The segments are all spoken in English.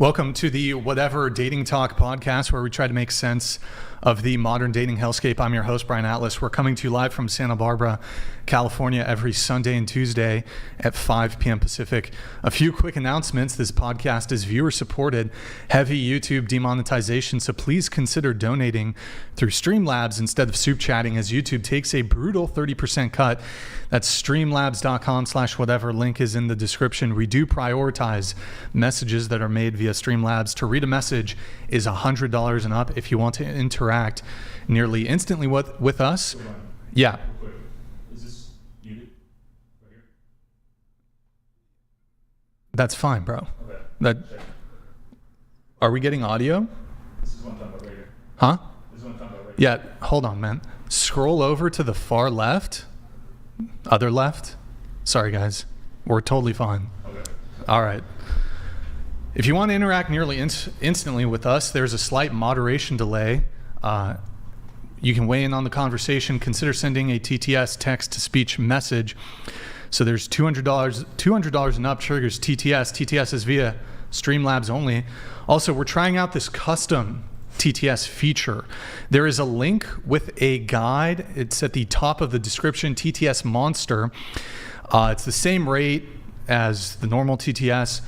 Welcome to the Whatever Dating Talk podcast, where we try to make sense of the modern dating hellscape. I'm your host, Brian Atlas. We're coming to you live from Santa Barbara, California, every Sunday and Tuesday at 5 p.m. Pacific. A few quick announcements. This podcast is viewer supported, heavy YouTube demonetization, so please consider donating through Streamlabs instead of soup chatting, as YouTube takes a brutal 30% cut. That's streamlabs.com/whatever. Link is in the description. We do prioritize messages that are made via Streamlabs. To read a message is $100 and up. If you want to interact nearly instantly with us. Yeah. Is this muted right here? That's fine, bro. Okay. Are we getting audio? This is what I'm talking about right here. Huh? This is what I'm talking about right here. Yeah, hold on, man. Scroll over to the far left. Other left. Sorry, guys. We're totally fine. Okay. All right. If you want to interact nearly instantly with us, there's a slight moderation delay. You can weigh in on the conversation. Consider sending a TTS, text-to-speech message. So there's $200 and up triggers TTS. TTS is via Streamlabs only. Also, we're trying out this custom TTS feature. There is a link with a guide. It's at the top of the description, TTS Monster. It's the same rate as the normal TTS.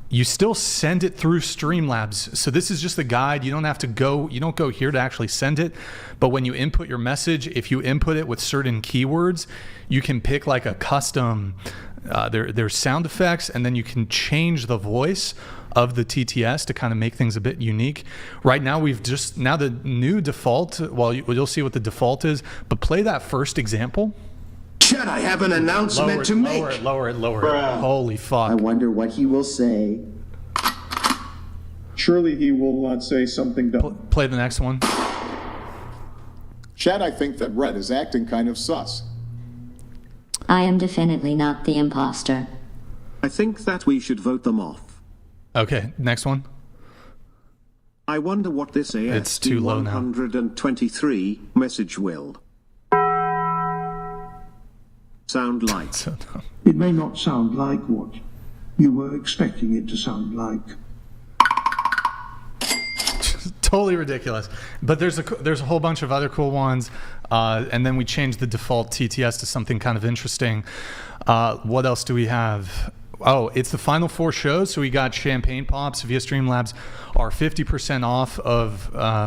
You still send it through Streamlabs. So this is just a guide. You don't have to go, you don't go here to actually send it. But when you input your message, if you input it with certain keywords, you can pick like a custom, there's sound effects, and then you can change the voice of the TTS to kind of make things a bit unique. Right now, now the new default, well, you'll see what the default is, but play that first example. Chad, I have an announcement to make. Lower it. Holy fuck. I wonder what he will say. Surely he will not say something dumb. Play the next one. Chad, I think that Red is acting kind of sus. I am definitely not the imposter. I think that we should vote them off. Okay, next one. I wonder what this It's too low now. 123 message will sound like. So dumb. It may not sound like what you were expecting it to sound like. Totally ridiculous. But there's a whole bunch of other cool ones, and then we changed the default TTS to something kind of interesting. What else do we have? Oh, it's the final 4 shows. So we got Champagne Pops via Streamlabs are 50% off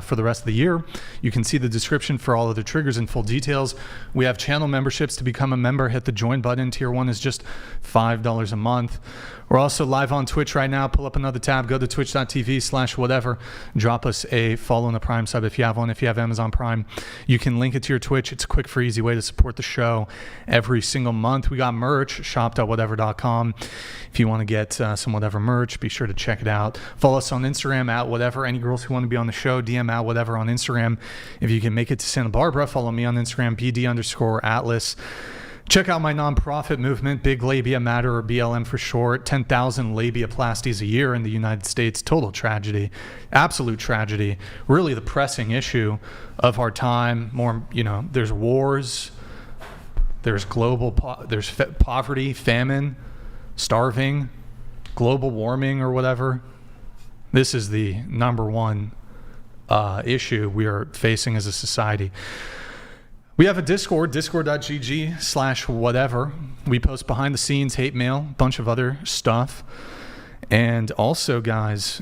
for the rest of the year. You can see the description for all of the triggers and full details. We have channel memberships. To become a member, hit the join button. Tier 1 is just $5 a month. We're also live on Twitch right now. Pull up another tab. Go to twitch.tv/whatever. Drop us a follow in the Prime sub if you have one. If you have Amazon Prime, you can link it to your Twitch. It's a quick, free, easy way to support the show every single month. We got merch, shop.whatever.com. If you want to get some Whatever merch, be sure to check it out. Follow us on Instagram at Whatever. Any girls who want to be on the show, DM at Whatever on Instagram. If you can make it to Santa Barbara, follow me on Instagram, BD_Atlas. Check out my nonprofit movement, Big Labia Matter, or BLM for short. 10,000 labiaplasties a year in the United States. Total tragedy. Absolute tragedy. Really the pressing issue of our time. More, there's wars. There's there's poverty, famine, starving, global warming, or whatever. This is the number one issue we are facing as a society. We have a Discord, discord.gg/whatever. We post behind the scenes, hate mail, bunch of other stuff. And also, guys,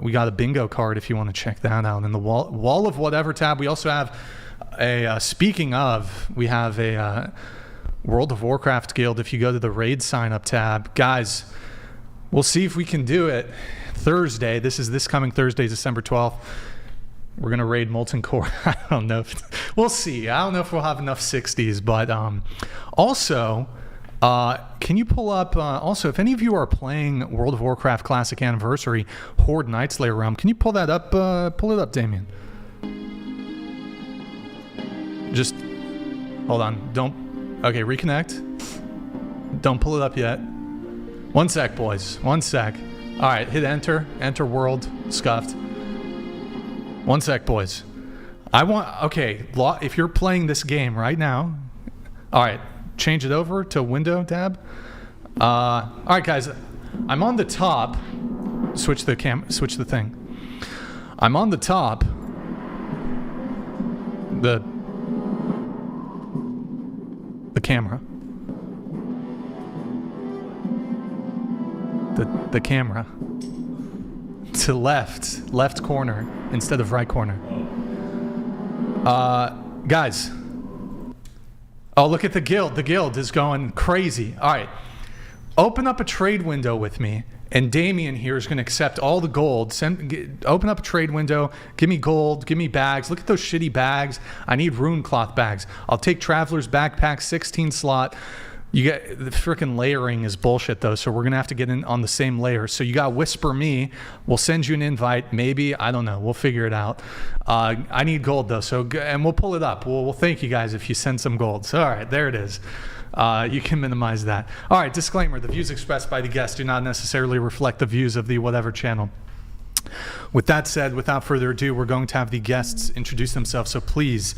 we got a bingo card if you want to check that out. In the wall of Whatever tab, we also have we have a World of Warcraft guild. If you go to the raid sign up tab, guys, we'll see if we can do it Thursday. This coming Thursday, December 12th. We're going to raid Molten Core. I don't know. We'll see. I don't know if we'll have enough 60s. But also, can you pull up... also, if any of you are playing World of Warcraft Classic Anniversary Horde Nightslayer Realm, can you pull that up? Pull it up, Damien. Just... hold on. Don't... okay, reconnect. Don't pull it up yet. One sec, boys. One sec. All right, hit enter. Enter world. Scuffed. One sec, boys. Okay, if you're playing this game right now, all right, change it over to window tab. All right, guys, I'm on the top. Switch the thing. I'm on the top. The camera. The camera. To left corner instead of right corner. Guys. Oh, look at the guild. The guild is going crazy. All right. Open up a trade window with me. And Damien here is going to accept all the gold. Open up a trade window. Give me gold. Give me bags. Look at those shitty bags. I need rune cloth bags. I'll take Traveler's backpack, 16 slot. You get the freaking layering is bullshit though, so we're gonna have to get in on the same layer. So you got Whisper Me. We'll send you an invite. Maybe, I don't know. We'll figure it out. I need gold though. And we'll pull it up. We'll thank you guys if you send some gold. So all right, there it is. You can minimize that. All right, disclaimer: the views expressed by the guests do not necessarily reflect the views of the whatever channel. With that said, without further ado, we're going to have the guests introduce themselves. So please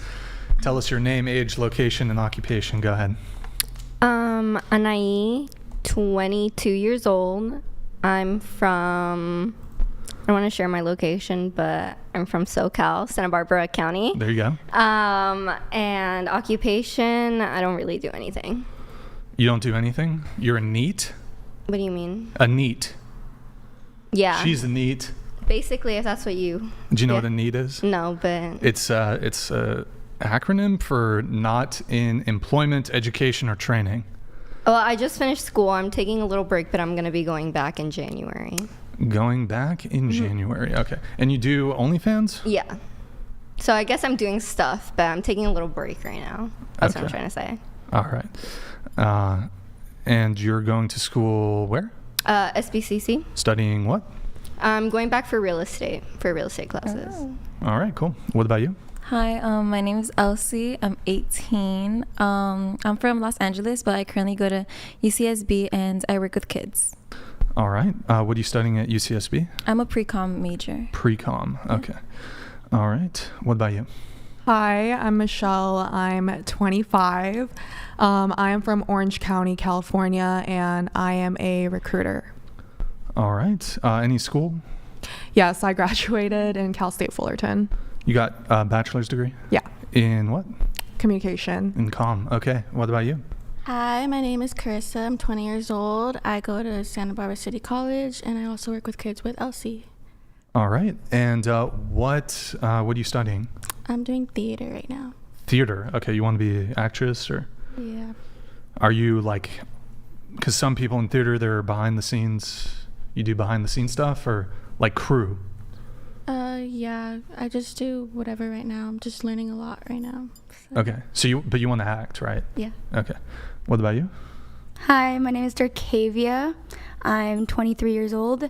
tell us your name, age, location, and occupation. Go ahead. Anai, 22 years old. I'm from, I don't want to share my location, but I'm from SoCal, Santa Barbara County. There you go. And occupation, I don't really do anything. You don't do anything? You're a NEET? What do you mean? A NEET. Yeah. She's a NEET. Basically, if that's what you... Do you know what a NEET is? No, but... It's a acronym for not in employment, education, or training. Well, I just finished school. I'm taking a little break, but I'm going to be going back in January. Going back in January. Okay. And you do OnlyFans? Yeah. So I guess I'm doing stuff, but I'm taking a little break right now. That's what I'm trying to say. All right. And you're going to school where? SBCC. Studying what? I'm going back for real estate classes. Oh. All right, cool. What about you? Hi, my name is Elsie. I'm 18. I'm from Los Angeles, but I currently go to UCSB and I work with kids. All right. What are you studying at UCSB? I'm a pre-com major. Pre-com. Okay. All right. What about you? Hi, I'm Michelle. I'm 25. I am from Orange County, California, and I am a recruiter. All right. Any school? Yes, I graduated in Cal State Fullerton. You got a bachelor's degree? Yeah. In what? Communication. In comm. Okay. What about you? Hi, my name is Carissa. I'm 20 years old. I go to Santa Barbara City College, and I also work with kids with Elsie. All right. And what are you studying? I'm doing theater right now. Theater. Okay. You want to be an actress or? Yeah. Are you like, because some people in theater, they're behind the scenes. You do behind the scenes stuff or like crew? Yeah, I just do whatever right now. I'm just learning a lot right now. So. Okay. So you want to act, right? Yeah. Okay. What about you? Hi, my name is Darkavia. I'm 23 years old.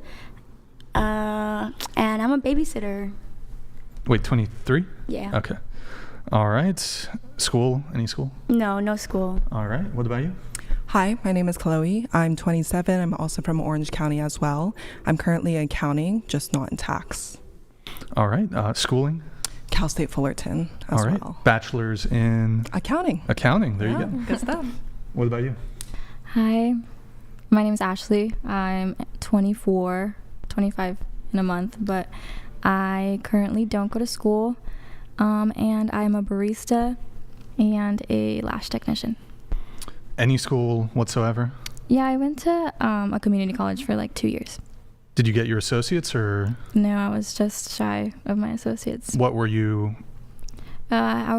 And I'm a babysitter. Wait, 23? Yeah. Okay. All right. School? Any school? No school. All right. What about you? Hi, my name is Chloe. I'm 27. I'm also from Orange County as well. I'm currently in accounting, just not in tax. All right. Schooling? Cal State Fullerton as All right. well. Bachelor's in? Accounting. Accounting. There you go. Good stuff. What about you? Hi, my name is Ashley. I'm 24, 25 in a month, but I currently don't go to school, and I'm a barista and a lash technician. Any school whatsoever? Yeah, I went to a community college for like 2 years. Did you get your associates or? No, I was just shy of my associates. What were you? I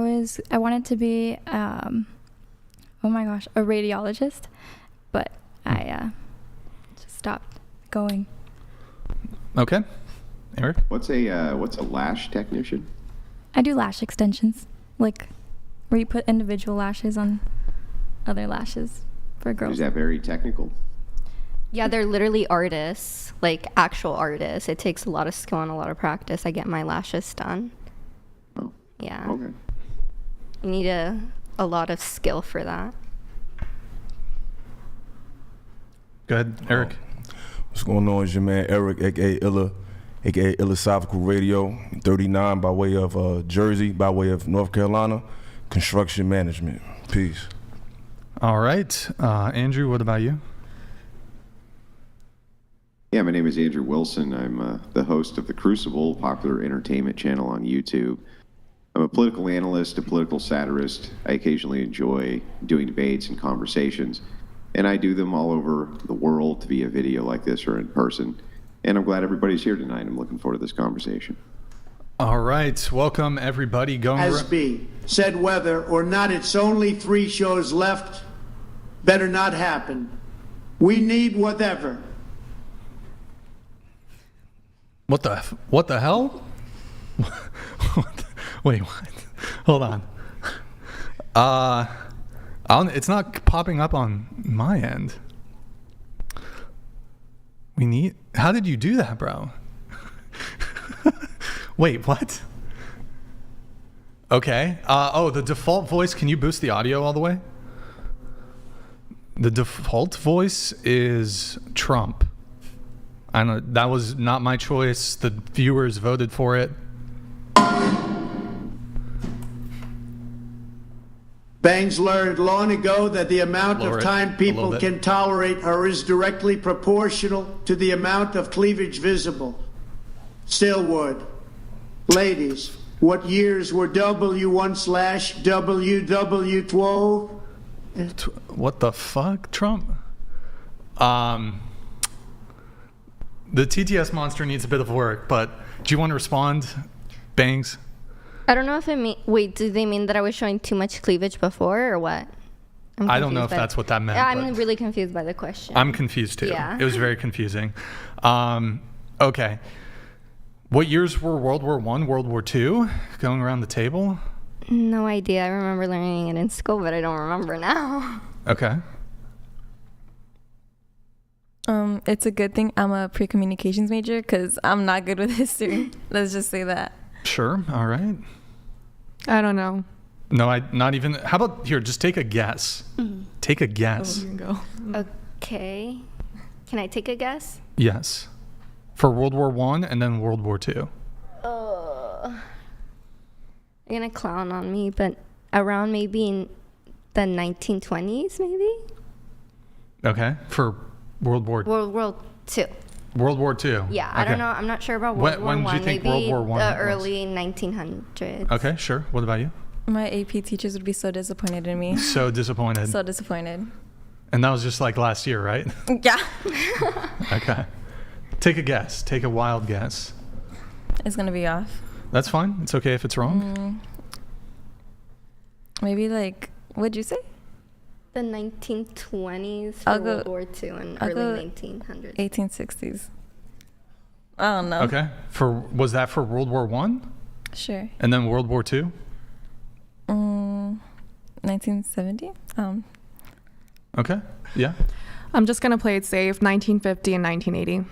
wanted to be, oh my gosh, a radiologist, but I just stopped going. Okay. Eric? What's a lash technician? I do lash extensions, like where you put individual lashes on other lashes for girls. Is that very technical? Yeah, they're literally artists, like actual artists. It takes a lot of skill and a lot of practice. I get my lashes done. Oh. Yeah. Okay. You need a lot of skill for that. Go ahead, Eric. What's going on? It's your man Eric, aka Illa, aka Philosophical Radio, 39 by way of Jersey, by way of North Carolina, construction management. Peace. All right. Andrew, what about you? Yeah, my name is Andrew Wilson. I'm the host of The Crucible, popular entertainment channel on YouTube. I'm a political analyst, a political satirist. I occasionally enjoy doing debates and conversations, and I do them all over the world via video like this or in person. And I'm glad everybody's here tonight. I'm looking forward to this conversation. All right, welcome everybody. As be, said whether or not it's only 3 shows left, better not happen. We need whatever. What the hell? Wait, what? Hold on. It's not popping up on my end. How did you do that, bro? Wait, what? Okay. The default voice, can you boost the audio all the way? The default voice is Trump. I know that was not my choice. The viewers voted for it. Bangs learned long ago that the amount of time people can tolerate or is directly proportional to the amount of cleavage visible. Still would. Ladies, what years were W1/WW12? What the fuck, Trump? The TTS monster needs a bit of work, but do you want to respond, Bangs? I don't know if wait, do they mean that I was showing too much cleavage before or what? I don't know if that's what that meant. I'm really confused by the question. I'm confused too. Yeah. It was very confusing. Okay. What years were World War I, World War II? Going around the table? No idea. I remember learning it in school, but I don't remember now. Okay. It's a good thing I'm a pre-communications major because I'm not good with history. Let's just say that. Sure. All right. I don't know. No, not even. How about here? Just take a guess. Take a guess. You can go. Okay. Can I take a guess? Yes. For World War I and then World War II. You're gonna clown on me, but around maybe in the 1920s, maybe. Okay. For World War II. World War II. Yeah, okay. I don't know. I'm not sure about World War I. When do you think maybe World War I the early 1900s. Okay, sure. What about you? My AP teachers would be so disappointed in me. So disappointed. So disappointed. And that was just like last year, right? Yeah. Okay. Take a guess. Take a wild guess. It's going to be off. That's fine. It's okay if it's wrong. Maybe like, what'd you say? The 1920s for World War II and early 1900s. 1860s. I don't know. Okay. Was that for World War I? Sure. And then World War II? 1970? Okay. Yeah. I'm just going to play it safe. 1950 and 1980.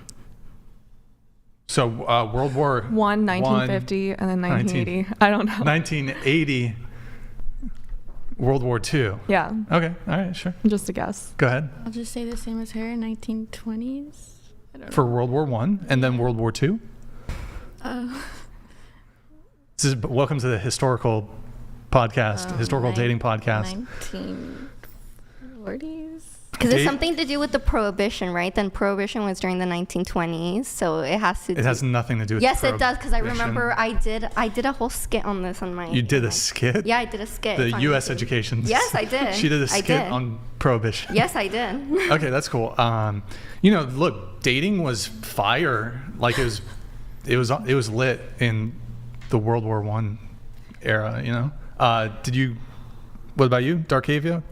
So World War I, 1950, and then 1980. I don't know. 1980, World War II. Yeah. Okay. All right. Sure. Just a guess. Go ahead. I'll just say the same as her. 1920s. I don't know. For World War I and then World War II. Welcome to the historical podcast, historical dating podcast. 1940s. Because it's something to do with the prohibition, right? Then prohibition was during the 1920s, so it has to. It has nothing to do with. Yes, it does, because I remember I did a whole skit on this on my. You did a skit? Yeah, I did a skit. The U.S. education. Yes, I did. She did a skit on prohibition. Yes, I did. Okay, that's cool. Look, dating was fire. Like it was lit in the World War I era. What about you, Darkavia?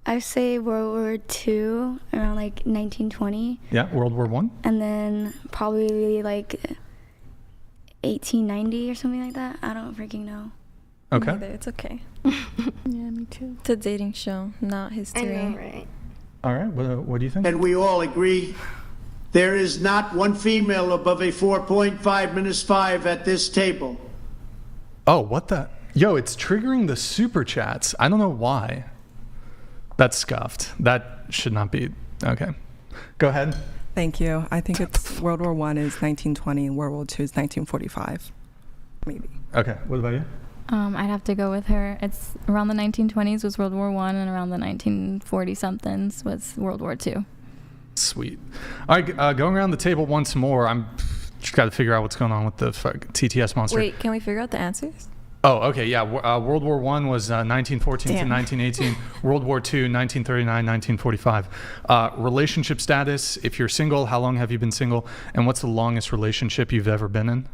I say World War II, around like 1920. Yeah, World War I. And then probably like 1890 or something like that. I don't freaking know. Okay. Neither. It's okay. Yeah, me too. It's a dating show, not history. I know, right? All right. What do you think? And we all agree there is not one female above a 4.5 at this table. Oh, what the? Yo, it's triggering the super chats. I don't know why. That's scuffed. That should not be. Okay. Go ahead. Thank you. I think it's World War I is 1920 and World War II is 1945. Maybe. Okay. What about you? I'd have to go with her. It's around the 1920s was World War I and around the 1940 somethings was World War II. Sweet. All right, going around the table once more. I'm just got to figure out what's going on with the TTS monster. Wait, can we figure out the answers? Oh, okay, yeah. World War I was 1914 to 1918. World War II, 1939, 1945. Relationship status, if you're single, how long have you been single? And what's the longest relationship you've ever been in?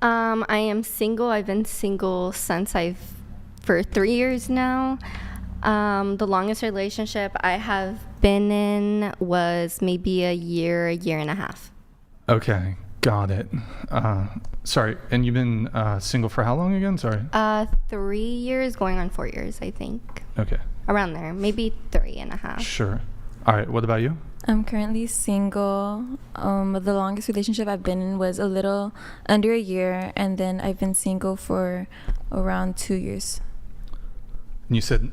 I am single. I've been single for 3 years now. The longest relationship I have been in was maybe a year and a half. Okay, got it. Sorry, and you've been single for how long again? Sorry. 3 years, going on 4 years, I think. Okay. Around there, maybe 3.5. Sure. All right, what about you? I'm currently single. The longest relationship I've been in was a little under a year, and then I've been single for around 2 years. And you said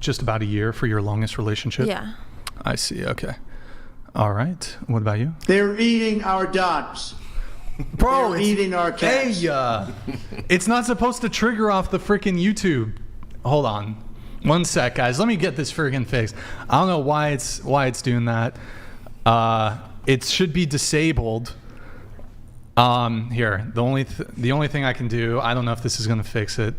just about a year for your longest relationship? Yeah. I see, okay. All right, what about you? They're eating our dogs. Bro, they're eating our cats. Hey, it's not supposed to trigger off the freaking YouTube. Hold on. One sec, guys. Let me get this freaking fixed. I don't know why it's doing that. It should be disabled. Here, the only thing I can do, I don't know if this is going to fix it.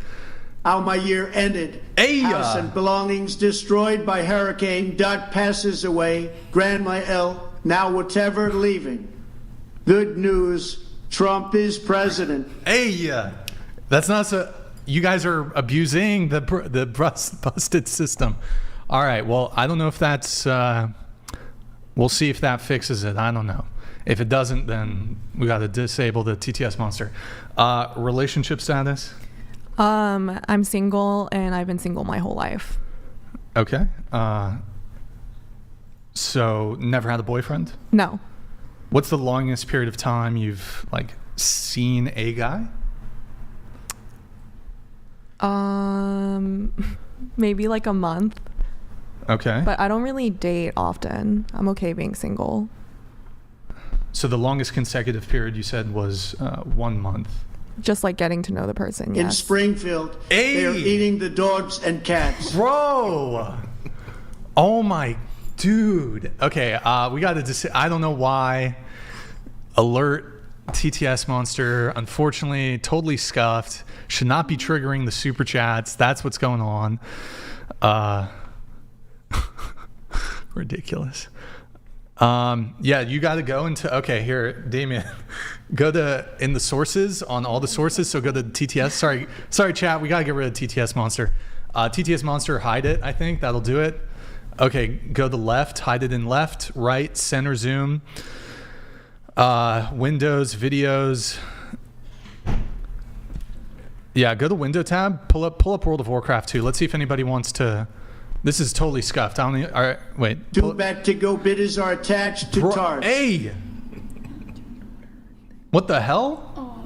How my year ended. House and belongings destroyed by hurricane. Dot passes away. Grandma L. Now whatever leaving. Good news. Trump is president. Hey, that's not so. You guys are abusing the busted system. All right. Well, I don't know if that's. We'll see if that fixes it. I don't know. If it doesn't, then we got to disable the TTS monster. Relationship status. I'm single, and I've been single my whole life. Okay. So never had a boyfriend? No. What's the longest period of time you've seen a guy? Maybe like a month. Okay. But I don't really date often. I'm okay being single. So the longest consecutive period you said was 1 month. Just like getting to know the person, In yes. Springfield, they're eating the dogs and cats. Bro! Oh my dude. Okay, we got to I don't know why. Alert TTS monster. Unfortunately, totally scuffed. Should not be triggering the super chats. That's what's going on. Ridiculous. Yeah, you got to go into, okay, here, Damien, go to, in the sources, on all the sources, so go to TTS. Sorry, chat, we got to get rid of TTS monster. TTS monster, hide it, I think, that'll do it. Okay, go to left, hide it in left, right, center zoom, Windows, videos. Yeah, go to window tab, pull up World of Warcraft 2. Let's see if anybody wants to. This is totally scuffed. All right, wait. Two back to go bidders are attached to TARS. Hey! What the hell?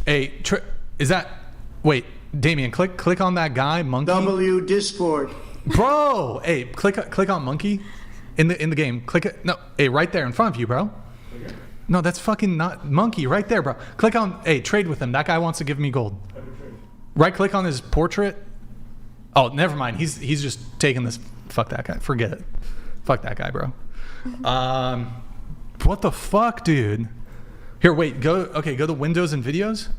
Hey, is that? Wait, Damien, click on that guy, monkey. W Discord. Bro, hey, click on monkey, in the game. Click it. No, hey, right there in front of you, bro. No, that's fucking not monkey right there, bro. Click on, hey, trade with him. That guy wants to give me gold. Right click on his portrait. Oh, never mind. He's just taking this. Fuck that guy. Forget it. Fuck that guy, bro. What the fuck, dude? Here, wait. Go to Windows and videos.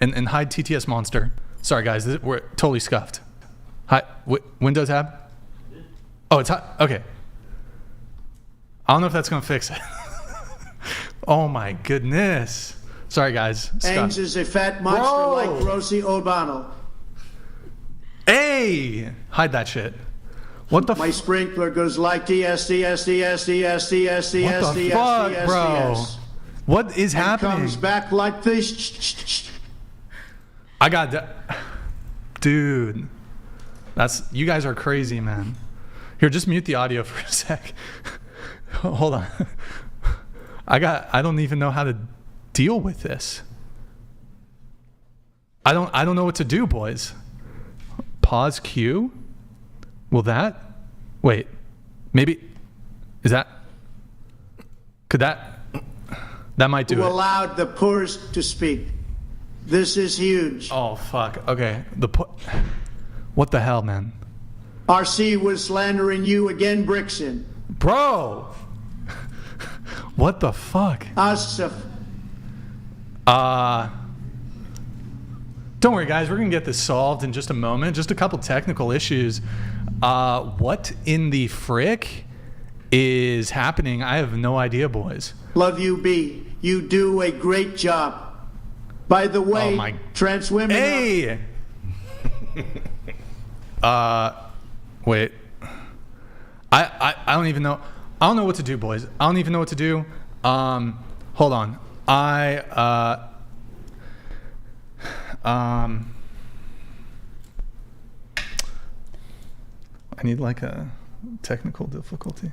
And hide TTS monster. Sorry, guys. We're totally scuffed. Hi, Windows tab. Oh, it's hot. Okay. I don't know if that's going to fix it. Oh my goodness. Sorry, guys. Bangs is a fat monster like Rosie O'Donnell. Hey! Hide that shit. What the My sprinkler goes like DSDSDSDSDSDSDSDSDS. What the fuck, bro? What is happening? Comes back like this. I got that. Dude. You guys are crazy, man. Here, just mute the audio for a sec. Hold on. I don't even know how to deal with this. I don't know what to do, boys. Pause Q. Will that? Wait. Maybe. Is that? Could that? That might do Who it. allowed the poorest to speak. This is huge. Oh, fuck. Okay. What the hell, man? RC was slandering you again, Brixan. Bro! What the fuck? Asif. Don't worry, guys. We're going to get this solved in just a moment. Just a couple technical issues. What in the frick is happening? I have no idea, boys. Love you, B. You do a great job. By the way, trans women... Hey! Wait. I don't even know. I don't know what to do, boys. I don't even know what to do. Hold on. I need like a technical difficulty.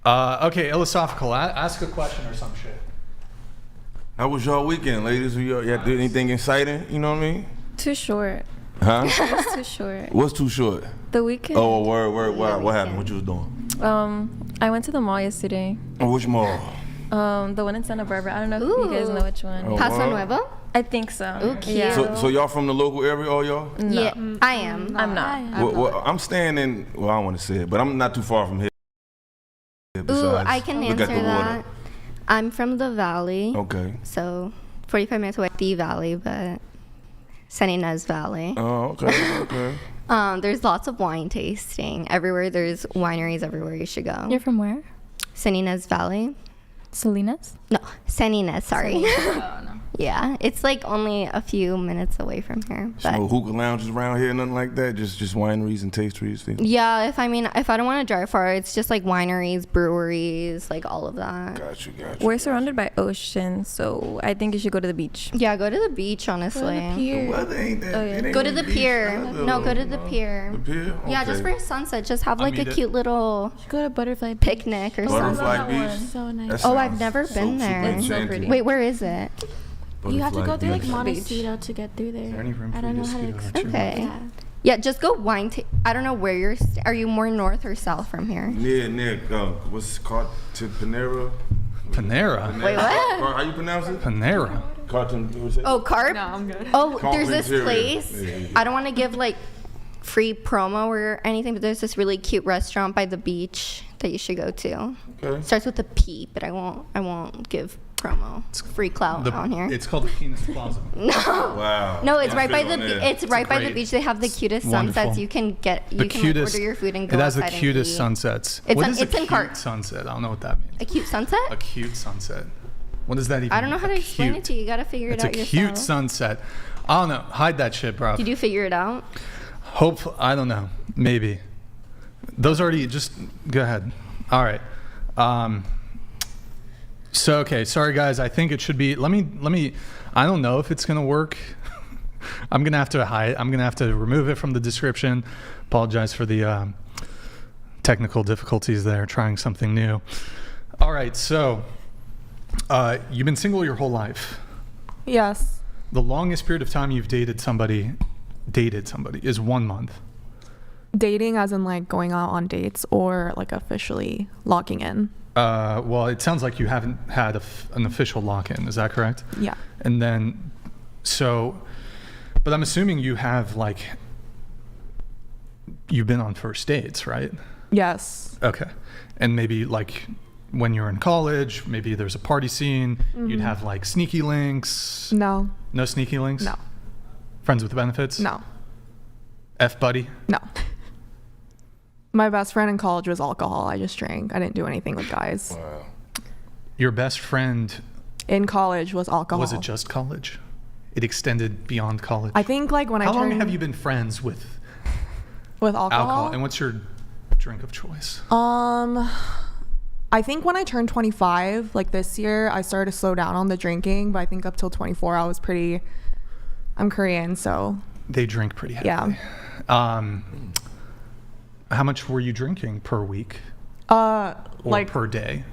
Okay, philosophical. Ask a question or some shit. How was y'all weekend, ladies? You did anything exciting? You know what I mean? Too short. Huh? It's too short. What's too short? The weekend. Oh, word. What happened? What you was doing? I went to the mall yesterday. Oh, which mall? The one in Santa Barbara. I don't know if you guys know which one. Oh, Paso Nuevo? I think so. Ooh, cute. Yeah. So y'all from the local area, all y'all? No. Yeah, I am. I'm not. Well, I'm staying in. Well, I don't want to say it, but I'm not too far from here. Ooh, I can answer that. I'm from the Valley. Okay. So 45 minutes away, the Valley, but San Ynez Valley. Oh, okay. There's lots of wine tasting everywhere. There's wineries everywhere you should go. You're from where? San Ynez Valley. Salinas? No, San Ynez, sorry. Oh, no. Yeah, it's like only a few minutes away from here. But No hookah lounges around here, nothing like that. Just wineries and tasteries. Things. yeah, if I don't want to drive far, it's just like wineries, breweries, like all of that. Got you. We're surrounded by ocean, so I think you should go to the beach. Yeah, go to the beach, honestly. Go to the pier. The weather ain't that. It ain't Go to the beach. pier. No, go to the pier. The pier? Yeah, just for Okay. a sunset. Just have like a cute little Go to Butterfly picnic or Butterfly something. Beach. So nice. That Oh, I've sounds never been there. super enchanting. Wait, where is it? You have to go through like Beach. Montecito to get through there. there any room I for don't you know to how to scoot over explain. too? Okay. Yeah. Yeah, just go wine. I don't know where you're. Are you more north or south from here? Near, what's it called? To Panera? Panera? Wait, what? How you pronounce it? Panera. Carton. Oh, Carp? No, I'm good. Oh, Carp there's this Interior. place. Yeah. I don't want to give like free promo or anything, but there's this really cute restaurant by the beach that you should go to. Okay. Starts with a P, but I won't give promo. It's free clout on here. It's called the Penis Plaza. No. Wow. No, it's Yeah, right by fit on the there. it's right by the great- beach. They have the cutest wonderful. sunsets. You can get The can cutest. order your food and go It has the outside and cutest eat. sunsets. It's What in- is it's a in cute Cart. sunset? I don't know what that means. A cute sunset? A cute sunset. What does that even I don't know mean? how to explain it to you. You gotta figure it It's out a yourself. cute sunset. I don't know. Hide that shit, bro. Did you figure it out? I don't know. Maybe. Those already, just go ahead. All right. So, okay. Sorry, guys. I think it should be, let me, I don't know if it's going to work. I'm going to have to hide. I'm going to have to remove it from the description. Apologize for the technical difficulties there, trying something new. All right. So, you've been single your whole life. Yes. The longest period of time you've dated somebody is 1 month. Dating as in like going out on dates or like officially locking in? Well, it sounds like you haven't had an official lock-in. Is that correct? Yeah. And then, but I'm assuming you have you've been on first dates, right? Yes. Okay. And maybe like when you're in college, maybe there's a party scene, you'd have like sneaky links. No. No sneaky links? No. Friends with benefits? No. F-buddy? No. My best friend in college was alcohol. I just drank. I didn't do anything with guys. Wow. Your best friend In college was alcohol. was it just college? It extended beyond college? I think like when How I turned... long have you been friends with alcohol? And what's your drink of choice? I think when I turned 25, like this year, I started to slow down on the drinking, but I think up till 24, I'm Korean, so. They drink pretty heavily. Yeah. How much were you drinking per week? Or like per day?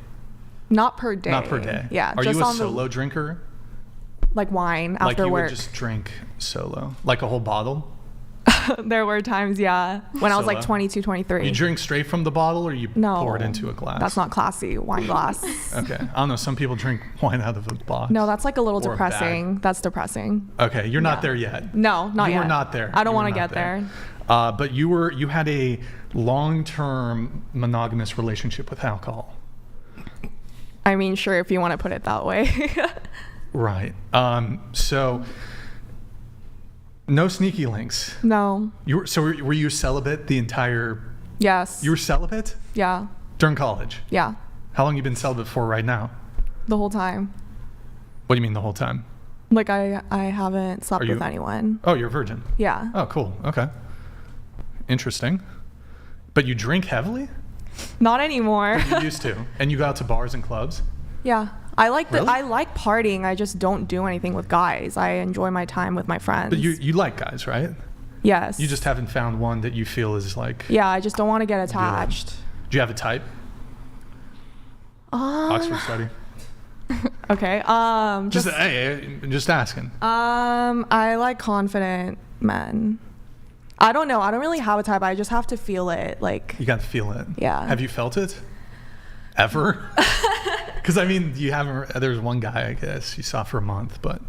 Not per day. Not per day. Yeah. Are just you a on solo drinker? Like wine Like after you work. would just drink solo? Like a whole bottle? There were times, yeah, when I was like Solo. 22, 23. You drink straight from the bottle, or you No, pour it into a glass? That's not classy. Wine glass. Okay. I don't know. Some people drink wine out of a box. No, that's like a little Or a bag. depressing. That's depressing. Okay, you're not there yet. No, not you yet. were not there. I don't You were want to not get there. But you had a long-term monogamous relationship with alcohol. I mean, sure, if you want to put it that way. Right. So no sneaky links. No. Were you celibate the entire? Yes. You were celibate Yeah. during college. Yeah. How long you been celibate for right now? The whole time. What do you mean the whole time? Like I haven't slept Are with you- anyone. Oh, you're a virgin. Yeah. Oh, cool. Okay. Interesting. But you drink heavily? Not anymore. You used to, and you go out to bars and clubs. Yeah. I like Really? I like partying. I just don't do anything with guys. I enjoy my time with my friends. But you like guys, right? Yes. You just haven't found one that you feel is like. Yeah, I just don't want to get attached. Do you have a type? Oxford study. Okay. Just asking. I like confident men. I don't know. I don't really have a type. I just have to feel it. Like You got to feel it. Yeah. Have you felt it? Ever? Because I mean, you haven't. There's one guy I guess you saw for a month, but.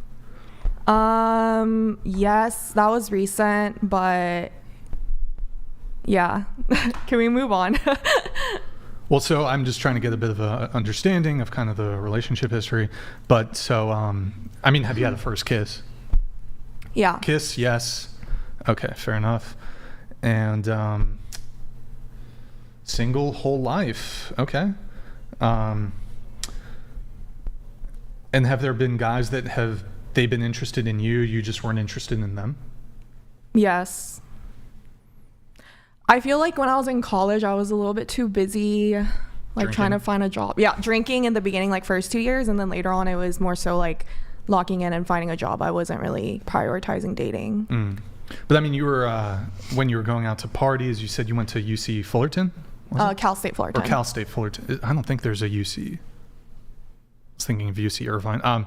Yes, that was recent, but yeah. Can we move on? Well, so I'm just trying to get a bit of a understanding of kind of the relationship history, but so I mean, have you had a first kiss? Yeah. Kiss, yes. Okay, fair enough. And single whole life. Okay. And have there been guys that have they been interested in you, you just weren't interested in them? Yes. I feel like when I was in college, I was a little bit too busy, like Drinking? trying to find a job. Yeah, drinking in the beginning, like first 2 years, and then later on, it was more so like locking in and finding a job. I wasn't really prioritizing dating. But I mean, you were when you were going out to parties, you said you went to UC Fullerton? Was it? Cal State Fullerton. Or Cal State Fullerton. I don't think there's a UC. I was thinking of UC Irvine.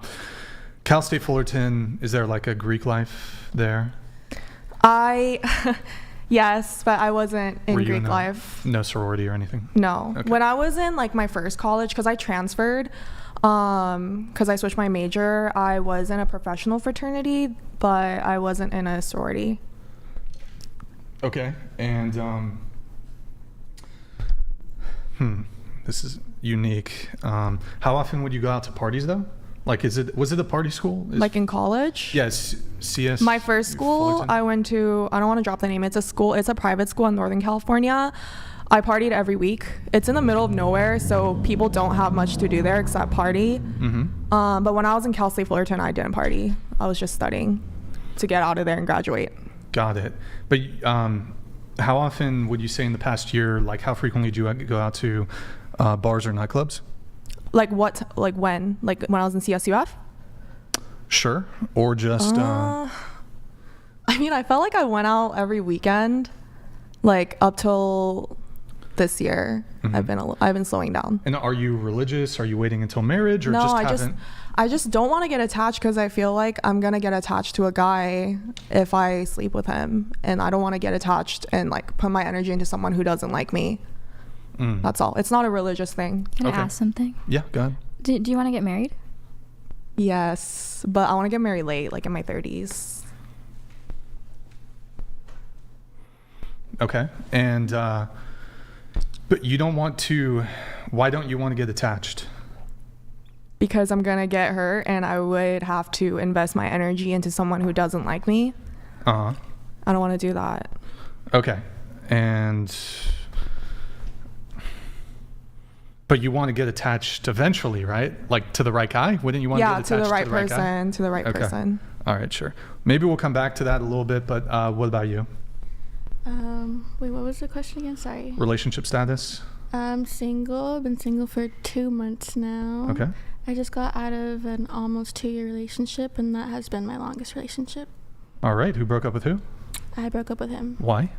Cal State Fullerton, is there like a Greek life there? Yes, but I wasn't in Were you Greek in life. No sorority or anything? No. Okay. When I was in like my first college, because I transferred, because I switched my major, I was in a professional fraternity, but I wasn't in a sorority. Okay. And this is unique. How often would you go out to parties though? Like, was it a party school? Like in college? Yes, CS. My first school, Fullerton? I went to, I don't want to drop the name. It's a private school in Northern California. I partied every week. It's in the middle of nowhere, so people don't have much to do there except party. But when I was in Cal State Fullerton, I didn't party. I was just studying to get out of there and graduate. Got it. But how often would you say in the past year, like how frequently do you go out to bars or nightclubs? Like what? Like when? Like when I was in CSUF? Sure. Or just... I mean, I felt like I went out every weekend, like up till this year. I've been slowing down. And are you religious? Are you waiting until marriage, or No, just I just don't want to get attached because I feel like I'm gonna get attached to a guy if I sleep with him, and I don't want to get attached and like put my energy into someone who doesn't like me. That's all. It's not a religious thing. Can I ask something? Yeah, go ahead. Do you want to get married? Yes, but I want to get married late, like in my 30s. Okay. And but you don't want to... Why don't you want to get attached? Because I'm gonna get hurt, and I would have to invest my energy into someone who doesn't like me. I don't want to do that. Okay. And... But you want to get attached eventually, right? Like to the right guy? Wouldn't you want to get attached to the right guy? To the right person. All right, sure. Maybe we'll come back to that a little bit, but what about you? Wait, what was the question again? Sorry. Relationship status? I'm single. I've been single for 2 months now. Okay. I just got out of an almost 2-year relationship, and that has been my longest relationship. All right. Who broke up with who? I broke up with him. Why?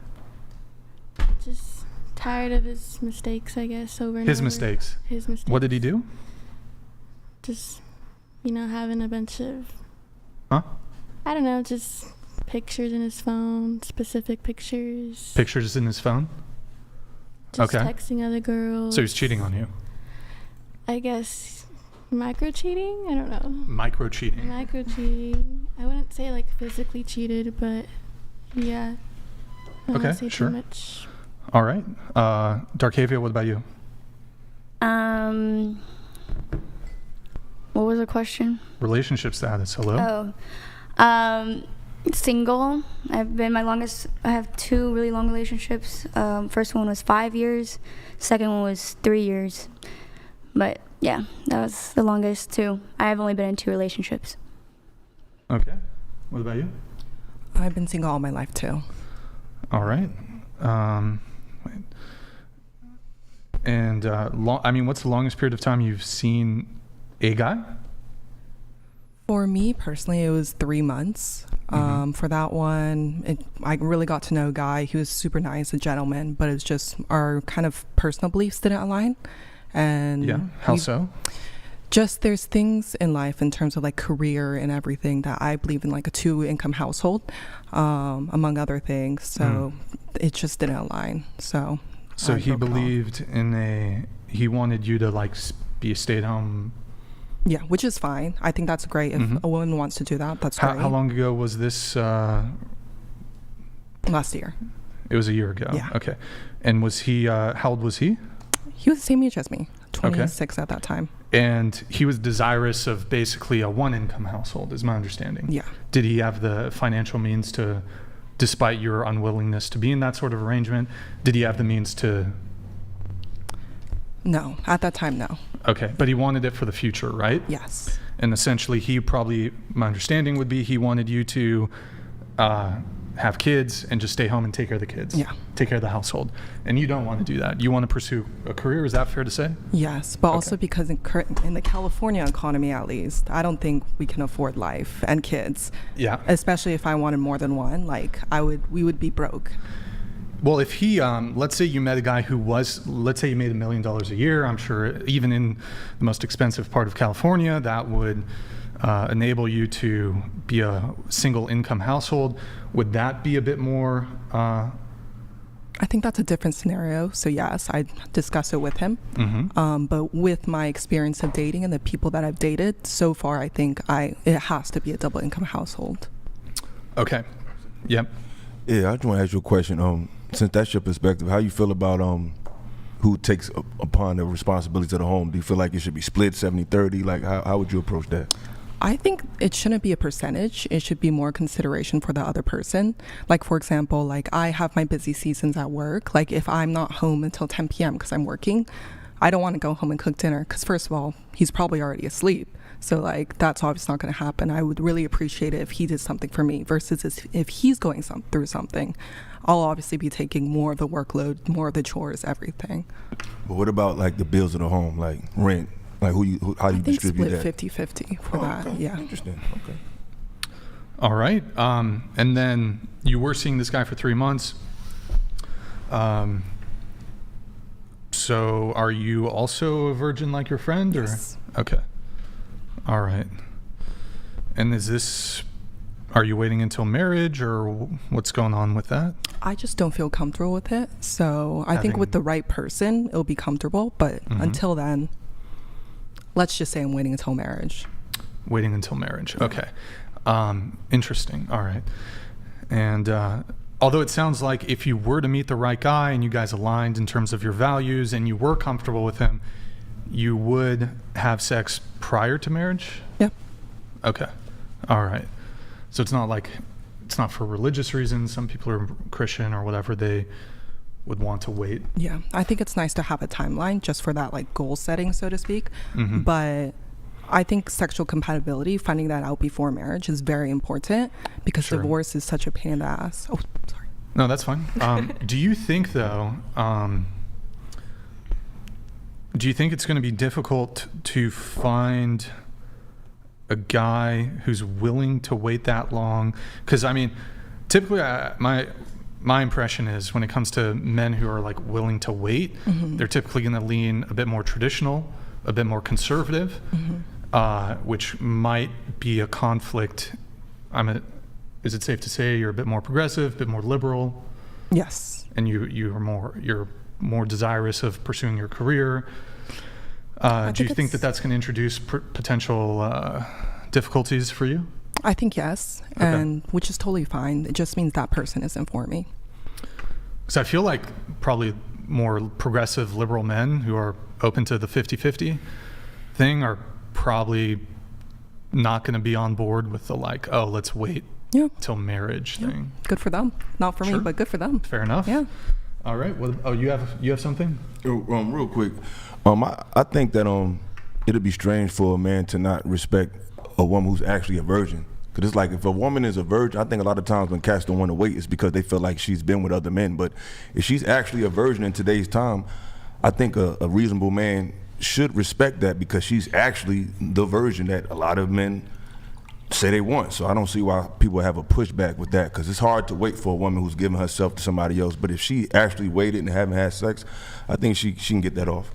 Just tired of his mistakes, I guess, over and over. His mistakes? His mistakes. What did he do? Just, having a bunch of... Huh? I don't know, just pictures in his phone, specific pictures. Pictures in his phone? Just okay. texting other girls. So he's cheating on you? I guess micro cheating? I don't know. Micro cheating. Micro cheating. I wouldn't say like physically cheated, but yeah. I don't Okay, say sure. Too much. All right. Darkavia, what about you? What was the question? Relationship status. Hello? Single. I have 2 really long relationships. First one was 5 years. Second one was 3 years. But yeah, that was the longest too. I have only been in 2 relationships. Okay. What about you? I've been single all my life too. All right. Wait. And what's the longest period of time you've seen a guy? For me personally, it was 3 months. For that one, I really got to know a guy. He was super nice, a gentleman, but it's just our kind of personal beliefs didn't align. And yeah, how so? Just there's things in life in terms of like career and everything that I believe in, like a 2-income household, among other things. So it just didn't align. So he believed he wanted you to like be a stay-at-home. Yeah, which is fine. I think that's great. If a woman wants to do that, that's great. How long ago was this? Last year. It was a year ago. Yeah. Okay. And was he? How old was he? He was the same age as me, 26 at that time. And he was desirous of basically a 1-income household, is my understanding. Yeah. Did he have the financial means to, despite your unwillingness to be in that sort of arrangement, did he have the means to? No, at that time, no. Okay, but he wanted it for the future, right? Yes. And essentially, my understanding would be he wanted you to have kids and just stay home and take care of the kids. Yeah. Take care of the household. And you don't want to do that. You want to pursue a career, is that fair to say? Yes, but also because in the California economy, at least, I don't think we can afford life and kids. Yeah. Especially if I wanted more than one, we would be broke. Well, if he, let's say you met a guy who let's say you made $1 million a year, I'm sure even in the most expensive part of California, that would enable you to be a single income household. Would that be a bit more? I think that's a different scenario. So yes, I'd discuss it with him. But with my experience of dating and the people that I've dated so far, I think it has to be a double income household. Okay. Yep. Yeah, I just want to ask you a question. Since that's your perspective, how you feel about who takes upon the responsibilities of the home? Do you feel like it should be split 70-30? Like, how would you approach that? I think it shouldn't be a percentage. It should be more consideration for the other person. Like, for example, like I have my busy seasons at work. Like if I'm not home until 10 p.m. because I'm working, I don't want to go home and cook dinner because first of all, he's probably already asleep. So like that's obviously not going to happen. I would really appreciate it if he did something for me versus if he's going through something. I'll obviously be taking more of the workload, more of the chores, everything. But what about like the bills of the home, like rent? Like how do you distribute that? I think split 50-50 for that. Okay. Yeah. Interesting. Okay. All right. And then you were seeing this guy for 3 months. So are you also a virgin like your friend? Yes. Or? Okay. All right. And are you waiting until marriage or what's going on with that? I just don't feel comfortable with it. So I think with the right person, it'll be comfortable. But until then, let's just say I'm waiting until marriage. Waiting until marriage. Okay. Interesting. All right. And although it sounds like if you were to meet the right guy and you guys aligned in terms of your values and you were comfortable with him, you would have sex prior to marriage? Yeah. Okay. All right. So it's not for religious reasons. Some people are Christian or whatever. They would want to wait. Yeah. I think it's nice to have a timeline just for that like goal setting, so to speak. But I think sexual compatibility, finding that out before marriage is very important because divorce is such a pain in the ass. Oh, sorry. No, that's fine. Do you think though, do you think it's going to be difficult to find a guy who's willing to wait that long? Because I mean, typically my impression is when it comes to men who are like willing to wait, they're typically going to lean a bit more traditional, a bit more conservative, which might be a conflict. is it safe to say you're a bit more progressive, a bit more liberal? Yes. And you're more desirous of pursuing your career. Do you think that that's going to introduce potential difficulties for you? I think yes, Okay. and which is totally fine. It just means that person isn't for me. Because I feel like probably more progressive liberal men who are open to the 50-50 thing are probably not going to be on board with the like, oh, let's wait till marriage thing. Good for them. Not for me, but good for them. Fair enough. Yeah. All right. Well, you have something? Real quick, I think that it'd be strange for a man to not respect a woman who's actually a virgin. Because it's like if a woman is a virgin, I think a lot of times when cats don't want to wait, it's because they feel like she's been with other men. But if she's actually a virgin in today's time, I think a reasonable man should respect that because she's actually the virgin that a lot of men say they want. So I don't see why people have a pushback with that, because it's hard to wait for a woman who's giving herself to somebody else. But if she actually waited and haven't had sex, I think she can get that off.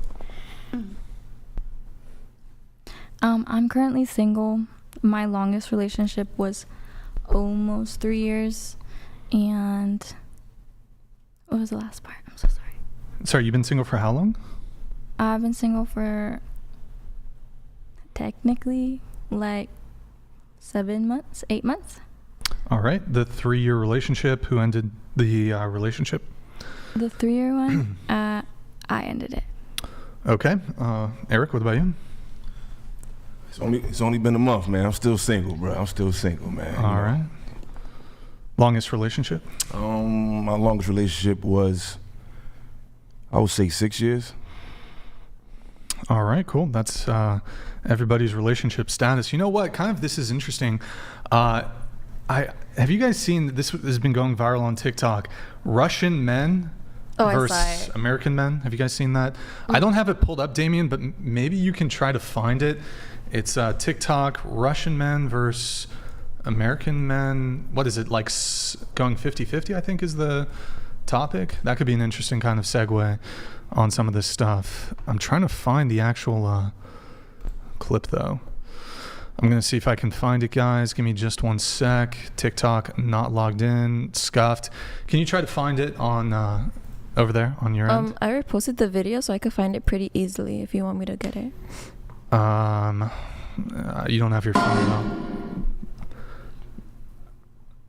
I'm currently single. My longest relationship was almost 3 years. And what was the last part? I'm so sorry. Sorry, you've been single for how long? I've been single for technically like 7 months, 8 months. All right. The 3-year relationship, who ended the relationship? The 3-year one, I ended it. Okay. Eric, what about you? It's only been a month, man. I'm still single, bro. I'm still single, man. All right. Longest relationship? My longest relationship was, I would say, 6 years. All right, cool. That's everybody's relationship status. You know what? Kind of this is interesting. Have you guys seen this? Has been going viral on TikTok. Russian men versus American men. Have you guys seen that? I don't have it pulled up, Damien, but maybe you can try to find it. It's TikTok, Russian men versus American men. What is it, like going 50-50, I think is the topic? That could be an interesting kind of segue on some of this stuff. I'm trying to find the actual clip, though. I'm going to see if I can find it, guys. Give me just 1 sec. TikTok not logged in, scuffed. Can you try to find it on over there on your end? I reposted the video, so I could find it pretty easily if you want me to get it. You don't have your phone out.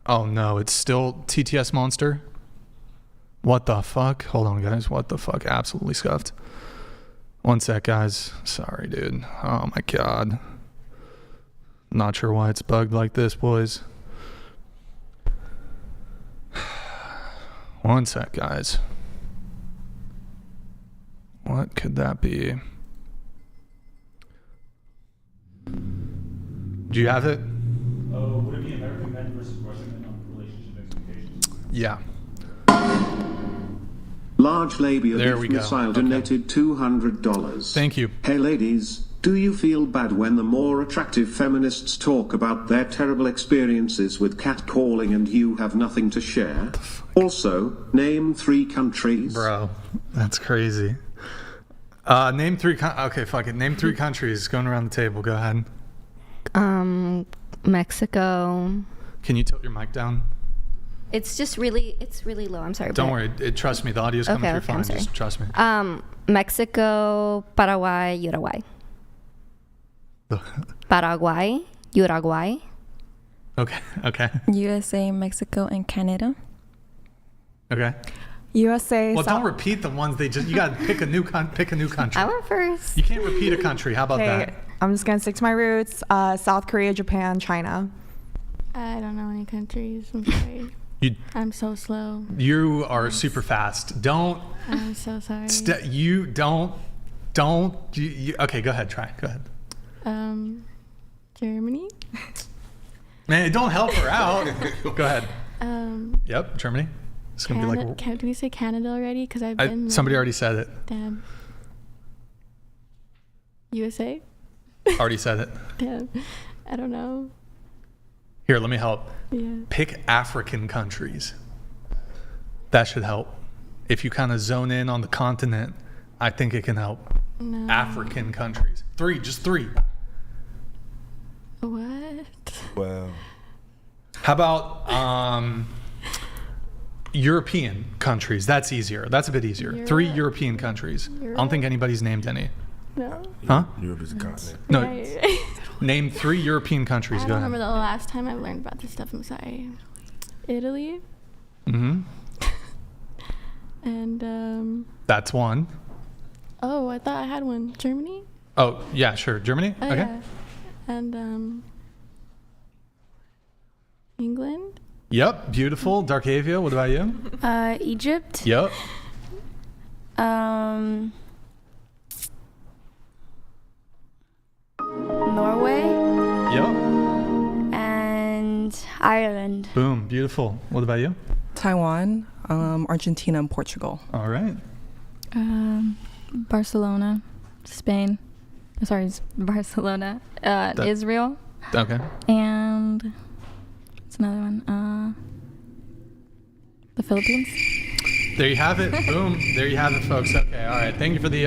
Oh no, it's still TTS Monster. What the fuck? Hold on, guys. What the fuck? Absolutely scuffed. 1 sec, guys. Sorry, dude. Oh my god. Not sure why it's bugged like this, boys. 1 sec, guys. What could that be? Do you have it? Would it be American men versus Russian men on relationship expectations? Yeah. Large labia There we go. missile donated $200. Thank you. Hey ladies, do you feel bad when the more attractive feminists talk about their terrible experiences with catcalling and you have nothing to share? Also, name 3 countries. Bro, that's crazy. Name 3 okay, fuck it. Name 3 countries going around the table. Go ahead. Mexico. Can you tilt your mic down? It's really low. I'm sorry. Don't worry. Trust me. The audio's coming through fine. Just trust me. Mexico, Paraguay, Uruguay. Paraguay, Uruguay. Okay. USA, Mexico, and Canada. Okay. USA. Well, don't repeat the ones you gotta pick a new country. I went first. You can't repeat a country. How about that? I'm just gonna stick to my roots. South Korea, Japan, China. I don't know any countries. I'm sorry. I'm so slow. You are super fast. Don't. I'm so sorry. You don't. Okay, go ahead. Try. Go ahead. Germany. Man, don't help her out. Go ahead. Yep, Germany. It's gonna be like. Can we say Canada already? Because I've been. Somebody already said it. Damn. USA. Already said it. Damn. I don't know. Here, let me help. Yeah. Pick African countries. That should help. If you kind of zone in on the continent, I think it can help. No. African countries. 3, just 3. What? Wow. How about European countries? That's easier. That's a bit easier. Europe? 3 European countries. I don't think anybody's named any. No. Huh? Europe is a continent. No. Yeah. Name 3 European countries. I Go don't ahead. remember the last time I learned about this stuff. I'm sorry. Italy. Mm-hmm. And That's one. oh, I thought I had one. Germany. Oh, yeah, sure. Germany? Oh, okay. yeah. And England. Yep, beautiful. Darkavia, what about you? Egypt. Yep. Norway. Yep. And Ireland. Boom, beautiful. What about you? Taiwan, Argentina, and Portugal. All right. Barcelona, Spain. Sorry, it's Barcelona. Israel. Okay. And what's another one? The Philippines. There you have it. Boom. There you have it, folks. Okay. All right. Thank you for the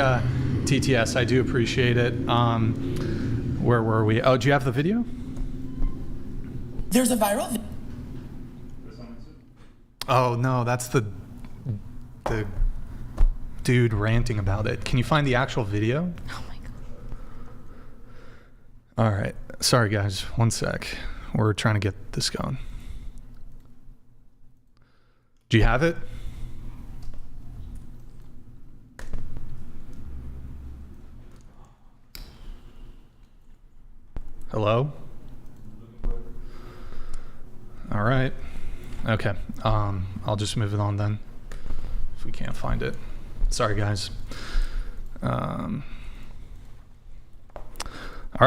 TTS. I do appreciate it. Where were we? Oh, do you have the video? There's a viral Oh, no. That's the dude ranting about it. Can you find the actual video? Oh my god. All right. Sorry, guys. One sec. We're trying to get this going. Do you have it? Hello? All right. Okay. I'll just move it on then if we can't find it. Sorry, guys. All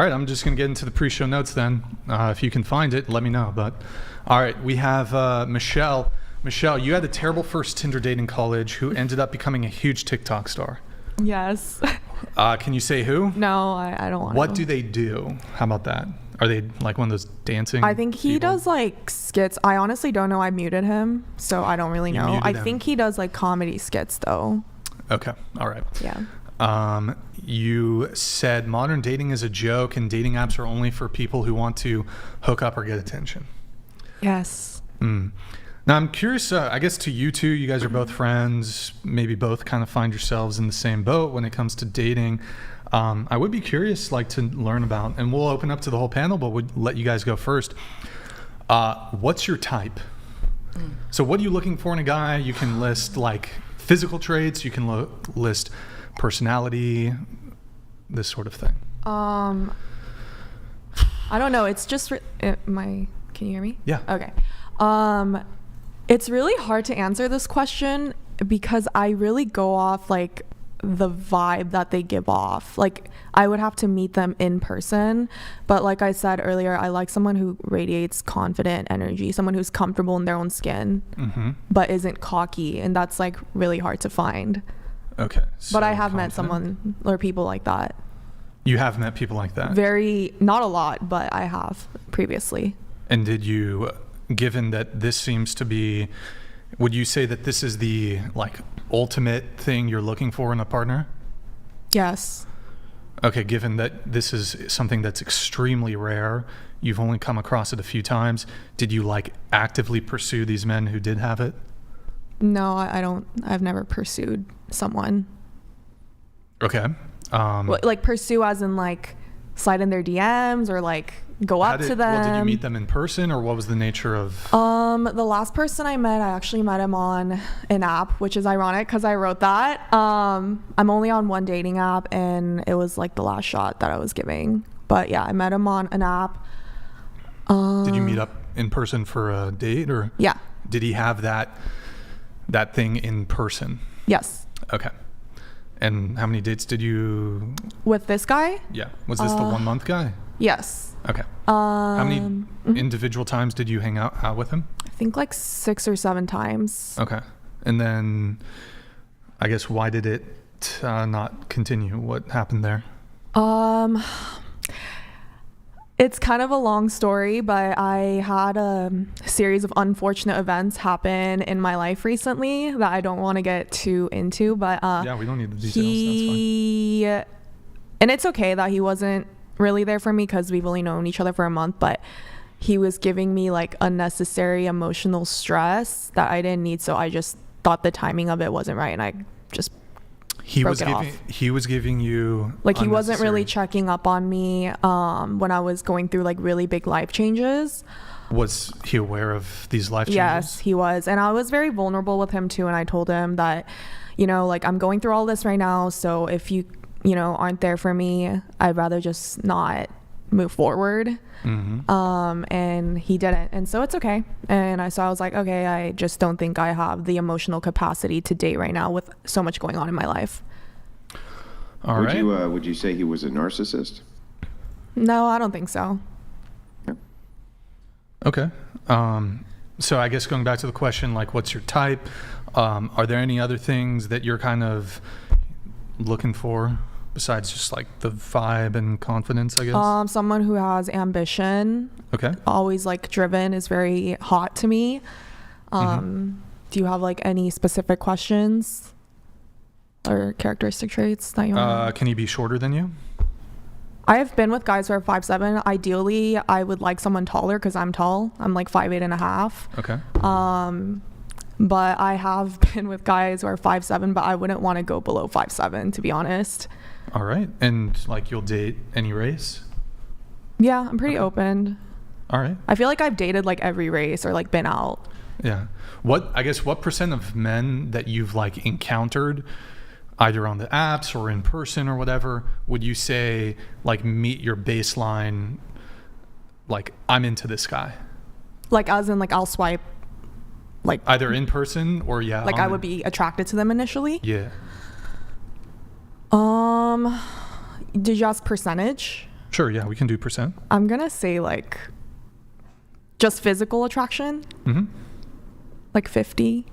right, I'm just going to get into the pre-show notes then. If you can find it, let me know. But all right, we have Michelle. Michelle, you had a terrible first Tinder date in college who ended up becoming a huge TikTok star. Yes. Can you say who? No, I don't want to. What do they do? How about that? Are they like one of those dancing? I think he does like skits. I honestly don't know. I muted him, so I don't really know. I think he does like comedy skits though. Okay. All right. Yeah. You said modern dating is a joke and dating apps are only for people who want to hook up or get attention. Yes. Now I'm curious, I guess to you two, you guys are both friends, maybe both kind of find yourselves in the same boat when it comes to dating. I would be curious like to learn about, and we'll open up to the whole panel, but would let you guys go first. What's your type? So what are you looking for in a guy? You can list like physical traits, you can list personality, this sort of thing. I don't know. It's just can you hear me? Yeah. Okay. It's really hard to answer this question because I really go off like the vibe that they give off. Like I would have to meet them in person, but like I said earlier, I like someone who radiates confident energy, someone who's comfortable in their own skin, but isn't cocky, and that's like really hard to find. Okay. But I have met someone or people like that. You have met people like that? Not a lot, but I have previously. And did you, given that this seems to be, would you say that this is the like ultimate thing you're looking for in a partner? Yes. Okay, given that this is something that's extremely rare, you've only come across it a few times, did you like actively pursue these men who did have it? No, I don't. I've never pursued someone. Okay. Like pursue as in like slide in their DMs or like go up to them. Well, did you meet them in person, or what was the nature of? The last person I met, I actually met him on an app, which is ironic because I wrote that. I'm only on one dating app, and it was like the last shot that I was giving. But yeah, I met him on an app. Did you meet up in person for a date, or? Yeah. Did he have that thing in person? Yes. Okay. And how many dates did you? With this guy? Yeah. Was this the 1 month guy? Yes. Okay. How many individual times did you hang out with him? I think like 6 or 7 times. Okay. And then I guess why did it not continue? What happened there? It's kind of a long story, but I had a series of unfortunate events happen in my life recently that I don't want to get too into, but yeah, we don't need the details. That's fine. And it's okay that he wasn't really there for me because we've only known each other for a month, but he was giving me like unnecessary emotional stress that I didn't need. So I just thought the timing of it wasn't right, and I just broke it off. He was giving you like, he wasn't really checking up on me when I was going through like really big life changes. Was he aware of these life changes? Yes, he was. And I was very vulnerable with him too. And I told him that, you know, like, I'm going through all this right now. So if you aren't there for me, I'd rather just not move forward. And he didn't. And so it's okay. And I was like, okay, I just don't think I have the emotional capacity to date right now with so much going on in my life. All right. Would you say he was a narcissist? No, I don't think so. Okay. So I guess going back to the question, like, what's your type? Are there any other things that you're kind of looking for besides just like the vibe and confidence, I guess? Someone who has ambition. Okay. Always like driven is very hot to me. Do you have like any specific questions or characteristic traits that you want? Can he be shorter than you? I have been with guys who are 5'7". Ideally, I would like someone taller because I'm tall. I'm like 5'8.5". Okay. But I have been with guys who are 5'7", but I wouldn't want to go below 5'7", to be honest. All right. And like, you'll date any race? Yeah, I'm pretty open. All right. I feel like I've dated like every race or like been out. Yeah. What % of men that you've like encountered, either on the apps or in person or whatever, would you say like meet your baseline, like, I'm into this guy? Like, as in like, I'll swipe, like, either in person or like I would be attracted to them initially? Yeah. Did you ask percentage? Sure, yeah, we can do percent. I'm gonna say like just physical attraction. Like 50.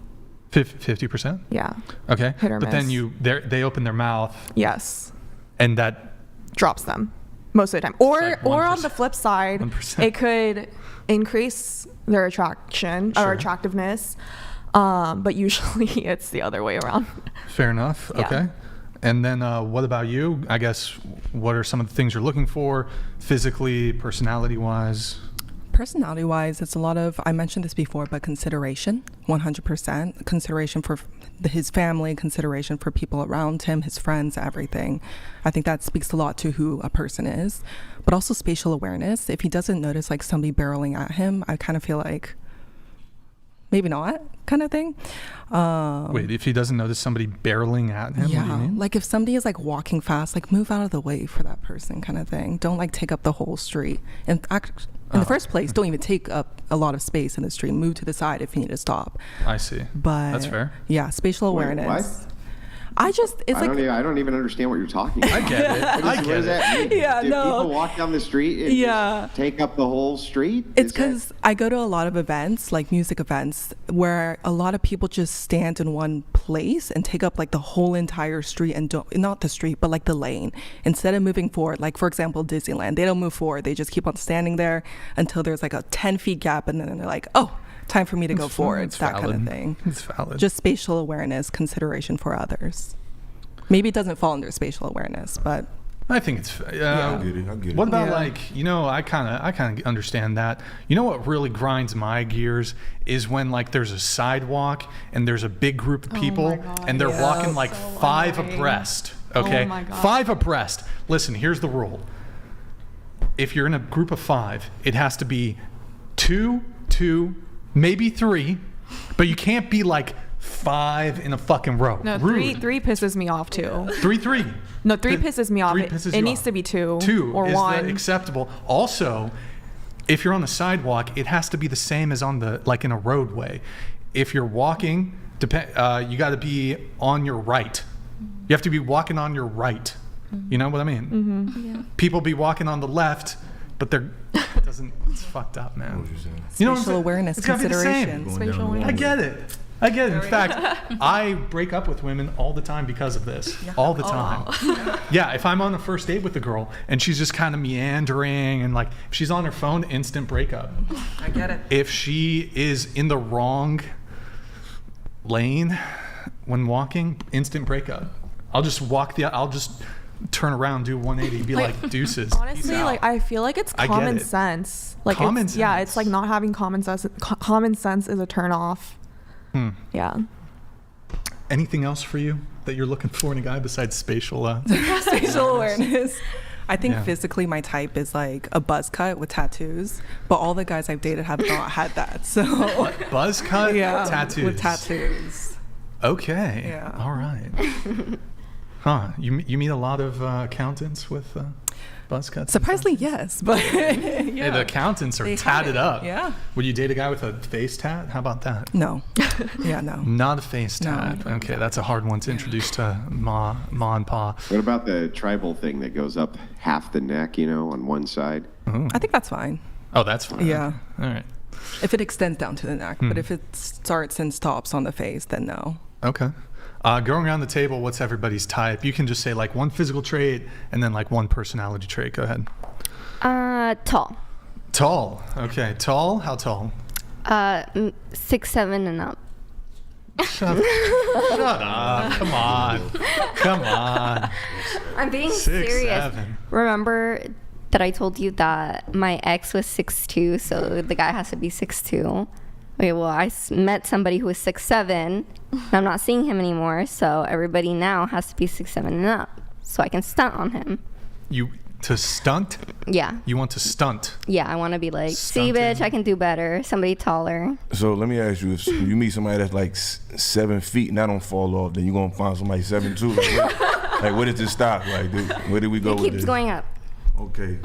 50%? Yeah. Okay. Hit or miss. But then they open their mouth. Yes. And that drops them most of the time. Or on the flip side, 1%. It could increase their attraction or attractiveness. But usually it's the other way around. Fair enough. Yeah. Okay. And then what about you? I guess, what are some of the things you're looking for physically, personality-wise? Personality-wise, it's a lot of, I mentioned this before, but consideration, 100%. Consideration for his family, consideration for people around him, his friends, everything. I think that speaks a lot to who a person is. But also spatial awareness. If he doesn't notice like somebody barreling at him, I kind of feel like maybe not, kind of thing. Wait, if he doesn't notice somebody barreling at him? Yeah, what do you mean? Like if somebody is like walking fast, like move out of the way for that person, kind of thing. Don't like take up the whole street. And in the first place, don't even take up a lot of space in the street. Move to the side if you need to stop. I see. But that's fair. Yeah, spatial awareness. What? I don't even understand what you're talking about. I get it. What does that mean? Yeah, people walk down the street and just take up the whole street? It's because I go to a lot of events, like music events, where a lot of people just stand in one place and take up like the whole entire street and not the street, but like the lane. Instead of moving forward, like for example, Disneyland, they don't move forward. They just keep on standing there until there's like a 10-feet gap, and then they're like, oh, time for me to go forward, that kind of thing. It's valid. Just spatial awareness, consideration for others. Maybe it doesn't fall under spatial awareness, but I think it's I get it. What about like, I kind of understand that. You know what really grinds my gears is when like there's a sidewalk and there's a big group of people and they're walking like five abreast. Okay, 5 abreast. Listen, here's the rule. If you're in a group of 5, it has to be 2, maybe 3, but you can't be like 5 in a fucking row. No, three pisses me off too. 3. No, 3 pisses me off. It needs to be 2 or 1. Is acceptable. Also, if you're on the sidewalk, it has to be the same as on the like in a roadway. If you're walking, you got to be on your right. You have to be walking on your right. You know what I mean? Mm-hmm. Yeah. People be walking on the left, but it's fucked up, man. Spatial awareness, consideration. Spatial awareness. I get it. In fact, I break up with women all the time because of this. Yeah. All the time. Yeah, if I'm on a first date with a girl and she's just kind of meandering and like if she's on her phone, instant breakup. I get it. If she is in the wrong lane when walking, instant breakup. I'll just turn around, do 180, be like deuces. Honestly, like I feel like it's common sense. Like common it's, sense. yeah, it's like not having common sense. Common sense is a turn off. Yeah. Anything else for you that you're looking for in a guy besides spatial? Spatial awareness. I think physically my type is like a buzz cut with tattoos, but all the guys I've dated have not had that. So buzz cut, tattoos. With tattoos. Okay. Yeah. All right. You meet a lot of accountants with buzz cuts? Surprisingly, yes. But hey, the accountants are tatted up. Yeah. Would you date a guy with a face tat? How about that? No. Yeah, no. Not a face tat. No. Okay, that's a hard one to introduce to ma and pa. What about the tribal thing that goes up half the neck, on one side? I think that's fine. Oh, that's fine. Yeah. All right. If it extends down to the neck, but if it starts and stops on the face, then no. Okay. Going around the table, what's everybody's type? You can just say like one physical trait and then like one personality trait. Go ahead. Tall. Tall. Okay. Tall? How tall? 6'7" and up. Shut up. Come on. Come on. I'm being 6'7". serious. Remember that I told you that my ex was 6'2", so the guy has to be 6'2". Okay, well, I met somebody who was 6'7", and I'm not seeing him anymore, so everybody now has to be 6'7" and up, so I can stunt on him. To stunt? Yeah. You want to stunt? Yeah, I want to be like, Stunting. see, bitch, I can do better. Somebody taller. So let me ask you, if you meet somebody that's like 7 feet and that don't fall off, then you're going to find somebody 7'2". Like, where does it stop? Like, where did we go with It keeps this? going up. Okay.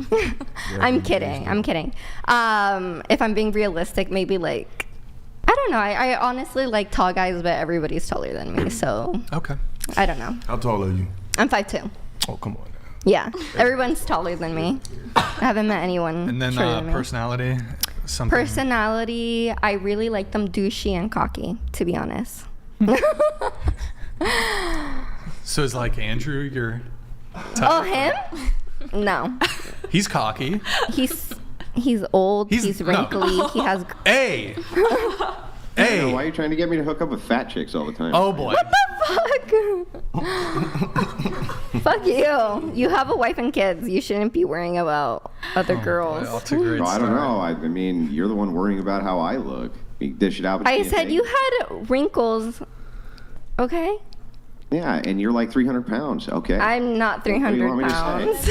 I'm kidding. I'm kidding. If I'm being realistic, maybe like, I don't know. I honestly like tall guys, but everybody's taller than me, so. Okay. I don't know. How tall are you? I'm 5'2". Oh, come on. Yeah, everyone's taller than me. I haven't met anyone. And then shorter than me. personality? Something. Personality, I really like them douchey and cocky, to be honest. So is like Andrew your type? Oh, him? No. He's cocky. He's old. He's wrinkly. No. He has. Hey. Hey. Why are you trying to get me to hook up with fat chicks all the time? Oh boy. What the fuck? Fuck you. You have a wife and kids. You shouldn't be worrying about other girls. No, I don't know. I mean, you're the one worrying about how I look. You dish it out. I said you had wrinkles. Okay. Yeah, and you're like 300 pounds. Okay. I'm not 300 pounds.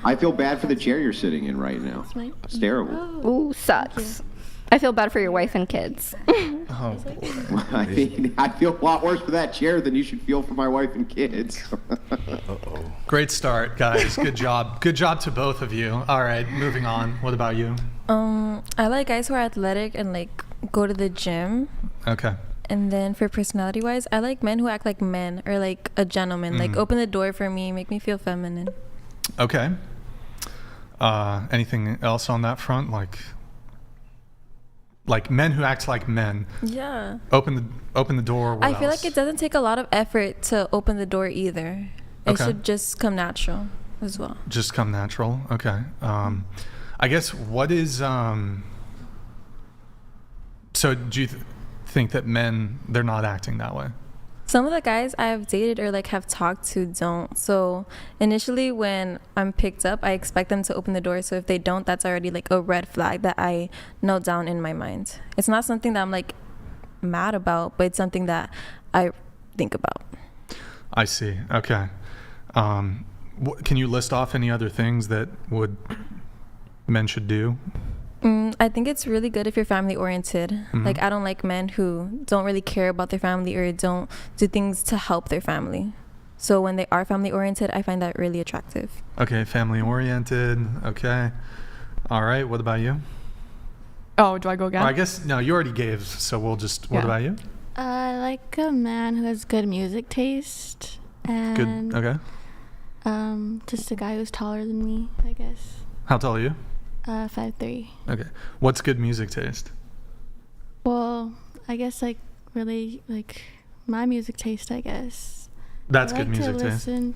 I feel bad for the chair you're sitting in right now. It's terrible. Ooh, sucks. I feel bad for your wife and kids. Oh, boy. I mean, I feel a lot worse for that chair than you should feel for my wife and kids. Great start, guys. Good job. Good job to both of you. All right, moving on. What about you? I like guys who are athletic and like go to the gym. Okay. And then for personality wise, I like men who act like men or like a gentleman. Like open the door for me, make me feel feminine. Okay. Anything else on that front? Like men who act like men. Yeah. Open the door. What I feel else? like it doesn't take a lot of effort to open the door either. It should just come natural as well. Just come natural. Okay. I guess what is so do you think that men, they're not acting that way? Some of the guys I have dated or like have talked to don't. So initially when I'm picked up, I expect them to open the door. So if they don't, that's already like a red flag that I note down in my mind. It's not something that I'm like mad about, but it's something that I think about. I see. Okay. Can you list off any other things that men should do? I think it's really good if you're family oriented. Like I don't like men who don't really care about their family or don't do things to help their family. So when they are family oriented, I find that really attractive. Okay, family oriented. Okay. All right. What about you? Oh, do I go again? I guess no. You already gave, so we'll just. What about you? I like a man who has good music taste and Good. Okay. Just a guy who's taller than me, I guess. How tall are you? 5'3". Okay. What's good music taste? Well, I guess like really like my music taste, I guess. That's I good like music to taste. listen.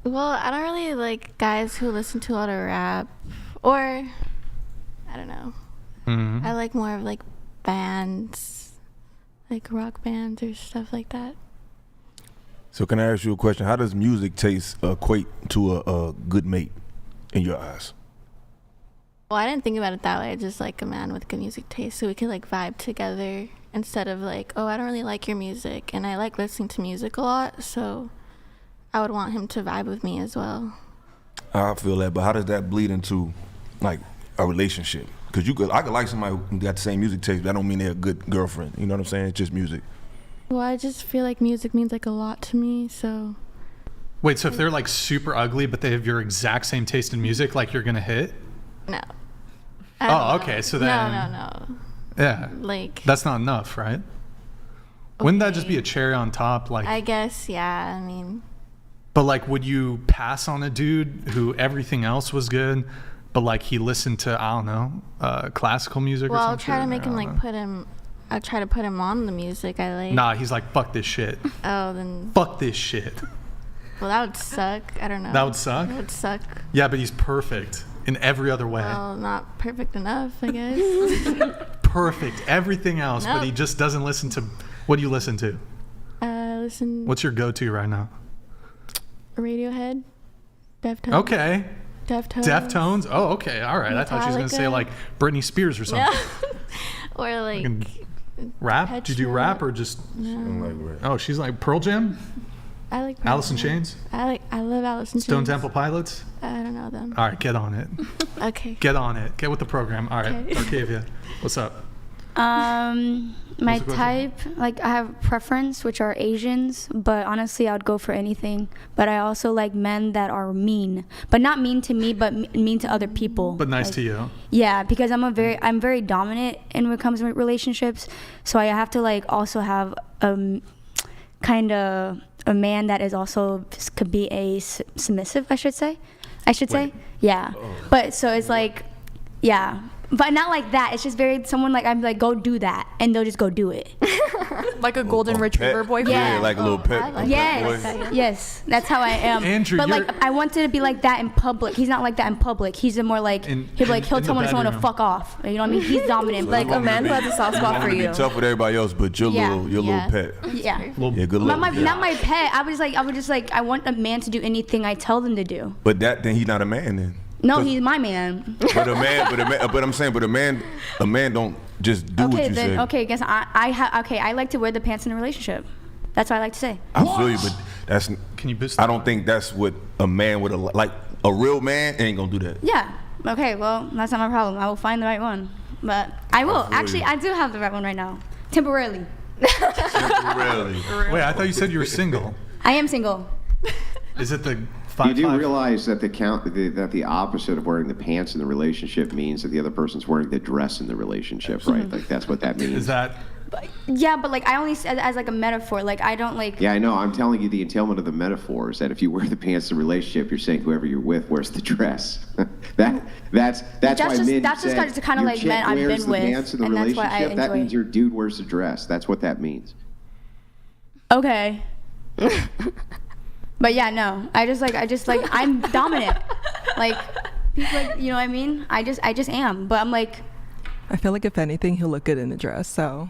Well, I don't really like guys who listen to a lot of rap or I don't know. I like more of like bands, like rock bands or stuff like that. So can I ask you a question? How does music taste equate to a good mate in your eyes? Well, I didn't think about it that way. Just like a man with good music taste, so we could like vibe together instead of like, oh, I don't really like your music, and I like listening to music a lot, so I would want him to vibe with me as well. I feel that, but how does that bleed into like a relationship? Because I could like somebody who got the same music taste, but that don't mean they're a good girlfriend. You know what I'm saying? It's just music. Well, I just feel like music means like a lot to me, so. Wait, so if they're like super ugly, but they have your exact same taste in music, like you're gonna hit? No. Oh, okay. So then. No. Yeah. Like. That's not enough, right? Okay. Wouldn't that just be a cherry on top? Like. I guess, yeah. I mean. But like, would you pass on a dude who everything else was good, but like he listened to, I don't know, classical music or something? Well, I'll try to make him like put him. I'll try to put him on the music I like. Nah, he's like, fuck this shit. Oh, then. Fuck this shit. Well, that would suck. I don't know. That would suck? It would suck. Yeah, but he's perfect in every other way. Well, not perfect enough, I guess. Perfect. Everything else, Nope. but he just doesn't listen to. What do you listen to? Listen. What's your go-to right now? Radiohead. Deftones. Okay. Deftones. Deftones? Oh, okay. All right. I thought she was going to say like Britney Spears or something. Or like. Rap? Do you do rap or just? No. Oh, she's like Pearl Jam? I like Alice in Chains? I love Alice in Chains. Stone Temple Pilots? I don't know them. All right, get on it. Okay. Get on it. Get with the program. All right, Okay. Arcavia, what's up? My type, like I have preference, which are Asians, but honestly I would go for anything. But I also like men that are mean, but not mean to me, but mean to other people. But nice like, to you. Yeah, because I'm very dominant in when it comes to relationships, so I have to like also have kind of a man that is also could be a submissive, I should say. Yeah. Oh. But so it's like, yeah. But not like that. It's just very someone like I'm like go do that, and they'll just go do it. Like a golden retriever boyfriend. Yeah, like a little pet. Yes, that's how I am. Andrew, but like I wanted to be like that in public. He's not like that in public. He's a more like he'll tell someone to fuck off. You know what I mean? He's dominant. Like a man who has a soft spot for you. Be tough with everybody else, but your little pet. Yeah. Yeah, good luck. Not my pet. I would just like I want a man to do anything I tell them to do. But then he's not a man then. No, he's my man. But a man don't just do what you say. Okay, guess I like to wear the pants in a relationship. That's what I like to say. I feel you, but that's. Can you boost I don't think that's what a man would like. A real man ain't gonna do that. Yeah. Okay. Well, that's not my problem. I will find the right one. But I will. Actually, I do have the right one right now. Temporarily. Temporarily. Wait, I thought you said you were single. I am single. Is it the You do realize that the opposite of wearing the pants in the relationship means that the other person's wearing the dress in the relationship, right? Like that's what that means. Is that? Yeah, but like I only said as like a metaphor. Like I don't like. Yeah, I know. I'm telling you, the entailment of the metaphor is that if you wear the pants in the relationship, you're saying whoever you're with wears the dress. That's why men that's said just kind of your like chick men I've wears been with, the pants in the and that's why I relationship. That enjoy. means your dude wears the dress. That's what that means. Okay. But yeah, no. I just like I'm dominant. Like people like you know what I mean? I just am. But I'm like I feel like if anything he'll look good in a dress, so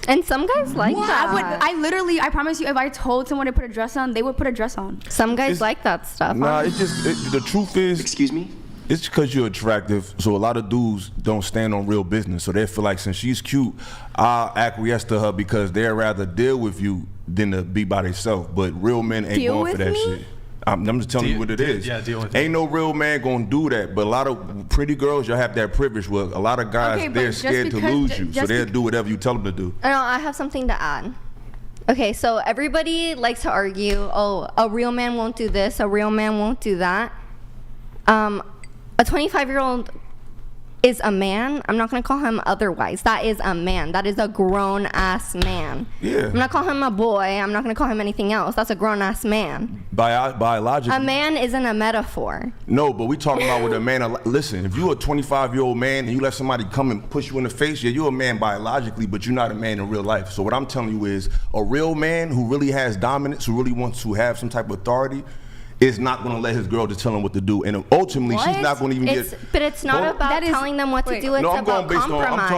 And some guys like that. I promise you if I told someone to put a dress on, they would put a dress on. Some guys like that stuff. Nah, the truth is. Excuse me? It's because you're attractive, so a lot of dudes don't stand on real business. So they feel like since she's cute, I'll acquiesce to her because they'd rather deal with you than to be by themselves. But real men ain't going for that shit. I'm just telling you what it is. Yeah, deal with Ain't no real man gonna do that. But a lot of pretty girls, y'all have that privilege where a lot of guys, they're scared to lose you. So they'll do whatever you tell them to do. I have something to add. Okay, so everybody likes to argue, oh, a real man won't do this, a real man won't do that. A 25-year-old is a man. I'm not going to call him otherwise. That is a man. That is a grown-ass man. Yeah. I'm not calling him a boy. I'm not going to call him anything else. That's a grown-ass man. Biologically. A man isn't a metaphor. No, but we talking about with a man. Listen, if you're a 25-year-old man and you let somebody come and push you in the face, yeah, you're a man biologically, but you're not a man in real life. So what I'm telling you is a real man who really has dominance, who really wants to have some type of authority, is not going to let his girl just tell him what to do, and ultimately she's What? not going to even It's- get. but it's not about telling them what to do. It's No, I'm about going based on. compromise. I'm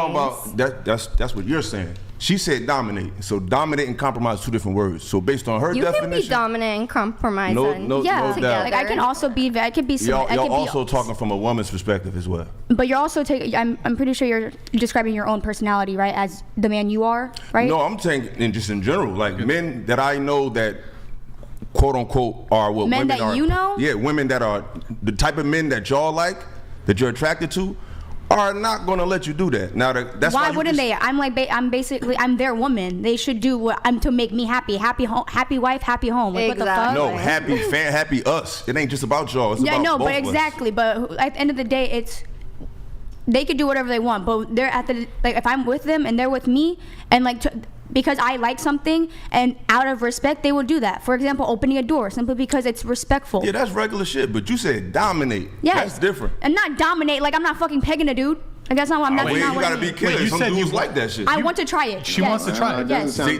talking about that's what you're saying. She said dominate. So dominate and compromise are 2 different words. So based on her You definition, can be dominant and compromise. No- and no- Yeah, no doubt. like I can also be. I could be. y'all I could also be, talking from a woman's perspective as well. But you're also taking. I'm pretty sure you're describing your own personality, right? As the man you are, right? No, I'm saying just in general, like men that I know that quote unquote are what Men women that are. you know? Yeah, women that are the type of men that y'all like, that you're attracted to, are not going to let you do that. Now that's why you wouldn't they? I'm like I'm their woman. They should do what I'm to make me happy. Happy home, happy wife, happy home. Like, what the fuck? No, happy fan, happy us. It ain't just about y'all. It's Yeah, about no, both but of us. exactly. But at the end of the day, it's they could do whatever they want. But they're at the like if I'm with them and they're with me and like. Because I like something and out of respect they will do that. For example, opening a door simply because it's respectful. Yeah, that's regular shit. But you said dominate. Yes. That's different. And not dominate. Like I'm not fucking pegging a dude. Like that's not what I'm not. Well, not you what I gotta be mean. careful. Some dudes like that shit. I want to try it. She Yes. wants to try it. Yes. See,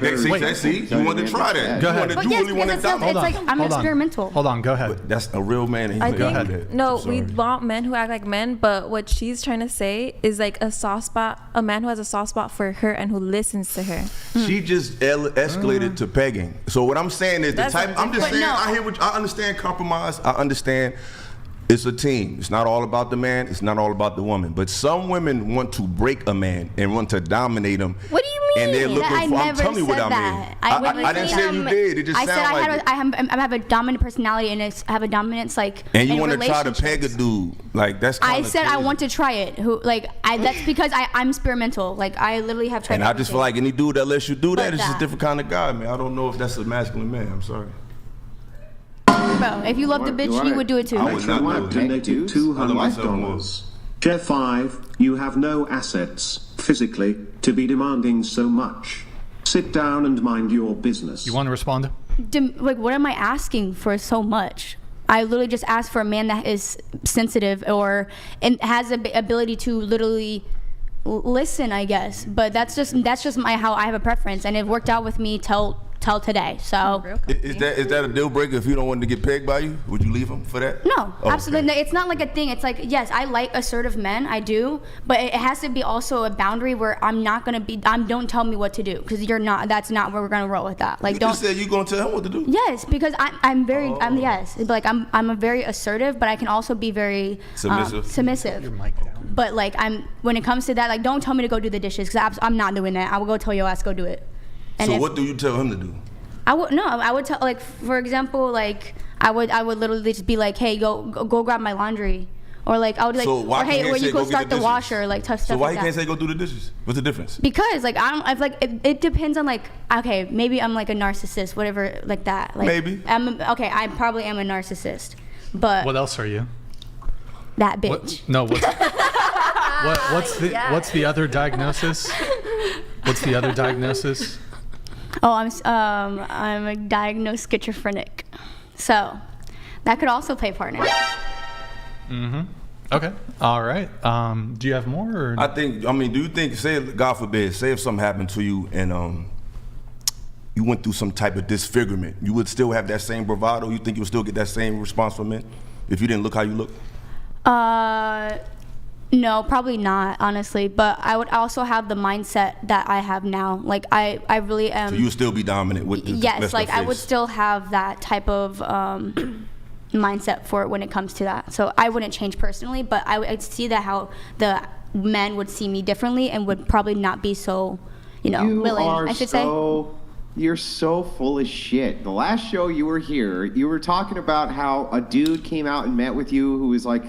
you want to try that. Go You ahead. wanna- But you yes, really want to because it's dominate. like I'm experimental. Hold on, go ahead. That's a real man. And I he's think like, no, Sorry. we want men who act like men, but what she's trying to say is like a soft spot, a man who has a soft spot for her and who listens to her. She just escalated to pegging. So what I'm saying is That's the type. I'm just but saying. no. I hear what I understand compromise. I understand. It's a team. It's not all about the man. It's not all about the woman. But some women want to break a man and want to dominate him. What do you mean? And they're looking I for. I'm never telling you what said I that. mean. I didn't say you did. It just I said sounded like it. I have a dominant personality and I have a dominance like. And you in want to try to relationships. peg a dude. Like that's I kinda said I crazy. want to try it. That's because I'm experimental. Like I literally have tried. And I just feel like any dude that lets you do that is just a that. different kind of guy, man. I don't know if that's a masculine man. I'm sorry. Bro, if you loved a bitch, you would do it too. I would not do it. Donated $200. Chair 5, you have no assets, physically, to be demanding so much. Sit down and mind your business. You want to respond? Like, what am I asking for so much? I literally just asked for a man that is sensitive and has the ability to literally listen, I guess. But that's just how I have a preference, and it worked out with me till today. So Is that a deal breaker if you don't want to get pegged by you? Would you leave him for that? no, Oh, absolutely. okay. No, it's not like a thing. It's like, yes, I like assertive men, I do, but it has to be also a boundary where I'm not gonna be. Don't tell me what to do because you're not. That's not where we're gonna roll with that. Like, You don't. just said you gonna tell him what to do. Yes, because I'm very. Yes, like I'm a very assertive, but I can also be very Submissive. submissive. But like when it comes to that, like don't tell me to go do the dishes because I'm not doing that. I will go tell your ass go do it. And So if- what do you tell him to do? I would tell, like, for example, like I would literally just be like, hey, go grab my laundry, or like I would like, So why or hey, can't or he you say go go get start the the dishes? washer, like tough So stuff why like he can't that. say go do the dishes? What's the difference? Because like I've like it depends on like okay maybe I'm like a narcissist whatever like that like Maybe. I probably am a narcissist, but What else are you? that bitch. What's the other diagnosis? What's the other diagnosis? Oh, I'm a diagnosed schizophrenic, so that could also play a part in it. Mm-hmm. Okay. All right. Do you have more? Or? Do you think, say, God forbid, say if something happened to you and you went through some type of disfigurement, you would still have that same bravado? You think you would still get that same response from men if you didn't look how you look? No, probably not, honestly. But I would also have the mindset that I have now. Like I really am. So you would still be dominant with the Yes, like I would still have that type of mindset for it when it comes to that. So I wouldn't change personally, but I'd see that how the men would see me differently and would probably not be so, willing. I should say. You're so full of shit. The last show you were here, you were talking about how a dude came out and met with you who was like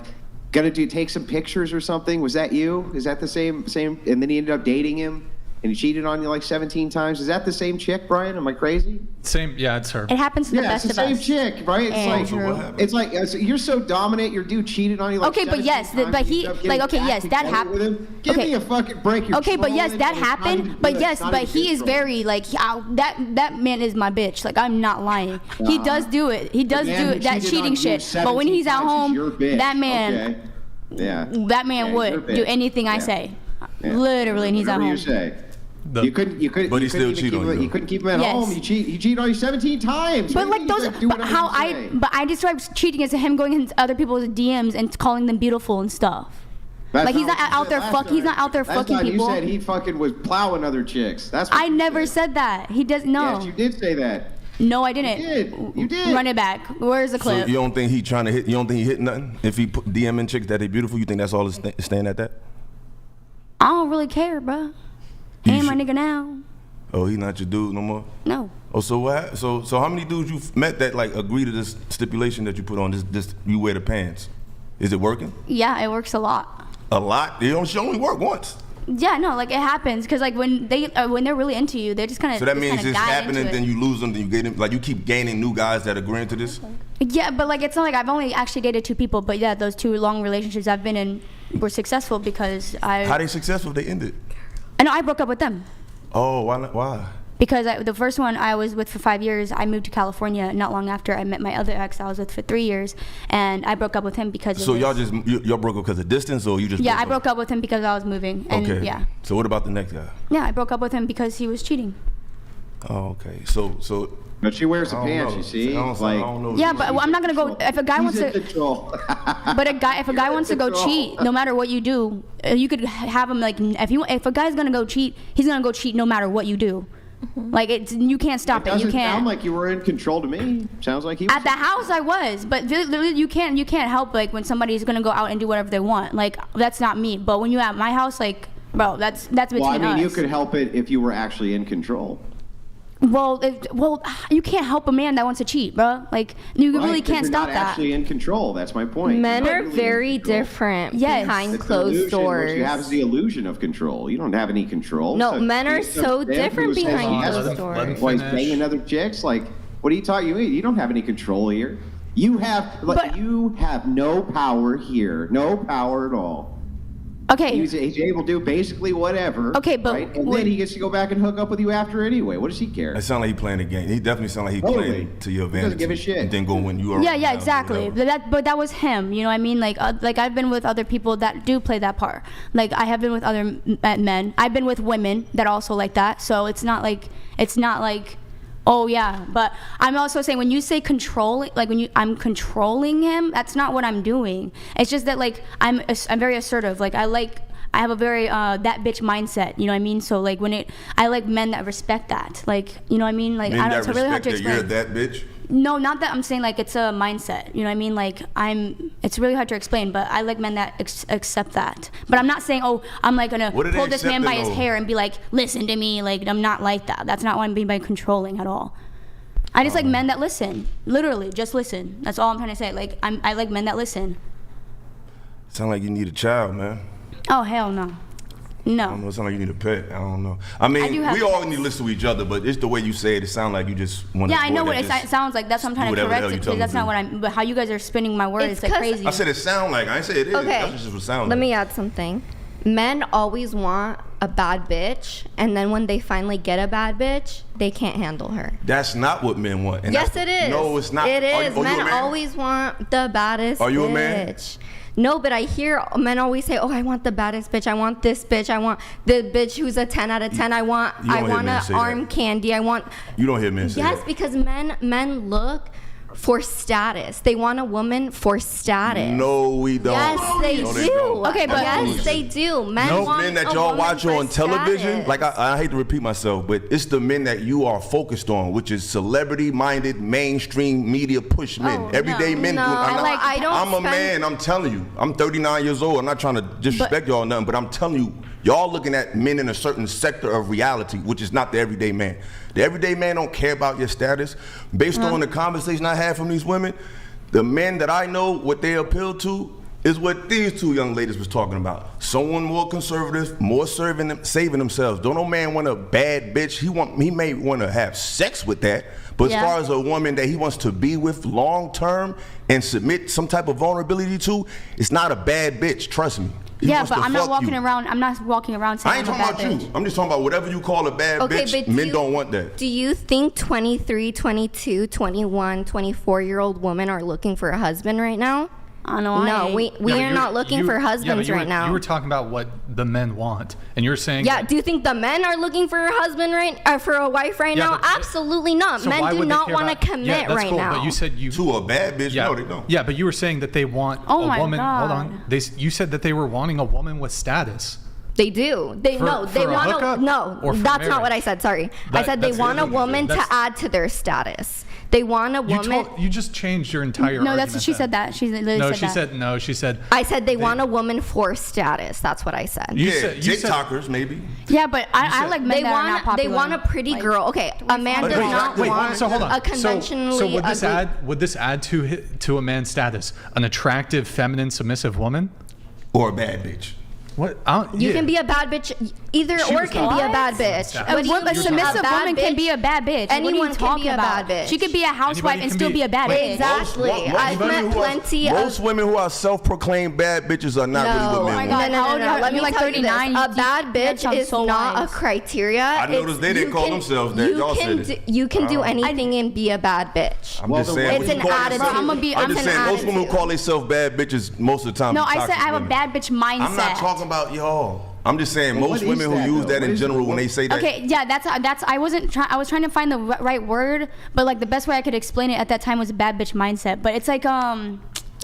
gonna take some pictures or something. Was that you? Is that the same? And then he ended up dating him, and he cheated on you like 17 times. Is that the same chick, Brian? Am I crazy? Same. Yeah, it's her. It happens to the best it's of the us. same chick, right? It's like you're so dominant. Your dude cheated on you. Like Okay, but 17 yes, times, but you he ended up like getting okay, back yes, that together with happened. him. Give me a fucking break. You're Okay, but yes, trolling, that and it's not happened. even But good. yes, It's not but even he good is trolling. very like that man is my bitch. Like I'm not lying. He does do it. He does The do man it. who That cheated cheating on you shit. But when 17 he's at times is home, your bitch. that man, Okay. Yeah. that man Yeah, he's your would do bitch. anything I Yeah. say. Yeah. Literally, and he's at Whatever home. you say. You couldn't. But he you still couldn't even cheat keep on him- you. You couldn't keep him at Yes. home. He cheated on you 17 times. But What like do you those, mean? Do but whatever you say. but I describe cheating as him going into other people's DMs and calling them beautiful and stuff. That's Like he's what not you out said there last fuck. He's time. not out there Last fucking time people. You said he fucking was plowing other chicks. That's what I you never said that. He does no. Yes, you did say that. No, I didn't. You did. Run it back. Where's the So clip? you don't think he trying to hit? You don't think he hit nothing? If he put DMing chicks that they beautiful, you think that's all it's staying at that? I don't really care, bruh. He ain't my nigga now. Oh, he not your dude no more. No. Oh, so what? So how many dudes you met that like agree to this stipulation that you put on this? You wear the pants. Is it working? Yeah, it works a lot. A lot. She only work once. Yeah, no, like it happens because like when they're really into you, they just kind of. So that means it's happening, then you lose them, then you get them. Like you keep gaining new guys that agree to this. Yeah, but like it's not like I've only actually dated 2 people, but yeah, those 2 long relationships I've been in were successful because I. How they successful? They ended. I know I broke up with them. Oh, why not? Why? Because the first one I was with for 5 years, I moved to California not long after I met my other ex I was with for 3 years, and I broke up with him because of So his- y'all broke up because of distance, or you just? Yeah, I broke up with him because I was moving, and Okay. yeah. So what about the next guy? Yeah, I broke up with him because he was cheating. Oh, okay. So. But she wears the I don't pants. know. You see, I don't know. Yeah, but I'm not gonna go if a guy wants He's in to. control. But if a guy wants to go cheat, no matter what you do, you could have him like if a guy's gonna go cheat, he's gonna go cheat no matter what you do. Like you can't stop it. You Doesn't can't. sound like you were in control to me. Sounds like he was. At the house I was, but literally you can't help like when somebody's gonna go out and do whatever they want. Like that's not me. But when you're at my house, like bro, that's between Well, I mean, us. you could help it if you were actually in control. Well, you can't help a man that wants to cheat, bro. Like you Right, really 'cause can't you're stop not that. actually in control. That's my point. Men You're are not really very in control. different Yes. behind It's an closed illusion. doors. What you have is the illusion of control. You don't have any control. No, men are he's so a man different who says behind he has closed to- doors. Why he's banging other chicks? Like, what are you talking? You don't have any control here. You have no power here. No power at all. Okay. He's able to do basically whatever. Okay, but right? And then he gets to go back and hook up with you after anyway. What does he care? It sounds like he playing the game. He definitely sounds like he Totally. playing to your He doesn't advantage. give a shit. And then go when you are. Yeah, exactly. But that was him. You know what I mean? Like I've been with other people that do play that part. Like I have been with other men. I've been with women that also like that. So it's not like oh yeah. But I'm also saying when you say controlling, like I'm controlling him, that's not what I'm doing. It's just that like I'm very assertive. Like I have a very that bitch mindset, you know what I mean? So like I like men that respect that. Like, you know what I mean? Like Men I don't that it's really hard to respect explain. that you're that bitch. No, not that I'm saying like it's a mindset. You know what I mean? Like it's really hard to explain, but I like men that accept that. But I'm not saying, oh, I'm like gonna What are they pull this man by his accepting, though? hair and be like, listen to me. Like I'm not like that. That's not what I'm being by controlling at all. I just like men that listen. Literally, just listen. That's all I'm trying to say. Like I like men that listen. Sound like you need a child, man. Oh hell no. I don't No. know. It sound like you need a pet. I don't know. I mean, I do have we all pets. need to listen to each other, but it's the way you say it. It sounds like you just want to. Yeah, I know what it sounds like. That's what I'm trying to do whatever the correct hell it you tell because that's them not to what I'm. But how you guys are spinning my words It's like 'cause- crazy. I said it sound like. I ain't say it is. Okay. That's just what it sound Let like. me add something. Men always want a bad bitch, and then when they finally get a bad bitch, they can't handle her. That's not what men want. And Yes, that's- it is. No, it's not. It Are is. you a Men man? always want the baddest Are you a bitch. man? No, but I hear men always say, "Oh, I want the baddest bitch. I want this bitch. I want the bitch who's a 10 out of 10. I want You don't hear men a say arm that. candy. I want." You don't hear men say Yes, that. because men look for status. They want a woman for status. No, we don't. Yes, they No, do. don't. Okay, but- yes, they do. Men want men that a y'all woman watch for on television, status. like I hate to repeat myself, but it's the men that you are focused on, which is celebrity-minded, mainstream media push men. Everyday men. no. I don't I'm a spend- man. I'm telling you. I'm 39 years old. I'm not trying to disrespect y'all or nothing, but I'm telling you, y'all looking at men in a certain sector of reality, which is not the everyday man. The everyday man don't care about your status. Based on the conversation I had from these women, the men that I know, what they appeal to is what these two young ladies was talking about. Someone more conservative, more saving themselves. Don't no man want a bad bitch. He may want to have sex with that, but Yeah. as far as a woman that he wants to be with long term and submit some type of vulnerability to, it's not a bad bitch. Trust me. He Yeah, wants but to I'm not fuck walking you. around. I'm not walking around saying I ain't I'm a talking bad about bitch. you. I'm just talking about whatever you call a bad Okay, bitch. but do Men you- don't want that. Do you think 23, 22, 21, 24-year-old women are looking for a husband right now? I don't know why. No, we are not looking for husbands right now. You were talking about what the men want, and you're saying. Yeah. Do you think the men are looking for a husband for a wife right now? Absolutely not. So men do not want to commit that's right cool, now. But you said to a bad bitch. No, they don't. Yeah, but you were saying that they want a woman. God. Hold on. You said that they were wanting a woman with status. They do. They want to. No, that's not what I said. Sorry, I said they want a woman to add to their status. They want a woman. You just changed your entire. No, that's she said that. She literally said that. She said. I said they want a woman for status. That's what I said. You TikTokers maybe. Yeah, but I like men that are not popular. They want a pretty girl. Okay, a man does not want so hold on. a conventionally. So would this add to a man's status? An attractive, feminine, submissive woman, or a bad bitch? What? You can be a bad bitch. Either or can be a bad bitch. A submissive woman can be a bad bitch. Anyone can be a bad bitch. She could be a housewife and still be a bad bitch. Exactly. I've met plenty of. Most women who are self-proclaimed bad bitches are not really what men want. No. Let me like 39. A bad bitch is not a criteria. I noticed they didn't call themselves that. Y'all said it. You can do anything and be a bad bitch. I'm just saying. It's an attitude. I'm just saying. Most women who call themselves bad bitches most of the time. No, I said I have a bad bitch mindset. I'm not talking about y'all. I'm just saying most women who use that in general when they say that. Okay, yeah, that's I wasn't trying. I was trying to find the right word, but like the best way I could explain it at that time was bad bitch mindset. But it's like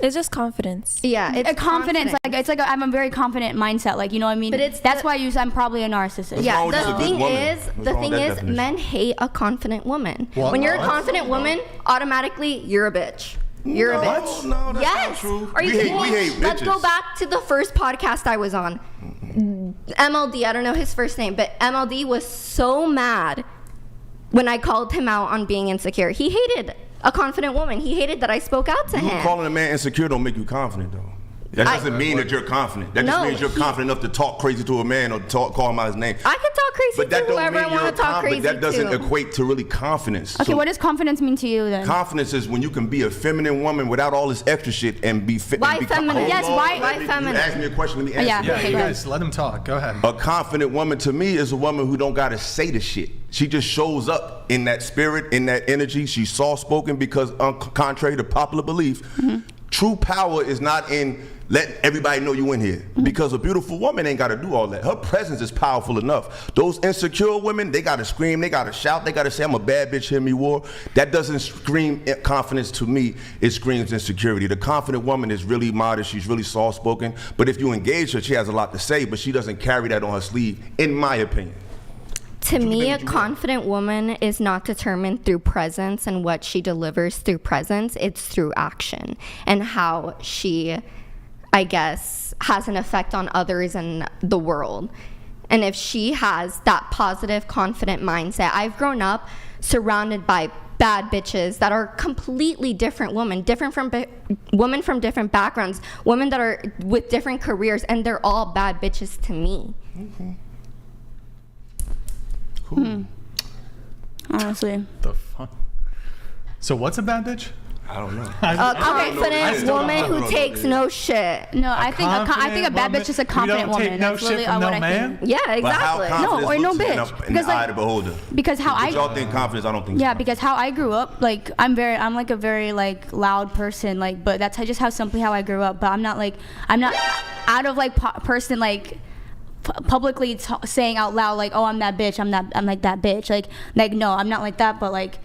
it's just confidence. Yeah, it's a confidence. Like it's like I'm a very confident mindset. Like you know what I mean. But that's why I'm probably a narcissist. Yeah, the thing is, men hate a confident woman. When you're a confident woman, automatically you're a bitch. You're a bitch. No, that's not true. Are you kidding me? Let's go back to the first podcast I was on. MLD, I don't know his first name, but MLD was so mad when I called him out on being insecure. He hated a confident woman. He hated that I spoke out to him. Calling a man insecure don't make you confident, though. That doesn't mean that you're confident. That just means you're confident enough to talk crazy to a man or call him out his name. I can talk crazy to whoever I want to talk crazy to. That doesn't equate to really confidence. Okay, what does confidence mean to you then? Confidence is when you can be a feminine woman without all this extra shit and be fit. Why feminine? Yes, why feminine? You asked me a question. Let me answer. Yeah, you guys, let him talk. Go ahead. A confident woman to me is a woman who don't gotta say the shit. She just shows up in that spirit, in that energy. She's soft-spoken because, contrary to popular belief, true power is not in letting everybody know you in here. Because a beautiful woman ain't got to do all that. Her presence is powerful enough. Those insecure women, they got to scream, they got to shout, they got to say, I'm a bad bitch, hear me war. That doesn't scream confidence to me. It screams insecurity. The confident woman is really modest. She's really soft-spoken. But if you engage her, she has a lot to say, but she doesn't carry that on her sleeve, in my opinion. To me, a confident woman is not determined through presence and what she delivers through presence. It's through action and how she, I guess, has an effect on others and the world. And if she has that positive, confident mindset, I've grown up surrounded by bad bitches that are completely different women, women from different backgrounds, women that are with different careers, and they're all bad bitches to me. Cool. Honestly. The fuck? So what's a bad bitch? I don't know. A confident woman who takes no shit. No, I think a bad bitch is a confident woman. That's really what I think. Yeah, exactly. No, or no bitch. In the eye of the beholder. Because how y'all think confidence, I don't think. Yeah, because how I grew up, like I'm like a very like loud person, like, but that's just simply how I grew up. But I'm not out of like person like publicly saying out loud like, oh, I'm that bitch, I'm like that bitch, like no, I'm not like that, but like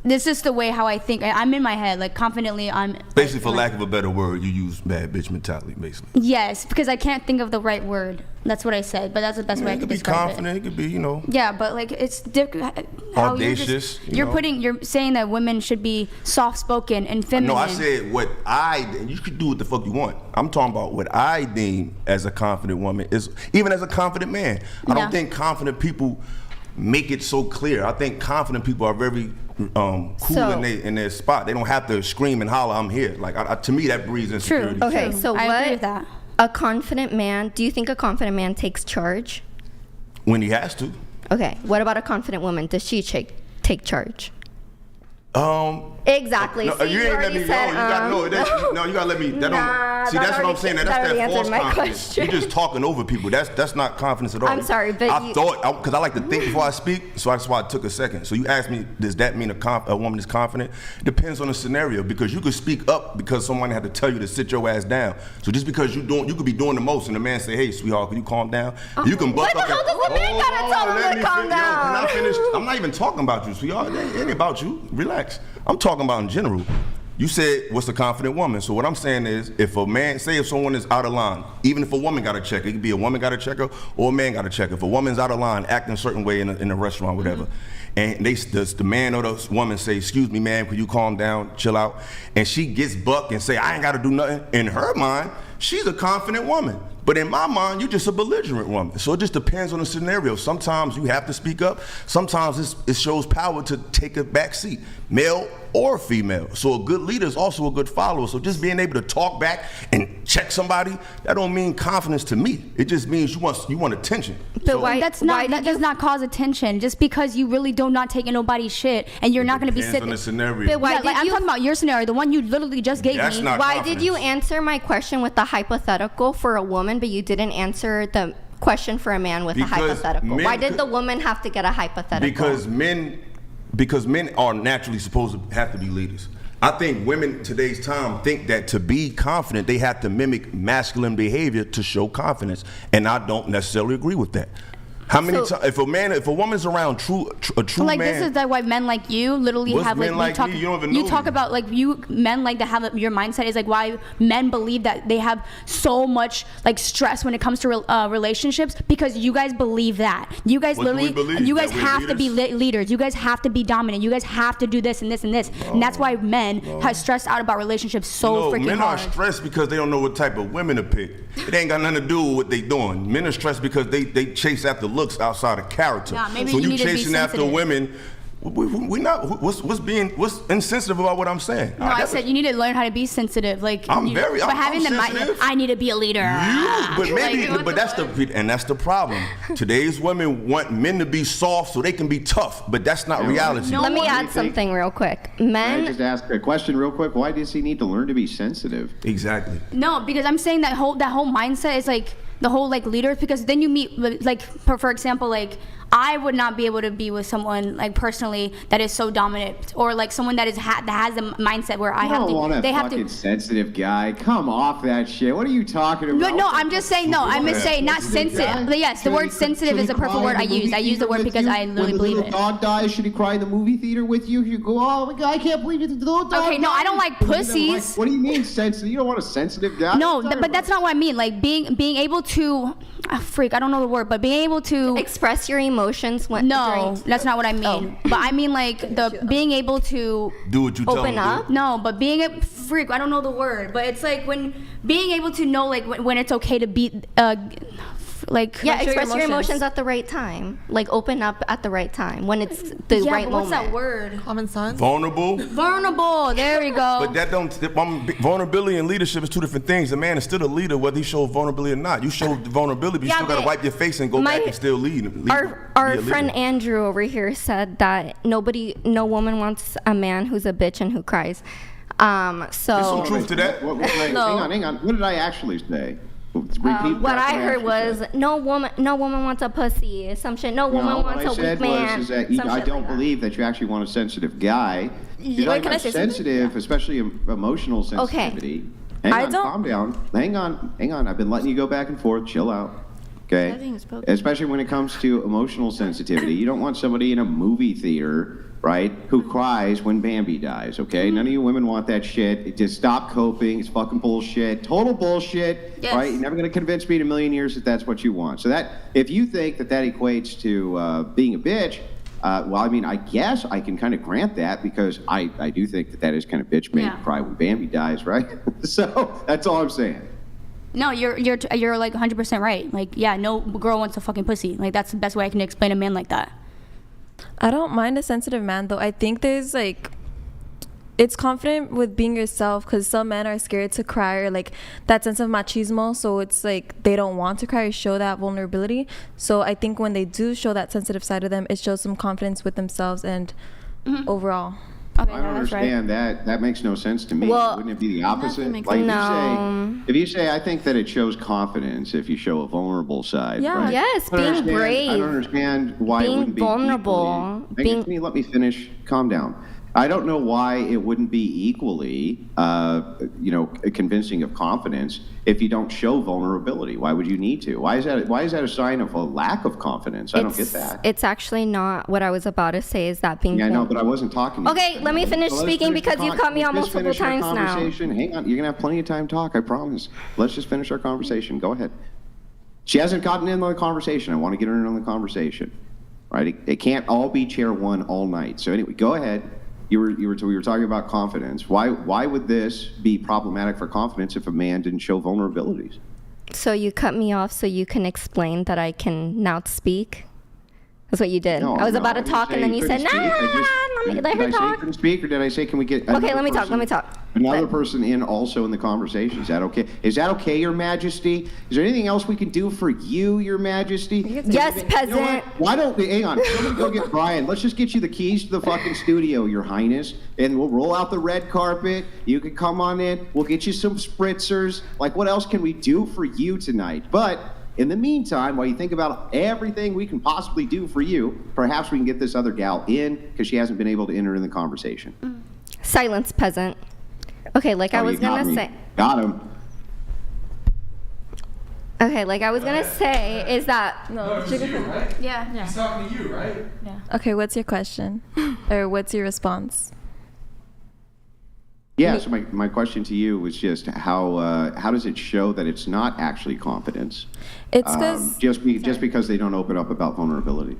this is the way how I think. I'm in my head, like confidently. I'm basically, for lack of a better word, you use bad bitch mentality, basically. Yes, because I can't think of the right word. That's what I said, but that's the best way I can describe it. It could be confident. It could be, you know. Yeah, but like it's audacious. You're saying that women should be soft-spoken and feminine. No, I said what you could do what the fuck you want. I'm talking about what I deem as a confident woman is, even as a confident man. I don't think confident people make it so clear. I think confident people are very cool in their spot. They don't have to scream and holler, I'm here. Like to me, that breeds insecurity. True. Okay, so I agree with that. A confident man, do you think a confident man takes charge? When he has to. Okay, what about a confident woman? Does she take charge? Exactly. No, See, you ain't let me. already said, You gotta let me. That don't. See, that's what I'm saying. That's that false confidence. You're just talking over people. That's not confidence at all. I'm sorry, but I thought, because I like to think before I speak, so that's why I took a second. So you asked me, does that mean a woman is confident? It depends on the scenario, because you could speak up because someone had to tell you to sit your ass down. So just because you could be doing the most, and the man say, "Hey, sweetheart, can you calm down?" You can buck What up. the hell does the man gotta tell him to calm down? Can I finish? I'm not even talking about you, sweetheart. It ain't about you. Relax. I'm talking about in general. You said, what's a confident woman? So what I'm saying is, if a man, say if someone is out of line, even if a woman got a checker, it could be a woman got a checker or a man got a checker. If a woman's out of line, acting a certain way in a restaurant, whatever, and the man or the woman say, "Excuse me, ma'am, could you calm down, chill out?" And she gets buck and say, "I ain't got to do nothing." In her mind, she's a confident woman. But in my mind, you're just a belligerent woman. So it just depends on the scenario. Sometimes you have to speak up. Sometimes it shows power to take a back seat, male or female. So a good leader is also a good follower. So just being able to talk back and check somebody, that don't mean confidence to me. It just means you want attention. But that does not cause attention. Just because you really do not take nobody's shit and you're not going to be sitting. Depends on the scenario. But why did I'm talking about your scenario, the one you literally just gave That's me. not Why confidence. did you answer my question with the hypothetical for a woman, but you didn't answer the question for a man with a hypothetical? Why did the woman have to get a hypothetical? Because men are naturally supposed to have to be leaders. I think women today's time think that to be confident, they have to mimic masculine behavior to show confidence, and I don't necessarily agree with that. How many times, if a woman's around a true like man, this is that why men like you literally What's have like men like me? You don't even know talk me. about like you men like that have your mindset is like why men believe that they have so much like stress when it comes to relationships, because you guys believe that you guys What do we literally believe? you guys That we're have to be leaders, you guys have to be dominant, you guys have to do this and this and this, and that's why men have stressed out about relationships so freaking men hard. are stressed because they don't know what type of women to pick. It ain't got nothing to do with what they doing. Men are stressed because they chase after looks outside of character. Nah, maybe so you you need to be chasing after sensitive. women. We not. What's insensitive about what I'm saying? No, I said you need to learn how to be sensitive. Like, I'm but having the sensitive. I need to be a leader. But maybe, but that's the problem. Today's women want men to be soft so they can be tough, but that's not reality. Let me add something real quick. Can I just ask a question real quick? Why does he need to learn to be sensitive? Exactly. No, because I'm saying that whole mindset is like the whole like leaders, because then you meet like for example, like I would not be able to be with someone like personally that is so dominant, or like someone that is that has the mindset where I have to. They have to. Sensitive guy. Come off that shit. What are you talking about? But no, I'm just saying. No, I'm just saying not sensitive. But yes, the word sensitive is a perfect word I use. I use the word because I literally believe it. When the little dog dies, should he cry in the movie theater with you? You go, oh my god, I can't believe it. The little dog. Okay, no, I don't like pussies. What do you mean sensitive? You don't want a sensitive guy? No, but that's not what I mean. Like being able to, I don't know the word, but being able to express your emotions when. No, that's not what I mean. But I mean like the being able to do what you tell open them to up. do. No, but being a freak, I don't know the word, but it's like when being able to know like when it's okay to be like express your emotions at the right time, like open up at the right time when it's the right moment. What's that word? Common sense. Vulnerable. There we go. But that don't. Vulnerability and leadership is two different things. A man is still a leader whether he shows vulnerability or not. You show vulnerability, but you still gotta wipe your face and go back and still lead. Our friend Andrew over here said that no woman wants a man who's a bitch and who cries. So there's some truth to that. Hang on. What did I actually say? What I heard was no woman wants a pussy. Some shit. No woman wants a weak man. Is that I don't believe that you actually want a sensitive guy. You're Wait, talking about sensitive, especially emotional sensitivity. Okay. Calm down. Hang on. I've been letting you go back and forth. Chill out. Okay. Especially when it comes to emotional sensitivity. You don't want somebody in a movie theater, right, who cries when Bambi dies, okay? None of you women want that shit. Just stop coping. It's fucking bullshit. Total bullshit, right? You're never going to convince me in a million years that that's what you want. So that, if you think that equates to being a bitch, well, I mean, I guess I can kind of grant that, because I do think that is kind of bitch made to cry when Bambi dies, right? So that's all I'm saying. No, you're like 100% right. Like, yeah, no girl wants a fucking pussy. Like, that's the best way I can explain a man like that. I don't mind a sensitive man, though. I think there's like, it's confident with being yourself, because some men are scared to cry, or like that sense of machismo. So it's like they don't want to cry or show that vulnerability. So I think when they do show that sensitive side of them, it shows some confidence with themselves and overall. Okay, I don't that's right. understand that. That makes no sense to me. Well, Wouldn't it be the opposite? makes Like No. if you say, I think that it shows confidence if you show a vulnerable side. Yeah. Right? Yes, I don't being understand- brave. I don't understand why it Being wouldn't be vulnerable. equally. Let me finish. Calm down. I don't know why it wouldn't be equally, convincing of confidence if you don't show vulnerability. Why would you need to? Why is that a sign of a lack of confidence? I don't get that. It's actually not what I was about to say. Is that being? Yeah, I know, but I wasn't talking. Okay, let me finish So let's speaking finish the because you cut me out let's just multiple finish our times now. conversation. Hang on, you're gonna have plenty of time to talk. I promise. Let's just finish our conversation. Go ahead. She hasn't gotten in on the conversation. I want to get her in on the conversation. Right? It can't all be chair one all night. So anyway, go ahead. We were talking about confidence. Why would this be problematic for confidence if a man didn't show vulnerabilities? So you cut me off so you can explain that I can now speak? That's what you did. No, I was no, about to didn't talk say and then you said, couldn't nah, speak. let Did her I say you talk. couldn't speak, or did I say can we get Okay, another let me talk, let me person- talk. Another person in also in the conversation. Is that okay? Is that okay, Your Majesty? Is there anything else we can do for you, Your Majesty? Yes, You know peasant. what? Why don't we, hang on, somebody go get Brian. Let's just get you the keys to the fucking studio, Your Highness, and we'll roll out the red carpet. You can come on in. We'll get you some spritzers. Like, what else can we do for you tonight? But in the meantime, while you think about everything we can possibly do for you, perhaps we can get this other gal in because she hasn't been able to enter in the conversation. Silence, peasant. Okay, like I was gonna say. Got him. Okay, like I was gonna say is that Yeah. He's talking to you, right? Yeah. Okay, what's your question? Or what's your response? Yeah, so my question to you was just how does it show that it's not actually confidence? It's 'cause- just because they don't open up about vulnerability.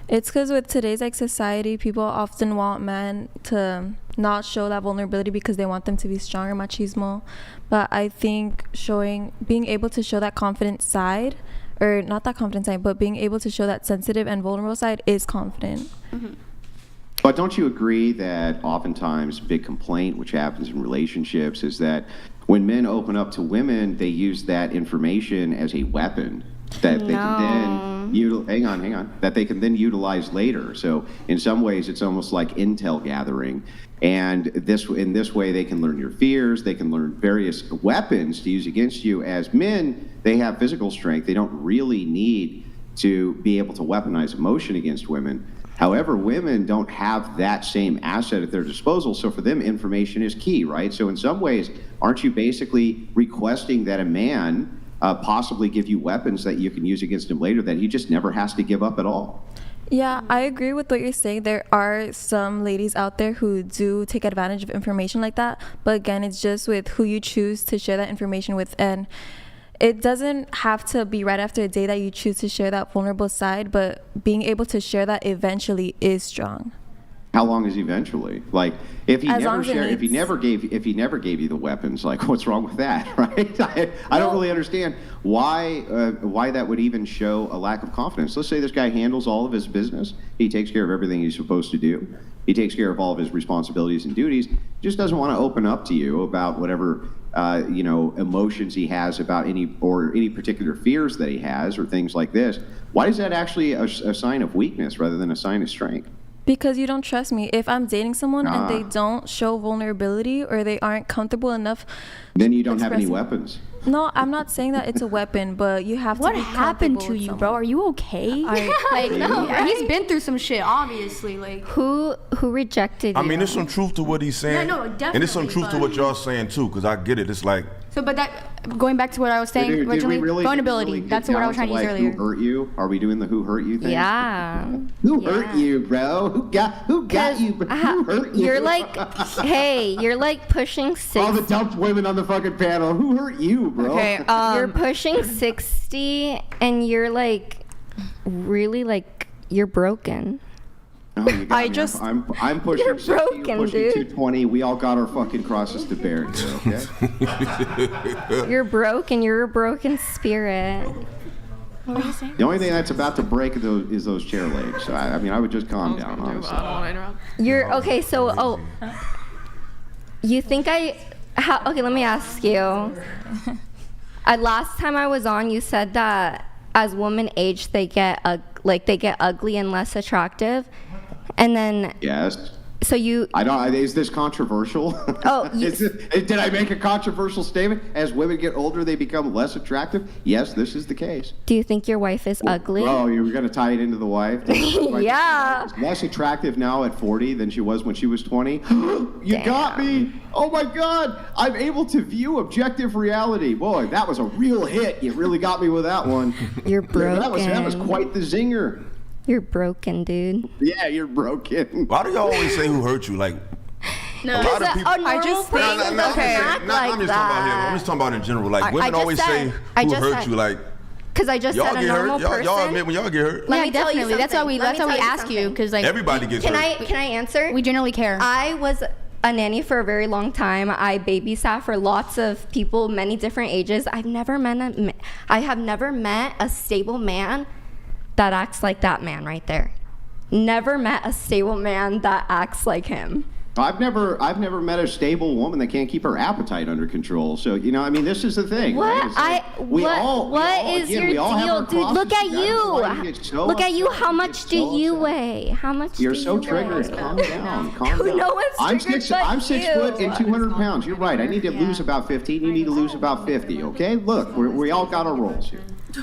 It's because with today's society, people often want men to not show that vulnerability because they want them to be stronger, machismo. But I think being able to show that confident side, or not that confident side, but being able to show that sensitive and vulnerable side is confident. Mm-hmm. But don't you agree that oftentimes big complaint, which happens in relationships, is that when men open up to women, they use that information as a weapon that they can then that they can then utilize later. So in some ways, it's almost like intel gathering. And in this way, they can learn your fears. They can learn various weapons to use against you. As men, they have physical strength. They don't really need to be able to weaponize emotion against women. However, women don't have that same asset at their disposal. So for them, information is key, right? So in some ways, aren't you basically requesting that a man possibly give you weapons that you can use against him later that he just never has to give up at all? Yeah, I agree with what you're saying. There are some ladies out there who do take advantage of information like that. But again, it's just with who you choose to share that information with. And it doesn't have to be right after a day that you choose to share that vulnerable side, but being able to share that eventually is strong. How long is eventually? Like, if he As long never as it shared, if he never gave you the weapons, like, what's wrong with that, right? I don't really understand why that would even show a lack of confidence. Let's say this guy handles all of his business. He takes care of everything he's supposed to do. He takes care of all of his responsibilities and duties. Just doesn't want to open up to you about whatever emotions he has about any particular fears that he has or things like this. Why is that actually a sign of weakness rather than a sign of strength? Because you don't trust me. If I'm dating someone and they don't show vulnerability or they aren't comfortable enough, then you don't have any expressing- weapons. No, I'm not saying that it's a weapon, but you have What to be happened comfortable to with you, someone. bro? Are you okay? Like, No, he's been through some shit, obviously. Like, who rejected you? I mean, there's some truth to what he's saying. Yeah, no, And there's some definitely, truth to but- what y'all saying too, because I get it. It's like, so, but that going back to what I was saying Did we originally, really vulnerability. get That's what I was down trying to use like, earlier. Who hurt you? Are we doing the who hurt you thing? Yeah. Who hurt you, bro? Who got you? Who hurt you? You're like, hey, you're like pushing 60. All the dumped women on the fucking panel. Who hurt you, bro? Okay, You're pushing 60 and you're like, really like, you're broken. Oh, you got me. I'm pushing You're 60, broken, you're pushing dude. 220. We all got our fucking crosses to bear here, okay? You're broken. You're a broken spirit. What were you saying? The only thing that's about to break is those chair legs. I mean, I would just calm down, honestly. You're okay. So, you think okay, let me ask you. Last time I was on, you said that as women age, they get ugly and less attractive. And then, Yes. So you... I don't. Is this controversial? Oh, did I make a controversial statement? As women get older, they become less attractive. Yes, this is the case. Do you think your wife is ugly? Oh, you were going to tie it into the wife? Yeah. She's less attractive now at 40 than she was when she was 20. You got me. Oh my God. I'm able to view objective reality. Boy, that was a real hit. You really got me with that one. You're broken. That was quite the zinger. You're broken, dude. Yeah, you're broken. Why do y'all always say who hurt you? Like, No, a lot of people. I just think I'm just talking about him. I'm just talking about in general. Like, women always say who hurt you. Like, because I just said a normal person. Y'all admit when y'all get hurt. Let me tell you something. That's why we ask you, because like everybody gets hurt. Can I answer? We generally care. I was a nanny for a very long time. I babysat for lots of people, many different ages. I have never met a stable man that acts like that man right there. Never met a stable man that acts like him. I've never met a stable woman that can't keep her appetite under control. So, you know, I mean, this is the thing. What? Right? What is your deal, dude? Look at you. Look at you. How much do you weigh? How much You're do so you triggered. weigh? Calm down. Calm down. No one's triggered but I'm 6 you. foot and 200 pounds. You're right. I need to lose about 15. You need to lose about 50. Okay? Look, we all got our roles here.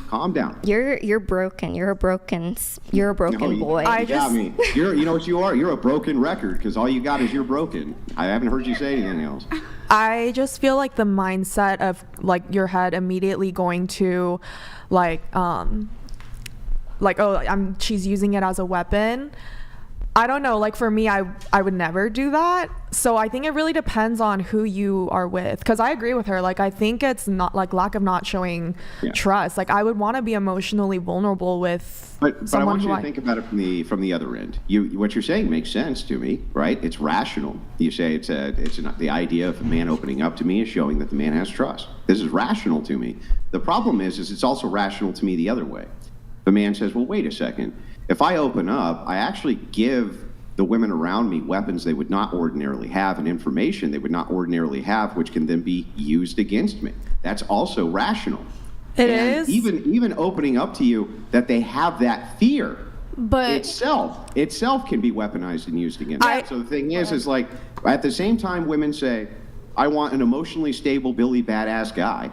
Calm down. You're broken. You're a broken boy. You got me. You know what you are? You're a broken record, because all you got is you're broken. I haven't heard you say anything else. I just feel like the mindset of like your head immediately going to she's using it as a weapon. I don't know, like for me, I would never do that. So I think it really depends on who you are with, because I agree with her. Like, I think it's not like lack of not showing trust. Like, I would want to be emotionally vulnerable with but I want you to think about it from the other end. What you're saying makes sense to me, right? It's rational. You say the idea of a man opening up to me is showing that the man has trust. This is rational to me. The problem is it's also rational to me the other way. The man says, well, wait a second. If I open up, I actually give the women around me weapons they would not ordinarily have and information they would not ordinarily have, which can then be used against me. That's also rational. It is. Even opening up to you that they have that fear itself can be weaponized and used against me. So the thing is like, at the same time women say, I want an emotionally stable Billy Badass guy.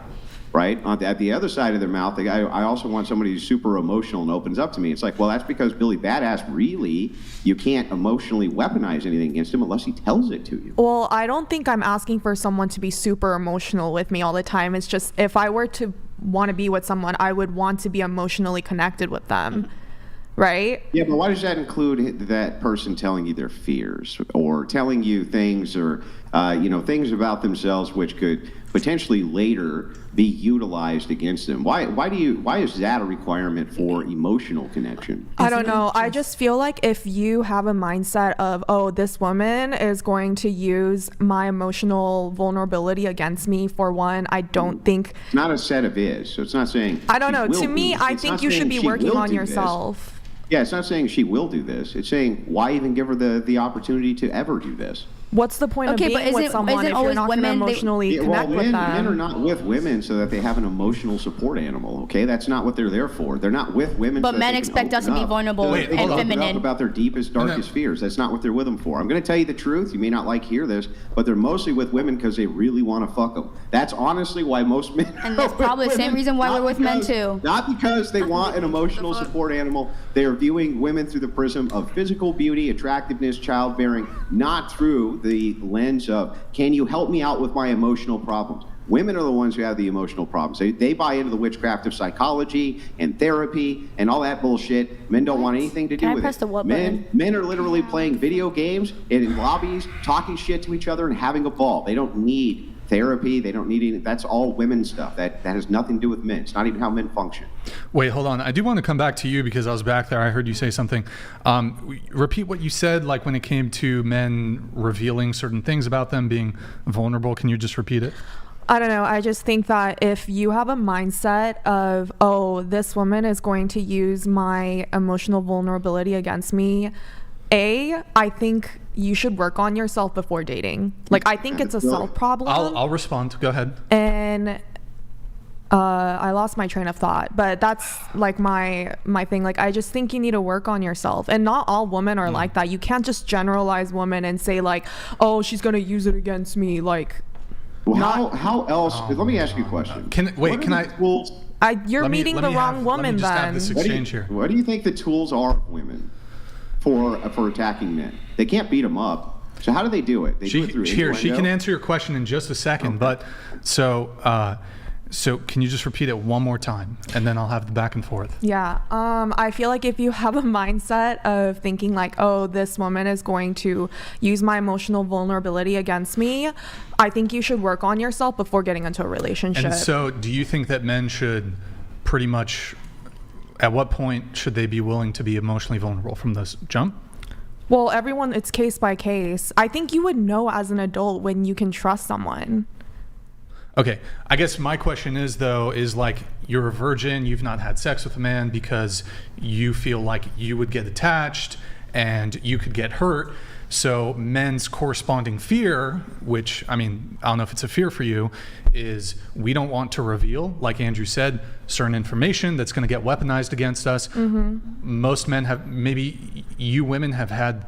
Right? At the other side of their mouth, I also want somebody who's super emotional and opens up to me. It's like, well, that's because Billy Badass, really, you can't emotionally weaponize anything against him unless he tells it to you. Well, I don't think I'm asking for someone to be super emotional with me all the time. It's just, if I were to want to be with someone, I would want to be emotionally connected with them. Right? Yeah, but why does that include that person telling you their fears or telling you things or, things about themselves which could potentially later be utilized against them? Why is that a requirement for emotional connection? I don't know. I just feel like if you have a mindset of, oh, this woman is going to use my emotional vulnerability against me, for one, I don't think... It's not a set of is, so it's not saying... I don't know. To me, I think you should be working on yourself. Yeah, it's not saying she will do this. It's saying, why even give her the opportunity to ever do this? What's the point of being with someone if you're not going to emotionally connect with them? Men are not with women so that they have an emotional support animal, okay? That's not what they're there for. They're not with women but so men expect us to be vulnerable and feminine. About their deepest, darkest fears. That's not what they're with them for. I'm going to tell you the truth. You may not like hear this, but they're mostly with women because they really want to fuck them. That's honestly why most men And that's probably the same reason why we're with men too. Not because they want an emotional support animal. They are viewing women through the prism of physical beauty, attractiveness, childbearing, not through the lens of, can you help me out with my emotional problems? Women are the ones who have the emotional problems. They buy into the witchcraft of psychology and therapy and all that bullshit. Men don't want anything to do with it. Men are literally playing video games in lobbies, talking shit to each other and having a ball. They don't need therapy. They don't need any. That's all women stuff. That has nothing to do with men. It's not even how men function. Wait, hold on. I do want to come back to you because I was back there. I heard you say something. Repeat what you said, like when it came to men revealing certain things about them being vulnerable. Can you just repeat it? I don't know. I just think that if you have a mindset of, oh, this woman is going to use my emotional vulnerability against me, I think you should work on yourself before dating. Like, I think it's a self problem. I'll respond. Go ahead. And I lost my train of thought, but that's like my thing. Like, I just think you need to work on yourself, and not all women are like that. You can't just generalize women and say like, oh, she's gonna use it against me. Like, well, how else? Let me ask you a question. You're meeting the wrong woman then. What do you think the tools are of women for attacking men? They can't beat them up. So how do they do it? They do it through she innuendo? can answer your question in just a second, but so can you just repeat it one more time, and then I'll have the back and forth. Yeah. I feel like if you have a mindset of thinking like, oh, this woman is going to use my emotional vulnerability against me, I think you should work on yourself before getting into a relationship. And so do you think that men should pretty much, at what point should they be willing to be emotionally vulnerable from this jump? Well, everyone, it's case by case. I think you would know as an adult when you can trust someone. Okay, I guess my question is like, you're a virgin, you've not had sex with a man because you feel like you would get attached and you could get hurt. So men's corresponding fear, which, I mean, I don't know if it's a fear for you, is we don't want to reveal, like Andrew said, certain information that's going to get weaponized against us. Most men have, maybe you women have had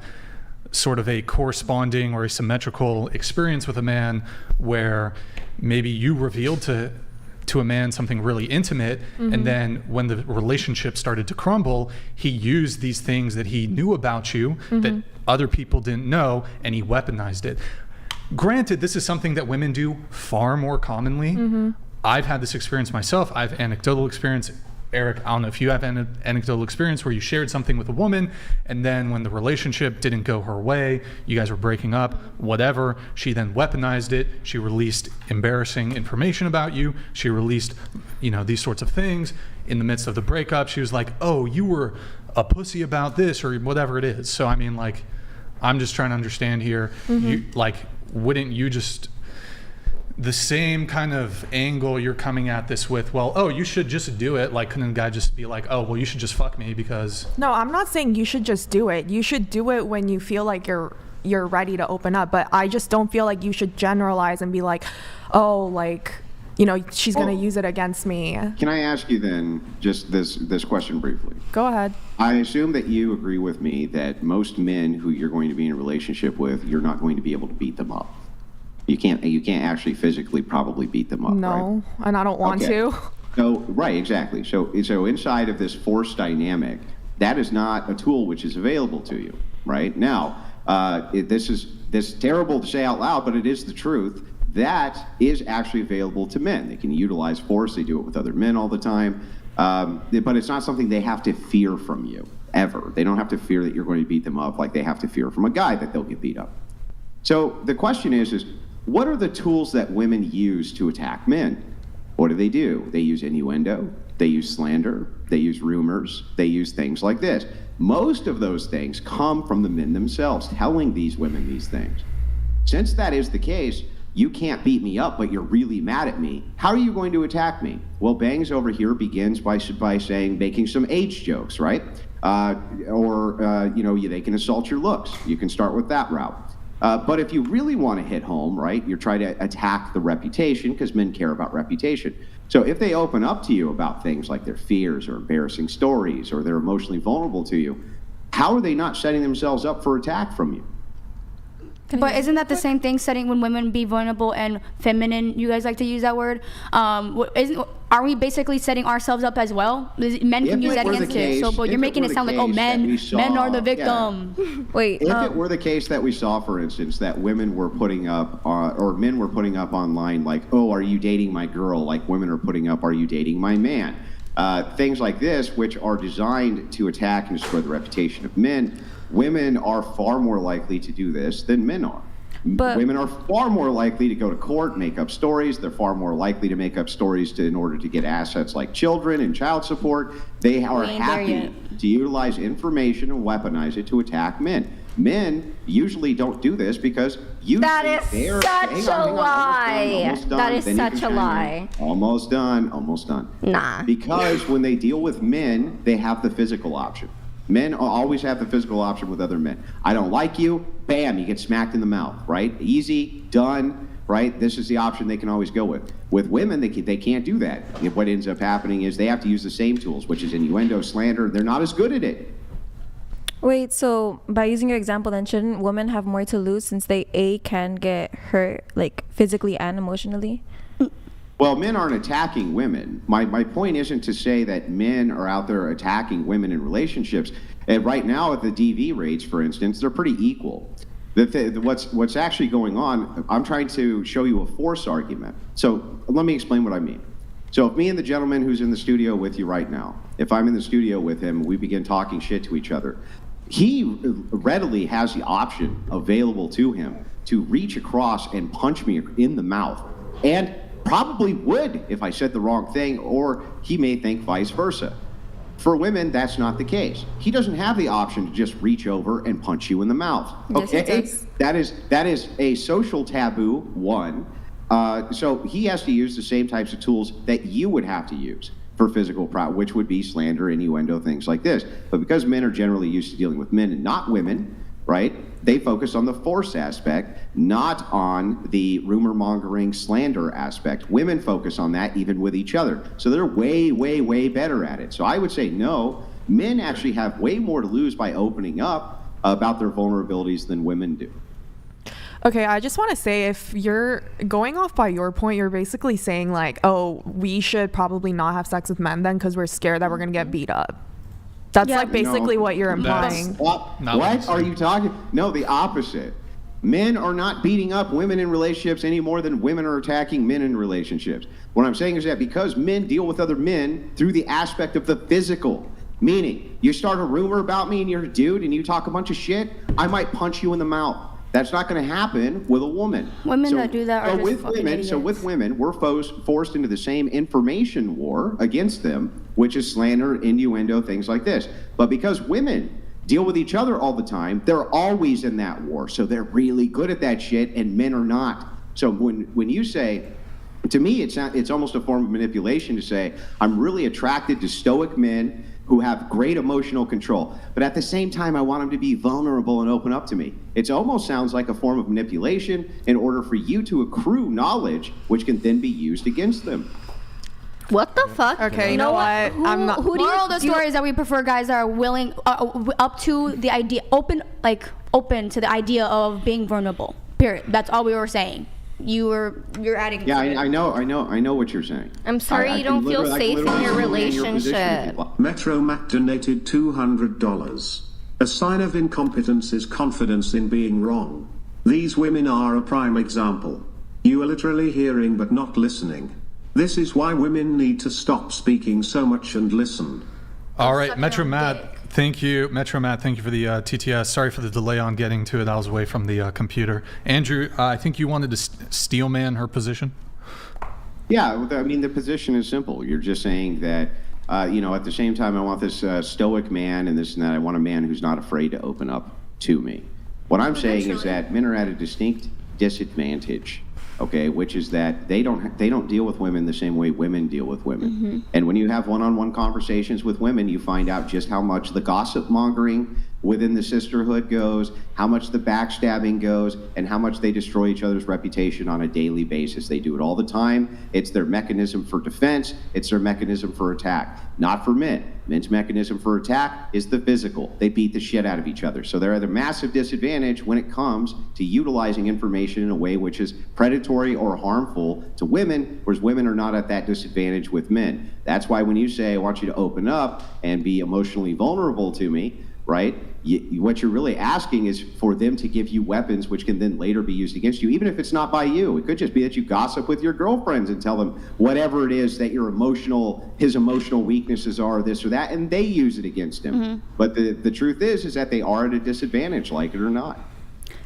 sort of a corresponding or a symmetrical experience with a man where maybe you revealed to a man something really intimate, and then when the relationship started to crumble, he used these things that he knew about you that other people didn't know, and he weaponized it. Granted, this is something that women do far more commonly. I've had this experience myself. I have anecdotal experience. Eric, I don't know if you have an anecdotal experience where you shared something with a woman, and then when the relationship didn't go her way, you guys were breaking up, whatever, she then weaponized it. She released embarrassing information about you. She released, these sorts of things. In the midst of the breakup, she was like, oh, you were a pussy about this, or whatever it is. So, I mean, like, I'm just trying to understand here. Wouldn't you just... the same kind of angle you're coming at this with, well, oh, you should just do it. Like, couldn't a guy just be like, oh, well, you should just fuck me because... No, I'm not saying you should just do it. You should do it when you feel like you're ready to open up. But I just don't feel like you should generalize and be like, oh, like, she's going to use it against me. Can I ask you then just this question briefly? Go ahead. I assume that you agree with me that most men who you're going to be in a relationship with, you're not going to be able to beat them up. You can't actually physically probably beat them up, no, right? And I don't want to. So, right, exactly. So inside of this force dynamic, that is not a tool which is available to you, right? Now, this is terrible to say out loud, but it is the truth. That is actually available to men. They can utilize force. They do it with other men all the time. But it's not something they have to fear from you, ever. They don't have to fear that you're going to beat them up like they have to fear from a guy that they'll get beat up. So the question is what are the tools that women use to attack men? What do? They use innuendo, they use slander, they use rumors, they use things like this. Most of those things come from the men themselves telling these women these things. Since that is the case, you can't beat me up, but you're really mad at me. How are you going to attack me? Well, Bangs over here begins by saying, making some age jokes, right? They can assault your looks. You can start with that route. But if you really want to hit home, right, you're trying to attack the reputation because men care about reputation. So if they open up to you about things like their fears or embarrassing stories or they're emotionally vulnerable to you, how are they not setting themselves up for attack from you? But isn't that the same thing, setting when women be vulnerable and feminine? You guys like to use that word. Are we basically setting ourselves up as well? Men can use that against it. So, but you're making it sound like, oh, men are the victim. Yeah. Wait. If it were the case that we saw, for instance, that women were putting up, or men were putting up online, like, oh, are you dating my girl? Like women are putting up, are you dating my man? Things like this, which are designed to attack and destroy the reputation of men. Women are far more likely to do this than men are. But women are far more likely to go to court, make up stories. They're far more likely to make up stories in order to get assets like children and child support. They are happy to utilize information and weaponize it to attack men. Men usually don't do this because that is such a lie. That is such a lie. Almost done. Nah. Because when they deal with men, they have the physical option. Men always have the physical option with other men. I don't like you, bam, you get smacked in the mouth, right? Easy, done, right? This is the option they can always go with. With women, they can't do that. What ends up happening is they have to use the same tools, which is innuendo, slander. They're not as good at it. Wait, so by using your example, then shouldn't women have more to lose since they can get hurt, like physically and emotionally? Well, men aren't attacking women. My point isn't to say that men are out there attacking women in relationships. And right now, at the DV rates, for instance, they're pretty equal. What's actually going on, I'm trying to show you a force argument. So let me explain what I mean. So if me and the gentleman who's in the studio with you right now, if I'm in the studio with him, we begin talking shit to each other, he readily has the option available to him to reach across and punch me in the mouth. And probably would if I said the wrong thing, or he may think vice versa. For women, that's not the case. He doesn't have the option to just reach over and punch you in the mouth. Okay, yes, that is a social taboo, one. So he has to use the same types of tools that you would have to use for physical prowess, which would be slander, innuendo, things like this. But because men are generally used to dealing with men and not women, right? They focus on the force aspect, not on the rumor mongering slander aspect. Women focus on that even with each other. So they're way, way, way better at it. So I would say no, men actually have way more to lose by opening up about their vulnerabilities than women do. Okay, I just want to say, if you're going off by your point, you're basically saying like, oh, we should probably not have sex with men then because we're scared that we're going to get beat up. That's like basically what you're implying. What are you talking? No, the opposite. Men are not beating up women in relationships any more than women are attacking men in relationships. What I'm saying is that because men deal with other men through the aspect of the physical, meaning you start a rumor about me and you're a dude and you talk a bunch of shit, I might punch you in the mouth. That's not going to happen with a woman. Women that do that are just fucking idiots. So with women, we're forced into the same information war against them, which is slander, innuendo, things like this. But because women deal with each other all the time, they're always in that war. So they're really good at that shit, and men are not. So when you say, to me, it's almost a form of manipulation to say, I'm really attracted to stoic men who have great emotional control. But at the same time, I want them to be vulnerable and open up to me. It almost sounds like a form of manipulation in order for you to accrue knowledge, which can then be used against them. What the fuck? Okay, you know what? I'm not. Who moral of the story is that we prefer guys that are willing, up to the idea, open to the idea of being vulnerable. Period. That's all we were saying. You're adding. Yeah, I know what you're saying. I'm sorry you don't feel safe in your relationship. Metro Matt donated $200. A sign of incompetence is confidence in being wrong. These women are a prime example. You are literally hearing but not listening. This is why women need to stop speaking so much and listen. All right, Metro Matt, thank you. Metro Matt, thank you for the TTS. Sorry for the delay on getting to it. I was away from the computer. Andrew, I think you wanted to steel man her position? Yeah, I mean, the position is simple. You're just saying that, at the same time, I want this stoic man and this and that. I want a man who's not afraid to open up to me. What I'm saying is that men are at a distinct disadvantage. Okay, which is that they don't deal with women the same way women deal with women. Mm-hmm. And when you have one-on-one conversations with women, you find out just how much the gossip mongering within the sisterhood goes, how much the backstabbing goes, and how much they destroy each other's reputation on a daily basis. They do it all the time. It's their mechanism for defense. It's their mechanism for attack. Not for men. Men's mechanism for attack is the physical. They beat the shit out of each other. So they're at a massive disadvantage when it comes to utilizing information in a way which is predatory or harmful to women, whereas women are not at that disadvantage with men. That's why when you say, I want you to open up and be emotionally vulnerable to me, right? What you're really asking is for them to give you weapons which can then later be used against you, even if it's not by you. It could just be that you gossip with your girlfriends and tell them whatever it is that his emotional weaknesses are, this or that, and they use it against him. Mm-hmm. But the truth is that they are at a disadvantage, like it or not.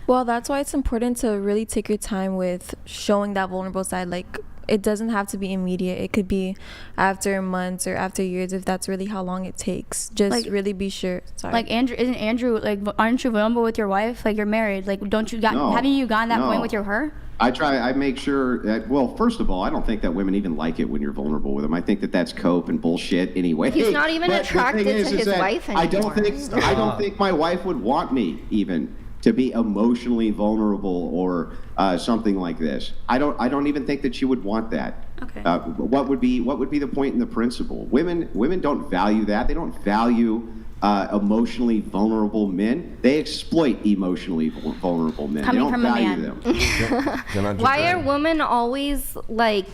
Well, that's why it's important to really take your time with showing that vulnerable side. Like, it doesn't have to be immediate. It could be after months or after years, if that's really how long it takes. Just really be sure. Sorry. Like aren't you vulnerable with your wife? Like, you're married. Like, haven't you gotten that point with her? I make sure that, well, first of all, I don't think that women even like it when you're vulnerable with them. I think that that's cope and bullshit anyway. He's not even attracted to his wife anymore. I don't think my wife would want me even to be emotionally vulnerable or something like this. I don't even think that she would want that. Okay. What would be the point in the principle? Women don't value that. They don't value emotionally vulnerable men. They exploit emotionally vulnerable men. Coming they don't from a value man. them. Why are women always like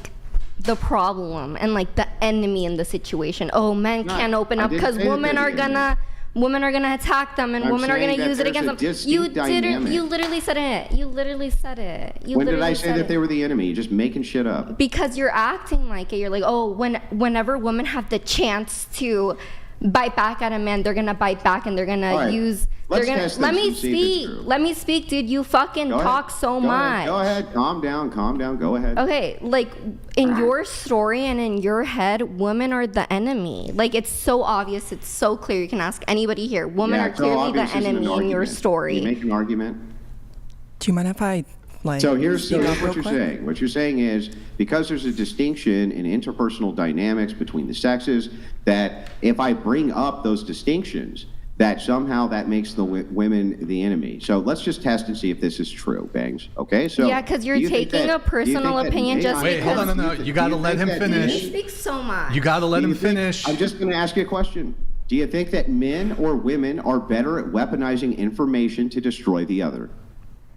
the problem and like the enemy in the situation? Oh, men can't open up because women are gonna attack them and women are gonna use it against them. You literally said it. You literally said it. When did I say that they were the enemy? You're just making shit up. Because you're acting like it. You're like, oh, whenever women have the chance to bite back at a man, they're gonna bite back and they're gonna use. They're gonna. Let me speak. Let me speak, dude. You fucking talk so much. Go ahead. Calm down. Go ahead. Okay, like in your story and in your head, women are the enemy. Like it's so obvious. It's so clear. You can ask anybody here. Women are clearly the enemy in your story. You make an argument. Do you mind if I So here's what you're saying. What you're saying is because there's a distinction in interpersonal dynamics between the sexes, that if I bring up those distinctions, that somehow that makes the women the enemy. So let's just test and see if this is true, Bangs. Okay? So yeah, because you're taking a personal opinion just because. Wait, hold on, no. You got to let him finish. You speak so much. You got to let him finish. I'm just going to ask you a question. Do you think that men or women are better at weaponizing information to destroy the other?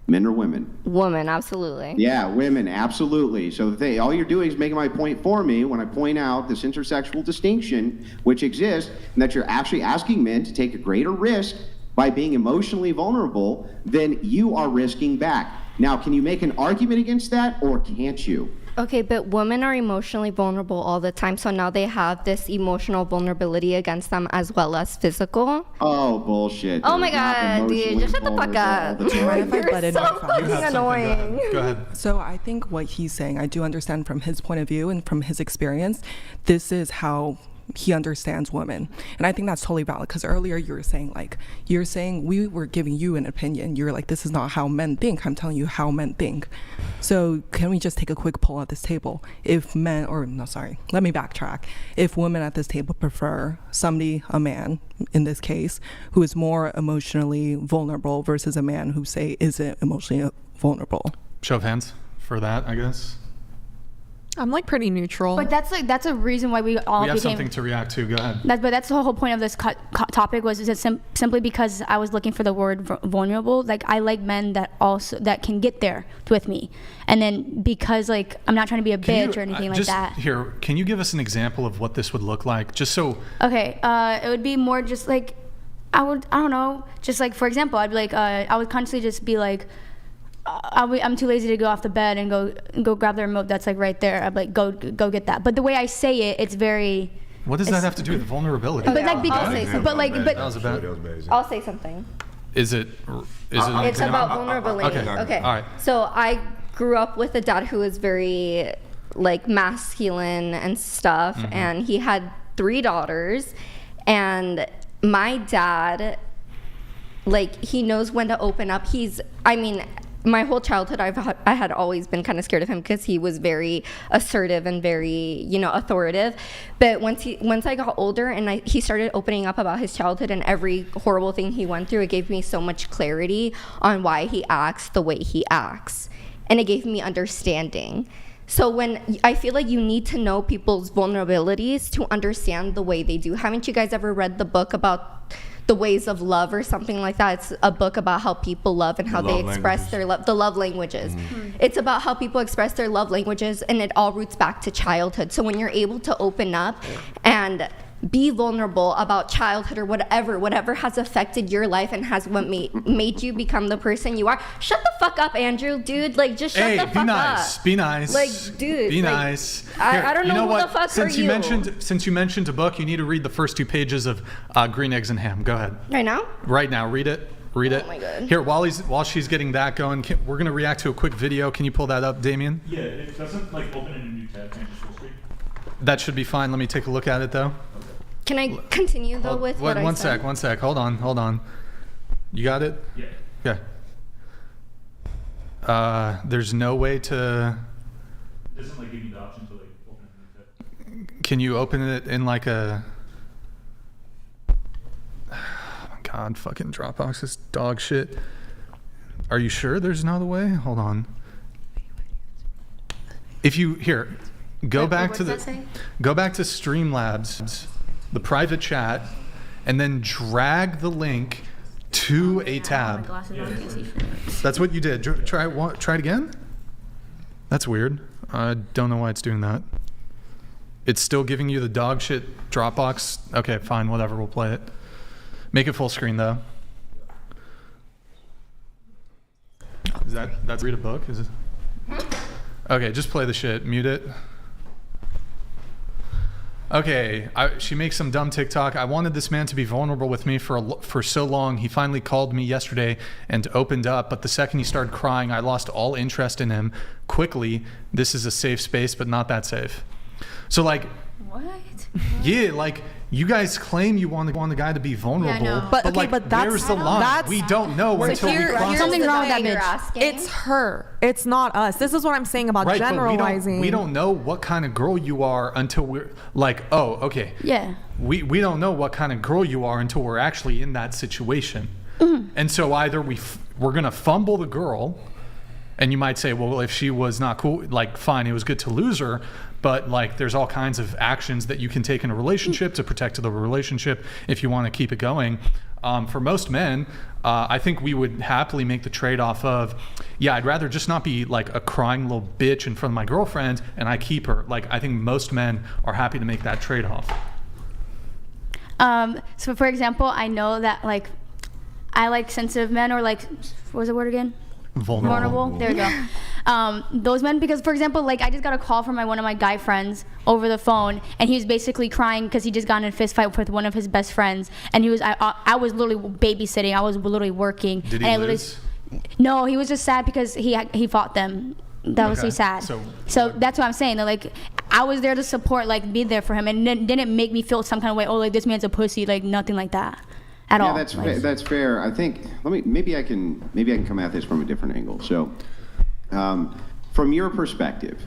Men or women? Women, absolutely. Yeah, women, absolutely. So all you're doing is making my point for me when I point out this intersexual distinction which exists, and that you're actually asking men to take a greater risk by being emotionally vulnerable than you are risking back. Now, can you make an argument against that, or can't you? Okay, but women are emotionally vulnerable all the time, so now they have this emotional vulnerability against them as well as physical. Oh, bullshit. Oh my god, dude, just shut the fuck up. You're so fucking annoying. Go ahead. So I think what he's saying, I do understand from his point of view and from his experience, this is how he understands women. And I think that's totally valid, because earlier you were saying we were giving you an opinion. You're like, this is not how men think. I'm telling you how men think. So can we just take a quick poll at this table? If men, or no, sorry, let me backtrack. If women at this table prefer somebody, a man in this case, who is more emotionally vulnerable versus a man who say isn't emotionally vulnerable. Show of hands for that, I guess. I'm like pretty neutral. But that's a reason why we all we have became, something to react to. Go ahead. But that's the whole point of this topic was simply because I was looking for the word vulnerable. Like I like men that can get there with me, and then because like I'm not trying to be a bitch or anything like that. Here, can you give us an example of what this would look like, just so? Okay, it would be more just like I don't know, just like for example, I'd be like I would constantly just be like. I'm too lazy to go off the bed and go grab the remote that's like right there. I'm like, go get that. But the way I say it, it's very. What does that have to do with vulnerability? Okay, I'll say something. But I'll say something. Is it? It's about vulnerability. Okay. All right. So I grew up with a dad who was very like masculine and stuff, and he had 3 daughters, and my dad, like, he knows when to open up. My whole childhood, I had always been kind of scared of him because he was very assertive and very, authoritative. But once I got older and he started opening up about his childhood and every horrible thing he went through, it gave me so much clarity on why he acts the way he acts. And it gave me understanding. So when I feel like you need to know people's vulnerabilities to understand the way they do. Haven't you guys ever read the book about the ways of love or something like that? It's a book about how people love and how they express their love, the love languages. It's about how people express their love languages, and it all roots back to childhood. So when you're able to open up and be vulnerable about childhood or whatever has affected your life and has what made you become the person you are. Shut the fuck up, Andrew, dude. Like, just shut the fuck up. Be nice. Like, dude. Be nice. I don't know who the fuck since are you. Since you mentioned a book, you need to read the first 2 pages of Green Eggs and Ham. Go ahead. Right now? Right now. Read it. Oh my God. Here, while she's getting that going, we're going to react to a quick video. Can you pull that up, Damien? Yeah, it doesn't open in a new tab. Can I just full screen? That should be fine. Let me take a look at it, though. Can I continue though with what I said? One sec. Hold on. You got it? Yeah. Yeah. There's no way to. It doesn't give you the option to open it in a new tab. Can you open it in like a? Oh my God! Fucking Dropbox is dog shit. Are you sure there's another way? Hold on. If you go back to Streamlabs, the private chat, and then drag the link to a tab. That's what you did. Try it again. That's weird. I don't know why it's doing that. It's still giving you the dog shit Dropbox. Okay, fine, whatever. We'll play it. Make it full screen though. Is that's read a book? Is it? Okay, just play the shit. Mute it. Okay, she makes some dumb TikTok. I wanted this man to be vulnerable with me for so long. He finally called me yesterday and opened up, but the second he started crying, I lost all interest in him quickly. This is a safe space, but not that safe. So like, what? Yeah, like you guys claim you want the guy to be vulnerable, Yeah, but okay, like, but that's, where's the line? We don't know until we cross. Something wrong with that bitch. It's her. It's not us. This is what I'm saying about generalizing. But we don't know what kind of girl you are until we're like, oh, okay. Yeah. We don't know what kind of girl you are until we're actually in that situation. Mm-hmm. And so either we're gonna fumble the girl, and you might say, well, if she was not cool, like fine, it was good to lose her. But like, there's all kinds of actions that you can take in a relationship to protect the relationship if you want to keep it going. For most men, I think we would happily make the trade-off of, yeah, I'd rather just not be like a crying little bitch in front of my girlfriend and I keep her. Like, I think most men are happy to make that trade-off. So for example, I know that like, I like sensitive men, or like, what was the word again? Vulnerable. There we go. Those men, because for example, like I just got a call from one of my guy friends over the phone, and he was basically crying because he just got in a fist fight with one of his best friends, and I was literally babysitting. I was literally working. Did he lose? No, he was just sad because he fought them. That was so sad. So that's what I'm saying. That like I was there to support, like be there for him, and didn't make me feel some kind of way. Oh, like this man's a pussy. Like nothing like that. At all. That's fair. I think maybe I can come at this from a different angle. So, from your perspective,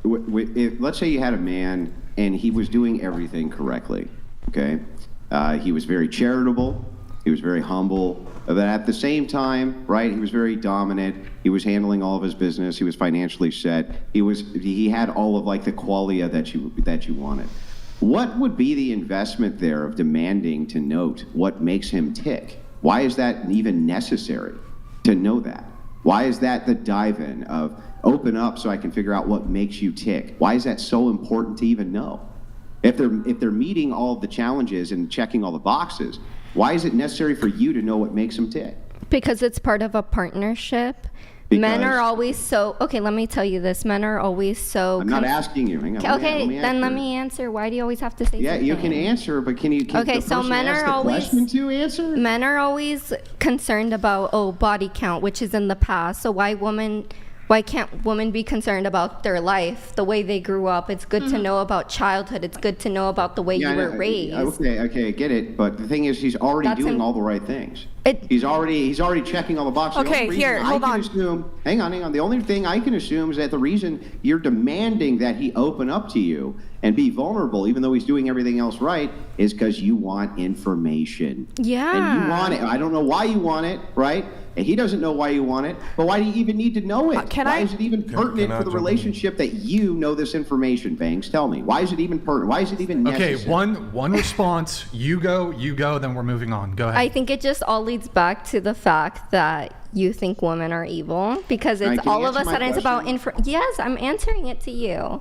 let's say you had a man and he was doing everything correctly. Okay, he was very charitable. He was very humble. But at the same time, right, he was very dominant. He was handling all of his business. He was financially set. He had all of like the qualia that you wanted. What would be the investment there of demanding to note what makes him tick? Why is that even necessary to know that? Why is that the dive-in of open up so I can figure out what makes you tick? Why is that so important to even know? If they're meeting all of the challenges and checking all the boxes, why is it necessary for you to know what makes them tick? Because it's part of a partnership. Men are always so... Okay, let me tell you this. Men are always so... I'm not asking you. Hang on. Let me answer. Why do you always have to say something? Yeah, you can answer, but can okay, so men are always... to answer? Men are always concerned about, body count, which is in the past. So why can't women be concerned about their life, the way they grew up? It's good to know about childhood. It's good to know about the way you were raised. Okay, I get it. But the thing is, he's already doing all the right things. He's already checking all the boxes. Okay, hold on. Hang on. The only thing I can assume is that the reason you're demanding that he open up to you and be vulnerable, even though he's doing everything else right, is because you want information. Yeah. And you want it. I don't know why you want it, right? And he doesn't know why you want it, but why do you even need to know it? Why is it even pertinent for the relationship that you know this information, Bangs? Tell me. Why is it even pertinent? Why is it even necessary? Okay, one response. You go, then we're moving on. Go ahead. I think it just all leads back to the fact that you think women are evil, because it's all of a sudden it's about Yes, I'm answering it to you.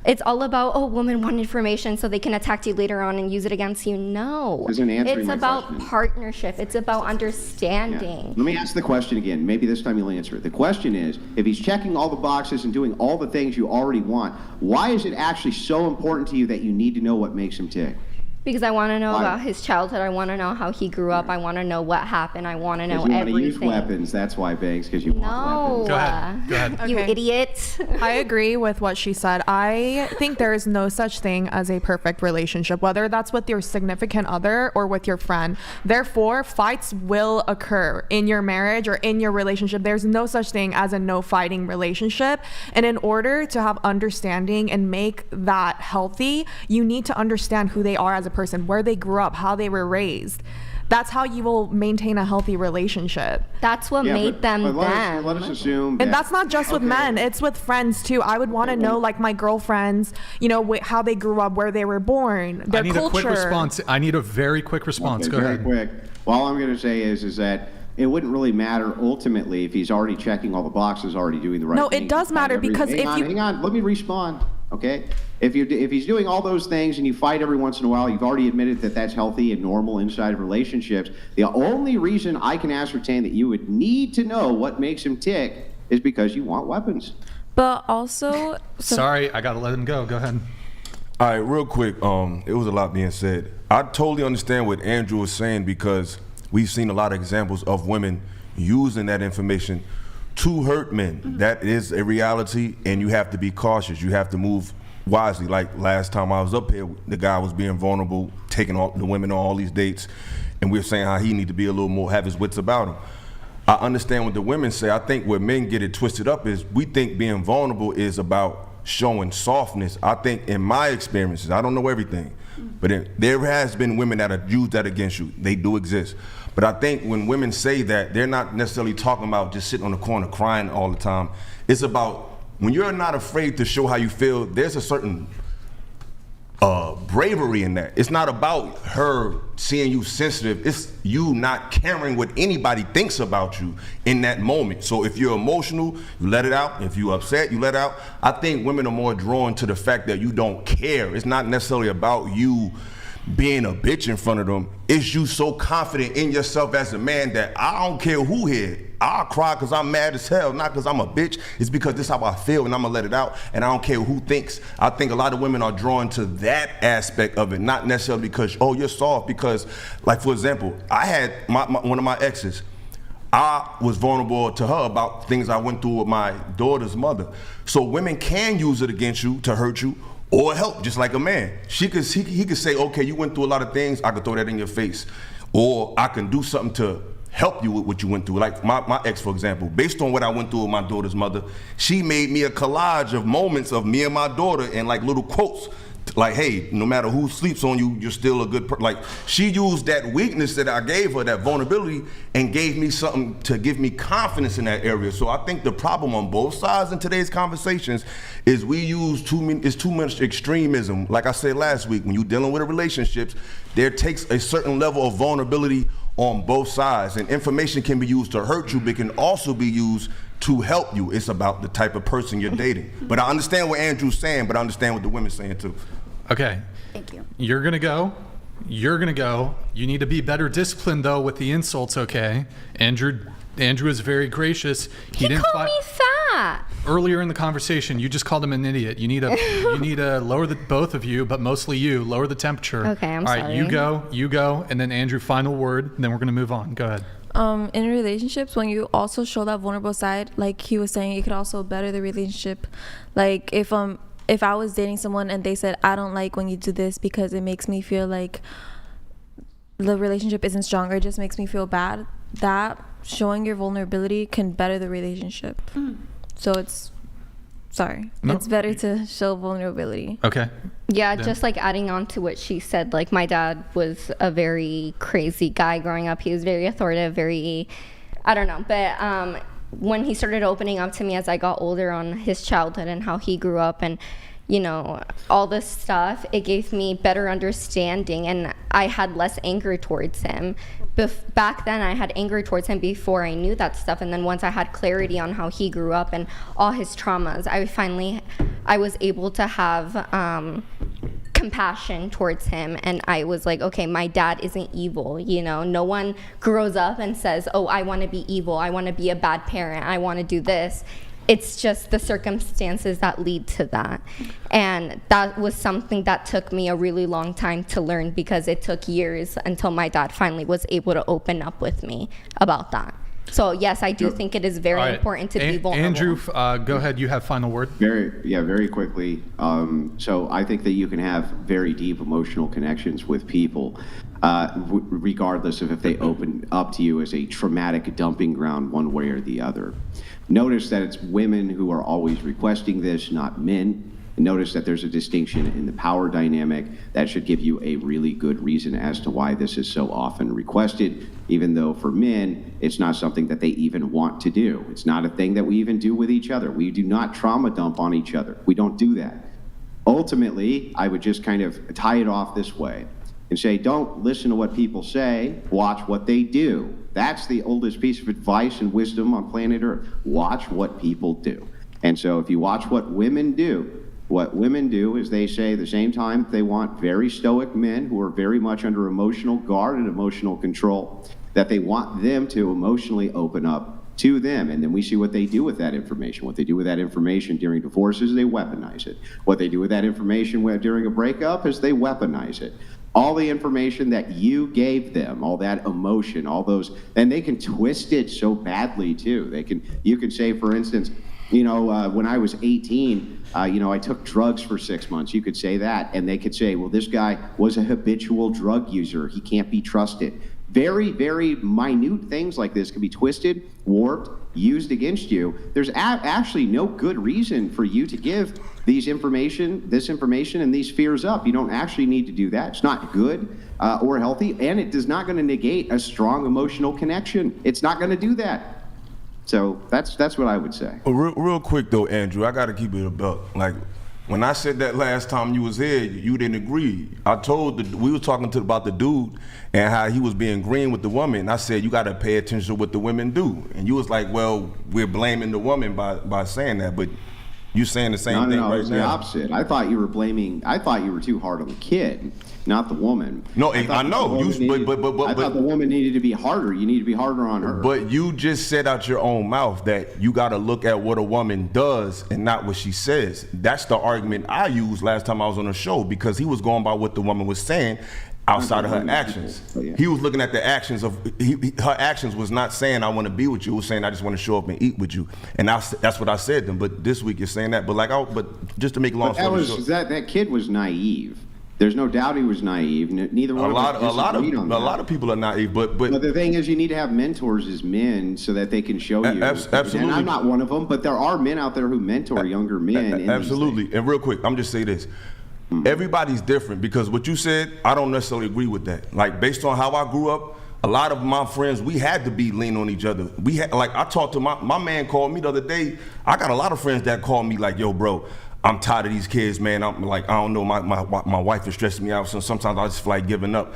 It's all about, women want information so they can attack you later on and use it against you. No. It's about partnership. It's about understanding. Yeah. Let me ask the question again. Maybe this time you'll answer it. The question is, if he's checking all the boxes and doing all the things you already want, why is it actually so important to you that you need to know what makes him tick? Because I want to know about his childhood. I want to know how he grew up. I want to know what happened. I want to know everything. You want to use weapons. That's why, Bangs, because you want weapons. Go ahead. Okay. You idiot. I agree with what she said. I think there is no such thing as a perfect relationship, whether that's with your significant other or with your friend. Therefore, fights will occur in your marriage or in your relationship. There's no such thing as a no fighting relationship. And in order to have understanding and make that healthy, you need to understand who they are as a person, where they grew up, how they were raised. that's how you will maintain a healthy relationship. That's what made them but them. let us assume And that's not just with men, it's with friends too. I would want to know, like, my girlfriends, you know, how they grew up, where they were born, their I need culture. a quick response. I need a very quick response. Go ahead. Very quick. Well, all I'm going to say is that it wouldn't really matter ultimately if he's already checking all the boxes, already doing the right thing. No, it does matter because if you... Hang on, let me respond, okay? If he's doing all those things and you fight every once in a while, you've already admitted that that's healthy and normal inside of relationships. The only reason I can ascertain that you would need to know what makes him tick is because you want weapons. But also... Sorry, I got to let him go. Go ahead. All right, real quick, it was a lot being said. I totally understand what Andrew was saying because we've seen a lot of examples of women using that information to hurt men. That is a reality, and you have to be cautious. You have to move wisely. Like last time I was up here, the guy was being vulnerable, taking all the women on all these dates, and we were saying how he need to be a little more, have his wits about him. I understand what the women say. I think where men get it twisted up is we think being vulnerable is about showing softness. I think in my experiences, I don't know everything, but there has been women that have used that against you. They do exist. But I think when women say that, they're not necessarily talking about just sitting on the corner crying all the time. It's about when you're not afraid to show how you feel, there's a certain bravery in that. It's not about her seeing you sensitive. It's you not caring what anybody thinks about you in that moment. So if you're emotional, you let it out. If you're upset, you let it out. I think women are more drawn to the fact that you don't care. It's not necessarily about you being a bitch in front of them. It's you so confident in yourself as a man that I don't care who here. I'll cry because I'm mad as hell, not because I'm a bitch. It's because this is how I feel and I'm gonna let it out, and I don't care who thinks. I think a lot of women are drawn to that aspect of it, not necessarily because, oh, you're soft, because, like, for example, I had one of my exes. I was vulnerable to her about things I went through with my daughter's mother. So women can use it against you to hurt you or help, just like a man. He could say, okay, you went through a lot of things, I could throw that in your face. Or I can do something to help you with what you went through. Like my ex, for example, based on what I went through with my daughter's mother, she made me a collage of moments of me and my daughter and like little quotes. Like, hey, no matter who sleeps on you, you're still a good person. Like, she used that weakness that I gave her, that vulnerability, and gave me something to give me confidence in that area. So I think the problem on both sides in today's conversations is we use too much extremism. Like I said last week, when you're dealing with relationships, there takes a certain level of vulnerability on both sides. And information can be used to hurt you, but it can also be used to help you. It's about the type of person you're dating. But I understand what Andrew's saying, but I understand what the women's saying too. Okay. Thank you. You're gonna go. You're gonna go. You need to be better disciplined though with the insults, okay? Andrew is very gracious. He didn't called me fat. Earlier in the conversation, you just called him an idiot. You need to lower both of you, but mostly you, lower the temperature. Okay, I'm sorry. All right, you go, and then Andrew, final word, and then we're gonna move on. Go ahead. In relationships, when you also show that vulnerable side, like he was saying, it could also better the relationship. Like if I was dating someone and they said, I don't like when you do this because it makes me feel like the relationship isn't stronger, it just makes me feel bad, that showing your vulnerability can better the relationship. So it's better to show vulnerability. Okay. Yeah, just like adding on to what she said, like my dad was a very crazy guy growing up. He was very authoritative, very, I don't know, but when he started opening up to me as I got older on his childhood and how he grew up and, you know, all this stuff, it gave me better understanding and I had less anger towards him. Back then I had anger towards him before I knew that stuff, and then once I had clarity on how he grew up and all his traumas, I was able to have compassion towards him, and I was like, okay, my dad isn't evil, you know. No one grows up and says, oh, I want to be evil, I want to be a bad parent, I want to do this. It's just the circumstances that lead to that. And that was something that took me a really long time to learn, because it took years until my dad finally was able to open up with me about that. So yes, I do think it is very important to be vulnerable. Andrew, go ahead. You have final word. Very quickly. So I think that you can have very deep emotional connections with people, regardless of if they open up to you as a traumatic dumping ground one way or the other. Notice that it's women who are always requesting this, not men. notice that there's a distinction in the power dynamic. That should give you a really good reason as to why this is so often requested, even though for men, it's not something that they even want to do. It's not a thing that we even do with each other. We do not trauma dump on each other. We don't do that. Ultimately, I would just kind of tie it off this way and say, don't listen to what people say, watch what they do. That's the oldest piece of advice and wisdom on planet Earth. Watch what people do. And so if you watch what women do is they say at the same time they want very stoic men who are very much under emotional guard and emotional control, that they want them to emotionally open up to them. And then we see what they do with that information. What they do with that information during divorces, they weaponize it. What they do with that information during a breakup is they weaponize it. All the information that you gave them, all that emotion, all those, and they can twist it so badly too. You can say, for instance, when I was 18, I took drugs for 6 months. You could say that, and they could say, well, this guy was a habitual drug user. He can't be trusted. Very, very minute things like this can be twisted, warped, used against you. There's actually no good reason for you to give this information and these fears up. You don't actually need to do that. It's not good or healthy, and it is not going to negate a strong emotional connection. It's not going to do that. So that's what I would say. Real quick though, Andrew, I got to keep it a buck. Like, when I said that last time you was here, you didn't agree. We were talking about the dude and how he was being green with the woman. And I said, you got to pay attention to what the women do. And you was like, well, we're blaming the woman by saying that, but you saying the same thing right now. No, it's the opposite. I thought you were too hard on the kid, not the woman. No, I know. I thought the woman needed to be harder. You need to be harder on her. But you just said out your own mouth that you got to look at what a woman does and not what she says. That's the argument I used last time I was on the show, because he was going by what the woman was saying outside of her actions. He was looking at the actions of, her actions was not saying, I want to be with you. It was saying, I just want to show up and eat with you. And that's what I said to him. But this week you're saying that. But just to make a long story short. That kid was naive. There's no doubt he was naive. Neither one of us disagreed on that. A lot of people are naive, but the thing is, you need to have mentors as men so that they can show you. Absolutely. And I'm not one of them, but there are men out there who mentor younger men. Absolutely. And real quick, I'm just say this. Everybody's different, because what you said, I don't necessarily agree with that. Like, based on how I grew up, a lot of my friends, we had to be lean on each other. I talked to my man called me the other day. I got a lot of friends that call me like, yo, bro, I'm tired of these kids, man. I'm like, I don't know, my wife is stressing me out, so sometimes I just feel like giving up.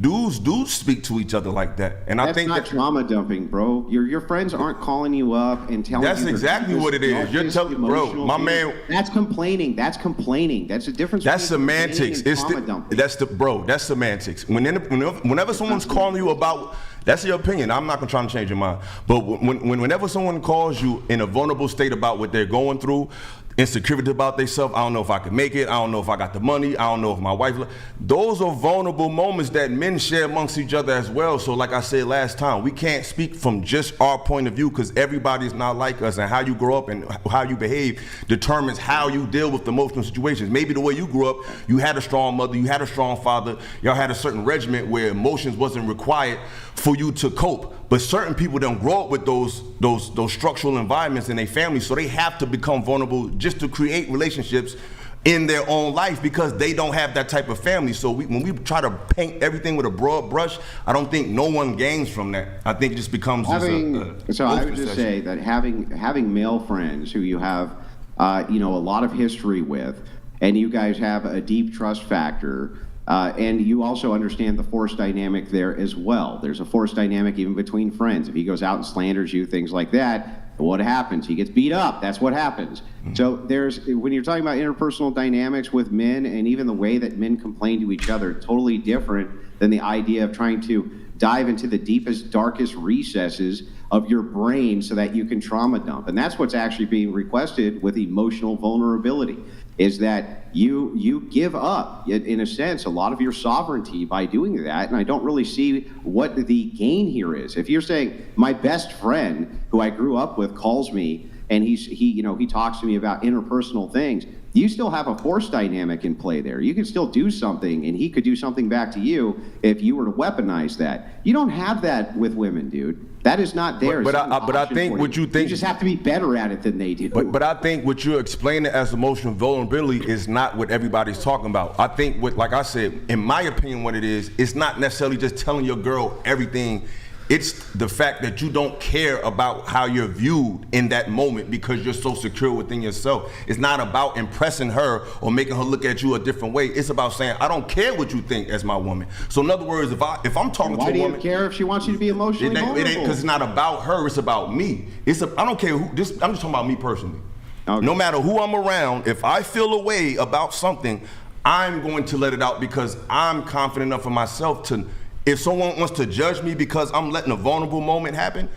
Dudes speak to each other like that, and I think that's not trauma dumping, bro. Your friends aren't calling you up and telling you. That's exactly what it is. You're telling, bro, my man. That's complaining. That's a difference. That's semantics. That's semantics. Whenever someone's calling you about, that's your opinion. I'm not gonna try to change your mind. But whenever someone calls you in a vulnerable state about what they're going through, insecurity about themselves, I don't know if I can make it, I don't know if I got the money, I don't know if my wife, those are vulnerable moments that men share amongst each other as well. So like I said last time, we can't speak from just our point of view, because everybody's not like us, and how you grow up and how you behave determines how you deal with emotional situations. Maybe the way you grew up, you had a strong mother, you had a strong father, y'all had a certain regiment where emotions wasn't required for you to cope. But certain people don't grow up with those structural environments in their family, so they have to become vulnerable just to create relationships in their own life, because they don't have that type of family. So when we try to paint everything with a broad brush, I don't think no one gains from that. I think it just becomes I would just say that having male friends who you have a lot of history with, and you guys have a deep trust factor, and you also understand the force dynamic there as well. There's a force dynamic even between friends. If he goes out and slanders you, things like that, what happens? He gets beat up. That's what happens. So when you're talking about interpersonal dynamics with men, and even the way that men complain to each other, totally different than the idea of trying to dive into the deepest, darkest recesses of your brain so that you can trauma dump. And that's what's actually being requested with emotional vulnerability, is that you give up, in a sense, a lot of your sovereignty by doing that. And I don't really see what the gain here is. If you're saying, my best friend who I grew up with calls me and he talks to me about interpersonal things, you still have a force dynamic in play there. You can still do something, and he could do something back to you if you were to weaponize that. You don't have that with women, dude. That is not theirs. But I think what you think, you just have to be better at it than they do. But I think what you're explaining as emotional vulnerability is not what everybody's talking about. I think like I said, in my opinion, what it is, it's not necessarily just telling your girl everything. It's the fact that you don't care about how you're viewed in that moment because you're so secure within yourself. It's not about impressing her or making her look at you a different way. It's about saying, I don't care what you think as my woman. So in other words, if I'm talking to a woman, why do you care if she wants you to be emotionally vulnerable? It ain't because it's not about her. It's about me. I don't care who. I'm just talking about me personally. Okay. No matter who I'm around, if I feel a way about something, I'm going to let it out because I'm confident enough in myself to. If someone wants to judge me because I'm letting a vulnerable moment happen,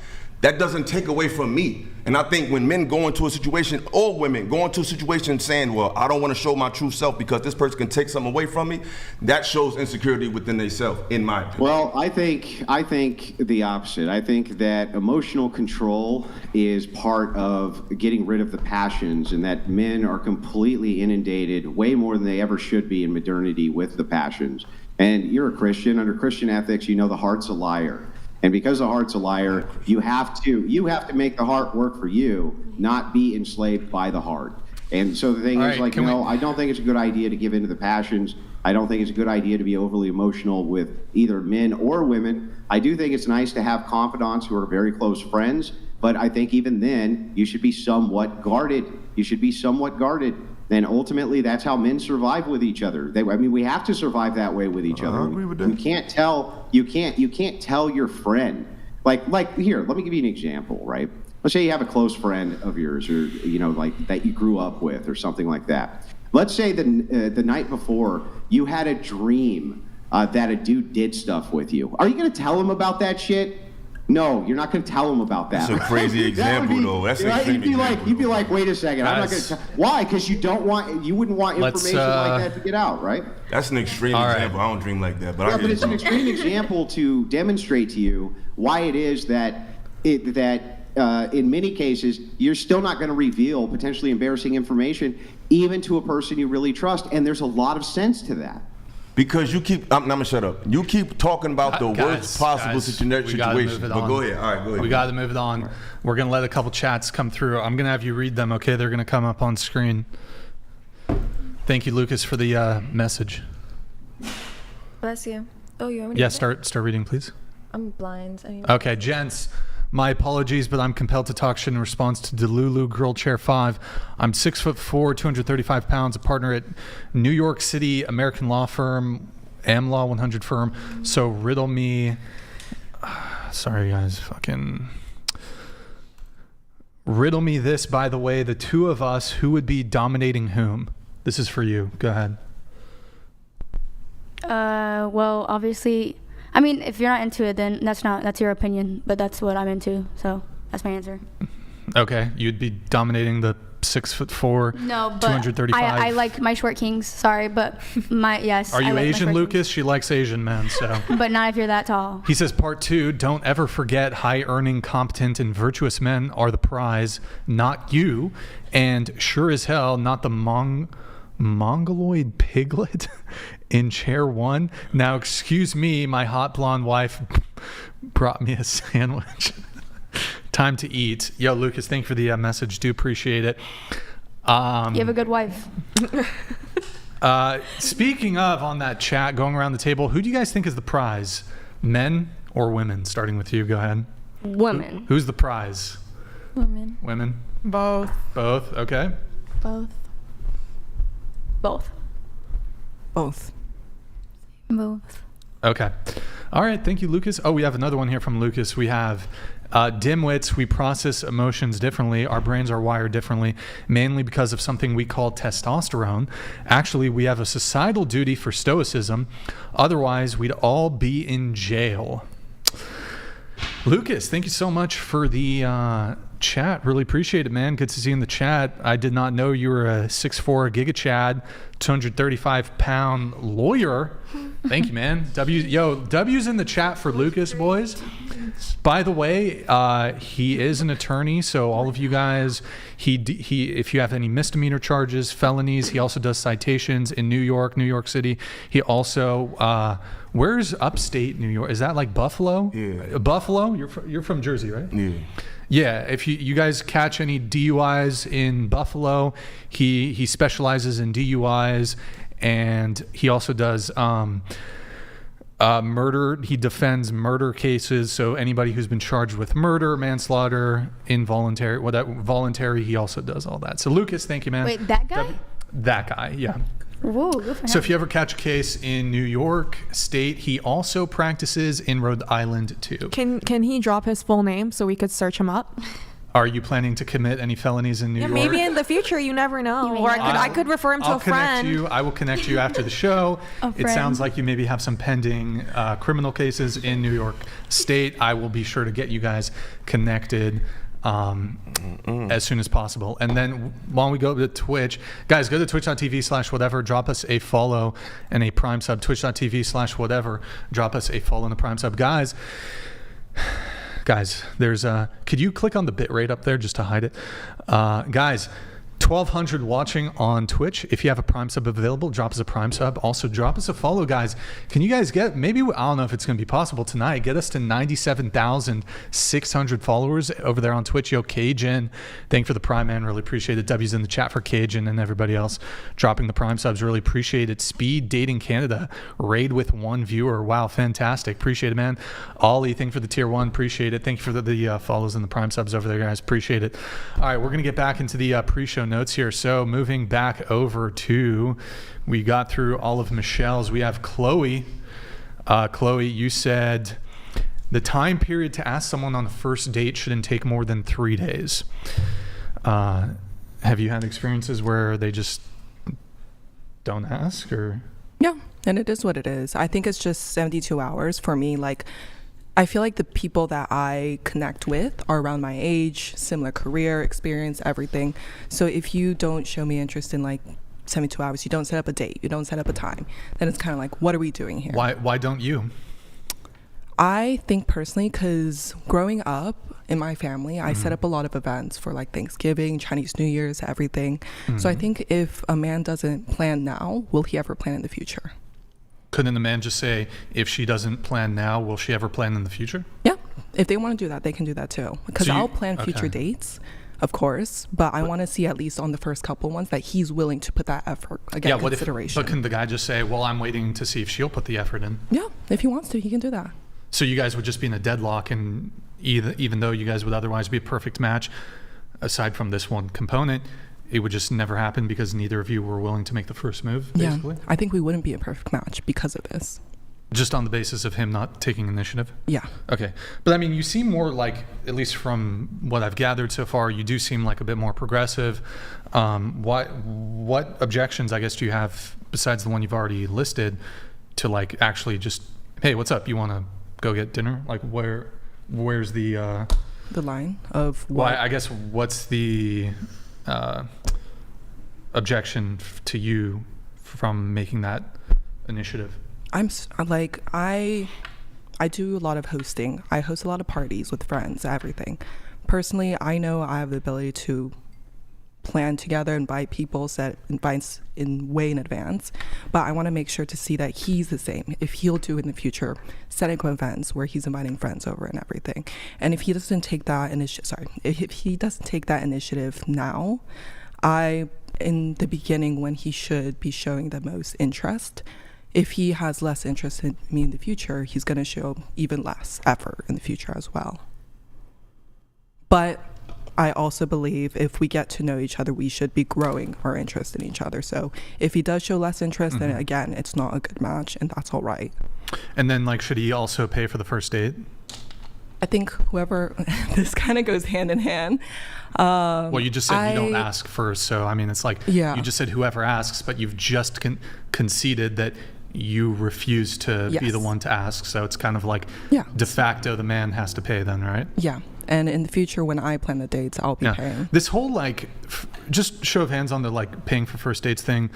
that doesn't take away from me. And I think when men go into a situation, or women go into a situation saying, well, I don't want to show my true self because this person can take something away from me, that shows insecurity within themselves, in my opinion. Well, I think the opposite. I think that emotional control is part of getting rid of the passions, and that men are completely inundated, way more than they ever should be in modernity, with the passions. And you're a Christian. Under Christian ethics, you know the heart's a liar. And because the heart's a liar, you have to make the heart work for you, not be enslaved by the heart. And so the thing is, I don't think it's a good idea to give in to the passions. I don't think it's a good idea to be overly emotional with either men or women. I do think it's nice to have confidants who are very close friends, but I think even then, you should be somewhat guarded. And ultimately, that's how men survive with each other. We have to survive that way with each other. I agree with that. You can't tell your friend. Like here, let me give you an example, right? Let's say you have a close friend of yours, or that you grew up with, or something like that. Let's say the night before you had a dream that a dude did stuff with you. Are you going to tell him about that shit? No, you're not going to tell him about that. That's a crazy example, though. That's an extreme example. You'd be like, wait a second, I'm not going to tell. Why? Because you wouldn't want information like that to get out, right? That's an extreme example. I don't dream like that, but it's an extreme example to demonstrate to you why it is that in many cases you're still not going to reveal potentially embarrassing information, even to a person you really trust, and there's a lot of sense to that. Because you keep, I'm gonna shut up. You keep talking about the worst possible situation. But go ahead. All right, go ahead. We got to move it on. We're gonna let a couple chats come through. I'm gonna have you read them. Okay, they're gonna come up on screen. Thank you, Lucas, for the message. Bless you. Oh, you want me to? Yeah, start reading, please. I'm blind. Okay, gents. My apologies, but I'm compelled to talk shit in response to Delulu Girl Chair 5. I'm 6'4", 235 pounds, a partner at New York City American law firm, AmLaw 100 firm. So riddle me, sorry guys, riddle me this, by the way, the two of us, who would be dominating whom? This is for you. Go ahead. Well, obviously, I mean, if you're not into it, then that's your opinion, but that's what I'm into, so that's my answer. Okay, you'd be dominating the 6'4", no, but 235. I like my short kings. Sorry, but yes. Are you like Asian, Lucas? She likes Asian men, so. But not if you're that tall. He says, part 2, don't ever forget high-earning, competent, and virtuous men are the prize, not you, and sure as hell, not the Mongoloid piglet in chair 1. Now, excuse me, my hot blonde wife brought me a sandwich. Time to eat. Yo, Lucas, thank you for the message. Do appreciate it. You have a good wife. Speaking of, on that chat, going around the table, who do you guys think is the prize? Men or women? Starting with you. Go ahead. Women. Who's the prize? Women. Women? Both. Both? Okay. Both. Both. Both. Both. Okay. All right. Thank you, Lucas. Oh, we have another one here from Lucas. We have dimwits. We process emotions differently. Our brains are wired differently, mainly because of something we call testosterone. Actually, we have a societal duty for stoicism. Otherwise, we'd all be in jail. Lucas, thank you so much for the chat. Really appreciate it, man. Good to see you in the chat. I did not know you were a 6'4" Giga Chad, 235-pound lawyer. Thank you, man. W's in the chat for Lucas, boys. By the way, he is an attorney, so all of you guys, if you have any misdemeanor charges, felonies, he also does citations in New York City. He also, where's upstate New York? Is that like Buffalo? Yeah. Buffalo? You're from Jersey, right? Yeah. Yeah, if you guys catch any DUIs in Buffalo, he specializes in DUIs, and he also does murder. He defends murder cases, so anybody who's been charged with murder, manslaughter, involuntary, voluntary, he also does all that. So Lucas, thank you, man. Wait, that guy? That guy, yeah. Whoa, good for him. So if you ever catch a case in New York State, he also practices in Rhode Island too. Can he drop his full name so we could search him up? Are you planning to commit any felonies in New York? Maybe in the future, you never know. Or I could refer him to a friend. I will connect you after the show. It sounds like you maybe have some pending criminal cases in New York State. I will be sure to get you guys connected as soon as possible. And then while we go to Twitch, guys, go to twitch.tv/whatever, drop us a follow and a prime sub. Twitch.tv/whatever, drop us a follow and a prime sub. Guys, there's could you click on the bitrate up there just to hide it? Guys, 1,200 watching on Twitch. If you have a prime sub available, drop us a prime sub. Also, drop us a follow, guys. Can you guys get, maybe, I don't know if it's going to be possible tonight, get us to 97,600 followers over there on Twitch. Yo, Cajun, thank you for the prime, man. Really appreciate it. W's in the chat for Cajun and everybody else dropping the prime subs. Really appreciate it. Speed Dating Canada, raid with 1 viewer. Wow, fantastic. Appreciate it, man. Ollie, thank you for the tier 1. Appreciate it. Thank you for the follows and the prime subs over there, guys. Appreciate it. All right, we're going to get back into the pre-show notes here. So moving back over to, we got through all of Michelle's. We have Chloe. Chloe, you said the time period to ask someone on a first date shouldn't take more than 3 days. Have you had experiences where they just don't ask, or? Yeah, and it is what it is. I think it's just 72 hours for me. Like, I feel like the people that I connect with are around my age, similar career, experience, everything. So if you don't show me interest in like 72 hours, you don't set up a date, you don't set up a time, then it's kind of like, what are we doing here? Why don't you? I think personally, because growing up in my family, I set up a lot of events for like Thanksgiving, Chinese New Year's, everything. So I think if a man doesn't plan now, will he ever plan in the future? Couldn't a man just say, if she doesn't plan now, will she ever plan in the future? Yeah. If they want to do that, they can do that too. Because I'll plan future dates, of course, but I want to see at least on the first couple ones that he's willing to put that effort, again, consideration. But can the guy just say, well, I'm waiting to see if she'll put the effort in? Yeah. If he wants to, he can do that. So you guys would just be in a deadlock, and even though you guys would otherwise be a perfect match, aside from this one component, it would just never happen because neither of you were willing to make the first move, basically? Yeah, I think we wouldn't be a perfect match because of this. Just on the basis of him not taking initiative? Yeah. Okay. But I mean, you seem more like, at least from what I've gathered so far, you do seem like a bit more progressive. What objections, I guess, do you have, besides the one you've already listed, to like actually just, hey, what's up? You want to go get dinner? Like, where's the line of what? Well, I guess, what's the objection to you from making that initiative? I do a lot of hosting. I host a lot of parties with friends, everything. Personally, I know I have the ability to plan together, invite people, set invites in way in advance, but I want to make sure to see that he's the same. If he'll do in the future, setting up events where he's inviting friends over and everything. And if he doesn't take that initiative now, in the beginning, when he should be showing the most interest, if he has less interest in me in the future, he's going to show even less effort in the future as well. But I also believe if we get to know each other, we should be growing our interest in each other. So if he does show less interest, then again, it's not a good match, and that's all right. And then, like, should he also pay for the first date? I think whoever, this kind of goes hand in hand. Well, you just said you don't ask first. So, I mean, it's like, yeah. You just said whoever asks, but you've just conceded that you refuse to be the one to ask. So it's kind of like de facto the man has to pay then, right? Yeah. And in the future, when I plan the dates, I'll be paying. This whole like, just show of hands on the like paying for first dates thing.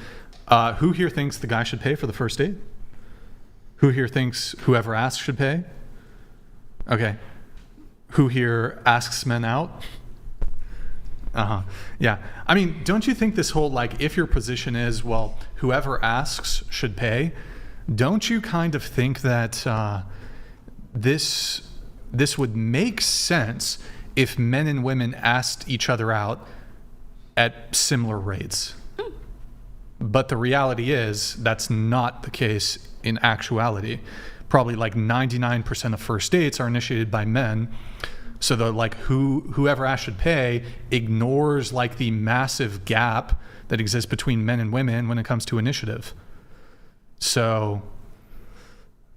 Who here thinks the guy should pay for the first date? Who here thinks whoever asks should pay? Okay. Who here asks men out? Yeah. I mean, don't you think this whole like, if your position is, well, whoever asks should pay, don't you kind of think that this would make sense if men and women asked each other out at similar rates? But the reality is that's not the case in actuality. Probably like 99% of first dates are initiated by men. So the like whoever asks should pay ignores like the massive gap that exists between men and women when it comes to initiative. So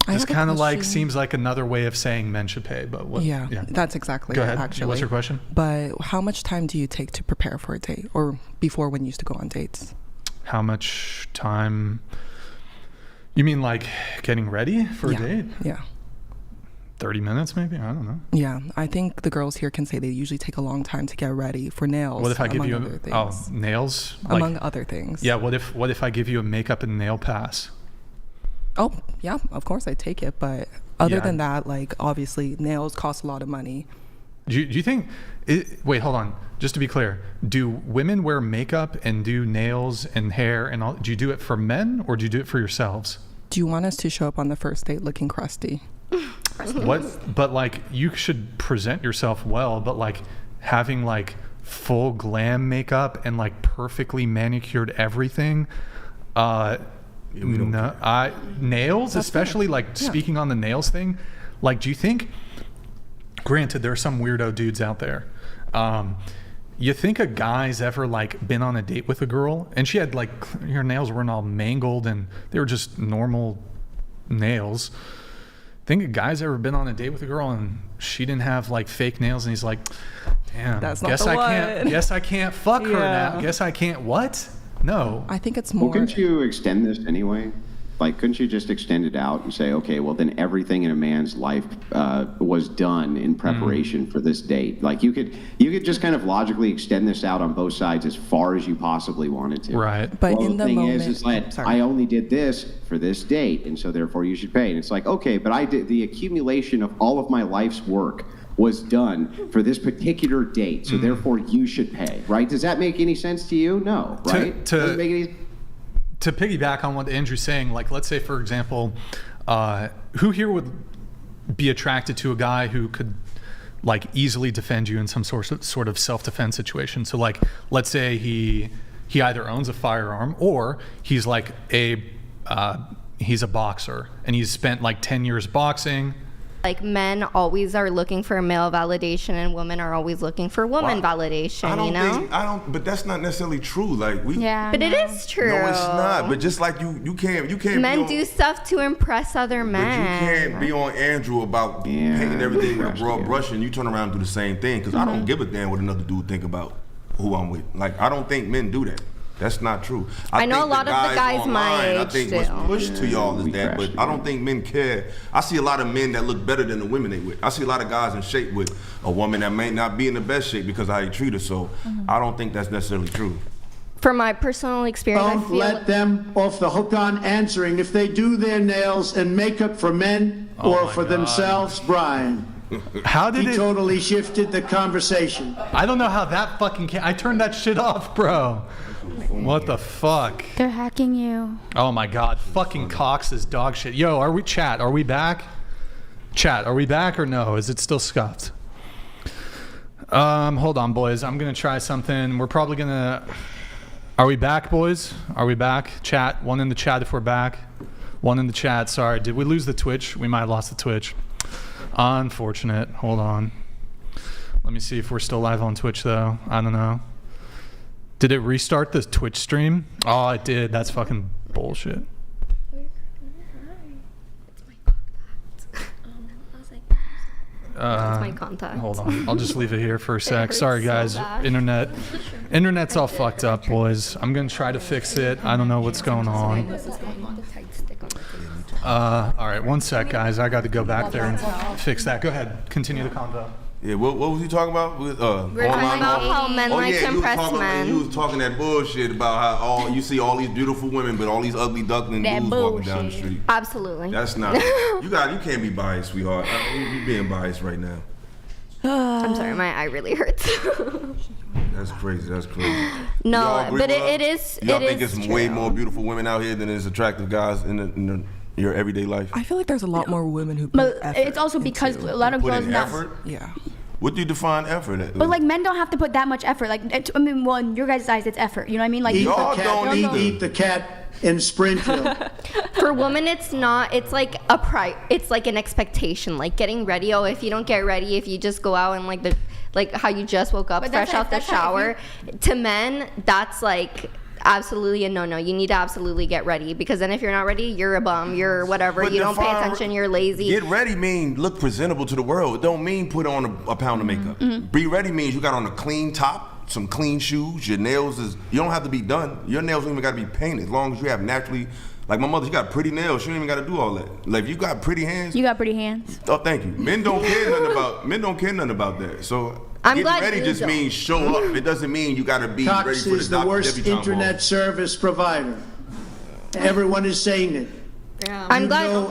this kind of like seems like another way of saying men should pay, but what? Yeah, that's exactly Go it, ahead. actually. What's your question? But how much time do you take to prepare for a date, or before when you used to go on dates? How much time? You mean like getting ready for a date? Yeah. 30 minutes maybe? I don't know. Yeah, I think the girls here can say they usually take a long time to get ready for nails. What if I give you nails? Like, among other things. Yeah, what if I give you a makeup and nail pass? Oh, yeah, of course I take it, but other than that, like obviously nails cost a lot of money. Do you think wait, hold on. Just to be clear, do women wear makeup and do nails and hair and all? Do you do it for men or do you do it for yourselves? Do you want us to show up on the first date looking crusty? What? But like, you should present yourself well, but like having like full glam makeup and like perfectly manicured everything. Nails, that's especially fair. Speaking on the nails thing, like, do you think, granted there are some weirdo dudes out there, you think a guy's ever like been on a date with a girl and she had like, her nails weren't all mangled and they were just normal nails? Think a guy's ever been on a date with a girl and she didn't have like fake nails and he's like, damn, guess I can't fuck her now. Guess I can't what? No. I think it's more. Well, couldn't you extend this anyway? Like, couldn't you just extend it out and say, okay, well, then everything in a man's life was done in preparation for this date? Like, you could just kind of logically extend this out on both sides as far as you possibly wanted to. Right. But well, in the thing moment, is like, I only did this for this date, and so therefore you should pay. And it's like, okay, but I did the accumulation of all of my life's work was done for this particular date, so therefore you should pay, right? Does that make any sense to you? No, right? Doesn't make any. To piggyback on what Andrew's saying, like, let's say, for example, who here would be attracted to a guy who could, like, easily defend you in some sort of self-defense situation? So, like, let's say he either owns a firearm or he's like he's a boxer and he's spent like 10 years boxing. Like, men always are looking for male validation and women are always looking for woman validation, but that's not necessarily true. Like, but it is true. No, it's not. But just like you can't men do stuff to impress other men. But you can't be on Andrew about painting everything with a broad brush and you turn around and do the same thing, because I don't give a damn what another dude think about who I'm with. Like, I don't think men do that. That's not true. I know a lot of the guys online, my age I think what's pushed to y'all is that, but I don't think men care. I see a lot of men that look better than the women they with. I see a lot of guys in shape with a woman that may not be in the best shape because of how you treat her. So I don't think that's necessarily true. From my personal experience, Don't let them off the hook on answering if they do their nails and makeup for men or for themselves, Brian. How did he totally shifted the conversation. I don't know how that fucking I turned that shit off, bro. What the fuck? They're hacking you. Oh my god, fucking Cox is dog shit. Yo, are we back? Chat, are we back or no? Is it still scuffed? Hold on, boys. I'm gonna try something. We're probably gonna. Are we back, boys? Are we back? Chat. One in the chat if we're back. One in the chat. Sorry, did we lose the Twitch? We might have lost the Twitch. Unfortunate. Hold on. Let me see if we're still live on Twitch though. I don't know. Did it restart the Twitch stream? Oh, it did. That's fucking bullshit. That's my contact. Hold on. I'll just leave it here for a sec. Sorry, guys. Internet's all fucked up, boys. I'm going to try to fix it. I don't know what's going on. All right. One sec, guys. I got to go back there and fix that. Go ahead. Continue the convo. Yeah, what was he talking about? With, We're talking about how men like to impress men. He was talking that bullshit about how you see all these beautiful women, but all these ugly duckling dudes walking down the street. Absolutely. That's not. You can't be biased, sweetheart. You're being biased right now. I'm sorry, my eye really hurts. That's crazy. That's crazy. No, but it is. Y'all think it's way more beautiful women out here than there's attractive guys in your everyday life? I feel like there's a lot more women who put effort. It's also because a lot of put girls in effort. Yeah. What do you define effort as? But like men don't have to put that much effort. Like I mean, well, in your guys' eyes, it's effort. You know what I mean? Like eat the cat in Springfield. For women, it's not. It's like it's like an expectation. Like getting ready. Oh, if you don't get ready, if you just go out and like how you just woke up fresh out the shower. To men, that's like absolutely a no-no. You need to absolutely get ready, because then if you're not ready, you're a bum, you're whatever. But you don't pay attention, you're lazy. Get ready mean look presentable to the world. It don't mean put on a pound of makeup. Be ready means you got on a clean top, some clean shoes, your nails you don't have to be done. Your nails don't even got to be painted, as long as you have naturally. Like my mother, she got pretty nails. She don't even got to do all that. Like if you got pretty hands. You got pretty hands. Oh, thank you. Men don't care nothing about that. So I'm getting glad ready you just don't. means show up. It doesn't mean you got to be Cox ready for is the worst debutante internet ball. service provider. Everyone is saying it. I'm glad you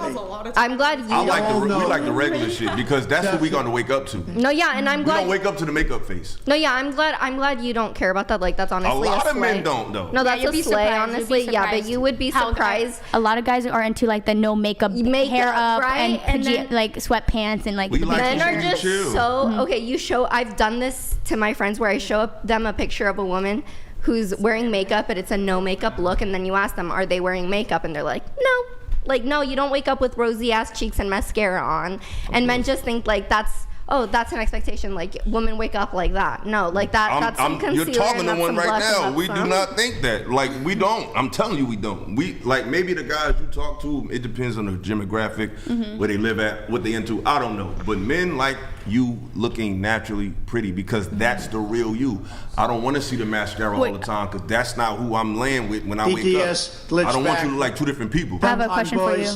We like the regular shit, because that's what we gonna wake up to. No, yeah, and I'm glad we don't wake up to the makeup face. No, yeah, I'm glad you don't care about that. Like that's honestly A lot of slay. men don't though. No, that's you'd a be slay, surprised. You'd be honestly. Yeah, but surprised you would be how surprised. A lot of guys are into like the no makeup, hair up, right? and then, like sweatpants and like. We like men are just chill. so okay. I've done this to my friends where I show them a picture of a woman who's wearing makeup, but it's a no makeup look, and then you ask them, are they wearing makeup? And they're like, no. Like, no, you don't wake up with rosy ass cheeks and mascara on. And men just think like that's an expectation. Like women wake up like that. No, like that's some concealer. You're talking and to that's one some right blush and now. that's We do some- not think that. Like we don't. I'm telling you, we don't. We like maybe the guys you talk to. It depends on the demographic, where they live at, what they into. I don't know. But men like you looking naturally pretty, because that's the real you. I don't want to see the mascara all the time, because that's not who I'm laying with when I wake BTS, up. I don't want you to look like two different people. I have a question for you.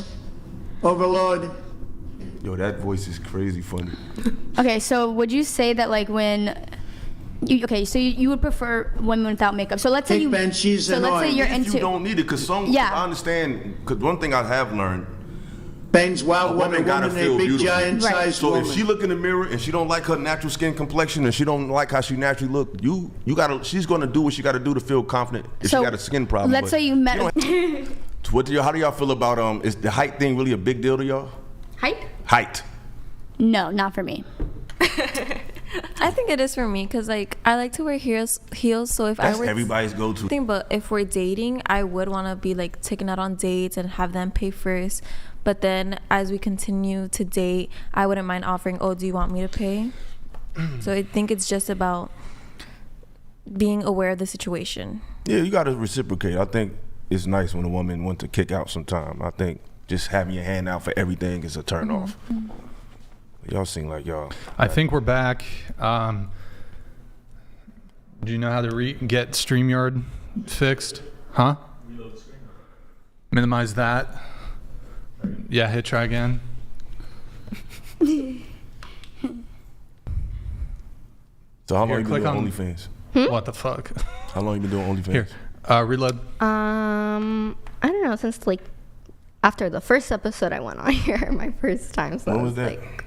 Overlord. Yo, that voice is crazy funny. Okay, so would you say that like when you would prefer women without makeup? So let's say you. Ben, she's so let's say you're If into. you don't need it, because I understand. Because one thing I have learned. Bangs wild A woman gotta a feel big beautiful. giant sized So woman. if she look in the mirror and she don't like her natural skin complexion and she don't like how she naturally look, you gotta. She's gonna do what she gotta do to feel confident. If So she got a skin problem. let's say you met. How do y'all feel about Is the height thing really a big deal to y'all? Height. No, not for me. I think it is for me, because like I like to wear heels. So if That's I were everybody's go-to. But if we're dating, I would want to be like taking out on dates and have them pay first. But then as we continue to date, I wouldn't mind offering, oh, do you want me to pay? So I think it's just about being aware of the situation. Yeah, you gotta reciprocate. I think it's nice when a woman wants to kick out sometime. I think just having your hand out for everything is a turn off. Y'all seem like y'all. I think we're back. Do you know how to get StreamYard fixed? Huh? Minimize that. Yeah, hit try again. So how long Here, you been click doing on- OnlyFans? What the fuck? How long you been doing OnlyFans? Here, reload. I don't know, since like after the first episode I went on here, my first time. So When it was that? like,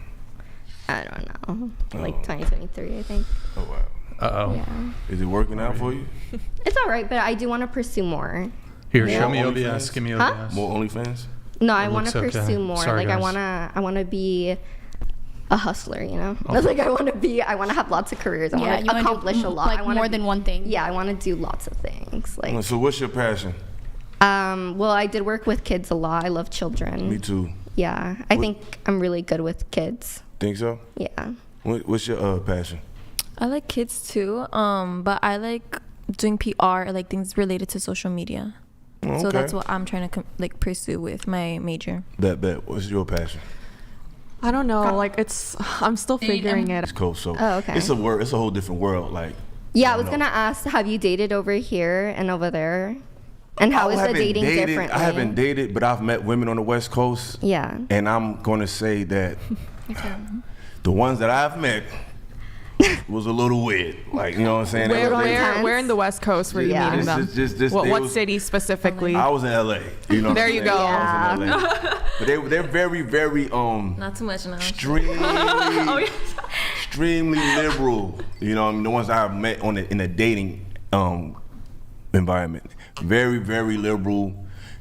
I don't know, like 2023, I think. Oh wow. Uh-oh. Yeah. Is it working out for you? It's all right, but I do want to pursue more. Here, Yeah. show me More OBS. OnlyFans? Give me Huh? OBS. More OnlyFans? No, I It want to looks okay. pursue more. Sorry, like guys. I wanna be a hustler, you know? Okay. Like I want to have lots of careers. I Yeah, want you to wanna do, accomplish a lot. like, I wanna more than one thing. Yeah, I want to do lots of things. Like, So what's your passion? well, I did work with kids a lot. I love children. Me too. Yeah, I think I'm really good with kids. Think so? Yeah. What's your passion? I like kids too, but I like doing PR, like things related to social media. Okay. So that's what I'm trying to pursue with my major. Bet. What's your passion? I don't know. Like I'm still figuring it. It's cool. So Oh, okay. it's a whole different world. Like Yeah, I was gonna ask, have you dated over here and over there? And how is the dating differently? I haven't dated, but I've met women on the West Coast. Yeah. And I'm gonna say that the ones that I've met was a little weird. Like, you know what I'm saying? Where in the West Coast were you meeting them? What city specifically? I was in LA. You know. There you go. I was in LA. But they're very, very not too much now. Extremely liberal. You know, the ones I've met in a dating environment. Very, very liberal.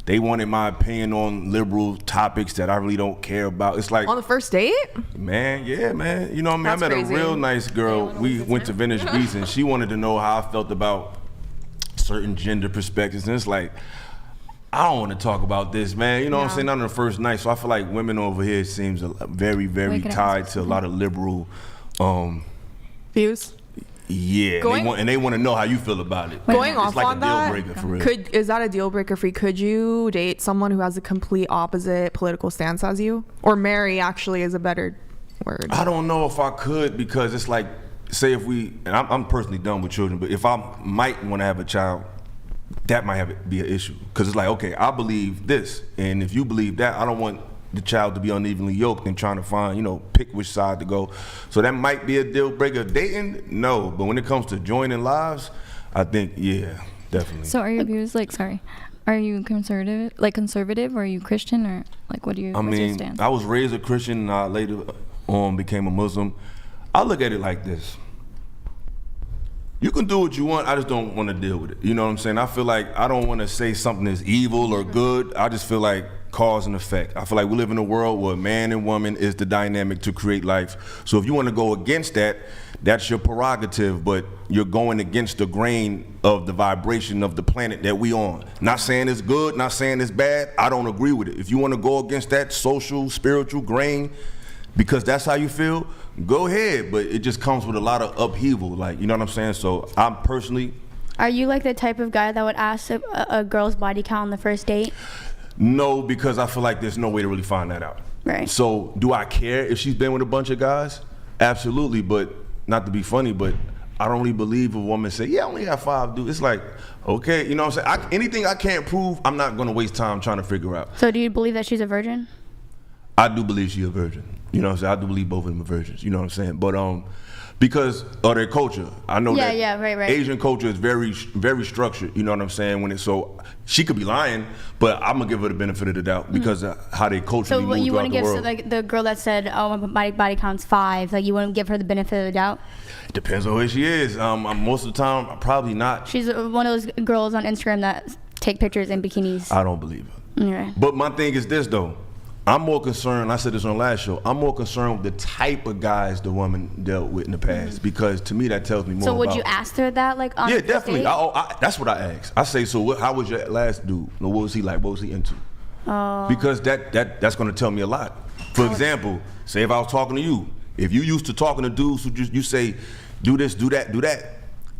They wanted my opinion on liberal topics that I really don't care about. It's like on the first date? Man, yeah, man. You know what I mean? That's I met crazy. a real nice girl. We went to Venice Beach and she wanted to know how I felt about certain gender perspectives. And it's like, I don't want to talk about this, man. You know what I'm saying? Not on the first night. So I feel like women over here seems very, very tied to a lot of liberal views. Yeah, they want to know how you feel about it. Going it's off like on a deal that, breaker for real. is that a deal breaker for you? Could you date someone who has a complete opposite political stance as you? Or marry actually is a better word. I don't know if I could, because it's like, say if we, and I'm personally done with children, but if I might want to have a child, that might be an issue. Because it's like, okay, I believe this, and if you believe that, I don't want the child to be unevenly yoked and trying to find, pick which side to go. So that might be a deal breaker. Dating, no. But when it comes to joining lives, I think, yeah, definitely. So are your views are you conservative, or are you Christian, or like what's your stance? I was raised a Christian and I later on became a Muslim. I look at it like this. You can do what you want, I just don't want to deal with it. You know what I'm saying? I feel like I don't want to say something is evil or good. I just feel like cause and effect. I feel like we live in a world where man and woman is the dynamic to create life. So if you want to go against that, that's your prerogative, but you're going against the grain of the vibration of the planet that we on. Not saying it's good, not saying it's bad. I don't agree with it. If you want to go against that social, spiritual grain, because that's how you feel, go ahead. But it just comes with a lot of upheaval, like, you know what I'm saying? So I'm personally... Are you like the type of guy that would ask a girl's body count on the first date? No, because I feel like there's no way to really find that out. Right. So do I care if she's been with a bunch of guys? Absolutely, but not to be funny, but I don't really believe a woman say, yeah, I only have 5 dudes. It's like, okay, you know what I'm saying? Anything I can't prove, I'm not gonna waste time trying to figure out. So do you believe that she's a virgin? I do believe she's a virgin. You know what I'm saying? I do believe both of them are virgins. You know what I'm saying? But because of their culture, I know that right. Asian culture is very, very structured. You know what I'm saying? So she could be lying, but I'm gonna give her the benefit of the doubt because of how they culturally move throughout the world. So you wouldn't give like the girl that said, "Oh, my body count's 5," like you wouldn't give her the benefit of the doubt? It depends on who she is. Most of the time, probably not. She's one of those girls on Instagram that take pictures in bikinis. I don't believe her. Okay. But my thing is this though. I'm more concerned, I said this on the last show, I'm more concerned with the type of guys the woman dealt with in the past, because to me that tells me more So would about, you ask her that, like, on yeah, definitely. That's what I ask. I say, so how was your last dude? What was he like? What was he into? Because that's going to tell me a lot. For example, say if I was talking to you, if you used to talking to dudes who you say, do this, do that,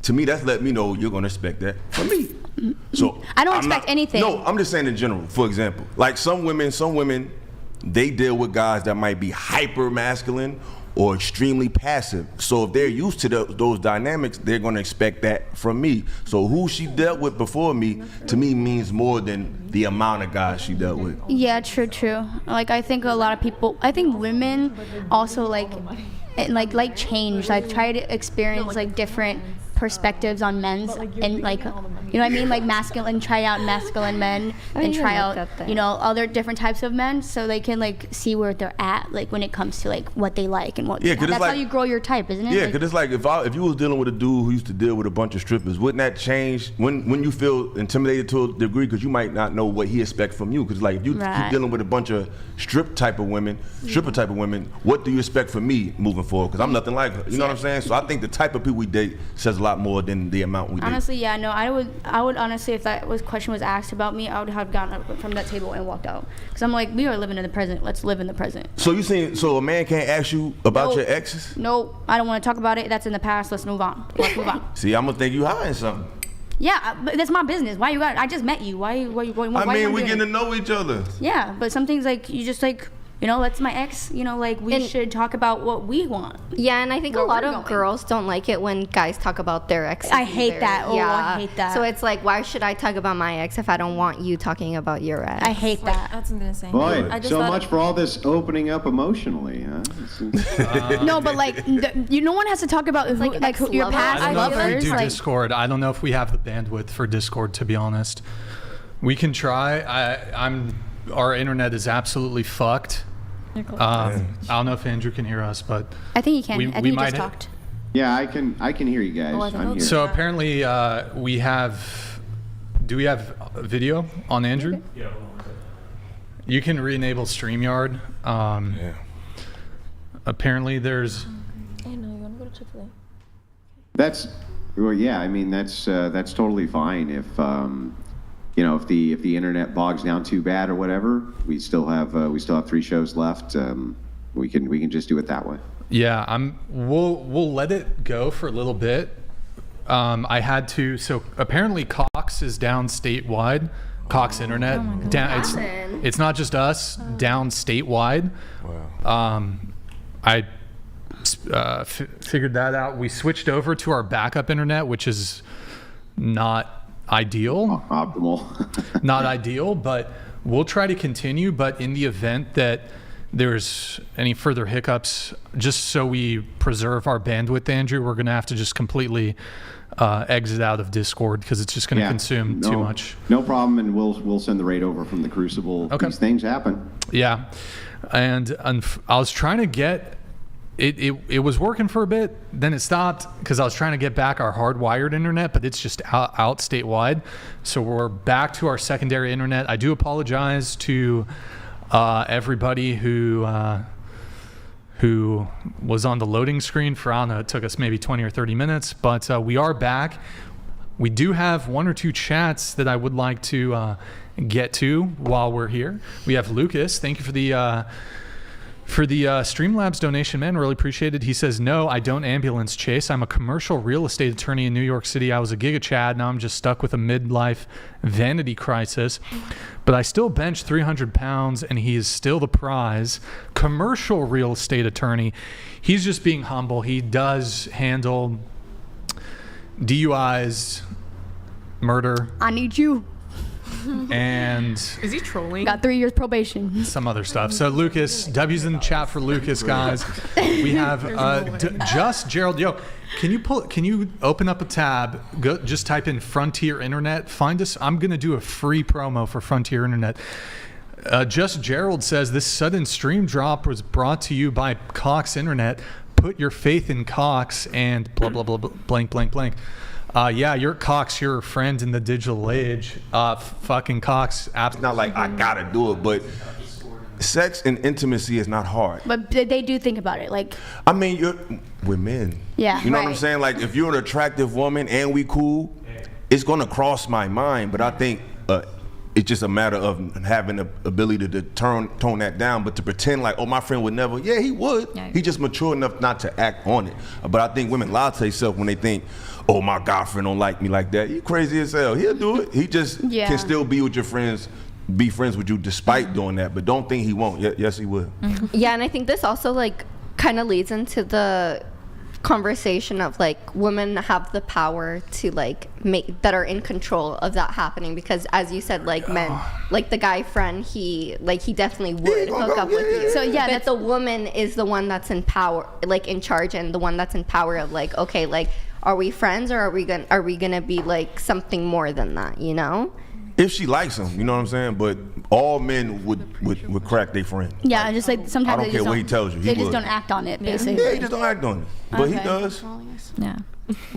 to me that's letting me know you're going to expect that from me. So I don't expect anything. No, I'm just saying in general. For example, like some women, they deal with guys that might be hyper masculine or extremely passive. So if they're used to those dynamics, they're gonna expect that from me. So who she dealt with before me, to me, means more than the amount of guys she dealt with. Yeah, true. Like I think a lot of people, I think women also like change, like try to experience like different perspectives on men's, and like, you know what I mean, like try out masculine men and try out other different types of men, so they can like see where they're at, like when it comes to like what they like and what that's how you grow your type, isn't it? Yeah, because it's like if you was dealing with a dude who used to deal with a bunch of strippers, wouldn't that change when you feel intimidated to a degree, because you might not know what he expects from you? Because like if you keep dealing with a bunch of stripper type of women, what do you expect from me moving forward? Because I'm nothing like her. You know what I'm saying? So I think the type of people we date says a lot more than the amount we date. Honestly, yeah, no, I would honestly, if that question was asked about me, I would have gotten up from that table and walked out. Because I'm like, we are living in the present. Let's live in the present. So you saying, so a man can't ask you about your exes? No, I don't want to talk about it. That's in the past. Let's move on. See, I'm gonna think you hiding something. Yeah, but that's my business. Why you got? I just met you. Why you going? I mean, we getting to know each other. Yeah, but some things like you just like you know, that's my ex, you know, like we should talk about what we want. Yeah, and I think a lot of girls don't like it when guys talk about their exes. I hate either. that. Oh, yeah. I hate that. So it's like, why should I talk about my ex if I don't want you talking about your ex? I hate that. That's what I'm gonna say. Boy, I just so thought much for all this opening up emotionally, huh? No, but like, no one has to talk about who, like who, your past I don't know if we lovers. do Like, Discord. I don't know if we have the bandwidth for Discord, to be honest. We can try. Our internet is absolutely fucked. I don't know if Andrew can hear us, but I think he can. I think he just talked. Yeah, I can hear you guys. I'm here. So apparently we have. Do we have video on Andrew? Yeah. You can re-enable StreamYard. Apparently there's. Hey, no, you want to go to Chick-fil-A? Well, yeah. I mean, that's totally fine if you know, if the internet bogs down too bad or whatever. We still have 3 shows left. We can just do it that way. Yeah, we'll let it go for a little bit. I had to. So apparently Cox is down statewide. Cox Internet down. It's not just us. Down statewide. Wow. I figured that out. We switched over to our backup internet, which is not ideal. Optimal. Not ideal, but we'll try to continue. But in the event that there's any further hiccups, just so we preserve our bandwidth, Andrew, we're going to have to just completely exit out of Discord because it's just going to consume too much. No problem, and we'll send the raid over from the Crucible. Okay. These things happen. Yeah, and I was trying to get it was working for a bit, then it stopped because I was trying to get back our hardwired internet, but it's just out statewide. So we're back to our secondary internet. I do apologize to everybody who was on the loading screen for, I don't know, it took us maybe 20 or 30 minutes, but we are back. We do have 1 or 2 chats that I would like to get to while we're here. We have Lucas. Thank you for the Streamlabs donation, man. Really appreciate it. He says, no, I don't ambulance chase. I'm a commercial real estate attorney in New York City. I was a Giga Chad. Now I'm just stuck with a midlife vanity crisis. But I still bench 300 pounds, and he is still the prize. Commercial real estate attorney. He's just being humble. He does handle DUIs, murder. I need you. And is he trolling? Got 3 years probation. Some other stuff. So Lucas, W's in the chat for Lucas, guys. We have just Gerald. Yo, can you open up a tab? Go, just type in Frontier Internet. Find us. I'm gonna do a free promo for Frontier Internet. Just Gerald says this sudden stream drop was brought to you by Cox Internet. Put your faith in Cox and blah blah blah, blah blank blank blank. Yeah, you're Cox, your friend in the digital age. Fucking Cox. It's not like I gotta do it, but sex and intimacy is not hard. But they do think about it. Like, I mean, we're men. Yeah, you know what I'm saying? Like, if you're an attractive woman and we cool, it's gonna cross my mind. But I think it's just a matter of having the ability to tone that down. But to pretend like, oh, my friend would never. Yeah, he would. Yeah. He just mature enough not to act on it. But I think women lie to themselves when they think, oh, my girlfriend don't like me like that. You crazy as hell. He'll do it. He just can still be with your friends, be friends with you despite doing that. But don't think he won't. Yes, he will. Yeah, and I think this also like kind of leads into the conversation of like women have the power to like make that are in control of that happening, because as you said, like men, like the guy friend, he definitely would hook up with you. So yeah, that the woman is the one that's in power, like in charge, and the one that's in power of like, okay, like, are we friends or are we gonna be like something more than that, you know? If she likes him, you know what I'm saying? But all men would crack their friend. Yeah, just like sometimes I don't care what he tells you. They just don't act on it, basically. Yeah, he just don't act on it. But he does. Yeah.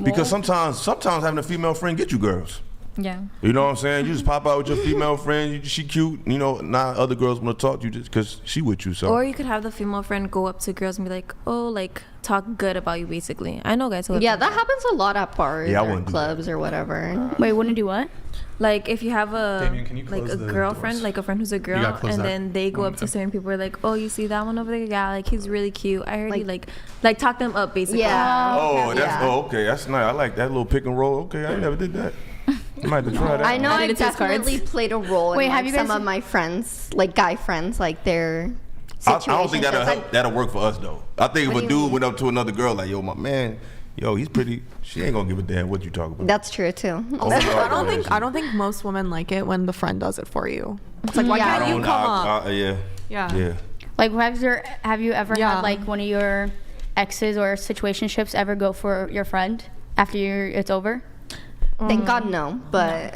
Because sometimes having a female friend get you girls. Yeah. You know what I'm saying? You just pop out with your female friend. She cute. You know, now other girls want to talk to you just because she with you. So. Or you could have the female friend go up to girls and be like, oh, like talk good about you, basically. I know guys who that happens a lot at bars or clubs or whatever. Wait, wouldn't do what? Like if you have a Damien, like a girlfriend, like a friend who's a girl, and then they go up to certain people, are like, oh, you see that one over there? Yeah, like he's really cute. I heard you like talk them up, basically. Yeah. Oh, okay, that's nice. I like that little pick and roll. Okay, I never did that. I might have to try that. I know I definitely played a role in like some of my friends, like guy friends, like their I don't think that'll work for us though. I think if a dude went up to another girl like, yo, my man, yo, he's pretty. She ain't gonna give a damn what you talk about. That's true too. I don't think most women like it when the friend does it for you. It's like, why can't you come up? Yeah. Like, have you ever had like one of your exes or situationships ever go for your friend after it's over? Thank God no, but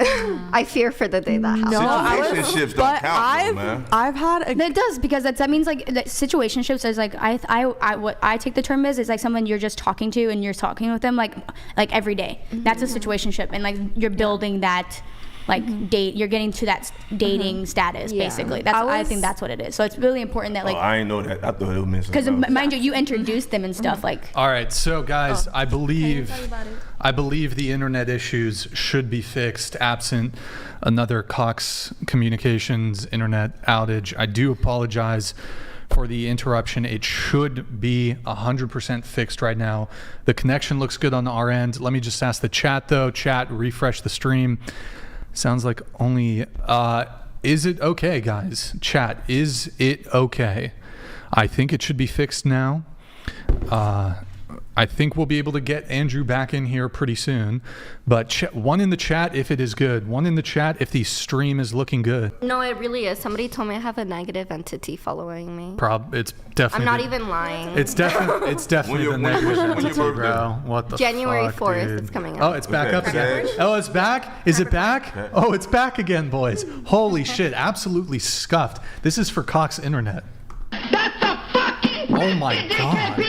I fear for the day that happens. Situationships don't count, man. I've had it does, because that means like situationships is like what I take the term is like someone you're just talking to and you're talking with them like every day. That's a situationship, and like you're building that like date. You're getting to that dating status basically. I think that's what it is. So it's really important that like I didn't know that. I thought it was meant because mind you introduced them and stuff like. All right, so guys, I believe the internet issues should be fixed absent another Cox Communications internet outage. I do apologize for the interruption. It should be 100% fixed right now. The connection looks good on our end. Let me just ask the chat though. Chat, refresh the stream. Sounds like only, is it okay, guys? Chat, is it okay? I think it should be fixed now. I think we'll be able to get Andrew back in here pretty soon. But one in the chat if it is good. One in the chat if the stream is looking good. No, it really is. Somebody told me I have a negative entity following me. It's definitely. I'm not even lying. It's definitely the negative entity, bro. What the January fuck, 4th, dude? it's coming Oh, up. it's back up again. Oh, it's back? Is it back? Oh, it's back again, boys. Holy shit, absolutely scuffed. This is for Cox Internet. That's a fucking oh my God.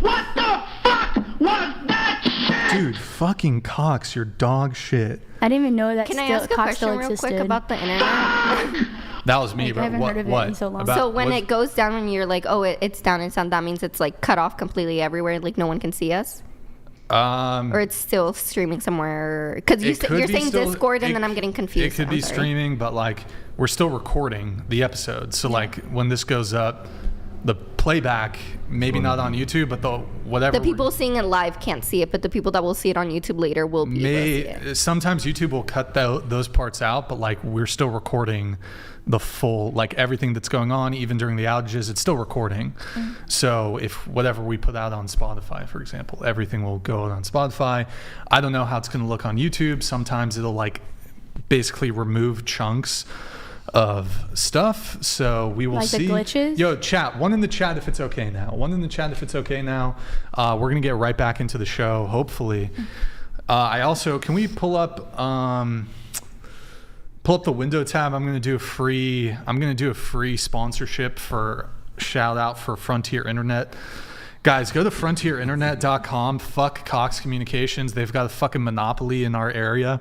What the fuck was that shit? Dude, fucking Cox, you're dog shit. I didn't even know that. Can I ask a question real quick about the internet? That was me, I bro. haven't heard of it in so long. So when it goes down and you're like, oh, it's down, that means it's like cut off completely everywhere, like no one can see us? Or it's still streaming somewhere? Because you're saying Discord and then I'm getting confused. It could be streaming, but like we're still recording the episode. So like when this goes up, the playback, maybe not on YouTube, but whatever. The people seeing it live can't see it, but the people that will see it on YouTube later will be able to see it. Sometimes YouTube will cut those parts out, but like we're still recording the full, like everything that's going on, even during the outages, it's still recording. So if whatever we put out on Spotify, for example, everything will go out on Spotify. I don't know how it's going to look on YouTube. Sometimes it'll like basically remove chunks of stuff, so we will see. Like the glitches? Yo, chat, one in the chat if it's okay now. We're gonna get right back into the show, hopefully. I also, can we pull up the window tab? I'm gonna do a free sponsorship for shout out for Frontier Internet. Guys, go to frontierinternet.com. Fuck Cox Communications. They've got a fucking monopoly in our area.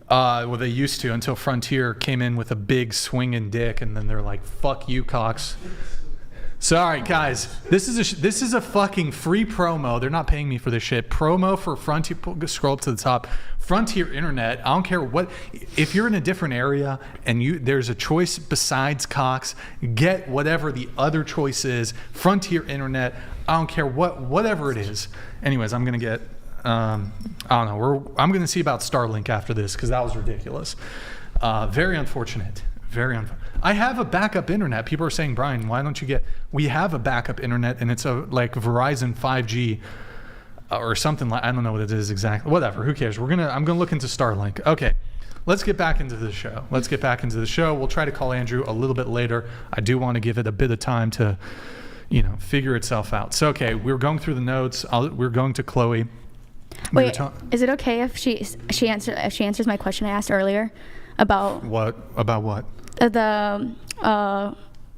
Well, they used to, until Frontier came in with a big swinging dick, and then they're like, "Fuck you, Cox." Sorry, guys. This is a fucking free promo. They're not paying me for this shit. Promo for Frontier. Scroll up to the top. Frontier Internet. I don't care what. If you're in a different area and there's a choice besides Cox, get whatever the other choice is. Frontier Internet. I don't care whatever it is. Anyways, I'm gonna get. I don't know. I'm going to see about Starlink after this because that was ridiculous. Very unfortunate. I have a backup internet. People are saying, Brian, why don't you get? We have a backup internet, and it's like Verizon 5G or something like. I don't know what it is exactly. Whatever. Who cares? I'm gonna look into Starlink. Okay. Let's get back into the show. We'll try to call Andrew a little bit later. I do want to give it a bit of time to, figure itself out. So okay, we're going through the notes. We're going to Chloe. Wait, is it okay if she answers my question I asked earlier about what? About what? The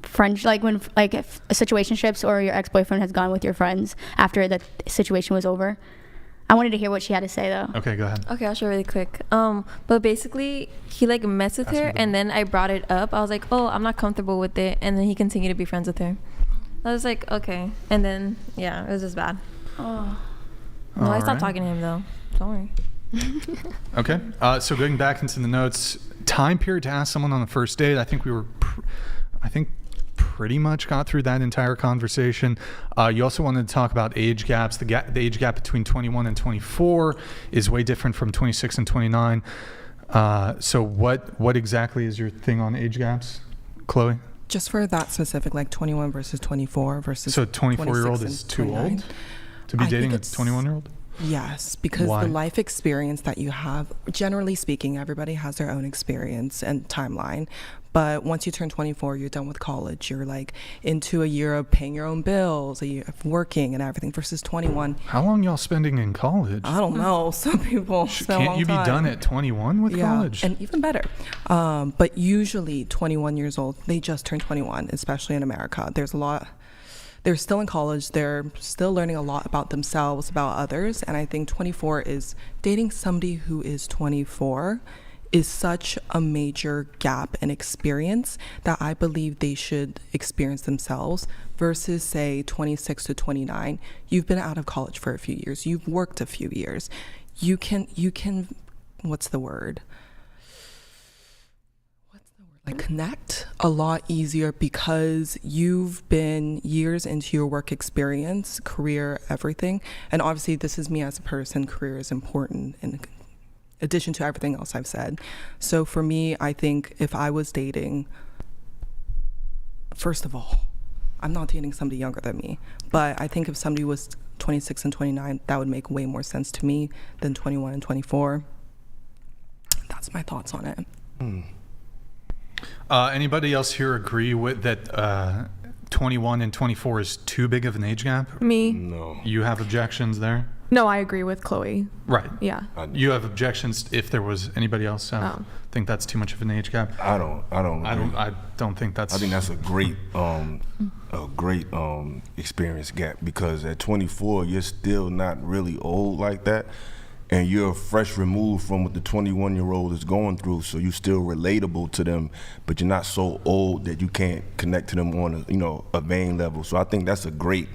friends, like when if situationships or your ex-boyfriend has gone with your friends after the situation was over. I wanted to hear what she had to say though. Okay, go ahead. Okay, I'll share really quick. But basically he like messed with her, and then I brought it up. I was like, oh, I'm not comfortable with it, and then he continued to be friends with her. I was like, okay, and then it was just bad. Oh. No, I stopped talking to him though. Don't worry. Okay. So going back into the notes, time period to ask someone on the first date. I think pretty much got through that entire conversation. You also wanted to talk about age gaps. The age gap between 21 and 24 is way different from 26 and 29. So what exactly is your thing on age gaps, Chloe? Just for that specific, like 21 versus 24 versus. So a 24-year-old is too old to be dating a 21-year-old? Yes, because Why? the life experience that you have, generally speaking, everybody has their own experience and timeline. But once you turn 24, you're done with college. You're like into a year of paying your own bills, a year of working and everything versus 21. How long y'all spending in college? I don't know. Some people spend a long Can't you be time. done at 21 with college? And even better. But usually 21 years old, they just turn 21, especially in America. There's a lot. They're still in college. They're still learning a lot about themselves, about others. And I think 24 is dating somebody who is 24 is such a major gap in experience that I believe they should experience themselves versus, say, 26 to 29. You've been out of college for a few years. You've worked a few years. You can, what's the word? Like connect a lot easier because you've been years into your work experience, career, everything. And obviously this is me as a person. Career is important in addition to everything else I've said. So for me, I think if I was dating, first of all, I'm not dating somebody younger than me, but I think if somebody was 26 and 29, that would make way more sense to me than 21 and 24. That's my thoughts on it. Anybody else here agree with that 21 and 24 is too big of an age gap? Me. No. You have objections there? No, I agree with Chloe. Right. Yeah. You have objections if there was anybody else think that's too much of an age gap? I don't I don't think that's. I think that's a great experience gap because at 24 you're still not really old like that, and you're fresh removed from what the 21-year-old is going through, so you're still relatable to them, but you're not so old that you can't connect to them on a vein level. So I think that's a great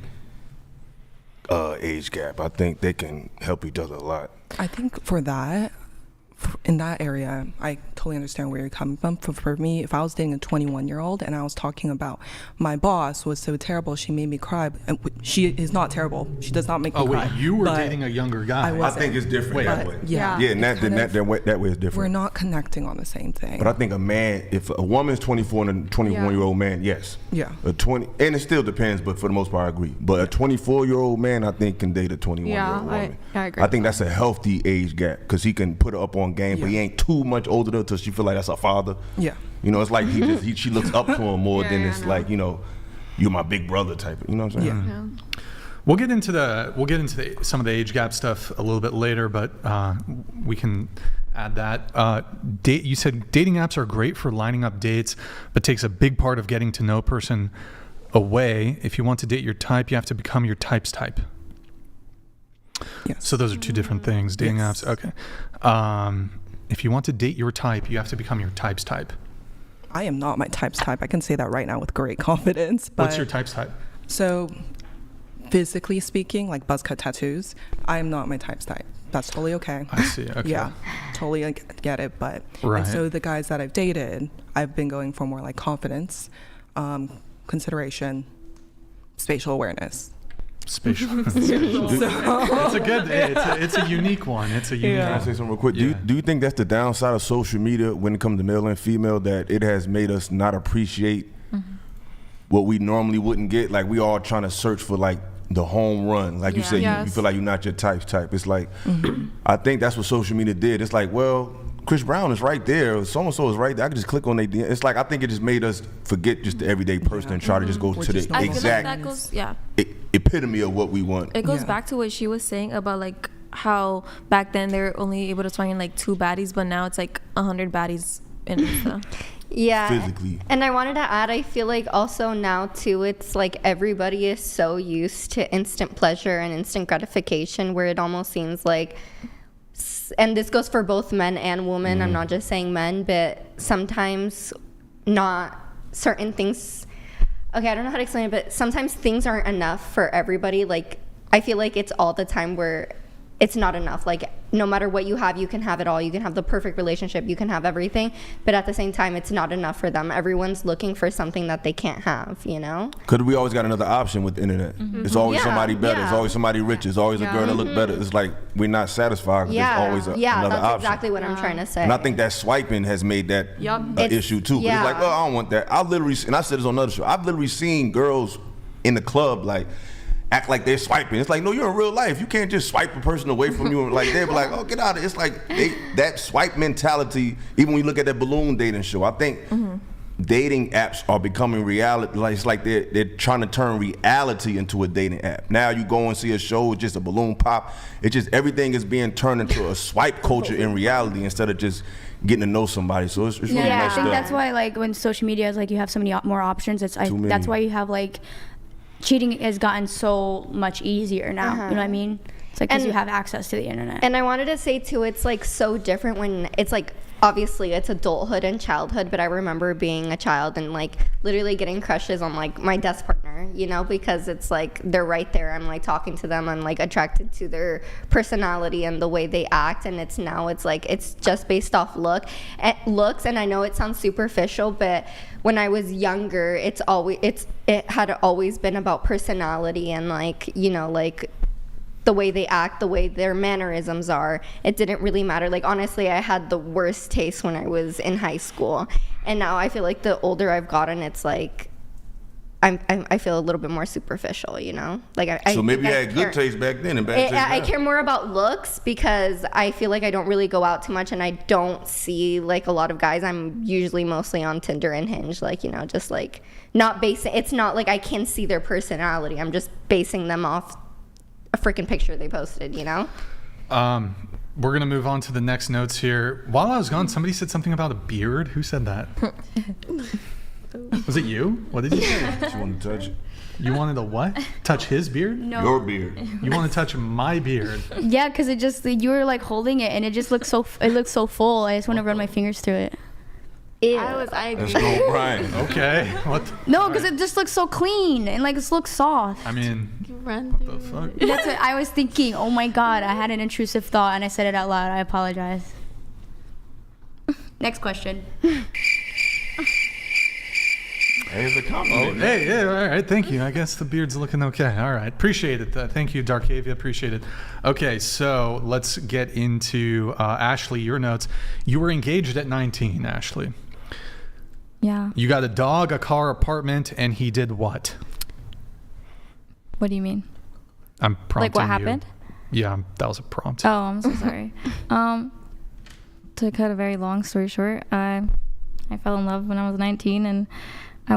age gap. I think they can help each other a lot. I think for that, in that area, I totally understand where you're coming from. For me, if I was dating a 21-year-old and I was talking about my boss was so terrible, she made me cry. And she is not terrible. She does not make me cry. Oh, wait, you were dating a younger guy. I think it's different that way. Yeah, and that way is different. We're not connecting on the same thing. But I think a man, if a woman's 24 and a 21-year-old man, yes. Yeah. A 20, and it still depends, but for the most part, I agree. But a 24-year-old man, I think, can date a 21-year-old woman. I agree. I think that's a healthy age gap because he can put her up on game, but he ain't too much older than her till she feel like that's her father. Yeah. It's like she looks up to him more than it's like, you're my big brother type. You know what I'm saying? Yeah. We'll get into some of the age gap stuff a little bit later, but we can add that. You said dating apps are great for lining up dates, but takes a big part of getting to know a person away. If you want to date your type, you have to become your type's type. Yes. So those are two different things. Dating apps, okay. If you want to date your type, you have to become your type's type. I am not my type's type. I can say that right now with great confidence. But what's your type's type? So, physically speaking, like buzz cut tattoos, I am not my type's type. That's totally okay. I see. Okay. Yeah, totally get it. But right. And so the guys that I've dated, I've been going for more like confidence, consideration, spatial awareness. Spatial. It's a good. It's a unique one. It's a unique. Can I say something real quick? Do you think that's the downside of social media when it comes to male and female, that it has made us not appreciate what we normally wouldn't get? Like we all trying to search for like the home run. Like you said, you feel like you're not your type. It's like I think that's what social media did. It's like, well, Chris Brown is right there. So and so is right there. I can just click on their DM. It's like I think it just made us forget just the everyday person and try to just go to the I exact feel like that goes, epitome of what we want. It goes back to what she was saying about like how back then they were only able to find like 2 baddies, but now it's like 100 baddies in Insta. Yeah. Physically. And I wanted to add, I feel like also now too, it's like everybody is so used to instant pleasure and instant gratification where it almost seems like, and this goes for both men and women, I'm not just saying men, but sometimes not certain things. Okay, I don't know how to explain it, but sometimes things aren't enough for everybody. Like, I feel like it's all the time where it's not enough. Like, no matter what you have, you can have it all. You can have the perfect relationship. You can have everything. But at the same time, it's not enough for them. Everyone's looking for something that they can't have, you know? Because we always got another option with the internet. It's always somebody better. It's always somebody rich. It's always a girl that look better. It's like we're not satisfied because there's always another that's option. Exactly what I'm trying to say. And I think that swiping has made that an issue too. It's like, oh, I don't want that. I literally, and I said this on another show, I've literally seen girls in the club like act like they're swiping. It's like, no, you're in real life. You can't just swipe a person away from you. Like, they'd be like, oh, get out of it. It's like that swipe mentality, even when you look at that balloon dating show, I think dating apps are becoming reality. Like, it's like they're trying to turn reality into a dating app. Now you go and see a show with just a balloon pop. It's just everything is being turned into a swipe culture in reality instead of just getting to know somebody. So it's really messed I think up. that's why, like, when social media is like you have so many more options, that's why you have like cheating has gotten so much easier now. You know what I mean? It's like because you have access to the internet. And I wanted to say too, it's like so different when it's like, obviously it's adulthood and childhood, but I remember being a child and like literally getting crushes on like my desk partner, you know, because it's like they're right there. I'm like talking to them. I'm like attracted to their personality and the way they act. And it's like it's just based off looks. And I know it sounds superficial, but when I was younger, it had always been about personality and like, you know, like the way they act, the way their mannerisms are. It didn't really matter. Like, honestly, I had the worst taste when I was in high school. And now I feel like the older I've gotten, it's like, I feel a little bit more superficial, you know? Like So maybe you had good taste back then and bad taste now. I care more about looks because I feel like I don't really go out too much and I don't see like a lot of guys. I'm usually mostly on Tinder and Hinge, like, you know, just like not basing, it's not like I can see their personality. I'm just basing them off a freaking picture they posted, you know? We're going to move on to the next notes here. While I was gone, somebody said something about a beard. Who said that? Was it you? What did you say? You wanted to touch it? You wanted to what? Touch his beard? No. Your beard. You want to touch my beard? Yeah, because it just, you were like holding it and it just looks so full. I just want to run my fingers through it. I agree. Let's go, Brian. Okay. What? No, because it just looks so clean and like it looks soft. I mean, what the fuck? That's what I was thinking. Oh my God, I had an intrusive thought and I said it out loud. I apologize. Next question. Hey, it's a compliment. Oh, hey, all right, thank you. I guess the beard's looking okay. All right, appreciate it. Thank you, Darkavia, appreciate it. Okay, so let's get into Ashley, your notes. You were engaged at 19, Ashley. Yeah. You got a dog, a car, apartment, and he did what? What do you mean? I'm prompting Like what you. happened? Yeah, that was a prompt. Oh, I'm so sorry. To cut a very long story short, I fell in love when I was 19 and I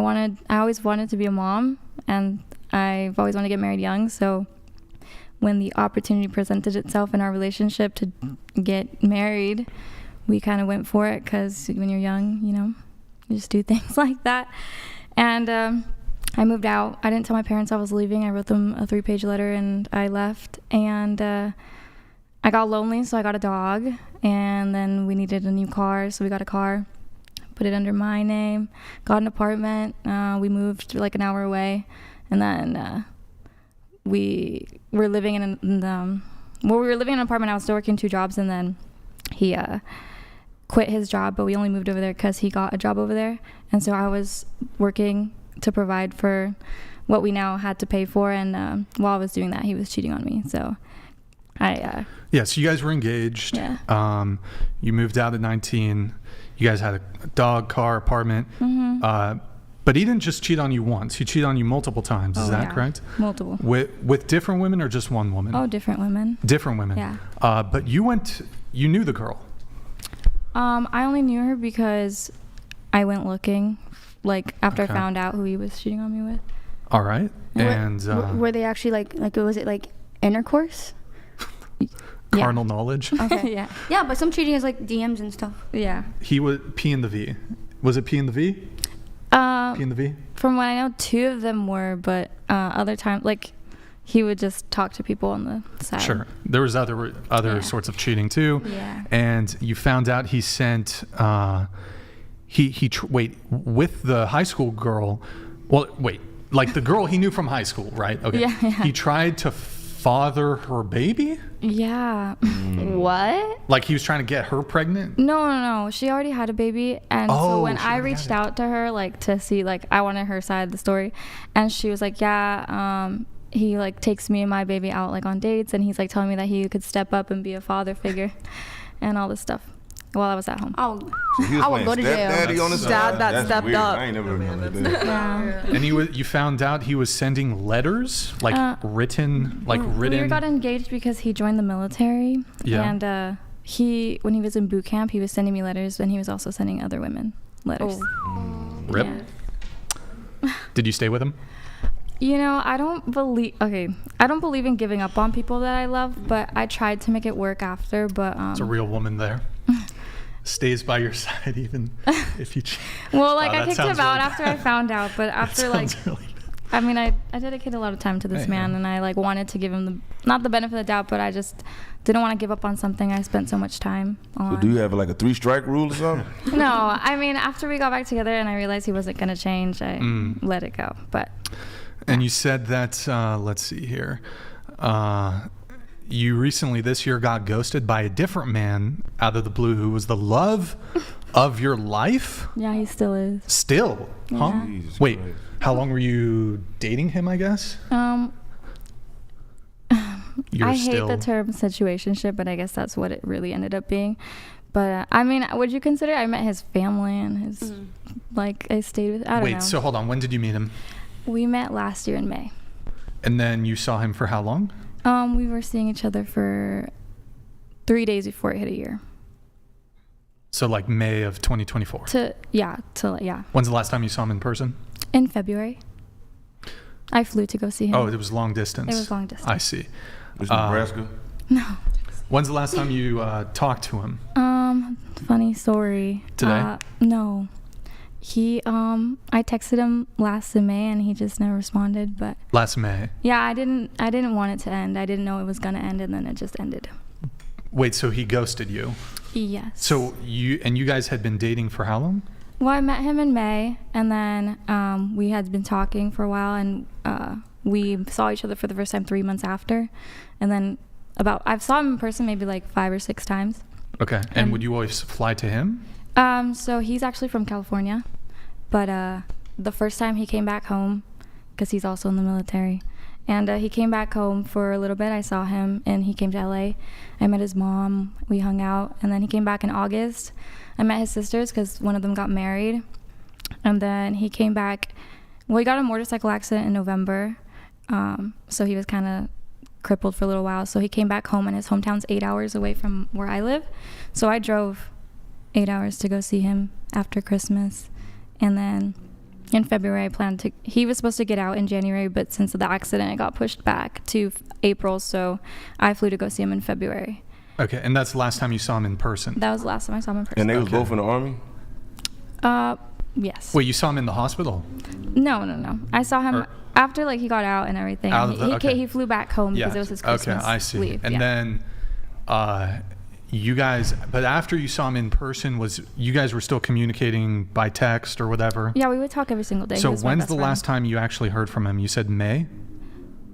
always wanted to be a mom, and I've always wanted to get married young. So when the opportunity presented itself in our relationship to get married, we kind of went for it because when you're young, you know, you just do things like that. And I moved out. I didn't tell my parents I was leaving. I wrote them a 3-page letter and I left. And I got lonely, so I got a dog. And then we needed a new car, so we got a car. Put it under my name, got an apartment. We moved like an hour away, and then we were living in we were living in an apartment. I was still working 2 jobs, and then he quit his job, but we only moved over there because he got a job over there, and so I was working to provide for what we now had to pay for, and while I was doing that, he was cheating on me. So yeah, so you guys were engaged. Yeah. You moved out at 19. You guys had a dog, car, apartment. Mm-hmm. But he didn't just cheat on you once. He cheated on you multiple times. Is that correct? Multiple. With different women or just one woman? Oh, different women. Different women. Yeah. But you knew the girl. I only knew her because I went looking, like after I found out who he was cheating on me with. All right. And were they actually like was it like intercourse? Carnal knowledge. Okay. Yeah, but some cheating is like DMs and stuff. Yeah. He was P in the V. Was it P in the V? P in the V? From what I know, 2 of them were, but other times, like, he would just talk to people on the side. Sure. There was other sorts of cheating too. Yeah. And you found out he sent with the high school girl. Well, wait, like the girl he knew from high school, right? Okay. Yeah. He tried to father her baby? Yeah. What? Like he was trying to get her pregnant? No. She already had a baby, and Oh, so when she I already reached had it. out to her, like to see, like I wanted her side of the story, and she was like, yeah, he like takes me and my baby out like on dates, and he's like telling me that he could step up and be a father figure, and all this stuff. While I was at home. Oh, So he was I would go to playing jail. stepdaddy on the side. Dad that That's stepped weird. up. I ain't never heard nothing like that. Yeah. And you found out he was sending letters, like written. We got engaged because he joined the military. Yeah. And when he was in boot camp, he was sending me letters, and he was also sending other women letters. Rip. Yeah. Did you stay with him? You know, I don't believe in giving up on people that I love, but I tried to make it work after, but It's a real woman there. Stays by your side even if you cheat. well, like Wow, I that kicked him sounds out really after I found out, but after like sounds really I mean, I dedicated a lot of time to this man, and I like wanted to give him not the benefit of the doubt, but I just didn't want to give up on something I spent so much time on. So do you have like a 3-strike rule or something? No, I mean, after we got back together and I realized he wasn't going to change, I let it go. But And you said that, let's see here, you recently this year got ghosted by a different man out of the blue who was the love of your life? yeah, he still is. Still? Huh? Yeah. Jesus Wait, Christ. how long were you dating him, I guess? I hate still- the term situationship, but I guess that's what it really ended up being. But I mean, would you consider I met his family and his like I stayed with? I don't know. Wait, so hold on. When did you meet him? We met last year in May. And then you saw him for how long? We were seeing each other for 3 days before it hit a year. So like May of 2024. Yeah. When's the last time you saw him in person? In February. I flew to go see him. Oh, it was long distance. It was long distance. I see. Was it Nebraska? No. When's the last time you talked to him? Funny story. Today? No. I texted him last in May and he just never responded, but Last May. yeah, I didn't want it to end. I didn't know it was gonna end, and then it just ended. Wait, so he ghosted you? Yes. So you guys had been dating for how long? Well, I met him in May, and then we had been talking for a while, and we saw each other for the first time 3 months after, and then I saw him in person maybe like 5 or 6 times. Okay. And would you always fly to him? So he's actually from California, but the first time he came back home, because he's also in the military, and he came back home for a little bit. I saw him, and he came to LA. I met his mom. We hung out, and then he came back in August. I met his sisters because one of them got married, and then he came back. Well, he got in a motorcycle accident in November, so he was kind of crippled for a little while. So he came back home, and his hometown's 8 hours away from where I live. So I drove 8 hours to go see him after Christmas, and then in February he was supposed to get out in January, but since the accident it got pushed back to April, so I flew to go see him in February. Okay, and that's the last time you saw him in person? That was the last time I saw him in person. And they was both in the Army? Yes. Wait, you saw him in the hospital? No. I saw him after like he got out and everything. He flew back home because it was his Christmas leave. And then you guys, but after you saw him in person, you guys were still communicating by text or whatever? Yeah, we would talk every single day. So when's the last time you actually heard from him? You said May?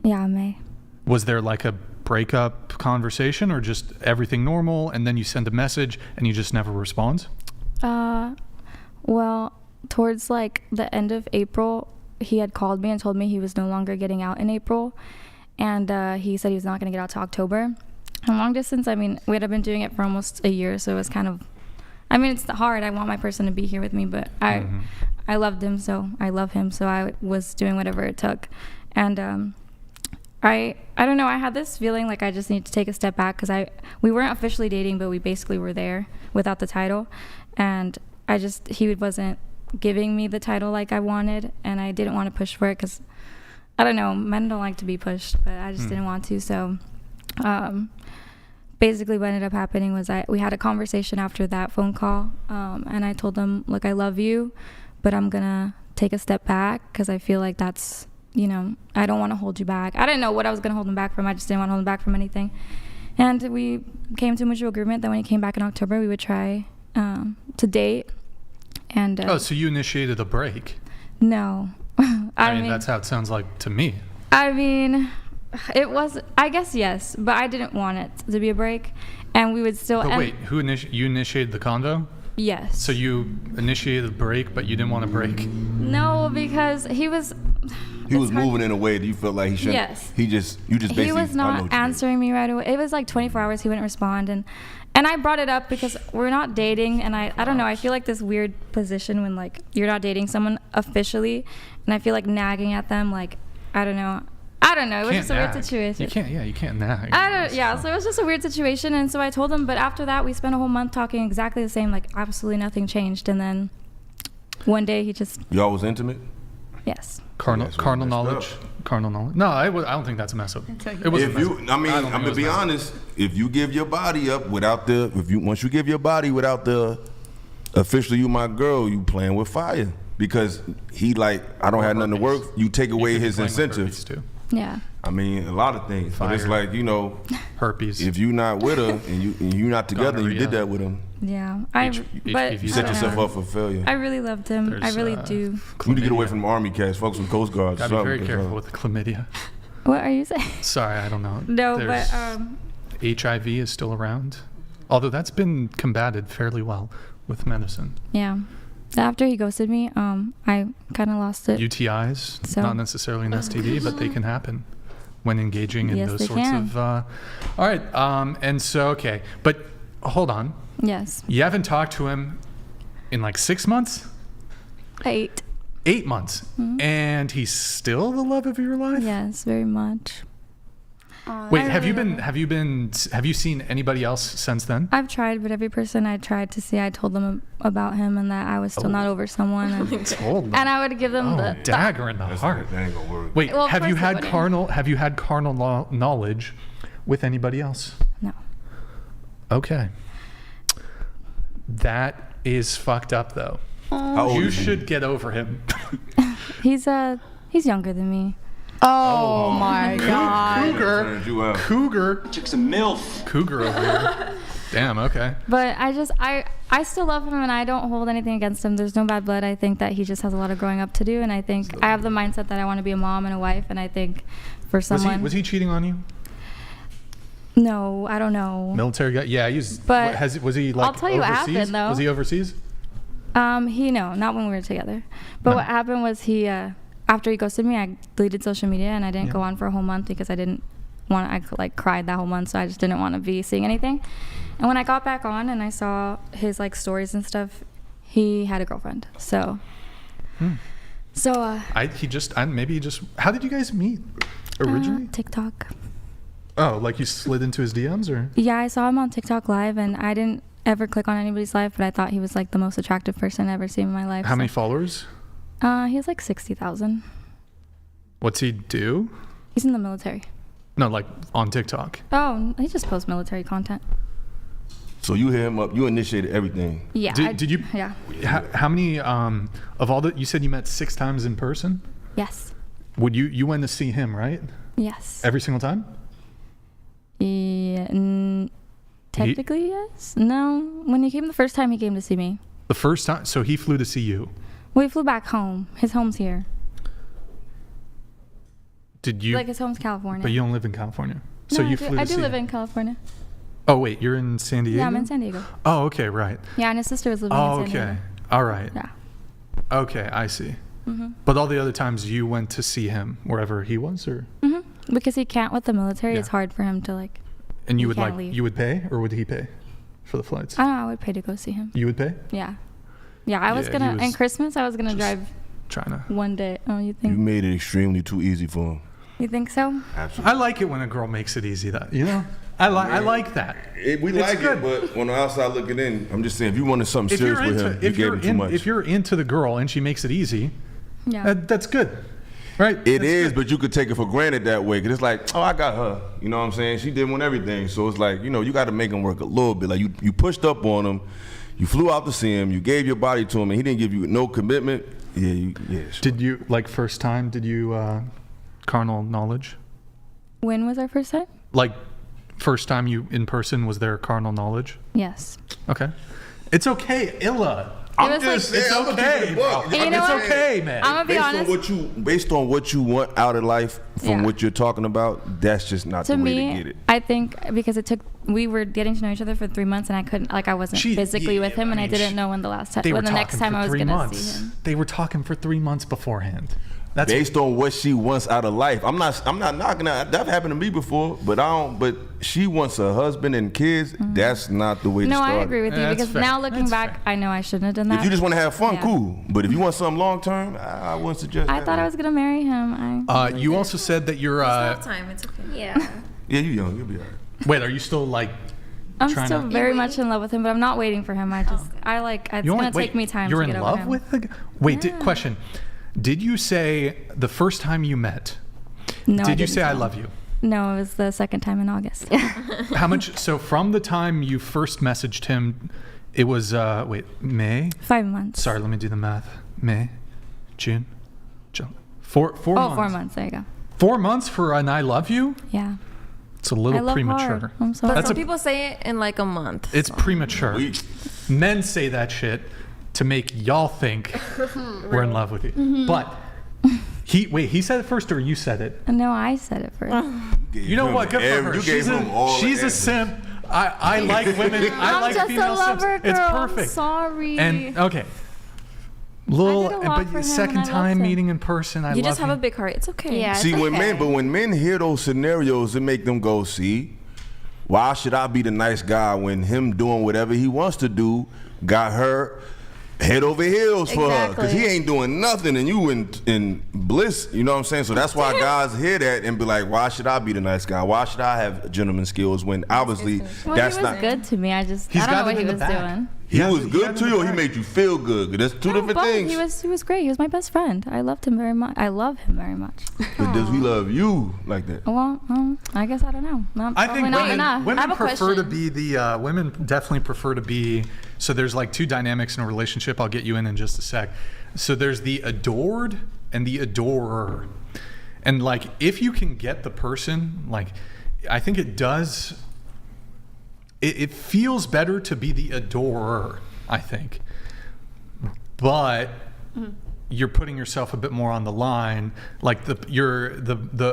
Yeah, May. Was there like a breakup conversation or just everything normal, and then you send a message and he just never responds? Well, towards like the end of April, he had called me and told me he was no longer getting out in April, and he said he was not going to get out to October. And long distance, I mean, we had been doing it for almost a year, so it was kind of, I mean, it's hard. I want my person to be here with me, but I loved him, so I love him, so I was doing whatever it took. And I don't know, I had this feeling like I just need to take a step back, because we weren't officially dating, but we basically were there without the title, and he wasn't giving me the title like I wanted, and I didn't want to push for it, because I don't know, men don't like to be pushed, but I just didn't want to. So basically what ended up happening was we had a conversation after that phone call, and I told him, look, I love you, but I'm gonna take a step back, because I feel like that's, I don't want to hold you back. I didn't know what I was gonna hold him back from. I just didn't want to hold him back from anything. And we came to a mutual agreement that when he came back in October, we would try to date. And so you initiated a break? No. I mean, that's how it sounds like to me. I mean, It was, I guess, yes, but I didn't want it to be a break, and we would still. But wait, you initiated the convo? Yes. So you initiated the break, but you didn't want to break? No, because he was. He was moving in a way that you felt like he shouldn't. Yes. You just basically. He was not answering me right away. It was like 24 hours. He wouldn't respond, and I brought it up because we're not dating, and I don't know. I feel like this weird position when like you're not dating someone officially, and I feel like nagging at them. Like I don't know. It was just a weird situation. You can't nag. So it was just a weird situation, and so I told him. But after that, we spent a whole month talking exactly the same. Like absolutely nothing changed, and then one day he just. Y'all was intimate? Yes. Carnal knowledge. Carnal knowledge. No, I don't think that's a mess up. It was. I'm gonna be honest. If you give your body up without the, once you give your body without the, officially you my girl, you playing with fire because he like I don't have nothing to work. You take away his incentives. Yeah. I mean, a lot of things. But it's like, herpes. If you're not with her and you're not together, you did that with him. Yeah. You set yourself up for failure. I really loved him. I really do. You need to get away from the Army cats, folks with Coast Guard. Gotta be very careful with the chlamydia. What are you saying? Sorry, I don't know. No, but HIV is still around, although that's been combated fairly well with medicine. Yeah. After he ghosted me, I kind of lost it. UTIs, not necessarily an STD, but they can happen when engaging in those sorts of. All right, and so okay, but hold on. Yes. You haven't talked to him in like 6 months. 8. 8 months, and he's still the love of your life. Yes, very much. Wait, have you seen anybody else since then? I've tried, but every person I tried to see, I told them about him and that I was still not over someone. And, and I would give them the dagger in the heart. That ain't gonna work. Wait, have you had carnal knowledge with anybody else? No. Okay. That is fucked up, though. You should get over him. He's younger than me. Oh my God. Cougar. Took some MILF. Cougar over here. Damn, okay. But I still love him and I don't hold anything against him. There's no bad blood. I think that he just has a lot of growing up to do. And I think I have the mindset that I want to be a mom and a wife. And I think for someone. Was he cheating on you? No, I don't know. Military guy? Yeah, he's. But was he like I'll tell you overseas? what happened though. Was he overseas? Not when we were together. But what happened was he, after he ghosted me, I deleted social media and I didn't go on for a whole month because I didn't want to, I cried that whole month, so I just didn't want to be seeing anything. And when I got back on and I saw his like stories and stuff, he had a girlfriend. So, how did you guys meet originally? TikTok. Oh, like you slid into his DMs or? Yeah, I saw him on TikTok live and I didn't ever click on anybody's live, but I thought he was like the most attractive person I've ever seen in my life. How many followers? He has like 60,000. What's he do? He's in the military. No, like on TikTok. Oh, he just posts military content. So you hit him up. You initiated everything. Yeah. Did you? Yeah. How many of all that? You said you met 6 times in person. Yes. Would you went to see him, right? Yes. Every single time? Yeah. Technically, yes. No. When he came the first time, he came to see me. The first time? So he flew to see you? We flew back home. His home's here. Did you? Like his home's California. But you don't live in California. No, So you flew to see I do live him. in California. Oh, wait. You're in San Diego? Yeah, I'm in San Diego. Oh, okay. Right. Yeah, and his sister was living in San Diego. Okay. All right. Yeah. Okay. I see. Mm-hmm. But all the other times you went to see him wherever he was, or? Mm-hmm. Because he can't with the military. It's hard for him to like. And you would leave. you would pay, or would he pay for the flights? I don't know. I would pay to go see him. You would pay? Yeah. Yeah, I was gonna. In Christmas, I was gonna drive. China. One day. Oh, you think? You made it extremely too easy for him. You think so? Absolutely. I like it when a girl makes it easy. I like that. We like it, but on the outside looking in, I'm just saying, if you wanted something serious with him, you gave him too much. If you're into the girl and she makes it easy, that's good, right? It is, but you could take it for granted that way, because it's like, oh, I got her. You know what I'm saying? She didn't want everything, so it's like, you got to make him work a little bit. Like you pushed up on him, you flew out to see him, you gave your body to him, and he didn't give you no commitment. Yeah. Sure. Did you first time? Did you carnal knowledge? When was our first time? Like first time you in person, was there carnal knowledge? Yes. Okay. It's okay, Illa. I'm was just like, saying, it's okay, bro. You know what? It's okay, man. I'm gonna be honest. Based on what you want out of life, from Yeah. what you're talking about, that's just not To the way me, to get it. I think because we were getting to know each other for 3 months, and I couldn't, like, I wasn't physically with him, and I didn't know when the next time I was gonna see him. They were talking for 3 months beforehand. That's based on what she wants out of life. I'm not knocking that. That happened to me before, but But she wants a husband and kids. That's not the way to No, start. I agree with you because now looking back, I know I shouldn't have done that. If you just want to have fun, Yeah. cool. But if you want something long term, I wouldn't suggest I that. thought I was gonna marry him. You also said that you're. Time. It's okay. Yeah. Yeah, you're young. You'll be alright. Wait, are you still like? I'm trying still to, very much in love with him, but I'm not waiting for him. It's gonna take me time You're to get in over love him. with the guy? Wait, question. Did you say the first time you met? No, Did I you didn't say I tell love him. you? No, it was the second time in August. How much? So from the time you first messaged him, it was May. 5 months. Sorry, let me do the math. May, June, July. Four Oh, months. 4 months. There you go. 4 months for an I love you? Yeah. It's a I little love premature. hard. I'm sorry. But some people say it in like a month. It's premature. Men say that shit to make y'all think we're in love with you. Mhm. But he said it first or you said it? No, I said it first. You know what? Good for her. She's a simp. I like women. I I'm like just female a lover simps. girl. It's I'm perfect. sorry. And okay. I did a lot for him But and second I loved time him. meeting in person, I You love just have him. a big heart. It's okay. Yeah. See, when men hear those scenarios, it make them go, see, why should I be the nice guy when him doing whatever he wants to do got her head over heels for her? Because he ain't doing nothing and you in bliss, you know what I'm saying? So that's why guys hear that and be like, why should I be the nice guy? Why should I have gentleman skills when obviously Well, that's he was not. good to me. I don't He's know got what it he in the was bag. doing. He was good to you or he made you feel good? That's two different Both. things. He was great. He was my best friend. I loved him very much. I love him very much. But does he love you like that? Well, I guess I don't know. I think not enough. I women have a prefer to question. be the women definitely prefer to be. So there's like two dynamics in a relationship. I'll get you in just a sec. So there's the adored and the adorer, and like if you can get the person, like I think it does. It feels better to be the adorer, I think, but you're putting yourself a bit more on the line. Like the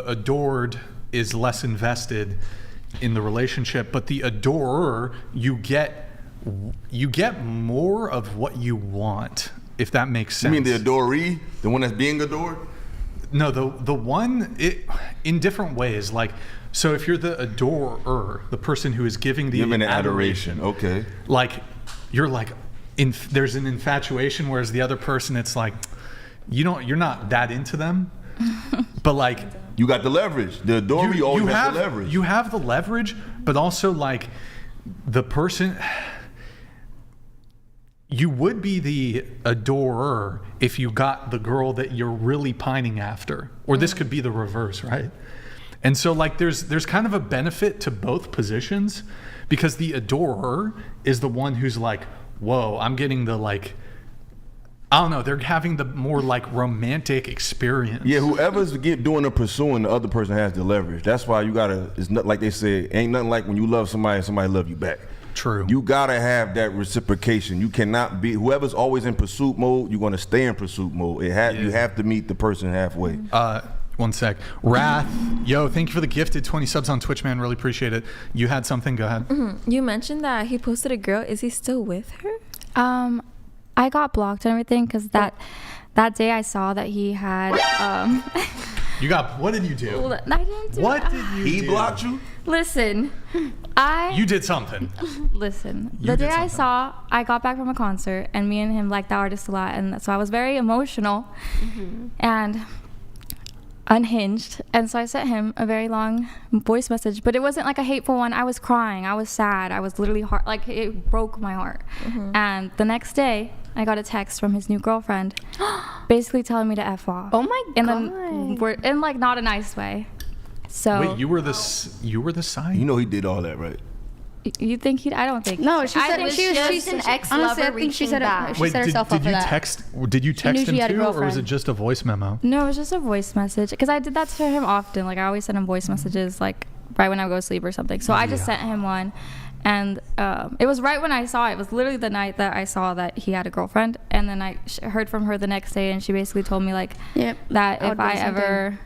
adored is less invested in the relationship, but the adorer, you get more of what you want, if that makes sense. You mean the adoree, the one that's being adored? No, the one in different ways. Like, so if you're the adorer, the person who is giving the adoration, okay. Like, you're like, there's an infatuation, whereas the other person, it's like, you're not that into them, but like. You got the leverage. The adoree always has the leverage. You have the leverage, but also like the person. You would be the adorer if you got the girl that you're really pining after, or this could be the reverse, right? And so like there's kind of a benefit to both positions, because the adorer is the one who's like, whoa, I'm getting the like, I don't know, they're having the more like romantic experience. Yeah, whoever's doing the pursuing, the other person has the leverage. That's why you gotta, it's not like they say, ain't nothing like when you love somebody and somebody love you back. True. You gotta have that reciprocation. You cannot be, whoever's always in pursuit mode, you're gonna stay in pursuit mode. You have to meet the person halfway. One sec. Wrath, yo, thank you for the gifted 20 subs on Twitch, man. Really appreciate it. You had something, go ahead. You mentioned that he posted a girl. Is he still with her? I got blocked and everything because that day I saw that he had. You got, what did you do? I didn't do What did you do? He blocked you? Listen, You did something. Listen, You the did day I saw, I got back from a concert and me and him liked the artist a lot, and so I was very emotional and unhinged, and so I sent him a very long voice message, but it wasn't like a hateful one. I was crying, I was sad, I was literally heart, like it broke my heart. And the next day I got a text from his new girlfriend basically telling me to F off. Oh my God. And then in like not a nice way. So Wait, you were the sign? You know he did all that, right? You think he? I don't think. No, she I said think she was just an ex-lover honestly, I think she reaching said back. she set herself up for that. Did you text knew him she had a too, or was girlfriend. it just a voice memo? No, it was just a voice message because I did that to him often. Like I always send him voice messages like right when I go to sleep or something. So I just sent him one, And it was right when I saw it. It was literally the night that I saw that he had a girlfriend. And then I heard from her the next day, and she basically told me like that if I ever,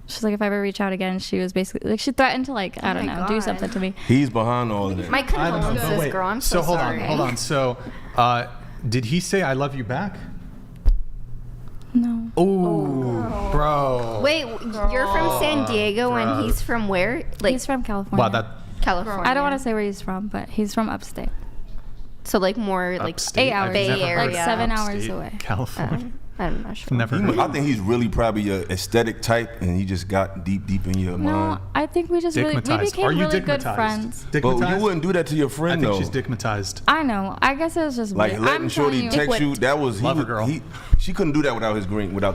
she's like, if I ever reach out again, she was basically like, she threatened to like, I don't know, do something to me. He's behind all of that. My condolences, girl. I'm so sorry. Hold on. So, did he say "I love you" back? No. Oh, bro. Wait, you're from San Diego and he's from where? Like, he's from California. Wow, that. California. I don't want to say where he's from, but he's from upstate. So like more like Upstate? 8 hours, Bay Area. like 7 hours Upstate away. California. I'm not sure. Never. heard I of think he's really probably your aesthetic type, and he just got deep in your No, mind. I think we just we became Are you really good dickmatized? friends. But you wouldn't do that to your friend, I think though. she's dickmatized. I know. I guess it was just Like weird. letting I'm Shorty telling text you, that was Love a girl. She couldn't do that without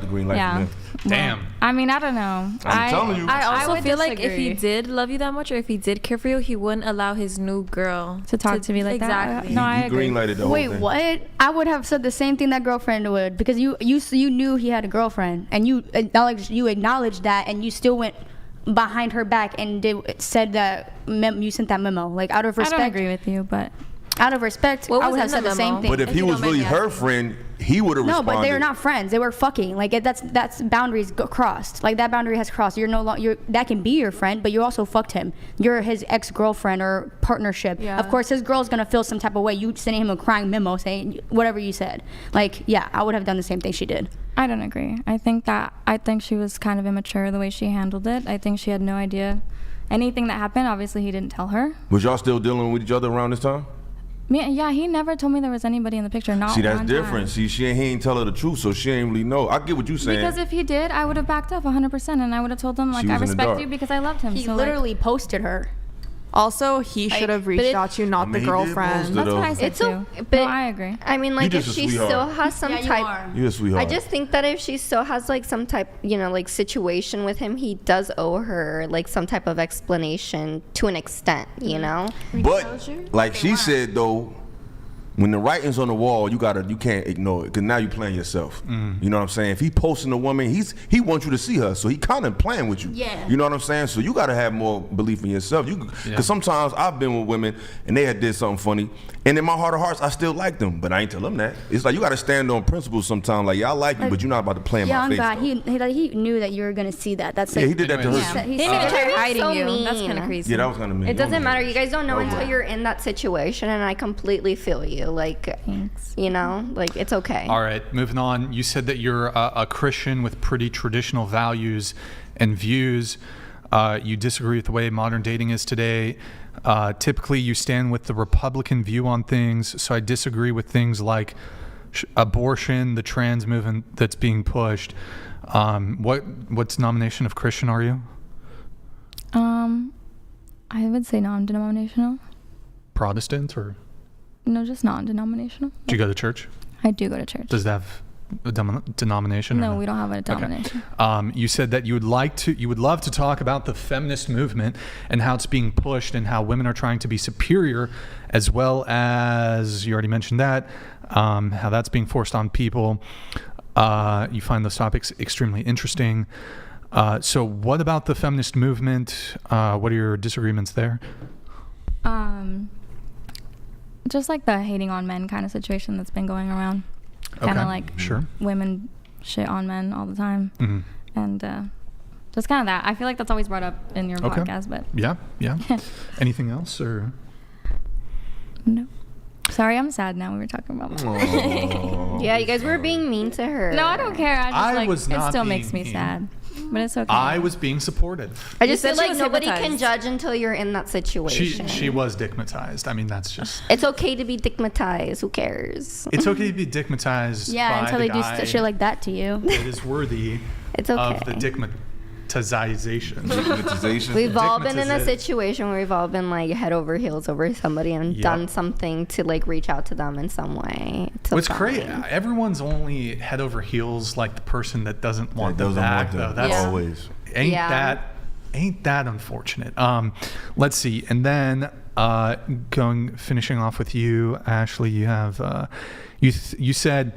the green light Yeah. from him. Damn. I mean, I don't know. I'm telling you. I also would feel like if he disagree. did love you that much, or if he did care for you, he wouldn't allow his new girl to talk to me like that. exactly. No, I He agree. green lighted the whole Wait, thing. what? I would have said the same thing that girlfriend would, because you knew he had a girlfriend, and you acknowledged that, and you still went behind her back and said that you sent that memo, like out of respect. I don't agree with you, but out of respect, What I was would have in said the the same memo? thing. But if he was really her friend, he would have No, responded. but they were not friends. They were fucking. Like that's boundaries crossed. Like that boundary has crossed. You're no longer. That can be your friend, but you also fucked him. You're his ex-girlfriend or partnership. Yeah. Of course, his girl's gonna feel some type of way. You sending him a crying memo saying whatever you said. Like, yeah, I would have done the same thing she did. I don't agree. I think she was kind of immature the way she handled it. I think she had no idea anything that happened. Obviously, he didn't tell her. Was y'all still dealing with each other around this time? Yeah, he never told me there was anybody in the picture. Not See, that's one different. time. See, he ain't tell her the truth, so she ain't really know. I get what you saying. Because if he did, I would have backed up 100%, and I would have told him like, She I was in the respect dark. you because I loved him. He so literally posted her. Also, he should have reached out to you, not I mean, the he did girlfriend. post it, That's though. what I said It's too. but No, I agree. I mean, like, You if just a she sweetheart. still has some type, You a sweetheart. I just think that if she still has like some type, like situation with him, he does owe her like some type of explanation to an extent, you know. But like she said though, when the writing's on the wall, you can't ignore it, because now you playing yourself. You know what I'm saying? If he posting a woman, he wants you to see her, so he kind of playing with you. Yeah. You know what I'm saying? So you got to have more belief in yourself. Because sometimes I've been with women and they had did something funny, and in my heart of hearts, I still like them, but I ain't tell them that. It's like you got to stand on principles sometimes. Like, I like you, but you're not about to play in Yeah, my on face. God, though. he knew that you were gonna see that. That's Yeah, he did that to her. Yeah. He didn't even try That's hiding so you. mean. That's kind of crazy. Yeah, that was kind of mean. It doesn't matter. You guys don't know Okay. until you're in that situation, and I completely feel you. Like, like it's okay. All right, moving on. You said that you're a Christian with pretty traditional values and views. You disagree with the way modern dating is today. Typically, you stand with the Republican view on things. So I disagree with things like abortion, the trans movement that's being pushed. What denomination of Christian are you? I would say non-denominational. Protestant, or No, just non-denominational. do you go to church? I do go to church. Does it have a denomination? No, or we don't have a denomination. Okay. You said that you would love to talk about the feminist movement and how it's being pushed and how women are trying to be superior, as well as, you already mentioned that, how that's being forced on people. You find those topics extremely interesting. So what about the feminist movement? What are your disagreements there? Just like the hating on men kind of situation that's been going around. Kind of like sure. women shit on men all the time. Mm-hmm. And just kind of that. I feel like that's always brought up in your podcast, but yeah. Anything else, or? No. Sorry, I'm sad now. We were talking about Yeah, you guys were being mean to her. No, I don't care. I was it not still being makes me mean. sad. But it's okay. I was being supportive. I just You feel said she like was nobody can hypnotized. judge until you're in that situation. She was dickmatized. I mean, that's just. It's okay to be dickmatized. Who cares? It's okay to be dickmatized. Yeah, by until the they do guy shit like that to you. that is worthy It's of okay. the dickmatization. We've all been in a situation where we've all been like head over heels over somebody and done something to like reach out to them in some way. What's crazy? Everyone's only head over heels like the person that doesn't want them back, though. That's always. Ain't that unfortunate? Let's see, and then finishing off with you, Ashley. You have you said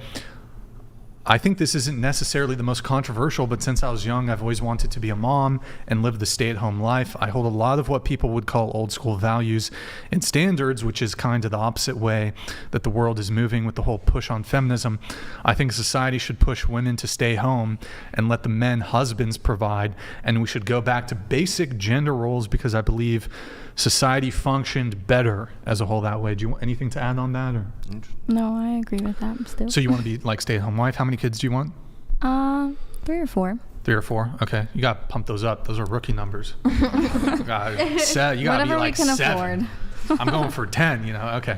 I think this isn't necessarily the most controversial, but since I was young, I've always wanted to be a mom and live the stay-at-home life. I hold a lot of what people would call old school values and standards, which is kind of the opposite way that the world is moving with the whole push on feminism. I think society should push women to stay home and let the men husbands provide, and we should go back to basic gender roles because I believe society functioned better as a whole that way. Do you want anything to add on that? Or? No, I agree with that still. So you want to be like stay-at-home wife? How many kids do you want? 3 or 4. 3 or 4? Okay. You got to pump those up. Those are rookie numbers. You got to be like 7. I'm going for 10, Okay.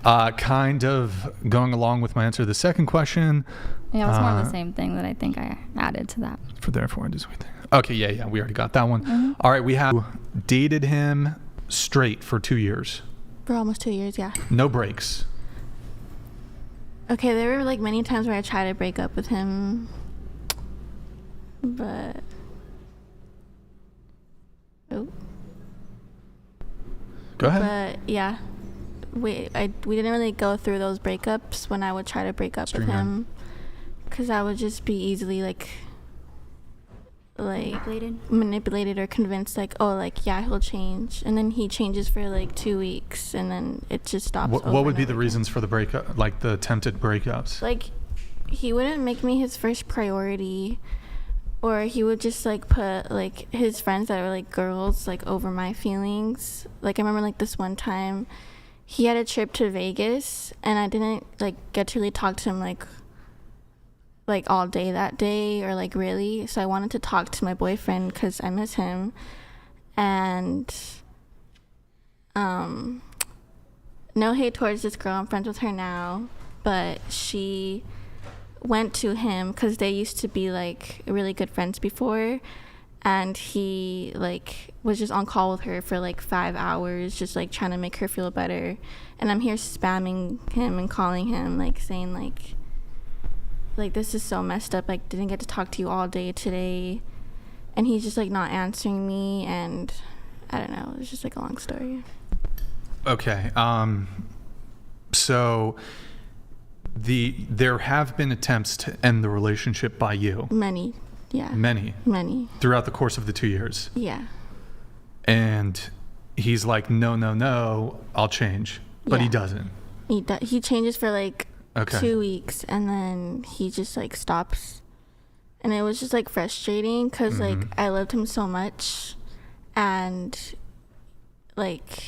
Kind of going along with my answer to the second question. Yeah, it was more of the same thing that I think I added to that. For therefore, and disagree. Okay, yeah. We already got that one. Mm-hmm. All right, we have dated him straight for 2 years. For almost 2 years, yeah. No breaks. Okay, there were like many times where I tried to break up with him, but Go ahead. But yeah, we didn't really go through those breakups when I would try to break up with him, because I would just be easily like manipulated or convinced he'll change, and then he changes for like 2 weeks and then it just stops. What would be the reasons for the breakup, like the attempted breakups? Like, he wouldn't make me his first priority, or he would just like put like his friends that were like girls like over my feelings. Like, I remember like this one time he had a trip to Vegas and I didn't like get to really talk to him like all day that day, or like really. So I wanted to talk to my boyfriend because I miss him. And no hate towards this girl, I'm friends with her now, but she went to him because they used to be like really good friends before, and he like was just on call with her for like 5 hours, just like trying to make her feel better. And I'm here spamming him and calling him, like saying like this is so messed up, like didn't get to talk to you all day today. And he's just like not answering me, and I don't know, it's just like a long story. Okay. So there have been attempts to end the relationship by you. Many. Yeah. Many. Throughout the course of the 2 years. Yeah. And he's like, no, I'll change. But he doesn't. He changes for like Okay. 2 weeks, and then he just like stops, and it was just like frustrating because like I loved him so much, and like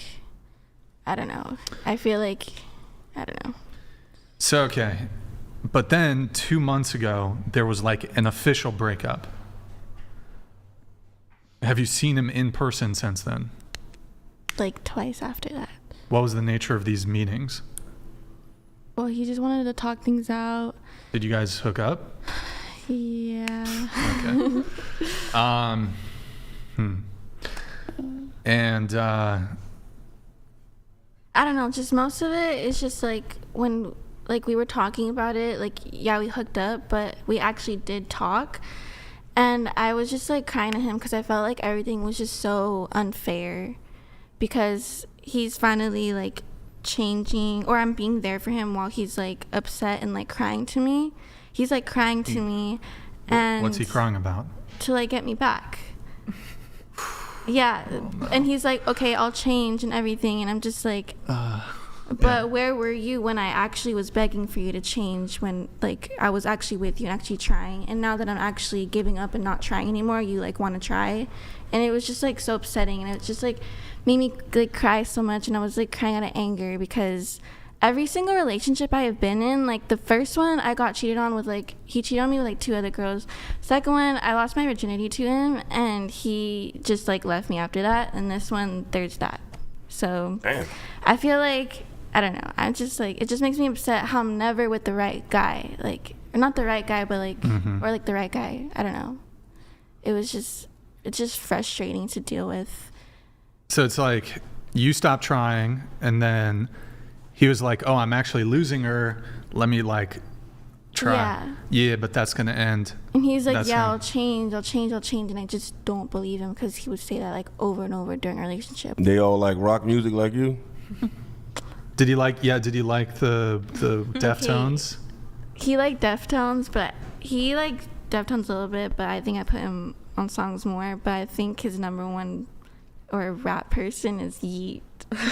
I don't know, I feel like I don't know. So okay, but then 2 months ago there was like an official breakup. Have you seen him in person since then? Like twice after that. What was the nature of these meetings? Well, he just wanted to talk things out. Did you guys hook up? Yeah. Okay. And I don't know, just most of it is just like when like we were talking about it, like yeah, we hooked up, but we actually did talk. And I was just like crying to him because I felt like everything was just so unfair, because he's finally like changing, or I'm being there for him while he's like upset and like crying to me. He's like crying to me, and what's he crying about? To like get me back. Yeah. And he's like, okay, I'll change and everything, and I'm just like but where were you when I actually was begging for you to change, when like I was actually with you and actually trying? And now that I'm actually giving up and not trying anymore, you like want to try? And it was just like so upsetting, and it was just like made me like cry so much, and I was like crying out of anger because every single relationship I have been in, like the first one I got cheated on with, like he cheated on me with like 2 other girls. Second one, I lost my virginity to him and he just like left me after that. And this one, there's that. So damn. I feel like, I don't know, I'm just like, it just makes me upset how I'm never with the right guy, like, or not the right guy, but like or like the right guy. I don't know, it's just frustrating to deal with. So it's like you stopped trying, and then he was like, oh, I'm actually losing her, let me like try. Yeah, but that's gonna end. And he's like, yeah, I'll change, and I just don't believe him because he would say that like over and over during our relationship. They all like rock music like you? Did he like the Deftones? he liked Deftones, but he liked Deftones a little bit, but I think I put him on songs more. But I think his number one or rap person is Yeet.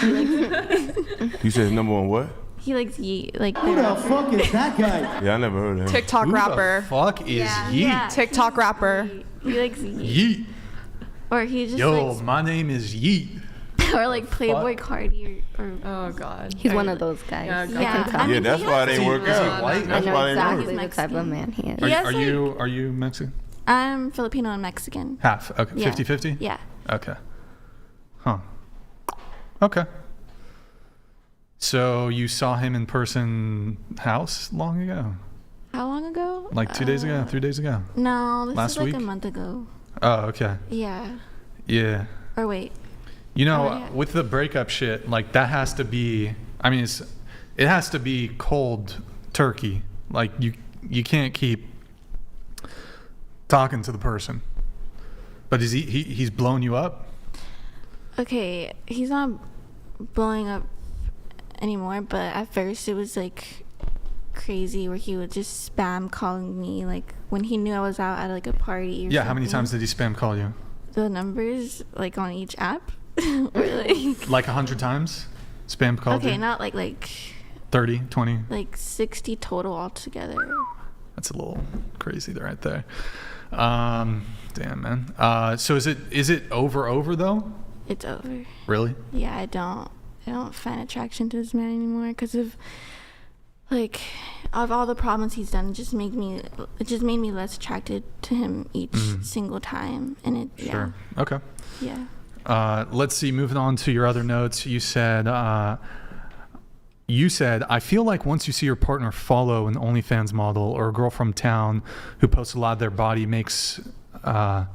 He likes You said his number one what? He likes Yeet. Like Who the fuck is that guy? Yeah, I never heard of him. TikTok rapper. Who the fuck is Yeet? Yeah. TikTok rapper. He likes Yeet. Yeet. Or he just Yo, likes, my name is Yeet. or like Playboy Cardi or oh god. He's one of those guys. Yeah, I God. can tell. Yeah, that's why they work out. white? That's I know why they exactly work. the type of man he is. Are you Mexican? I'm Filipino and Mexican. Half. Okay. Yeah. 50-50? Yeah. Okay. Huh. Okay. So you saw him in person house long ago? How long ago? Like 2 days ago? 3 days ago? No, this Last is like week? a month ago. Oh, okay. Yeah. Yeah. Or wait. You know, Oh, yeah. with the breakup shit, like that has to be, I mean, it has to be cold turkey. Like you can't keep talking to the person. But is he's blowing you up? Okay, he's not blowing up anymore, but at first it was like crazy where he would just spam calling me like when he knew I was out at like a party or Yeah, how many something. times did he spam call you? The numbers like on each app or like Like 100 times? Spam called okay, you? not like 30, 20? like 60 total altogether. That's a little crazy right there. Damn, man. So is it over though? It's over. Really? Yeah, I don't find attraction to this man anymore because of like of all the problems he's done. It just made me less attracted to him each single time, and it Sure. Okay. yeah. Let's see. Moving on to your other notes, you said I feel like once you see your partner follow an OnlyFans model or a girl from town who posts a lot of their body makes the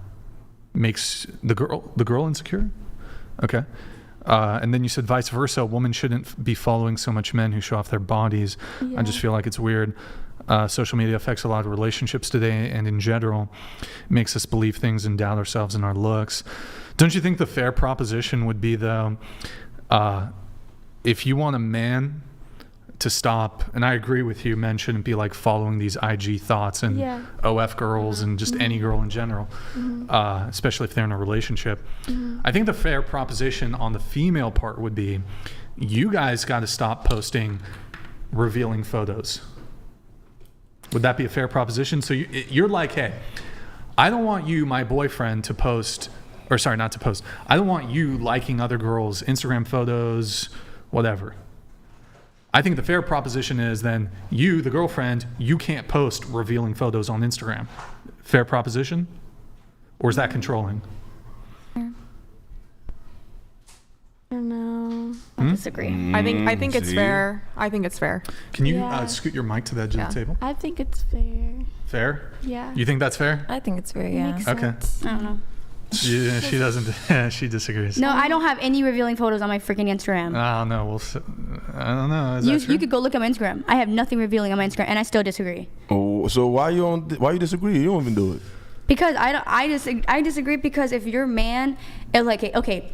girl insecure. Okay. And then you said vice versa. A woman shouldn't be following so much men who show off their bodies. I just feel like it's weird. Social media affects a lot of relationships today, and in general, makes us believe things and doubt ourselves and our looks. Don't you think the fair proposition would be, though, if you want a man to stop, and I agree with you, men shouldn't be like following these IG thoughts and OF girls and just any girl in general, especially if they're in a relationship. I think the fair proposition on the female part would be, you guys got to stop posting revealing photos. Would that be a fair proposition? So you're like, hey, I don't want you, my boyfriend, to post, or sorry, not to post. I don't want you liking other girls' Instagram photos, whatever. I think the fair proposition is then you, the girlfriend, you can't post revealing photos on Instagram. Fair proposition? Or is that controlling? I don't know. I disagree. I think it's fair. I think it's fair. Can you scoot your mic to the edge of the table? I think it's fair. Fair? Yeah. You think that's fair? I think it's fair, yeah. Makes Okay. sense. I don't know. She doesn't. She disagrees. No, I don't have any revealing photos on my freaking Instagram. I don't know. I don't know. Is that true? You could go look at my Instagram. I have nothing revealing on my Instagram, and I still disagree. Oh, so why you disagree? You don't even do it. Because I disagree because if your man is like, okay,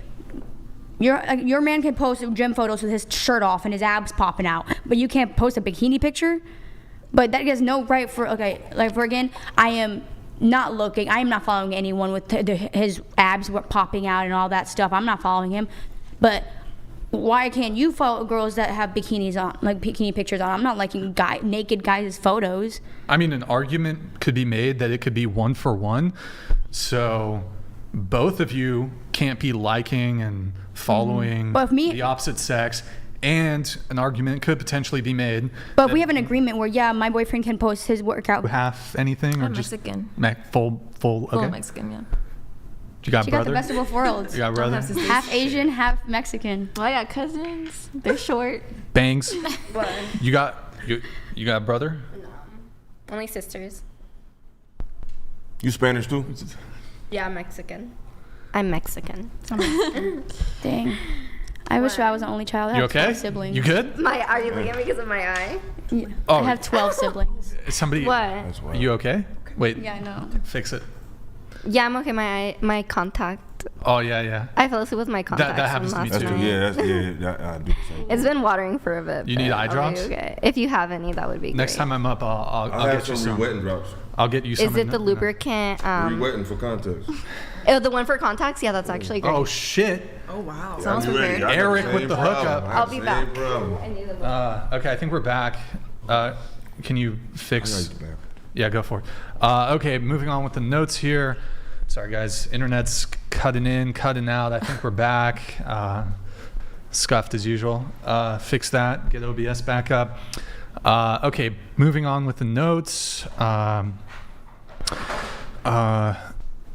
your man can post gym photos with his shirt off and his abs popping out, but you can't post a bikini picture. But that has no right for again, I am not looking. I am not following anyone with his abs popping out and all that stuff. I'm not following him. But why can't you follow girls that have bikinis on, like bikini pictures on? I'm not liking naked guys' photos. I mean, an argument could be made that it could be 1 for 1. So both of you can't be liking and following the opposite sex. And an argument could potentially be made. But we have an agreement where, my boyfriend can post his workout. Half anything or I'm just Mexican. Full. Okay. Full Mexican, yeah. You got She brother? got the best of both worlds. You got brother? Half Asian, half Mexican. Well, I got cousins. They're short. Bangs. You got a brother? No. Only sisters. You Spanish too? Yeah, I'm Mexican. I'm Mexican. Dang. I wish I was an only child. I You have okay? 12 siblings. You good? Are you looking at me because of my eye? Yeah. Oh. I have 12 siblings. Somebody. What? You okay? Wait. Yeah, I know. Fix it. Yeah, I'm okay. My contact contact. Oh yeah. I fell asleep with my contacts. That happens to me last too. night. I do the same. It's been watering for a bit. You need but eye I'll be drops? Okay. If you have any, that would be Next great. time I'm up, I'll have get you some re-wetting drops. I'll get you some. Is it the lubricant? Re-wetting for contacts. Oh, the one for contacts? Yeah, that's actually great. Oh shit. Oh wow. Sounds weird. Eric with the hookup. I'll be back. Okay, I think we're back. Can you fix? Yeah, go for it. Okay, moving on with the notes here. Sorry, guys. Internet's cutting in, cutting out. I think we're back. Scuffed as usual. Fix that. Get OBS back up. Okay, moving on with the notes.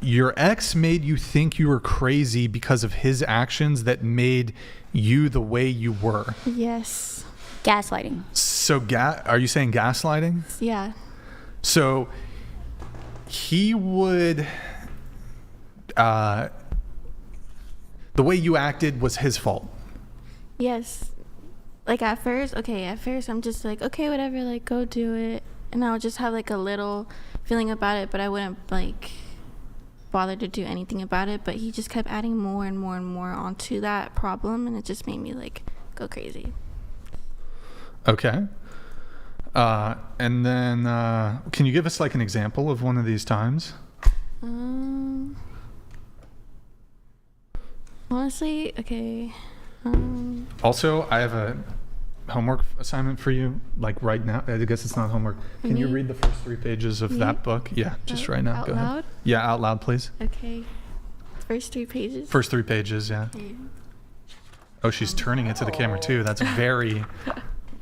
Your ex made you think you were crazy because of his actions that made you the way you were. Yes. Gaslighting. So, are you saying gaslighting? Yeah. So, he would. The way you acted was his fault. Yes. Like at first I'm just like, okay, whatever, like go do it. And I would just have like a little feeling about it, but I wouldn't like bother to do anything about it. But he just kept adding more and more and more onto that problem, and it just made me like go crazy. Okay. And then can you give us like an example of one of these times? Honestly, okay. Also, I have a homework assignment for you, like right now. I guess it's not homework. Can you read the first 3 pages of that book? Yeah, just right now. Go loud? ahead. Yeah, out loud, please. Okay. First 3 pages. First 3 pages, yeah. Okay. Oh, she's turning it to the camera too. That's very.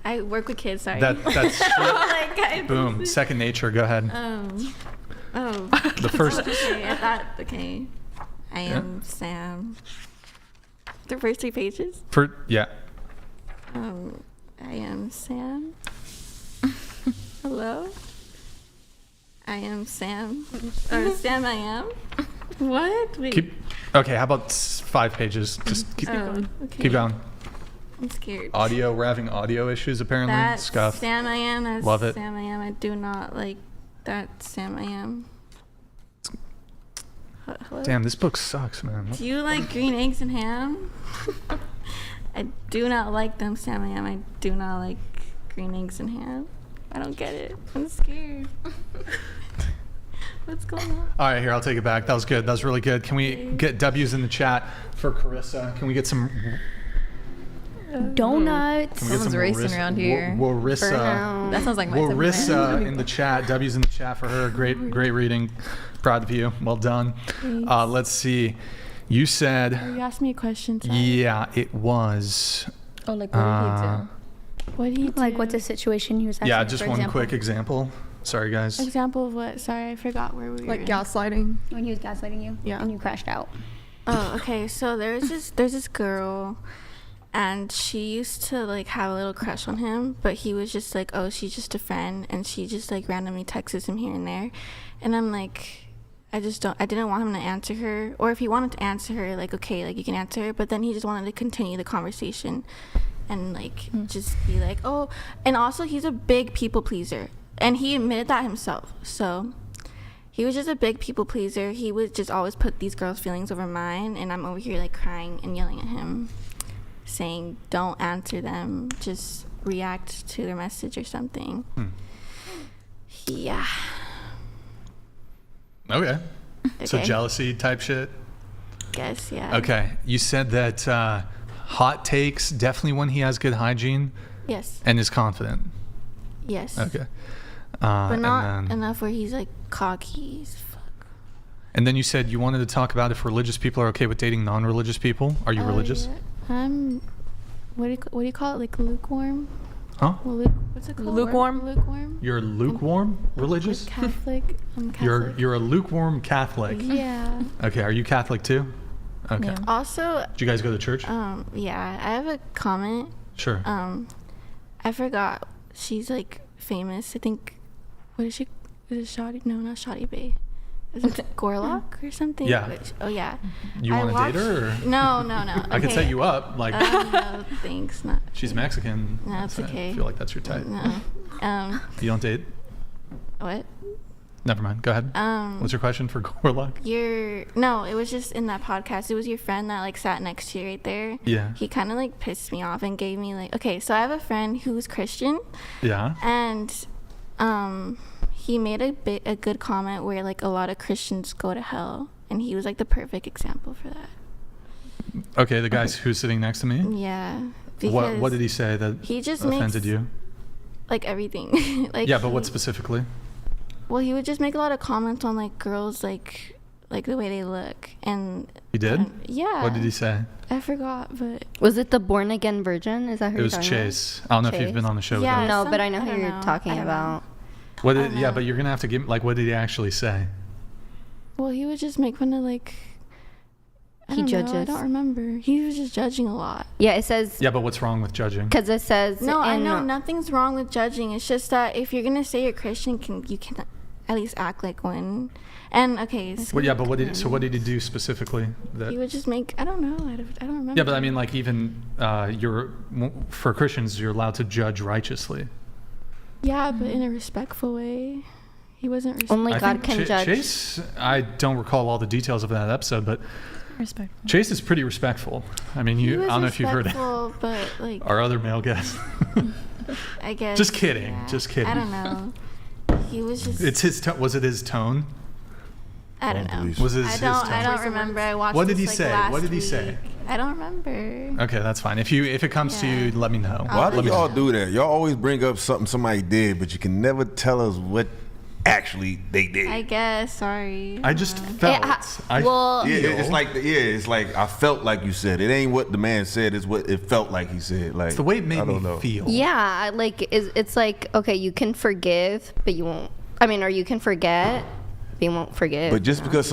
I work with kids, sorry. That's like, boom, second nature. Go ahead. The first. Okay. I am Sam. The first 3 pages? Yeah. I am Sam. Hello? I am Sam. Or Sam I am? What? Wait. Okay, how about 5 pages? Just keep going. I'm scared. Audio, we're having audio issues apparently. That's Scuff. Sam I am. That's Love it. Sam I am. I do not like that Sam I am. Hello? Damn, this book sucks, man. Do you like green eggs and ham? I do not like them, Sam I am. I do not like green eggs and ham. I don't get it. I'm scared. What's going on? All right, here, I'll take it back. That was good. That was really good. Can we get W's in the chat for Carissa? Can we get some donuts? Someone's racing around here. Warissa. That sounds like my Warissa in the chat. W's in the chat for her. Great reading. Proud of you. Well done. Let's see. You said. You asked me a question. Sorry. Yeah, it was. Oh, like what did he do? What did he do? Like what's the situation he was asking? Yeah, just for one example? quick example. Sorry, guys. Example of what? Sorry, I forgot where we were. Like gaslighting. When he was gaslighting you? Yeah. And you crashed out. Oh, okay. So there's this girl, and she used to like have a little crush on him, but he was just like, oh, she's just a friend, and she just like randomly texts him here and there, and I'm like, I didn't want him to answer her, or if he wanted to answer her, like, okay, like you can answer her, but then he just wanted to continue the conversation and like just be like, oh, and also he's a big people pleaser, and he admitted that himself. So he was just a big people pleaser. He would just always put these girls' feelings over mine, and I'm over here like crying and yelling at him, saying, don't answer them, just react to their message or something. Yeah. Okay. So jealousy type shit? Guess, yeah. Okay. You said that hot takes, definitely when he has good hygiene. Yes. And is confident. Yes. Okay. But not enough where he's like cocky as fuck. And then you said you wanted to talk about if religious people are okay with dating non-religious people. Are you religious? Yeah. What do you call it? Like lukewarm? Huh? What's it called? Lukewarm. Lukewarm. You're lukewarm religious? Catholic. I'm Catholic. You're a lukewarm Catholic. Yeah. Okay. Are you Catholic too? Okay. Yeah. Also. Do you guys go to church? Yeah. I have a comment. Sure. I forgot. She's like famous. I think. What is she? Is it Shoddy? No, not Shoddy Bay. Is it Gorlock or something? Yeah. Oh yeah. You want to date her? Or? No. I can set you up. Like. No, thanks. Not. She's Mexican. No, it's okay. I feel like that's your type. No. You don't date? What? Never mind. Go ahead. What's your question for Gorlock? No, it was just in that podcast. It was your friend that like sat next to you right there. Yeah. He kind of like pissed me off and gave me like, okay, so I have a friend who's Christian. Yeah. And he made a good comment where like a lot of Christians go to hell, and he was like the perfect example for that. Okay, the guy who's sitting next to me? Yeah. What did he say that he just offended makes, you? Like everything. Like yeah, but what specifically? Well, he would just make a lot of comments on like girls like the way they look, and he did. Yeah. What did he say? I forgot, but was it the born again virgin? Is that who it was Chase? I don't know if you've been on the show. Yeah, with no, but I know who you're talking about. What did? Yeah, but you're gonna have to give like what did he actually say? Well, he would just make fun of like. He judges. I don't remember. He was just judging a lot. Yeah, it says. Yeah, but what's wrong with judging? Because it says. No, I know nothing's wrong with judging. It's just that if you're gonna say you're Christian, you can at least act like one. And okay. Well, yeah, but what did he do specifically? That he would just make. I don't know. I don't remember. Yeah, but I mean, like even for Christians, you're allowed to judge righteously. Yeah, but in a respectful way. He wasn't respectful. Only God can judge. Chase, I don't recall all the details of that episode, but. Respectful. Chase is pretty respectful. I mean, I don't know if you've heard it. But like our other male guest. I guess. Just kidding. Yeah. Just kidding. I don't know. He was just. It's his. Was it his tone? I don't know. Was it his tone? I don't remember. I watched. What did he this, say? Like, what did he week. say? I don't remember. Okay, that's fine. If it comes to you, let me know. Why do y'all do that? Y'all always bring up something somebody did, but you can never tell us what actually they did. I guess. Sorry. I just felt. It's like I felt like you said. It ain't what the man said. It's what it felt like he said. Like it's the way it made me feel. Yeah, like it's like okay, you can forgive, but you won't. I mean, or you can forget, but you won't forgive. But just because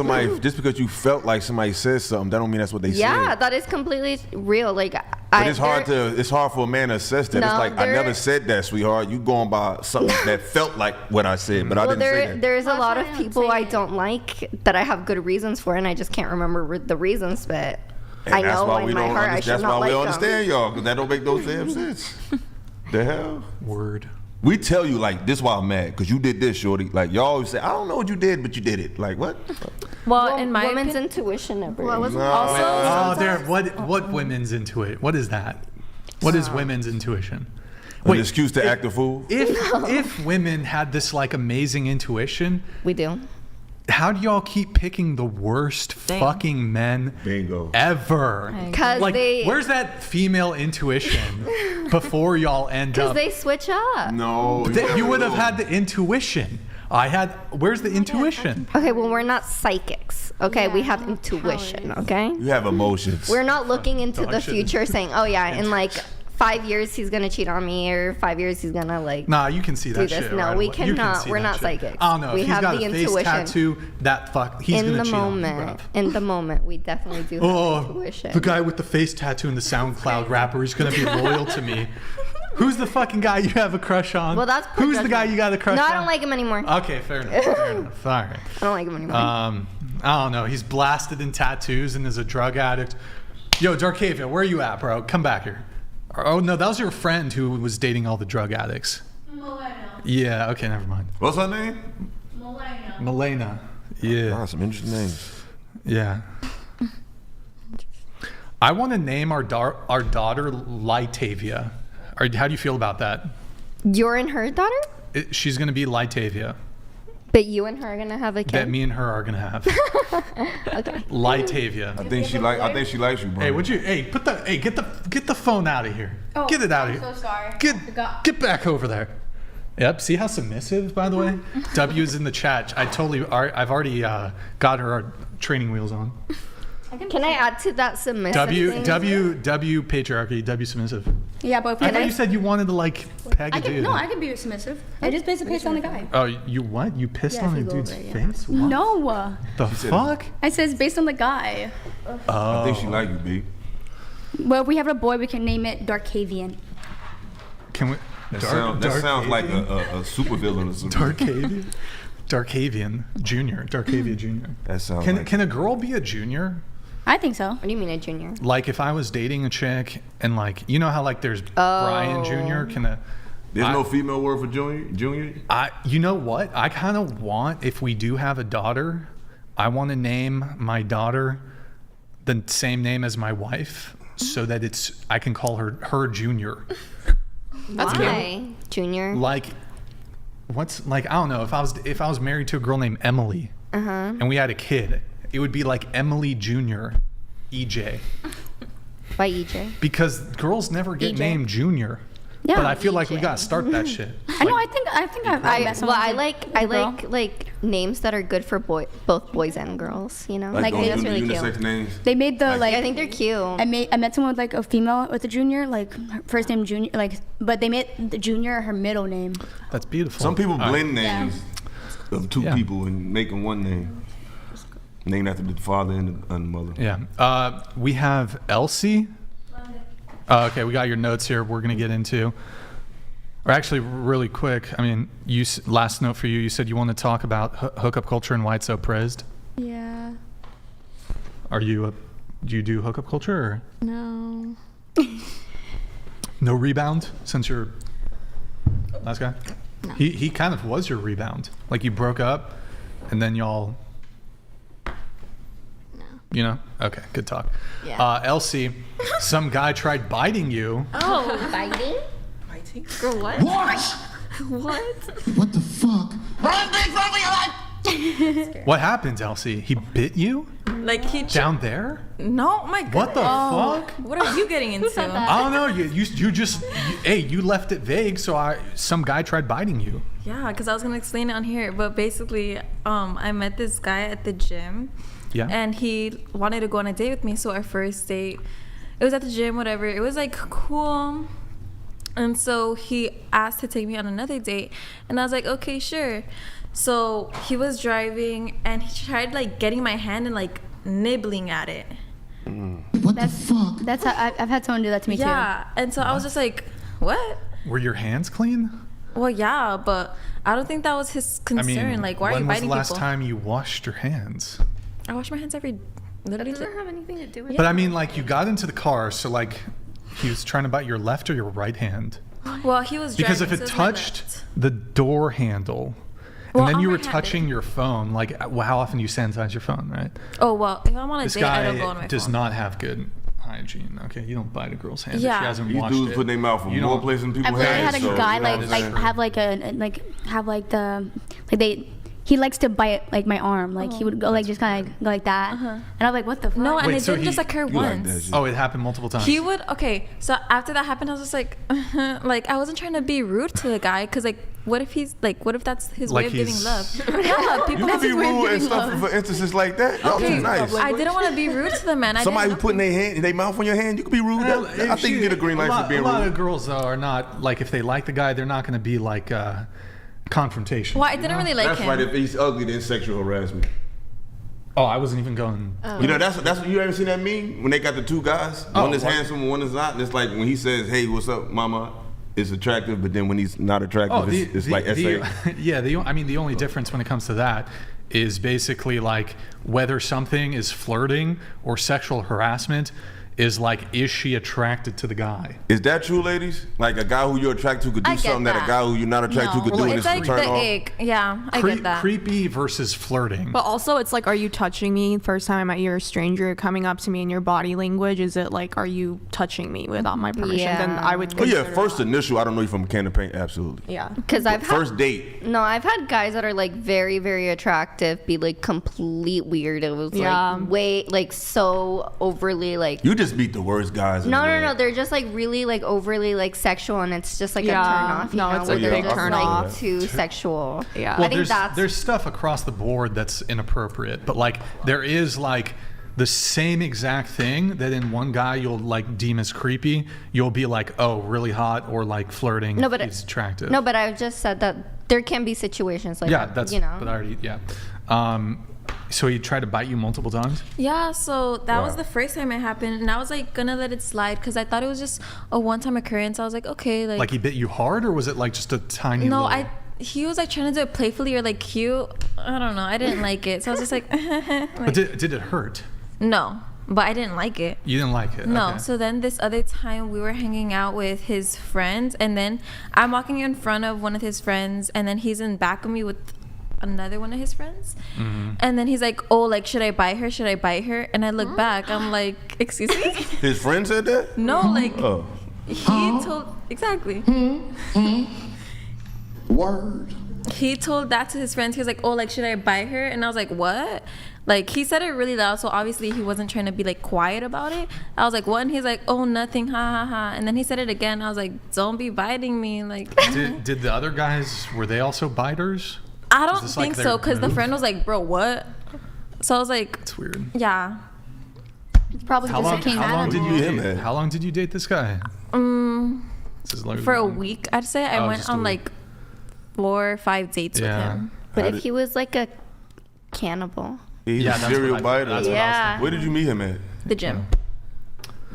you felt like somebody said something, that don't mean that's what they said. Yeah, that is completely real. Like, but it's hard for a man to assess that. No, it's like I never said that, sweetheart. You going by something that felt like what I said, but I didn't say that. There's a lot of people I don't like that I have good reasons for, and I just can't remember the reasons. But I know in my heart I should not like them. That's why we don't understand y'all, because that don't make no damn sense. The hell? Word. We tell you like this why I'm mad because you did this, shorty. Like y'all always say, I don't know what you did, but you did it. Like what? Well, in my women's intuition, what women's intuition? What is that? What is women's intuition? An excuse to act a fool. If women had this like amazing intuition, we do. How do y'all keep picking the worst fucking men ever? Because like, where's that female intuition before y'all end up? Because they switch up. No. You would have had the intuition. Where's the intuition? Okay, well, we're not psychics. Okay, we have intuition. Okay? You have emotions. We're not looking into the future saying, oh, yeah, in like 5 years he's gonna cheat on me, or 5 years he's gonna like. Nah, you can see that shit. No, right we away. cannot. We're not psychics. I don't know. We if he's have got the a face intuition. tattoo, he's gonna cheat on me, In the moment, we definitely do have intuition. The guy with the face tattoo and the SoundCloud rapper, he's gonna be loyal to me. Who's the fucking guy you have a crush on? Well, that's who's the guy you got a crush on? No, I don't like him anymore. Okay, fair enough. All right. I don't like him anymore. I don't know. He's blasted in tattoos and is a drug addict. Yo, Darkavia, where are you at, bro? Come back here. Oh no, that was your friend who was dating all the drug addicts. Milena. Yeah. Okay, never mind. What's her name? Milena. Yeah. Wow, some interesting names. Yeah. I want to name our daughter Lytavia. How do you feel about that? You're and her daughter? She's going to be Lytavia. But you and her are gonna have a kid. That me and her are gonna have. Okay. Lytavia. I think she likes you, bro. Hey, get the phone out of here. Oh, get it out of here. I'm so sorry. Get back over there. Yep. See how submissive, by the way. W's in the chat. I've already got her training wheels on. Can I add to that submissive thing? W patriarchy. W submissive. Yeah, but I thought you said you wanted to like peg a dude. No, I can be submissive. I just basically pissed on the guy. Oh, you what? You pissed on a dude's face? What? No. The fuck? I says based on the guy. Oh. I think she like you, B. Well, if we have a boy, we can name it Darkavian. Can we? That sounds like a supervillain or something. Darkavian Jr. Darkavia Jr. That sounds. Can a girl be a junior? I think so. What do you mean a junior? Like if I was dating a chick and like you know how like there's Brian Jr. There's no female word for junior? You know what? I kind of want, if we do have a daughter, I want to name my daughter the same name as my wife so that I can call her Junior. That's Why? Junior? Like, I don't know, if I was married to a girl named Emily and we had a kid, it would be like Emily Junior, EJ. Why EJ? Because girls never get named Junior. Yeah. But I feel like we gotta start that shit. I know. I think I like names that are good for both boys and girls. You know, like that's really unisex cute. names. They made the I think they're cute. I met someone with like a female with a Junior, like her first name Junior, like, but they made the Junior her middle name. That's beautiful. Some people blend names of two people and make them one name. Named after the father and the mother. Yeah. We have Elsie. Okay, we got your notes here. We're gonna get into, or actually, really quick. I mean, last note for you. You said you want to talk about hookup culture and why it's so praised. Yeah. Do you do hookup culture? Or? No. No rebound since you're last guy. No. He kind of was your rebound. Like you broke up, and then y'all. You know? Okay, good talk. Yeah. Elsie, some guy tried biting you. Oh, biting? Biting? Girl, what? What? What? What the fuck? Run big for your life! What happened, Elsie? He bit you? Like he down there? No, my God. What the fuck? What are you getting into? I don't know. You left it vague. So some guy tried biting you. Yeah, because I was gonna explain it on here, but basically, I met this guy at the gym. Yeah. And he wanted to go on a date with me. So our first date, it was at the gym, whatever. It was like cool. And so he asked to take me on another date. And I was like, okay, sure. So he was driving and he tried like getting my hand and like nibbling at it. What the fuck? That's how I've had someone do that to me too. Yeah. And so I was just like, what? Were your hands clean? Well, yeah, but I don't think that was his concern. I mean, like, why are you biting people? when was the last time you washed your hands? I wash my hands literally. That doesn't have anything to do with it. But I mean, like, you got into the car, so like, he was trying to bite your left or your right hand? Well, he was because driving, if it touched the door handle, and then you were touching your phone, like, how often do you sanitize your phone, right? Oh, well, if I'm on a this date, I don't go guy on my does phone. not have good hygiene. Okay, you don't bite a girl's hand Yeah. if she hasn't These washed dudes it. put their mouth in You more don't- places than people I've literally had a guy he likes to bite like my arm, like he would go like just kind of go like that, and I'm like, what the fuck? No, and it didn't just occur once. Oh, it happened multiple times. He would so after that happened, I was just like, like I wasn't trying to be rude to the guy, because like, what if that's his Like way of giving he's- love? Yeah, people You that's can be his way of rude and giving stuff love. for instances like that. Y'all Okay, too nice. I didn't want to be rude to the man. Somebody who I did putting their mouth on your hand, you can be rude. I think you get a green light for being A lot rude. of girls though are not like, if they like the guy, they're not going to be like confrontation. Well, I didn't really like That's him. right. If he's ugly, then sexual harassment. Oh, I wasn't even going. You know, that's what you ever seen that meme when they got the two guys, one is handsome and one is not. And it's like when he says, "Hey, what's up, mama?" It's attractive, but then when he's not attractive, it's like essay. Yeah, the only difference when it comes to that is basically like whether something is flirting or sexual harassment is like, is she attracted to the guy? Is that true, ladies? Like a guy who you're attracted to could do I get something that a that. guy who you're not attracted to could do, and It's it's like turn the off. ick. Yeah, I get that. Creepy versus flirting. But also, it's like, are you touching me? First time I met you, you're a stranger coming up to me in your body language. Is it like, are you touching me without my permission? Then I would Oh yeah, consider first initial. I don't know you from a can of paint. Absolutely. Yeah. Because I've had First date. No, I've had guys that are like very, very attractive be like complete weirdos. Yeah. Like way, like so overly like. You just meet the worst guys. in the No, world. they're just like really like overly like sexual, and it's just like Yeah. a turn off. You No, know, it's where a they're big just, turn like, off. too sexual. Yeah. Well, I think there's stuff across the board that's inappropriate, but like there is like the same exact thing that in one guy you'll like deem as creepy, you'll be like, oh, really hot, or like flirting. No, but he's attractive. No, but I've just said that there can be situations like yeah, that. that's you know. But I already so he tried to bite you multiple times. Yeah, so that was Wow. the first time it happened, and I was like gonna let it slide because I thought it was just a one-time occurrence. I was like, okay, Like he bit you hard, or was it like just a tiny? no, little... he was like trying to do it playfully or like cute. I don't know. I didn't like it, so I was just like, But did it hurt? no. but I didn't like it. You didn't like it? No. Okay. So then this other time we were hanging out with his friends, and then I'm walking in front of one of his friends, and then he's in back of me with another one of his friends. And then he's like, oh, like, should I buy her? Should I buy her? And I look back. I'm like, excuse me? His friend said that? No, like, he told, exactly. Word. He told that to his friends. He was like, oh, like, should I buy her? And I was like, what? Like, he said it really loud, so obviously he wasn't trying to be, like, quiet about it. I was like, what? And he's like, oh, nothing, ha, ha, ha. And then he said it again. I was like, don't be biting me. Like, Did the other guys, were they also biters? I don't think so, because the friend was like, bro, what? So I was like, it's weird. Yeah. It's probably How long did you date this guy? This is For a week, I'd say. I went on, like, 4 or 5 dates with him. But if he was like a cannibal. He's a serial biter. Yeah. Where did you meet him at? The gym.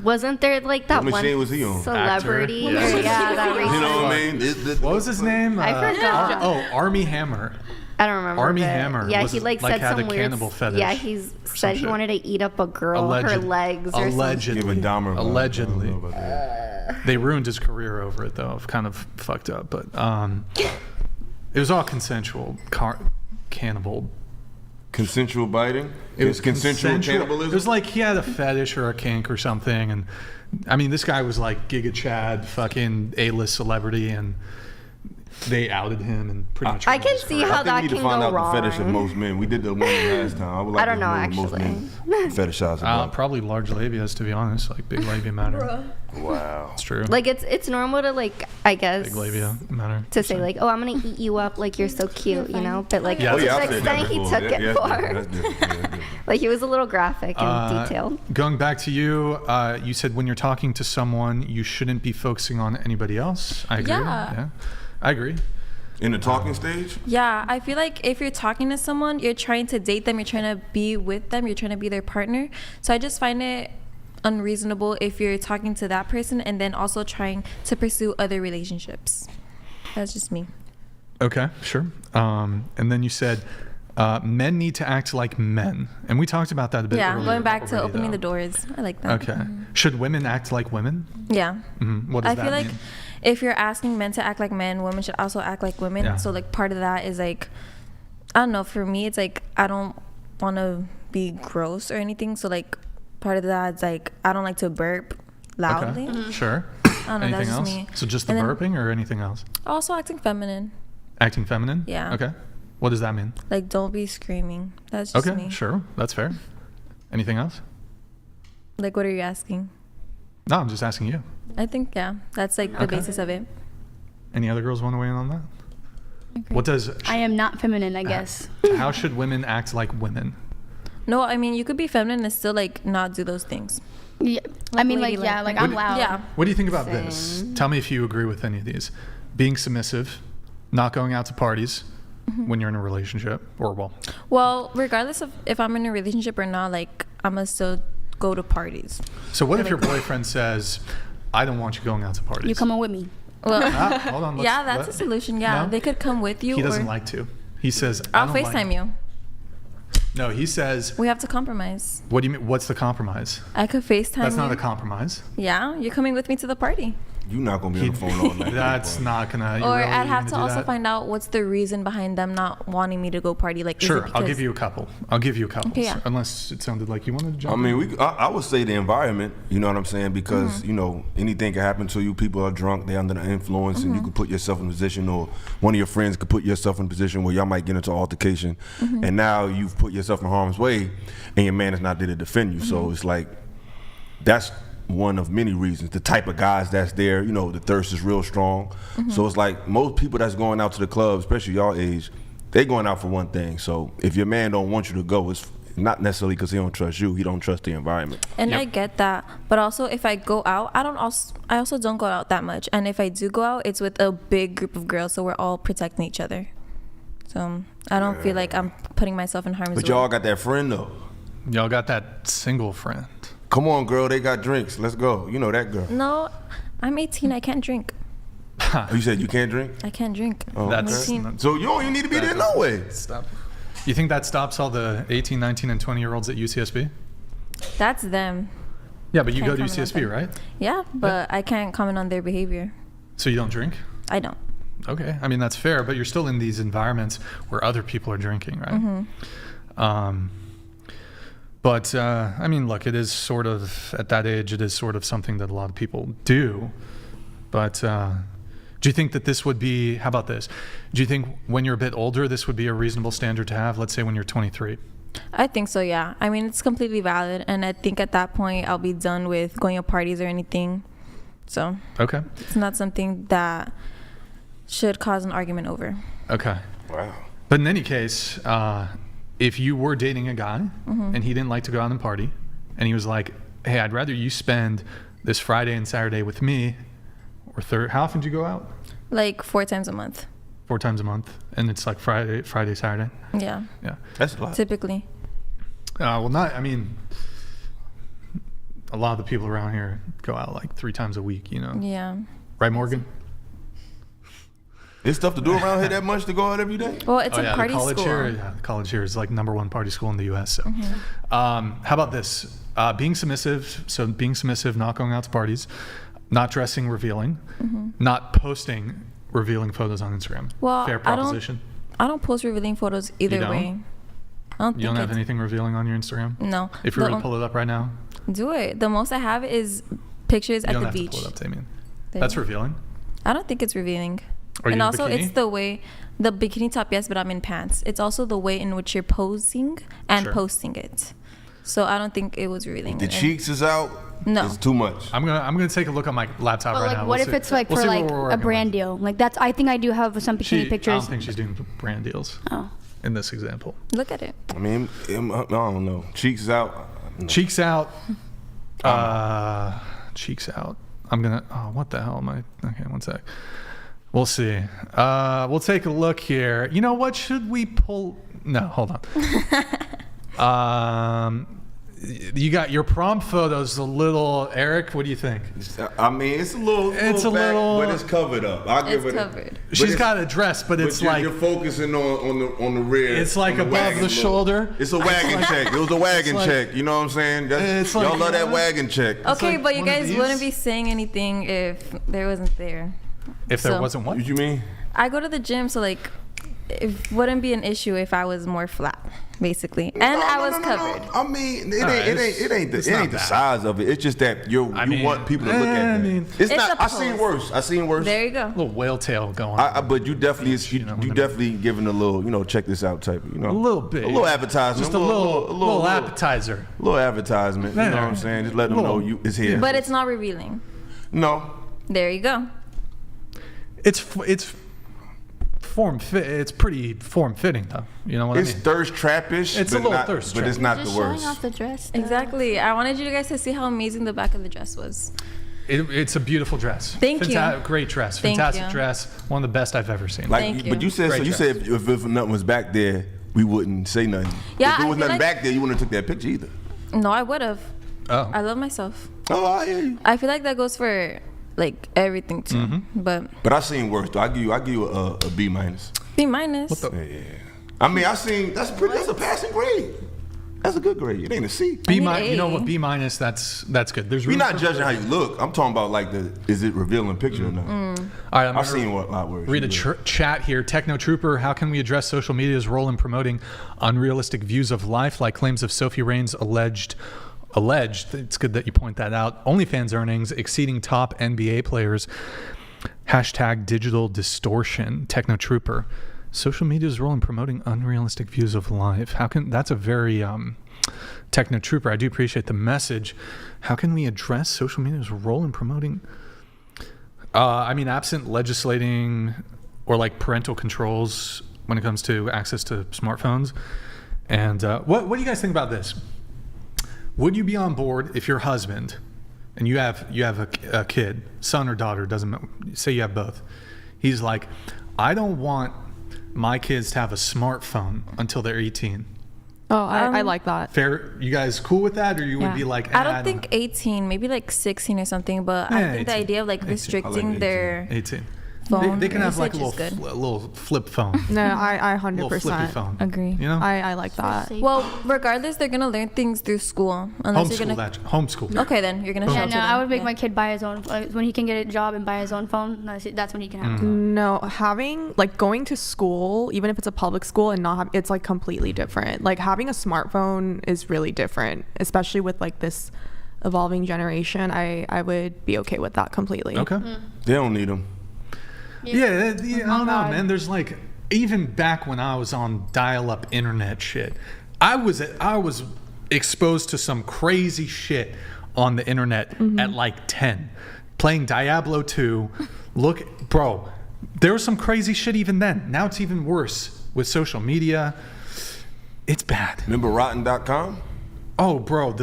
Wasn't there like that What one machine was he on? celebrity? Actor? Or, yeah, that You know what I mean? What was his name? I forgot. Army Hammer. I don't remember. Army but Hammer. Yeah, was he like said had some a weird. cannibal fetish. Yeah, he said he wanted to eat up a girl, her legs or Allegedly. Giving Dahmer. Allegedly. They ruined his career over it though. Kind of fucked up, but it was all consensual. Cannibal. Consensual biting? It was consensual cannibalism? It was like he had a fetish or a kink or something, and I mean, this guy was like Giga Chad, fucking A-list celebrity, and they outed him and pretty much. I can see how that can go wrong. I think we need to find out the fetish of most men. We did the one last time. I would like I don't to know, most actually. men fetishize about. Probably large labias, to be honest. Like big labia matter. Wow, it's true. Like it's normal to like, I guess, big labia matter to say like, oh, I'm gonna eat you up, like you're so cute, you know. But like Yeah. to Oh, yeah, the I've said that extent he before. took Yeah, it yeah, for, like he was a little graphic and detailed. Going back to you, you said when you're talking to someone, you shouldn't be focusing on anybody else. I agree. Yeah. I agree. In the talking stage? Yeah, I feel like if you're talking to someone, you're trying to date them, you're trying to be with them, you're trying to be their partner. So I just find it unreasonable if you're talking to that person and then also trying to pursue other relationships. That's just me. Okay, sure. And then you said men need to act like men, and we talked about that a bit. Yeah, earlier going back to already, opening though. the doors. I like that. Okay. Should women act like women? Yeah. What does I that feel like mean? if you're asking men to act like men, women should also act like women. Yeah. So like part of that is like, I don't know, for me it's like I don't want to be gross or anything. So like part of that is like I don't like to burp loudly. Okay. Sure. I don't know, Anything that's just else? me. So just the And then- burping or anything else? Also acting feminine. Acting feminine? Yeah. Okay. What does that mean? Like don't be screaming. That's just Okay, me. sure. That's fair. Anything else? Like what are you asking? No, I'm just asking you. I think yeah, that's like the Okay. basis of it. Any other girls want to weigh in on that? What does? I am not feminine, I guess. How should women act like women? No, I mean you could be feminine and still like not do those things. Yeah, I mean like yeah, like I'm loud. Yeah. What do you think about this? Tell me if you agree with any of these. Being submissive, not going out to parties when you're in a relationship, or Well, regardless of if I'm in a relationship or not, like I'm gonna still go to parties. So what if your boyfriend says, "I don't want you going out to parties"? You coming with me? Well, hold on. Yeah, that's a solution. Yeah, No? they could come with you. He doesn't or like to. He says, "I I'll don't FaceTime like you. No, he says. We have to compromise. What do you mean? What's the compromise? I could FaceTime That's not you. a compromise. Yeah, you're coming with me to the party. You're not gonna be on the phone all night. That's not gonna. Or really I'd have to gonna do also that? find out what's the reason behind them not wanting me to go party. Like, is it Sure, I'll because- give you a couple. Okay, yeah. Unless it sounded like you wanted to jump. I mean, I would say the environment. You know what I'm saying? Because you know anything can happen to you. People are drunk. They're under the influence, and you could put yourself in a position, or one of your friends could put yourself in a position where y'all might get into an altercation, and now you've put yourself in harm's way, and your man is not there to defend you. So it's like that's one of many reasons. The type of guys that's there, you know, the thirst is real strong. So it's like most people that's going out to the club, especially y'all age, they going out for one thing. So if your man don't want you to go, it's not necessarily because he don't trust you. He don't trust the environment. And I get that, but also if I go out, I also don't go out that much. And if I do go out, it's with a big group of girls, so we're all protecting each other. So I don't feel like I'm putting myself in harm's way. But y'all got that friend though. Y'all got that single friend. Come on, girl, they got drinks. Let's go. You know that girl. No, I'm 18. I can't drink. You said you can't drink? I can't drink. Oh, I'm That's 18. So you don't even need to be there no way. Stop. You think that stops all the 18, 19, and 20-year-olds at UCSB? That's them. Yeah, but you Can't go to comment on UCSB, them. right? Yeah, but I can't comment on their behavior. So you don't drink? I don't. Okay, I mean that's fair, but you're still in these environments where other people are drinking, right? Mm-hmm. But I mean, look, it is sort of at that age, it is sort of something that a lot of people do. But do you think that this would be? How about this? Do you think when you're a bit older, this would be a reasonable standard to have? Let's say when you're 23. I think so, yeah. I mean, it's completely valid, and I think at that point I'll be done with going to parties or anything. So okay, it's not something that should cause an argument over. Okay. Wow. But in any case, if you were dating a guy and he didn't like to go out and party, and he was like, "Hey, I'd rather you spend this Friday and Saturday with me," or how often do you go out? Like 4 times a month. 4 times a month, and it's like Friday, Saturday. Yeah. Yeah. That's a lot. Typically. Well, not. I mean, a lot of the people around here go out like 3 times a week. You know. Yeah. Right, Morgan? There's stuff to do around here that much to go out every day? Well, it's a party the college school. Here, yeah, the college here is like #1 party school in the U.S. So, how about this? Being submissive. So being submissive, not going out to parties, not dressing revealing, not posting revealing photos on Instagram. Well, fair proposition. I don't post revealing photos either You don't? way. I don't You don't think have anything revealing on your Instagram? No. If you were to pull it up right now? Do it. The most I have is pictures You at don't the have beach. to pull it up, Damien. There. That's revealing. I don't think it's revealing. Are you And in also, bikini? it's the way, the bikini top, yes, but I'm in pants. It's also the way in which you're posing and Sure. posting it. So I don't think it was revealing. The cheeks is out. No. It's too much. I'm gonna take a look on my laptop But right like, now. what if it's like for like a brand deal? Like that's. I think I do have some bikini I pictures. don't think she's doing brand deals. Oh. In this example. Look at it. I mean, I don't know. Cheeks is out. No. Cheeks out. Cheeks out. I'm gonna. Oh, what the hell am I? Okay, one sec. We'll see. We'll take a look here. You know what? Should we pull? No, hold on. You got your prom photos a little. Eric, what do you think? I mean, it's a little. It's a back, little. but it's covered up. I'll give it. Covered. She's got a dress, but it's like you're focusing on the rear. It's like above the shoulder. It's a wagon check. It was a wagon check. You know what I'm saying? It's y'all like, love that wagon check. Okay, like but you one of guys these. wouldn't be saying anything if there wasn't there. If there So- wasn't what? What you mean? I go to the gym, so like, it wouldn't be an issue if I was more flat, basically, and I was covered. I mean, All right, it ain't it's the not bad. size of it. It's just that you want people to look at I it. mean, It's It's not. a I seen post. worse. There you go. A little whale tail going on. But you definitely, you what I mean. definitely giving a little, check this out type. A little bit. a little advertisement, Just a little appetizer. a little advertisement. You know what I'm saying? Just let them know it's here. But it's not revealing. No, There you go. It's form fit. It's pretty form fitting though. You know what it's I mean? thirst trappish. It's a but little not, thirst but trap. it's not Just the showing worst. off the dress. Exactly. I wanted you guys to see how amazing the back of the dress was. It's a beautiful dress. Thank you. Great dress. Thank Fantastic you. dress. One of the best I've ever seen. Thank you. But you said Great so. You dress. said if nothing was back there, we wouldn't say nothing. Yeah, if there I was feel nothing like- back there, you wouldn't have took that picture either. No, I would have. Oh. I love myself. Oh, I hear you. I feel like that goes for like everything too. But But I seen worse though. I give you a B minus. B minus. Yeah. I mean, I seen that's a passing grade. That's a good grade. It ain't a C. B need minus. You know A. what? B minus. That's good. There's We're room not for- judging how you look. I'm talking about like is it revealing picture or not? All right, I'm I've gonna seen what a lot worse. read a chat here. Techno Trooper, how can we address social media's role in promoting unrealistic views of life, like claims of Sophie Rain's alleged? It's good that you point that out. OnlyFans earnings exceeding top NBA players. Hashtag digital distortion. Techno Trooper. Social media's role in promoting unrealistic views of life. That's a very Techno Trooper. I do appreciate the message. How can we address social media's role in promoting? I mean, absent legislating or like parental controls when it comes to access to smartphones. And what do you guys think about this? Would you be on board if your husband and you have a kid, son or daughter, doesn't matter, say you have both. He's like, I don't want my kids to have a smartphone until they're 18. Oh, I like that. Fair? You guys cool with that, or you would be like? I don't think 18, maybe like 16 or something. But I think the idea of like restricting their 18. phone. They can have like a usage is little flip phone. No, I Little flippy 100% phone. Agree. You know? I like that. Well, regardless, they're gonna learn things through school. Unless you're gonna homeschool. Okay, then you're gonna. Yeah, shelter no, them. I would make my kid buy his own. When he can get a job and buy his own phone, that's when he can have it. No, having like going to school, even if it's a public school and not have, it's like completely different. Like having a smartphone is really different, especially with like this evolving generation. I would be okay with that completely. Okay. They don't need them. Yeah, I don't know, man. There's like, even back when I was on dial-up internet shit, I was exposed to some crazy shit on the internet at like 10, playing Diablo 2. Look, bro, there was some crazy shit even then. Now it's even worse with social media. It's bad. Remember Rotten.com? Oh, bro,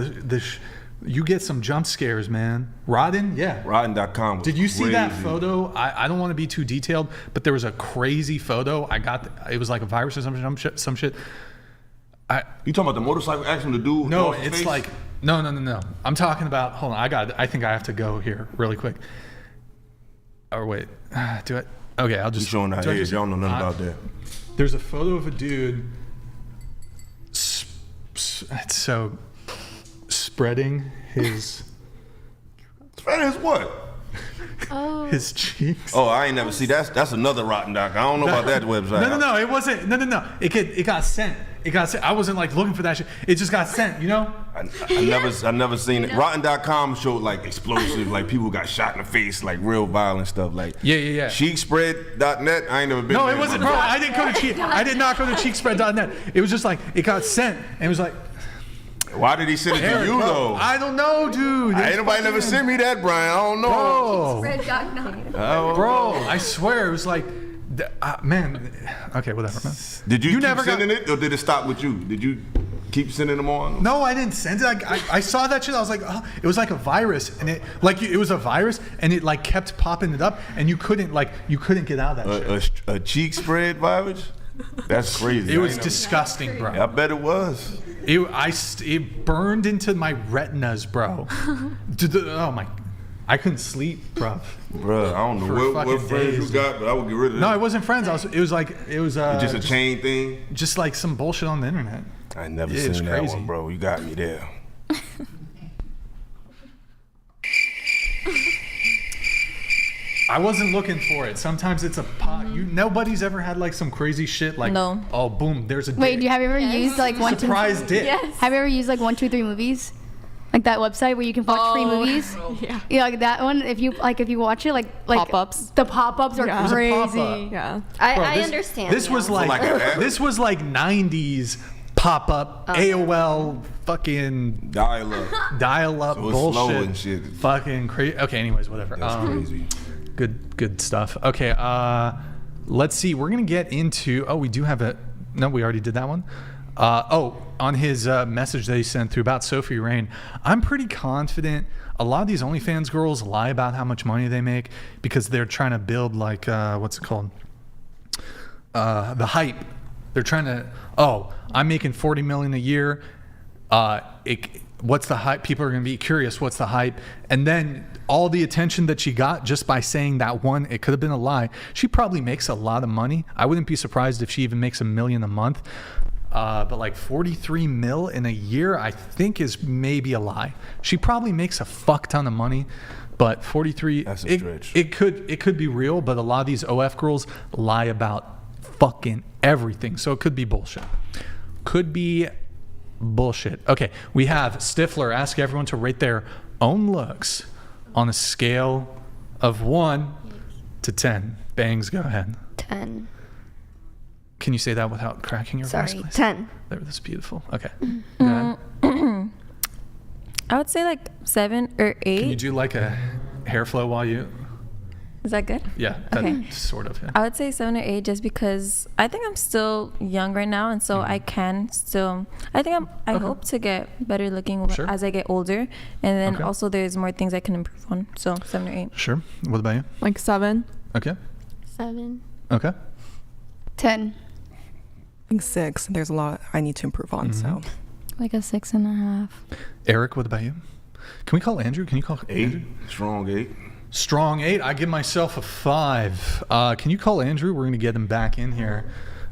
you get some jump scares, man. Rotten? Yeah. Rotten.com. Did you see that crazy. photo? I don't want to be too detailed, but there was a crazy photo. It was like a virus or some shit. You talking about the motorcycle accident, the dude? No, lost his it's face? like, no. I'm talking about, hold on, I think I have to go here really quick. Or wait, do it? Okay, I'll just. You showing our do I age, just- y'all know nothing about that. There's a photo of a dude, spreading his... Spreading his what? Oh. His cheeks. Oh, I ain't never see that's another Rotten Doc. I don't know about that website. No, it wasn't. No. It got sent. I wasn't like looking for that shit. It just got sent, you know? I never seen it. Rotten.com showed like explosive, like people got shot in the face, like real violent stuff. Like Yeah. Cheekspread.net. I ain't never been. No, there. it wasn't, bro. I did not go to cheekspread.net. It was just like, it got sent, and it was like, why did he send it to Eric, you bro, though? I don't know, dude. Ain't nobody never sent me that, Brian. I don't know. Bro, I swear it was like, man. Okay, whatever, man. Did you keep never sending it, or did it stop with you? Did you keep sending them on? No, I didn't send it. I saw that shit. I was like, oh, it was like a virus, and it was a virus, and it like kept popping it up, and you couldn't get out of that shit. A cheek spread virus? That's crazy. It was disgusting, bro. I bet it was. It burned into my retinas, bro. Oh my! I couldn't sleep, bro. Bro, I don't know what friends you got, but I would get rid of them. No, it wasn't friends. It was just a chain thing. Just like some bullshit on the internet. I never seen that one, bro. You got me there. I wasn't looking for it. Sometimes it's a pot. Nobody's ever had like some crazy shit like, No. Oh, boom, there's a dick. Wait, have you ever used like Surprise dick. Yes. Have you ever used like 123 movies? Like that website where you can watch free movies? Yeah, like that one. If you watch it, like pop-ups. The pop-ups are There's a crazy. pop-up. Yeah. I understand. This was like this was like 90s pop-up AOL fucking dial-up So it's bullshit. slow and shit. Fucking crazy. Okay, anyways, whatever. That's crazy. Good stuff. Okay, let's see. We're gonna get into. Oh, we do have a. No, we already did that one. On his message that he sent through about Sophie Rain, I'm pretty confident a lot of these OnlyFans girls lie about how much money they make because they're trying to build like what's it called? The hype. They're trying to. Oh, I'm making $40 million a year. What's the hype? People are going to be curious. What's the hype? And then all the attention that she got just by saying that one, it could have been a lie. She probably makes a lot of money. I wouldn't be surprised if she even makes $1 million a month. But like 43 mil in a year, I think is maybe a lie. She probably makes a fuck ton of money, but 43. That's a stretch. It could be real, but a lot of these OF girls lie about fucking everything. So it could be bullshit. Could be bullshit. Okay, we have Stifler ask everyone to rate their own looks on a scale of 1 to 10. Bangs, go ahead. 10. Can you say that without cracking your voice, Sorry, please? 10. That's beautiful. Okay. Go ahead. I would say like 7 or 8. Can you do like a hair flow while you... Is that good? Yeah, Okay. Sort of. Yeah. I would say 7 or 8 just because I think I'm still young right now, and so I can still. I hope to get better looking as I get older, and then also there's more things I can improve on. So 7 or 8. Sure. What about you? Like 7. Okay. 7. Okay. 10. I think 6. There's a lot I need to improve on. So like a 6.5. Eric, what about you? Can we call Andrew? Can you call 8? Andrew? Strong 8. Strong 8. I give myself a 5. Can you call Andrew? We're going to get him back in here.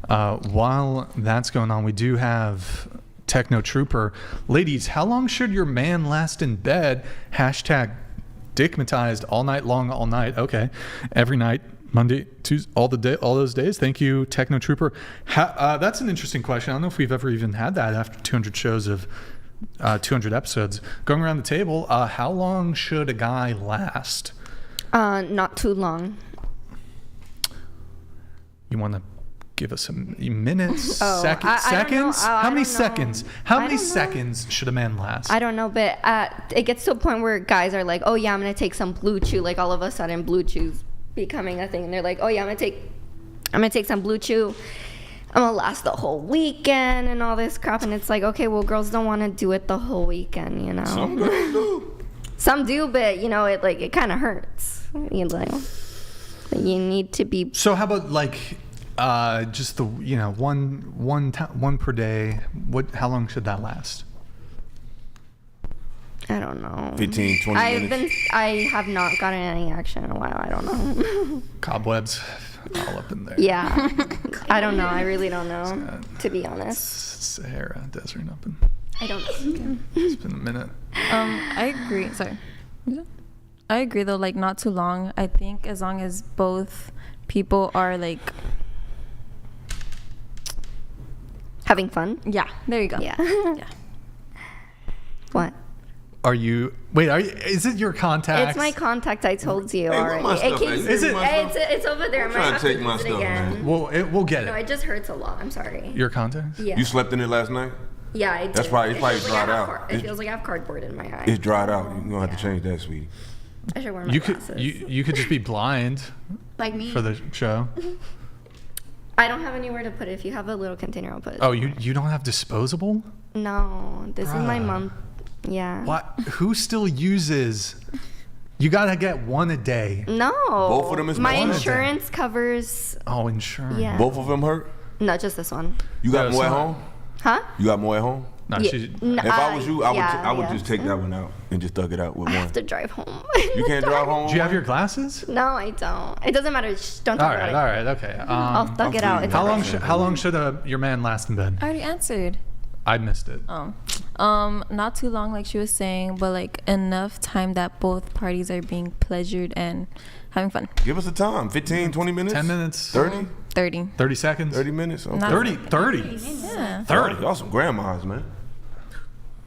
While that's going on, we do have Techno Trooper. Ladies, how long should your man last in bed? Hashtag dickmatized all night long, all night. Okay. Every night, Monday, Tuesday, all those days. Thank you, Techno Trooper. That's an interesting question. I don't know if we've ever even had that after 200 shows of 200 episodes. Going around the table, how long should a guy last? Not too long. You want to give us some minutes, seconds? How many seconds? How many seconds should a man last? I don't know, but it gets to a point where guys are like, oh yeah, I'm gonna take some blue chew. Like all of a sudden, blue chew's becoming a thing, and they're like, oh yeah, I'm gonna take some blue chew. I'm gonna last the whole weekend and all this crap, and it's like, okay, well, girls don't want to do it the whole weekend, you know. Some girls do. Some do, but you know, it kind of hurts. You know, you need to be. So how about like just the one per day? How long should that last? I don't know. 15, 20 minutes. I have not gotten any action in a while. I don't know. Cobwebs all up in there. Yeah. I don't know. I really don't know, to be honest. Sahara Desert up in. I don't know. It's been a minute. I agree. Sorry. I agree though, like not too long. I think as long as both people are like having fun. Yeah. There you go. Yeah. Yeah. What? Is it your contact? It's my contact. I told you Hey, already. my stuff, It's over there. I might have to take my use it stuff, again. man. We'll get it. No, it just hurts a lot. I'm sorry. Your contact? Yeah. You slept in it last night? Yeah, I did. It's probably dried out. It feels like I have cardboard in my eye. It's dried out. You're gonna have to change that, sweetie. I should wear my glasses. You could just be blind. Like me. For the show. I don't have anywhere to put it. If you have a little container, I'll put it. Oh, you don't have disposable? No, this is my month. Yeah. What? Who still uses? You gotta get one a day. No. Both of them is my one a day. insurance covers. Oh, insurance. Yeah. Both of them hurt? No, just this one. You got more at home? Huh? You got more at home? No, Yeah. If I was you, I would just take that one out and just thug it out with I one. have to drive home. You can't drive home? Do you have your glasses? No, I don't. It doesn't matter. Shh, don't talk about it. All right, okay. I'll thug it out. It's How alright. long should your man last in bed? I already answered. I missed it. Not too long, like she was saying, but like enough time that both parties are being pleasured and having fun. Give us a time. 15, 20 minutes? 10 minutes? 30? 30. 30 seconds? 30 minutes? Okay. 30? Yeah. 30? Y'all some grandmas, man.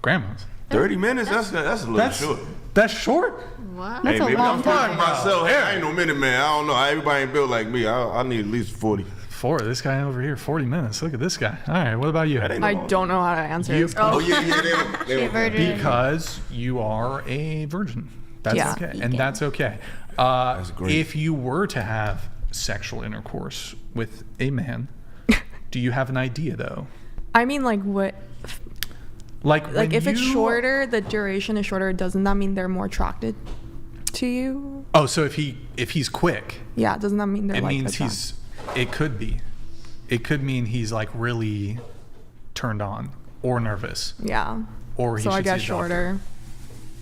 Grandmas? 30 minutes? That's a little short. That's short? What? Hey, That's a maybe long I'm talking time. to myself. Hey, I ain't no minute man. I don't know. Everybody ain't built like me. I need at least 40. This guy over here, 40 minutes. Look at this guy. All right, what about you? I don't know how to answer this. They were because you are a virgin. That's okay. And that's okay. That's great. If you were to have sexual intercourse with a man, do you have an idea though? I mean, like what? Like if it's shorter, the duration is shorter. Doesn't that mean they're more attracted to you? Oh, so if he's quick, Yeah, doesn't that mean they're it like means attracted? it could be. It could mean he's like really turned on or nervous. Yeah. Or he so I should guess see a doctor. shorter.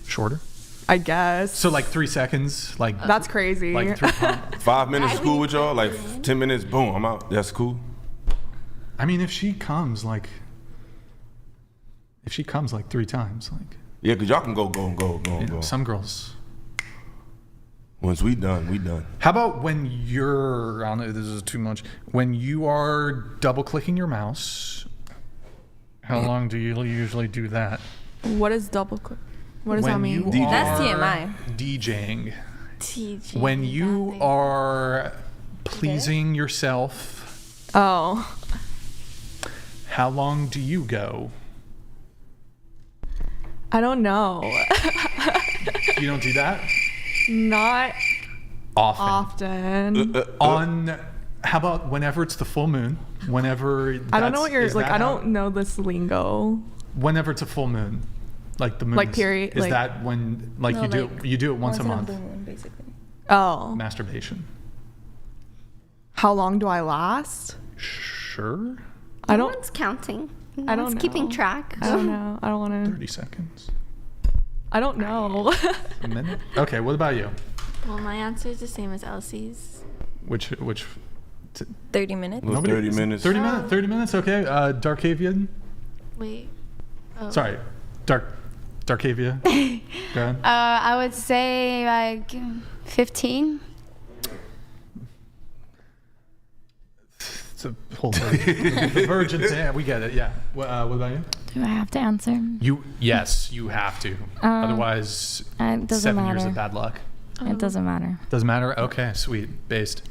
Shorter? I guess. So like 3 seconds, like That's crazy. Like 3 pump. 5 minutes is cool with y'all? Like 10 minutes, boom, I'm out. That's cool. I mean, if she comes like 3 times, like Yeah, because y'all can go. some girls. Once we done. How about when you're, I don't know, this is too much. When you are double clicking your mouse, how long do you usually do that? What is double click? What does that mean? That's TMI. DJing. TJ. When you are pleasing yourself, Oh. how long do you go? I don't know. You don't do that? Not often. often. How about whenever it's the full moon? Whenever I don't know what you're is like. that I how- don't know this lingo. Whenever it's a full moon, like the moon. Like period, Is like- that when No, you do it once a in month? blue moon, basically. Oh. Masturbation. How long do I last? Sure. I don't. No one's counting. No I don't one's know. keeping track. I don't know. I don't want to. 30 seconds. I don't know. A minute. Okay. What about you? Well, my answer is the same as Elsie's. Which 30 minutes. 30 minutes. 30 minutes. 30 minutes. Okay. Darkavian. Wait. Oh. Sorry, Darkavia. Go ahead. I would say like 15. It's a whole the virgins. Yeah, we get it. Yeah. What about you? Do I have to answer? Yes, you have to. Otherwise, it doesn't 7 years matter. of bad luck. It doesn't matter. Doesn't matter. Okay, sweet. Based.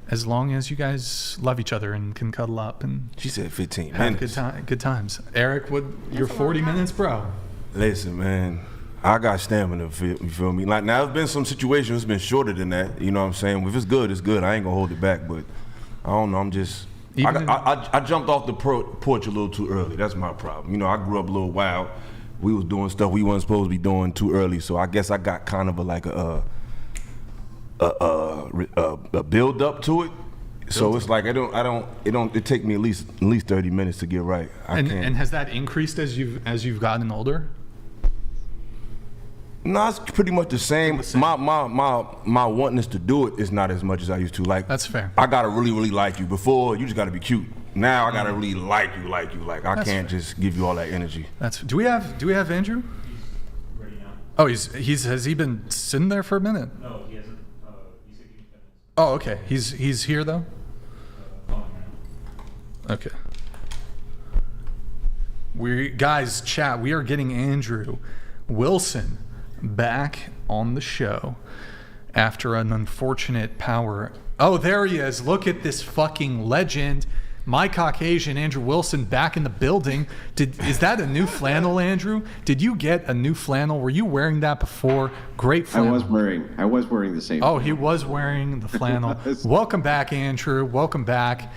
As long as you guys love each other and can cuddle up and She said 15 have minutes. good times. Eric, you're 40 minutes, bro. Listen, man, I got stamina. You feel me? Like now, there's been some situations it's been shorter than that. You know what I'm saying? If it's good, it's good. I ain't gonna hold it back. But I don't know. I'm just. I jumped off the porch a little too early. That's my problem. You know, I grew up a little wild. We was doing stuff we wasn't supposed to be doing too early. So I guess I got kind of a build up to it. So it's like it take me at least 30 minutes to get right. And has that increased as you've gotten older? No, it's pretty much the same. My wantness to do it is not as much as I used to. Like that's fair. I gotta really like you. Before you just gotta be cute. Now I gotta really like you. Like I That's can't fair. just give you all that energy. Do we have Andrew? Ready now. Oh, has he been sitting there for a minute? No, he hasn't. He's taking 10 minutes. Oh, okay. He's here though. Okay. Chat. We are getting Andrew Wilson back on the show after an unfortunate power. Oh, there he is. Look at this fucking legend. My Caucasian Andrew Wilson back in the building. Is that a new flannel, Andrew? Did you get a new flannel? Were you wearing that before? Great flannel. I was wearing the same. Oh, he was wearing the flannel. Welcome back, Andrew. Welcome back.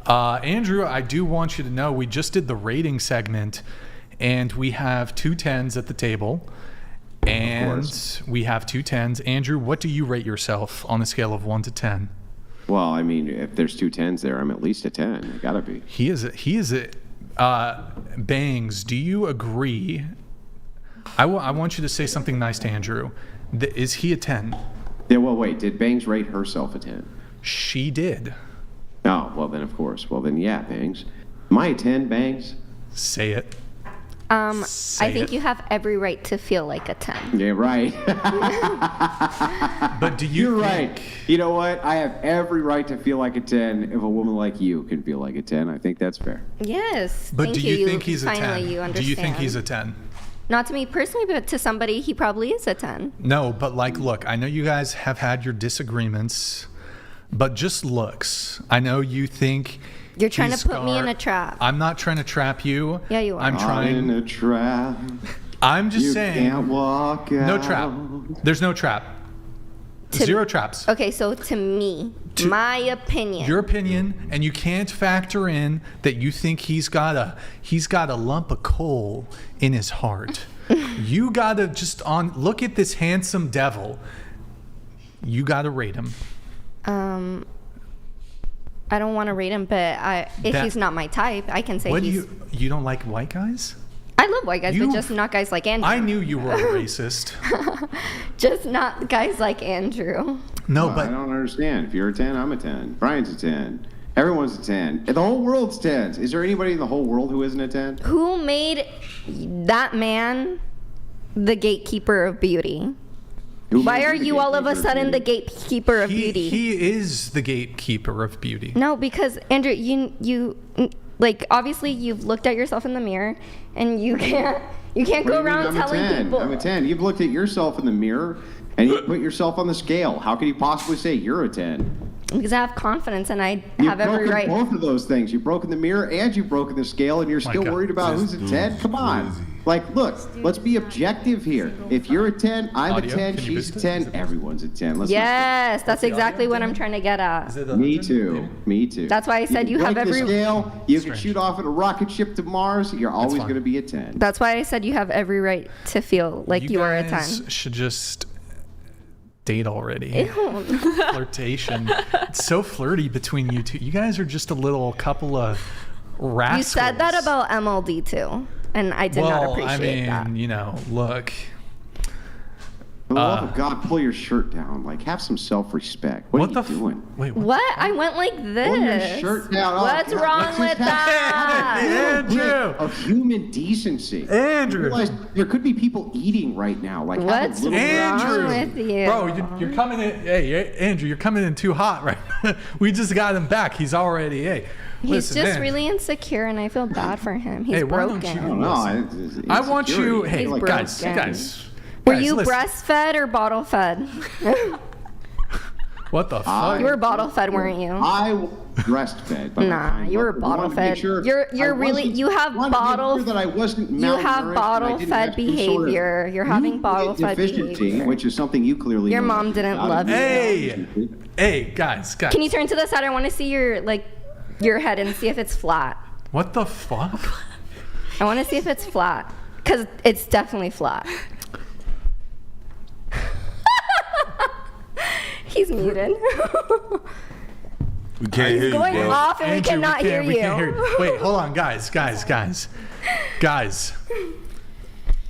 Andrew, I do want you to know we just did the rating segment, and we have 2 10s at the table. And we have 2 10s. Andrew, what do you rate yourself on a scale of 1 to 10? Well, I mean, if there's 2 10s there, I'm at least a 10. I gotta be. He is Bangs, do you agree? I want you to say something nice to Andrew. Is he a 10? Yeah, well, wait. Did Bangs rate herself a 10? She did. Oh, well, then, of course. Well, then, yeah, Bangs. Am I a 10, Bangs? Say it. I think you have every right to feel like a 10. Yeah, right. But do you You're right. You know what? I have every right to feel like a 10 if a woman like you can feel like a 10. I think that's fair. Yes. But do you think he's a 10? Finally, you understand. Do you think he's a 10? Not to me personally, but to somebody, he probably is a 10. No, but like, look, I know you guys have had your disagreements, but just looks. I know you think you're trying to put me in a trap. I'm not trying to trap you. Yeah, you are. I'm trying. In a trap. I'm just saying. You can't walk out. No trap. There's no trap. Zero traps. Okay, so to me, my opinion. Your opinion, and you can't factor in that you think he's got a lump of coal in his heart. You gotta look at this handsome devil. You gotta rate him. I don't want to rate him, but if he's not my type, I can say you don't like white guys? I love white guys, but just not guys like Andrew. I knew you were a racist. Just not guys like Andrew. No, well, but I don't understand. If you're a 10, I'm a 10. Brian's a 10. Everyone's a 10. The whole world's 10s. Is there anybody in the whole world who isn't a 10? Who made that man the gatekeeper of beauty? Why are you all of a sudden the gatekeeper of beauty? He is the gatekeeper of beauty. No, because Andrew, you like obviously you've looked at yourself in the mirror and you can't go around telling people. I'm a 10. You've looked at yourself in the mirror and you put yourself on the scale. How can you possibly say you're a 10? Because I have confidence and I have every right. You've broken both of those things. You've broken the mirror and you've broken the scale, and you're still worried about who's a 10? Come on. Like, look, let's be objective here. If you're a 10, I'm a 10, she's a 10, everyone's a 10. Yes, that's exactly what I'm trying to get at. Me too. Me too. That's why I said you have every... the scale, you can shoot off in a rocket ship to Mars, you're always going to be a 10. That's why I said you have every right to feel like you are a 10. You guys should just date already. Flirtation. It's so flirty between you two. You guys are just a little couple of rascals. You said that about MLD too, and I did not appreciate that. You know, look. For the love of God, pull your shirt down. Like, have some self-respect. What are you doing? Wait, what? I went like this. Pull your shirt down. What's wrong with that? Andrew! Of human decency. Andrew! You realize there could be people eating right now. Like, what's wrong with you? Bro, you're coming in. Hey, Andrew, you're coming in too hot right now. We just got him back. He's already, He's just really insecure, and I feel bad for him. He's hey, broken. Why don't you I want you. Hey, guys. Were you breastfed or bottle fed? What the fuck? You were bottle fed, weren't you? I was breastfed. Nah, you were bottle fed. Sure you're really you have bottle. That I wasn't you have bottle fed behavior. You're having bottle fed behavior, which is something you clearly. Your mom didn't love you. Hey, guys. Can you turn to the side? I want to see your head and see if it's flat. What the fuck? I want to see if it's flat, because it's definitely flat. He's muted. We can't hear you, bro. He's going off and Andrew, we cannot hear you. We can't hear you. Wait, hold on, guys.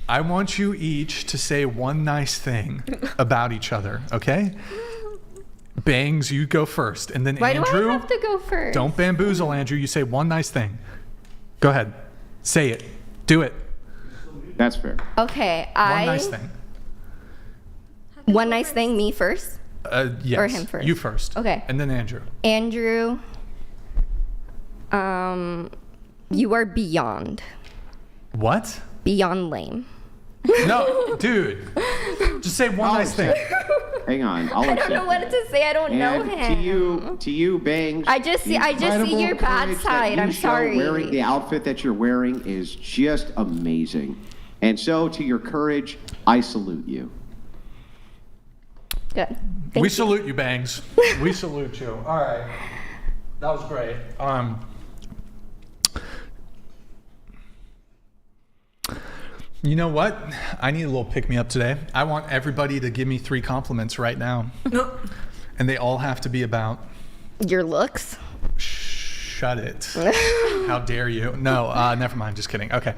I want you each to say one nice thing about each other, okay? Bangs, you go first, and then Why Andrew. do I have to go first? Don't bamboozle, Andrew. You say one nice thing. Go ahead. Say it. Do it. That's fair. Okay, One nice thing. One nice thing, me first? Yes. Or him first? You first. Okay. And then Andrew. Andrew, you are beyond. What? Beyond lame. No, dude. Just say one nice thing. Hang on. I don't know what to say. I don't know him. To you, Bangs. I just see your bad side. I'm sorry. Wearing the outfit that you're wearing is just amazing, and so to your courage, I salute you. Good. We salute you, Bangs. We salute you. All right. That was great. You know what? I need a little pick-me-up today. I want everybody to give me 3 compliments right now. And they all have to be about... Your looks? Shut it. How dare you? No, never mind. Just kidding. Okay.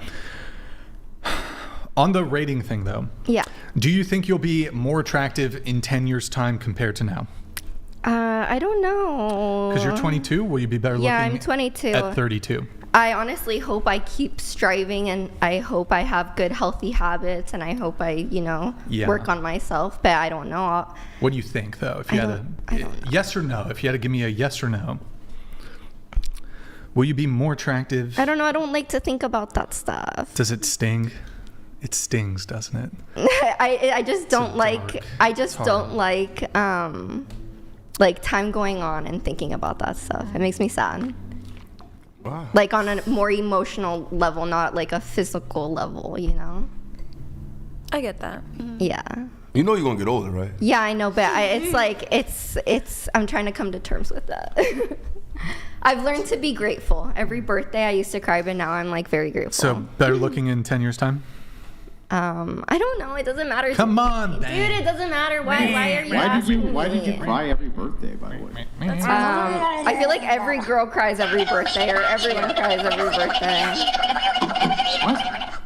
On the rating thing, though. Yeah. Do you think you'll be more attractive in 10 years' time compared to now? I don't know. Because you're 22? Will you be better looking? Yeah, I'm 22. At 32? I honestly hope I keep striving, and I hope I have good, healthy habits, and I hope I, work on myself. But I don't know. What do you think, though? If you had yes or no? If you had to give me a yes or no, will you be more attractive? I don't know. I don't like to think about that stuff. Does it sting? It stings, doesn't it? I just don't like. I just don't like time going on and thinking about that stuff. It makes me sad. Wow. Like on a more emotional level, not like a physical level, I get that. Yeah. You know you're gonna get older, right? Yeah, I know, but it's I'm trying to come to terms with that. I've learned to be grateful. Every birthday I used to cry, but now I'm very grateful. So better looking in 10 years' time? I don't know. It doesn't matter. Come on, dude. It doesn't matter. Why are you asking me? Why did you cry every birthday, by the way? I feel like every girl cries every birthday, or everyone cries every birthday. What?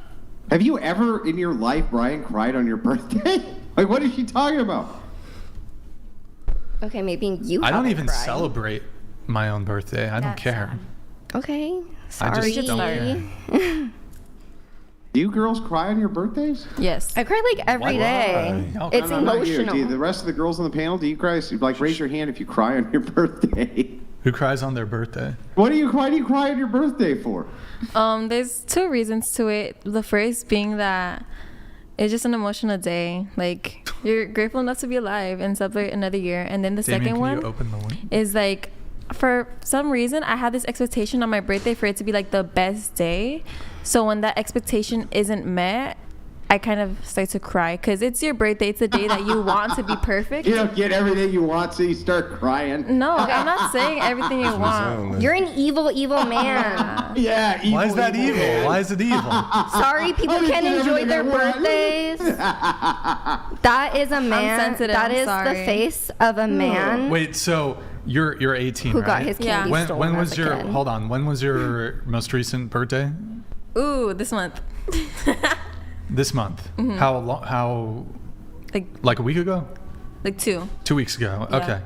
Have you ever in your life, Brian, cried on your birthday? Like, what is she talking about? Okay, maybe you. I don't even celebrate my own birthday. I don't care. Okay, sorry. I just don't care. Do you girls cry on your birthdays? Yes. I cry every day. It's emotional. The rest of the girls on the panel, do you cry? Raise your hand if you cry on your birthday. Who cries on their birthday? Why do you cry on your birthday for? There's 2 reasons to it. The first being that it's just an emotional day. Like, you're grateful enough to be alive and celebrate another year. And then the second one is for some reason, I had this expectation on my birthday for it to be the best day. So when that expectation isn't met, I kind of start to cry because it's your birthday. It's a day that you want to be perfect. You don't get everything you want, so you start crying. No, I'm not saying everything you want. You're an evil man. Yeah. Evil, why is that evil? Why is it evil? Sorry, people can't enjoy their birthdays. That is a man. I'm sensitive. That is the face of a man. Wait, so you're 18, who right? got his candy stolen When was your kid. Hold on. When was your most recent birthday? Ooh, this month. This month. Mm-hmm. How Like a week ago? Like 2. 2 weeks ago. Yeah. Okay.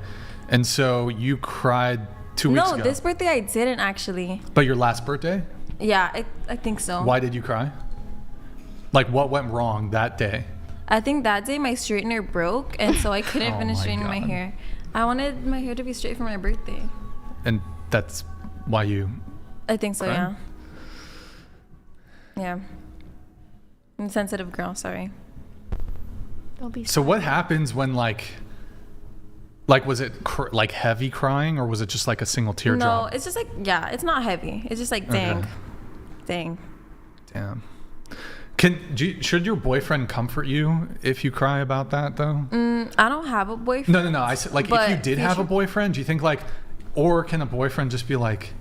And so you cried 2 weeks ago. No, this birthday I didn't actually. But your last birthday? Yeah, I think so. Why did you cry? Like, what went wrong that day? I think that day my straightener broke, and so I couldn't Oh finish my straightening my God. hair. I wanted my hair to be straight for my birthday. And that's why you... I think so, cried? yeah. Yeah. I'm a sensitive girl, sorry. Don't be So what happens when, like was it like heavy crying, or was it just like a single teardrop? No, it's just like, yeah, it's not heavy. It's just like, dang. Okay. Dang. Damn. Should your boyfriend comfort you if you cry about that, though? I don't have a boyfriend. No. I said, like, if but you did have a boyfriend, do you think, like, or can a boyfriend just be like,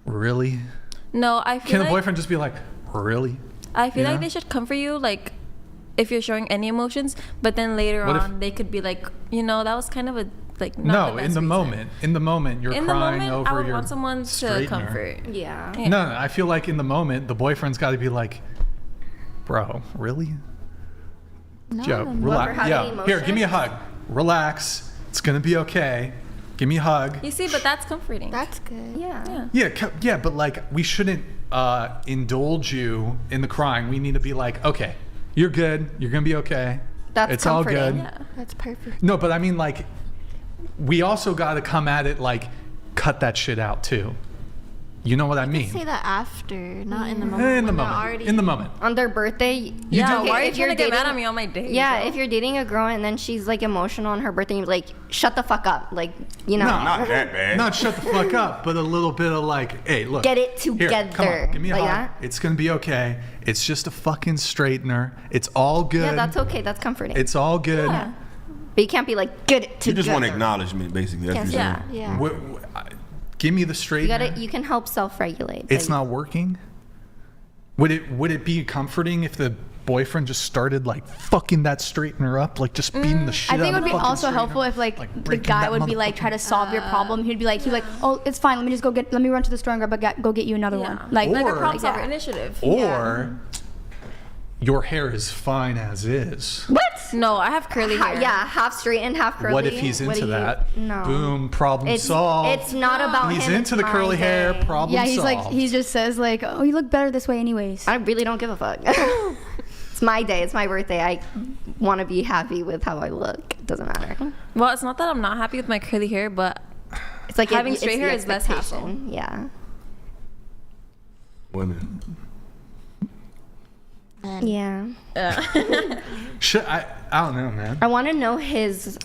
really? No, I feel Can like... a boyfriend just be like, really? I feel You like know? they should comfort you, like, if you're showing any emotions, but then later What if- on, they could be like, that was kind of a, like, not No, the best in the reason. moment. In the moment, you're In the crying moment, I over would your want someone to straightener. comfort. Yeah. No, I feel like in the moment, the boyfriend's got to be like, bro, really? No, Joe, no, relax. having Yeah, here, give me a hug. Relax. It's gonna be okay. Give me a hug. You see, but that's comforting. That's good. Yeah. Yeah, but like we shouldn't indulge you in the crying. We need to be like, okay, you're good. You're gonna be okay. That's it's all comforting. good. Yeah. That's perfect. No, but I mean, like, we also got to come at it like, cut that shit out too. You know what I mean? Say that after, not in the moment. In the when they're moment. already- In the moment. On their birthday, Yeah, okay, why are you if trying to get mad dating- at me on my day? Yeah, bro? if you're dating a girl and then she's like emotional on her birthday, you're like, shut the fuck up. Like, you know. No, not that bad. Not shut the fuck up, but a little bit of like, hey, look. Get it Here, come together. on, give me a Like hug. that? It's gonna be okay. It's just a fucking straightener. It's all good. Yeah, that's okay. That's comforting. It's all good. Yeah. But you can't be like, get it You together. just want acknowledgement, basically. That's what you're Yeah. saying. Yeah. Give me the You straightener. You can help self-regulate. It's not working. Would it be comforting if the boyfriend just started like fucking that straightener up, like just beating the shit I out think it of would the be fucking also straightener? helpful if like the breaking guy that would be like try to solve your problem. He'd be like, oh, it's fine. Let me just let me run to the store and go get you another one. Like a Or- problem solver initiative. Or your hair is fine as is. What? No, I have curly hair. Yeah, half straight and half curly. What if he's What into do you- that? No. Boom, problem It's solved. It's not about He's him. into it's the curly my hair, day. problem yeah, he's solved. like he just says like, oh, you look better this way anyways. I really don't give a fuck. It's my day. It's my birthday. I want to be happy with how I look. It doesn't matter. Well, it's not that I'm not happy with my curly hair, but It's like having it's straight the hair is less hassle. expectation. Yeah. Women. Yeah. Shit, I don't know, man. I want to know his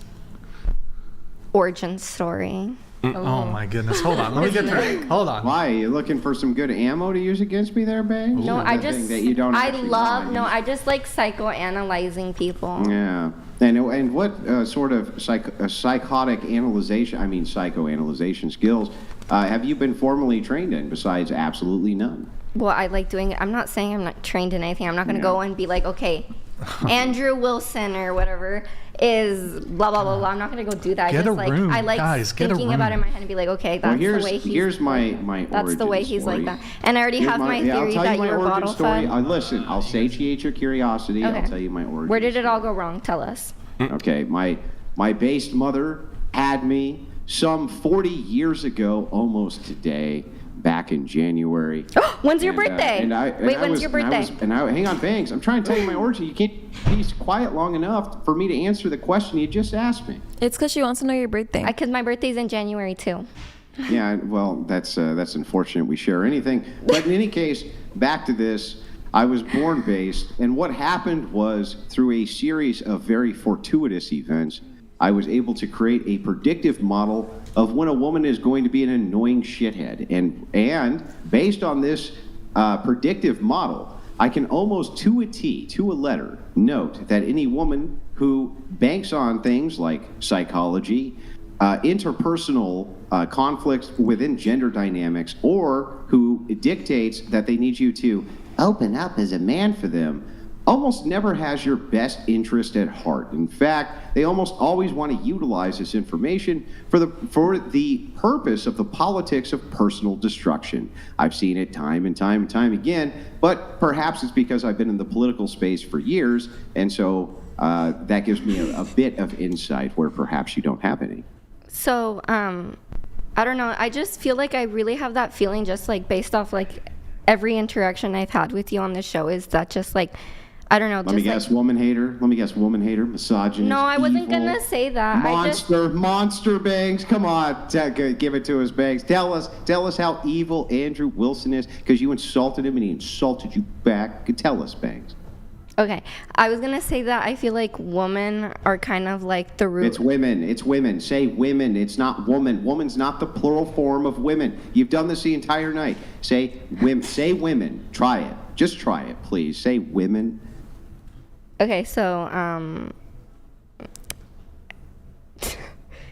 origin story. Oh my goodness. Hold on. Let me get through. Hold on. Why? You looking for some good ammo to use against me there, Bangs? No, Or I that thing just that you don't I actually love want? no, I just like psychoanalyzing people. Yeah. And what sort of psychotic psychoanalyzation skills have you been formally trained in besides absolutely none? Well, I like doing it. I'm not saying I'm not trained in anything. I'm not going to go and be like, okay, Andrew Wilson or whatever is blah blah blah blah. I'm not going to go do that. Get just a like room, I like guys, get a thinking about it in room. my head and be like, okay, Well, that's the way he's. here's my That's the way origin he's story. like that. And I already have my theory I'll tell that you my you were origin bottle story. fed. Listen, I'll satiate your curiosity. Okay. I'll tell you my origin. Where did it all go wrong? Tell us. Okay, my based mother had me some 40 years ago, almost today, back in January. When's your birthday? When's your birthday? Hang on, Bangs. I'm trying to tell you my origin. You can't be quiet long enough for me to answer the question you just asked me. It's because she wants to know your birthday. Because my birthday's in January too. Yeah, well, that's unfortunate we share anything. But in any case, back to this. I was born based, and what happened was through a series of very fortuitous events, I was able to create a predictive model of when a woman is going to be an annoying shithead. And based on this predictive model, I can almost to a T, to a letter, note that any woman who banks on things like psychology, interpersonal conflicts within gender dynamics, or who dictates that they need you to open up as a man for them, almost never has your best interest at heart. In fact, they almost always want to utilize this information for the purpose of the politics of personal destruction. I've seen it time and time and time again, but perhaps it's because I've been in the political space for years, and so that gives me a bit of insight where perhaps you don't have any. So, I don't know. I just feel like I really have that feeling just like based off like every interaction I've had with you on the show is that just like, I don't know. Let me guess, woman hater. Let me guess, woman hater, misogynist. No, I wasn't evil, going to say that. Monster Bangs. Come on, give it to us, Bangs. Tell us how evil Andrew Wilson is because you insulted him and he insulted you back. Tell us, Bangs. Okay, I was gonna say that I feel like women are kind of like the root. It's women. It's women. Say women. It's not woman. Woman's not the plural form of women. You've done this the entire night. Say women. Say women. Try it. Just try it, please. Say women. Okay, so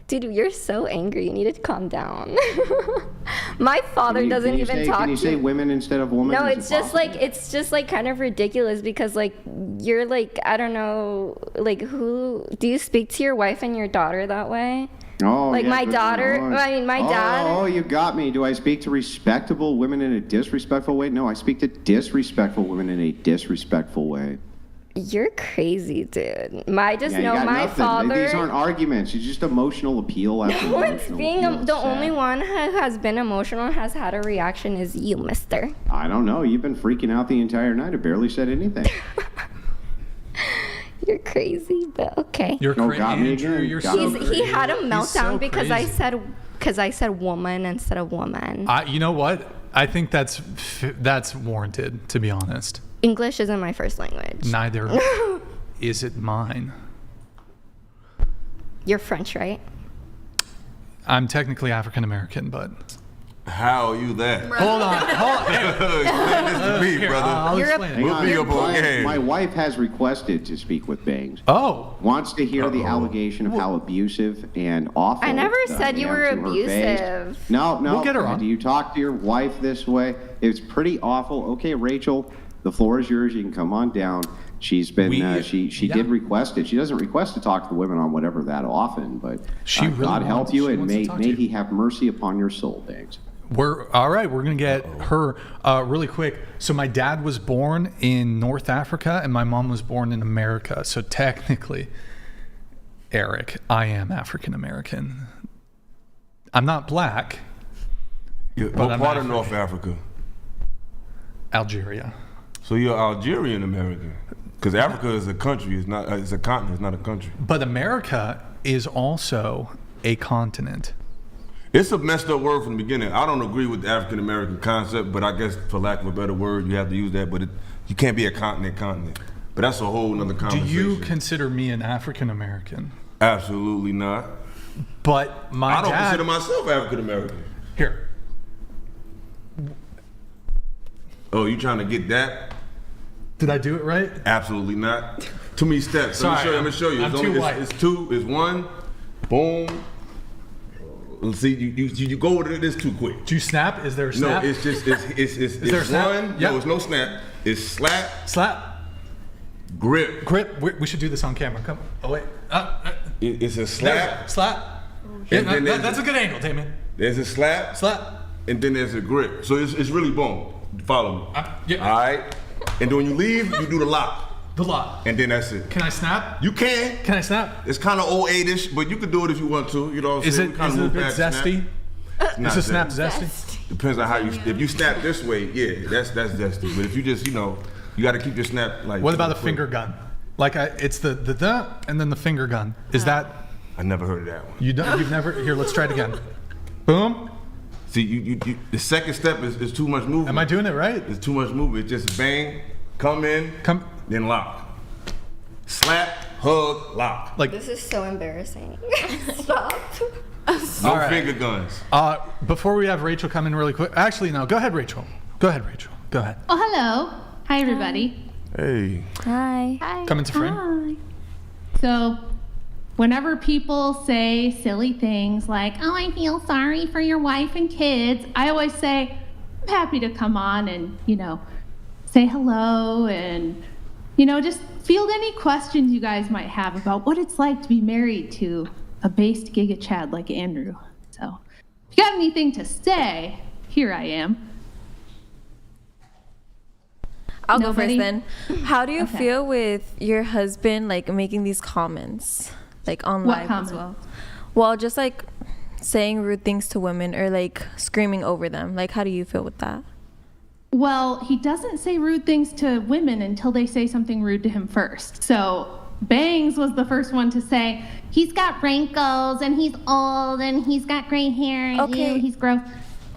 dude, you're so angry. You need to calm down. My father doesn't even talk. Can you say women instead of woman? No, it's just like kind of ridiculous because like you're like, I don't know, like who do you speak to your wife and your daughter that way? Oh, like yeah, my daughter. My dad. Oh, you got me. Do I speak to respectable women in a disrespectful way? No, I speak to disrespectful women in a disrespectful way. You're crazy, dude. My father. These aren't arguments. It's just emotional appeal after No one's being the only one who has been emotional and has had a reaction is you, mister. I don't know. You've been freaking out the entire night. I barely said anything. You're crazy, but okay. You're crazy, Andrew. You're so crazy. He had a meltdown so because crazy. I said woman instead of woman. You know what? I think that's warranted, to be honest. English isn't my first language. Neither is it mine. You're French, right? I'm technically African American, but how are you that? Hold on. Explain this to me, brother. I'll explain it. My wife has requested to speak with Bangs. Oh. Wants to hear the allegation of how abusive and awful. I never said you were abusive. No. We'll get her on. Do you talk to your wife this way? It's pretty awful. Okay, Rachel, the floor is yours. You can come on down. She's been she did request it. She doesn't request to talk to the women on whatever that often, but God help you and may He have mercy upon your soul, Bangs. We're all right. We're gonna get her really quick. So my dad was born in North Africa and my mom was born in America. So technically, Eric, I am African American. I'm not black. What part of North Africa? Algeria. So you're Algerian American, because Africa is a country. It's a continent. It's not a country. But America is also a continent. It's a messed up word from the beginning. I don't agree with the African American concept, but I guess for lack of a better word, you have to use that. But you can't be a continent. But that's a whole nother conversation. Do you consider me an African American? Absolutely not. But I don't consider myself African American. Here. Oh, you trying to get that? Did I do it right? Absolutely not. Too many steps. Sorry, Let me show you. I'm too white. It's two. It's one. Boom. Let's see. You go over this too quick. Do you snap? Is there a snap? No, it's just it's there a snap? one. Yep. No, it's no snap. It's slap. Grip. We should do this on camera. Come. Oh wait. It's a slap. Slap. Yeah, that's a good angle, Damon. There's a slap. And then there's a grip. So it's really boom. Follow me. Yeah. All right. And then when you leave, you do the lock. The lock. And then that's it. Can I snap? You can. Can I snap? It's kind of old 8-ish, but you can do it if you want to. You know what I'm saying? Is it a bit zesty? Is a snap zesty? Depends on how you. If you snap this way, yeah, that's zesty. But if you just, you got to keep your snap like. What about the finger gun? Like it's the and then the finger gun. Is that? I never heard of that one. You've never. Here, let's try it again. Boom. See, you the second step is too much movement. Am I doing it right? It's too much movement. It's just bang, come in, then lock. Slap, hug, lock. Like this is so embarrassing. Stop. No finger guns. Before we have Rachel come in really quick. Actually, no. Go ahead, Rachel. Go ahead. Oh, hello. Hi, everybody. Hey. Hi. Come into frame. Hi. So, whenever people say silly things like, oh, I feel sorry for your wife and kids, I always say, I'm happy to come on and, say hello and, just field any questions you guys might have about what it's like to be married to a based Giga Chad like Andrew. So, if you got anything to say, here I am. I'll go Nobody? first then. How do you Okay. feel with your husband like making these comments like on What live comment? as well? Well, just like saying rude things to women or like screaming over them. Like, how do you feel with that? Well, he doesn't say rude things to women until they say something rude to him first. So Bangs was the first one to say, he's got wrinkles and he's old and he's got gray hair and ew, he's gross.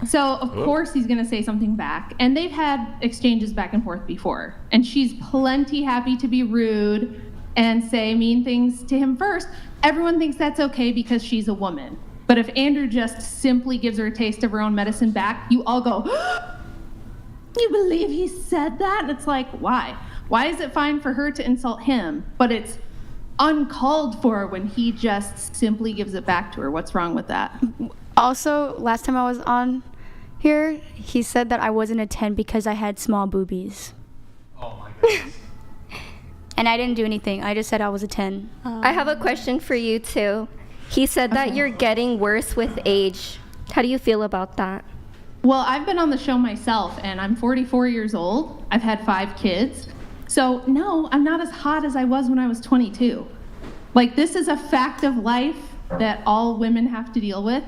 So of course he's gonna say something back. And they've had exchanges back and forth before. And she's plenty happy to be rude and say mean things to him first. Everyone thinks that's okay because she's a woman. But if Andrew just simply gives her a taste of her own medicine back, you all go, you believe he said that? And it's like, why? Why is it fine for her to insult him, but it's uncalled for when he just simply gives it back to her? What's wrong with that? Also, last time I was on here, he said that I wasn't a 10 because I had small boobies. Oh my goodness. And I didn't do anything. I just said I was a 10. I have a question for you too. He said that you're getting worse with age. How do you feel about that? Well, I've been on the show myself, and I'm 44 years old. I've had 5 kids. So, no, I'm not as hot as I was when I was 22. Like, this is a fact of life that all women have to deal with.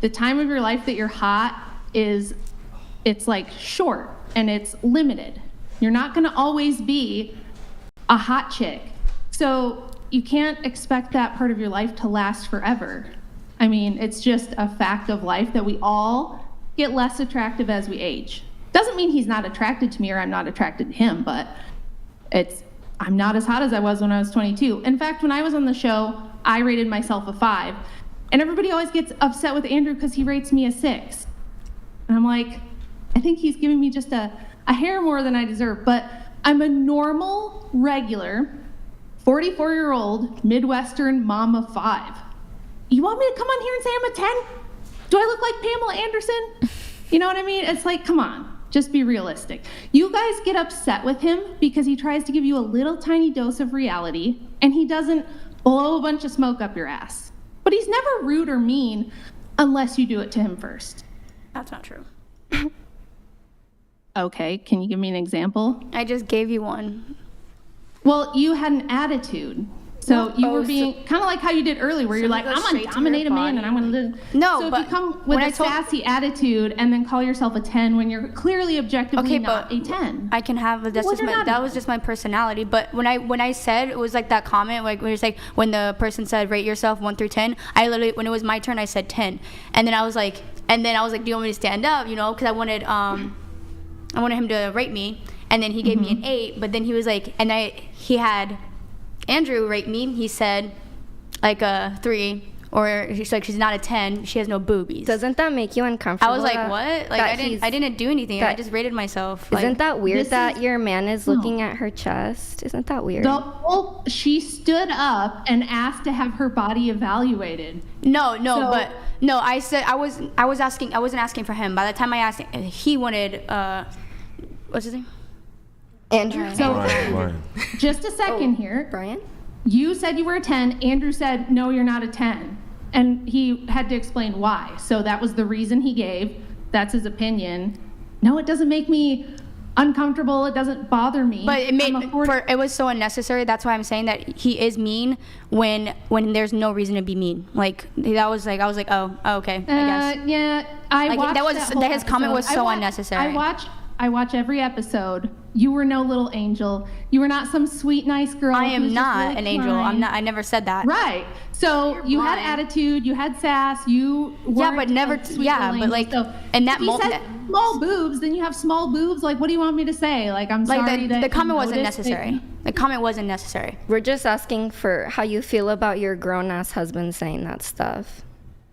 The time of your life that you're hot it's like short, and it's limited. You're not gonna always be a hot chick. So, you can't expect that part of your life to last forever. I mean, it's just a fact of life that we all get less attractive as we age. Doesn't mean he's not attracted to me or I'm not attracted to him, but I'm not as hot as I was when I was 22. In fact, when I was on the show, I rated myself a 5. And everybody always gets upset with Andrew because he rates me a 6. And I'm like, I think he's giving me just a hair more than I deserve, but I'm a normal, regular, 44-year-old Midwestern mom of 5. You want me to come on here and say I'm a 10? Do I look like Pamela Anderson? You know what I mean? It's like, come on, just be realistic. You guys get upset with him because he tries to give you a little tiny dose of reality and he doesn't blow a bunch of smoke up your ass. But he's never rude or mean unless you do it to him first. That's not true. Okay, can you give me an example? I just gave you one. Well, you had an attitude. So you were being kind of like how you did earlier, where you're like, I'm gonna dominate a man and I'm gonna live. No, so but if you come with a sassy attitude and then call yourself a 10 when you're clearly objectively not a 10. I can have that was just my personality. But when I said, it was like that comment, like when you're like, when the person said rate yourself 1 through 10, I literally, when it was my turn, I said 10, and then I was like, do you want me to stand up? You know, because I wanted him to rate me, and then he gave me an 8, but then he was like, he had Andrew rate me. He said like a 3, or he's like, she's not a 10. She has no boobies. Doesn't that make you uncomfortable? I was like, what? Like I didn't do anything. I just rated myself. Isn't that weird that your man is looking at her chest? Isn't that weird? She stood up and asked to have her body evaluated. I said I wasn't asking for him. By the time I asked, he wanted what's his name? Andrew. So, just a second here. Brian? You said you were a 10. Andrew said, no, you're not a 10. And he had to explain why. So that was the reason he gave. That's his opinion. No, it doesn't make me uncomfortable. It doesn't bother me. But it was so unnecessary. That's why I'm saying that he is mean when there's no reason to be mean. Like that was like, I was like, oh okay, I guess. Yeah, his comment was so unnecessary. I watch every episode. You were no little angel. You were not some sweet, nice girl. I am not an angel. I never said that. Right. So you had attitude. You had sass. You weren't but never. But like, so in that moment, moment, said small boobs. Then you have small boobs. Like, what do you want me to say? Like, I'm sorry that the comment wasn't necessary. The comment wasn't necessary. We're just asking for how you feel about your grown-ass husband saying that stuff.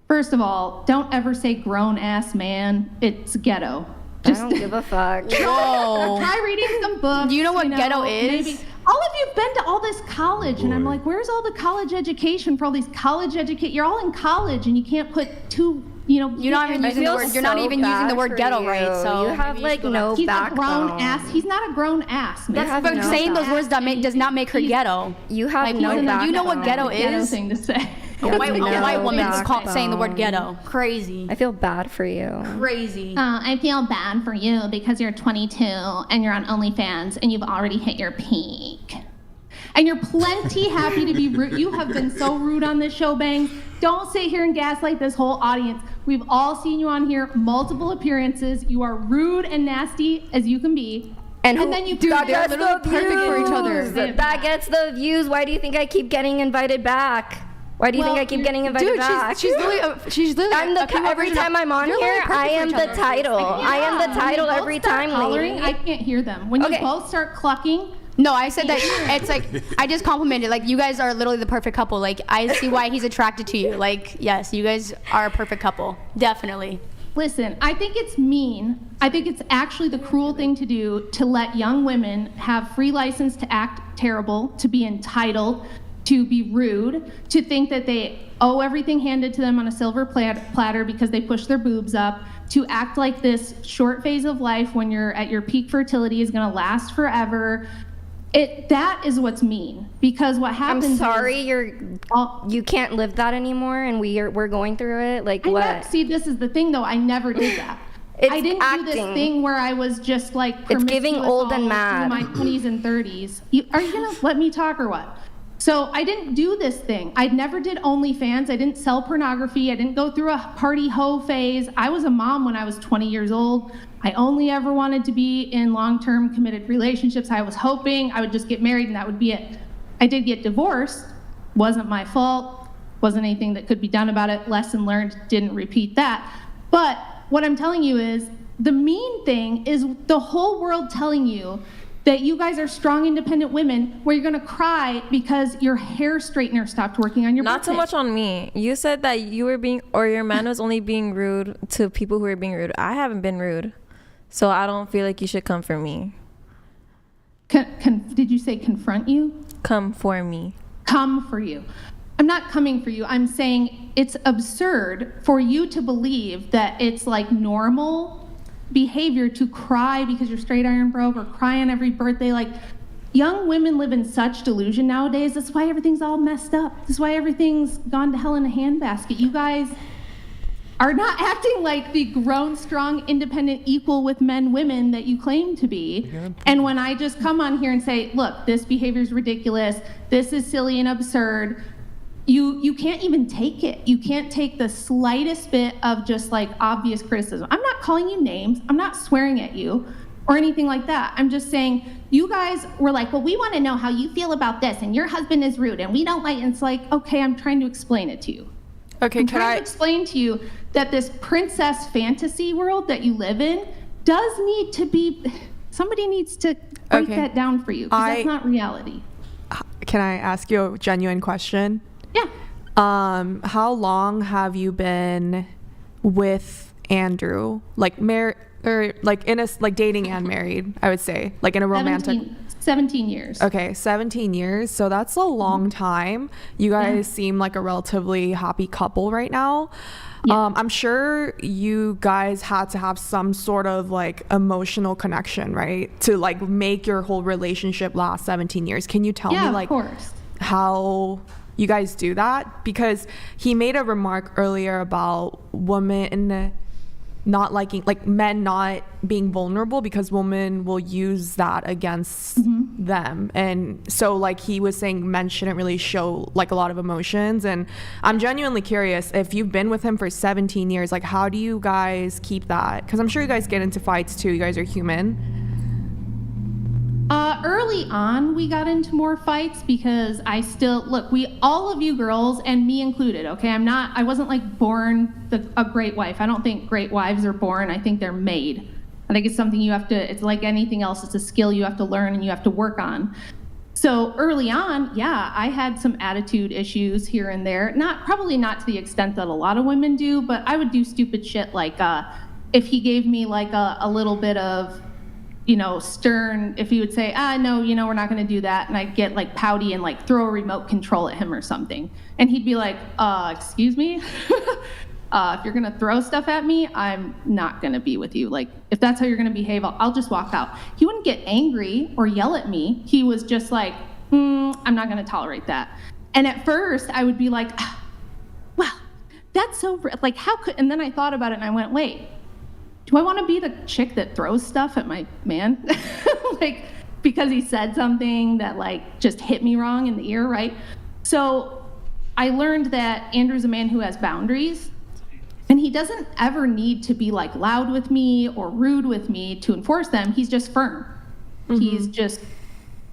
First of all, don't ever say grown-ass man. It's ghetto. I don't give a fuck. Try reading some books. Do you know what ghetto is? Maybe. All of you've been to all this college, and I'm like, where's all the college education for all these college educate? You're all in college, and you can't put two. You're not even using the word. You're not even using the word ghetto right. So you have like no He's backbone. a grown ass. He's not a grown ass. Man. Saying those words does not make her ghetto. You have no backbone. You know what ghetto is? Ghetto thing to say. A white woman backbone. saying the word ghetto. Crazy. I feel bad for you. Crazy. I feel bad for you because you're 22 and you're on OnlyFans and you've already hit your peak. And you're plenty happy to be rude. You have been so rude on this show, Bangs. Don't sit here and gaslight this whole audience. We've all seen you on here, multiple appearances. You are rude and nasty as you can be. And then you Dude, they're literally perfect for each other. That gets the views. Why do you think I keep getting invited back? Why do you think I keep getting invited back? She's literally. I'm every time I'm on here, I am the title. I am the title every time, lady. I can't hear them. When you both start clucking. No, I said that it's like, I just complimented, like, you guys are literally the perfect couple. Like, I see why he's attracted to you. Like, yes, you guys are a perfect couple. Definitely. Listen, I think it's mean. I think it's actually the cruel thing to do to let young women have free license to act terrible, to be entitled, to be rude, to think that they owe everything handed to them on a silver platter because they push their boobs up, to act like this short phase of life when you're at your peak fertility is gonna last forever. That is what's mean, because what happens I'm sorry, you can't live that anymore, and we're going through it. Like, what? See, this is the thing, though. I never did that. I didn't do this thing where I was just like It's giving old and through mad. my 20s and 30s. Are you gonna let me talk or what? So I didn't do this thing. I never did OnlyFans. I didn't sell pornography. I didn't go through a party hoe phase. I was a mom when I was 20 years old. I only ever wanted to be in long-term committed relationships. I was hoping I would just get married and that would be it. I did get divorced. Wasn't my fault. Wasn't anything that could be done about it. Lesson learned, didn't repeat that. But what I'm telling you is, the mean thing is the whole world telling you that you guys are strong, independent women, where you're gonna cry because your hair straightener stopped working on your Not birthday. so much on me. You said that you were your man was only being rude to people who were being rude. I haven't been rude. So I don't feel like you should come for me. Did you say confront you? Come for me. Come for you. I'm not coming for you. I'm saying it's absurd for you to believe that it's like normal behavior to cry because your straight iron broke or cry on every birthday. Like, young women live in such delusion nowadays. That's why everything's all messed up. That's why everything's gone to hell in a handbasket. You guys are not acting like the grown, strong, independent, equal with men, women that you claim to be. And when I just come on here and say, look, this behavior is ridiculous, this is silly and absurd, you can't even take it. You can't take the slightest bit of just like obvious criticism. I'm not calling you names. I'm not swearing at you or anything like that. I'm just saying, you guys were like, well, we want to know how you feel about this, and your husband is rude, and we don't like, and it's like, okay, I'm trying to explain it to you. Okay, I'm trying to explain to you that this princess fantasy world that you live in does need to be, somebody needs to break that down for you, because that's not reality. Can I ask you a genuine question? Yeah. How long have you been with Andrew? Like married, or like in a like dating and married? I would say, like in a romantic. 17 years. Okay, 17 years. So that's a long time. You guys seem like a relatively happy couple right now. Yeah. I'm sure you guys had to have some sort of like emotional connection, right? To like make your whole relationship last 17 years. Can you tell me like how you guys do that? Because he made a remark earlier about women not liking, like men not being vulnerable because women will use that against them. And so like he was saying men shouldn't really show like a lot of emotions. And I'm genuinely curious, if you've been with him for 17 years, like how do you guys keep that? Because I'm sure you guys get into fights too. You guys are human. Early on, we got into more fights because I still, look, all of you girls, and me included, okay? I wasn't like born a great wife. I don't think great wives are born. I think they're made. I think it's something you have to, it's like anything else. It's a skill you have to learn and you have to work on. So early on, yeah, I had some attitude issues here and there. Probably not to the extent that a lot of women do, but I would do stupid shit like if he gave me like a little bit of, stern, if he would say, no, we're not going to do that. And I'd get like pouty and like throw a remote control at him or something. And he'd be like, excuse me? If you're going to throw stuff at me, I'm not going to be with you. Like, if that's how you're going to behave, I'll just walk out. He wouldn't get angry or yell at me. He was just like, I'm not going to tolerate that. And at first I would be like, that's so, like, how could, and then I thought about it and I went, wait, do I want to be the chick that throws stuff at my man? Like, because he said something that like just hit me wrong in the ear, right? So I learned that Andrew's a man who has boundaries, and he doesn't ever need to be like loud with me or rude with me to enforce them. He's just firm. He's just,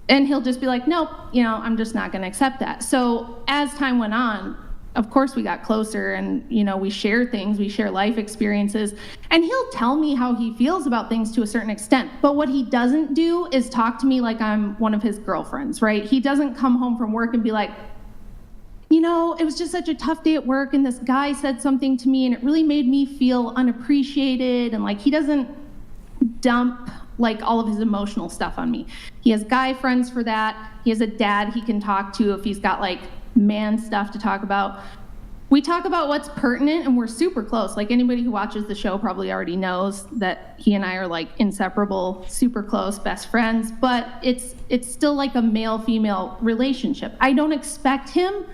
and he'll just be like, nope, you know, I'm just not going to accept that. So as time went on, of course we got closer, and, you know, we share things, we share life experiences, and he'll tell me how he feels about things to a certain extent. But what he doesn't do is talk to me like I'm one of his girlfriends, right? He doesn't come home from work and be like, you know, it was just such a tough day at work and this guy said something to me and it really made me feel unappreciated. And like, he doesn't dump like all of his emotional stuff on me. He has guy friends for that. He has a dad he can talk to if he's got like man stuff to talk about. We talk about what's pertinent, and we're super close. Like, anybody who watches the show probably already knows that he and I are like inseparable, super close best friends, but it's still like a male-female relationship. I don't expect him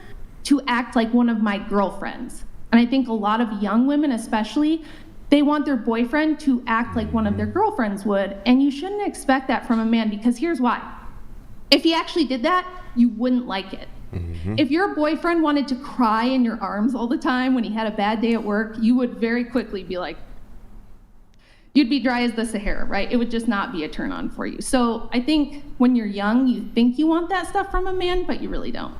to act like one of my girlfriends. And I think a lot of young women especially, they want their boyfriend to act like one of their girlfriends would, and you shouldn't expect that from a man, because here's why. If he actually did that, you wouldn't like it. If your boyfriend wanted to cry in your arms all the time when he had a bad day at work, you would very quickly be like, you'd be dry as the Sahara, right? It would just not be a turn on for you. So I think when you're young, you think you want that stuff from a man, but you really don't.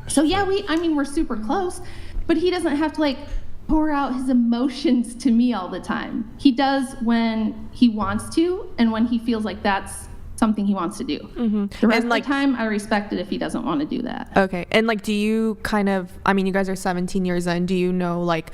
So yeah, we're super close, but he doesn't have to like pour out his emotions to me all the time. He does when he wants to, and when he feels like that's something he wants to do. The rest of the time, I respect it if he doesn't want to do that. Okay. And like, do you kind of, I mean, you guys are 17 years in, do you know like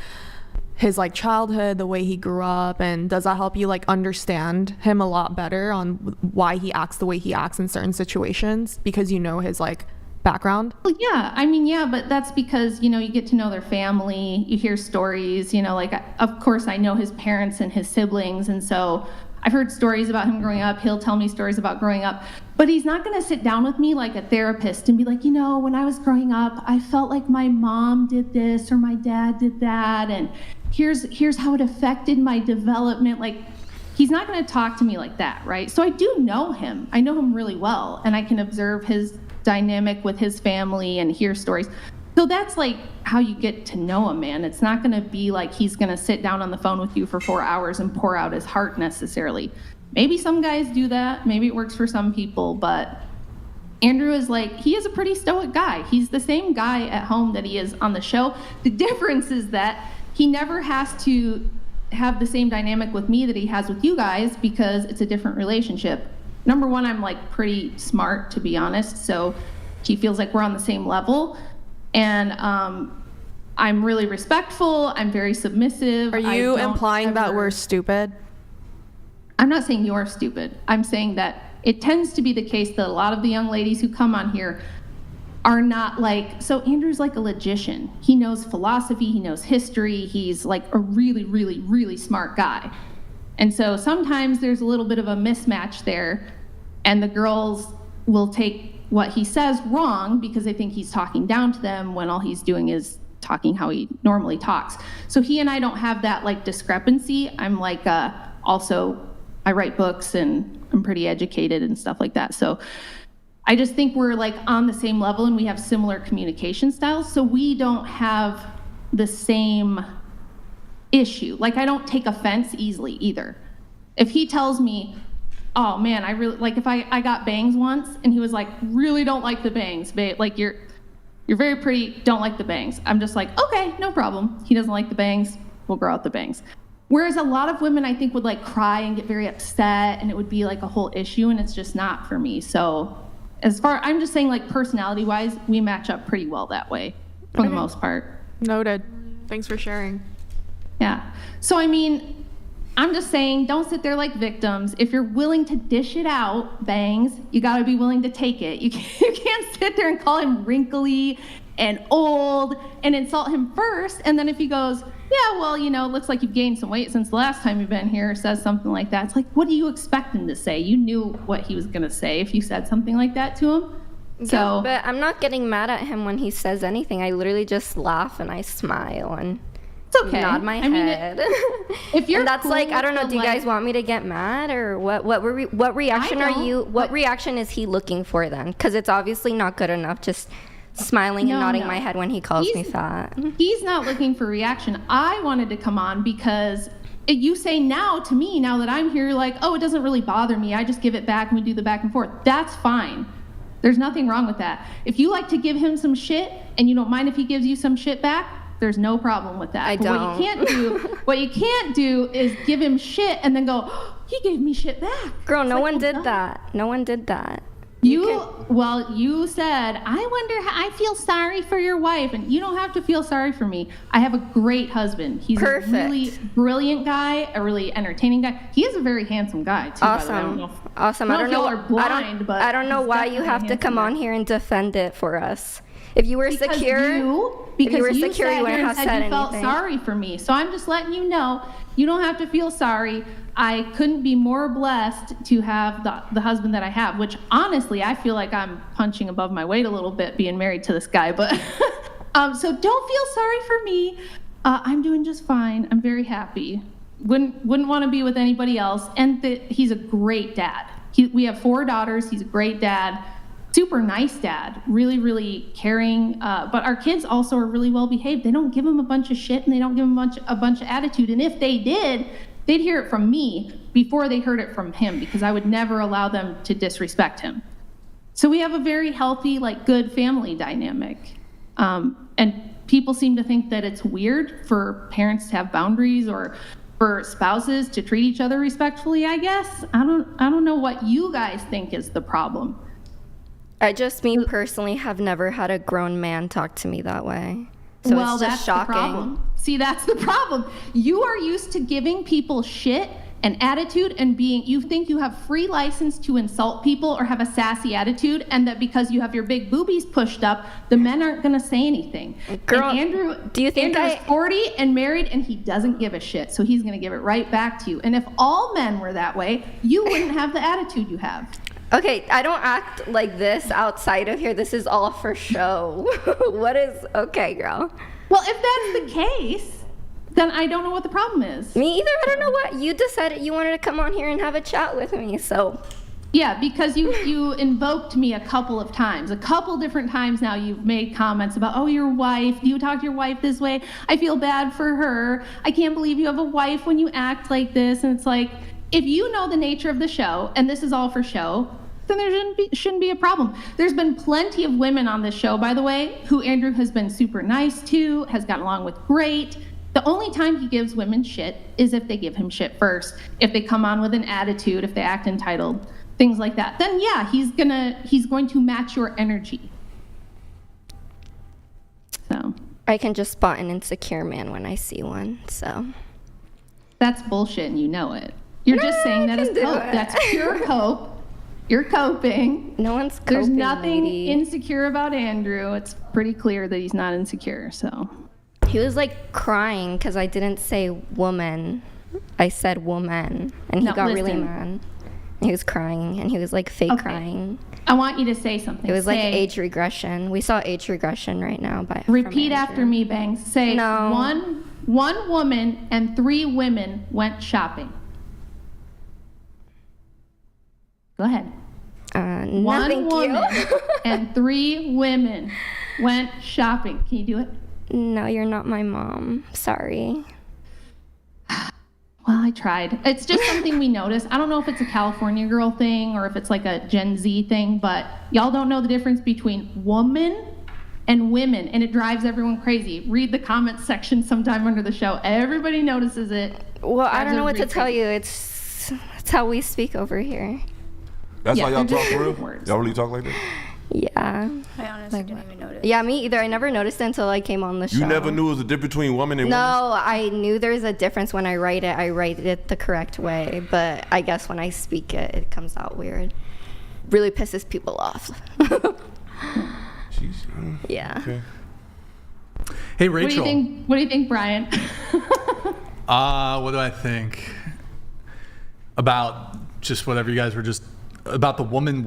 his like childhood, the way he grew up, and does that help you like understand him a lot better on why he acts the way he acts in certain situations, because you know his like background? Well, yeah, but that's because, you know, you get to know their family, you hear stories, you know, like, of course I know his parents and his siblings, and so I've heard stories about him growing up. He'll tell me stories about growing up, but he's not going to sit down with me like a therapist and be like, you know, when I was growing up, I felt like my mom did this or my dad did that, and here's how it affected my development. Like, he's not going to talk to me like that, right? So I do know him. I know him really well, and I can observe his dynamic with his family and hear stories. So that's like how you get to know a man. It's not going to be like he's going to sit down on the phone with you for 4 hours and pour out his heart necessarily. Maybe some guys do that. Maybe it works for some people, but Andrew is like, he is a pretty stoic guy. He's the same guy at home that he is on the show. The difference is that he never has to have the same dynamic with me that he has with you guys, because it's a different relationship. Number one, I'm like pretty smart, to be honest, so he feels like we're on the same level. And I'm really respectful. I'm very submissive. Are you implying that we're stupid? I'm not saying you're stupid. I'm saying that it tends to be the case that a lot of the young ladies who come on here are not like, so Andrew's like a logician. He knows philosophy, he knows history, he's like a really, really, really smart guy. And so sometimes there's a little bit of a mismatch there, and the girls will take what he says wrong because they think he's talking down to them when all he's doing is talking how he normally talks. So he and I don't have that like discrepancy. I'm like, also, I write books and I'm pretty educated and stuff like that. So I just think we're like on the same level and we have similar communication styles. So we don't have the same issue. Like, I don't take offense easily either. If he tells me, oh man, I really, like, if I got bangs once and he was like, really don't like the bangs, babe, like you're very pretty, don't like the bangs. I'm just like, okay, no problem. He doesn't like the bangs, we'll grow out the bangs. Whereas a lot of women I think would like cry and get very upset and it would be like a whole issue, and it's just not for me. So I'm just saying, like, personality wise, we match up pretty well that way for the most part. Noted. Thanks for sharing. Yeah. So I mean, I'm just saying, don't sit there like victims. If you're willing to dish it out, bangs, you gotta be willing to take it. You can't sit there and call him wrinkly and old and insult him first, and then if he goes, yeah, well, you know, it looks like you've gained some weight since the last time you've been here, says something like that, it's like, what do you expect him to say? You knew what he was gonna say if you said something like that to him. Yeah, but I'm not getting mad at him when he says anything. I literally just laugh and I smile, and It's okay. Nod my head. If you're and that's cool like, I don't know, with do you the, guys want me to get mad or what reaction I are don't, you, what reaction is he looking for then? Because it's obviously not good enough just smiling and nodding my head when he calls me fat. He's not looking for reaction. I wanted to come on because you say now to me, now that I'm here, like, oh, it doesn't really bother me. I just give it back and we do the back and forth. That's fine. There's nothing wrong with that. If you like to give him some shit and you don't mind if he gives you some shit back, there's no problem with that. I But don't. what you can't do is give him shit and then go, oh, he gave me shit back. Girl, It's no like, one well, did done. that. No one did that. You said, I wonder how I feel sorry for your wife, and you don't have to feel sorry for me. I have a great husband. He's Perfect. a really brilliant guy, a really entertaining guy. He is a very handsome guy too. By the way. Awesome. I don't know. Are blind, but I don't know he's why you definitely have a to come handsome on here and defend it for us. If you were Because secure, because you you wouldn't have said you felt anything. sorry for me. So I'm just letting you know, you don't have to feel sorry. I couldn't be more blessed to have the husband that I have, which honestly, I feel like I'm punching above my weight a little bit being married to this guy. But so don't feel sorry for me. I'm doing just fine. I'm very happy. Wouldn't want to be with anybody else. And he's a great dad. We have 4 daughters. He's a great dad. Super nice dad, really, really caring. But our kids also are really well behaved. They don't give him a bunch of shit and they don't give him a bunch of attitude. And if they did, they'd hear it from me before they heard it from him, because I would never allow them to disrespect him. So we have a very healthy, like, good family dynamic. And people seem to think that it's weird for parents to have boundaries or for spouses to treat each other respectfully, I guess. I don't know what you guys think is the problem. Me personally have never had a grown man talk to me that way. So well, it's just that's shocking. the problem. See, that's the problem. You are used to giving people shit and attitude and you think you have free license to insult people or have a sassy attitude, and that because you have your big boobies pushed up, the men aren't going to say anything. Girl, and Andrew, do you think Andrew's 40 and married, and he doesn't give a shit, so he's going to give it right back to you. And if all men were that way, you wouldn't have the attitude you have. Okay, I don't act like this outside of here. This is all for show. Okay, girl. Well, if that's the case, then I don't know what the problem is. Me either. I don't know what. You decided you wanted to come on here and have a chat with me, so. Yeah, because you invoked me a couple of times. A couple different times now you've made comments about, oh, your wife. Do you talk to your wife this way? I feel bad for her. I can't believe you have a wife when you act like this. And it's like, if you know the nature of the show, and this is all for show, then there shouldn't be a problem. There's been plenty of women on this show, by the way, who Andrew has been super nice to, has gotten along with great. The only time he gives women shit is if they give him shit first, if they come on with an attitude, if they act entitled, things like that. Then yeah, he's going to match your energy. So I can just spot an insecure man when I see one, so. That's bullshit and you know it. You're just saying that as cope. That's pure cope. You're coping. No one's coping. There's nothing lady. insecure about Andrew. It's pretty clear that he's not insecure, so. He was like crying because I didn't say woman. I said woman. And he got really mad. He was crying and he was like fake crying. I want you to say something. It was like age regression. We saw age regression right now. Repeat after me, Bangs. Say no. One woman and 3 women went shopping. Go ahead. One woman and 3 women went shopping. Can you do it? No, you're not my mom. Sorry. Well, I tried. It's just something we notice. I don't know if it's a California girl thing or if it's like a Gen Z thing, but y'all don't know the difference between woman and women, and it drives everyone crazy. Read the comments section sometime under the show. Everybody notices it. Well, I don't know what to tell you. It's how we speak over here. That's how y'all talk for real? Y'all really talk like that? Yeah. I honestly didn't even notice. Yeah, me either. I never noticed it until I came on the show. You never knew there was a difference between woman and woman? woman? No, I knew there's a difference when I write it the correct way. But I guess when I speak it, it comes out weird. Really pisses people off. Yeah. Okay. Hey, Rachel. What do you think, Brian? What do I think? About just whatever you guys were just... About the women?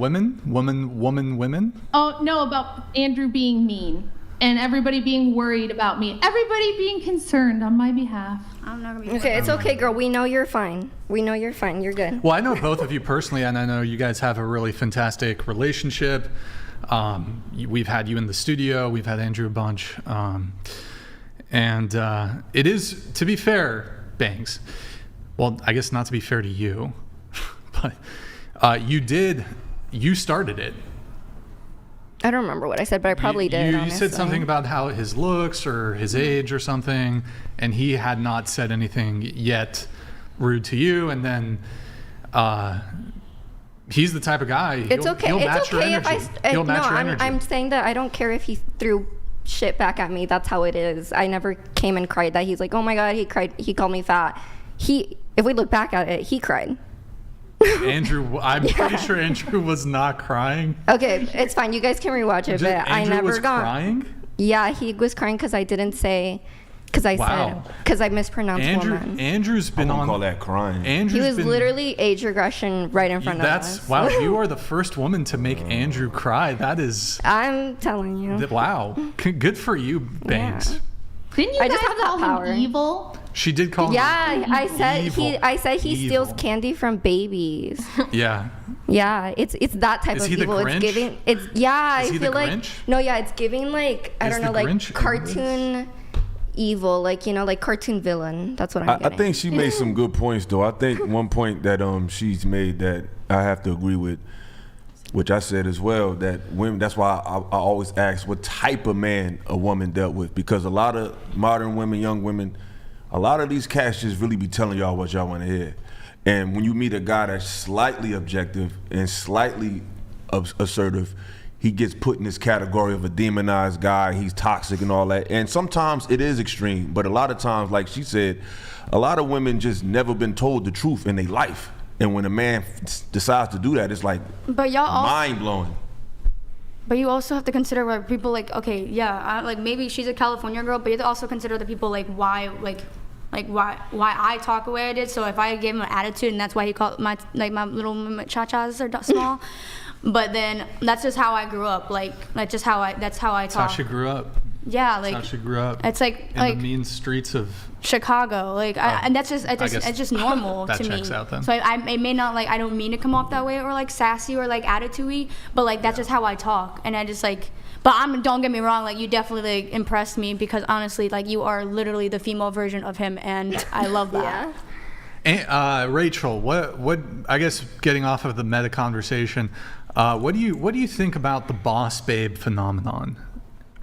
Oh, no, about Andrew being mean. and everybody being worried about me, everybody being concerned on my behalf. I'm not gonna be Okay, it's okay, girl. We know you're fine. We know you're fine. You're good. Well, I know both of you personally, and I know you guys have a really fantastic relationship. We've had you in the studio. We've had Andrew a bunch. And it is, to be fair, Bangs, well, I guess not to be fair to you, but you started it. I don't remember what I said, but I probably did. You said something about how his looks or his age or something, and he had not said anything yet rude to you, and then he's the type of guy. It's okay. It's okay if He'll match your energy. I'm saying that I don't care if he threw shit back at me. That's how it is. I never came and cried that he's like, oh my god, he cried. He called me fat. If we look back at it, he cried. Andrew, I'm pretty sure Andrew was not crying. Okay, it's fine. You guys can rewatch it, but I never was crying? Yeah, he was crying because I didn't say, because I mispronounced woman. Andrew's been on. Call that crying. He was literally age regression right in front of us. Wow, you are the first woman to make Andrew cry. That is. I'm telling you. Wow, good for you, Bangs. Yeah. Didn't you guys call him evil? She did call him. Yeah, I said he Evil. steals candy from babies. Yeah. Yeah, it's that type Is of he the evil. Grinch? It's giving. Is I he feel the like Grinch? no, yeah, it's giving like I Is don't know, the like Grinch cartoon evil, like like cartoon villain. That's what I'm I getting. think she made some good points, though. I think one point that she's made that I have to agree with, which I said as well, that women, that's why I always ask what type of man a woman dealt with, because a lot of modern women, young women, a lot of these cats just really be telling y'all what y'all want to hear. And when you meet a guy that's slightly objective and slightly assertive, he gets put in this category of a demonized guy, he's toxic and all that. And sometimes it is extreme, but a lot of times, like she said, a lot of women just never been told the truth in their life. And when a man decides to do that, it's like mind-blowing. But you also have to consider like people like, okay, yeah, like maybe she's a California girl, but you have to also consider the people like why I talk the way I did. So if I gave him an attitude, and that's why he called my little cha-chas are small. But then that's just how I grew up. That's how I talk. That's how she grew up. Yeah, That's how she grew up. It's like in the mean streets of Chicago, and that's just it's just normal that to me. checks out then. So it may not I don't mean to come off that way or like sassy or like attitude-y, but like that's just how I talk, and I just like. But don't get me wrong, like you definitely like, impressed me, because honestly, like you are literally the female version of him, and I love that. And, Rachel, what I guess getting off of the meta conversation, what do you think about the boss babe phenomenon?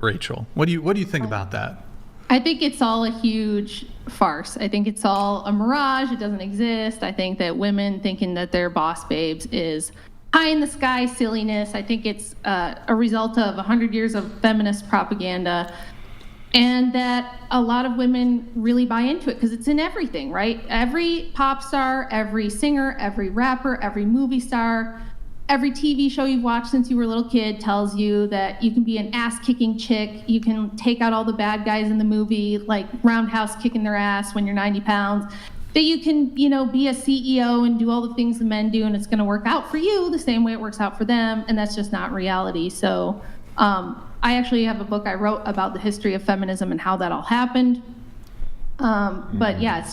Rachel, what do you think about that? I think it's all a huge farce. I think it's all a mirage. It doesn't exist. I think that women thinking that they're boss babes is pie in the sky silliness. I think it's a result of 100 years of feminist propaganda, and that a lot of women really buy into it because it's in everything, right? Every pop star, every singer, every rapper, every movie star, every TV show you've watched since you were a little kid tells you that you can be an ass-kicking chick. You can take out all the bad guys in the movie, like Roundhouse kicking their ass when you're 90 pounds. That you can, be a CEO and do all the things the men do, and it's going to work out for you the same way it works out for them, and that's just not reality. So I actually have a book I wrote about the history of feminism and how that all happened. But yeah,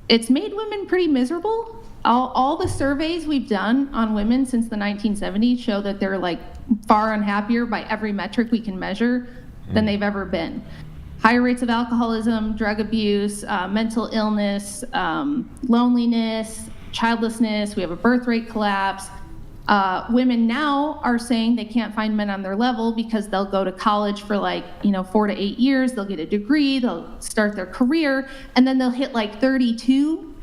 it's made women pretty miserable. All the surveys we've done on women since the 1970s show that they're like far unhappier by every metric we can measure than they've ever been. Higher rates of alcoholism, drug abuse, mental illness, loneliness, childlessness. We have a birth rate collapse. Women now are saying they can't find men on their level because they'll go to college for 4 to 8 years. They'll get a degree. They'll start their career. And then they'll hit 32.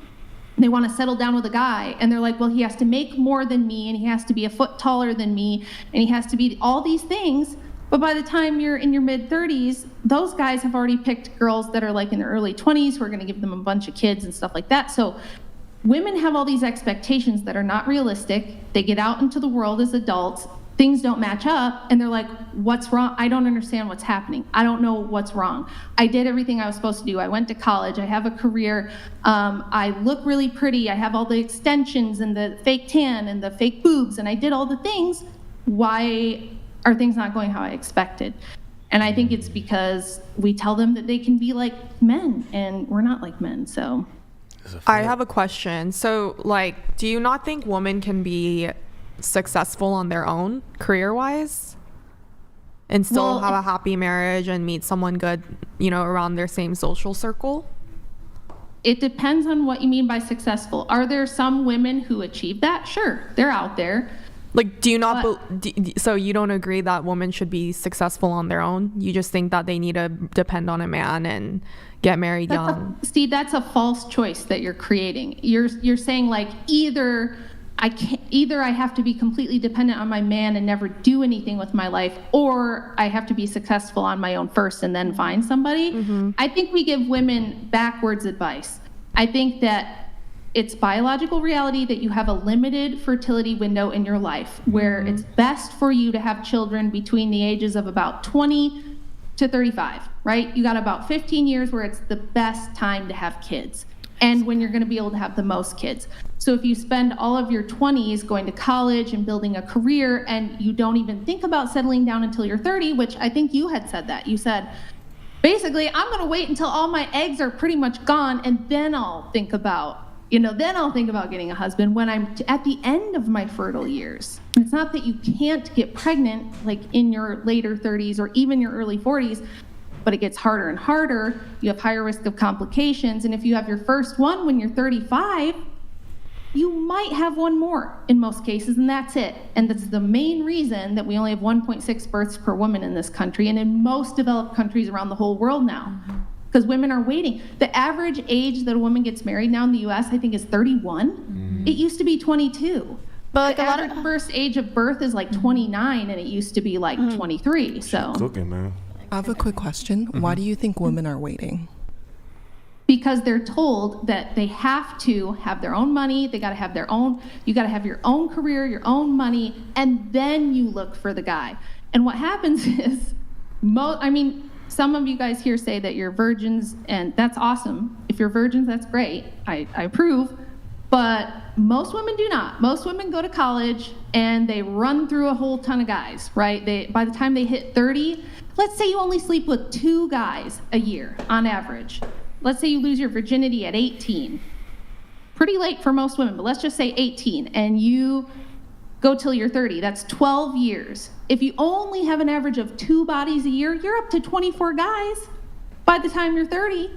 They want to settle down with a guy, and they're like, well, he has to make more than me, and he has to be a foot taller than me, and he has to be all these things. But by the time you're in your mid-30s, those guys have already picked girls that are in their early 20s who are going to give them a bunch of kids and stuff like that. So women have all these expectations that are not realistic. They get out into the world as adults. Things don't match up, and they're like, what's wrong? I don't understand what's happening. I don't know what's wrong. I did everything I was supposed to do. I went to college. I have a career. I look really pretty. I have all the extensions and the fake tan and the fake boobs, and I did all the things. Why are things not going how I expected? And I think it's because we tell them that they can be like men, and we're not like men. So I have a question. So, like, do you not think women can be successful on their own career-wise and still have a happy marriage and meet someone good, you know, around their same social circle? It depends on what you mean by successful. Are there some women who achieve that? Sure, they're out there. Like, do you not, so you don't agree that women should be successful on their own? You just think that they need to depend on a man and get married young? That's a false choice that you're creating. You're saying like either I have to be completely dependent on my man and never do anything with my life, or I have to be successful on my own first and then find somebody. I think we give women backwards advice. I think that it's biological reality that you have a limited fertility window in your life where it's best for you to have children between the ages of about 20 to 35, right? You got about 15 years where it's the best time to have kids and when you're going to be able to have the most kids. So if you spend all of your 20s going to college and building a career and you don't even think about settling down until you're 30, which I think you had said that. You said, basically, I'm going to wait until all my eggs are pretty much gone and then I'll think about getting a husband when I'm at the end of my fertile years. It's not that you can't get pregnant like in your later 30s or even your early 40s, but it gets harder and harder. You have higher risk of complications. And if you have your first one when you're 35, you might have one more in most cases, and that's it. And that's the main reason that we only have 1.6 births per woman in this country and in most developed countries around the whole world now. Because women are waiting. The average age that a woman gets married now in the US, I think, is 31. It used to be 22. But the average first age of birth is like 29, and it used to be like 23. So cooking, man. I have a quick question. Why do you think women are waiting? Because they're told that they have to have their own money, they gotta have their own, you gotta have your own career, your own money, and then you look for the guy. And what happens is, some of you guys here say that you're virgins, and that's awesome. If you're virgins, that's great. I approve. But most women do not. Most women go to college and they run through a whole ton of guys, right? By the time they hit 30, let's say you only sleep with 2 guys a year on average. Let's say you lose your virginity at 18. Pretty late for most women, but let's just say 18, and you go till you're 30. That's 12 years. If you only have an average of 2 bodies a year, you're up to 24 guys by the time you're 30,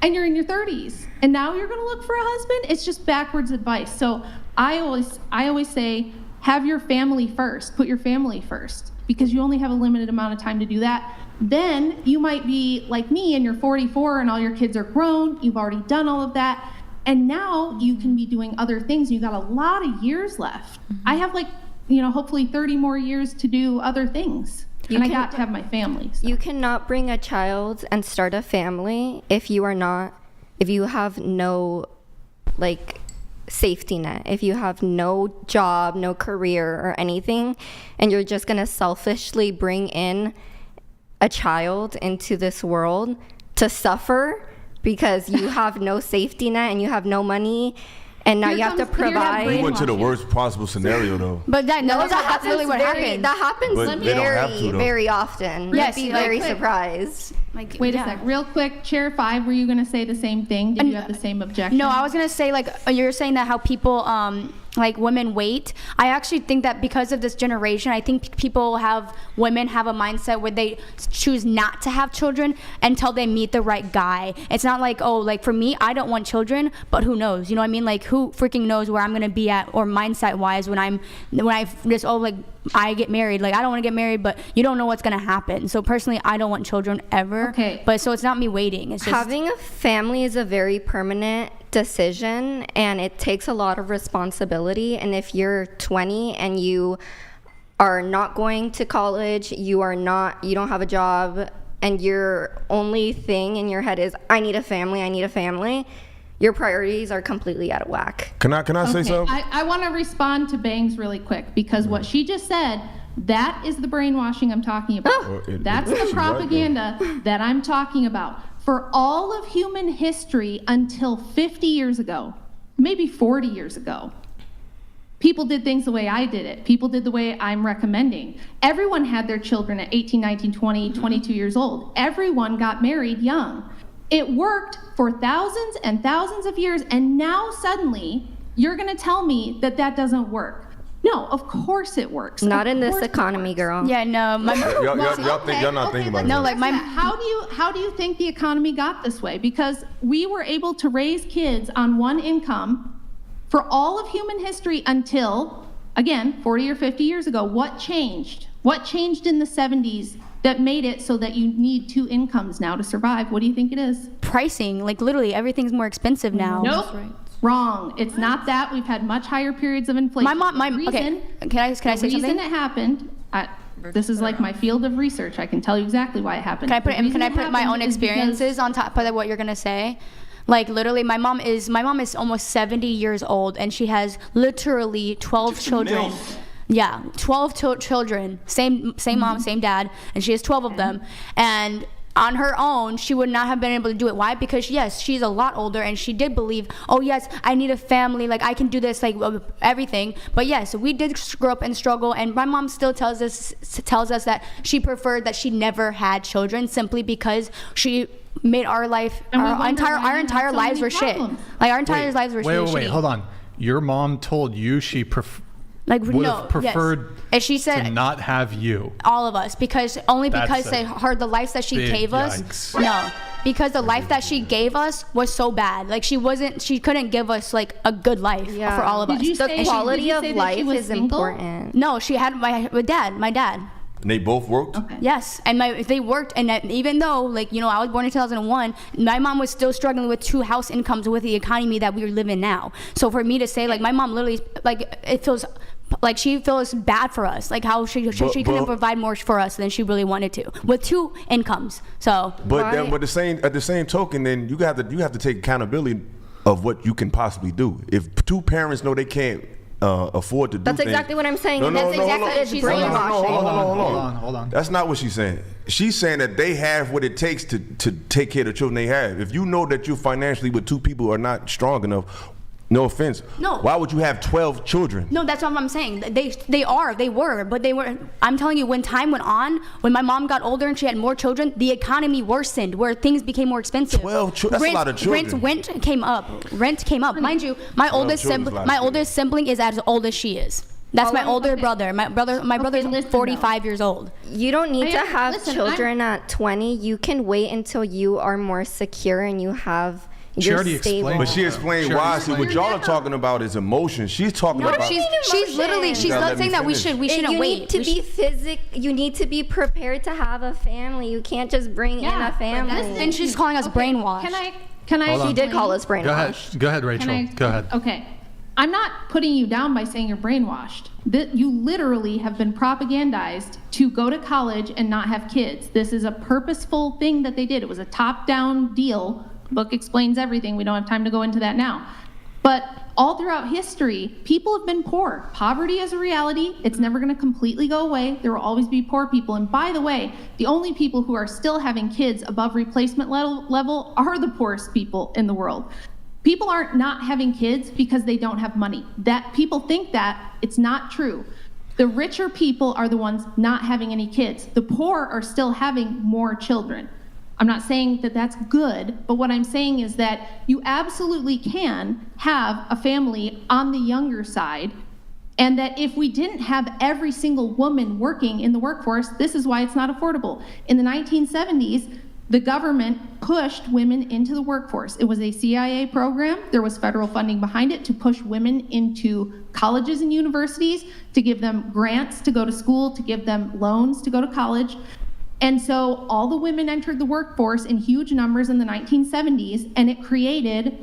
and you're in your 30s. And now you're gonna look for a husband? It's just backwards advice. So I always say, have your family first. Put your family first, because you only have a limited amount of time to do that. Then you might be like me and you're 44 and all your kids are grown. You've already done all of that. And now you can be doing other things. You got a lot of years left. I have hopefully 30 more years to do other things. I got to have my family. So. You cannot bring a child and start a family if you have no safety net, if you have no job, no career or anything, and you're just gonna selfishly bring in a child into this world to suffer because you have no safety net and you have no money, and now you have to provide. We went to the worst possible scenario, though. But that's really what happens. That happens very often. Yes, You'd be very surprised. Wait a sec, real quick, Chair 5, were you going to say the same thing? Did you have the same objection? No, I was going to say, you're saying that how people, women wait. I actually think that because of this generation, I think women have a mindset where they choose not to have children until they meet the right guy. It's not for me, I don't want children, but who knows? You know what I mean? Who freaking knows where I'm going to be at, or mindset-wise when I get married. I don't want to get married, but you don't know what's going to happen. So personally, I don't want children ever. Okay. But so it's not me waiting. It's just having a family is a very permanent decision, and it takes a lot of responsibility. And if you're 20 and you are not going to college, you don't have a job, and your only thing in your head is, I need a family, your priorities are completely out of whack. Can I say something? I want to respond to Bangs really quick, because what she just said, that is the brainwashing I'm talking about. That's the propaganda that I'm talking about. For all of human history until 50 years ago, maybe 40 years ago, People did things the way I did it. People did the way I'm recommending. Everyone had their children at 18, 19, 20, 22 years old. Everyone got married young. It worked for thousands and thousands of years, and now suddenly you're gonna tell me that that doesn't work. No, of course it works. Not in this economy, girl. Yeah, no. Y'all not thinking about it. No, like how do you think the economy got this way? Because we were able to raise kids on one income for all of human history until, again, 40 or 50 years ago. What changed? What changed in the 70s that made it so that you need two incomes now to survive? What do you think it is? Pricing, like literally everything's more expensive now. Nope. Wrong. It's not that. We've had much higher periods of inflation. Okay. Can I say something? The reason it happened, this is like my field of research. I can tell you exactly why it happened. Can I put my own experiences on top of what you're gonna say? Like literally, my mom is almost 70 years old, and she has literally 12 children. Yeah, 12 children. Same mom, same dad, and she has 12 of them. And on her own, she would not have been able to do it. Why? Because yes, she's a lot older, and she did believe, oh yes, I need a family, like I can do this, like everything. But yes, we did grow up and struggle, and my mom still tells us that she preferred that she never had children, simply because she made our life, our entire lives were shit. Like our entire lives were shit. Wait, hold on. Your mom told you she would have preferred and she said to not have you. All of us, because the life that she gave us. No, because the life that she gave us was so bad. Like she couldn't give us like a good life for all of us. The quality of life is important. No, she had my dad. And they both worked? Okay. Yes, and they worked, and even though, like, I was born in 2001, my mom was still struggling with 2 house incomes with the economy that we live in now. So for me to say, like, my mom literally, like, it feels like she feels bad for us, like how she couldn't provide more for us than she really wanted to with 2 incomes. So. But at the same token, then you have to take accountability of what you can possibly do. If 2 parents know they can't afford to do That's things. exactly what I'm saying. No, That's exactly what she's brainwashing. Hold on. That's not what she's saying. She's saying that they have what it takes to take care of the children they have. If you know that you financially with 2 people are not strong enough, no offense. No. Why would you have 12 children? No, that's what I'm saying. They were. I'm telling you, when time went on, when my mom got older and she had more children, the economy worsened, where things became more expensive. 12 children. That's a lot of children. Rent came up. Mind you, my oldest sibling is as old as she is. That's my older brother. My brother's 45 years old. You don't need to have children at 20. You can wait until you are more secure and you have. You're stable. But she explained why. See, what y'all are talking about is emotion. She's talking about. She's literally not saying that we shouldn't wait. You need to be prepared to have a family. You can't just bring in a family. And she's calling us brainwashed. Can I? She did call us brainwashed. Go ahead, Rachel. Go ahead. Okay. I'm not putting you down by saying you're brainwashed. You literally have been propagandized to go to college and not have kids. This is a purposeful thing that they did. It was a top-down deal. Book explains everything. We don't have time to go into that now. But all throughout history, people have been poor. Poverty is a reality. It's never going to completely go away. There will always be poor people. And by the way, the only people who are still having kids above replacement level are the poorest people in the world. People aren't not having kids because they don't have money. That people think that. It's not true. The richer people are the ones not having any kids. The poor are still having more children. I'm not saying that that's good, but what I'm saying is that you absolutely can have a family on the younger side, and that if we didn't have every single woman working in the workforce, this is why it's not affordable. In the 1970s, the government pushed women into the workforce. It was a CIA program. There was federal funding behind it to push women into colleges and universities, to give them grants to go to school, to give them loans to go to college. And so all the women entered the workforce in huge numbers in the 1970s, and it created,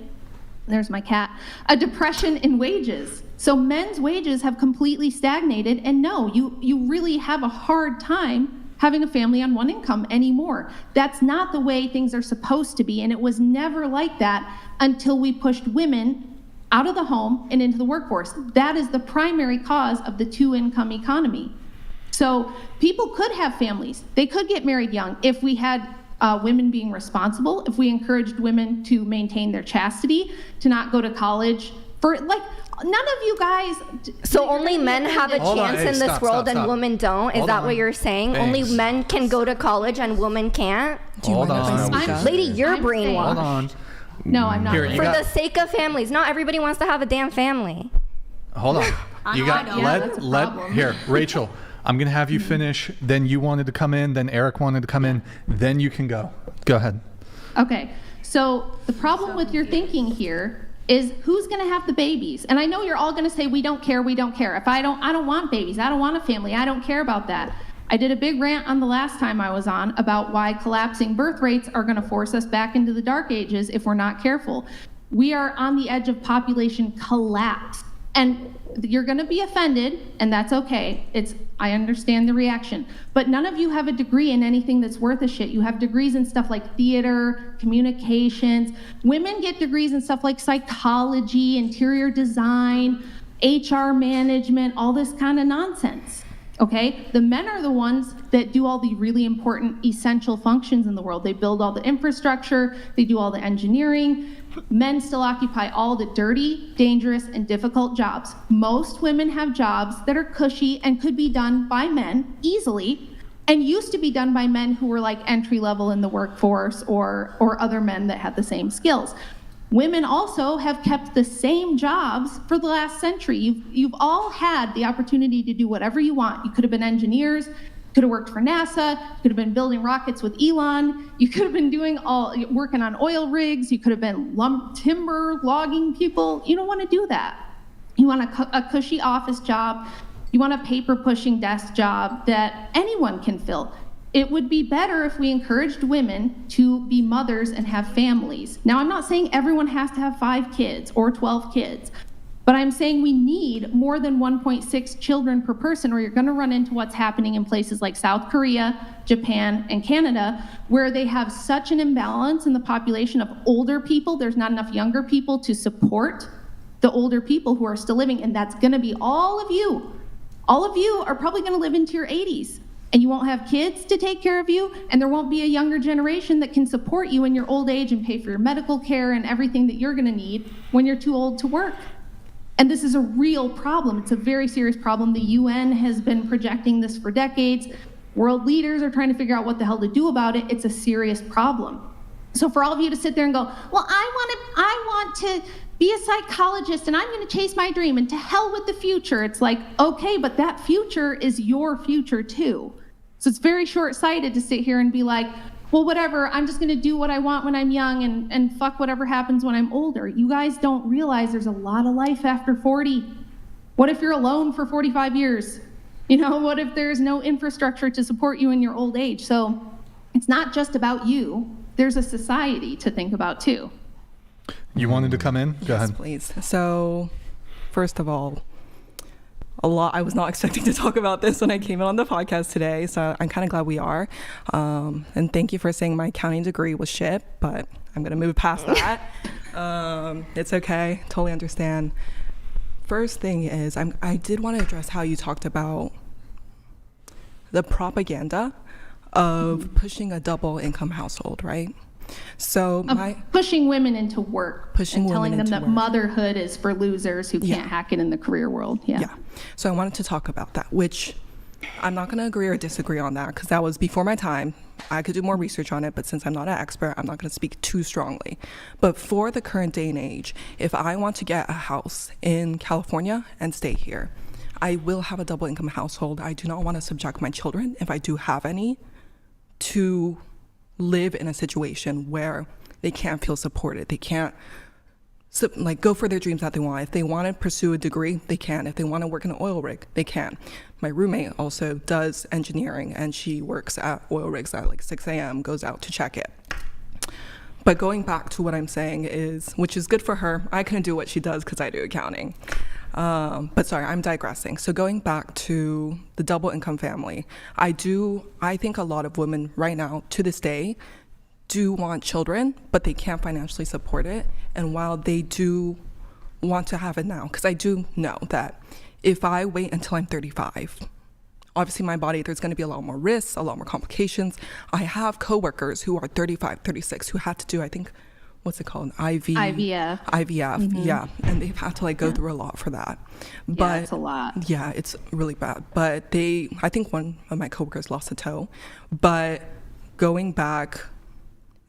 there's my cat, a depression in wages. So men's wages have completely stagnated, and no, you really have a hard time having a family on one income anymore. That's not the way things are supposed to be, and it was never like that until we pushed women out of the home and into the workforce. That is the primary cause of the 2-income economy. So people could have families. They could get married young if we had women being responsible, if we encouraged women to maintain their chastity, to not go to college. For like None of you guys. So only men have a chance in this world and women don't? Is that what you're saying? Only men can go to college and women can't? Hold on. Lady, you're brainwashed. Hold on. No, I'm not. For the sake of families. Not everybody wants to have a damn family. Hold on. You got here, Rachel. I'm gonna have you finish. Then you wanted to come in. Then Eric wanted to come in. Then you can go. Go ahead. Okay. So the problem with your thinking here is who's going to have the babies? And I know you're all going to say, we don't care. If I don't want babies. I don't want a family. I don't care about that. I did a big rant on the last time I was on about why collapsing birth rates are going to force us back into the dark ages if we're not careful. We are on the edge of population collapse. And you're going to be offended, and that's okay. I understand the reaction. But none of you have a degree in anything that's worth a shit. You have degrees in stuff like theater, communications. Women get degrees in stuff like psychology, interior design, HR management, all this kind of nonsense. Okay? The men are the ones that do all the really important essential functions in the world. They build all the infrastructure, they do all the engineering. Men still occupy all the dirty, dangerous, and difficult jobs. Most women have jobs that are cushy and could be done by men easily, and used to be done by men who were like entry level in the workforce or other men that had the same skills. Women also have kept the same jobs for the last century. You've all had the opportunity to do whatever you want. You could have been engineers, could have worked for NASA, could have been building rockets with Elon, you could have been working on oil rigs, you could have been timber logging people. You don't want to do that. You want a cushy office job, you want a paper pushing desk job that anyone can fill. It would be better if we encouraged women to be mothers and have families. Now, I'm not saying everyone has to have 5 kids or 12 kids, but I'm saying we need more than 1.6 children per person, or you're going to run into what's happening in places like South Korea, Japan, and Canada, where they have such an imbalance in the population of older people. There's not enough younger people to support the older people who are still living, and that's going to be all of you. All of you are probably going to live into your 80s. And you won't have kids to take care of you, and there won't be a younger generation that can support you in your old age and pay for your medical care and everything that you're gonna need when you're too old to work. And this is a real problem. It's a very serious problem. The UN has been projecting this for decades. World leaders are trying to figure out what the hell to do about it. It's a serious problem. So for all of you to sit there and go, well, I want to be a psychologist and I'm gonna chase my dream and to hell with the future. It's like, okay, but that future is your future too. So it's very short-sighted to sit here and be like, well, whatever, I'm just gonna do what I want when I'm young and fuck whatever happens when I'm older. You guys don't realize there's a lot of life after 40. What if you're alone for 45 years? You know, what if there's no infrastructure to support you in your old age? So it's not just about you. There's a society to think about too. You wanted to come in? Go ahead. Yes, please. So, first of all, I was not expecting to talk about this when I came in on the podcast today, so I'm kind of glad we are. And thank you for saying my accounting degree was shit, but I'm going to move past that. It's okay. Totally understand. First thing is, I did want to address how you talked about the propaganda of pushing a double income household, right? So pushing women into work, telling them that work. Motherhood is for losers who can't hack it in the career world. Yeah. So I wanted to talk about that, which I'm not going to agree or disagree on that because that was before my time. I could do more research on it, but since I'm not an expert, I'm not going to speak too strongly. But for the current day and age, if I want to get a house in California and stay here, I will have a double income household. I do not want to subject my children, if I do have any, to live in a situation where they can't feel supported. They can't go for their dreams that they want. If they want to pursue a degree, they can. If they want to work in an oil rig, they can. My roommate also does engineering and she works at oil rigs at like 6 a.m., goes out to check it. But going back to what I'm saying is, which is good for her, I couldn't do what she does because I do accounting. But sorry, I'm digressing. So going back to the double income family, I think a lot of women right now, to this day, do want children, but they can't financially support it. And while they do want to have it now, because I do know that if I wait until I'm 35, obviously my body, there's going to be a lot more risks, a lot more complications. I have coworkers who are 35, 36, who had to do, I think, what's it called? IVF. IVF, yeah. And they've had to like go through a lot for that. But yeah, it's a lot. Yeah, it's really bad. But I think one of my coworkers lost a toe. But going back,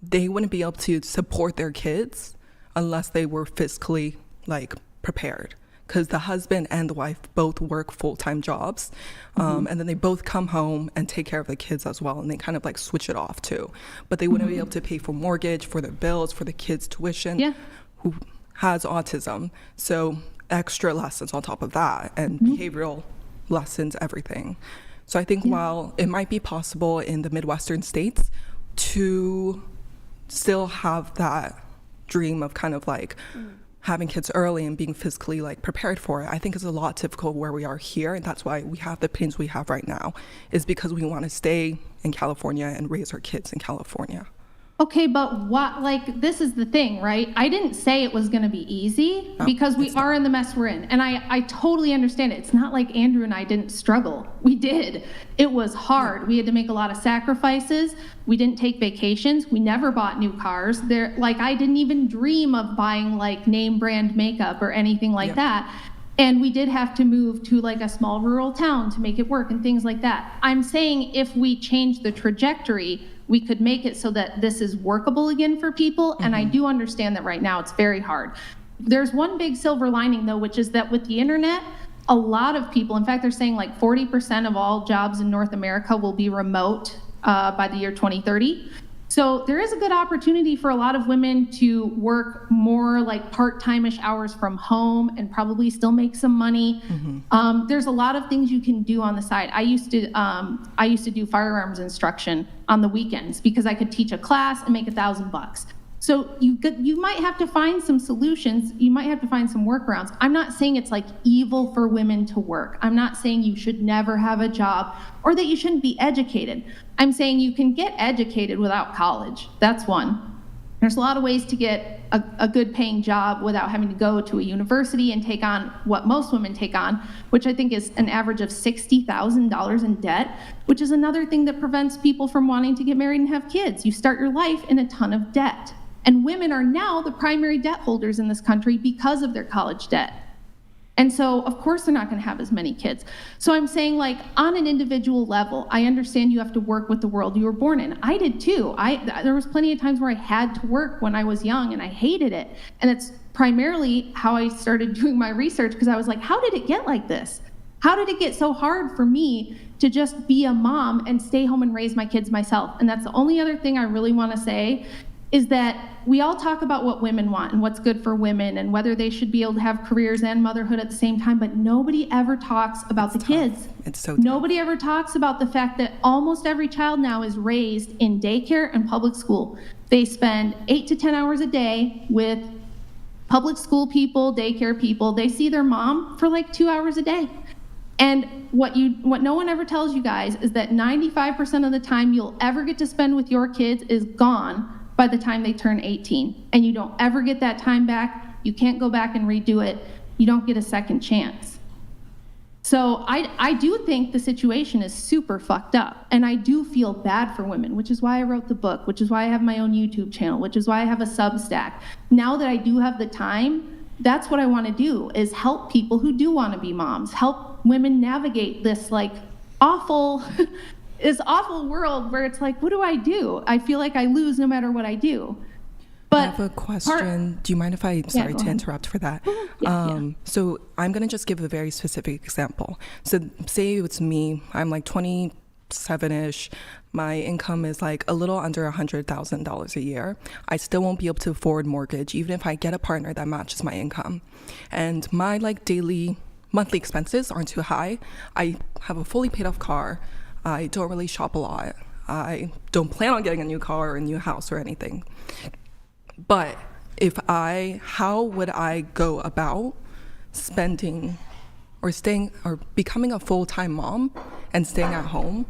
they wouldn't be able to support their kids unless they were fiscally like prepared. Because the husband and the wife both work full-time jobs, and then they both come home and take care of the kids as well, and they kind of like switch it off too. But they wouldn't be able to pay for mortgage, for their bills, for the kids' tuition, who has autism. So extra lessons on top of that, and behavioral lessons, everything. So I think while it might be possible in the Midwestern states to still have that dream of kind of like having kids early and being physically like prepared for it, I think it's a lot difficult where we are here, and that's why we have the pains we have right now, is because we want to stay in California and raise our kids in California. Okay, but what, like, this is the thing, right? I didn't say it was going to be easy because we are in the mess we're in. And I totally understand it. It's not like Andrew and I didn't struggle. We did. It was hard. We had to make a lot of sacrifices. We didn't take vacations. We never bought new cars. I didn't even dream of buying like name brand makeup or anything like that. And we did have to move to like a small rural town to make it work and things like that. I'm saying if we change the trajectory, we could make it so that this is workable again for people. And I do understand that right now it's very hard. There's one big silver lining though, which is that with the internet, a lot of people, in fact, they're saying like 40% of all jobs in North America will be remote by the year 2030. So there is a good opportunity for a lot of women to work more like part-time-ish hours from home and probably still make some money. There's a lot of things you can do on the side. I used to do firearms instruction on the weekends because I could teach a class and make $1,000. So you might have to find some solutions. You might have to find some workarounds. I'm not saying it's like evil for women to work. I'm not saying you should never have a job or that you shouldn't be educated. I'm saying you can get educated without college. That's one. There's a lot of ways to get a good paying job without having to go to a university and take on what most women take on, which I think is an average of $60,000 in debt, which is another thing that prevents people from wanting to get married and have kids. You start your life in a ton of debt. And women are now the primary debt holders in this country because of their college debt. And so, of course, they're not going to have as many kids. So I'm saying, like, on an individual level, I understand you have to work with the world you were born in. I did too. There was plenty of times where I had to work when I was young, and I hated it. And it's primarily how I started doing my research, because I was like, how did it get like this? How did it get so hard for me to just be a mom and stay home and raise my kids myself? And that's the only other thing I really want to say, is that we all talk about what women want and what's good for women and whether they should be able to have careers and motherhood at the same time, but nobody ever talks about the kids. It's so tough. Nobody ever talks about the fact that almost every child now is raised in daycare and public school. They spend 8 to 10 hours a day with public school people, daycare people. They see their mom for like 2 hours a day. And what no one ever tells you guys is that 95% of the time you'll ever get to spend with your kids is gone by the time they turn 18. And you don't ever get that time back. You can't go back and redo it. You don't get a second chance. So I do think the situation is super fucked up. And I do feel bad for women, which is why I wrote the book, which is why I have my own YouTube channel, which is why I have a Substack. Now that I do have the time, that's what I want to do, is help people who do want to be moms, help women navigate this like awful this awful world where it's like, what do I do? I feel like I lose no matter what I do. But I have a question. Do you mind if sorry to interrupt for that? So I'm going to just give a very specific example. So say it's me, I'm like 27-ish. My income is like a little under $100,000 a year. I still won't be able to afford mortgage, even if I get a partner that matches my income. And my like daily monthly expenses aren't too high. I have a fully paid off car. I don't really shop a lot. I don't plan on getting a new car or a new house or anything. But how would I go about spending or staying or becoming a full-time mom and staying at home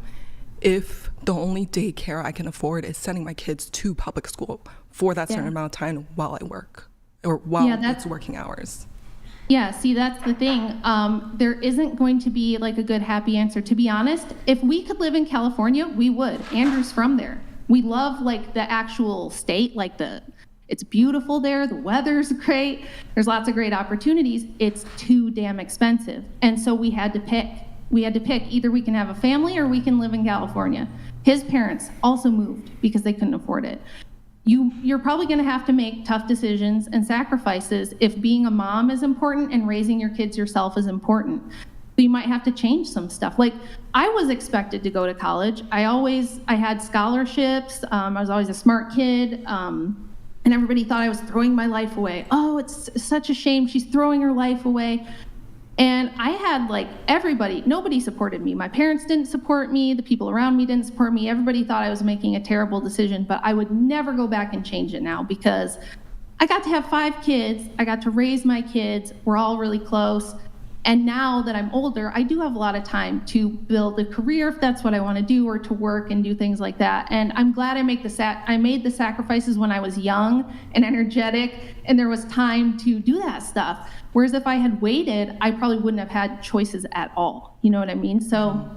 if the only daycare I can afford is sending my kids to public school for that certain amount of time while I work or while it's working hours? Yeah, see, that's the thing. There isn't going to be like a good, happy answer. To be honest, if we could live in California, we would. Andrew's from there. We love like the actual state, It's beautiful there. The weather's great. There's lots of great opportunities. It's too damn expensive. And so we had to pick. Either we can have a family or we can live in California. His parents also moved because they couldn't afford it. You're probably going to have to make tough decisions and sacrifices if being a mom is important and raising your kids yourself is important. So you might have to change some stuff. Like, I was expected to go to college. I had scholarships. I was always a smart kid. And everybody thought I was throwing my life away. Oh, it's such a shame. She's throwing her life away. And I had nobody supported me. My parents didn't support me. The people around me didn't support me. Everybody thought I was making a terrible decision, but I would never go back and change it now because I got to have 5 kids. I got to raise my kids. We're all really close. And now that I'm older, I do have a lot of time to build a career if that's what I want to do, or to work and do things like that. And I'm glad I made the sacrifices when I was young and energetic, and there was time to do that stuff. Whereas if I had waited, I probably wouldn't have had choices at all. You know what I mean? So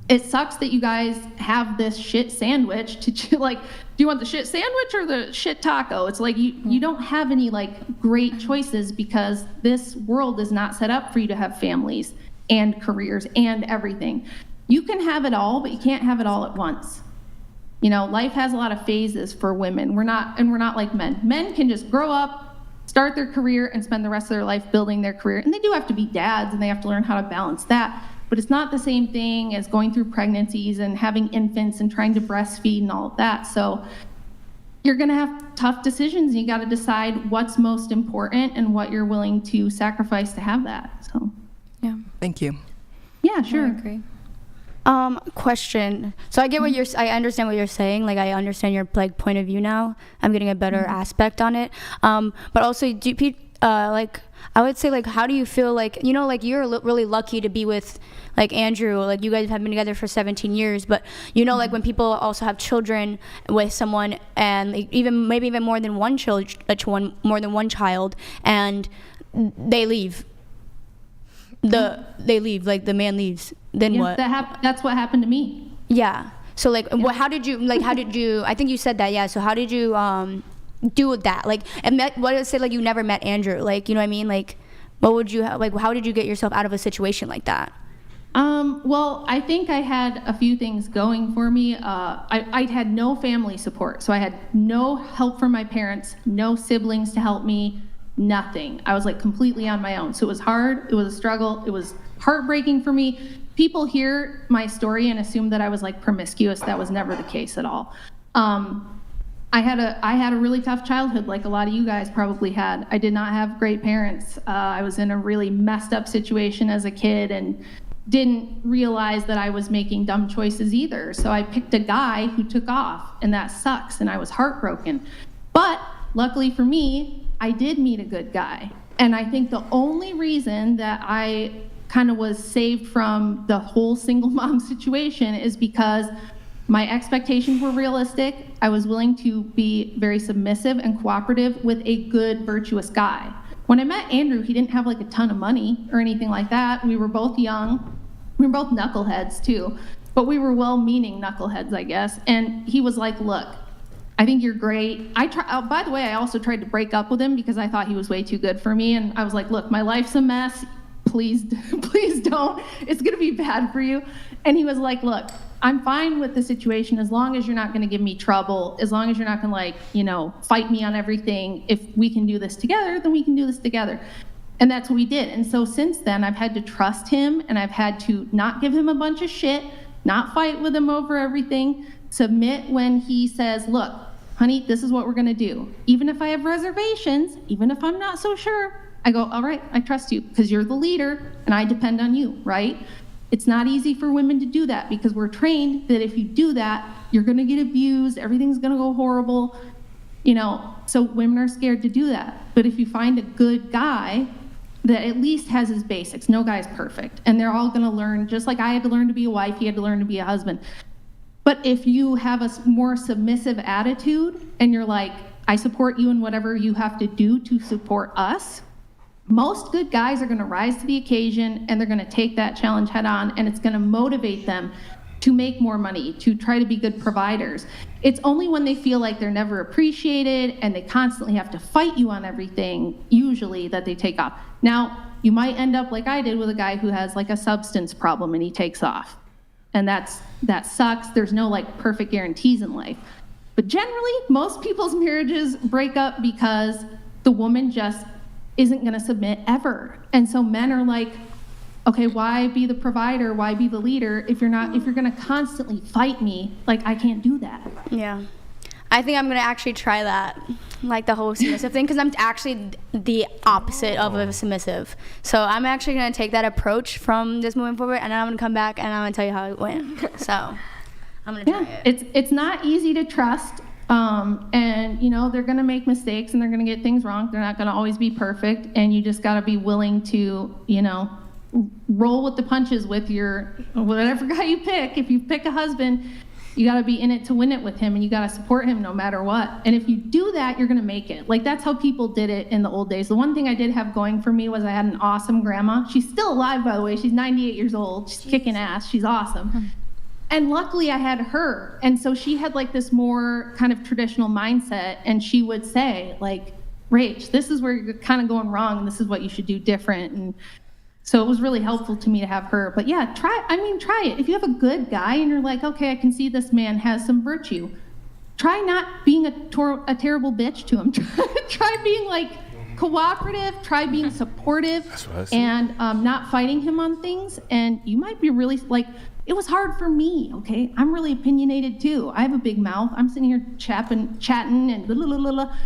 it sucks that you guys have this shit sandwich to like, do you want the shit sandwich or the shit taco? It's like you don't have any like great choices because this world is not set up for you to have families and careers and everything. You can have it all, but you can't have it all at once. You know, life has a lot of phases for women. We're not like men. Men can just grow up, start their career, and spend the rest of their life building their career. And they do have to be dads, and they have to learn how to balance that. But it's not the same thing as going through pregnancies and having infants and trying to breastfeed and all of that. So you're going to have tough decisions, and you got to decide what's most important and what you're willing to sacrifice to have that. So, yeah. Thank you. Yeah, sure. I agree. Question. So I get what I understand what you're saying. Like, I understand your like point of view now. I'm getting a better aspect on it. But also, I would say, like, how do you feel like, you know, like you're really lucky to be with like Andrew, like you guys have been together for 17 years, but you know, like when people also have children with someone and maybe even more than one child, and they leave. Like the man leaves, then what? That's what happened to me. Yeah. So like, how did you, I think you said that, yeah. So how did you do with that? Like, and what did it say, like you never met Andrew? Like, you know what I mean? Like, what would you, like, how did you get yourself out of a situation like that? Well, I think I had a few things going for me. I had no family support. So I had no help from my parents, no siblings to help me, nothing. I was like completely on my own. So it was hard. It was a struggle. It was heartbreaking for me. People hear my story and assume that I was like promiscuous. That was never the case at all. I had a really tough childhood, like a lot of you guys probably had. I did not have great parents. I was in a really messed up situation as a kid and didn't realize that I was making dumb choices either. So I picked a guy who took off, and that sucks, and I was heartbroken. But luckily for me, I did meet a good guy. And I think the only reason that I kind of was saved from the whole single mom situation is because my expectations were realistic. I was willing to be very submissive and cooperative with a good, virtuous guy. When I met Andrew, he didn't have like a ton of money or anything like that. We were both young. We were both knuckleheads too, but we were well-meaning knuckleheads, I guess. And he was like, look, I think you're great. By the way, I also tried to break up with him because I thought he was way too good for me. And I was like, look, my life's a mess. Please, please don't. It's gonna be bad for you. And he was like, look, I'm fine with the situation as long as you're not gonna give me trouble, as long as you're not gonna like, fight me on everything. If we can do this together, then we can do this together. And that's what we did. And so since then, I've had to trust him, and I've had to not give him a bunch of shit, not fight with him over everything, submit when he says, look, honey, this is what we're gonna do. Even if I have reservations, even if I'm not so sure, I go, all right, I trust you because you're the leader and I depend on you, right? It's not easy for women to do that because we're trained that if you do that, you're gonna get abused, everything's gonna go horrible, so women are scared to do that. But if you find a good guy that at least has his basics, no guy's perfect, and they're all gonna learn, just like I had to learn to be a wife, he had to learn to be a husband. But if you have a more submissive attitude and you're like, I support you in whatever you have to do to support us, most good guys are gonna rise to the occasion and they're gonna take that challenge head on, and it's gonna motivate them to make more money, to try to be good providers. It's only when they feel like they're never appreciated and they constantly have to fight you on everything, usually, that they take off. Now, you might end up like I did with a guy who has like a substance problem and he takes off. And that sucks. There's no like perfect guarantees in life. But generally, most people's marriages break up because the woman just isn't going to submit ever. And so men are like, okay, why be the provider? Why be the leader if you're going to constantly fight me? Like, I can't do that. Yeah. I think I'm going to actually try that, like the whole submissive thing, because I'm actually the opposite of a submissive. So I'm actually going to take that approach from this moving forward, and then I'm going to come back and I'm going to tell you how it went. So I'm going to try it. It's not easy to trust. And you know, they're going to make mistakes and they're going to get things wrong. They're not going to always be perfect. And you just got to be willing to, you know, roll with the punches with your, whatever guy you pick. If you pick a husband, you got to be in it to win it with him, and you got to support him no matter what. And if you do that, you're going to make it. Like, that's how people did it in the old days. The one thing I did have going for me was I had an awesome grandma. She's still alive, by the way. She's 98 years old. She's kicking ass. She's awesome. And luckily I had her. And so she had like this more kind of traditional mindset, and she would say like, Rach, this is where you're kind of going wrong and this is what you should do different. And so it was really helpful to me to have her. But yeah, try it. If you have a good guy and you're like, okay, I can see this man has some virtue, try not being a terrible bitch to him. Try being like cooperative, try being supportive, and not fighting him on things. And you might be really like, it was hard for me, okay? I'm really opinionated too. I have a big mouth. I'm sitting here chatting and blah, blah, blah, blah.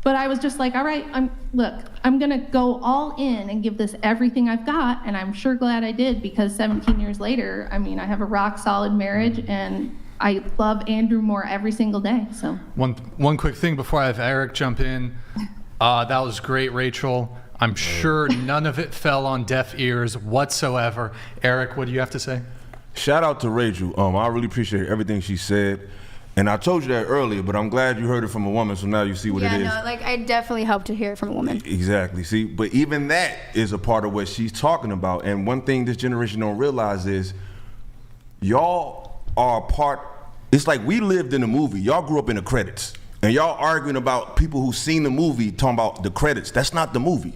But I was just like, all right, I'm gonna go all in and give this everything I've got. And I'm sure glad I did, because 17 years later, I mean, I have a rock solid marriage and I love Andrew more every single day, so. One quick thing before I have Eric jump in. That was great, Rachel. I'm sure none of it fell on deaf ears whatsoever. Eric, what do you have to say? Shout out to Rachel. I really appreciate everything she said. And I told you that earlier, but I'm glad you heard it from a woman, so now you see what it is. Yeah, no, like I definitely hope to hear it from a woman. Exactly. See, but even that is a part of what she's talking about. And one thing this generation don't realize is y'all are a part, it's like we lived in a movie. Y'all grew up in the credits. And y'all arguing about people who seen the movie talking about the credits. That's not the movie.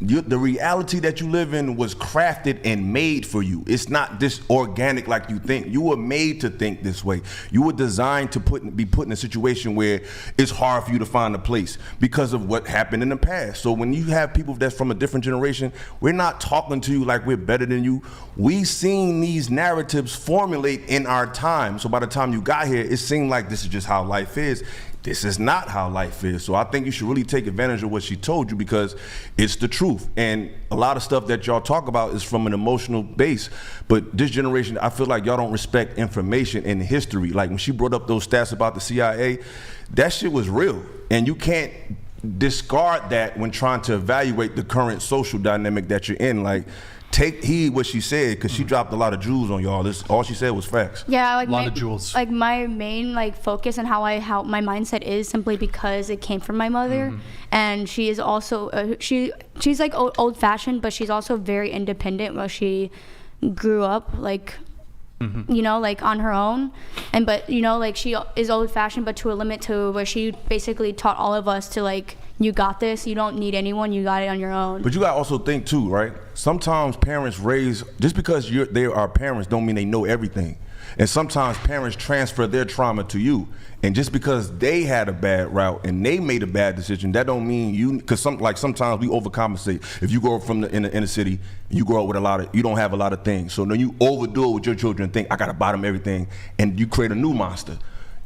The reality that you live in was crafted and made for you. It's not this organic like you think. You were made to think this way. You were designed to be put in a situation where it's hard for you to find a place because of what happened in the past. So when you have people that's from a different generation, we're not talking to you like we're better than you. We seen these narratives formulate in our time. So by the time you got here, it seemed like this is just how life is. This is not how life is. So I think you should really take advantage of what she told you, because it's the truth. And a lot of stuff that y'all talk about is from an emotional base. But this generation, I feel like y'all don't respect information and history. Like when she brought up those stats about the CIA, that shit was real. And you can't discard that when trying to evaluate the current social dynamic that you're in. Like, take heed what she said, because she dropped a lot of jewels on y'all. All she said was facts. Yeah, like a lot of jewels. Like my main focus and how my mindset is simply because it came from my mother, and she is also she's like old fashioned, but she's also very independent. Well, she grew up you know, like on her own, but you know, like she is old fashioned, but to a limit, to where she basically taught all of us to like, you got this, you don't need anyone, you got it on your own. But you gotta also think too, right? Sometimes parents raise, just because they are parents don't mean they know everything. And sometimes parents transfer their trauma to you. And just because they had a bad route and they made a bad decision, that don't mean you, because sometimes we overcompensate. If you grow up from the inner city, you grow up with you don't have a lot of things. So then you overdo it with your children and think, I gotta buy them everything, and you create a new monster.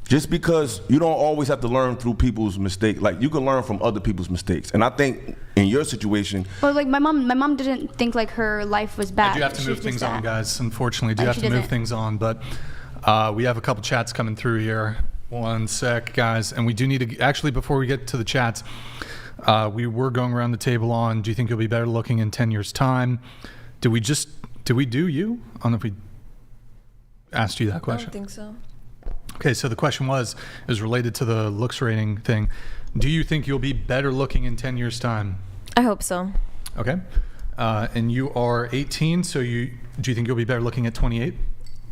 Just because you don't always have to learn through people's mistakes, like you can learn from other people's mistakes. And I think in your situation, well, like my mom didn't think like her life was bad. I do have to move things on, guys. Unfortunately, do have to move things on. But we have a couple chats coming through here. One sec, guys. And we do need to actually, before we get to the chats, we were going around the table on, do you think you'll be better looking in 10 years' time? Did we do you? I don't know if we asked you that question. I don't think so. Okay, so the question is related to the looks rating thing. Do you think you'll be better looking in 10 years' time? I hope so. Okay. And you are 18, so do you think you'll be better looking at 28?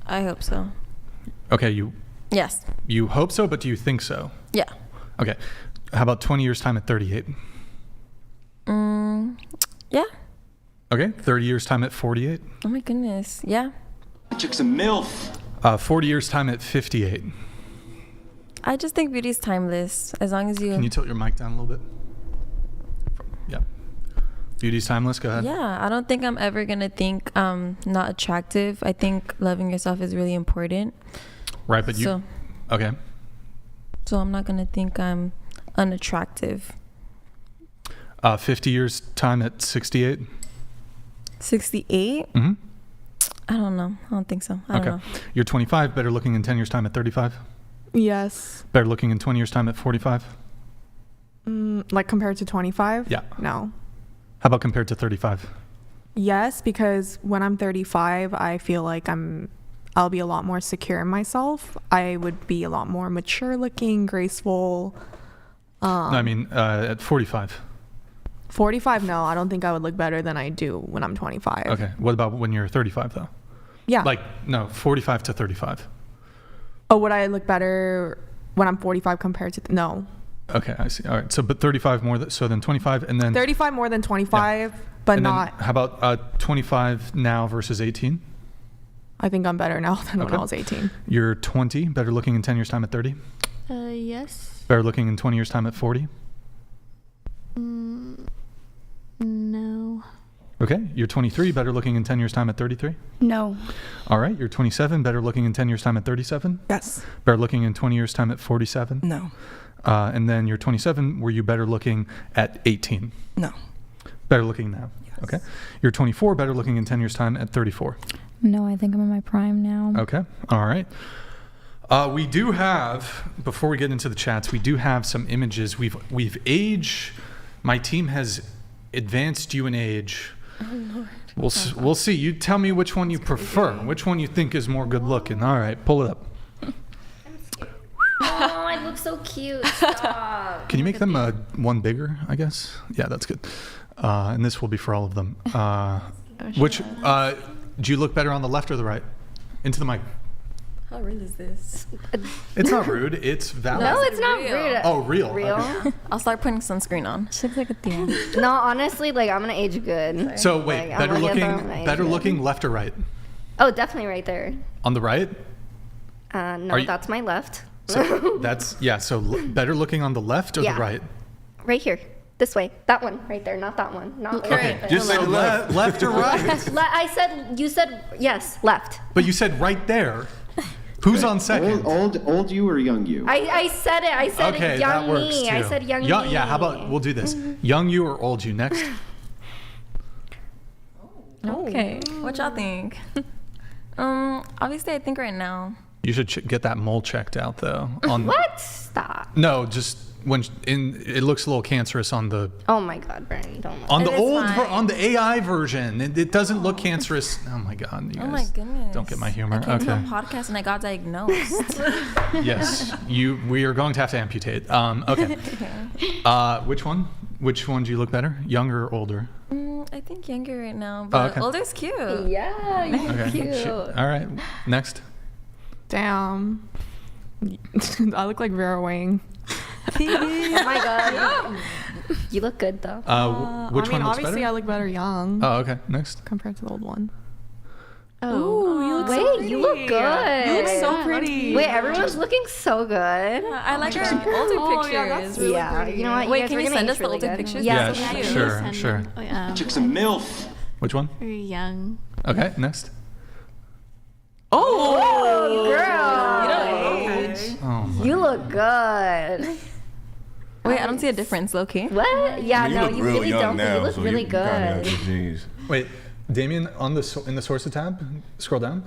I hope so. Okay, you Yes. You hope so, but do you think so? Yeah. Okay. How about 20 years time at 38? Yeah. Okay. 30 years time at 48? Oh my goodness. Yeah. Chick's a MILF. 40 years time at 58? I just think beauty's timeless as long as you. Can you tilt your mic down a little bit? Yeah. Beauty's timeless. Go ahead. Yeah, I don't think I'm ever gonna think not attractive. I think loving yourself is really important. Right, but so, okay. So I'm not gonna think I'm unattractive. 50 years time at 68? 68? Mm-hmm. I don't know. I don't think so. I don't know. You're 25, better looking in 10 years time at 35? Yes. Better looking in 20 years time at 45? Like compared to 25? Yeah. No. How about compared to 35? Yes, because when I'm 35, I feel like I'll be a lot more secure in myself. I would be a lot more mature looking, graceful. No, I mean at 45. 45, no, I don't think I would look better than I do when I'm 25. Okay. What about when you're 35 though? Yeah. Like, no, 45 to 35. Oh, would I look better when I'm 45 compared to no? Okay, I see. All right. So, but 35 more, so then 25 and then 35 more than 25, but and not. Then how about 25 now versus 18? I think I'm better now than when I was 18. You're 20, better looking in 10 years time at 30? Yes. Better looking in 20 years time at 40? No. Okay. You're 23, better looking in 10 years time at 33? No. All right. You're 27, better looking in 10 years time at 37? Yes. Better looking in 20 years time at 47? No. And then you're 27, were you better looking at 18? No. Better looking now? Yes. Okay. You're 24, better looking in 10 years time at 34? No, I think I'm in my prime now. Okay. All right. We do have, before we get into the chats, we do have some images. We've age. My team has advanced you in age. Oh, Lord. We'll see. You tell me which one you prefer. Which one you think is more good looking. All right. Pull it up. Oh, I look so cute. Stop. Can you make them one bigger, I guess? Yeah, that's good. And this will be for all of them. Which, do you look better on the left or the right? Into the mic. How rude is this? It's not rude. It's valid. No, it's not rude. Oh, real. Real? Okay. I'll start putting sunscreen on. She looks like a deer. No, honestly, like I'm gonna age good. So wait, Like, better I'm gonna get them, looking, age better good. looking left or right? Oh, definitely right there. On the right? No, that's my left. So that's So better looking on the left or Yeah. the right? Right here. This way. That one right there, not that one. Not Okay, right there. just say left. Left or right? You said yes, left. But you said right there. Who's on second? Old you or young you? I said it. I said Okay, young that works me. too. I said young me. Yeah, how about we'll do this? Young you or old you next? Okay. What y'all think? Obviously, I think right now. You should get that mole checked out though. What? Stop. No, just when it looks a little cancerous on the Oh my God, Brian, don't. on the on the AI version. It doesn't look cancerous. Oh my God, you Oh guys my goodness. don't get my humor. I came to a Okay. podcast and I got diagnosed. Yes, we are going to have to amputate. Okay. Which one? Which one do you look better? Younger or older? I think younger right now, but okay. older's cute. Yeah, you're Okay. cute. All right. Next. Damn. I look like Vera Wang. Oh my God. You look good though. Which one looks obviously better? I look better young. Oh, okay. Next. Compared to the old one. Oh, you look wait, so pretty. you look good. You look so pretty. Wait, everyone's looking so good. I like our older pictures. Yeah, that's really pretty. You know what? Wait, you guys can are you gonna send age us the really older good. pictures? Yeah, so Yeah, sure, send sure. them. Chick's a MILF. Which one? Very young. Okay. Next. Oh, girl. Oh. My. You look good. Wait, I don't see a difference, low-key. What? Yeah, You no, look you real really young don't. now, You look so really you kinda have good. good genes. Wait, Damien, in the sources tab, scroll down.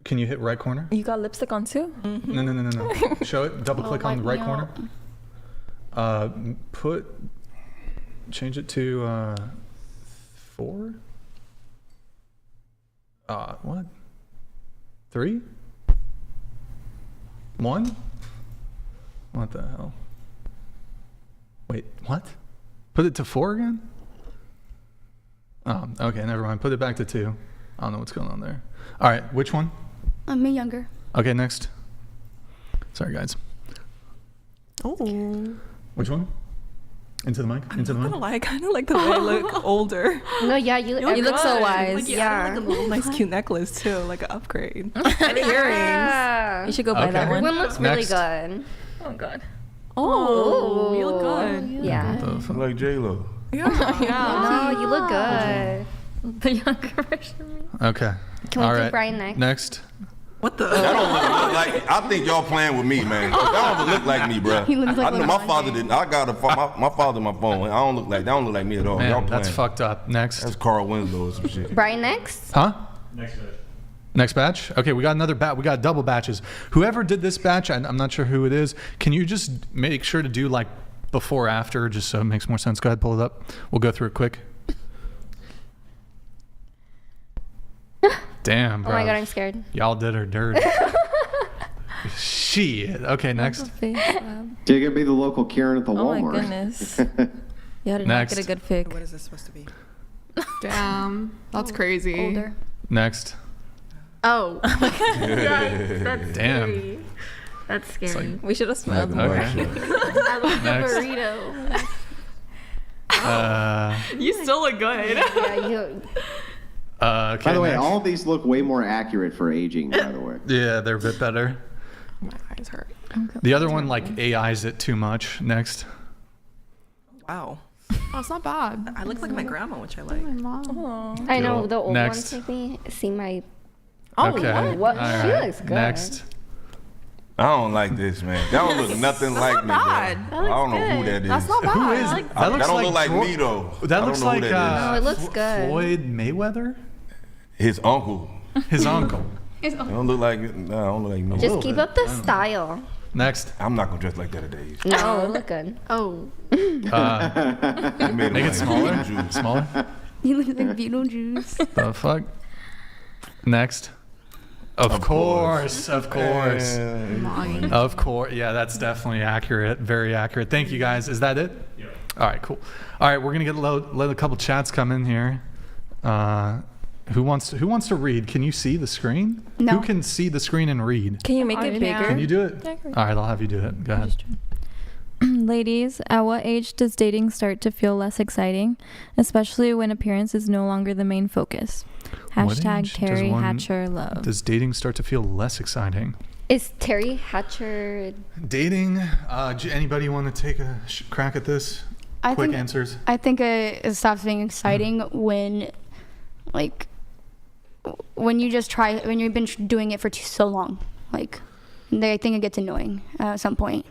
Can you hit right corner? You got lipstick on too? No. Show it. Double click on the right corner. Change it to 4. What? 3? 1? What the hell? Wait, what? Put it to 4 again? Oh, okay, never mind. Put it back to 2. I don't know what's going on there. All right, which one? Me younger. Okay, next. Sorry, guys. Oh. Which one? Into the mic? Into the mic? I kind of like the way I look older. No, yeah, you look so wise. Like, Yeah. like a little nice cute necklace too, like an upgrade. And earrings. You should go buy that one. Everyone looks really Next. good. Oh God. Oh, you look good. Yeah. Like J-Lo. No, you look good. The younger version of me. Okay. Can we All do right. Brian next? Next. What the? That don't look like. I think y'all playing with me, man. That don't even look like me, bro. He looks like I know my LeBron father James. didn't. I got my father my phone. I don't look like. That don't look like me at all. Y'all Man, playing. that's fucked up. Next. That's Carl Winslow or some shit. Brian next? Huh? Next batch. Next batch? Okay, we got another batch. We got double batches. Whoever did this batch, I'm not sure who it is. Can you just make sure to do like before, after, just so it makes more sense? Go ahead, pull it up. We'll go through it quick. Damn, bro. Oh my God, I'm scared. Y'all did her dirt. Shit. Okay, next. You're gonna be the local Karen at the Oh my Walmart. goodness. Y'all did Next. not get a good pick. What is this supposed to be? Damn, that's crazy. Older. Next. Oh. That's Damn. scary. That's scary. like- We should have smelled more. Okay. I love the Next. burrito. You still look good. Yeah, you. Okay, By the way, next. all of these look way more accurate for aging. By the way. Yeah, they're a bit better. My eyes hurt. The other one like AI's it too much. Next. Wow. Oh, it's not bad. I look like my grandma, which I like. I know Cool. the old Next. ones make me see my. Okay. What? All She right. looks good. Next. I don't like this, man. That don't look nothing like me, bro. bad. I don't know who that is. That's not bad. Who is? Like, That looks don't like look like Dro- me though. That I don't looks know who like that is. No, it looks good. Floyd Mayweather. His uncle. His uncle. It don't look like. No, I don't look like me. Just keep up the style. Next. I'm not gonna dress like that today. No, it look good. oh. Make it smaller. Smaller. You look like Beetlejuice. The fuck. Next. Of course. Of course. Of course. Yeah, that's definitely accurate. Very accurate. Thank you guys. Is that it? Yeah. All right, cool. All right, we're gonna let a couple chats come in here. Who wants to read? Can you see the screen? No. Who can see the screen and read? Can you make it bigger? Can you do it? All right, I'll have you do it. Go ahead. Ladies, at what age does dating start to feel less exciting, especially when appearance is no longer the main focus? What Hashtag age does Terry one- Hatcher love. Does dating start to feel less exciting? Is Terry Hatcher? Dating. Anybody want to take a crack at this? Quick answers. I think it stops being exciting when, like, when you just try, when you've been doing it for so long. Like, I think it gets annoying at some point.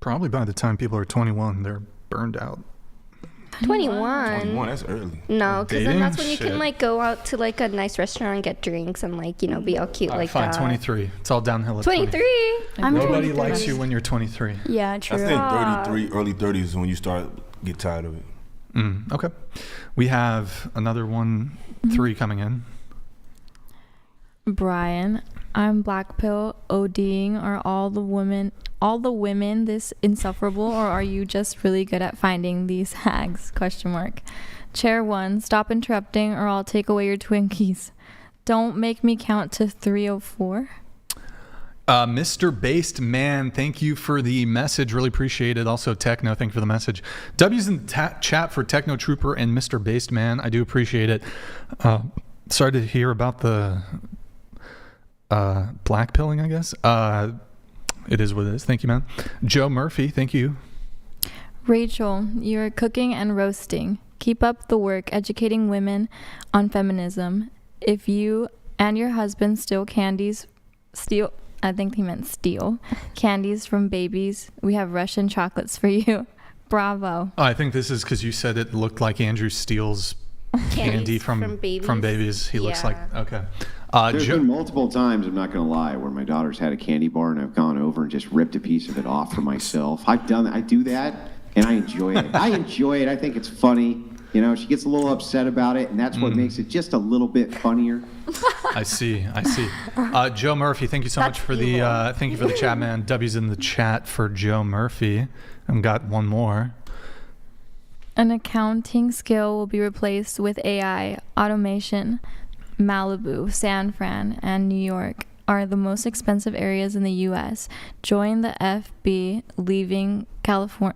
Probably by the time people are 21, they're burned out. 21. 21, that's early. No, because then Dating? that's when you Shit. can like go out to like a nice restaurant and get drinks and like be all cute All right, like fine, that. 23. It's all downhill at 23. I'm Nobody 23. likes you when you're 23. Yeah, I true. think 33, early 30s is when you start get tired of it. Okay. We have another 3 coming in. Brian, I'm black pill ODing. Are all the women this insufferable, or are you just really good at finding these hags? ? Chair 1, stop interrupting or I'll take away your Twinkies. Don't make me count to 304. Mr. Based Man, thank you for the message. Really appreciate it. Also, Techno, thank you for the message. W's in the chat for Techno Trooper and Mr. Based Man. I do appreciate it. Sorry to hear about the black pilling, I guess. It is what it is. Thank you, man. Joe Murphy, thank you. Rachel, you're cooking and roasting. Keep up the work educating women on feminism. If you and your husband steal candies from babies, we have Russian chocolates for you. Bravo. Oh, I think this is because you said it looked like Andrew steals candy from babies. He looks like, okay. There's been multiple times, I'm not going to lie, where my daughter's had a candy bar and I've gone over and just ripped a piece of it off for myself. I've done that. I do that and I enjoy it. I think it's funny. You know, she gets a little upset about it, and that's what makes it just a little bit funnier. I see. Joe Murphy, thank you so much for the thank you for the chat, man. W's in the chat for Joe Murphy. I've got one more. An accounting skill will be replaced with AI. Automation. Malibu, San Fran, and New York are the most expensive areas in the U.S. Join the FB Leaving California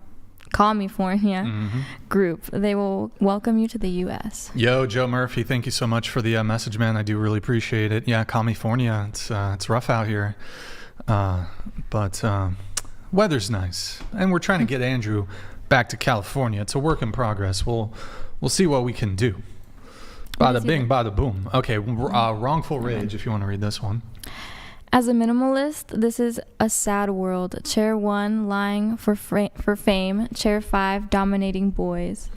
group. They will welcome you to the U.S. Yo, Joe Murphy, thank you so much for the message, man. I do really appreciate it. Yeah, California, it's rough out here, but weather's nice, and we're trying to get Andrew back to California. It's a work in progress. We'll see what we can do. Bada bing, bada boom. Okay, wrongful rage. If you want to read this one. As a minimalist, this is a sad world. Chair 1, lying for fame. Chair 5, dominating boys.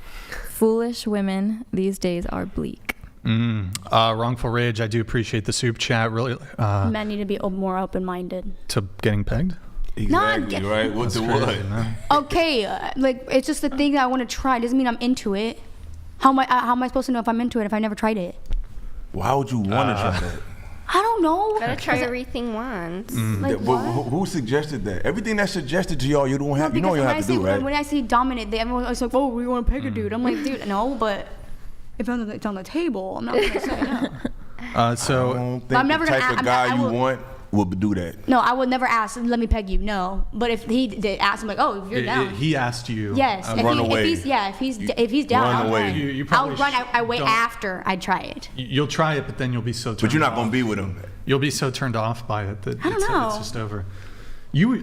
Foolish women these days are bleak. Wrongful rage. I do appreciate the soup chat. Really, men need to be more open-minded. To getting pegged? Exactly, right? What's the what? Okay, it's just the thing that I want to try. Doesn't mean I'm into it. How am I supposed to know if I'm into it if I never tried it? Why would you want to try that? I don't know. Gotta try everything once. Who suggested that? Everything that's suggested to y'all, you don't have. You know you have to do, right? When I say dominant, everyone's like, "Oh, we want to peg a dude." I'm like, "Dude, no," but if it's on the table, I'm not gonna say no. So I don't think I'm never the type gonna. of guy you want will do that. No, I would never ask. Let me peg you. No, but if he did ask, I'm like, "Oh, if you're down." He asked you. Yes. Run away. If he's down, Run away. I'll run. I wait after I try it. You'll try it, but then you'll be so. But you're not gonna be with him. You'll be so turned off by it that I don't know. It's just over.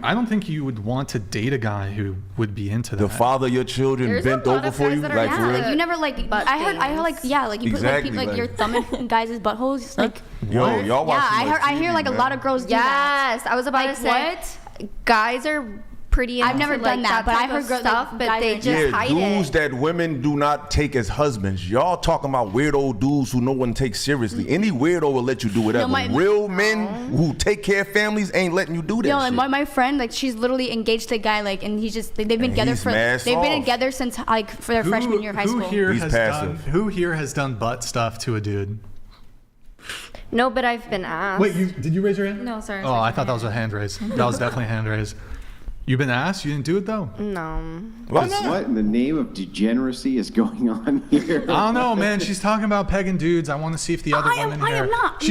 I don't think you would want to date a guy who would be into that. The father of your children bent over for you, like for real? You never like. I heard you exactly, put like your thumb in guys' buttholes, like. Yo, y'all watch. Yeah, I hear like a lot of girls do that. Yes, I was about to say. What? Guys are pretty into I've never done that, but I heard girls stuff, but they just hide it. Dudes that women do not take as husbands. Y'all talking about weirdo dudes who no one takes seriously. Any weirdo will let you do whatever. Real men who take care of families ain't letting you do that. Yo, shit. like my friend, like she's literally engaged to a guy, like, and he's just they've been together since like for their freshman year of high school. Who here has done butt stuff to a dude? No, but I've been asked. Wait, did you raise your hand? No, sorry. Oh, I thought that was a hand raise. That was definitely a hand raise. You've been asked? You didn't do it though? No. What in the name of degeneracy is going on here? I don't know, man. She's talking about pegging dudes. I want to see if the other women here. I am not.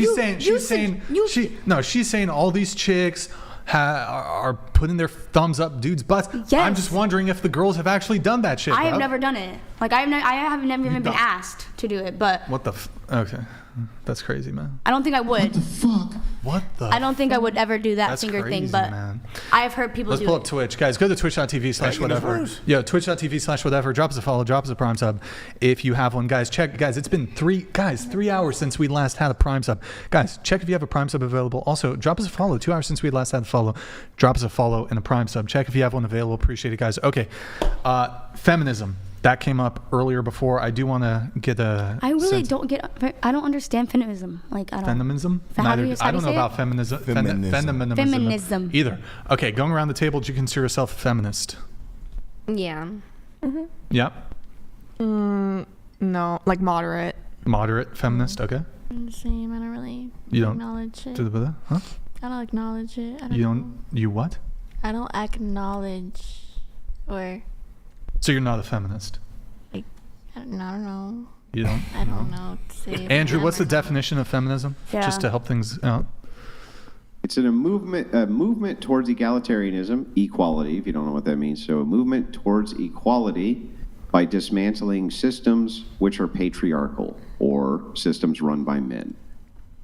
She's saying all these chicks are putting their thumbs up dudes' butts. Yes. I'm just wondering if the girls have actually done that shit. I have never done it. Like I have never even been asked to do it. But what the? Okay, that's crazy, man. I don't think I would. What the fuck? What the? I don't think I would ever do that finger thing, but man. I have heard people do it. Let's pull up Twitch. Guys, go to twitch.tv/whatever. Yeah, twitch.tv/whatever. Drop us a follow, drop us a Prime sub if you have one. Guys, check. Guys, it's been 3 hours since we last had a Prime sub. Guys, check if you have a Prime sub available. Also, drop us a follow. 2 hours since we last had a follow. Drop us a follow and a Prime sub. Check if you have one available. Appreciate it, guys. Okay. Feminism. That came up earlier before. I do want to get a. I really don't get. I don't understand feminism. Like I don't. Feminism? I don't know about feminism. Feminism. Either. Okay, going around the table, do you consider yourself a feminist? Yeah. Mm-hmm. Yep. No, like moderate. Moderate feminist. Okay. I'm the same. I don't really you don't acknowledge it. Huh? I don't acknowledge it. You what? I don't acknowledge or. So you're not a feminist? I don't know. You don't? I don't know what to say. Andrew, what's the definition of feminism? Yeah. Just to help things out. It's a movement towards egalitarianism, equality, if you don't know what that means. So a movement towards equality by dismantling systems which are patriarchal or systems run by men.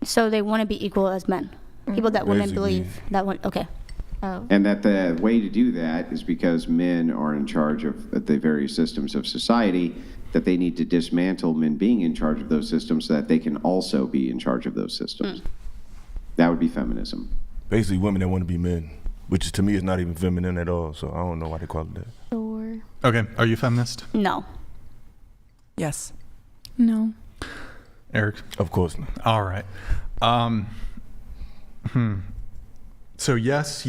So they want to be equal as men. People that women believe that one. Okay. Oh. And that the way to do that is because men are in charge of the various systems of society, that they need to dismantle men being in charge of those systems so that they can also be in charge of those systems. That would be feminism. Basically, women that want to be men, which to me is not even feminine at all, so I don't know why they call it that. Sure. Okay, are you feminist? No. Yes. No. Eric? Of course not. All right. So yes.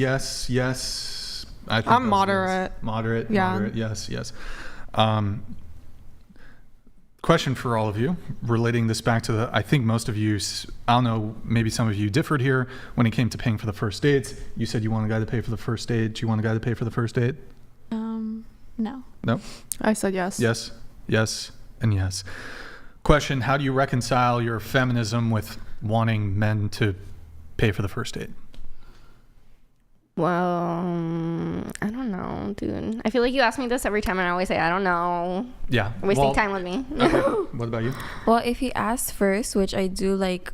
I think I'm moderate. Yes. Moderate. Yeah. Moderate. Yes. Question for all of you, relating this back to I think most of you, I don't know, maybe some of you differed here when it came to paying for the first dates. You said you want a guy to pay for the first date. Do you want a guy to pay for the first date? No. No? I said yes. Yes. Yes and yes. Question, how do you reconcile your feminism with wanting men to pay for the first date? Well, I don't know, dude. I feel like you ask me this every time and I always say, I don't know. Yeah. You're wasting time with me. Okay. What about you? Well, if he asks first, which I do like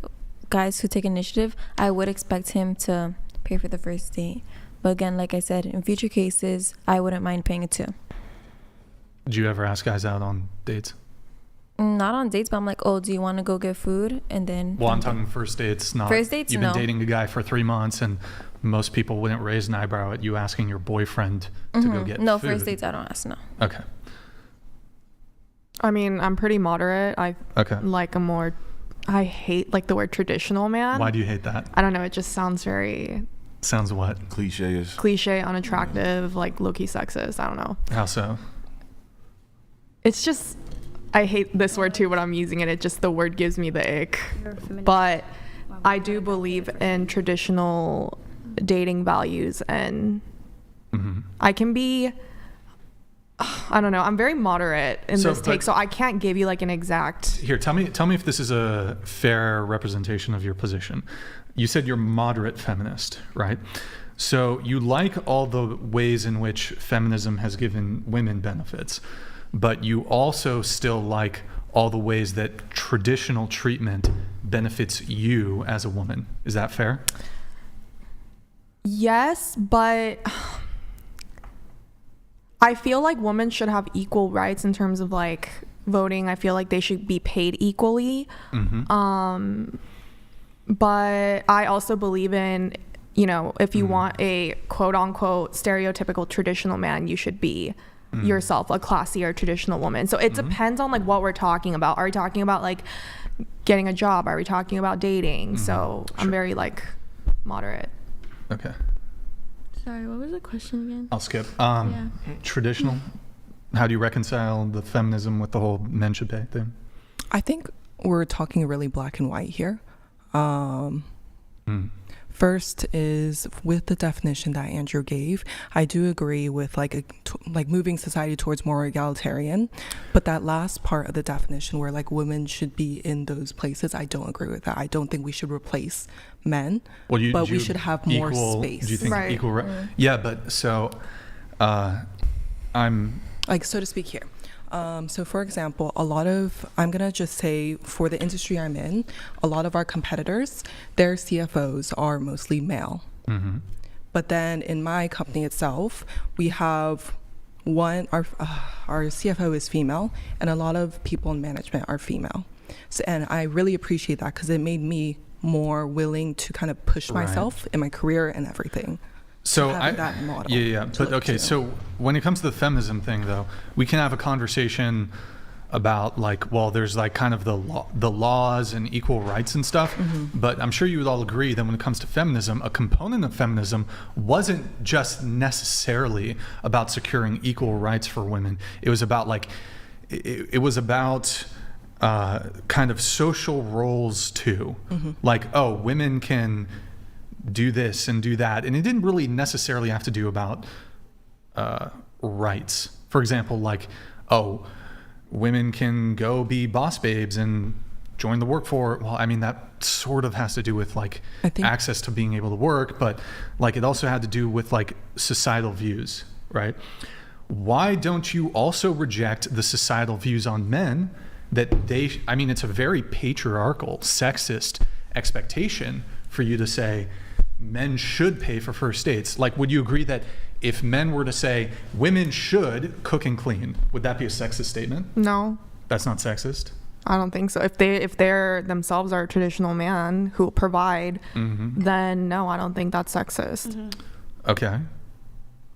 guys who take initiative, I would expect him to pay for the first date. But again, like I said, in future cases, I wouldn't mind paying it too. Do you ever ask guys out on dates? Not on dates, but I'm like, oh, do you want to go get food? And then... Well, I'm talking first dates, not... First dates, you've no. been dating a guy for 3 months and most people wouldn't raise an eyebrow at you asking your boyfriend to go get No, food. first dates I don't ask, no. Okay. I mean, I'm pretty moderate. I like a more... I hate like the word traditional man. Why do you hate that? I don't know. It just sounds very... Sounds what? Cliche, unattractive, like low-key sexist. I don't know. How so? It's just... I hate this word too, but I'm using it. It just, the word gives me the ick. But I do believe in traditional dating values, and I can be, I don't know, I'm very moderate in this take, so I can't give you like an exact... Here, tell me if this is a fair representation of your position. You said you're moderate feminist, right? So you like all the ways in which feminism has given women benefits, but you also still like all the ways that traditional treatment benefits you as a woman. Is that fair? Yes, but I feel like women should have equal rights in terms of like voting. I feel like they should be paid equally. But I also believe in, you know, if you want a quote unquote stereotypical traditional man, you should be yourself a classier traditional woman. So it depends on like what we're talking about. Are we talking about like getting a job? Are we talking about dating? So I'm very like moderate. Okay. Sorry, what was the question again? I'll skip. Traditional. How do you reconcile the feminism with the whole men should pay thing? I think we're talking really black and white here. First is with the definition that Andrew gave. I do agree with like moving society towards more egalitarian, but that last part of the definition where like women should be in those places, I don't agree with that. I don't think we should replace men, but we should have more space. Do you think equal right? Yeah, but so I'm like, so to speak here. So for example, I'm going to just say for the industry I'm in, a lot of our competitors, their CFOs are mostly male. But then in my company itself, we have our CFO is female and a lot of people in management are female. So, and I really appreciate that because it made me more willing to kind of push myself in my career and everything. So but okay, so when it comes to the feminism thing though, we can have a conversation about like, well, there's like kind of the laws and equal rights and stuff, but I'm sure you would all agree that when it comes to feminism, a component of feminism wasn't just necessarily about securing equal rights for women. It was about like, it was about kind of social roles too. Like, oh, women can do this and do that, and it didn't really necessarily have to do about rights. For example, like, oh, women can go be boss babes and join the workforce. Well, I mean, that sort of has to do with like access to being able to work, but like it also had to do with like societal views, right? Why don't you also reject the societal views on men that I mean, it's a very patriarchal, sexist expectation for you to say men should pay for first dates. Like, would you agree that if men were to say women should cook and clean, would that be a sexist statement? No. That's not sexist? I don't think so. If they're themselves are a traditional man who provide, then no, I don't think that's sexist. Okay.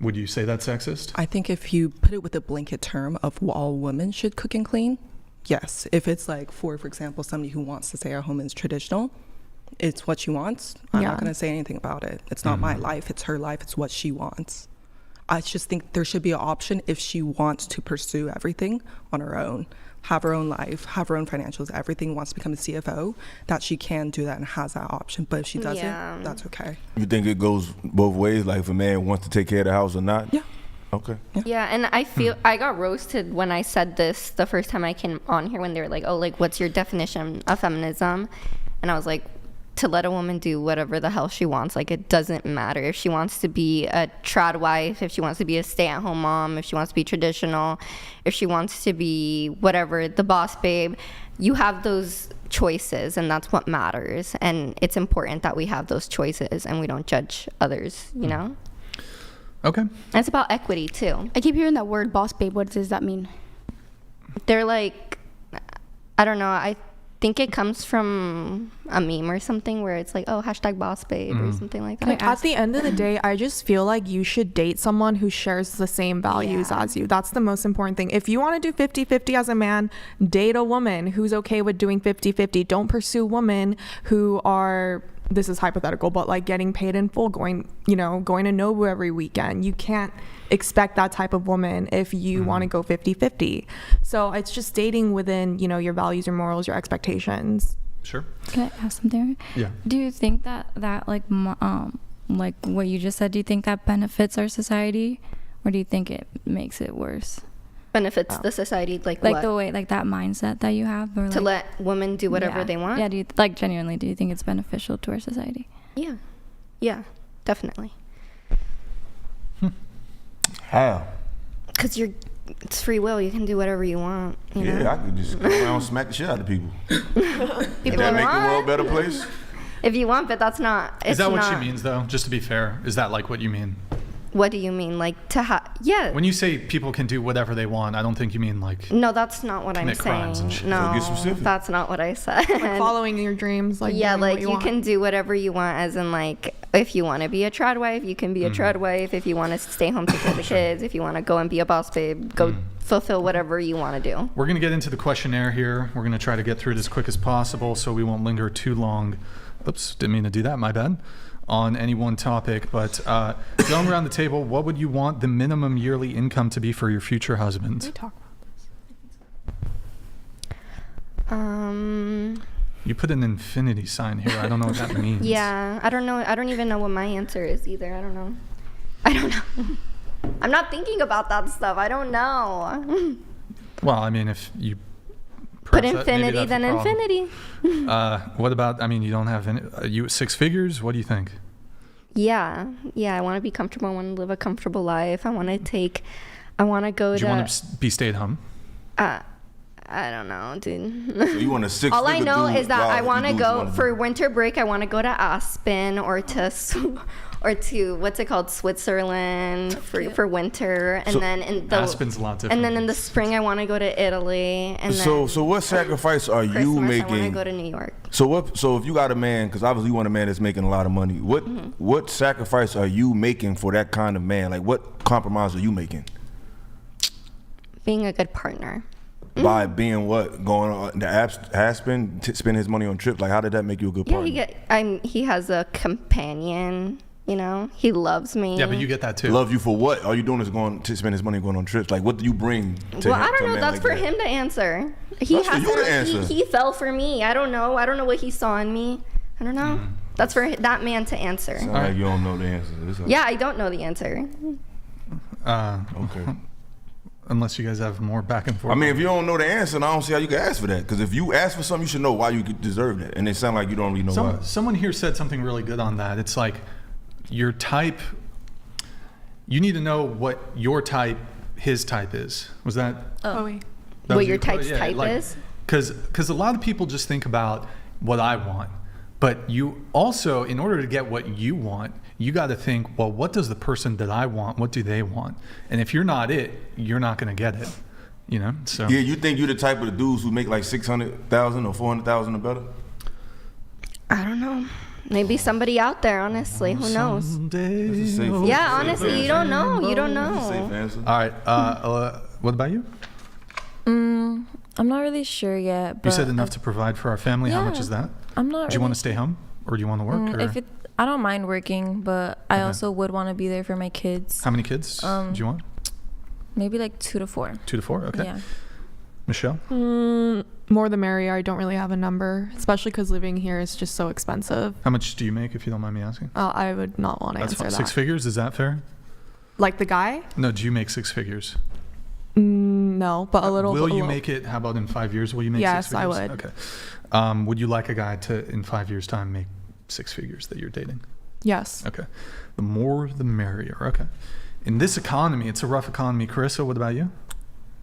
Would you say that's sexist? I think if you put it with a blanket term of all women should cook and clean, yes. If it's like for example, somebody who wants to stay at home and is traditional, it's what she wants. I'm not going to say anything about it. It's not my life. It's her life. It's what she wants. I just think there should be an option if she wants to pursue everything on her own, have her own life, have her own financials, everything, wants to become a CFO, that she can do that and has that option. But if she doesn't, that's okay. You think it goes both ways? Like if a man wants to take care of the house or not? Yeah. Okay. Yeah, and I feel I got roasted when I said this the first time I came on here when they were like, oh, like, what's your definition of feminism? And I was like, to let a woman do whatever the hell she wants. Like, it doesn't matter if she wants to be a trad wife, if she wants to be a stay-at-home mom, if she wants to be traditional, if she wants to be whatever, the boss babe. You have those choices, and that's what matters. And it's important that we have those choices and we don't judge others, you know? Okay. And it's about equity, too. I keep hearing that word boss babe. What does that mean? They're like, I don't know. I think it comes from a meme or something where it's like, oh, hashtag boss babe or something like that. Like, at the end of the day, I just feel like you should date someone who shares the same values as you. That's the most important thing. If you want to do 50-50 as a man, date a woman who's okay with doing 50-50. Don't pursue women who are, this is hypothetical, but like getting paid in full, going to Nobu every weekend. You can't expect that type of woman if you want to go 50-50. So it's just dating within, your values, your morals, your expectations. Sure. Can I ask something? Yeah. Do you think that like what you just said, do you think that benefits our society, or do you think it makes it worse? Benefits the society, like what? The way, like that mindset that you have, or to let women do whatever they want? Yeah, do you genuinely, do you think it's beneficial to our society? Yeah, definitely. How? Because it's free will. You can do whatever you want. You know? I could just go around and smack the shit out of people. Would that make the world a better place? If you want, but that's not. Is that what she means, though? Just to be fair, is that like what you mean? What do you mean? Like to have? Yeah. When you say people can do whatever they want, I don't think you mean like. No, that's not what I'm saying. No, that's not what I said. Like following your dreams, like like you can do whatever you want, as in like if you want to be a trad wife, you can be a trad wife. If you want to stay home to take care of the kids, if you want to go and be a boss babe, go fulfill whatever you want to do. We're gonna get into the questionnaire here. We're gonna try to get through it as quick as possible, so we won't linger too long. Oops, didn't mean to do that. My bad. On any one topic, but going around the table, what would you want the minimum yearly income to be for your future husband? We talk about this. You put an infinity sign here. I don't know what that means. Yeah, I don't know. I don't even know what my answer is either. I don't know. I'm not thinking about that stuff. I don't know. Well, I mean, if you put infinity, then infinity. What about, you don't have any, you 6 figures? What do you think? Yeah. I want to be comfortable. I want to live a comfortable life. I want to go do you want to be stay at home? I don't know, dude. So you want a 6 All I know is that I want to go for winter break. I want to go to Aspen or to what's it called, Switzerland for winter, and then Aspen's a lot different. And then in the spring I want to go to Italy. And so what sacrifice are you making? I want to go to New York. So if you got a man, because obviously you want a man that's making a lot of money, what sacrifice are you making for that kind of man? Like what compromise are you making? Being a good partner. By being what? Going on to Aspen, spend his money on trips? Like how did that make you a good partner? He has a companion. He loves me. Yeah, but you get that too. Love you for what? All you doing is going to spend his money going on trips. Like, what do you bring to him? I don't know. That's for him to answer. That's for you to answer. He fell for me. I don't know. I don't know what he saw in me. I don't know. That's for that man to answer. Sound like you don't know the answer. Yeah, I don't know the answer. Okay. Unless you guys have more back and forth. If you don't know the answer, I don't see how you can ask for that. Because if you ask for something, you should know why you deserve that. And it sounds like you don't really know why. Someone here said something really good on that. It's like your type, you need to know what your type, his type is. Was that? What your type's type is? Because a lot of people just think about what I want. But you also, in order to get what you want, you got to think, well, what does the person that I want, what do they want? And if you're not it, you're not going to get it. So. Yeah, you think you're the type of the dudes who make like $600,000 or $400,000 or better? I don't know. Maybe somebody out there, honestly. Who knows? Yeah, honestly, you don't know. You don't know. Safe answer. All right. What about you? I'm not really sure yet. But you said enough to provide for our family. How much is that? I'm not. Do you want to stay home or do you want to work? I don't mind working, but I also would want to be there for my kids. How many kids do you want? Maybe like 2 to 4. 2 to 4. Okay. Yeah. Michelle? More the merrier. I don't really have a number, especially because living here is just so expensive. How much do you make, if you don't mind me asking? I would not want to answer that. 6 figures, is that fair? Like the guy? No, do you make six figures? No, but a little. Will you make it? How about in 5 years? Will you make Yes, six figures? I would. Okay. Would you like a guy to, in 5 years' time, make six figures that you're dating? Yes. Okay. The more, the merrier. Okay. In this economy, it's a rough economy. Carissa, what about you?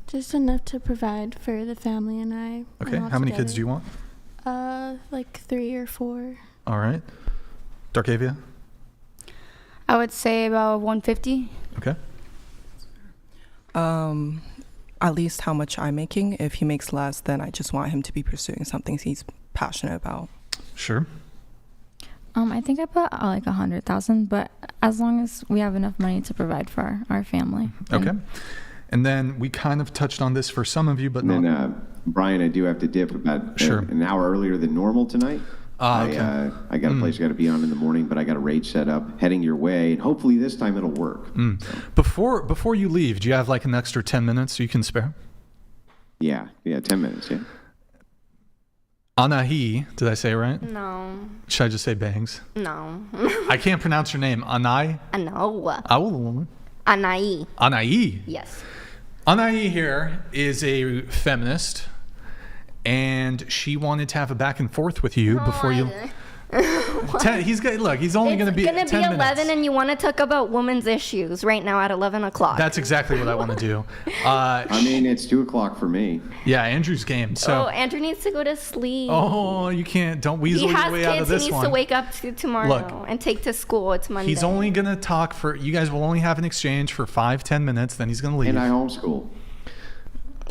Just enough to provide for the family and I. Okay. How many kids do you want? Like 3 or 4. All right. Darkavia? I would say about 150. Okay. At least how much I'm making. If he makes less, then I just want him to be pursuing something he's passionate about. Sure. I think I put like 100,000, but as long as we have enough money to provide for our family. Okay. And then we kind of touched on this for some of you, but and not. then, Brian, I do have to dip about Sure. an hour earlier than normal tonight. Okay. I got a place I got to be on in the morning, but I got a raid set up heading your way, and hopefully this time it'll work. Before you leave, do you have like an extra 10 minutes you can spare? Yeah, 10 minutes, yeah. Anahi, did I say it right? No. Should I just say Bangs? No. I can't pronounce your name. Anai? No. Oh. Anai. Anai? Yes. Anai here is a feminist, and she wanted to have a back and forth with you before you. He's only going to be 10 minutes. 11 and you want to talk about women's issues right now at 11 o'clock. That's exactly what I want to do. I mean, it's 2 o'clock for me. Yeah, Andrew's game. So. Oh, Andrew needs to go to sleep. Oh, you can't. Don't weasel your way out of this one. He needs to wake up tomorrow and take to school. It's Monday. He's only going to talk you guys will only have an exchange for 5-10 minutes, then he's going to leave. And I homeschool.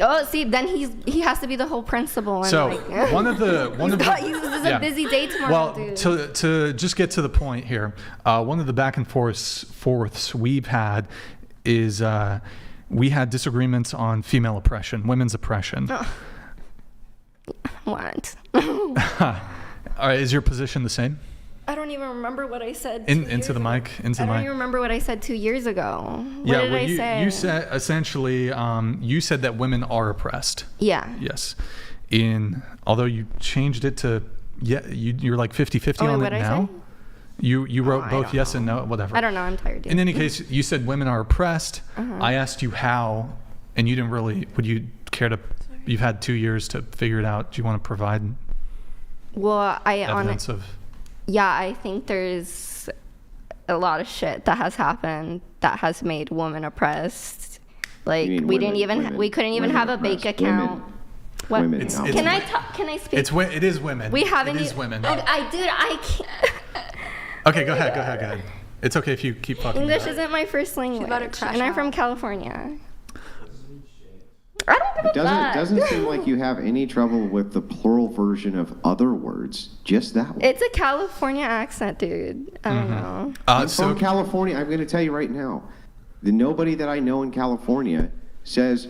Oh, see, then he has to be the whole principal. And so like, one of the this is a busy day tomorrow, dude. To just get to the point here, one of the back and forths we've had is we had disagreements on female oppression, women's oppression. What? All right, is your position the same? I don't even remember what I said. Into the mic. I don't even remember what I said 2 years ago. What did I say? You said essentially, you said that women are oppressed. Yeah. Yes. Although you changed it to you're like 50-50 on it now. You wrote both yes and no, whatever. I don't know. I'm tired. Dude. In any case, you said women are oppressed. I asked you how, and you didn't really. Would you care to? You've had 2 years to figure it out. Do you want to provide? Well, evidence of. Yeah, I think there's a lot of shit that has happened that has made women oppressed. Like we couldn't even have a bank account. What? Can I speak? It is women. We haven't. It is women. I can't. Okay, go ahead. It's okay if you keep talking. English isn't my first language, and I'm from California. I don't give a fuck. It doesn't seem like you have any trouble with the plural version of other words. Just that one. It's a California accent, dude. I don't know. I'm from California. I'm going to tell you right now. Nobody that I know in California says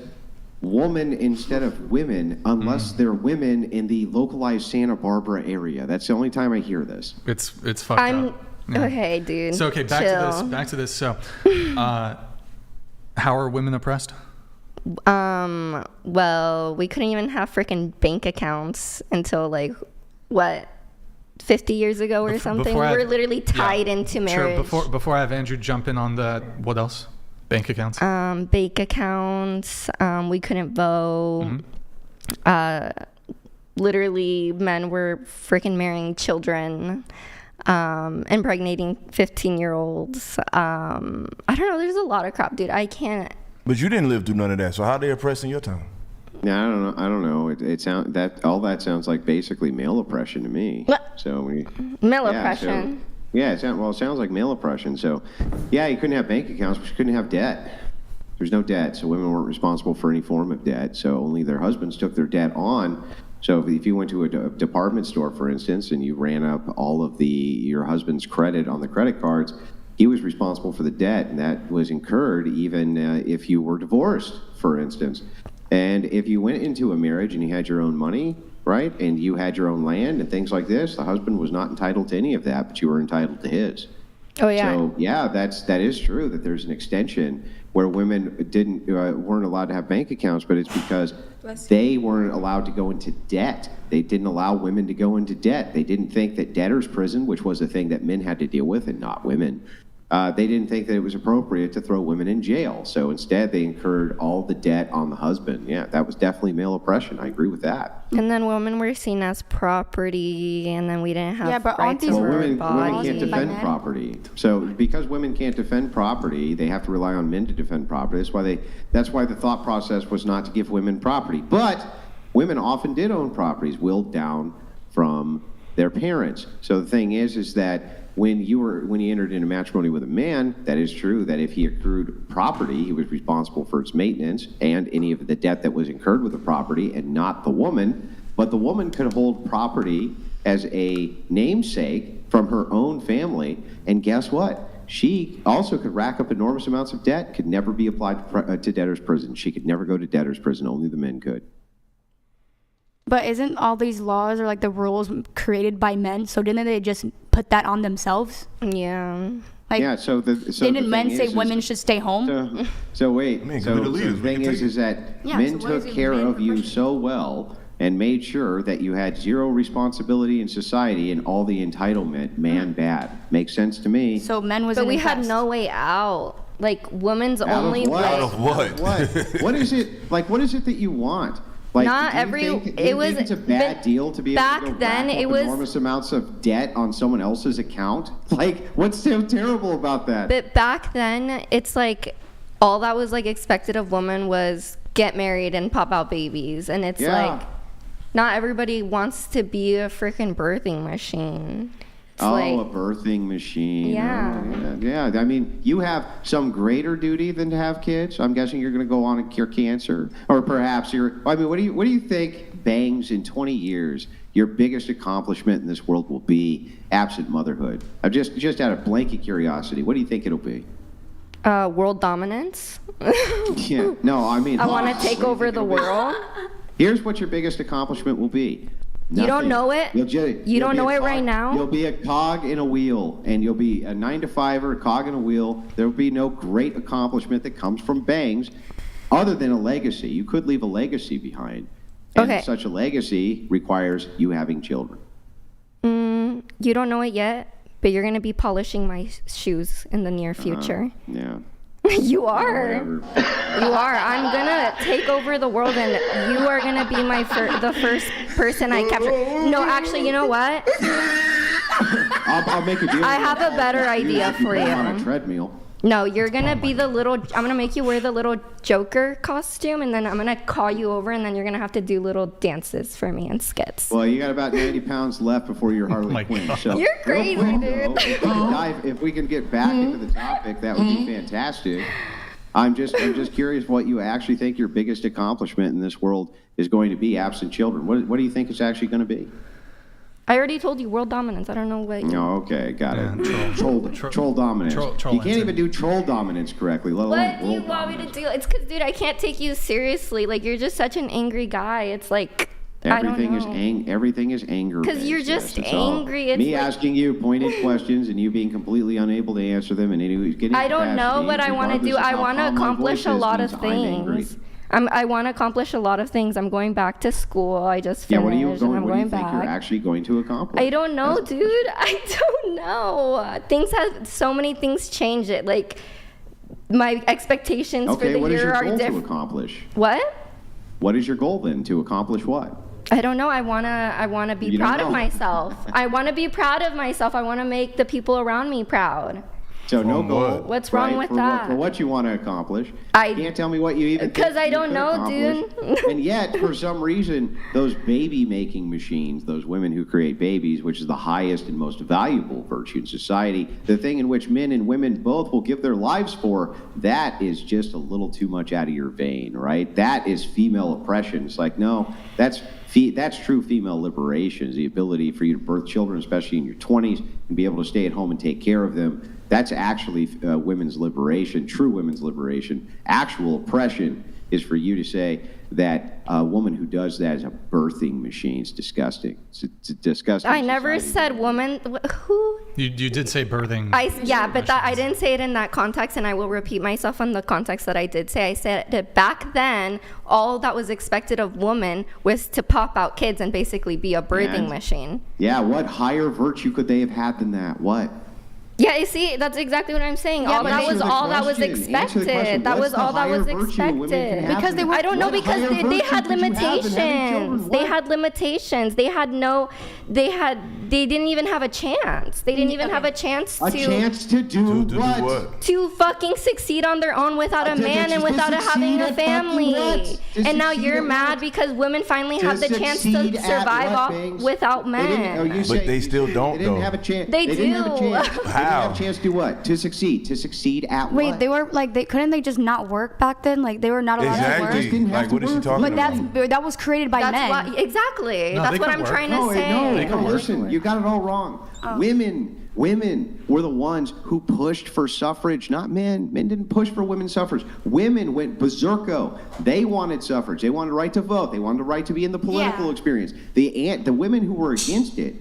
woman instead of women unless they're women in the localized Santa Barbara area. That's the only time I hear this. It's fucked up. Yeah. Okay, dude. So back to this. So, how are women oppressed? Well, we couldn't even have freaking bank accounts until 50 years ago or something. We're literally tied into marriage. Sure. Before I have Andrew jump in on the what else? Bank accounts. Bank accounts. We couldn't vote. Literally, men were freaking marrying children. Impregnating 15-year-olds. I don't know. There's a lot of crap, dude. I can't. But you didn't live through none of that, so how they oppressing your time? Yeah, I don't know. All that sounds like basically male oppression to me. What? So male oppression. It sounds like male oppression. So, yeah, you couldn't have bank accounts, but you couldn't have debt. There's no debt, so women weren't responsible for any form of debt. So only their husbands took their debt on. So if you went to a department store, for instance, and you ran up all of your husband's credit on the credit cards, he was responsible for the debt, and that was incurred even if you were divorced, for instance. And if you went into a marriage and you had your own money, right, and you had your own land and things like this, the husband was not entitled to any of that, but you were entitled to his. Oh, yeah. So, yeah, that is true that there's an extension where women weren't allowed to have bank accounts, but it's because they weren't allowed to go into debt. They didn't allow women to go into debt. They didn't think that debtor's prison, which was a thing that men had to deal with and not women, They didn't think that it was appropriate to throw women in jail. So instead, they incurred all the debt on the husband. Yeah, that was definitely male oppression. I agree with that. And then women were seen as property, and then we didn't have rights over our women bodies. can't defend property. So because women can't defend property, they have to rely on men to defend property. That's why the thought process was not to give women property. But women often did own properties willed down from their parents. So the thing is that when you entered into matrimony with a man, that is true that if he accrued property, he was responsible for its maintenance and any of the debt that was incurred with the property, and not the woman. But the woman could hold property as a namesake from her own family, and guess what? She also could rack up enormous amounts of debt, could never be applied to debtor's prison. She could never go to debtor's prison, only the men could. But isn't all these laws or like the rules created by men? So didn't they just put that on themselves? Yeah. Like, yeah. So didn't men say women should stay home? So wait. So the thing is that men took care of you so well and made sure that you had zero responsibility in society and all the entitlement. Man, bad. Makes sense to me. So men was. But we had no way out. Like women's only. Out of what? What is it? Like, what is it that you want? Like, not every. It was. It's a bad deal to be able to go rack up enormous amounts of debt on someone else's account. Like, what's so terrible about that? But back then, it's like all that was like expected of women was get married and pop out babies, and it's like not everybody wants to be a freaking birthing machine. It's a birthing machine. Yeah. Yeah. I mean, you have some greater duty than to have kids. I'm guessing you're going to go on and cure cancer, or perhaps what do you think, Bangs, in 20 years, your biggest accomplishment in this world will be, absent motherhood? I'm just out of blanket curiosity. What do you think it'll be? World dominance. Yeah. No, I mean, I want to take over the world. Here's what your biggest accomplishment will be. Nothing. You don't know it? You don't know it right now? You'll be a cog in a wheel, and you'll be a 9-to-5-er, a cog in a wheel. There will be no great accomplishment that comes from Bangs other than a legacy. You could leave a legacy behind. And such a legacy requires you having children. You don't know it yet, but you're going to be polishing my shoes in the near future. Yeah. You are. You are. I'm gonna take over the world, and you are gonna be the first person I capture. No, actually, you know what? I'll make a deal. I have a better idea for you. On a treadmill. No, you're gonna be the little. I'm gonna make you wear the little Joker costume, and then I'm gonna call you over, and then you're gonna have to do little dances for me and skits. Well, you got about 90 pounds left before you're Harley Quinn. So you're crazy, dude. If we can get back into the topic, that would be fantastic. I'm just curious what you actually think your biggest accomplishment in this world is going to be, absent children. What do you think it's actually going to be? I already told you world dominance. I don't know what. Oh, okay, got it. Troll dominance. You can't even do troll dominance correctly, let alone what do you want me to do? It's because, dude, I can't take you seriously. Like, you're just such an angry guy. It's like everything is anger. Because you're just angry. It's me asking you pointed questions and you being completely unable to answer them, and anybody's getting. I don't know what I want to do. I want to accomplish a lot of things. I want to accomplish a lot of things. I'm going back to school. I just finished. What do you think back. You're actually going to accomplish? I don't know, dude. I don't know. So many things change it. Like, my expectations for the year are different. Okay, what is your goal to accomplish? What? What is your goal then? To accomplish what? I don't know. I wanna be proud of myself. I want to be proud of myself. I want to make the people around me proud. So no goal. What's wrong with that? For what you want to accomplish. You can't tell me what you even. Because I don't know, dude. And yet, for some reason, those baby-making machines, those women who create babies, which is the highest and most valuable virtue in society, the thing in which men and women both will give their lives for, that is just a little too much out of your vein, right? That is female oppression. It's like, no, that's true female liberation, is the ability for you to birth children, especially in your 20s, and be able to stay at home and take care of them. That's actually women's liberation, true women's liberation. Actual oppression is for you to say that a woman who does that is a birthing machine. It's disgusting. It's disgusting. I never said woman. Who? You did say birthing. But I didn't say it in that context, and I will repeat myself on the context that I did say. I said that back then, all that was expected of women was to pop out kids and basically be a birthing machine. Yeah, what higher virtue could they have had than that? What? Yeah, you see, that's exactly what I'm saying. Yeah, That was all that was expected. That was all that was expected. Because they were, I don't know, because they had limitations. They had limitations. They didn't even have a chance. They didn't even have a chance to. A chance to do what? To fucking succeed on their own without a man and without having a family. And now you're mad because women finally have the chance to survive without men. But they still don't, They didn't have a chance. They didn't have a chance. do. They didn't have a chance to do what? To succeed. To succeed at what? Wait, they were like, couldn't they just not work back then? Like they were not allowed to work. Like, what is she talking about? But that was created by men. Exactly. No, that's what I'm trying to say. Listen, you got it all wrong. Women were the ones who pushed for suffrage, not men. Men didn't push for women's suffrage. Women went berserko. They wanted suffrage. They wanted the right to vote. They wanted the right to be in the political experience. The women who were against it,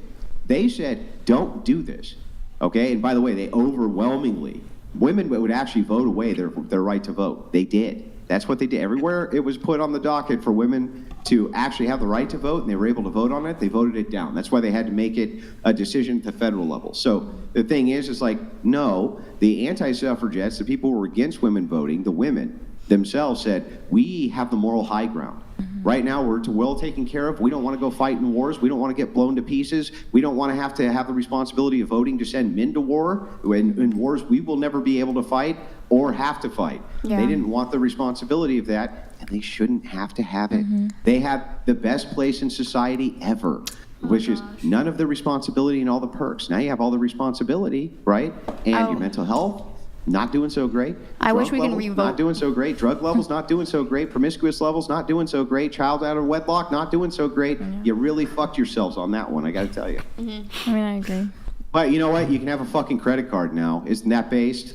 they said, don't do this. Okay? And by the way, they overwhelmingly, women would actually vote away their right to vote. They did. That's what they did. Everywhere it was put on the docket for women to actually have the right to vote, and they were able to vote on it, they voted it down. That's why they had to make it a decision at the federal level. So the thing is like, no, the anti-suffragettes, the people who were against women voting, the women themselves said, we have the moral high ground. Right now, we're well taken care of. We don't want to go fight in wars. We don't want to get blown to pieces. We don't want to have the responsibility of voting to send men to war. In wars, we will never be able to fight or have to fight. Yeah. They didn't want the responsibility of that, and they shouldn't have to have it. They have the best place in society ever, which is none of the responsibility and all the perks. Now you have all the responsibility, right? And your mental health, not doing so great. I wish we can revoke. Not doing so great. Drug levels, not doing so great. Promiscuous levels, not doing so great. Child out of wedlock, not doing so great. You really fucked yourselves on that one, I gotta tell you. I mean, I agree. But you know what? You can have a fucking credit card now. Isn't that based?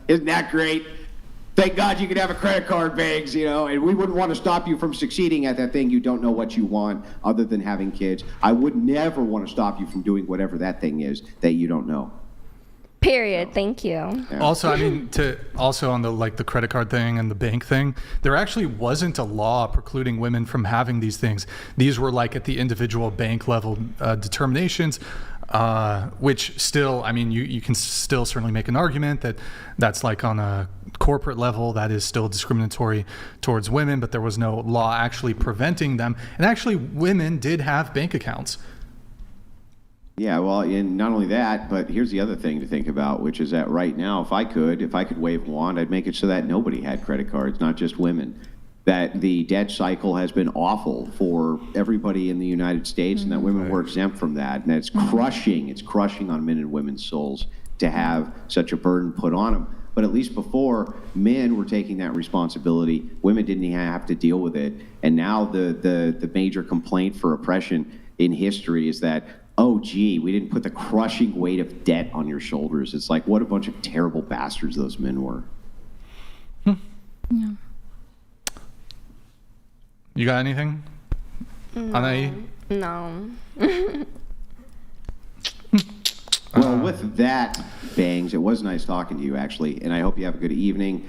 Isn't that great? Thank God you can have a credit card, Bangs, and we wouldn't want to stop you from succeeding at that thing you don't know what you want other than having kids. I would never want to stop you from doing whatever that thing is that you don't know. Period. Thank you. Yeah. Also, I mean, also on the credit card thing and the bank thing, there actually wasn't a law precluding women from having these things. These were like at the individual bank level determinations, which still, I mean, you can still certainly make an argument that that's like on a corporate level that is still discriminatory towards women, but there was no law actually preventing them. And actually, women did have bank accounts. Yeah, well, and not only that, but here's the other thing to think about, which is that right now, if I could wave a wand, I'd make it so that nobody had credit cards, not just women. That the debt cycle has been awful for everybody in the United States, and that women were exempt from that. And it's crushing on men and women's souls to have such a burden put on them. But at least before, men were taking that responsibility. Women didn't even have to deal with it. And now the major complaint for oppression in history is that, oh, gee, we didn't put the crushing weight of debt on your shoulders. It's like, what a bunch of terrible bastards those men were. Yeah. You got anything? Anaí? No. Well, with that, Bangs, it was nice talking to you, actually, and I hope you have a good evening.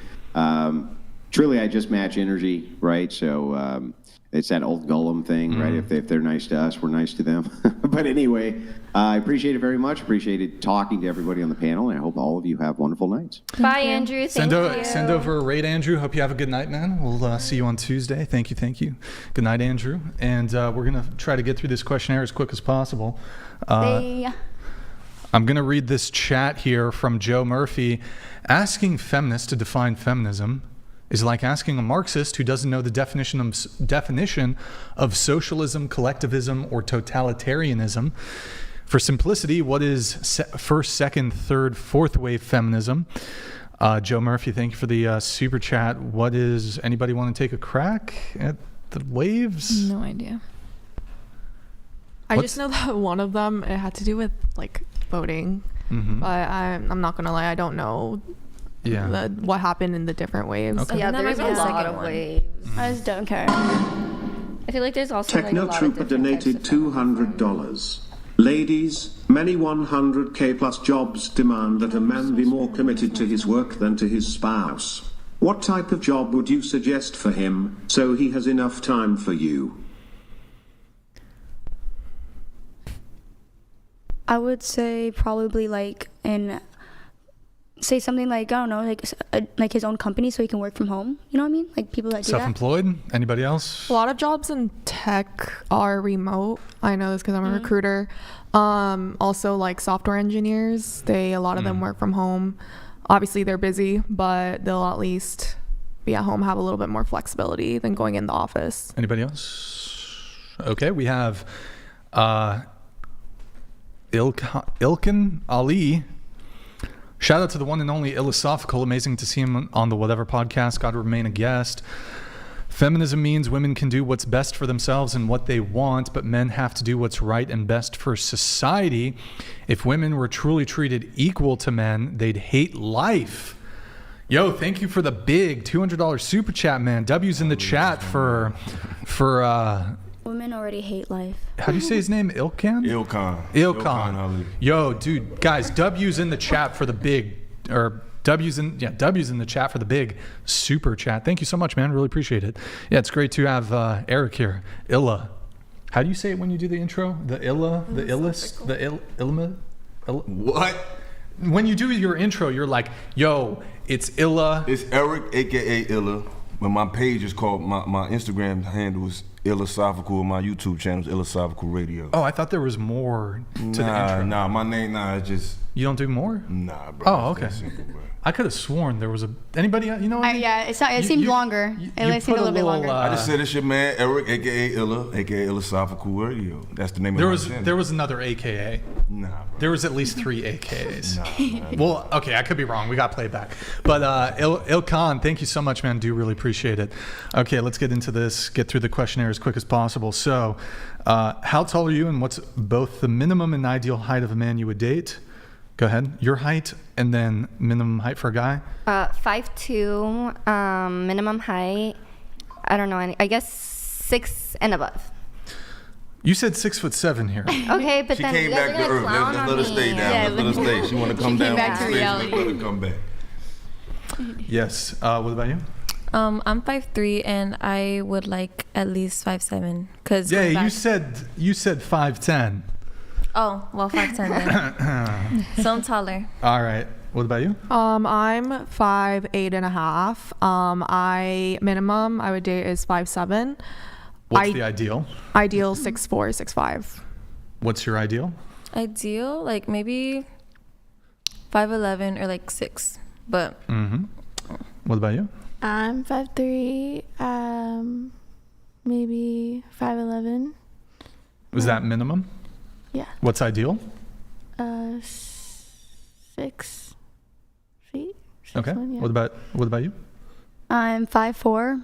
Truly, I just match energy, right? So it's that old Gollum thing, right? If they're nice to us, we're nice to them. But anyway, I appreciate it very much. Appreciated talking to everybody on the panel, and I hope all of you have wonderful nights. Bye, Andrew. Thank you. Send over a rate, Andrew. Hope you have a good night, man. We'll see you on Tuesday. Thank you. Good night, Andrew. And we're going to try to get through this questionnaire as quick as possible. I'm going to read this chat here from Joe Murphy. Asking feminists to define feminism is like asking a Marxist who doesn't know the definition of socialism, collectivism, or totalitarianism. For simplicity, what is first, second, third, fourth wave feminism? Joe Murphy, thank you for the super chat. What is, anybody want to take a crack at the waves? No idea. I just know that one of them, it had to do with like voting, but I'm not gonna lie, I don't know what happened in the different waves. Okay. Yeah, there's a lot of waves. I just don't care. I feel like there's also Technotrooper donated $200. Ladies, many 100K plus jobs demand that a man be more committed to his work than to his spouse. What type of job would you suggest for him, so he has enough time for you? I would say probably like in say something like, I don't know, like his own company so he can work from home. You know what I mean? Like people that do that. Self-employed? Anybody else? A lot of jobs in tech are remote. I know this because I'm a recruiter. Also, like software engineers, a lot of them work from home. Obviously, they're busy, but they'll at least be at home, have a little bit more flexibility than going in the office. Anybody else? Okay, we have Ilkin Ali. Shout out to the one and only Illosophical. Amazing to see him on the Whatever podcast. Got to remain a guest. Feminism means women can do what's best for themselves and what they want, but men have to do what's right and best for society. If women were truly treated equal to men, they'd hate life. Yo, thank you for the big $200 super chat, man. W's in the chat for Women already hate life. how do you say his name? Ilkan? Ilkan Ali. Yo, dude, guys, W's in the chat for the big, or W's in the chat for the big super chat. Thank you so much, man. Really appreciate it. Yeah, it's great to have Eric here. Illa. How do you say it when you do the intro? The Illa, the illest, the Ilma? What? When you do your intro, you're like, yo, it's Illa. It's Eric, aka Illa. But my page is called, my Instagram handle is Illosophical. My YouTube channel is Illosophical Radio. Oh, I thought there was more to the intro. Nah, my name, it's just... You don't do more? Nah, bro. Oh, okay. Simple, bro. I could have sworn there was anybody, you know? Yeah, it seemed longer. It seemed a little bit longer. I just said it's your man, Eric, aka Illa, aka Illosophical Radio. That's the name of my channel. There was another AKA. Nah, bro. There was at least 3 AKAs. Nah. Well, okay, I could be wrong. We got playback. But Ilkan, thank you so much, man. Do really appreciate it. Okay, let's get into this. Get through the questionnaire as quick as possible. So, how tall are you, and what's both the minimum and ideal height of a man you would date? Go ahead. Your height and then minimum height for a guy? 5'2", minimum height. I don't know. I guess 6 and above. You said 6'7" here. Okay, but she then came you guys back are to gonna earth. clown Let on her me. stay down. Yeah, let her stay. She want to come down. back to reality. Let her come back. Yes. What about you? I'm 5'3", and I would like at least 5'7". Cause yeah, you said 5'10". Oh, well, 5'10" then. So I'm taller. All right. What about you? I'm 5'8.5". Minimum I would date is 5'7". What's the ideal? Ideal 6'4", 6'5". What's your ideal? Ideal, like maybe 5'11" or like 6. But. What about you? I'm 5'3", maybe 5'11". Was that minimum? Yeah. What's ideal? 6 feet. Okay. Yeah. What about you? I'm 5'4".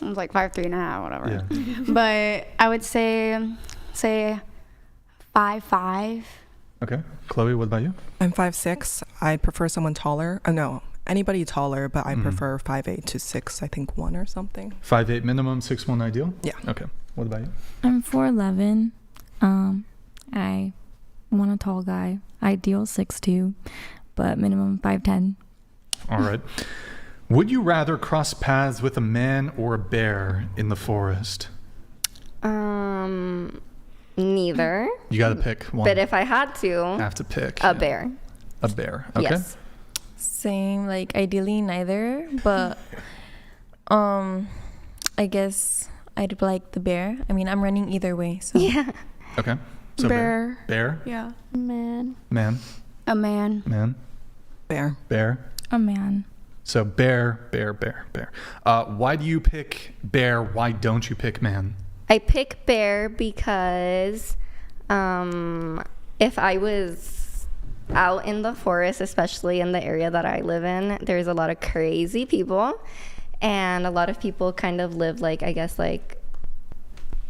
I was like 5'3.5", whatever. Yeah. But I would say 5'5". Okay. Chloe, what about you? I'm 5'6". I prefer someone taller. No, anybody taller, but I prefer 5'8" to 6, I think 1 or something. 5'8" minimum, 6'1" ideal? Yeah. Okay. What about you? I'm 4'11". I want a tall guy. Ideal 6'2", but minimum 5'10". All right. Would you rather cross paths with a man or a bear in the forest? Neither. You got to pick one. But if I had to, have to pick a bear. A bear. Okay. Yes. Same, like ideally neither, but I guess I'd like the bear. I mean, I'm running either way, so. Yeah. Okay. So bear. Bear. Yeah. Man. Man. A man. Man. Bear. Bear. A man. So bear. Why do you pick bear? Why don't you pick man? I pick bear because if I was out in the forest, especially in the area that I live in, there's a lot of crazy people, and a lot of people kind of live like, I guess, like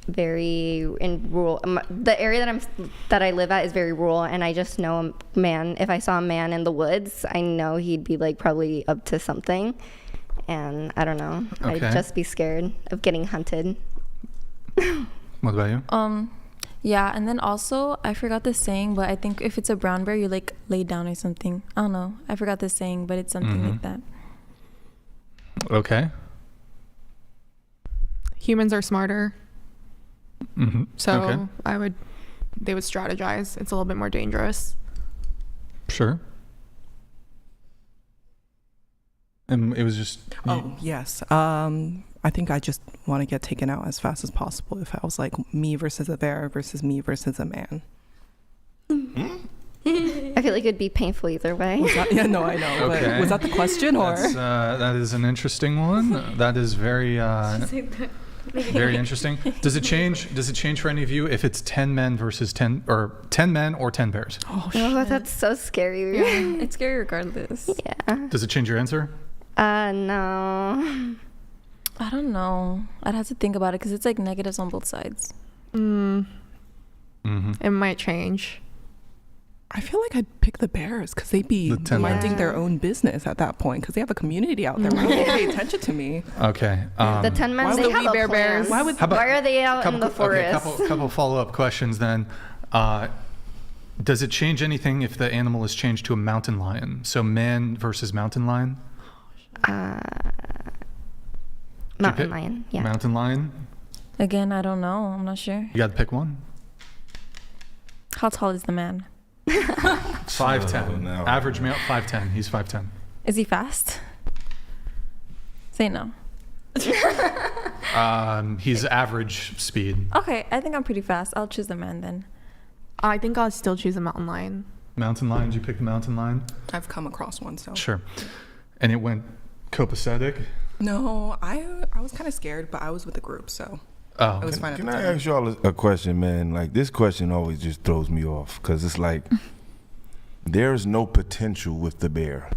very in rural. The area that I live at is very rural, and I just know a man. If I saw a man in the woods, I know he'd be like probably up to something, and I don't know. Okay. I'd just be scared of getting hunted. What about you? Yeah, and then also I forgot the saying, but I think if it's a brown bear, you like lay down or something. I don't know. I forgot the saying, but it's something like that. Okay. Humans are smarter. So okay. they would strategize. It's a little bit more dangerous. Sure. And it was just. Oh, yes. I think I just want to get taken out as fast as possible if I was like me versus a bear versus me versus a man. I feel like it'd be painful either way. Yeah, no, I know. Okay. But was that the question, or? That is an interesting one. That is very, very interesting. Does it change? Does it change for any of you if it's 10 men versus 10 men or 10 bears? Oh, that's so scary. Yeah, it's scary regardless. Yeah. Does it change your answer? No. I don't know. I'd have to think about it because it's like negatives on both sides. It might change. I feel like I'd pick the bears because they'd be minding their own business at that point because they have a community out there. Why would they pay attention to me? Okay. The 10 men, they have a plan. Why are they out in the forest? Okay, couple follow-up questions then. Does it change anything if the animal is changed to a mountain lion? So man versus mountain lion? Mountain lion, yeah. Mountain lion? Again, I don't know. I'm not sure. You got to pick one. How tall is the man? 5'10". Average male, 5'10". He's 5'10". Is he fast? Say no. He's average speed. Okay, I think I'm pretty fast. I'll choose the man then. I think I'll still choose a mountain lion. Mountain lion? Did you pick the mountain lion? I've come across one, so. Sure. And it went copacetic? No, I was kind of scared, but I was with the group, so. Oh, it was fine. Can I ask y'all a question, man? Like, this question always just throws me off because it's like there's no potential with the bear.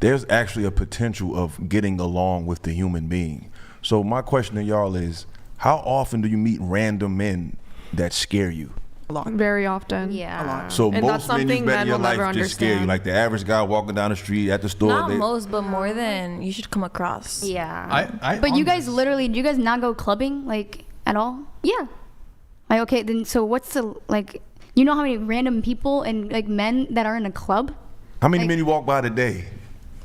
There's actually a potential of getting along with the human being. So my question to y'all is, how often do you meet random men that scare you? A lot. Very often. Yeah. A lot. So and most men you've met in your life just scare you. Like the average guy walking down the street at the store. Not most, but more than you should come across. Yeah. But you guys literally, do you guys not go clubbing like at all? Yeah. Like, okay, then so what's the, like, you know how many random people and like men that are in a club? How many men you walk by today?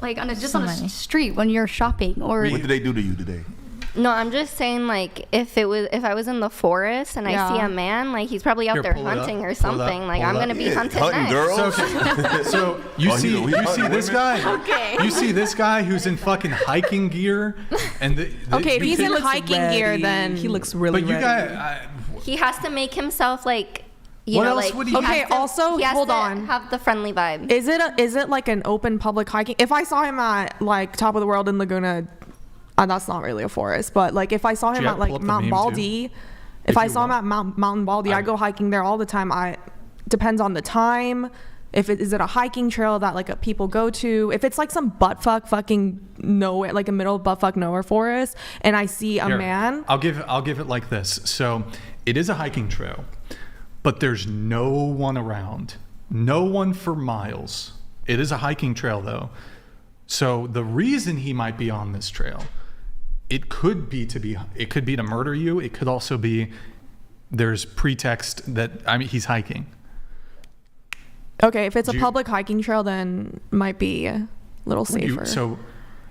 Like on just on a street when you're shopping or. What did they do to you today? No, I'm just saying, like, if I was in the forest and I see a man, like, he's probably out there hunting or something. Like, I'm gonna be hunted next. Girls. So you see this guy. Okay. You see this guy who's in fucking hiking gear, and okay, if he's in hiking gear, then he looks really. But you guys, he has to make himself like. What else would he? Okay. Also, hold on. Have the friendly vibe. Is it like an open public hiking? If I saw him at like Top of the World in Laguna. That's not really a forest, but like if I saw him at like Mount Baldy, if I saw him at Mountain Baldy, I go hiking there all the time. Depends on the time. Is it a hiking trail that like people go to? If it's like some fucking nowhere, like a middle of buttfuck nowhere forest, and I see a man, I'll give it like this. So it is a hiking trail, but there's no one around, no one for miles. It is a hiking trail though, so the reason he might be on this trail. It could be to murder you. It could also be there's pretext that he's hiking. Okay, if it's a public hiking trail, then might be a little safer.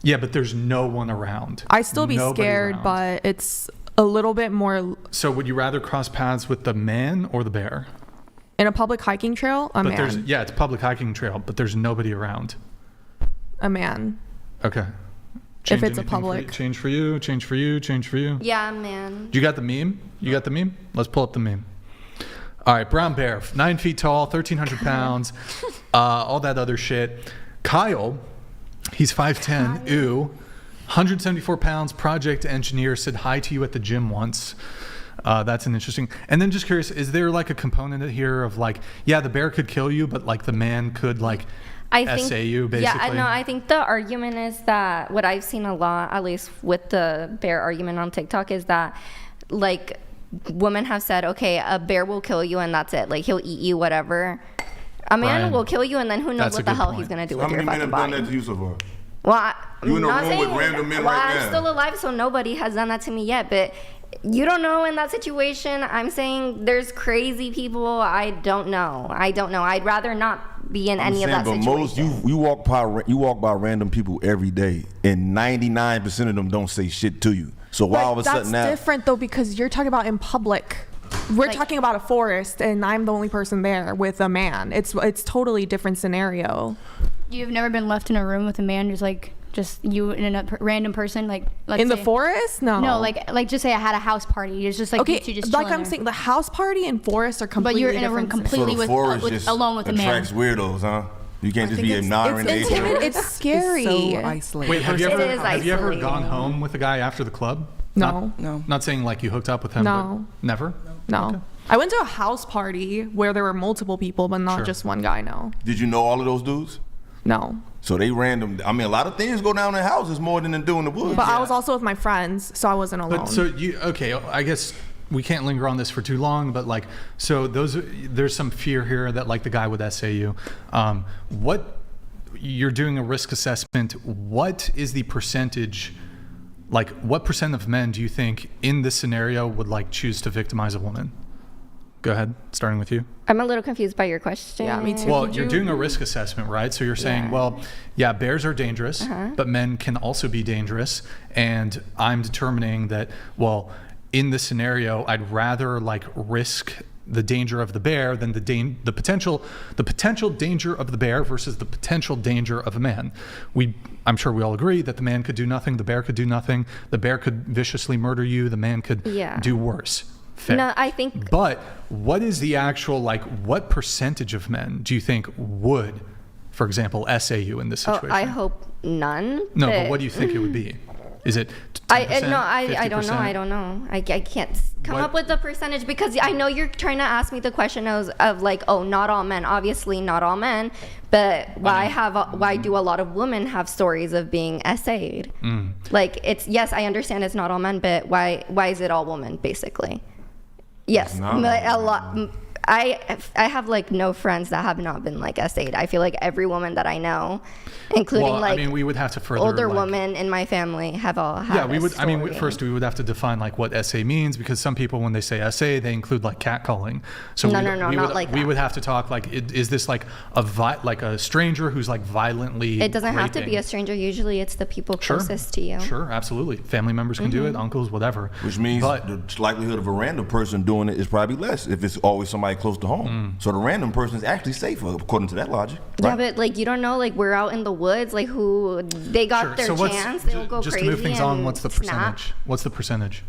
But there's no one around. I still be scared, around. But it's a little bit more. So would you rather cross paths with the man or the bear? In a public hiking trail, a man. It's a public hiking trail, but there's nobody around. A man. Okay. If it's a public. Change for you. Yeah, man. You got the meme? Let's pull up the meme. All right, brown bear, 9 feet tall, 1,300 pounds, all that other shit. Kyle, he's 5'10", 174 pounds, project engineer, said hi to you at the gym once. That's an interesting. And then just curious, is there like a component here of like, yeah, the bear could kill you, but like the man could like essay you basically? Yeah, no, I think the argument is that what I've seen a lot, at least with the bear argument on TikTok, is that like women have said, okay, a bear will kill you and that's it. Like he'll eat you, whatever. A man will kill you and then who knows what the hell he's going to do with your fucking body. How many men have done that to you so far? Well, you in a room with random men right now. I'm still alive, so nobody has done that to me yet. But you don't know in that situation. I'm saying there's crazy people. I don't know. I'd rather not be in any of that situation. But most you walk by random people every day, and 99% of them don't say shit to you. So why all of a sudden that's different though, because you're talking about in public. We're talking about a forest, and I'm the only person there with a man. It's totally different scenario. You've never been left in a room with a man just Just you and a random person, like let's in the say- forest? No. No, like just say I had a house party. It's just like Okay, you two just like chilling I'm there. saying, the house party and forest are But completely you're in a room different. completely So the with, forest just alone with a man. attracts weirdos, huh? You can't just think be it's admiring intimate. nature. It's scary. It's so isolated. Wait, have you It ever is have you ever isolating. gone home with a guy after the club? No. Not saying like you hooked up with him. No. But never. No. Okay. I went to a house party where there were multiple people, but not Sure. just one guy. No. Did you know all of those dudes? No. So they random. I mean, a lot of things go down in houses more than they do in the woods. But I was also with my friends, so I wasn't alone. But so you okay? I guess we can't linger on this for too long. But like, so there's some fear here that like the guy would essay you. What you're doing a risk assessment. What is the percentage? Like, what percent of men do you think in this scenario would like choose to victimize a woman? Go ahead, starting with you. I'm a little confused by your question. Yeah, me too. Well, you're doing a risk assessment, right? So you're saying, well, yeah, bears are dangerous, but men can also be dangerous. And I'm determining that, well, in this scenario, I'd rather like risk the danger of the bear than the potential danger of the bear versus the potential danger of a man. I'm sure we all agree that the man could do nothing, the bear could do nothing, the bear could viciously murder you, the man could do worse. Fair. No, I think. But what is the actual, like, what percentage of men do you think would, for example, essay you in this situation? I hope none. No, but what do you think it would be? Is it 10%, I don't know. 50%? I don't know. I can't come up with the percentage because I know you're trying to ask me the question of like, oh, not all men. Obviously, not all men. But why do a lot of women have stories of being essayed? Like yes, I understand it's not all men, but why is it all women basically? Yes, but a lot. I have like no friends that have not been like essayed. I feel like every woman that I know, including well, like I mean, we would have to further older like, women in my family have all had yeah, we would. story. I mean, first we would have to define like what essay means because some people, when they say essay, they include like catcalling. So No, we not would, like we that. would have to talk like, is this like a stranger who's like violently? It doesn't have to be raping? a stranger. Usually, it's the people closest to you. Sure, absolutely. Family members can do it, uncles, whatever. Which means the likelihood of a random person doing it is probably less if it's always somebody close to home. So the random person is actually safer according to that logic. Yeah, but like you don't know, like we're out in the woods, like who they got their chance, they'll go just crazy. to move things on, what's the snap. percentage? What's the percentage?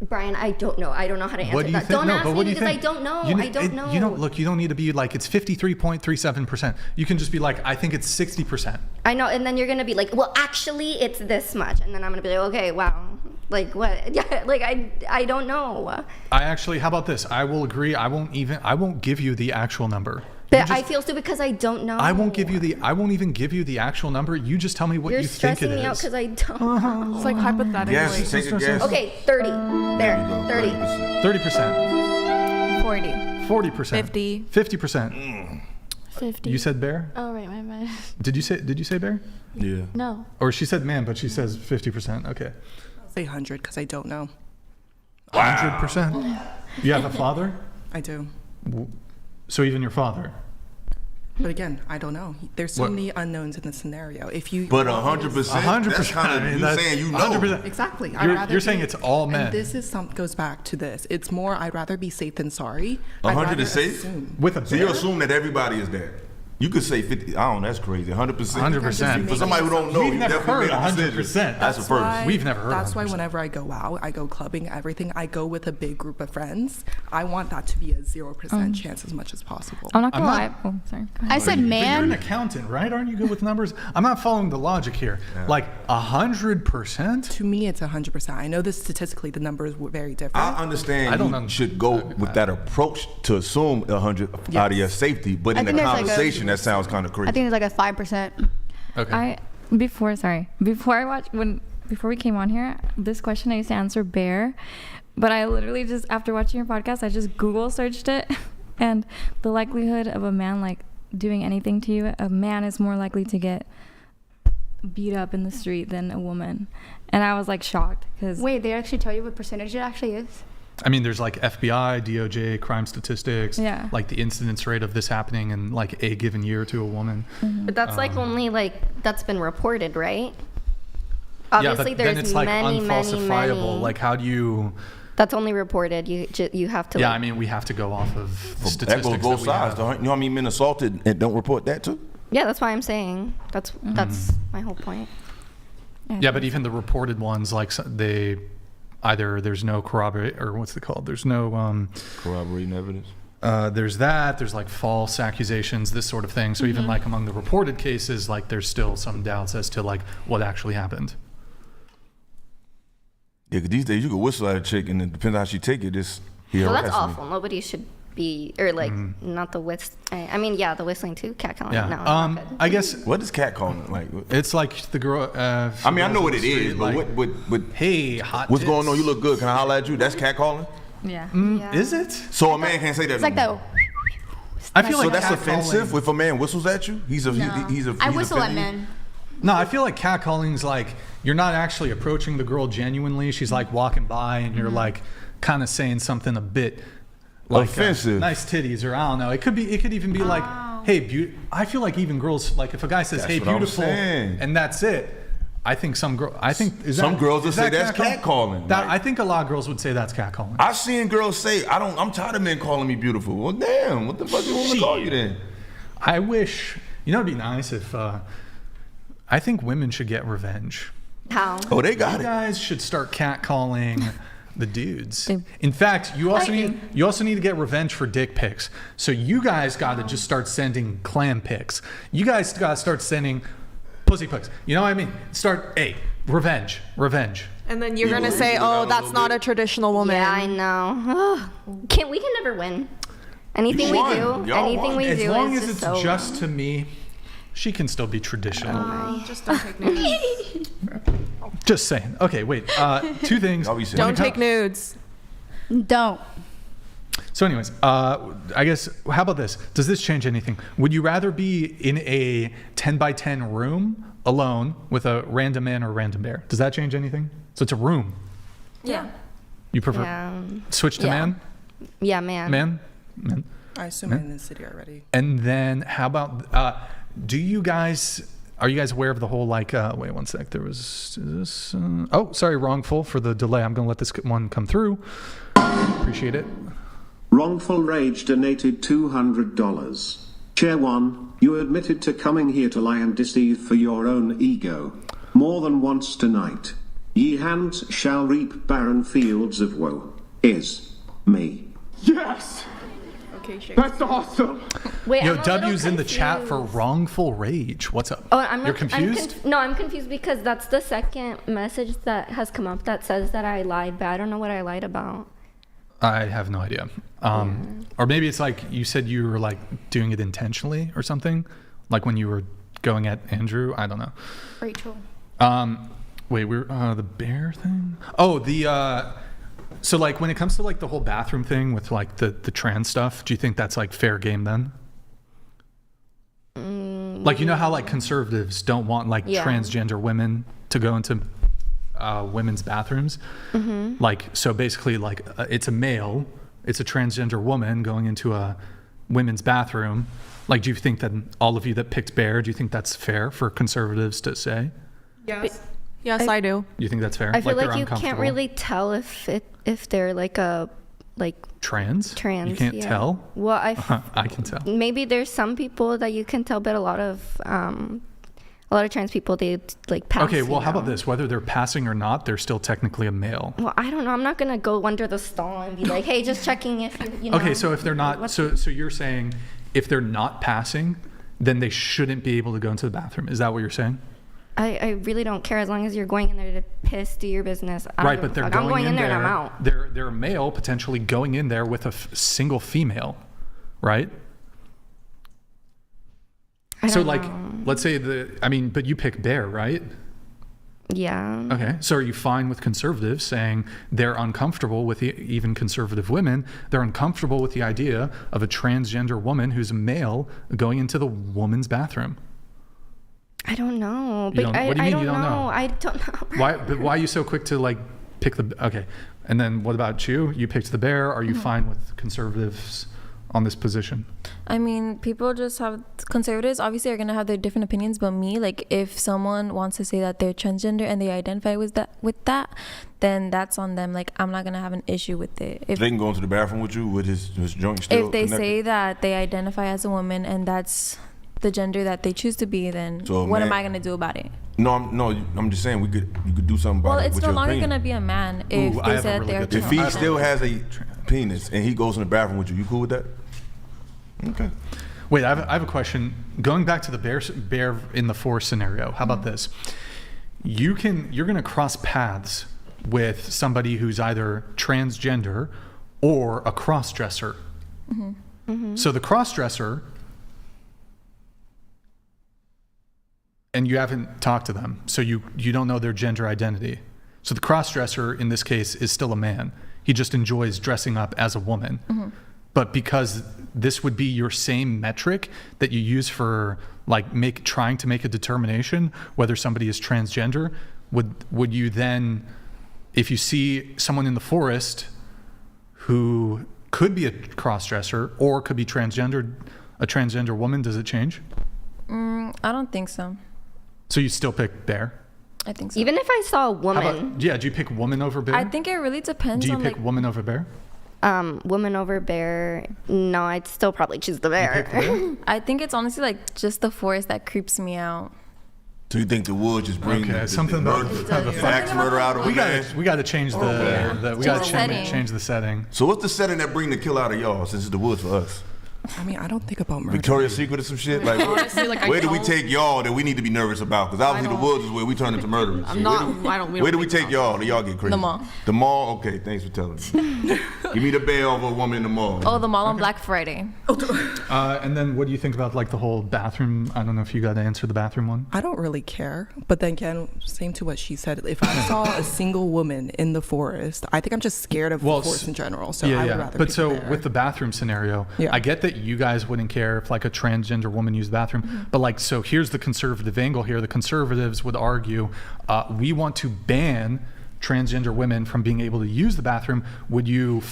Brian, I don't know. I don't know how to answer What do you that. think? Don't No, ask but me what do you because think? I don't know. I don't know. You don't look. You don't need to be like it's 53.37%. You can just be like, I think it's 60%. I know, and then you're gonna be like, well, actually, it's this much, and then I'm gonna be like, okay, wow, like what? Yeah, like I don't know. I actually, how about this? I will agree. I won't give you the actual number. But I feel stupid because I don't know. I won't even give you the actual number. You just tell me what You're you think it stressing me out is. because I don't know. It's like hypothetically. Yes, take a guess. Okay, 30. There, 30. 30%. 40. 40%. 50. 50%. 50. You said bear? Oh, right, my bad. Did you say bear? Yeah. No. Or she said man, but she says 50%. Okay. I'll say 100 because I don't know. 100%. You have a father? I do. So even your father? But again, I don't know. There's so What? many unknowns in the scenario. If you But 100%. 100%. That's kind of you that's saying you know. 100%. Exactly. You're saying it's all men. And this is goes back to this. It's more I'd rather be safe than sorry. 100 is safe. With a So you bear? assume that everybody is there. You could say 50. I don't know. That's crazy. 100%. 100%. For somebody who don't know, We've you never definitely heard made a decision. 100%. That's a first. We've never heard That's 100%. why whenever I go out, I go clubbing, everything, I go with a big group of friends. I want that to be a 0% chance as much as possible. I'm not gonna I'm lie. not- Oh, sorry. Go I ahead. said But you're an man. accountant, right? Aren't you good with numbers? I'm not following the logic here. Like 100%? To me, it's 100%. I know that statistically the numbers were very different. I understand I don't you know. should go with that approach to assume 100 out of your safety, but I in the think there's like a- conversation, that sounds kind of crazy. I think it's like a 5%. Okay. Before we came on here, this question I used to answer bear, but I literally just after watching your podcast, I just Google searched it, and the likelihood of a man like doing anything to you, a man is more likely to get beat up in the street than a woman, and I was like shocked because Wait, they actually tell you what percentage it actually is? I mean, there's like FBI, DOJ, crime statistics, Yeah. like the incidence rate of this happening in like a given year to a woman. But that's like only like that's been reported, right? Yeah, Obviously, but then there's it's like many. unfalsifiable. Like, how do you? That's only reported. You have to. Yeah, like, I mean, we have to go off of That statistics. goes both we sides. have. You know how many men assaulted and don't report that too? Yeah, that's why I'm saying that's my whole point. Yeah, but even the reported ones, like they either there's no corroborate or what's it called? There's no corroborating evidence. There's like false accusations, this sort of thing. So even like among the reported cases, like there's still some doubts as to like what actually happened. Yeah, 'cause these days you can whistle at a chick and it depends on how she take it. Well, that's awful. Nobody should be, or like not the I mean, yeah, the whistling too, catcalling. Yeah. No, I guess what is catcalling like? It's like the girl. I mean, I know what it is, but like, what? Hey, hot. What's going on? You look good. Can I holler at you? That's catcalling. Yeah. Is it? So a man can't say that. It's like that. I feel like so that's offensive if a man whistles at you. He's I whistle at men. No, I feel like catcalling's like you're not actually approaching the girl genuinely. She's like walking by and you're like kind of saying something a bit like offensive. Nice titties, or I don't know. It could even be like, hey, I feel like even girls, like if a guy says, hey, beautiful, and that's it. I think some girls will say that's catcalling. I think a lot of girls would say that's catcalling. I've seen girls say, I'm tired of men calling me beautiful. Well, damn, what the fuck do you want me to call you then? I wish, it'd be nice if, I think women should get revenge. How? Oh, they got you it. You guys should start catcalling the dudes. In fact, you also need to get revenge for dick pics. So you guys got to just start sending clam pics. You guys got to start sending pussy pics. You know what I mean? Revenge. And then you're gonna say, "Oh, that's not a traditional woman." Yeah, I know. We can never win. Anything we do, as long as it's just to me, she can still be traditional. Just don't take nudes. Just saying. Okay, wait. Two things. Don't take nudes. Don't. So anyways, I guess, how about this? Does this change anything? Would you rather be in a 10 by 10 room alone with a random man or a random bear? Does that change anything? So it's a room. Yeah. You prefer switch to man? Yeah, man. Man? I assume I'm in the city already. And then how about, are you guys aware of the whole wait 1 sec, there was, wrongful for the delay. I'm going to let this one come through. Appreciate it. Wrongful Rage donated $200. Chair 1, you admitted to coming here to lie and deceive for your own ego. More than once tonight. Ye hands shall reap barren fields of woe. Is me. Yes! That's awesome. Wait, Yo, W's in the chat for wrongful rage. What's up? Oh, I'm not. You're confused? I'm confused because that's the second message that has come up that says that I lied, but I don't know what I lied about. I have no idea. Or maybe it's like you said you were like doing it intentionally or something, like when you were going at Andrew. I don't know. Rachel. Wait, we're the bear thing. Oh, the. So like when it comes to like the whole bathroom thing with like the trans stuff, do you think that's like fair game then? Like, you know how like conservatives don't want like transgender women to go into women's bathrooms? Like, so basically like it's a male, it's a transgender woman going into a women's bathroom. Like, do you think that all of you that picked bear, do you think that's fair for conservatives to say? Yes. Yes, I do. You think that's fair? I feel like you can't really tell if they're like trans. Trans. You can't tell. Well, I can tell. Maybe there's some people that you can tell, but a lot of trans people, they like pass. Okay, well, how about this? Whether they're passing or not, they're still technically a male. Well, I don't know. I'm not gonna go under the stall and be like, hey, just checking if you know. Okay, so if they're not, so you're saying if they're not passing, then they shouldn't be able to go into the bathroom. Is that what you're saying? I really don't care as long as you're going in there to piss, do your business. Right, but they're going in there and I'm out. They're a male potentially going in there with a single female, right? I don't like, know. let's say but you pick bear, right? Yeah. Okay, so are you fine with conservatives saying they're uncomfortable with even conservative women? They're uncomfortable with the idea of a transgender woman who's a male going into the woman's bathroom. I don't know. What do you mean you don't know? I don't know. Why are you so quick to like pick the? Okay, and then what about you? You picked the bear. Are you fine with conservatives on this position? I mean, people just have conservatives. Obviously, are gonna have their different opinions. But me, like, if someone wants to say that they're transgender and they identify with that, then that's on them. Like, I'm not gonna have an issue with it. If they can go into the bathroom with you with his joint still. If they connected. say that they identify as a woman and that's the gender that they choose to be, then So, what am man- I gonna do about it? No, I'm just saying you could do something about Well, it. it's with no your longer opinion. gonna be a man if Ooh, I they have a said really they're good If he I have still a- has a penis and he goes in the bathroom with you cool with that? Okay. Wait, I have a question. Going back to the bear in the forest scenario, how about this? You're going to cross paths with somebody who's either transgender or a cross-dresser. So the cross-dresser, and you haven't talked to them, so you don't know their gender identity. So the cross-dresser in this case is still a man. He just enjoys dressing up as a woman. But because this would be your same metric that you use for like trying to make a determination whether somebody is transgender, would you then, if you see someone in the forest who could be a cross-dresser or could be transgendered, a transgender woman, does it change? I don't think so. So you still pick bear? I think so. Even if I saw a How woman, about, do you pick woman over bear? I think it really depends Do you on pick like woman over bear? woman over bear, no, I'd still probably choose the bear. Pick bear? I think it's honestly like just the forest that creeps me out. So you think the wood just brings something the about murder, the axe murder out of a man? We got to change change the setting. So what's the setting that bring the kill out of y'all since it's the woods for us? I mean, I don't think about murder. Victoria's Secret or some shit? Like, Honestly, like, I where do we don't- take y'all that we need to be nervous about? Because obviously the woods is where we turn into murderers. I'm not- I don't- we Where don't do we think take y'all that y'all get crazy? The mall. The mall? Okay, thanks for telling me. Give me the bail over a woman in the mall. Oh, the mall on Black Friday. And then what do you think about like the whole bathroom? I don't know if you got to answer the bathroom one. I don't really care. But then again, same to what she said. If I saw a single woman in the forest, I think I'm just scared of the forest in general. So I would rather But pick so the bear. with the bathroom scenario, I get that you guys wouldn't care if like a transgender woman used the bathroom, but like, so here's the conservative angle here. The conservatives would argue, we want to ban transgender women from being able to use the bathroom. Would you,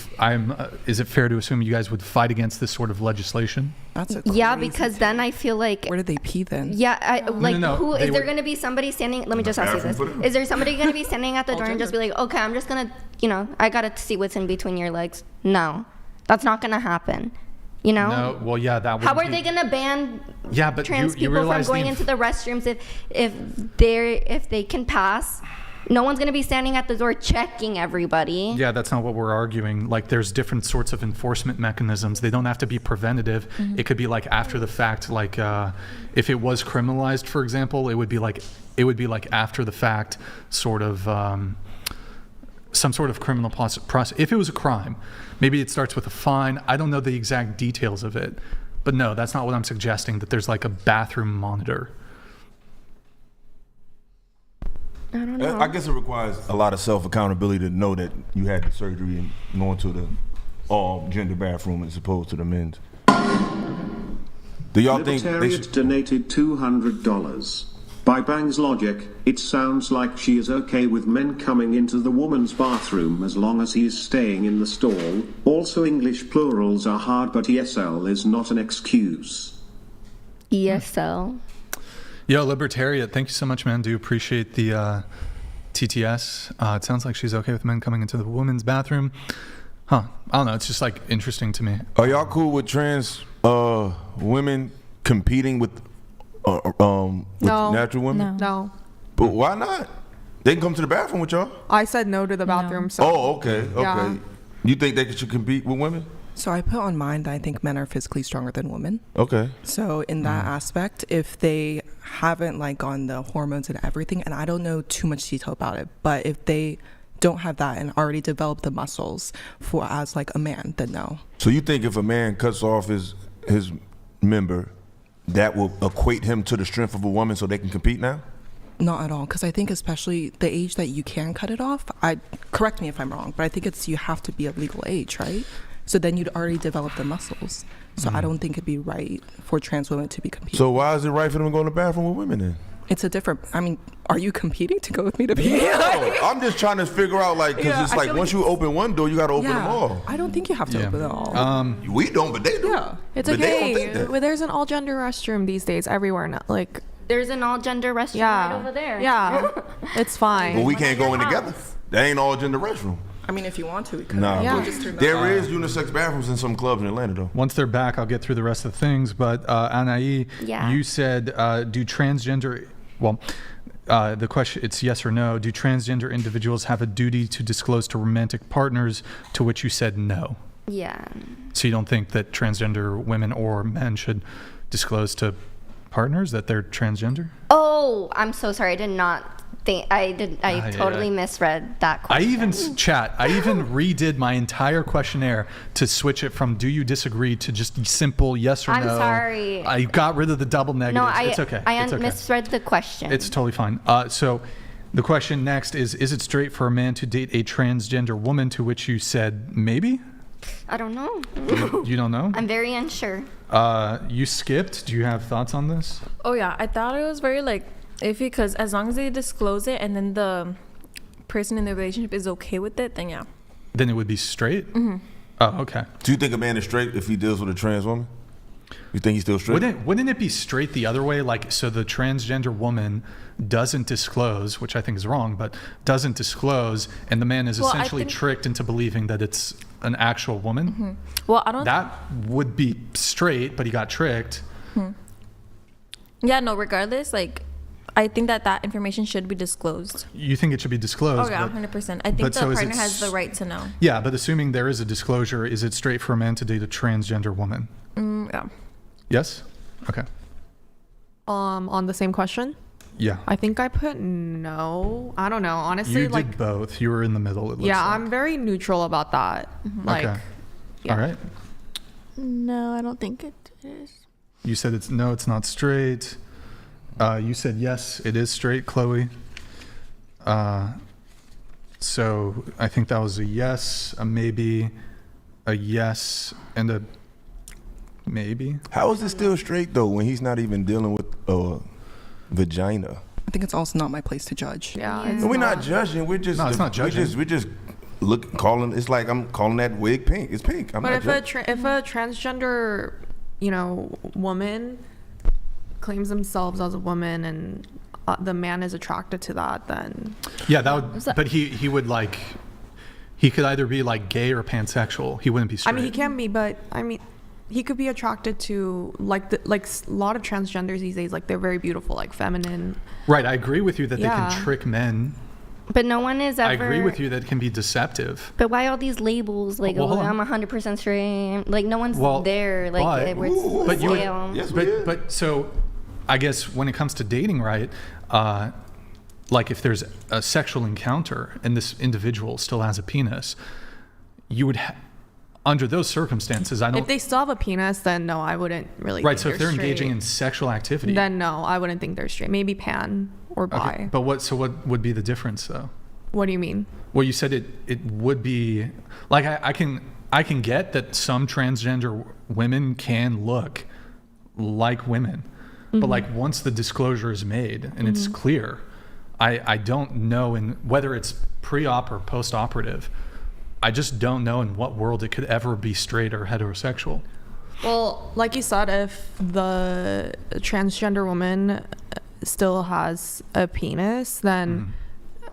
is it fair to assume you guys would fight against this sort of legislation? That's Yeah, because then I feel like, where did they pee then? yeah, No, who they is there would- going to be somebody standing? Let me just ask you this: bathroom, is there somebody going to be standing at the door and just be like, okay, I'm just gonna, I gotta see what's in between your legs? No, that's not gonna happen. No, well, yeah, that would. How are they gonna ban but trans you people from realize going into the restrooms if they can pass? No one's gonna be standing at the door checking everybody. Yeah, that's not what we're arguing. Like, there's different sorts of enforcement mechanisms. They don't have to be preventative. It could be like after the fact. Like, if it was criminalized, for example, it would be like after the fact, sort of some sort of criminal process. If it was a crime, maybe it starts with a fine. I don't know the exact details of it, but no, that's not what I'm suggesting. That there's like a bathroom monitor. I don't know. I guess it requires a lot of self-accountability to know that you had the surgery and going to the all-gender bathroom as opposed to the men's. Do y'all think they Libertarian should... donated $200. By Bang's logic, it sounds like she is okay with men coming into the woman's bathroom as long as he is staying in the stall. Also, English plurals are hard, but ESL is not an excuse. ESL. Yo, Libertarian, thank you so much, man. Do appreciate the TTS. It sounds like she's okay with men coming into the women's bathroom. I don't know. It's just like interesting to me. Are y'all cool with trans women competing with natural women? No. But why not? They can come to the bathroom with y'all. I said no to the bathroom. So. Oh, okay. Yeah. You think they should compete with women? So I put on mine that I think men are physically stronger than women. Okay. So in that aspect, if they haven't like gone the hormones and everything, and I don't know too much detail about it, but if they don't have that and already developed the muscles for as like a man, then no. So you think if a man cuts off his member, that will equate him to the strength of a woman so they can compete now? Not at all, because I think especially the age that you can cut it off, correct me if I'm wrong, but I think you have to be of legal age, right? So then you'd already develop the muscles. So I don't think it'd be right for trans women to be competing. So why is it right for them to go in the bathroom with women then? It's a different, I mean, are you competing to go with me to be? No, I'm just trying to figure out, like, because it's like once you open one door, you got to open them all. I don't think you have to open them all. We don't, but they do. Yeah. It's But they don't think okay. that. Well, there's an all gender restroom these days everywhere now. Like, There's an all gender restroom right over there. Yeah. It's fine. But we can't go in together. That ain't all gender restroom. I mean, if you want to, we could. Nah, We'll but just turn that there off. is unisex bathrooms in some clubs in Atlanta, though. Once they're back, I'll get through the rest of the things. But Anaï, Yeah. you said, do transgender, well, the question, it's yes or no. Do transgender individuals have a duty to disclose to romantic partners, to which you said no? Yeah. So you don't think that transgender women or men should disclose to partners that they're transgender? Oh, I'm so sorry. I did not think I totally misread that I question. even redid my entire questionnaire to switch it from do you disagree to just simple yes or I'm no. sorry. I got rid of the double negatives. No, It's okay. I It's okay. misread the question. It's totally fine. So the question next is it straight for a man to date a transgender woman, to which you said maybe? I don't know. You don't know? I'm very unsure. You skipped. Do you have thoughts on this? Oh yeah, I thought it was very like iffy because as long as they disclose it and then the person in the relationship is okay with it, then yeah. Then it would be straight? Mm-hmm. Oh, okay. Do you think a man is straight if he deals with a trans woman? You think he's still straight? Wouldn't it be straight the other way? Like, so the transgender woman doesn't disclose, which I think is wrong, but doesn't disclose, and the man is Well, I essentially think- tricked into believing that it's an actual woman. Mm-hmm. Well, I don't. That would be straight, but he got tricked. Yeah, no. Regardless, like, I think that information should be disclosed. You think it should be disclosed? Oh yeah, but- 100%. I think but the so is partner it has the right to know. Yeah, but assuming there is a disclosure, is it straight for a man to date a transgender woman? Yeah. Yes? Okay. On the same question, Yeah. I think I put no. I don't know. Honestly, You like did both. You were in the middle, it looks yeah, like. I'm very neutral about that. Like, Okay. yeah. All right. No, I don't think it is. You said it's not straight. You said yes, it is straight, Chloe. So I think that was a yes, a maybe, a yes, and a maybe. How is it still straight though when he's not even dealing with a vagina? I think it's also not my place to judge. Yeah, And we're not judging. We're just No, it's not judging. We just calling. It's like I'm calling that wig pink. It's pink. I'm but not if judging. if a transgender, woman claims themselves as a woman and the man is attracted to that, then Yeah, that would. But he would like. He could either be like gay or pansexual. He wouldn't be straight. I mean he can be, but I mean he could be attracted to like a lot of transgenders these days. Like they're very beautiful, like feminine. Right, I agree with you that they Yeah. can trick men. But no one is ever. I agree with you that it can be deceptive. But why all these labels? Like, Well, hold on. I'm 100% straight. Like, no one's Well, there. Like, where it's but you would- scale. but so I guess when it comes to dating, right, like if there's a sexual encounter and this individual still has a penis, you would under those circumstances, I don't. If they still have a penis, then no, I wouldn't really. Right, think so if they're engaging straight. in sexual activity, then no, I wouldn't think they're straight. Maybe pan or bi. okay, but what would be the difference though? What do you mean? Well, you said it would be like I can get that some transgender women can look like women, but like once the disclosure is made and it's clear, I don't know whether it's pre-op or post-operative. I just don't know in what world it could ever be straight or heterosexual. Well, like you said, if the transgender woman still has a penis, then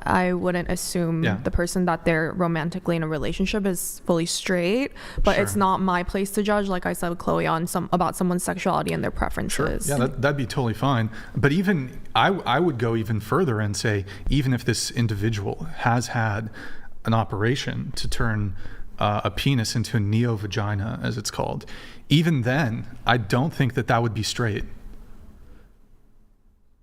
I wouldn't assume the person that they're romantically in a relationship is fully straight. But it's not my place to judge, like I said with Chloe, on about someone's sexuality and their preferences. Yeah, that'd be totally fine. But even I would go even further and say, even if this individual has had an operation to turn a penis into a neo-vagina, as it's called, even then, I don't think that would be straight.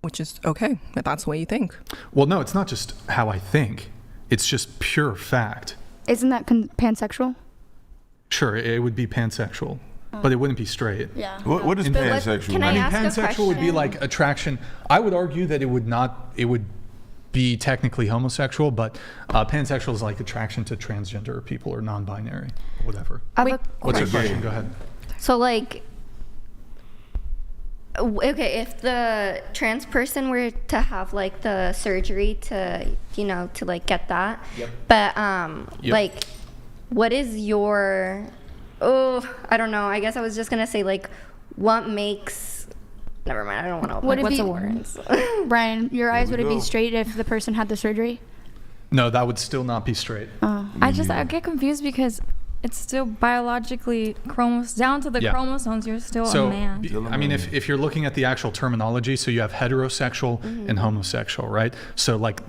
Which is okay, if that's the way you think. Well, no, it's not just how I think. It's just pure fact. Isn't that pansexual? Sure, it would be pansexual, but it wouldn't be straight. Yeah. What is pansexual? Can I ask a pansexual would be question? like attraction. I would argue that it would be technically homosexual, but pansexual is like attraction to transgender people or non-binary, whatever. What's your question? Go ahead. So, like, okay, if the trans person were to have like the surgery to like get that, but like, what is your? I don't know. I guess I was just gonna say like, what makes? Never mind. I don't want to. Would it What's be the words? Brian? Your eyes would it be straight if the person had the surgery? No, that would still not be straight. I get confused because it's still biologically down to the chromosomes. You're still a man. I mean, if you're looking at the actual terminology, so you have heterosexual and homosexual, right? So like,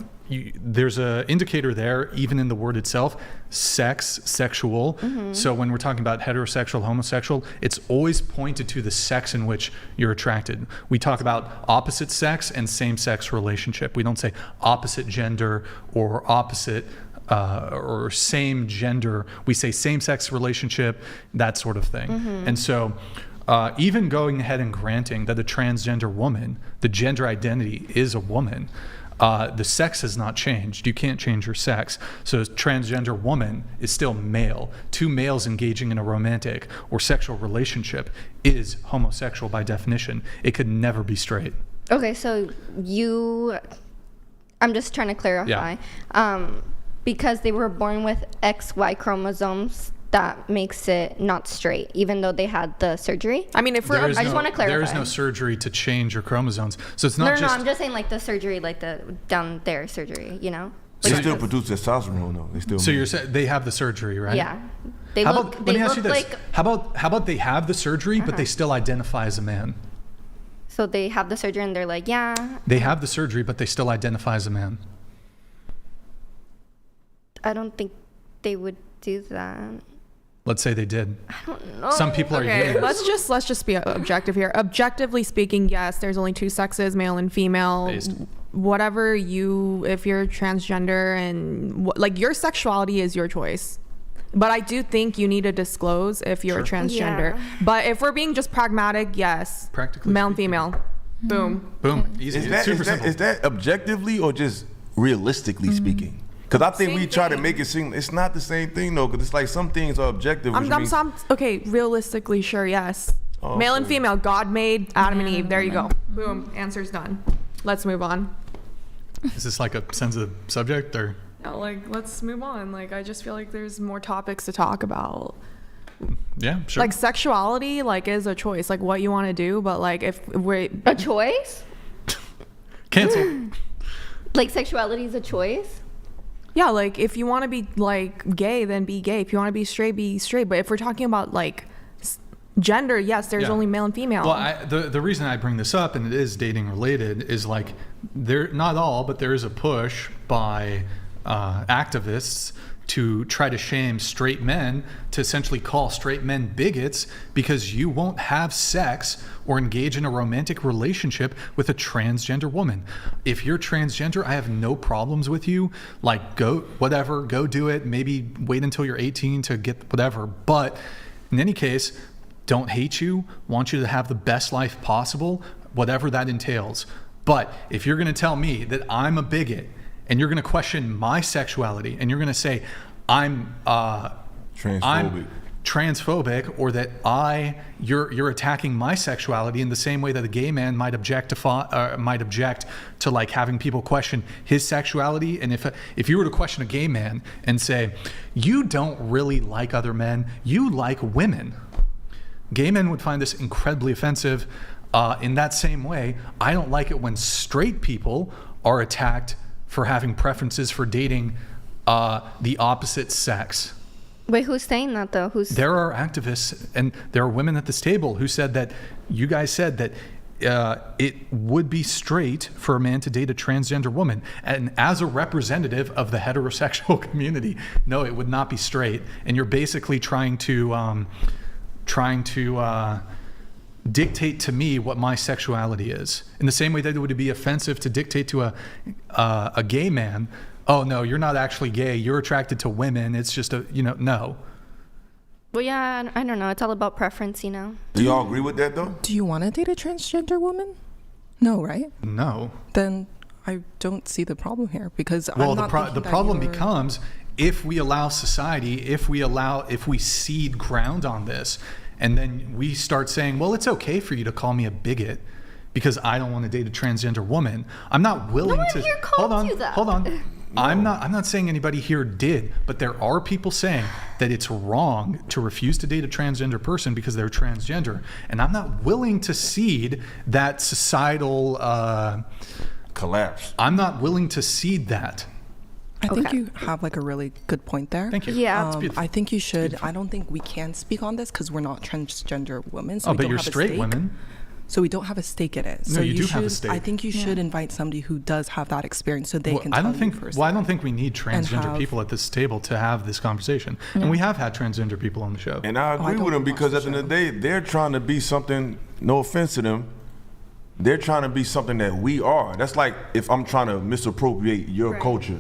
there's a indicator there, even in the word itself, sex, sexual. So when we're talking about heterosexual, homosexual, it's always pointed to the sex in which you're attracted. We talk about opposite sex and same-sex relationship. We don't say opposite gender or opposite or same gender. We say same-sex relationship, that sort of thing. And so even going ahead and granting that a transgender woman, the gender identity is a woman, the sex has not changed. You can't change your sex. So a transgender woman is still male. Two males engaging in a romantic or sexual relationship is homosexual by definition. It could never be straight. Okay, so I'm just trying to clarify. Because they were born with XY chromosomes, that makes it not straight, even though they had the surgery. I mean, I just want to clarify. There is no surgery to change your chromosomes. So it's not No, I'm just saying like the surgery, like the down there surgery, you know? They still produce testosterone, though. They still. So you're saying they have the surgery, right? Yeah. Let me ask you this. How about they have the surgery, but they still identify as a man? So they have the surgery and they're like, yeah. They have the surgery, but they still identify as a man. I don't think they would do that. Let's say they did. I don't know. Some people are. Okay, let's just be objective here. Objectively speaking, yes, there's only two sexes, male and female. Whatever if you're transgender and like your sexuality is your choice. But I do think you need to disclose if you're a transgender. Yeah. But if we're being just pragmatic, yes. Practically. Male and female. Boom. Easy. Is that objectively or just realistically speaking? Because I think we try to make it seem it's not the same thing though. Because it's like some things are objective. Okay, realistically, sure, yes. Oh, male and female, God made Adam and Eve. There you go. Boom. Answer's done. Let's move on. Is this like a sensitive subject or? No, let's move on. I just feel like there's more topics to talk about. Yeah, sure. Sexuality, is a choice, what you want to do. But if we're a choice, cancel. Sexuality is a choice. Yeah, if you want to be gay, then be gay. If you want to be straight, be straight. But if we're talking about gender, yes, there's only male and female. Well, the reason I bring this up, and it is dating related, is there, not all, but there is a push by activists to try to shame straight men, to essentially call straight men bigots because you won't have sex or engage in a romantic relationship with a transgender woman. If you're transgender, I have no problems with you. Go do it. Maybe wait until you're 18 to get whatever. But in any case, don't hate you, want you to have the best life possible, whatever that entails. But if you're going to tell me that I'm a bigot and you're going to question my sexuality and you're going to say I'm transphobic, or that you're attacking my sexuality in the same way that a gay man might object to having people question his sexuality. And if you were to question a gay man and say, you don't really like other men, you like women, gay men would find this incredibly offensive. In that same way, I don't like it when straight people are attacked for having preferences for dating the opposite sex. Wait, who's saying that though? There are activists and there are women at this table who said that you guys said that it would be straight for a man to date a transgender woman. And as a representative of the heterosexual community, no, it would not be straight. And you're basically trying to dictate to me what my sexuality is. In the same way that it would be offensive to dictate to a gay man, oh no, you're not actually gay, you're attracted to women, it's just no. Well, yeah, I don't know, it's all about preference, Do y'all agree with that though? Do you want to date a transgender woman? No, right? No. Then I don't see the problem here, because the problem becomes if we allow society, if we cede ground on this, and then we start saying, well, it's okay for you to call me a bigot because I don't want to date a transgender woman. I'm not willing to. Here called you that. Hold on. No. I'm not saying anybody here did, but there are people saying that it's wrong to refuse to date a transgender person because they're transgender, and I'm not willing to cede that societal collapse. I'm not willing to cede that. I think you have like a really good point there. Thank you. Yeah. I think you should. I don't think we can speak on this because we're not transgender women. So Oh, we but don't you're have a straight stake. women. So we don't have a stake in it. No, So you do should, have a stake. I think you should invite somebody who does have that experience so they can tell you firsthand. Well, I don't think we need transgender have- people at this table to have this conversation. And we have had transgender people on the show. And I agree with them because at the end of the day, they're trying to be something, no offense to them, they're trying to be something that we are. That's like if I'm trying to misappropriate your culture.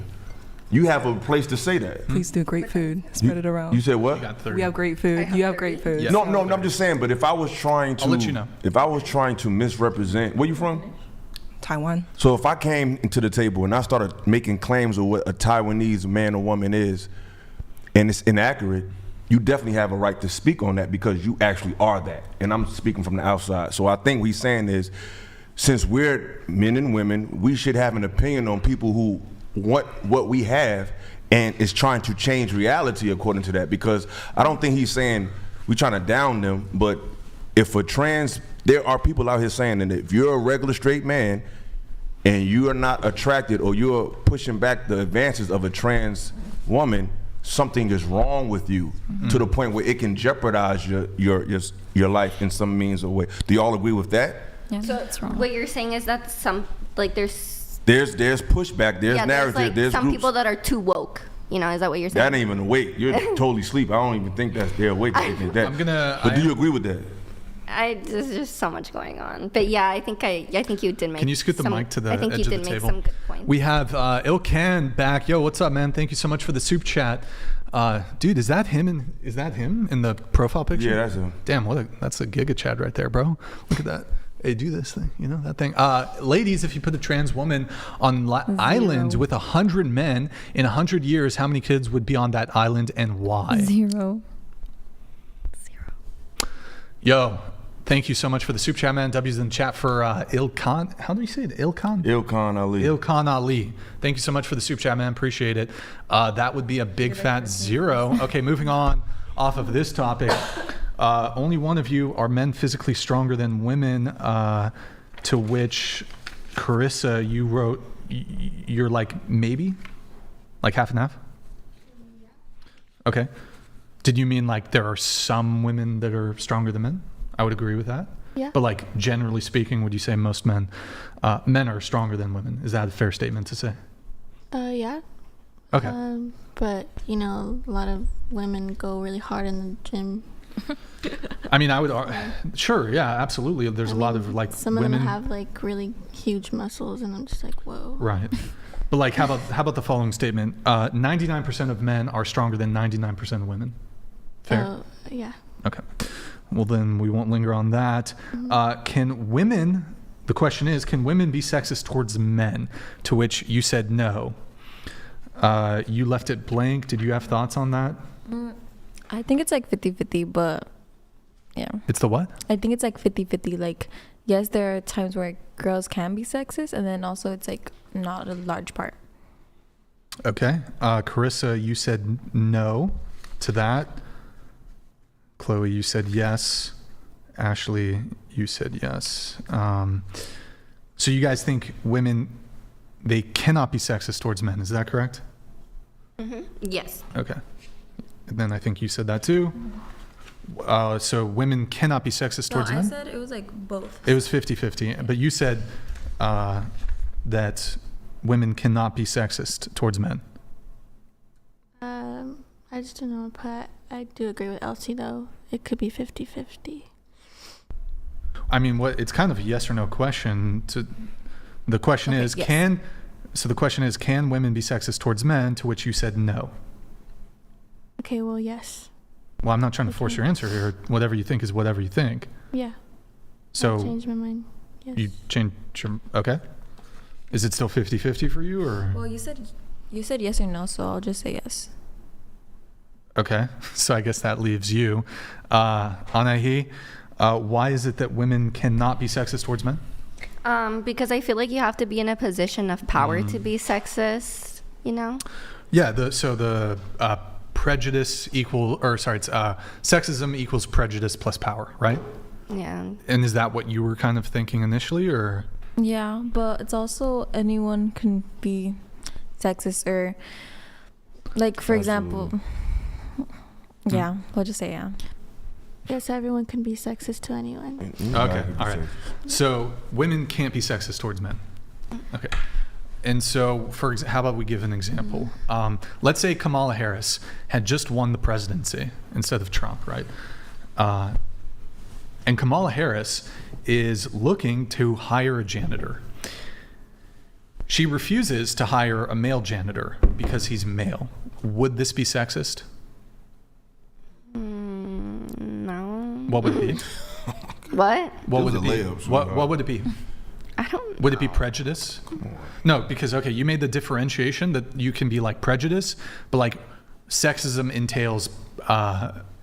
You have a place to say that. Please do great food. Spread it around. You said what? We have great food. You have great food. No, I'm just saying, but if I was trying to, I'll let you know. If I was trying to misrepresent, where you from? Taiwan. So if I came into the table and I started making claims of what a Taiwanese man or woman is, and it's inaccurate, you definitely have a right to speak on that because you actually are that. And I'm speaking from the outside. So I think what he's saying is, since we're men and women, we should have an opinion on people who want what we have and is trying to change reality according to that. Because I don't think he's saying we're trying to down them, but if there are people out here saying that if you're a regular straight man and you are not attracted or you're pushing back the advances of a trans woman, something is wrong with you to the point where it can jeopardize your life in some means or way. Do y'all agree with that? Yeah, so that's wrong. What you're saying is that There's pushback, there's narrative, there's some groups. people that are too woke. You know, is that what you're saying? That ain't even awake. You're totally asleep. I don't even think they're awake. But do you agree with that? There's just so much going on. But yeah, I think you did make. Can you scoot the mic to the I think edge you of did the make table? some good points. We have Ilkan back. Yo, what's up, man? Thank you so much for the soup chat. Dude, is that him in the profile picture? Yeah, that's him. Damn, that's a giga Chad right there, bro. Look at that. Hey, do this thing, that thing. Ladies, if you put a trans woman on island with 100 men in 100 years, how many kids would be on that island and why? 0. Yo, thank you so much for the soup chat, man. W's in the chat for Ilkan. How do you say it? Ilkan? Ilkan Ali. Ilkan Ali. Thank you so much for the soup chat, man. Appreciate it. That would be a big fat 0. Okay, moving on off of this topic. Only one of you are men physically stronger than women, to which Carissa, you wrote, you're like maybe? Like half and half? Okay. Did you mean like there are some women that are stronger than men? I would agree with that. Yeah. But like generally speaking, would you say most men are stronger than women? Is that a fair statement to say? Yeah. Okay. But a lot of women go really hard in the gym. I mean, I would, sure, yeah, absolutely. There's a lot of like some women. of them have like really huge muscles, and I'm just like, whoa. Right. But like, how about the following statement? 99% of men are stronger than 99% of women. Fair? Yeah. Okay. Well, then we won't linger on that. The question is, can women be sexist towards men? To which you said no. You left it blank. Did you have thoughts on that? I think it's like 50-50, but yeah. It's the what? I think it's like 50-50. Like, yes, there are times where girls can be sexist, and then also it's like not a large part. Okay. Carissa, you said no to that. Chloe, you said yes. Ashley, you said yes. So you guys think women, they cannot be sexist towards men. Is that correct? Mm-hmm. Yes. Okay. And then I think you said that too. So women cannot be sexist towards men? I said it was like both. It was 50-50. But you said that women cannot be sexist towards men. I just don't know, but I do agree with Elsie though. It could be 50-50. I mean, it's kind of a yes or no question. The question is, yes. can women be sexist towards men? To which you said no. Okay, well, yes. Well, I'm not trying to force your answer here. Whatever you think is whatever you think. Yeah. So I changed my mind. Yes. You changed your, okay. Is it still 50-50 for you, or? Well, you said yes or no, so I'll just say yes. Okay, so I guess that leaves you. Anahi, why is it that women cannot be sexist towards men? Because I feel like you have to be in a position of power to be sexist, Yeah, the prejudice sexism equals prejudice plus power, right? Yeah. And is that what you were kind of thinking initially, or? Yeah, but it's also anyone can be sexist, or Like, for example, yeah, we'll just say yeah. Yes, everyone can be sexist to anyone. Okay, all right. So women can't be sexist towards men. Okay. And so, how about we give an example? Let's say Kamala Harris had just won the presidency instead of Trump, right? And Kamala Harris is looking to hire a janitor. She refuses to hire a male janitor because he's male. Would this be sexist? No. What would it be? What? What would it be? What would it be? I don't Would it be prejudice? No, because, okay, you made the differentiation that you can be like prejudice, but like sexism entails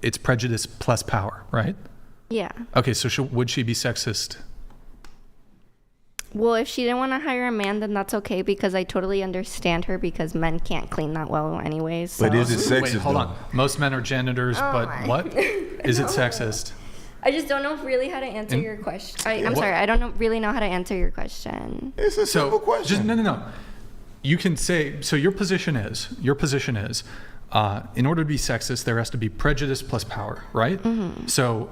it's prejudice plus power, right? Yeah. Okay, so would she be sexist? Well, if she didn't want to hire a man, then that's okay, because I totally understand her, because men can't clean that well anyways. So. But is it sexist? Wait, hold on. Most men are janitors, but what? Is it sexist? I just don't know really how to answer your question. I'm sorry, I don't really know how to answer your question. It's a simple question. No. You can say, so your position is, in order to be sexist, there has to be prejudice plus power, right? Mm-hmm. So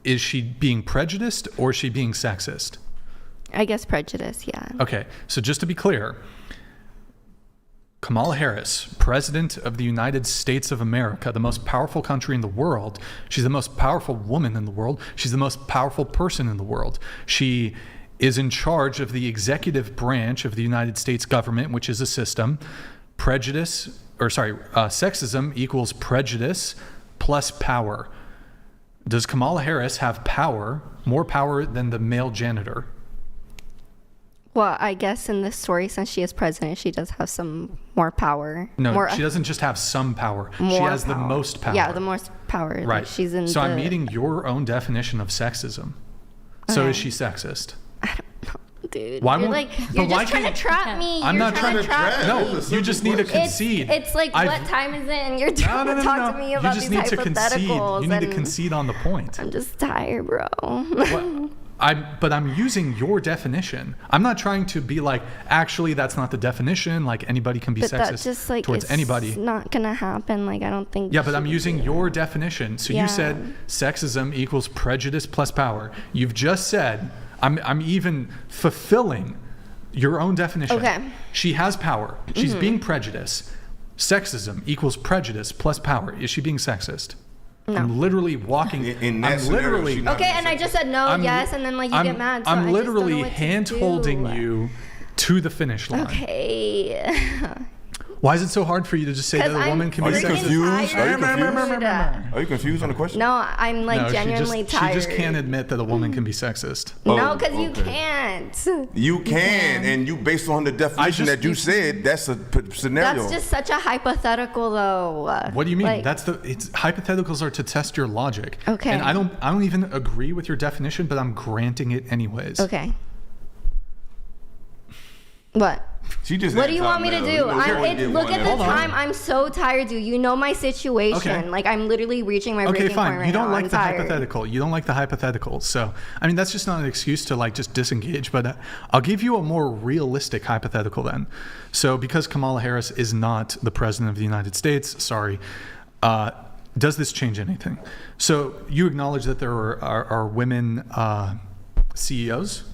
is she being prejudiced or is she being sexist? I guess prejudice, yeah. Okay, so just to be clear, Kamala Harris, President of the United States of America, the most powerful country in the world. She's the most powerful woman in the world. She's the most powerful person in the world. She is in charge of the executive branch of the United States government, which is a system. Sexism equals prejudice plus power. Does Kamala Harris have power, more power than the male janitor? Well, I guess in this story, since she is president, she does have some more power. No, she doesn't just have some power. She has the most power. Yeah, the most power. Right. Like she's in I'm meeting your own definition of sexism. Okay. So is she sexist? I don't know, dude. Why you're just trying to trap me. I'm not trying to trap. No, you just need to concede. It's like, what time is it? And you're trying to talk to me about these hypotheticals. You just need to concede. You need to concede on the point. I'm just tired, bro. But I'm using your definition. I'm not trying to be like, actually, that's not the definition. Like, anybody can be sexist towards anybody. It's not going to happen. Like, I don't think. Yeah, but I'm using your definition. So you said sexism equals prejudice plus power. You've just said, I'm even fulfilling your own definition. Okay. She has power. She's being prejudiced. Sexism equals prejudice plus power. Is she being sexist? No. I'm literally walking in that scenario. Okay, and I just said no, yes, and then like you get mad. So I'm literally hand-holding you to the finish line. Okay. Why is it so hard for you to just say that a woman can be sexist? Are you confused on the question? No, I'm like genuinely tired. She just can't admit that a woman can be sexist. No, because you can't. You can, and you, based on the definition that you said, that's a scenario. That's just such a hypothetical, though. What do you mean? Hypotheticals are to test your logic. Okay. And I don't even agree with your definition, but I'm granting it anyways. Okay. What? What do you want me to do? Look at the time. I'm so tired, dude. You know my situation. Okay. Like, I'm literally reaching my breaking point right now. Okay, fine. You don't like the hypothetical. You don't like the hypothetical. So, I mean, that's just not an excuse to like just disengage. But I'll give you a more realistic hypothetical then. So, because Kamala Harris is not the president of the United States, does this change anything? So, you acknowledge that there are women CEOs?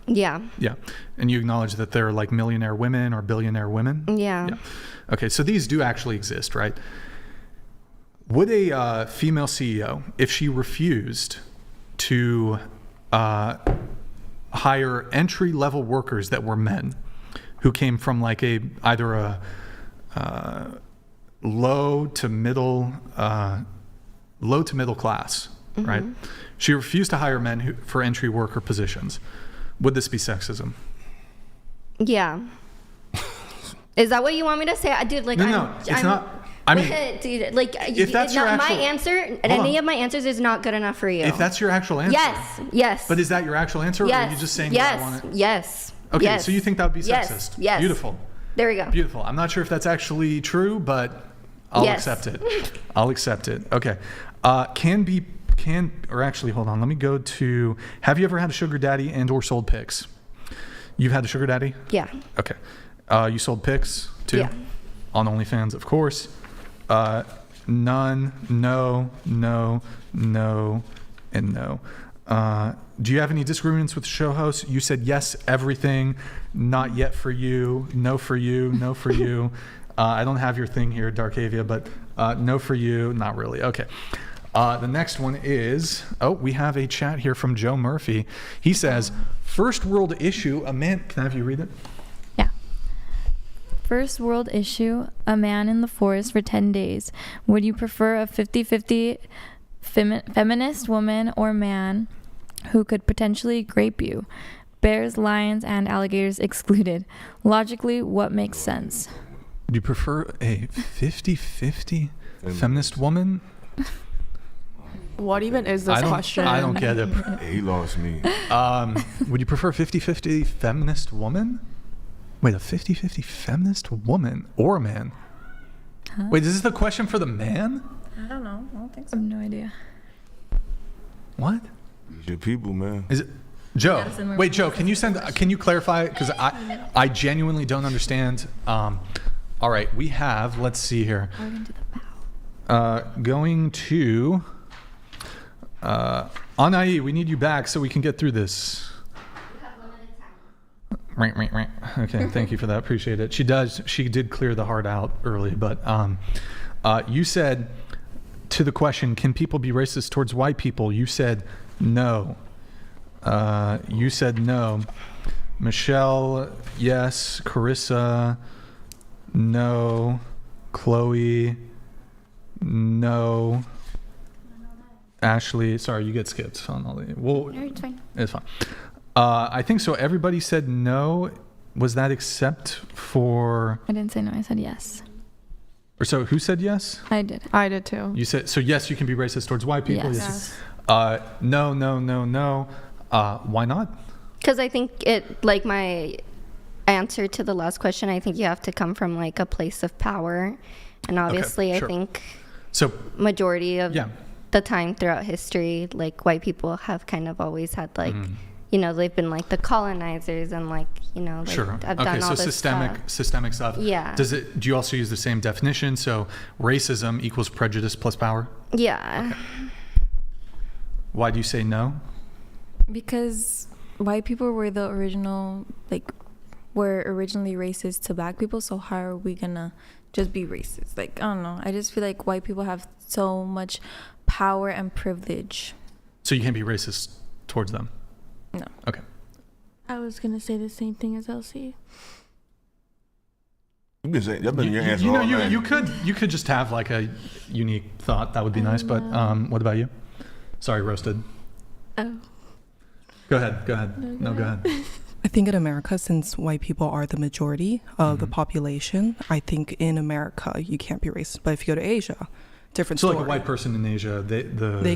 Yeah. Yeah. And you acknowledge that there are like millionaire women or billionaire women? Yeah. Okay, so these do actually exist, right? Would a female CEO, if she refused to hire entry-level workers that were men, who came from like either a low to middle class, right? She refused to hire men for entry worker positions. Would this be sexism? Yeah. Is that what you want me to say? Dude, like, no, it's not. I mean, dude, like, if that's your actual, my answer, any of my answers is not good enough for you. If that's your actual answer. Yes. But is that your actual answer, or are you just saying yes, I want it? Yes. Okay, yes. so you think that would be sexist? Yes. Beautiful. There we go. Beautiful. I'm not sure if that's actually true, but I'll accept it. I'll accept it. Okay. Hold on. Let me go to, have you ever had a sugar daddy and or sold pics? You've had a sugar daddy? Yeah. Okay. You sold pics too? Yeah. On OnlyFans, of course. None, no, no, no, and no. Do you have any disagreements with the show host? You said yes, everything. Not yet for you. No for you. No for you. I don't have your thing here, Darkavia, but no for you. Not really. Okay. The next one is, we have a chat here from Joe Murphy. He says, first world issue, a man, can I have you read it? Yeah. First world issue, a man in the forest for 10 days. Would you prefer a 50-50 feminist woman or man who could potentially grape you? Bears, lions, and alligators excluded. Logically, what makes sense? Do you prefer a 50-50 feminist woman? What even is this question? I don't get it. He lost me. Would you prefer 50-50 feminist woman? Wait, a 50-50 feminist woman or man? Huh? Wait, is this the question for the man? I don't know. I don't think so. I have no idea. What? These your people, man. Is it Joe? Wait, Joe, can you clarify? Because I genuinely don't understand. All right, we have, let's see here. Going to Anai, we need you back so we can get through this. Right. Okay, thank you for that. Appreciate it. She did clear the heart out early, but you said to the question, can people be racist towards white people? You said no. You said no. Michelle, yes. Carissa, no. Chloe, no. Ashley, sorry, you get skipped on all the. Well, No, it's fine. It's fine. I think so. Everybody said no. Was that except for? I didn't say no. I said yes. Or so who said yes? I did. I did too. You said so. Yes, you can be racist towards white people. Yes. No. Why not? Because I think like my answer to the last question, I think you have to come from like a place of power, and obviously Okay, sure. I think so majority of the time throughout history, like white people have kind of always had like they've been like the colonizers and like like, Sure. I've Okay, done all so this systemic stuff. Yeah. Do you also use the same definition? So racism equals prejudice plus power? Yeah. Okay. Why do you say no? Because white people were the original, were originally racist to black people, so how are we gonna just be racist? I don't know. I just feel like white people have so much power and privilege. So you can't be racist towards them? No. Okay. I was gonna say the same thing as Elsie. You've been saying, that's been your answer all night. You could just have like a unique thought. That would be nice. But what about you? Sorry, roasted. Oh. Go ahead. No, go ahead. I think in America, since white people are the majority of the population, I think in America you can't be racist. But if you go to Asia, different So story. like a white person in Asia, they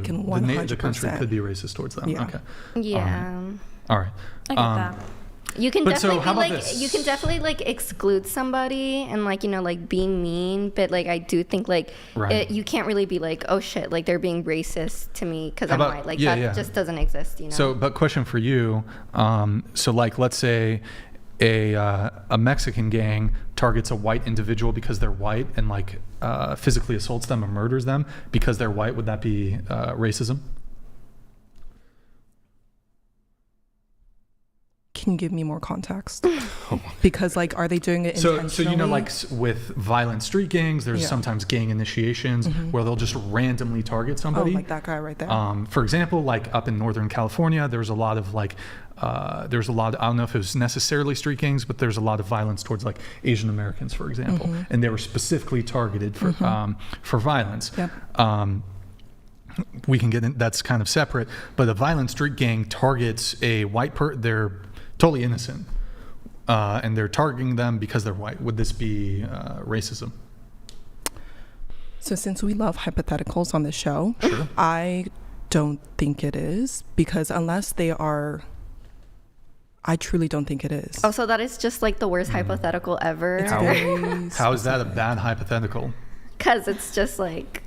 can 100%. the country could be racist towards them. Yeah. Okay. Yeah. All right. I get that. You can but definitely so how be about like this? you can definitely like exclude somebody and like like being mean, but like I do think like Right. you can't really be like, oh shit, like they're being racist to me because How I'm about- white. Like yeah, that yeah. just doesn't exist, So, but question for you. So like, let's say a Mexican gang targets a white individual because they're white and like physically assaults them or murders them because they're white. Would that be racism? Can you give me more context? Because like, are they doing it intentionally? So like with violent street gangs, there's sometimes gang initiations where they'll just randomly target somebody. Oh, like that guy right there. For example, like up in Northern California, there's a lot of like, I don't know if it was necessarily street gangs, but there's a lot of violence towards like Asian Americans, for example, and they were specifically targeted for violence. Yep. We can get in, that's kind of separate, but a violent street gang targets a white they're totally innocent, and they're targeting them because they're white. Would this be racism? So since we love hypotheticals on the show, Sure. I don't think it is, because unless they are, I truly don't think it is. Oh, so that is just like the worst hypothetical ever. How is that a bad hypothetical? Because it's just like,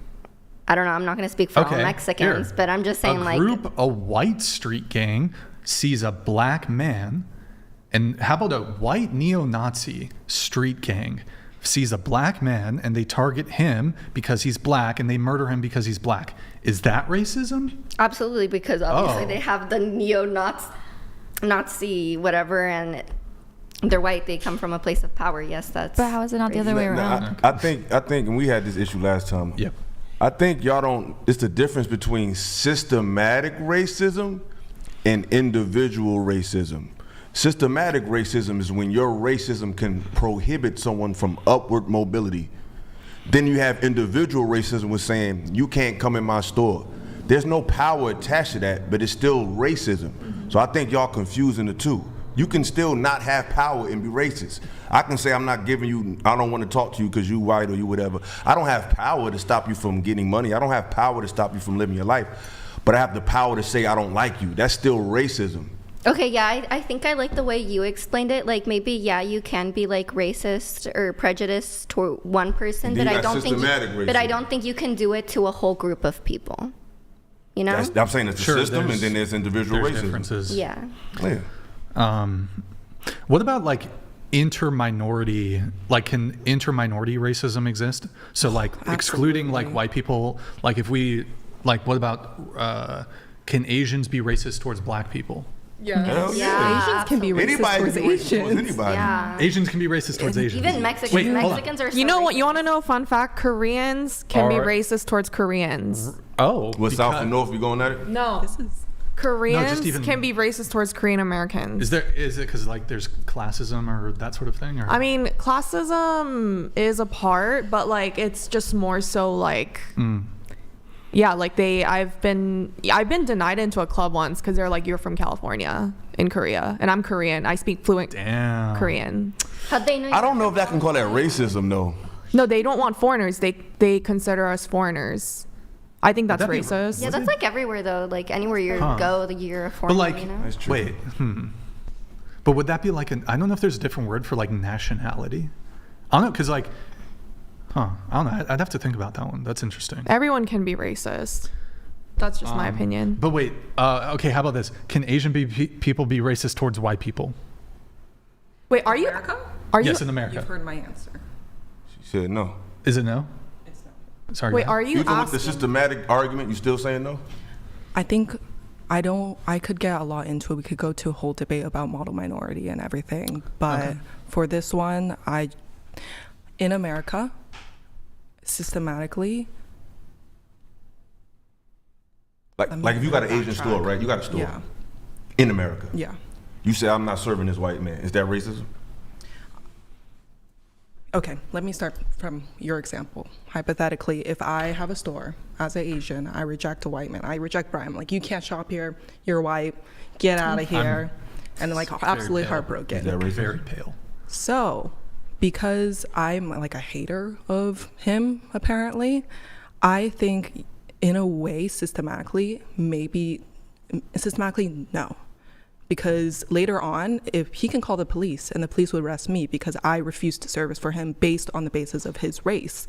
I don't know. I'm not going to speak for all Mexicans, here. but I'm just saying A white street gang sees a black man, and how about a white neo-Nazi street gang sees a black man and they target him because he's black and they murder him because he's black. Is that racism? Absolutely, because obviously they have the Nazi whatever, and they're white. They come from a place of power. Yes, that's. But how is it not the other way around? I think, and we had this issue last time. Yep. I think y'all don't. It's the difference between systematic racism and individual racism. Systematic racism is when your racism can prohibit someone from upward mobility. Then you have individual racism with saying, you can't come in my store. There's no power attached to that, but it's still racism. So I think y'all confusing the two. You can still not have power and be racist. I can say I don't want to talk to you because you white or you whatever. I don't have power to stop you from getting money. I don't have power to stop you from living your life. But I have the power to say I don't like you. That's still racism. Okay, yeah, I think I like the way you explained it. Like maybe, yeah, you can be like racist or prejudiced toward one person, but I don't think you can do it to a whole group of people. You know? I'm saying it's the system, and then there's individual racism. Differences. Yeah. What about like inter-minority? Like, can inter-minority racism exist? So like excluding like white people. Like if we like, what about can Asians be racist towards black people? Yeah. Asians can be racist towards Asians. Yeah. Asians can be racist towards Asians. Even Mexicans. Wait, Mexicans are so You know what? racist. You want to know a fun fact? Koreans can be racist towards Koreans. Oh. What, South and North, we going at it? No. Koreans just even- can be racist towards Korean Americans. Is it because like there's classism or that sort of thing? Or? I mean, classism is a part, but like it's just more so like yeah, like I've been denied into a club once because they're like, you're from California in Korea, and I'm Korean. I speak fluent Korean. How'd they know? I don't know if that can call that racism though. No, they don't want foreigners. They consider us foreigners. I think that's racist. Yeah, that's like everywhere though. Like anywhere you go, you're a But foreigner. like, you know? That's true. wait, But would that be like I don't know if there's a different word for like nationality. I don't know, because like, I don't know. I'd have to think about that one. That's interesting. Everyone can be racist. That's just my opinion. But wait, okay, how about this? Can Asian people be racist towards white people? Wait, are you? Yes, in America. You've heard my answer. She said no. Is it no? It's no. Sorry. Wait, are you Even with asking? the systematic argument, you still saying no? I think I could get a lot into it. We could go to a whole debate about model minority and everything. But for this one, in America, systematically. Like if you got an Asian store, right? You got a store. Yeah. In America. Yeah. You say, I'm not serving this white man. Is that racism? Okay, let me start from your example. Hypothetically, if I have a store as an Asian, I reject a white man. I reject Brian. Like, you can't shop here. You're white. Get out of here. And like absolutely heartbroken. Is that racism? Very pale. So, because I'm like a hater of him, apparently, I think in a way, systematically, no. Because later on, if he can call the police and the police would arrest me because I refused to service for him based on the basis of his race.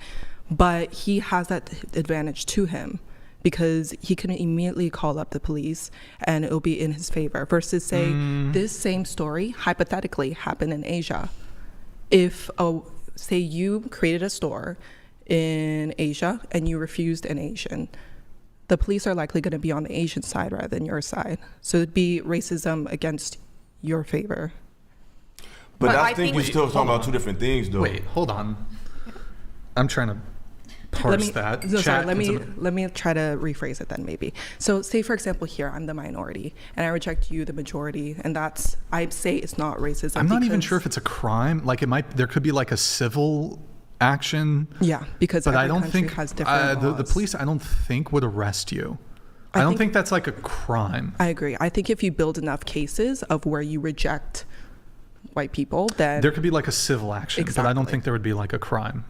But he has that advantage to him because he can immediately call up the police and it'll be in his favor versus say this same story hypothetically happened in Asia. If say you created a store in Asia and you refused an Asian, the police are likely going to be on the Asian side rather than your side. So it'd be racism against your favor. But I think we're still talking about two different things, though. Wait, hold on. I'm trying to parse that. Let me try to rephrase it then maybe. So say for example here, I'm the minority and I reject you, the majority, and I'd say it's not racism. I'm not even sure if it's a crime. Like there could be like a civil action. Yeah, because but every I don't country think has different laws. The police I don't think would arrest you. I don't think that's like a crime. I agree. I think if you build enough cases of where you reject white people, then there could be like a civil action, Exactly. but I don't think there would be like a crime.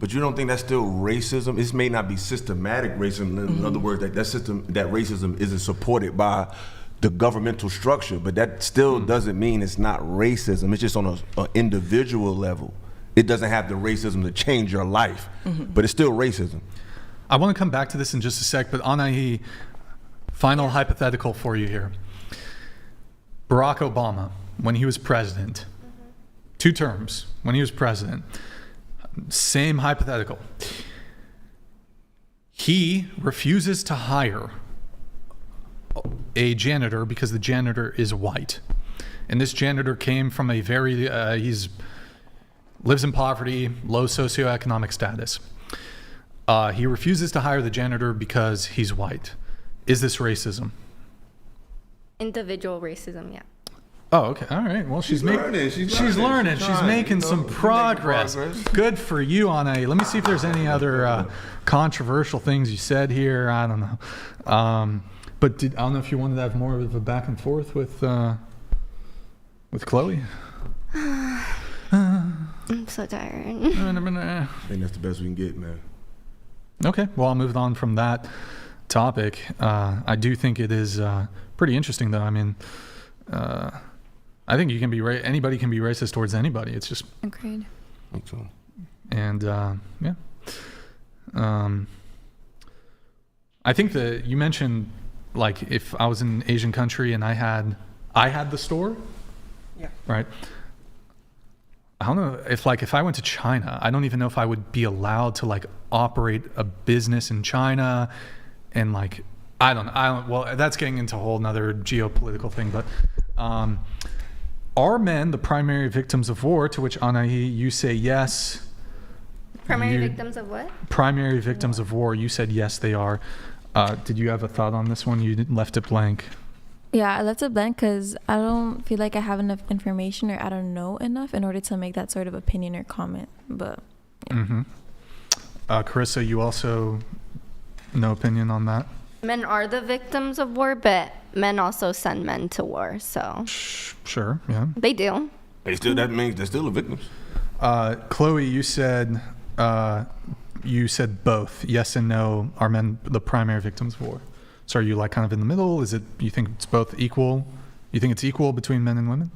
But you don't think that's still racism? This may not be systematic racism. In other words, that racism isn't supported by the governmental structure, but that still doesn't mean it's not racism. It's just on an individual level. It doesn't have the racism to change your life, but it's still racism. I want to come back to this in just a sec, but Anahi, final hypothetical for you here. Barack Obama, when he was president, 2 terms, when he was president, Same hypothetical. He refuses to hire a janitor because the janitor is white. And this janitor came from a very, lives in poverty, low socioeconomic status. He refuses to hire the janitor because he's white. Is this racism? Individual racism, yeah. Oh, okay. All right. Well, she's learning. She's learning. She's making some progress. Good for you, Anna. Let me see if there's any other controversial things you said here. I don't know. But I don't know if you wanted to have more of a back and forth with Chloe. I'm so tired. I think that's the best we can get, man. Okay. Well, I'll move on from that topic. I do think it is pretty interesting, though. I mean, I think you can be anybody can be racist towards anybody. It's just agreed. Okay. And yeah. I think that you mentioned, like, if I was in an Asian country and I had the store. Yeah. Right. I don't know if I went to China, I don't even know if I would be allowed to like operate a business in China, and like I don't. Well, that's getting into a whole nother geopolitical thing. But are men the primary victims of war? To which Anahi, you say yes. Primary victims of what? Primary victims of war. You said yes, they are. Did you have a thought on this one? You left it blank. Yeah, I left it blank because I don't feel like I have enough information, or I don't know enough in order to make that sort of opinion or comment. But yeah. Mm-hmm. Carissa, you also no opinion on that? Men are the victims of war, but men also send men to war. So sure, yeah, they do. That means they're still the victims. Chloe, you said both. Yes and no. Are men the primary victims of war? So are you like kind of in the middle? Is it, you think it's both equal? You think it's equal between men and women?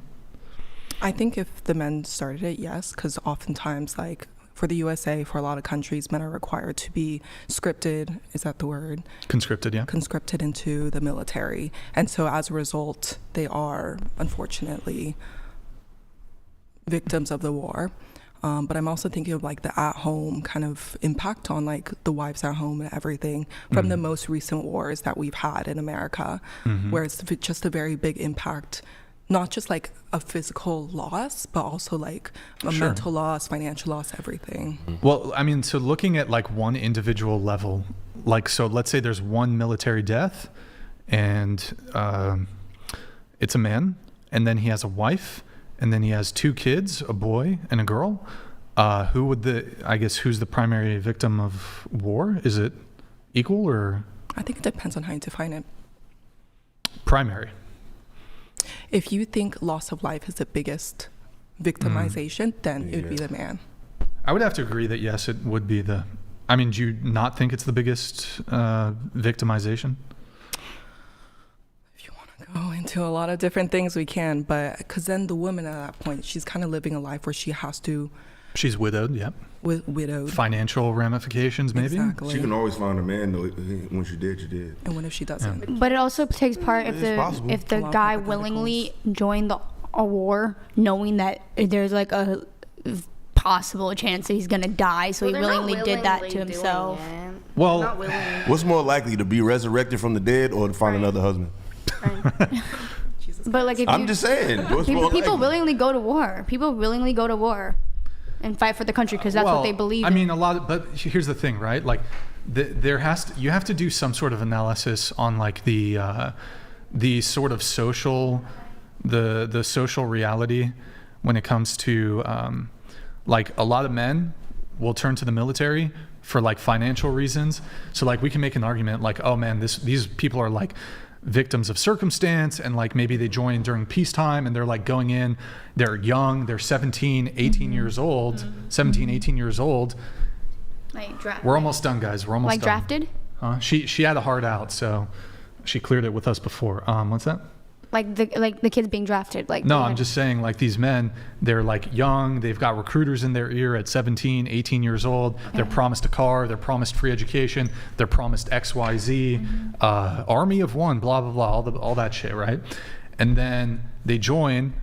I think if the men started it, yes, because oftentimes, like for the USA, for a lot of countries, men are required to be scripted. Is that the word? Conscripted, yeah. Conscripted into the military. And so as a result, they are unfortunately victims of the war. But I'm also thinking of like the at-home kind of impact on like the wives at home and everything from the most recent wars that we've had in America, where it's just a very big impact, not just like a physical loss, but also like a mental loss, financial loss, everything. Well, I mean, so looking at like one individual level, like, so let's say there's one military death and it's a man, and then he has a wife, and then he has 2 kids, a boy and a girl. Who's the primary victim of war? Is it equal or? I think it depends on how you define it. Primary. If you think loss of life is the biggest victimization, then it would be the man. I would have to agree that yes, it would be do you not think it's the biggest victimization? Go into a lot of different things we can, but because then the woman at that point, she's kind of living a life where she has to. She's widowed, yep. Widowed. Financial ramifications, maybe. Exactly. She can always find a man though. When she did, she did. And what if she doesn't? Yeah. But it also takes part if the guy willingly joined a war, knowing that there's like a possible chance that he's gonna die, so he willingly did that to himself. Well, what's more likely, to be resurrected from the dead or to find another husband? But like, I'm just saying, people willingly go to war. People willingly go to war and fight for the country because that's what they believe in. I mean, but here's the thing, right? Like, you have to do some sort of analysis on like the sort of social, the social reality when it comes to like a lot of men will turn to the military for like financial reasons. So like we can make an argument like, oh man, these people are like victims of circumstance, and like maybe they join during peacetime and they're like going in, they're young, they're 17, 18 years old, 17, 18 years old. Like drafted. We're almost done, guys. We're almost like done. Drafted? She had a hard out, so she cleared it with us before. What's that? Like the kids being drafted. Like no, I'm just saying like these men, they're like young, they've got recruiters in their ear at 17, 18 years old. Okay. They're promised a car, they're promised free education, they're promised XYZ, army of one, blah, blah, blah, all that shit, right? And then they join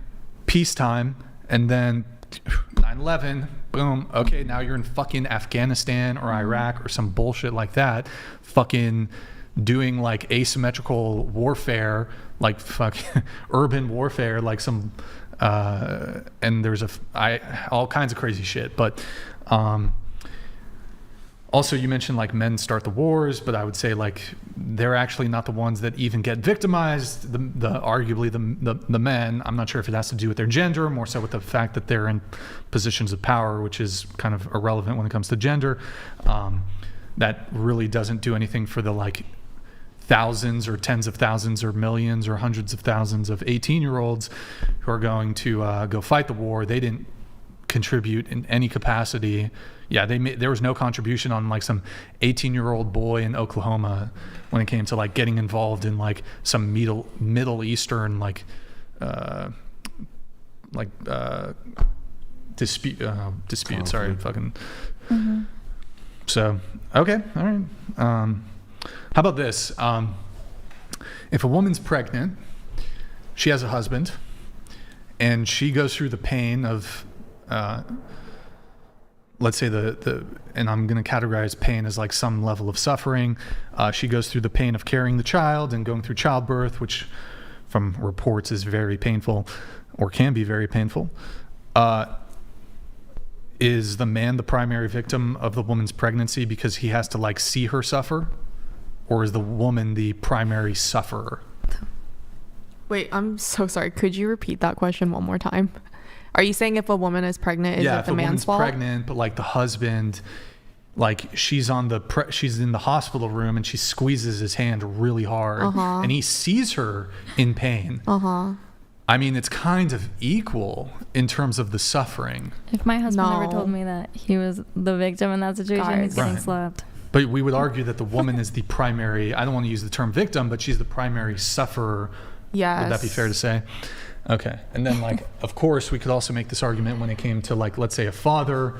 peacetime, and then 9/11, boom, okay, now you're in fucking Afghanistan or Iraq or some bullshit like that, fucking doing like asymmetrical warfare, like fucking urban warfare, like some, and there's all kinds of crazy shit. But also you mentioned like men start the wars, but I would say like they're actually not the ones that even get victimized. Arguably the men. I'm not sure if it has to do with their gender, more so with the fact that they're in positions of power, which is kind of irrelevant when it comes to gender. That really doesn't do anything for the like thousands or tens of thousands or millions or hundreds of thousands of 18-year-olds who are going to go fight the war. They didn't contribute in any capacity. Yeah, there was no contribution on like some 18-year-old boy in Oklahoma when it came to like getting involved in like some Middle Eastern dispute. Sorry, fucking. Mm-hmm. So okay, all right. How about this? If a woman's pregnant, she has a husband, and she goes through the pain of, let's say and I'm going to categorize pain as like some level of suffering. She goes through the pain of carrying the child and going through childbirth, which from reports is very painful or can be very painful. Is the man the primary victim of the woman's pregnancy because he has to like see her suffer? Or is the woman the primary sufferer? Wait, I'm so sorry. Could you repeat that question one more time? Are you saying if a woman is pregnant, is it the man's fault? Yeah, if a woman's pregnant, but like the husband, like she's in the hospital room and she squeezes his hand really hard, and he sees her in pain. I mean, it's kind of equal in terms of the suffering. If my husband ever told me that he was the victim in that situation, he's getting slapped. But we would argue that the woman is the primary, I don't want to use the term victim, but she's the primary sufferer. Yes. Would that be fair to say? Okay. And then like, of course, we could also make this argument when it came to like, let's say a father,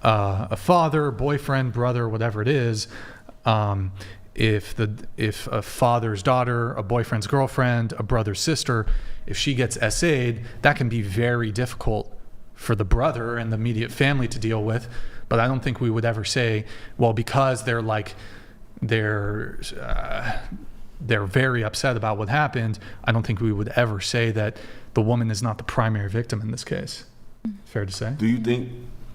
boyfriend, brother, whatever it is. If a father's daughter, a boyfriend's girlfriend, a brother's sister, if she gets SA'd, that can be very difficult for the brother and the immediate family to deal with. But I don't think we would ever say, well, because they're very upset about what happened, I don't think we would ever say that the woman is not the primary victim in this case. Fair to say? Do you think,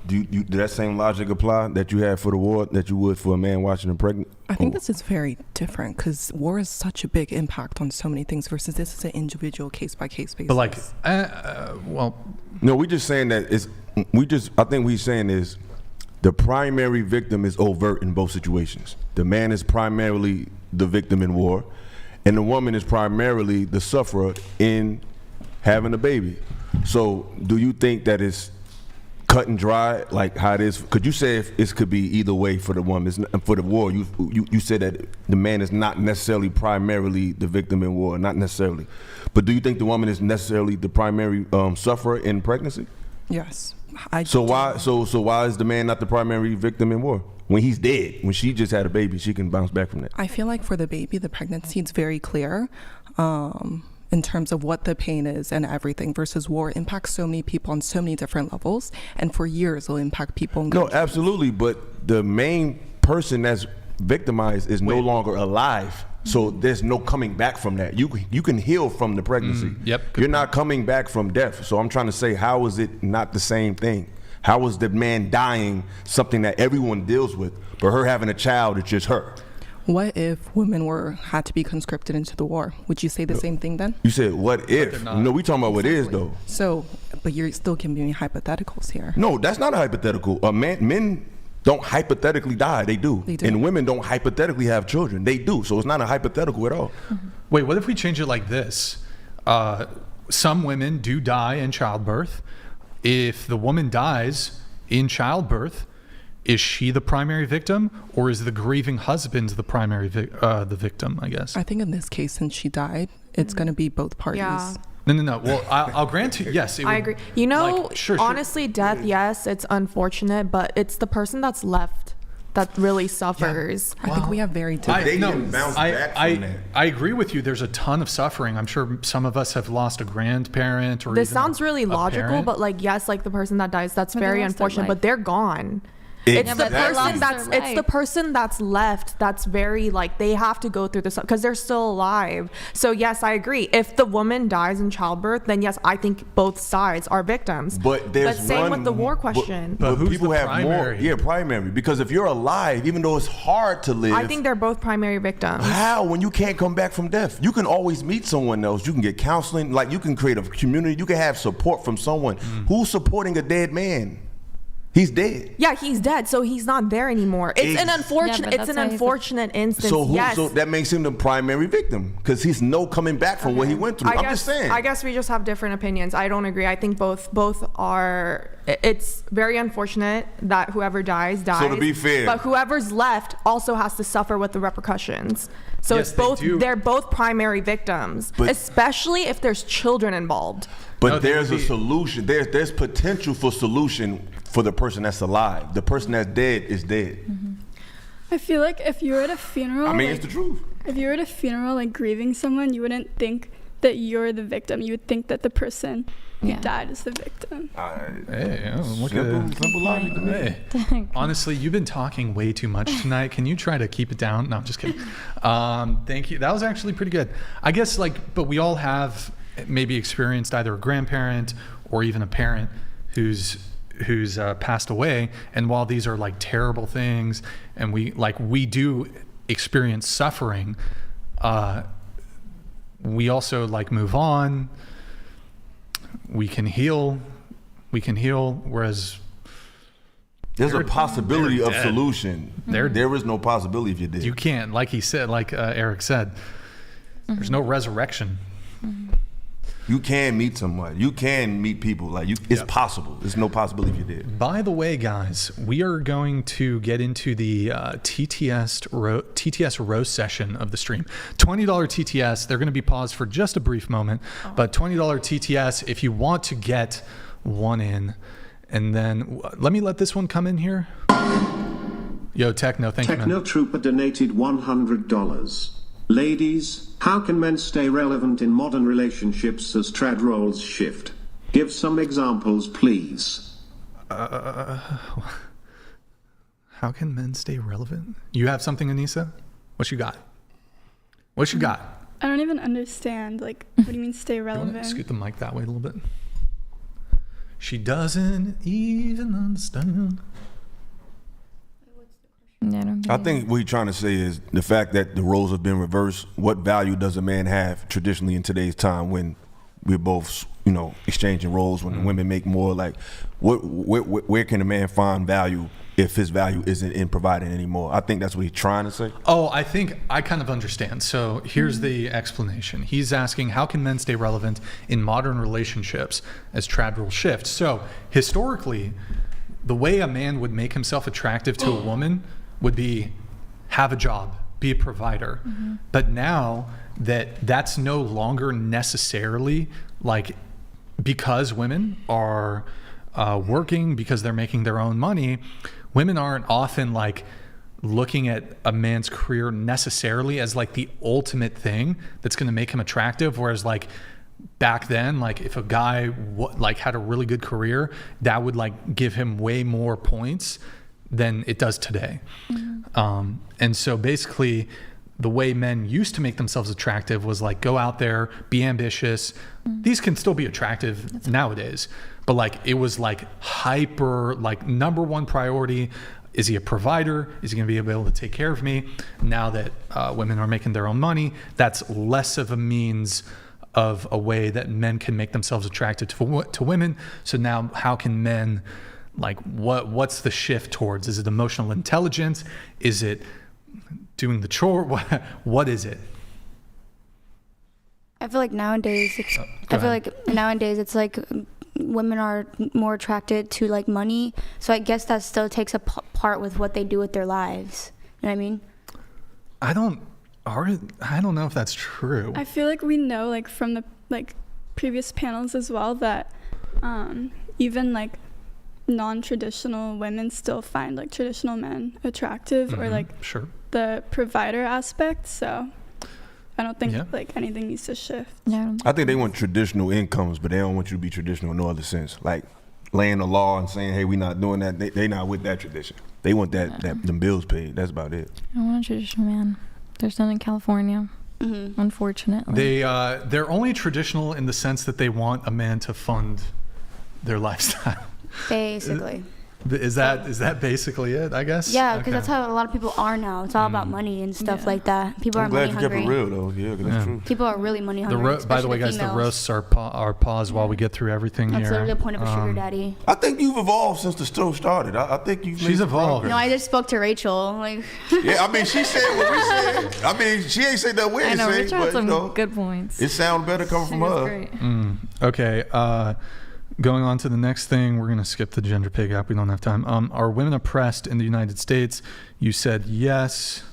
do that same logic apply that you had for the war that you would for a man watching a pregnant? I think this is very different because war is such a big impact on so many things versus this is an individual case-by-case basis. But like, no, we're just saying that I think we're saying is, the primary victim is overt in both situations. The man is primarily the victim in war, and the woman is primarily the sufferer in having a baby. So do you think that it's cut and dry, like how it is? Could you say if it could be either way for the woman? For the war, you said that the man is not necessarily primarily the victim in war, not necessarily. But do you think the woman is necessarily the primary sufferer in pregnancy? Yes. So why is the man not the primary victim in war? When he's dead, when she just had a baby, she can bounce back from that. I feel like for the baby, the pregnancy is very clear in terms of what the pain is and everything, versus war impacts so many people on so many different levels, and for years it'll impact people. No, absolutely, but the main person that's victimized is no longer alive. So there's no coming back from that. You can heal from the pregnancy. You're not coming back from death. So I'm trying to say, how is it not the same thing? How is the man dying something that everyone deals with, but her having a child, it's just her? What if women had to be conscripted into the war? Would you say the same thing then? You said what if? No, we talking about what is though. So, but you're still giving me hypotheticals here. No, that's not a hypothetical. Men don't hypothetically die. They do. And women don't hypothetically have children. They do. So it's not a hypothetical at all. Wait, what if we change it like this? Some women do die in childbirth. If the woman dies in childbirth, is she the primary victim, or is the grieving husband the primary the victim, I guess? I think in this case, since she died, it's going to be both parties. Yeah. No. Well, I'll grant you, yes. I agree. Honestly, death, yes, it's unfortunate, but it's the person that's left that really suffers. I think we have very different. I agree with you. There's a ton of suffering. I'm sure some of us have lost a grandparent or This even sounds really a logical, parent. but like, yes, like the person that dies, that's But they very lost their unfortunate, life. but they're gone. Exactly. It's the Yeah, but they person lost that's their it's the life. person that's left that's very like they have to go through this because they're still alive. So yes, I agree. If the woman dies in childbirth, then yes, I think both sides are victims. But there's same one, with the war question. But who's people the have primary? more. Yeah, primary. Because if you're alive, even though it's hard to live, I think they're both primary victims. how when you can't come back from death, you can always meet someone else. You can get counseling. Like you can create a community. You can have support from someone. Who's supporting a dead man? He's dead. Yeah, he's dead, so he's not there anymore. It's an unfortunate. Yeah, it's an that's why unfortunate instance. So yes. so that makes him the primary victim because he's no coming back from what he went through. I'm just saying. I guess we just have different opinions. I don't agree. I think both are. It's very unfortunate that whoever dies. So to be fair, but whoever's left also has to suffer with the repercussions. So Yes, it's both. they do. They're both primary victims, But- especially if there's children involved. But No, there's a solution. There's potential for solution for the person that's alive. The person that's dead is dead. I feel like if you were at a funeral, I mean, it's the truth. If you were at a funeral, like grieving someone, you wouldn't think that you're the victim. You would think that the person who died is the victim. Hey, look simple logic to me. Hey. Honestly, you've been talking way too much tonight. Can you try to keep it down? No, I'm just kidding. Thank you. That was actually pretty good. I guess but we all have maybe experienced either a grandparent or even a parent who's passed away. And while these are like terrible things, and we do experience suffering, we also like move on. We can heal. Whereas there's a possibility of dead. solution. There is no possibility if you're dead. You can't, like he said, like Eric said, there's no resurrection. You can meet somebody. You can meet people. Like it's possible. There's no possibility if you did. By the way, guys, we are going to get into the TTS roast session of the stream. $20 TTS. They're going to be paused for just a brief moment, but $20 TTS if you want to get one in. And then let this one come in here. Yo, Techno, thank you, man. Techno Trooper donated $100. Ladies, how can men stay relevant in modern relationships as trad roles shift? Give some examples, please. How can men stay relevant? You have something, Anissa? What you got? I don't even understand. Like, what do you mean stay You want to relevant? scoot the mic that way a little bit? She doesn't even understand. I think what you're trying to say is the fact that the roles have been reversed. What value does a man have traditionally in today's time when we're both, exchanging roles? When women make more, like, where can a man find value if his value isn't in providing anymore? I think that's what he's trying to say. Oh, I think I kind of understand. So here's the explanation. He's asking, how can men stay relevant in modern relationships as trad roles shift? So historically, the way a man would make himself attractive to a woman would be have a job, be a provider. But now that's no longer necessarily like because women are working, because they're making their own money, women aren't often like looking at a man's career necessarily as like the ultimate thing that's going to make him attractive. Whereas like back then, like if a guy had a really good career, that would like give him way more points than it does today. And so basically the way men used to make themselves attractive was like go out there, be ambitious. These can still be attractive nowadays, but like it was like hyper, like number one priority. Is he a provider? Is he going to be able to take care of me? Now that women are making their own money, that's less of a means of a way that men can make themselves attractive to women. So now how can men, like what's the shift towards? Is it emotional intelligence? Is it doing the chore? What is it? I feel like nowadays it's like women are more attracted to like money. So I guess that still takes a part with what they do with their lives. You know what I mean? I don't know if that's true. I feel like we know, like from the previous panels as well, that even like non-traditional women still find like traditional men attractive, or like Sure. the provider aspect. So I don't think like anything needs to shift. Yeah. I think they want traditional incomes, but they don't want you to be traditional in no other sense. Like laying the law and saying, "Hey, we not doing that." They not with that tradition. They want that them bills paid. That's about it. I want a traditional man. There's none in California, unfortunately. They're only traditional in the sense that they want a man to fund their lifestyle. Basically. Is that basically it, I guess? Yeah, because that's how a lot of people are now. It's all about money and stuff like that. People I'm are money glad you hungry. kept it real though. Yeah, 'cause that's true. People are really money hungry. By the way, guys, the roasts are paused while we get through everything That's here. literally the point of a sugar daddy. I think you've evolved since the show started. I think you've She's made evolved. No, I just spoke to Rachel. Like. Yeah, I mean, she said what we said. I mean, she ain't said that we I ain't know, say, Rachel but had some you know, good points. it sounds better coming She from was her. great. Okay, going on to the next thing, we're going to skip the gender pay gap. We don't have time. Are women oppressed in the United States? You said yes.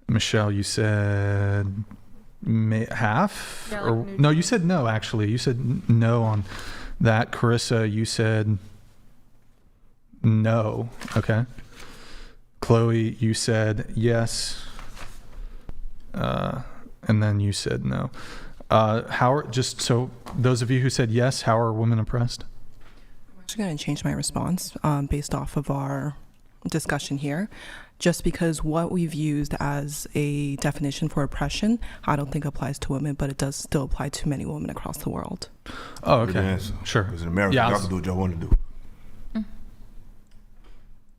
Michelle, you said half? Yeah, or, like no, you said no, actually. You said no on that. Carissa, you said no. Okay. Chloe, you said yes. And then you said no. Just so those of you who said yes, how are women oppressed? I'm actually going to change my response based off of our discussion here, just because what we've used as a definition for oppression, I don't think applies to women, but it does still apply to many women across the world. Oh, okay. Sure. Because in America, y'all can do what y'all want to do.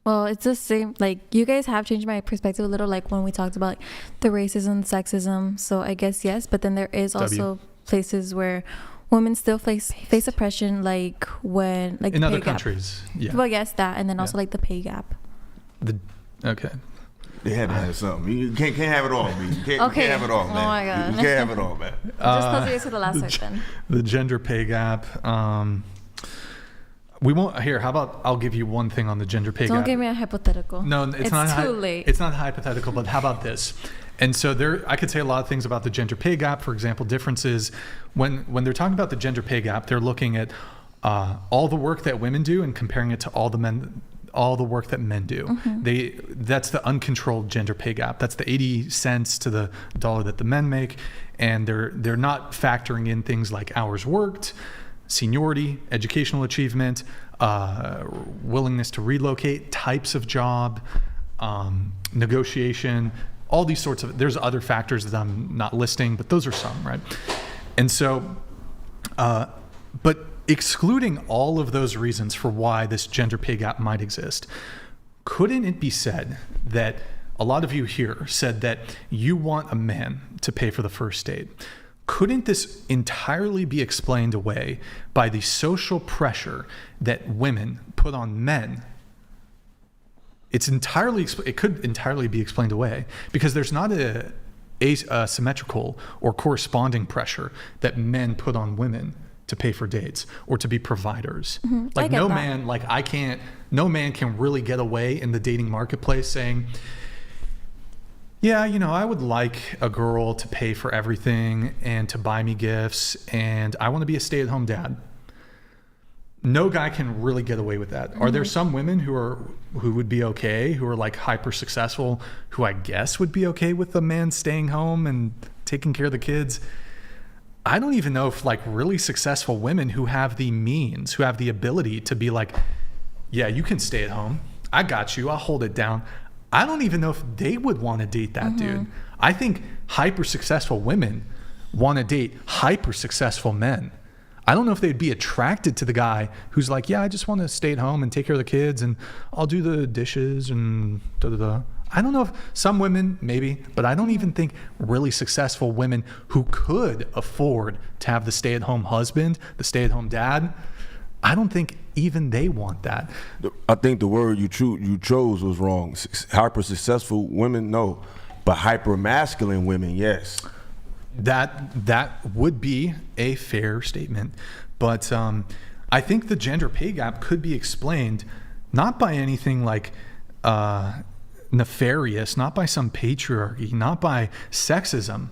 Well, it's the same. Like, you guys have changed my perspective a little, like when we talked about like, the racism, sexism. So I guess yes, but then there is also places where women still face oppression, like when like in the other pay gap. countries. Yeah. Well, yes, that, and then also like the pay gap. Okay. They had to have something. You can't have it all, man. You can't have it all, man. Oh my God. You can't have it all, man. Just close your ears to the last part then. The gender pay gap. We won't. Here, how about I'll give you one thing on the gender pay gap. Don't give me a hypothetical. No, it's not too late. It's not hypothetical, but how about this? And so I could say a lot of things about the gender pay gap. For example, differences when they're talking about the gender pay gap, they're looking at all the work that women do and comparing it to all the work that men do. Mm-hmm. That's the uncontrolled gender pay gap. That's the 80 cents to the dollar that the men make, and they're not factoring in things like hours worked, seniority, educational achievement, willingness to relocate, types of job, negotiation, all these sorts of, there's other factors that I'm not listing, but those are some, right? And so, but excluding all of those reasons for why this gender pay gap might exist, couldn't it be said that a lot of you here said that you want a man to pay for the first date? Couldn't this entirely be explained away by the social pressure that women put on men? It could entirely be explained away because there's not a symmetrical or corresponding pressure that men put on women to pay for dates or to be providers. Mm-hmm. Like no man can really get away in the dating marketplace saying, yeah, I would like a girl to pay for everything and to buy me gifts, and I want to be a stay-at-home dad. No guy can really get away with that. Mm-hmm. Are there some women who would be okay, who are like hyper successful, who I guess would be okay with a man staying home and taking care of the kids? I don't even know if like really successful women who have the means, who have the ability to be like, yeah, you can stay at home. I got you. I'll hold it down. I don't even know if they would want to date that dude. I think hyper successful women want to date hyper successful men. I don't know if they'd be attracted to the guy who's like, yeah, I just want to stay at home and take care of the kids and I'll do the dishes and da-da-da. I don't know if some women, maybe, but I don't even think really successful women who could afford to have the stay-at-home husband, the stay-at-home dad, I don't think even they want that. I think the word you chose was wrong. Hyper successful women, no, but hyper masculine women, yes. That would be a fair statement, but I think the gender pay gap could be explained not by anything like nefarious, not by some patriarchy, not by sexism,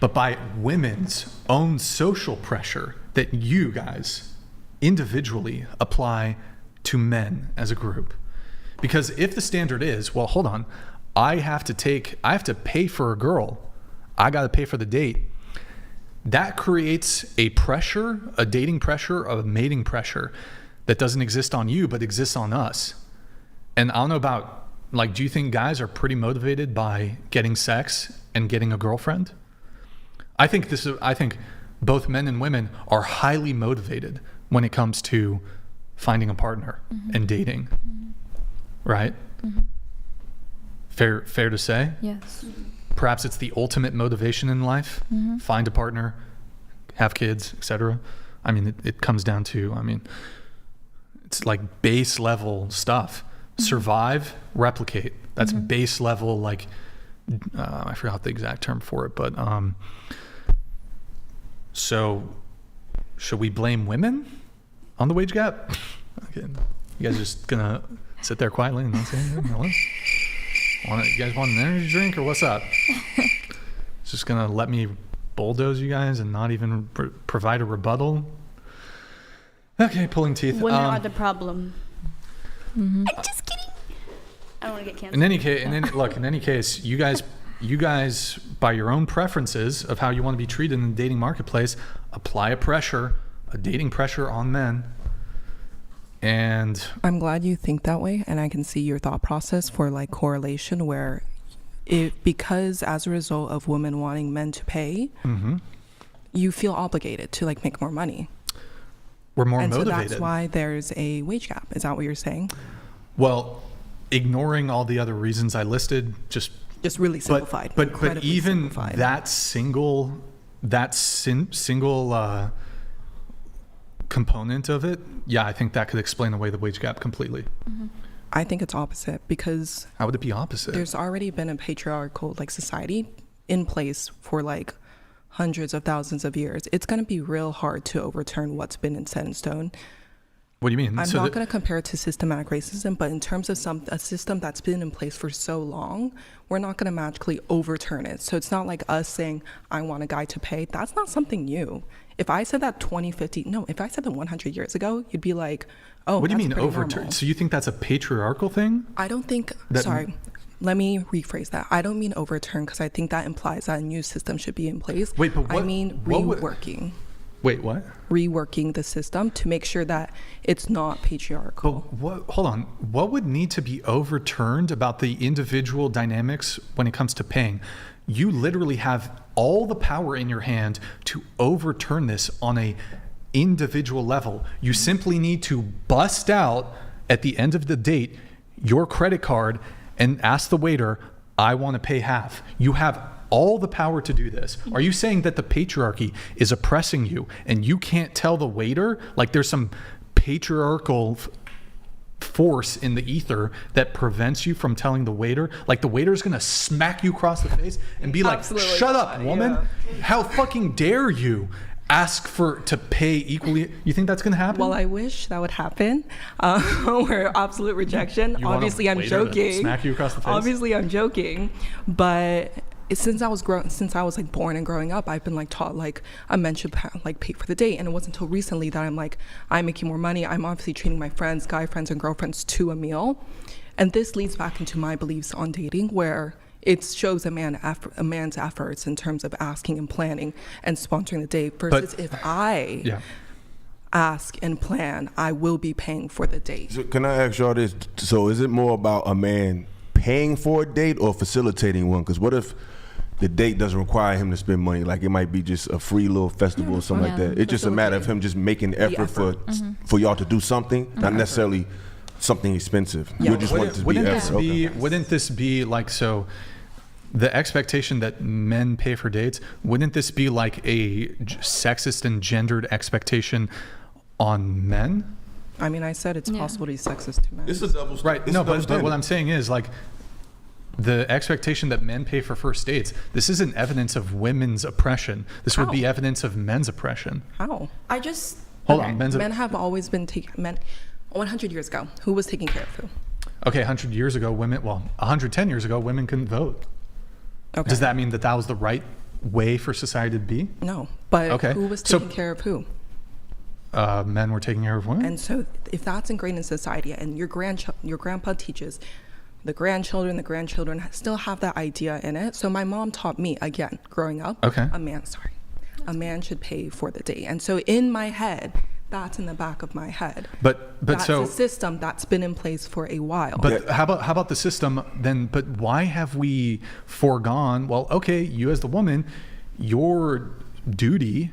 but by women's own social pressure that you guys individually apply to men as a group? Because if the standard is, well, hold on, I have to pay for a girl, I got to pay for the date, that creates a pressure, a dating pressure, a mating pressure that doesn't exist on you, but exists on us. And I don't know about, like, do you think guys are pretty motivated by getting sex and getting a girlfriend? I think both men and women are highly motivated when it comes to finding a partner and dating. Right? Fair to say? Yes. Perhaps it's the ultimate motivation in life. Find a partner, have kids, etc. I mean, it comes down to, it's like base level stuff. Survive, replicate. That's base level, like, I forgot the exact term for it, but so should we blame women on the wage gap? Okay. You guys just gonna sit there quietly and not say anything? You guys want an energy drink or what's up? Just gonna let me bulldoze you guys and not even provide a rebuttal? Okay, pulling teeth. Women are the problem. I'm just kidding. I don't want to get canceled. In any case, you guys, by your own preferences of how you want to be treated in the dating marketplace, apply a dating pressure on men. And I'm glad you think that way, and I can see your thought process for like correlation where because as a result of women wanting men to pay, you feel obligated to like make more money. We're more motivated. So that's why there's a wage gap. Is that what you're saying? Well, ignoring all the other reasons I listed, just really simplified. But even simplified. that single component of it, yeah, I think that could explain away the wage gap completely. I think it's opposite, because how would it be opposite? There's already been a patriarchal like society in place for like hundreds of thousands of years. It's going to be real hard to overturn what's been set in stone. What do you mean? I'm not going to compare it to systematic racism, but in terms of a system that's been in place for so long, we're not going to magically overturn it. So it's not like us saying, I want a guy to pay. That's not something new. If I said that if I said that 100 years ago, you'd be like, oh, what do you mean overturn? So you think that's a patriarchal thing? I don't think, let me rephrase that. I don't mean overturn, because I think that implies that a new system should be in place. Wait, but what? I mean reworking. Wait, what? Reworking the system to make sure that it's not patriarchal. But hold on. What would need to be overturned about the individual dynamics when it comes to paying? You literally have all the power in your hand to overturn this on a individual level. You simply need to bust out at the end of the date your credit card and ask the waiter, I want to pay half. You have all the power to do this. Are you saying that the patriarchy is oppressing you and you can't tell the waiter, like there's some patriarchal force in the ether that prevents you from telling the waiter, like the waiter's gonna smack you across the face and be like, shut up, woman. How fucking dare you ask to pay equally? You think that's gonna happen? Well, I wish that would happen. Where absolute rejection. Obviously, I'm joking. Smack you across the face? Obviously, I'm joking, but since I was like born and growing up, I've been like taught like a man should like pay for the date, and it wasn't until recently that I'm making more money. I'm obviously treating my friends, guy friends and girlfriends, to a meal, and this leads back into my beliefs on dating, where it shows a man's efforts in terms of asking and planning and sponsoring the date versus if I ask and plan, I will be paying for the date. So can I ask y'all this? So is it more about a man paying for a date or facilitating one? Because what if the date doesn't require him to spend money? Like it might be just a free little festival or something like that. It's just a matter of him just making the effort for y'all to do something, not necessarily something expensive. You just want it to be effort. Wouldn't this be like, so the expectation that men pay for dates, wouldn't this be like a sexist and gendered expectation on men? I mean, I said it's possible to be sexist to men. It's a double standard. Right. No, but what I'm saying is like the expectation that men pay for first dates, this isn't evidence of women's oppression. This would be evidence of men's oppression. How? Hold on. Men have always been 100 years ago, who was taking care of who? Okay, 100 years ago, 110 years ago, women couldn't vote. Okay. Does that mean that was the right way for society to be? No, but who was taking care of who? men were taking care of women. And so if that's ingrained in society and your grandpa teaches the grandchildren still have that idea in it. So my mom taught me, again, growing up, a man should pay for the date. And so in my head, that's in the back of my head. But that's so a system that's been in place for a while. But how about the system then? But why have we foregone? Well, okay, you as the woman, your duty.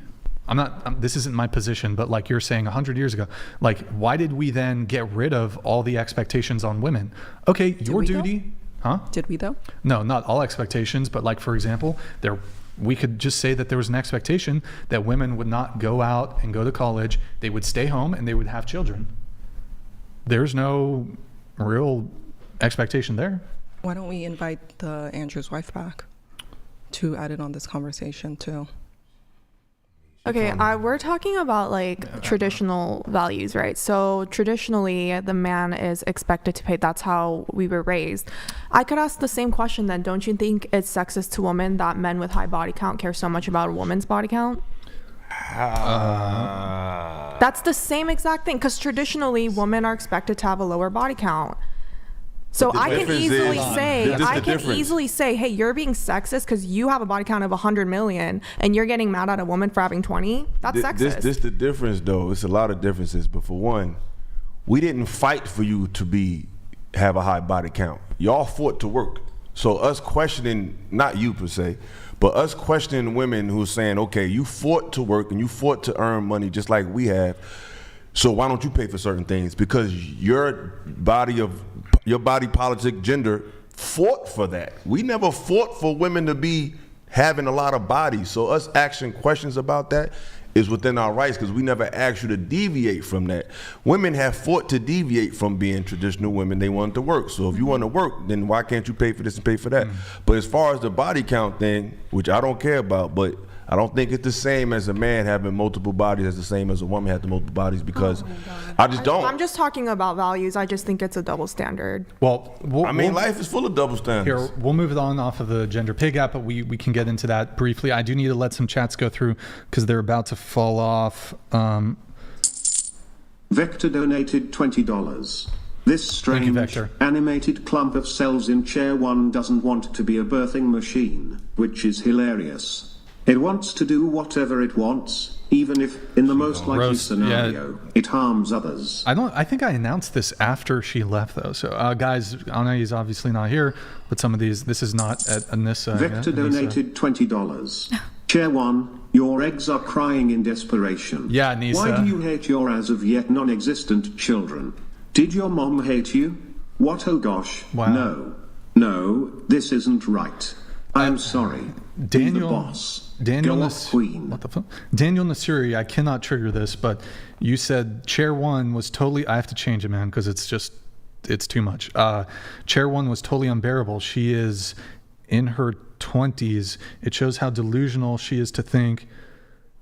This isn't my position, but like you're saying 100 years ago, like why did we then get rid of all the expectations on women? Okay, your duty, huh? Did we though? No, not all expectations, but like for example, we could just say that there was an expectation that women would not go out and go to college, they would stay home and they would have children. There's no real expectation there. Why don't we invite Andrew's wife back to add in on this conversation too? Okay, we're talking about like traditional values, right? So traditionally, the man is expected to pay. That's how we were raised. I could ask the same question then. Don't you think it's sexist to women that men with high body count care so much about a woman's body count? That's the same exact thing, because traditionally, women are expected to have a lower body count. So I can easily say, hey, you're being sexist because you have a body count of 100 million and you're getting mad at a woman for having 20. That's sexist. This the difference, though. It's a lot of differences. But for one, we didn't fight for you to have a high body count. Y'all fought to work. So us questioning, not you per se, but us questioning women who's saying, okay, you fought to work and you fought to earn money just like we have. So why don't you pay for certain things? Because your body politic, gender fought for that. We never fought for women to be having a lot of bodies. So us asking questions about that is within our rights, because we never asked you to deviate from that. Women have fought to deviate from being traditional women. They wanted to work. So if you want to work, then why can't you pay for this and pay for that? But as far as the body count thing, which I don't care about, but I don't think it's the same as a man having multiple bodies as the same as a woman having multiple bodies, because I just don't. I'm just talking about values. I just think it's a double standard. Well, life is full of double standards. Here, we'll move it on off of the gender pay gap, but we can get into that briefly. I do need to let some chats go through because they're about to fall off. Vector donated $20. This strange, animated clump of cells in chair 1 doesn't want to be a birthing machine, which is hilarious. It wants to do whatever it wants, even if, in the most likely scenario, it harms others. I think I announced this after she left, though. So, guys, Anna is obviously not here, but some of these, this is not at Anissa. Vector donated $20. Chair 1, your eggs are crying in desperation. Yeah, Nisa. Why do you hate your as of yet non-existent children? Did your mom hate you? What, oh gosh, wow. No, this isn't right. I'm sorry. Daniel, be the boss. Daniel, Go off, queen. What the fuck? Daniel Nasuri, I cannot trigger this, but you said chair 1 was totally, I have to change it, man, because it's too much. Chair 1 was totally unbearable. She is in her 20s. It shows how delusional she is to think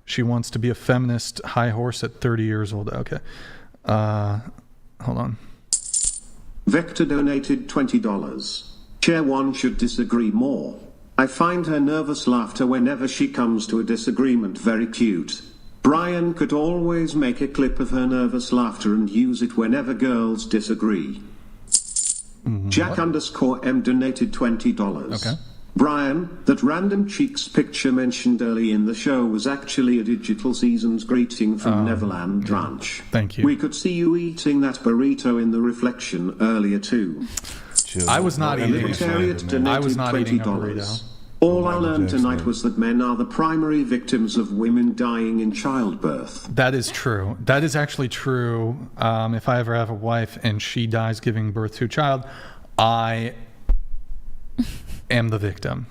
she wants to be a feminist high horse at 30 years old. Okay. Hold on. Vector donated $20. Chair 1 should disagree more. I find her nervous laughter whenever she comes to a disagreement very cute. Brian could always make a clip of her nervous laughter and use it whenever girls disagree. Jack_M donated $20. Okay. Brian, that random cheeks picture mentioned early in the show was actually a Digital Seasons greeting from Neverland Ranch. Thank you. We could see you eating that burrito in the reflection earlier too. I was not eating a burrito. All I learned tonight was that men are the primary victims of women dying in childbirth. That is true. That is actually true. If I ever have a wife and she dies giving birth to a child, I am the victim.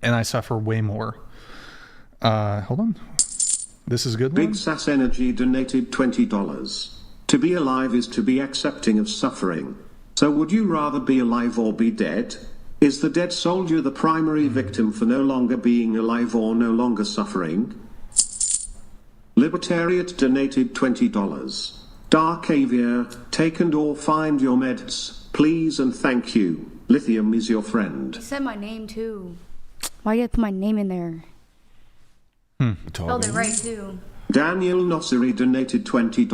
And I suffer way more. Hold on. This is a good one. Big Sass Energy donated $20. To be alive is to be accepting of suffering. So would you rather be alive or be dead? Is the dead soldier the primary victim for no longer being alive or no longer suffering? Libertariat donated $20. Dark Aviator, take and or find your meds, please and thank you. Lithium is your friend. You said my name too. Why you gotta put my name in there? Spelled it right too. Daniel Nosseri donated $20.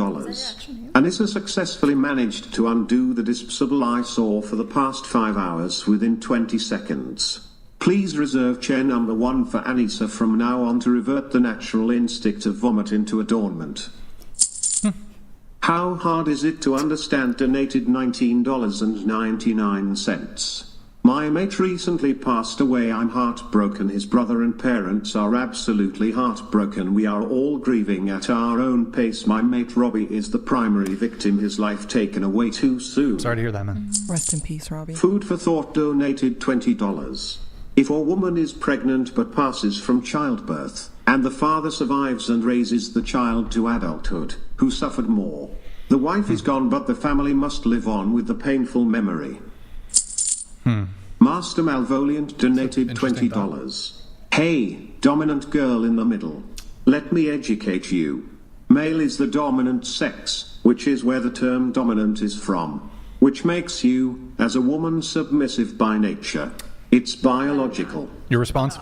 Anissa successfully managed to undo the disposable I saw for the past 5 hours within 20 seconds. Please reserve chair number 1 for Anissa from now on to revert the natural instinct of vomit into adornment. How hard is it to understand donated $19.99? My mate recently passed away. I'm heartbroken. His brother and parents are absolutely heartbroken. We are all grieving at our own pace. My mate Robbie is the primary victim. His life taken away too soon. Sorry to hear that, man. Rest in peace, Robbie. Food for Thought donated $20. If a woman is pregnant but passes from childbirth, and the father survives and raises the child to adulthood, who suffered more? The wife is gone, but the family must live on with the painful memory. Master Malvoliant donated $20. Hey, dominant girl in the middle. Let me educate you. Male is the dominant sex, which is where the term dominant is from, which makes you, as a woman, submissive by nature. It's biological. Your response?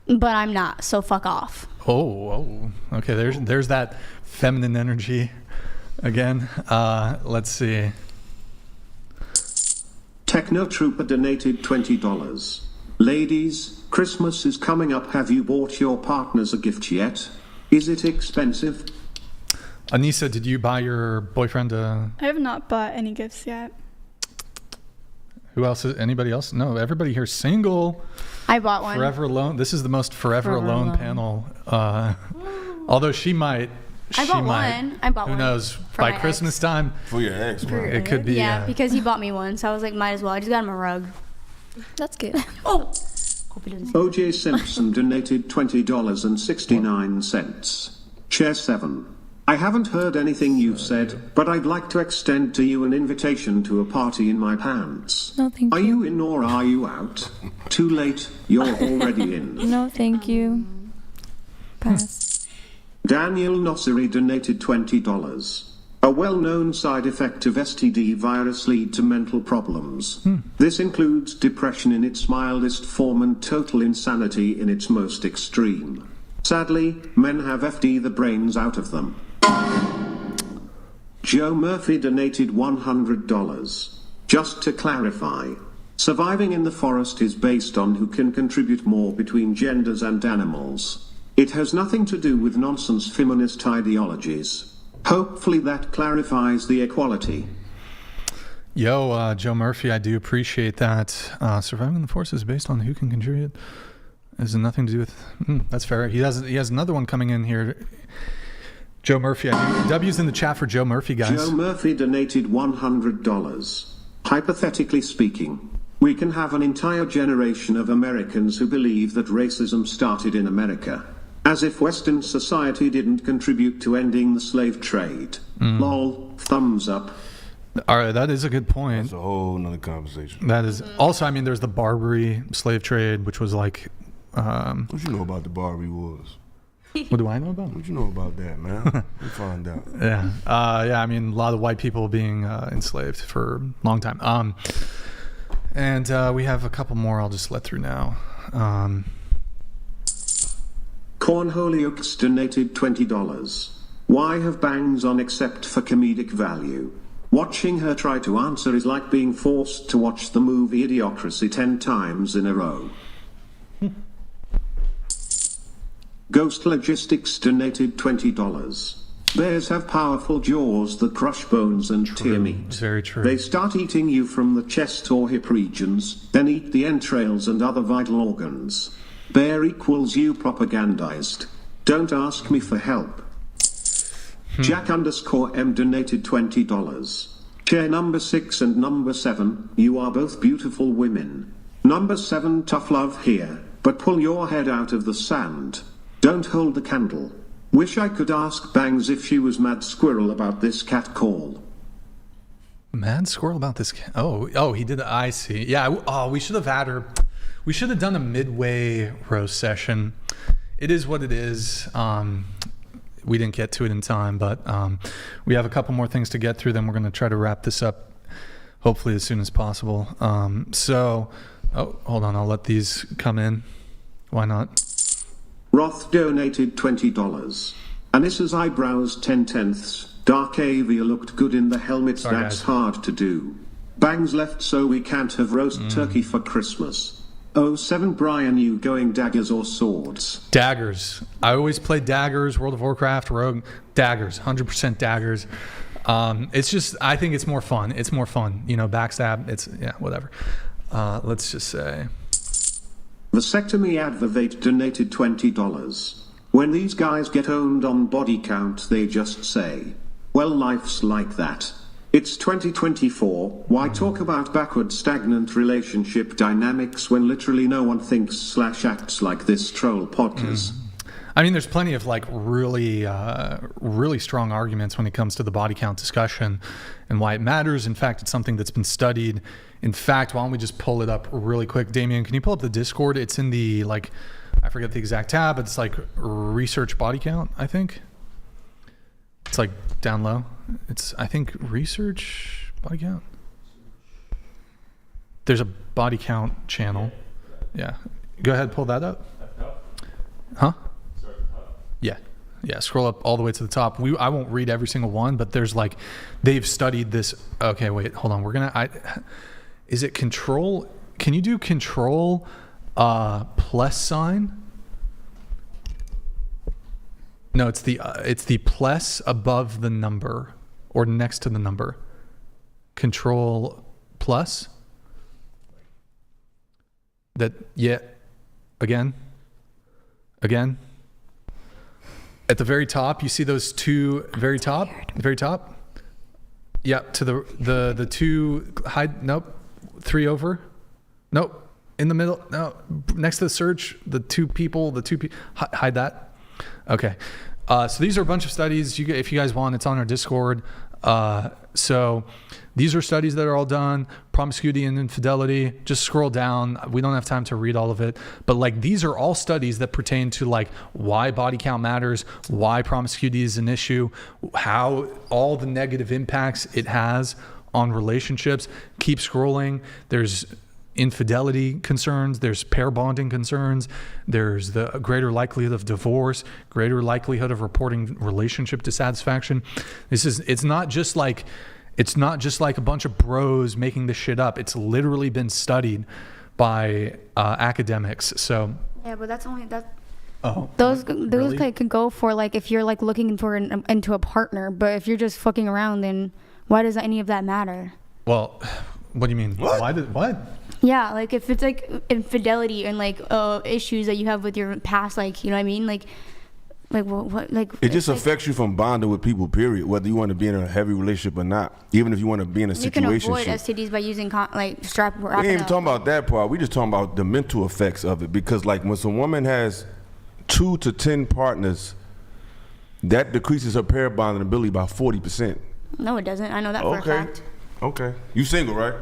But I'm not, so fuck off. Oh, okay. There's that feminine energy again. Let's see. Techno Trooper donated $20. Ladies, Christmas is coming up. Have you bought your partners a gift yet? Is it expensive? Anissa, did you buy your boyfriend a... I have not bought any gifts yet. Who else? Anybody else? No, everybody here single. I bought one. Forever alone. This is the most forever alone panel. Although she might. I bought one. Who knows? By Christmas time. For your ex, right? It could be. Yeah, because he bought me one, so I was like, might as well. I just got him a rug. That's good. Oh! OJ Simpson donated $20.69. Chair 7. I haven't heard anything you've said, but I'd like to extend to you an invitation to a party in my pants. No, thank you. Are you in or are you out? Too late, you're already in. No, thank you. Pass. Daniel Nosseri donated $20. A well-known side effect of STD virus lead to mental problems. This includes depression in its mildest form and total insanity in its most extreme. Sadly, men have FD the brains out of them. Joe Murphy donated $100. Just to clarify, surviving in the forest is based on who can contribute more between genders and animals. It has nothing to do with nonsense feminist ideologies. Hopefully that clarifies the equality. Yo, Joe Murphy, I do appreciate that. Surviving in the forest is based on who can contribute. It has nothing to do with... that's fair. He has another one coming in here. Joe Murphy, W's in the chat for Joe Murphy, guys. Joe Murphy donated $100. Hypothetically speaking, we can have an entire generation of Americans who believe that racism started in America. As if Western society didn't contribute to ending the slave trade. Lol, thumbs up. All right, that is a good point. That's a whole nother conversation. That is... Also, I mean, there's the Barbary slave trade, which was like... what you know about the Barbary wars? What do I know about? What you know about that, man? We find out. Yeah. I mean, a lot of white people being enslaved for a long time. And we have a couple more I'll just let through now. Cornholiux donated $20. Why have bangs on except for comedic value? Watching her try to answer is like being forced to watch the movie Idiocracy 10 times in a row. Ghost Logistics donated $20. Bears have powerful jaws that crush bones and tear meat. Very true. They start eating you from the chest or hip regions, then eat the entrails and other vital organs. Bear equals you propagandized. Don't ask me for help. Jack_M donated $20. Chair number 6 and number 7, you are both beautiful women. Number 7, tough love here, but pull your head out of the sand. Don't hold the candle. Wish I could ask Bangs if she was mad squirrel about this cat call. Mad squirrel about this cat? Oh, he did. I see. Yeah. We should have had her. We should have done a midway roast session. It is what it is. We didn't get to it in time, but we have a couple more things to get through. Then we're going to try to wrap this up, hopefully as soon as possible. Hold on. I'll let these come in. Why not? Roth donated $20. Anissa's eyebrows 10/10. Dark Avia looked good in the helmet. Sorry, That's guys. hard to do. Bangs left so we can't have roast turkey for Christmas. 07 Brian, you going daggers or swords? Daggers. I always play daggers, World of Warcraft, Rogue. Daggers, 100% daggers. It's just, I think it's more fun. It's more fun. You know, backstab, it's, yeah, whatever. Let's just say. Vasectomy Advocate donated $20. When these guys get owned on body count, they just say, well, life's like that. It's 2024, why talk about backward stagnant relationship dynamics when literally no one thinks/acts like this troll podcast? I mean, there's plenty of like really strong arguments when it comes to the body count discussion and why it matters. In fact, it's something that's been studied. In fact, why don't we just pull it up really quick? Damien, can you pull up the Discord? It's in the, like, I forget the exact tab, but it's like research body count, I think. It's like down low. It's, I think, research body count. There's a body count channel. Yeah. Go ahead, pull that up. Huh? Yeah. Yeah, scroll up all the way to the top. I won't read every single one, but there's like, they've studied this. Okay, wait, hold on. We're going to, is it control? Can you do control plus sign? No, it's the plus above the number or next to the number. Control plus. That, yeah. Again. At the very top, you see those two, very top? Very top? Yeah, to the two, hide, nope. 3 over. Nope. In the middle, no. Next to the search, the two people, hide that. Okay. So these are a bunch of studies. If you guys want, it's on our Discord. So these are studies that are all done. Promiscuity and infidelity. Just scroll down. We don't have time to read all of it. But like, these are all studies that pertain to like why body count matters, why promiscuity is an issue, how all the negative impacts it has on relationships. Keep scrolling. There's infidelity concerns, there's pair bonding concerns, there's the greater likelihood of divorce, greater likelihood of reporting relationship dissatisfaction. It's not just like a bunch of bros making this shit up. It's literally been studied by academics. So yeah, but that's only that. Oh, those really? like could go for like if you're like looking for into a partner, but if you're just fucking around, then why does any of that matter? Well, what do you mean? What? Yeah, like if it's like infidelity and like issues that you have with your past, like, you know what I mean, like what like it just affects you from bonding with people, period, whether you want to be in a heavy relationship or not. Even if you want to be in a situation, you can avoid STDs by using strap. We ain't even talking about that part. We just talking about the mental effects of it, because like when some woman has 2 to 10 partners, that decreases her pair bonding ability by 40%. No, it doesn't. I know that for a fact. Okay. You single, right?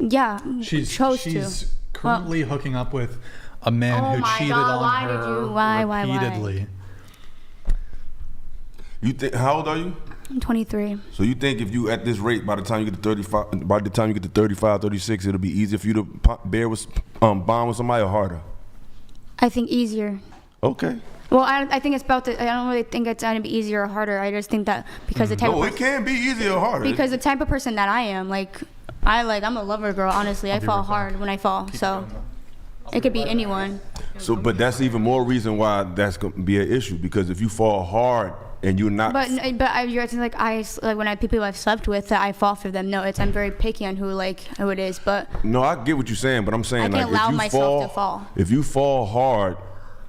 Yeah, she's to. currently hooking up with a man who cheated on her repeatedly. You think? How old are you? I'm 23. So you think if you at this rate, by the time you get to 35, 36, it'll be easier for you to bond with somebody, or harder? I think easier. Okay. Well, I think it's about the. I don't really think it's gonna be easier or harder. I just think that because the type. No, it can be easier or harder. Because the type of person that I am, I'm a lover girl. Honestly, I fall hard when I fall. So it could be anyone. So, but that's even more reason why that's gonna be an issue, because if you fall hard and you're not. But you're acting like when people I've slept with that I fall for them. No, I'm very picky on who it is. But no, I get what you're saying, but I'm saying I can't allow myself to fall. If you fall hard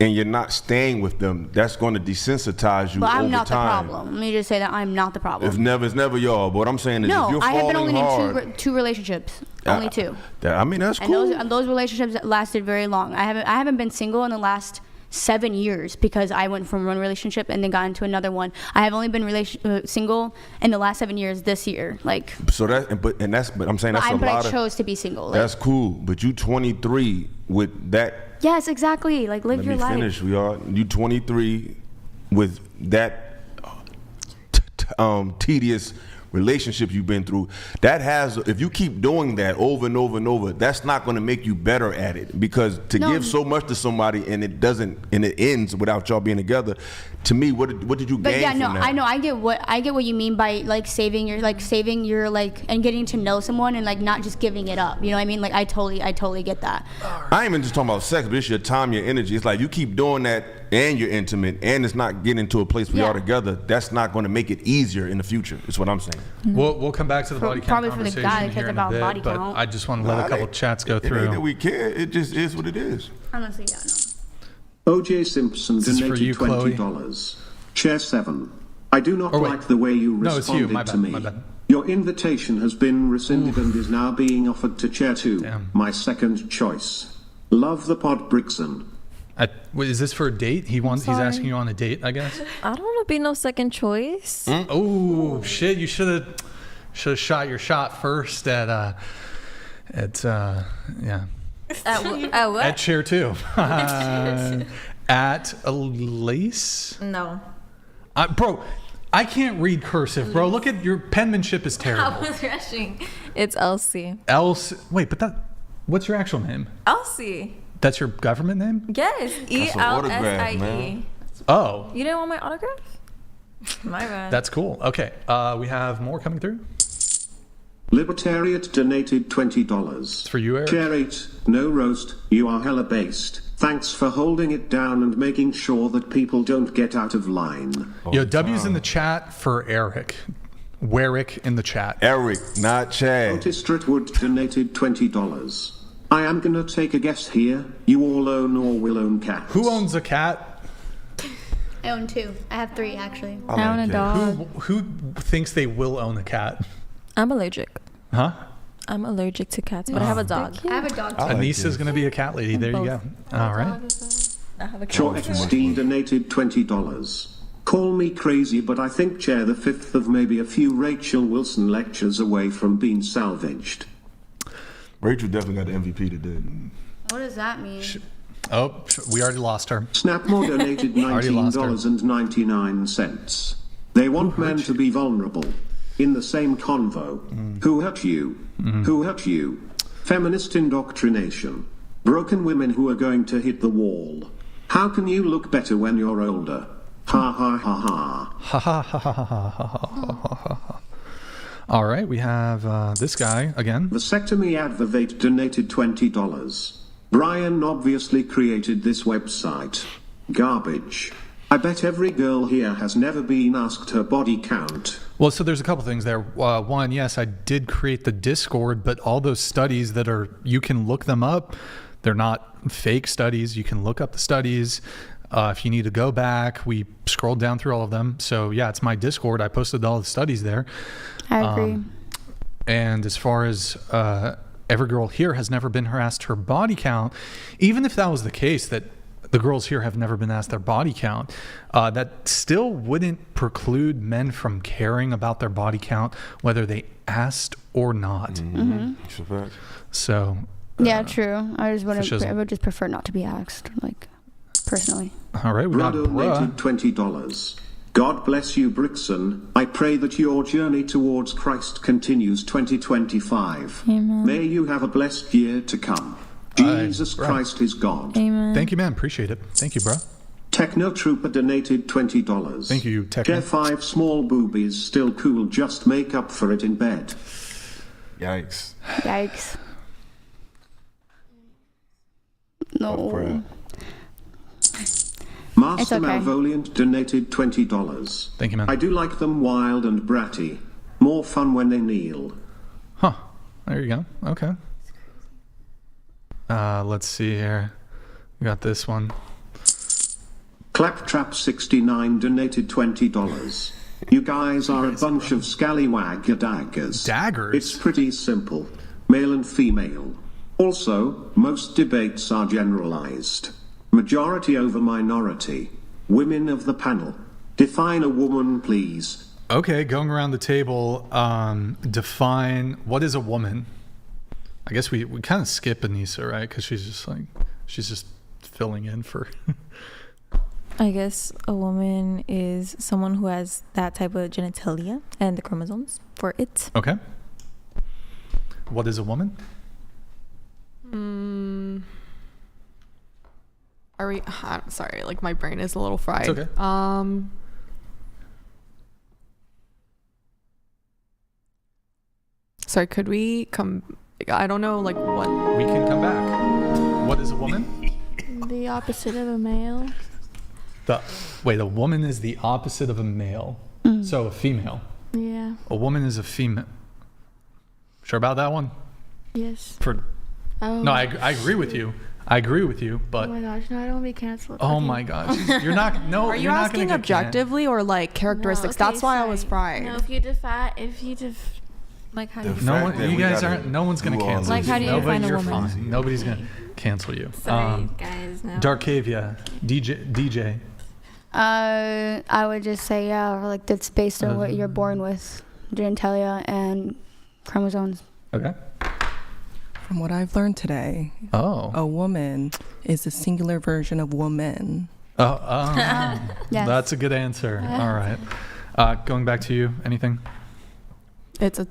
and you're not staying with them, that's going to desensitize you over time. But I'm not the problem. Let me just say that I'm not the problem. It's never y'all. But what I'm saying is, if you're falling hard. No, I have been only in two relationships. Only 2. I mean, that's cool. And those relationships lasted very long. I haven't been single in the last 7 years because I went from one relationship and then got into another one. I have only been single in the last 7 years this year. So but I'm saying that's a lot. But I chose to be single. That's cool. But you 23 with that. Yes, exactly. Live your life. Let me finish. You 23 with that tedious relationships you've been through. If you keep doing that over and over and over, that's not going to make you better at it. Because to give so much to somebody and it ends without y'all being together, to me, what did you gain from that? I know. I get what you mean by like saving your and getting to know someone and like not just giving it up. You know what I mean? Like I totally get that. I ain't even just talking about sex, but it's your time, your energy. It's like you keep doing that and you're intimate and it's not getting to a place where y'all together. That's not going to make it easier in the future. Is what I'm saying. We'll come back to the body count probably for the conversation guy, 'cause here in a about bit, body but count. I just want to let a couple chats go through. It ain't that we care. It just is what it is. Honestly, yeah, no. O.J. Simpson This is for donated you, Chloe. $20. Chair 7. I do not like the way you No, it's you. responded My to bad, me. my bad. Your invitation has been rescinded and is now being offered to Chair 2, my second choice. Love the pod, Brixan. Is this for a date? He's asking you on a date, I guess. I don't want to be no second choice. Oh shit! You should have shot your shot first at yeah. At what? At Chair 2. At Elise. No. Bro, I can't read cursive, bro. Look at your penmanship is I terrible. was rushing. It's Elsie. Elsie. Wait, but what's your actual name? Elsie. That's your government name? Yes. ELSIE. Oh. You didn't want my autograph? My bad. That's cool. Okay. We have more coming through. Libertariat donated $20. It's for you, Eric. Chair 8, no roast, you are hella based. Thanks for holding it down and making sure that people don't get out of line. Yo, W's in the chat for Eric. Werick in the chat. Eric, not Chad. Otis Stratwood donated $20. I am gonna take a guess here. You all own or will own cats. Who owns a cat? I own 2. I have 3 actually. I own a dog. Who thinks they will own a cat? I'm allergic. Huh? I'm allergic to cats, but I have a dog. I have a dog too. Anissa's going to be a cat lady. There you go. All right. I have a cat. Shaw Epstein donated $20. Call me crazy, but I think Chair the 5th of maybe a few Rachel Wilson lectures away from being salvaged. Rachel definitely got the MVP today. What does that mean? We already lost her. Snapmore donated $19.99. They want men to be vulnerable. In the same convo. Who hurt you? Who hurt you? Feminist indoctrination. Broken women who are going to hit the wall. How can you look better when you're older? Ha ha ha ha. Ha ha ha ha ha ha ha ha. All right, we have this guy again. Vasectomy Advocate donated $20. Brian obviously created this website. Garbage. I bet every girl here has never been asked her body count. Well, so there's a couple things there. One, yes, I did create the Discord, but all those studies you can look them up. They're not fake studies. You can look up the studies. If you need to go back, we scrolled down through all of them. So yeah, it's my Discord. I posted all the studies there. I agree. And as far as every girl here has never been asked her body count, even if that was the case, that the girls here have never been asked their body count, that still wouldn't preclude men from caring about their body count, whether they asked or not. So yeah, true. I would just prefer not to be asked, like, personally. All right, we got donated $20. God bless you, Brixan. I pray that your journey towards Christ continues 2025. Amen. May you have a blessed year to come. Jesus Christ is God. Amen. Thank you, man. Appreciate it. Thank you, bro. Techno Trooper donated $20. Thank you, Techno. Chair 5 small boobies still cool. Just make up for it in bed. Yikes. Yikes. No. Master okay. Malvoliant donated $20. Thank you, man. I do like them wild and bratty. More fun when they kneel. Huh. There you go. Okay. Let's see here. We got this one. Claptrap69 donated $20. You guys are a bunch of scallywag daggers. Daggers? It's pretty simple. Male and female. Also, most debates are generalized. Majority over minority. Women of the panel. Define a woman, please. Okay, going around the table, define what is a woman. I guess we kind of skip Anissa, right? Because she's just filling in for I guess a woman is someone who has that type of genitalia and the chromosomes for it. Okay. What is a woman? Are we? I'm sorry, like my brain is a little fried. It's okay. Sorry, could we come? I don't know, like what. We can come back. What is a woman? The opposite of a male. Wait, a woman is the opposite of a male. So a female. Yeah. A woman is a female. Sure about that one? Yes. No, I agree with you. But oh my gosh, no, I don't want to be canceled. Oh my gosh, you're not. No, Are you you're not asking gonna get objectively or like characteristics? No, okay, That's why I was fried. No, like how no one, you guys aren't. No one's gonna cancel. Like how do you define a woman? Fine. Nobody's gonna cancel you. Sorry, guys. No. Darkavia, DJ. I would just say like that's based on what you're born with, genitalia and chromosomes. Okay. From what I've learned today, a woman is a singular version of woman. Yes. That's a good answer. All right. Going back to you, anything? It's a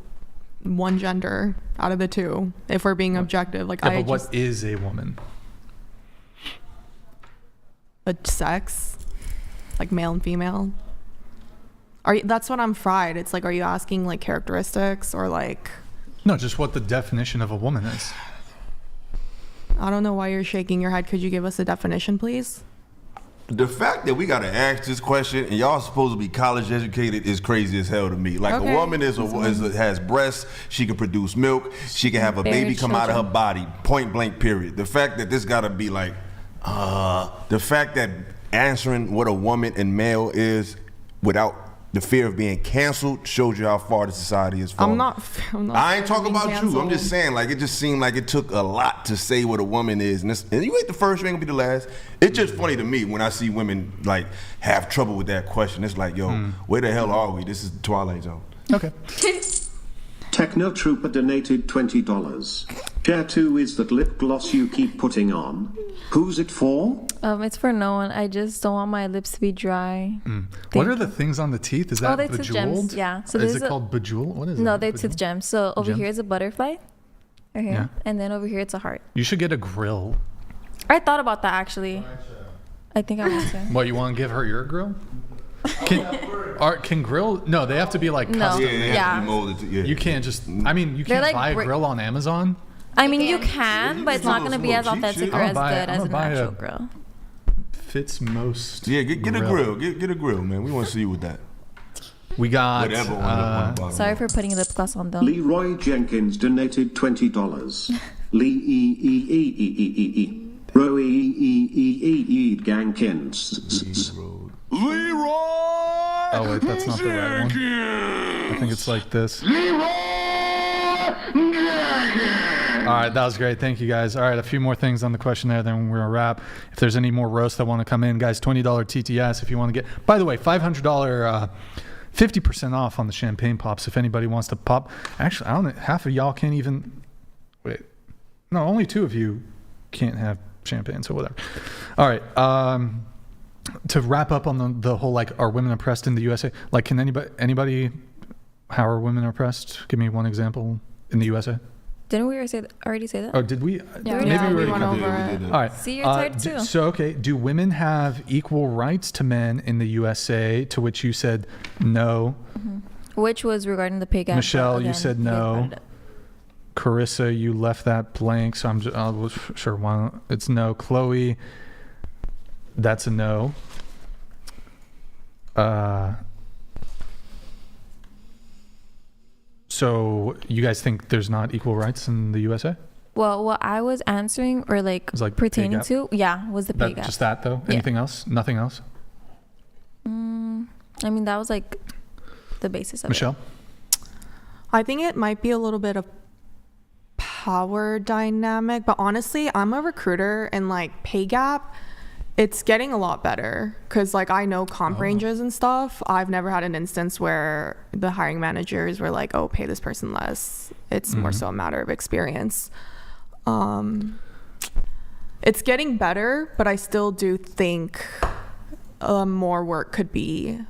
one gender out of the two, if we're being objective. Like, but what is a woman? A sex, like male and female. That's what I'm fried. It's like, are you asking like characteristics or like? No, just what the definition of a woman is. I don't know why you're shaking your head. Could you give us a definition, please? The fact that we got to ask this question and y'all supposed to be college educated is crazy as hell to me. Like, a woman has breasts, she can produce milk, she can have a baby come out of her body, point blank, period. The fact that this got to be like, the fact that answering what a woman and male is without the fear of being canceled shows you how far the society is falling. I'm not I ain't talking about canceled. you. I'm just saying, like, it just seemed like it took a lot to say what a woman is. And you ain't the first, you ain't gonna be the last. It's just funny to me when I see women, like, have trouble with that question. It's like, yo, where the hell are we? This is the Twilight Zone. Okay. Techno Trooper donated $20. Share 2 is that lip gloss you keep putting on. Who's it for? It's for no one. I just don't want my lips to be dry. What are the things on the teeth? Is that they tooth gems. Yeah. So is it called bejeweled? What is it? No, they're tooth gems. So over here is a butterfly. Right here. Yeah. And then over here it's a heart. You should get a grill. I thought about that actually. I think I want to. What, you want to give her your grill? Can grill? No, they have to be like custom. Yeah. You can't just. I mean, you can't like buy a grill on Amazon. I mean, you can, but it's not going to be as authentic or as good as an actual grill. Fits most. Yeah, get a grill. Get a grill, man. We want to see you with that. We got. Whatever on the sorry for putting lip gloss on though. Leroy Jenkins donated $20. Roy Gankins. Leroy! Oh wait, that's not the right one. I think it's like this. All right, that was great. Thank you, guys. All right, a few more things on the questionnaire, then we're going to wrap. If there's any more roasts that want to come in, guys, $20 TTS if you want to get. By the way, $500, 50% off on the champagne pops if anybody wants to pop. Actually, I don't know, half of y'all can't even. Wait. No, only 2 of you can't have champagne, so whatever. All right. To wrap up on the whole, like, are women oppressed in the USA? Like, can anybody, how are women oppressed? Give me one example in the USA. Didn't we already say that? Oh, did we? Yeah, maybe we went over it. All right. See, you're tired too. So, okay, do women have equal rights to men in the USA? To which you said no. Mm-hmm. Which was regarding the pay gap. Michelle, you said no. Carissa, you left that blank, so I'm just sure. Why not? It's no. Chloe, that's a no. So you guys think there's not equal rights in the USA? Well, what I was answering or like pertaining to, was the pay gap. Just that though? Yeah. Anything else? Nothing else? I mean, that was like the basis of Michelle? I think it might be a little bit of power dynamic, but honestly, I'm a recruiter and like pay gap, it's getting a lot better because like I know comp ranges and stuff. I've never had an instance where the hiring managers were like, oh, pay this person less. It's more so a matter of experience. It's getting better, but I still do think more work could be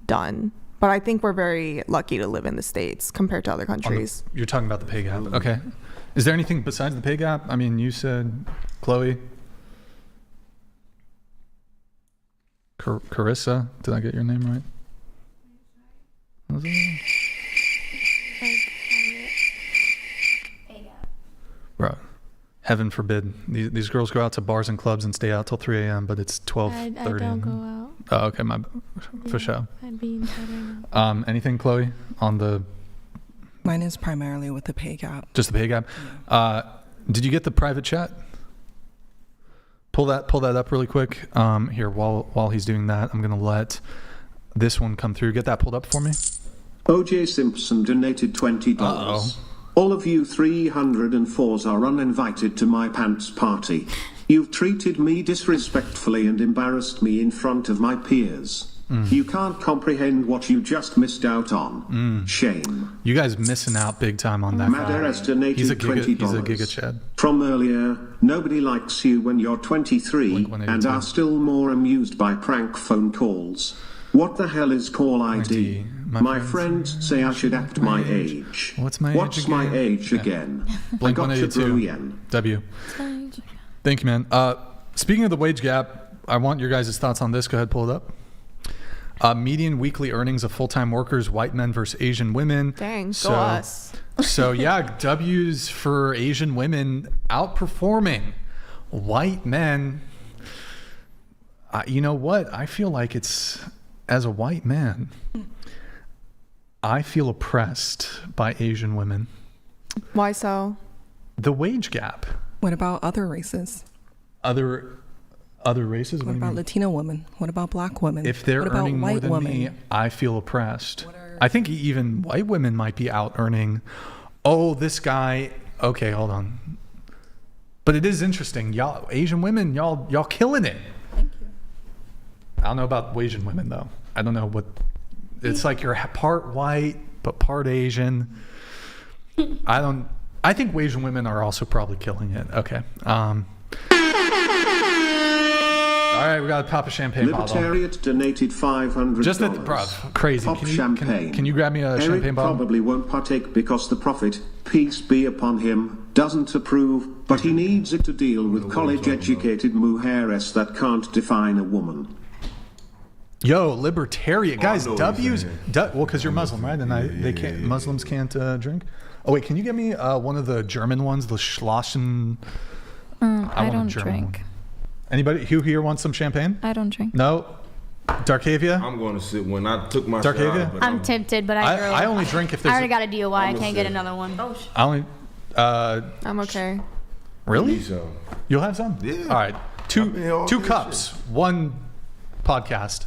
done. But I think we're very lucky to live in the States compared to other countries. You're talking about the pay gap. Okay. Is there anything besides the pay gap? I mean, you said Chloe. Carissa. Did I get your name right? Was it? Bro, heaven forbid. These girls go out to bars and clubs and stay out till 3 a.m., but it's 12:30. I don't go out. Oh, okay, for sure. I'd be in bed right now. Anything, Chloe, on the... Mine is primarily with the pay gap. Just the pay gap? Yeah. Did you get the private chat? Pull that up really quick. Here, while he's doing that, I'm going to let this one come through. Get that pulled up for me. OJ Simpson donated $20. Uh-oh. All of you 304s are uninvited to my pants party. You've treated me disrespectfully and embarrassed me in front of my peers. You can't comprehend what you just missed out on. Shame. You guys missing out big time on that. Madares donated $20. He's a giga Chad. From earlier, nobody likes you when you're 23 and are still more amused by prank phone calls. What the hell is call ID? My friends say I should act my age. What's my age again? Blink 182. W. Thank you, man. Speaking of the wage gap, I want your guys' thoughts on this. Go ahead, pull it up. Median weekly earnings of full-time workers, white men versus Asian women. Dang, go us. So yeah, W's for Asian women outperforming white men. You know what? I feel like it's, as a white man, I feel oppressed by Asian women. Why so? The wage gap. What about other races? Other races? What about Latino women? What about black women? If they're earning more than me, I feel oppressed. I think even white women might be out earning. Oh, this guy. Okay, hold on. But it is interesting. Y'all, Asian women, y'all killing it. Thank you. I don't know about Asian women though. I don't know what. It's like you're part white but part Asian. I think Asian women are also probably killing it. Okay. All right, we got to pop a champagne bottle. Libertariat donated $500. Just that, bruv, crazy. Pop champagne. Can you grab me a champagne bottle? Eric probably won't partake because the prophet, peace be upon him, doesn't approve, but he needs it to deal with college-educated mujeres that can't define a woman. Yo, libertarian guys, W's. Well, because you're Muslim, right? And Muslims can't drink. Oh wait, can you get me one of the German ones, the Schlossen? I don't drink. Anybody who here wants some champagne? I don't drink. No. Darkavia? I'm going to sit when I took my Darkavia? shot. I'm tempted, but I only drink if I there's. already got a DOI. I can't get another one. Oh. I only. I'm okay. Really? You'll have some? Yeah. All right. Two cups. One podcast.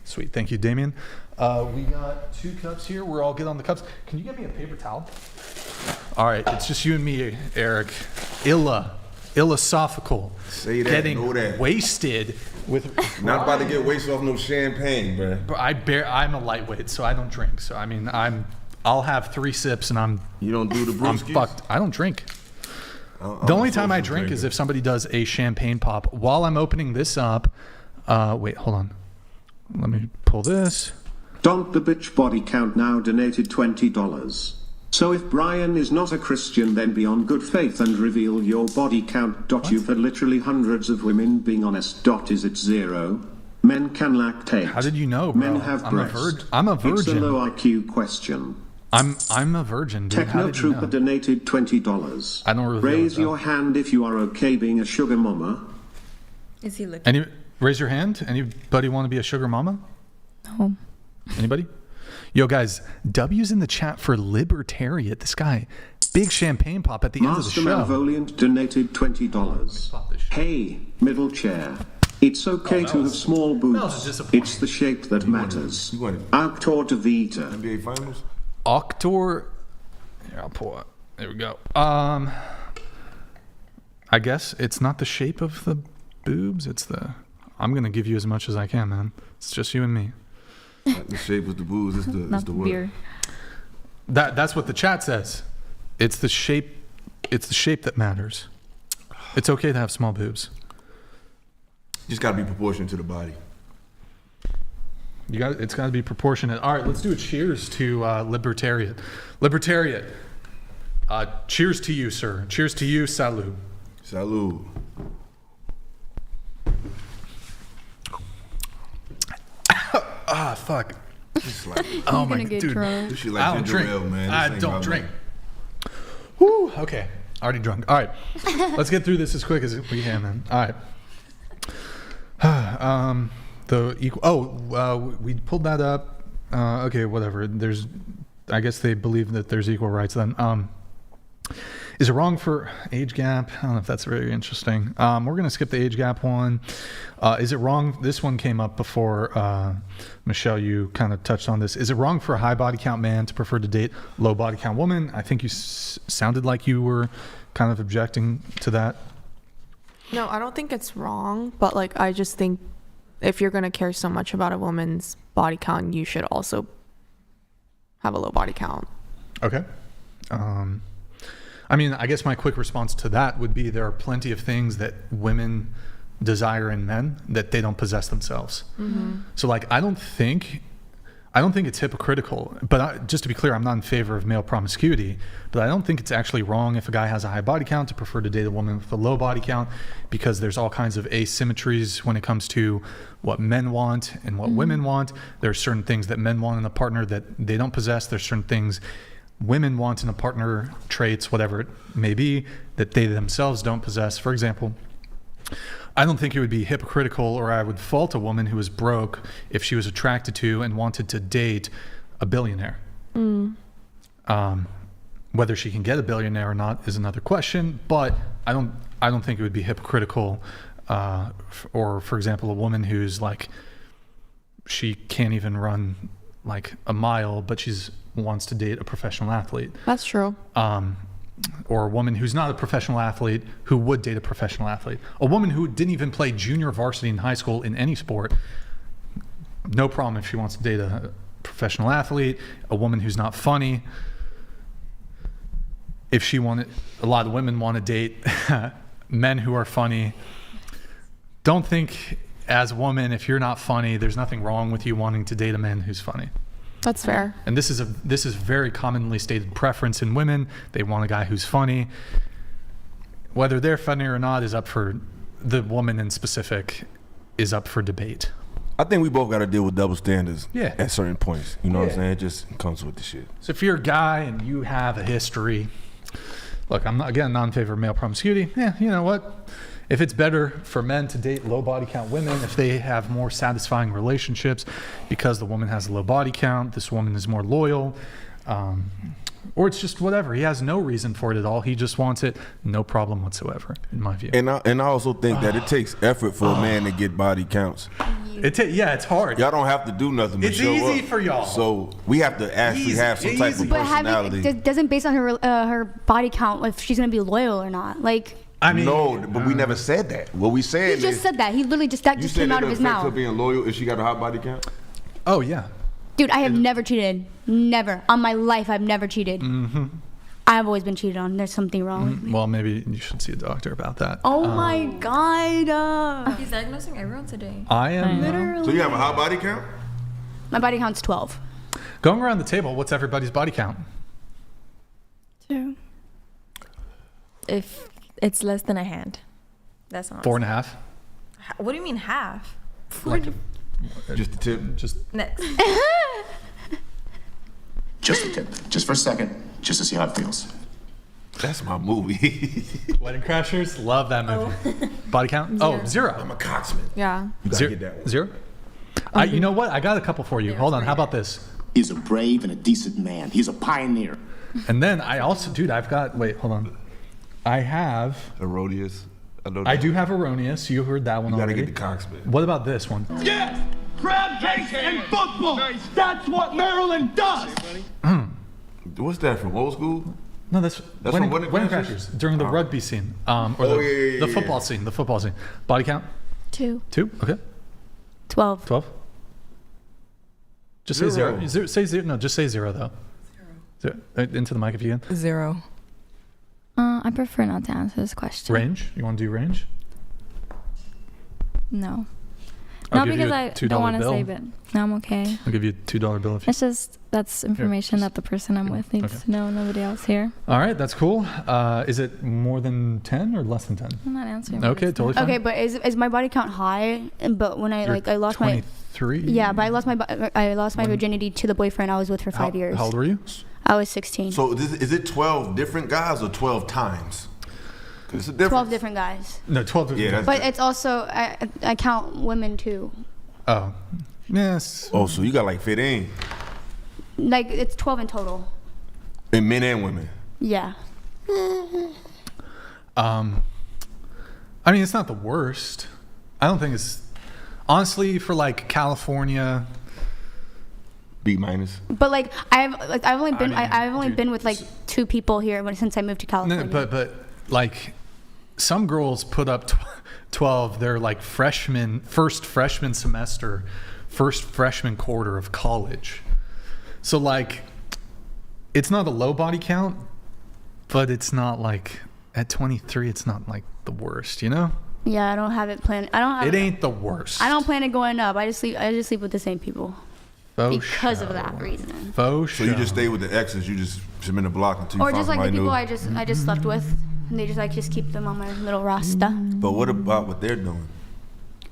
Sweet. Thank you, Damien. We got 2 cups here. We're all good on the cups. Can you get me a paper towel? All right. It's just you and me, Eric. Philosophical. Say that. Getting know that. wasted with. Not about to get wasted off no champagne, bro. I'm a lightweight, so I don't drink. So I mean, I'll have 3 sips and I'm. You don't do the brewskis? I'm fucked. I don't drink. The only time I drink is if somebody does a champagne pop. While I'm opening this up, wait, hold on. Let me pull this. Don't the bitch body count now donated $20. So if Brian is not a Christian, then be on good faith and reveal your body count. You've had literally hundreds of women being honest. Is it 0? Men can lactate. How did you know, bro? Men have breasts. I'm a virgin. It's a low IQ question. I'm a virgin, dude. Techno Trooper donated $20. I don't really raise your hand if you are okay being a sugar mama. Is he looking? Raise your hand. Anybody want to be a sugar mama? No. Anybody? Yo, guys, W's in the chat for Libertariat. This guy, big champagne pop at the end of the show. Master Malvoliant donated $20. Hey, middle chair. It's okay to have small boobs. It's the shape that matters. Auctor de Vita. NBA Finals? Auctor. Here, I'll pull it. There we go. I guess it's not the shape of the boobs. It's the. I'm gonna give you as much as I can, man. It's just you and me. The shape of the booze is the word. Beer. That's what the chat says. It's the shape. It's the shape that matters. It's okay to have small boobs. Just gotta be proportionate to the body. It's got to be proportionate. All right, let's do a cheers to libertarian. Libertarian. Cheers to you, sir. Cheers to you. Salud. Salud. Fuck. Like, oh my god, dude. This shit like I don't drink. ale, man. I don't drink. Woo. Okay. Already drunk. All right. Let's get through this as quick as we can, man. All right. We pulled that up. Okay, whatever. I guess they believe that there's equal rights then. Is it wrong for age gap? I don't know if that's very interesting. We're going to skip the age gap one. Is it wrong? This one came up before. Michelle, you kind of touched on this. Is it wrong for a high body count man to prefer to date low body count woman? I think you sounded like you were kind of objecting to that. No, I don't think it's wrong, but like I just think if you're going to care so much about a woman's body count, you should also have a low body count. Okay. I mean, I guess my quick response to that would be there are plenty of things that women desire in men that they don't possess themselves. Mm-hmm. So like, I don't think it's hypocritical, but just to be clear, I'm not in favor of male promiscuity, but I don't think it's actually wrong if a guy has a high body count to prefer to date a woman with a low body count, because there's all kinds of asymmetries when it comes to what men want and what women want. There are certain things that men want in a partner that they don't possess. There's certain things women want in a partner, traits, whatever it may be, that they themselves don't possess. For example, I don't think it would be hypocritical, or I would fault a woman who is broke if she was attracted to and wanted to date a billionaire. Whether she can get a billionaire or not is another question, but I don't think it would be hypocritical. Or for example, a woman who's like, she can't even run like a mile, but she's wants to date a professional athlete. That's true. Or a woman who's not a professional athlete who would date a professional athlete. A woman who didn't even play junior varsity in high school in any sport, no problem if she wants to date a professional athlete. A woman who's not funny, if she wanted, a lot of women want to date men who are funny. Don't think as a woman, if you're not funny, there's nothing wrong with you wanting to date a man who's funny. That's fair. And this is very commonly stated preference in women. They want a guy who's funny. Whether they're funny or not is up for the woman in specific, is up for debate. I think we both got to deal with double standards at certain points. You know what I'm saying? It just comes with the shit. So if you're a guy and you have a history, look, I'm not in favor of male promiscuity. Yeah, you know what? If it's better for men to date low body count women, if they have more satisfying relationships because the woman has a low body count, this woman is more loyal, or it's just whatever. He has no reason for it at all. He just wants it. No problem whatsoever, in my view. And I also think that it takes effort for a man to get body counts. It's hard. Y'all don't have to do nothing but it's show easy up. for y'all. So we have to actually have some type of personality. But doesn't based on her body count if she's gonna be loyal or not. Like. I mean, no, but we never said that. What we said He just said that. He literally just came out of his mouth. Her being loyal if she got a high body count? Oh yeah. Dude, I have never cheated. Never. On my life, I've never cheated. Mm-hmm. I've always been cheated on. There's something wrong with me. Well, maybe you should see a doctor about that. Oh my God. He's diagnosing everyone today. I am. Literally. So you have a high body count? My body count's 12. Going around the table, what's everybody's body count? 2. If it's less than a hand. That's not 4.5. What do you mean half? Like just a tip. Just next. Just a tip. Just for a second. Just to see how it feels. That's my movie. Wedding Crashers. Love that movie. Body count? 0. I'm a cocksman. Yeah. You gotta get that one. 0? You know what? I got a couple for you. Hold on. How about this? He's a brave and a decent man. He's a pioneer. And then I also, dude, I've got, wait, hold on. I have Erroneous. I do have erroneous. You heard that one already. You gotta get the cocksman. What about this one? Yes! Crab cakes and football! That's what Maryland does! What's that from? Old school? No, that's from Wedding Crashers during the rugby scene, or the football scene. The football scene. Body count? 2. 2. Okay. 12. 12. Just say 0. Say 0. No, just say 0 though. 0. Into the mic if you can. 0. I prefer not to answer this question. Range? You want to do range? No. I'll Not give you because a I $2 don't want to bill. save it. No, I'm okay. I'll give you a $2 bill if you. It's just that's information that the person I'm with needs to know. Nobody else here. All right, that's cool. Is it more than 10 or less than 10? I'm not answering. Okay, totally fine. Okay, but is my body count high? But when I I lost 23? Yeah, but I lost my virginity to the boyfriend I was with for 5 years. How old were you? I was 16. So is it 12 different guys or 12 times? 'Cause it's a difference. 12 different guys. No, 12 different guys. But it's also I count women too. Oh, yes. Oh, so you got like 15? Like it's 12 in total. And men and women? Yeah. I mean, it's not the worst. I don't think it's honestly for like California. B minus. But like I've only been with like 2 people here since I moved to California. No, but like some girls put up 12. They're like first freshman semester, first freshman quarter of college. So like, it's not a low body count, but it's not like at 23. It's not like the worst, you know? Yeah, I don't have it planned. It ain't the worst. I don't plan it going up. I just sleep with the same people. Because of that reason. So you just stay with the exes. You just submit a block until you Or find just like the somebody people new. I just slept with, and they just keep them on my little roster. But what about what they're doing?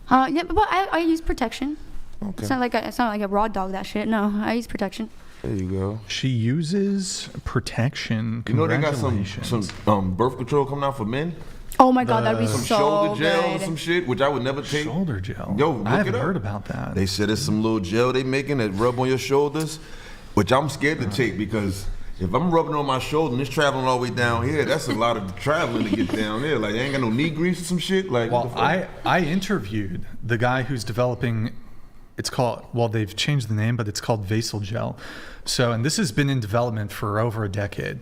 Yeah, but I use protection. Okay. It's not like a raw dog that shit. No, I use protection. There you go. She uses protection. You know they got some birth control coming out for men? Oh my God, that'd be some so shoulder gel good. or some shit, which I would never take. Shoulder gel. Yo, look I haven't it up. heard about that. They said it's some little gel they making that rub on your shoulders, which I'm scared to take because if I'm rubbing on my shoulder and it's traveling all the way down here, that's a lot of traveling to get down there. Like, they ain't got no knee grease or some shit. Like, well, I interviewed the guy who's developing. It's called, well, they've changed the name, but it's called Vasal Gel. So, and this has been in development for over a decade.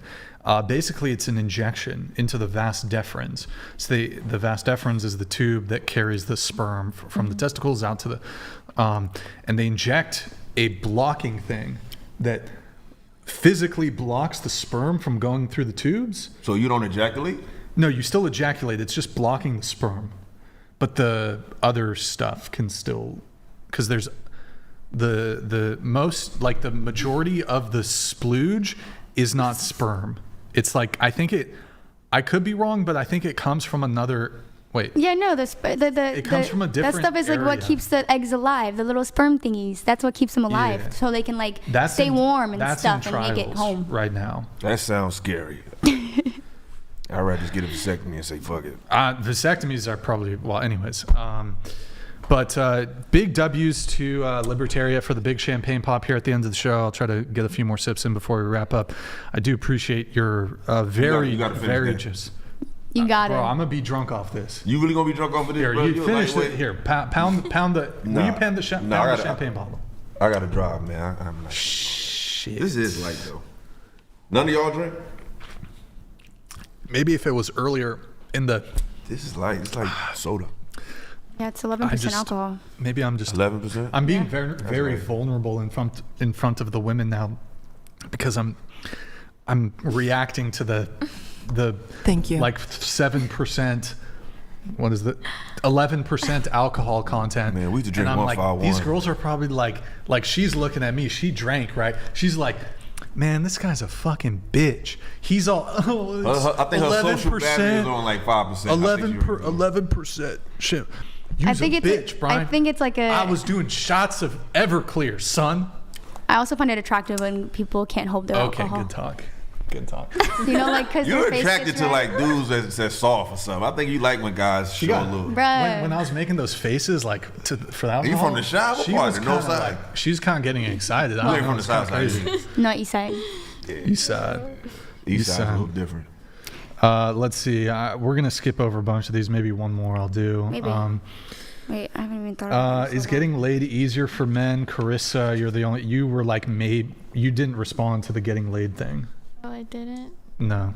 Basically, it's an injection into the vas deferens. So the vas deferens is the tube that carries the sperm from the testicles out to the, and they inject a blocking thing that physically blocks the sperm from going through the tubes. So you don't ejaculate? No, you still ejaculate. It's just blocking the sperm. But the other stuff can still, because there's the most, like the majority of the splooge is not sperm. It's like, I could be wrong, but I think it comes from another, wait. Yeah, no, it comes from a different that stuff is like what area. keeps the eggs alive, the little sperm thingies. That's what keeps them alive, Yeah. so they can like stay warm and stuff and make it home. Right now. That sounds scary. I'd rather just get a vasectomy and say, fuck it. Vasectomies are probably, well, anyways. But big W's to Libertaria for the big champagne pop here at the end of the show. I'll try to get a few more sips in before we wrap up. I do appreciate your very just. You got it. Bro, I'm going to be drunk off this. You really going to be drunk off of this, Here, bro? you finish it. Here, pound the, will you pound the champagne bottle? I got to drive, man. I'm like, shit. This is light, though. None of y'all drink? Maybe if it was earlier in the... This is light. It's like soda. Yeah, it's 11% alcohol. Maybe I'm just 11%. I'm being very vulnerable in front of the women now, because I'm reacting to the Thank you. like 7%. What is it? 11% alcohol content. Man, we used to drink and I'm 151. like, these girls are probably like she's looking at me. She drank, right? She's like, man, this guy's a fucking bitch. He's all, I think her social battery is on like 5%. 11%. Shit. You's a bitch, Brian. I think it's like I was doing shots of Everclear, son. I also find it attractive when people can't hold their alcohol. Good talk. Good talk. You know, like, because you're attracted to like dudes that's soft or something. I think you like when guys show a little. When I was making those faces, like for that, you from the shop? What part? The north side? Like, she's kind of getting excited. You're from the south side. No, east side. Yeah. East side. East side a little different. Let's see. We're gonna skip over a bunch of these. Maybe one more I'll do. Maybe. Wait, I haven't even thought about it. Is getting laid easier for men? Carissa, you're the only. You were like you didn't respond to the getting laid thing. Oh, I didn't. No.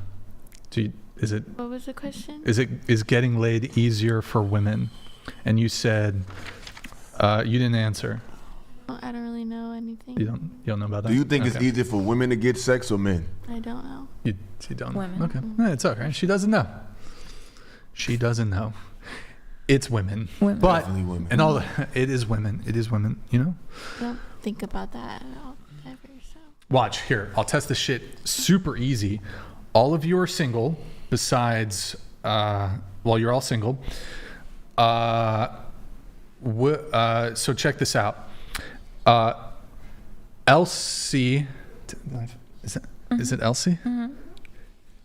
Is it? What was the question? Is getting laid easier for women? And you said you didn't answer. Well, I don't really know anything. You don't know about that. Do you think it's easier for women to get sex or men? I don't know. You don't. Women. Okay, it's okay. She doesn't know. She doesn't know. It's women. Women. But Definitely women. and all it is women. It is women. You know. I don't think about that at all ever. So. Watch here. I'll test this shit super easy. All of you are single, besides you're all single. So check this out. Elsie, is it Elsie? Mm-hmm.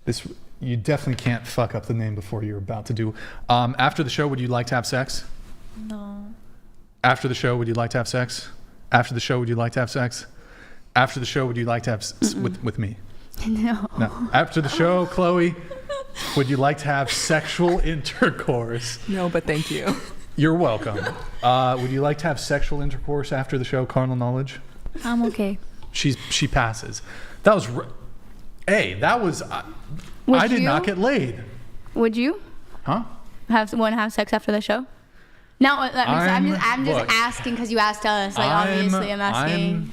This you definitely can't fuck up the name before you're about to do. After the show, would you like to have sex? No. After the show, would you like to have sex? After the show, would you like to have sex? After the show, would you like to have with me? No. No. After the show, Chloe, would you like to have sexual intercourse? No, but thank you. You're welcome. Would you like to have sexual intercourse after the show, Carnal Knowledge? I'm okay. She passes. That was Would I did you? not get laid. Would you Huh? want to have sex after the show? No, I'm just look, asking because you asked us. Like obviously, I'm asking.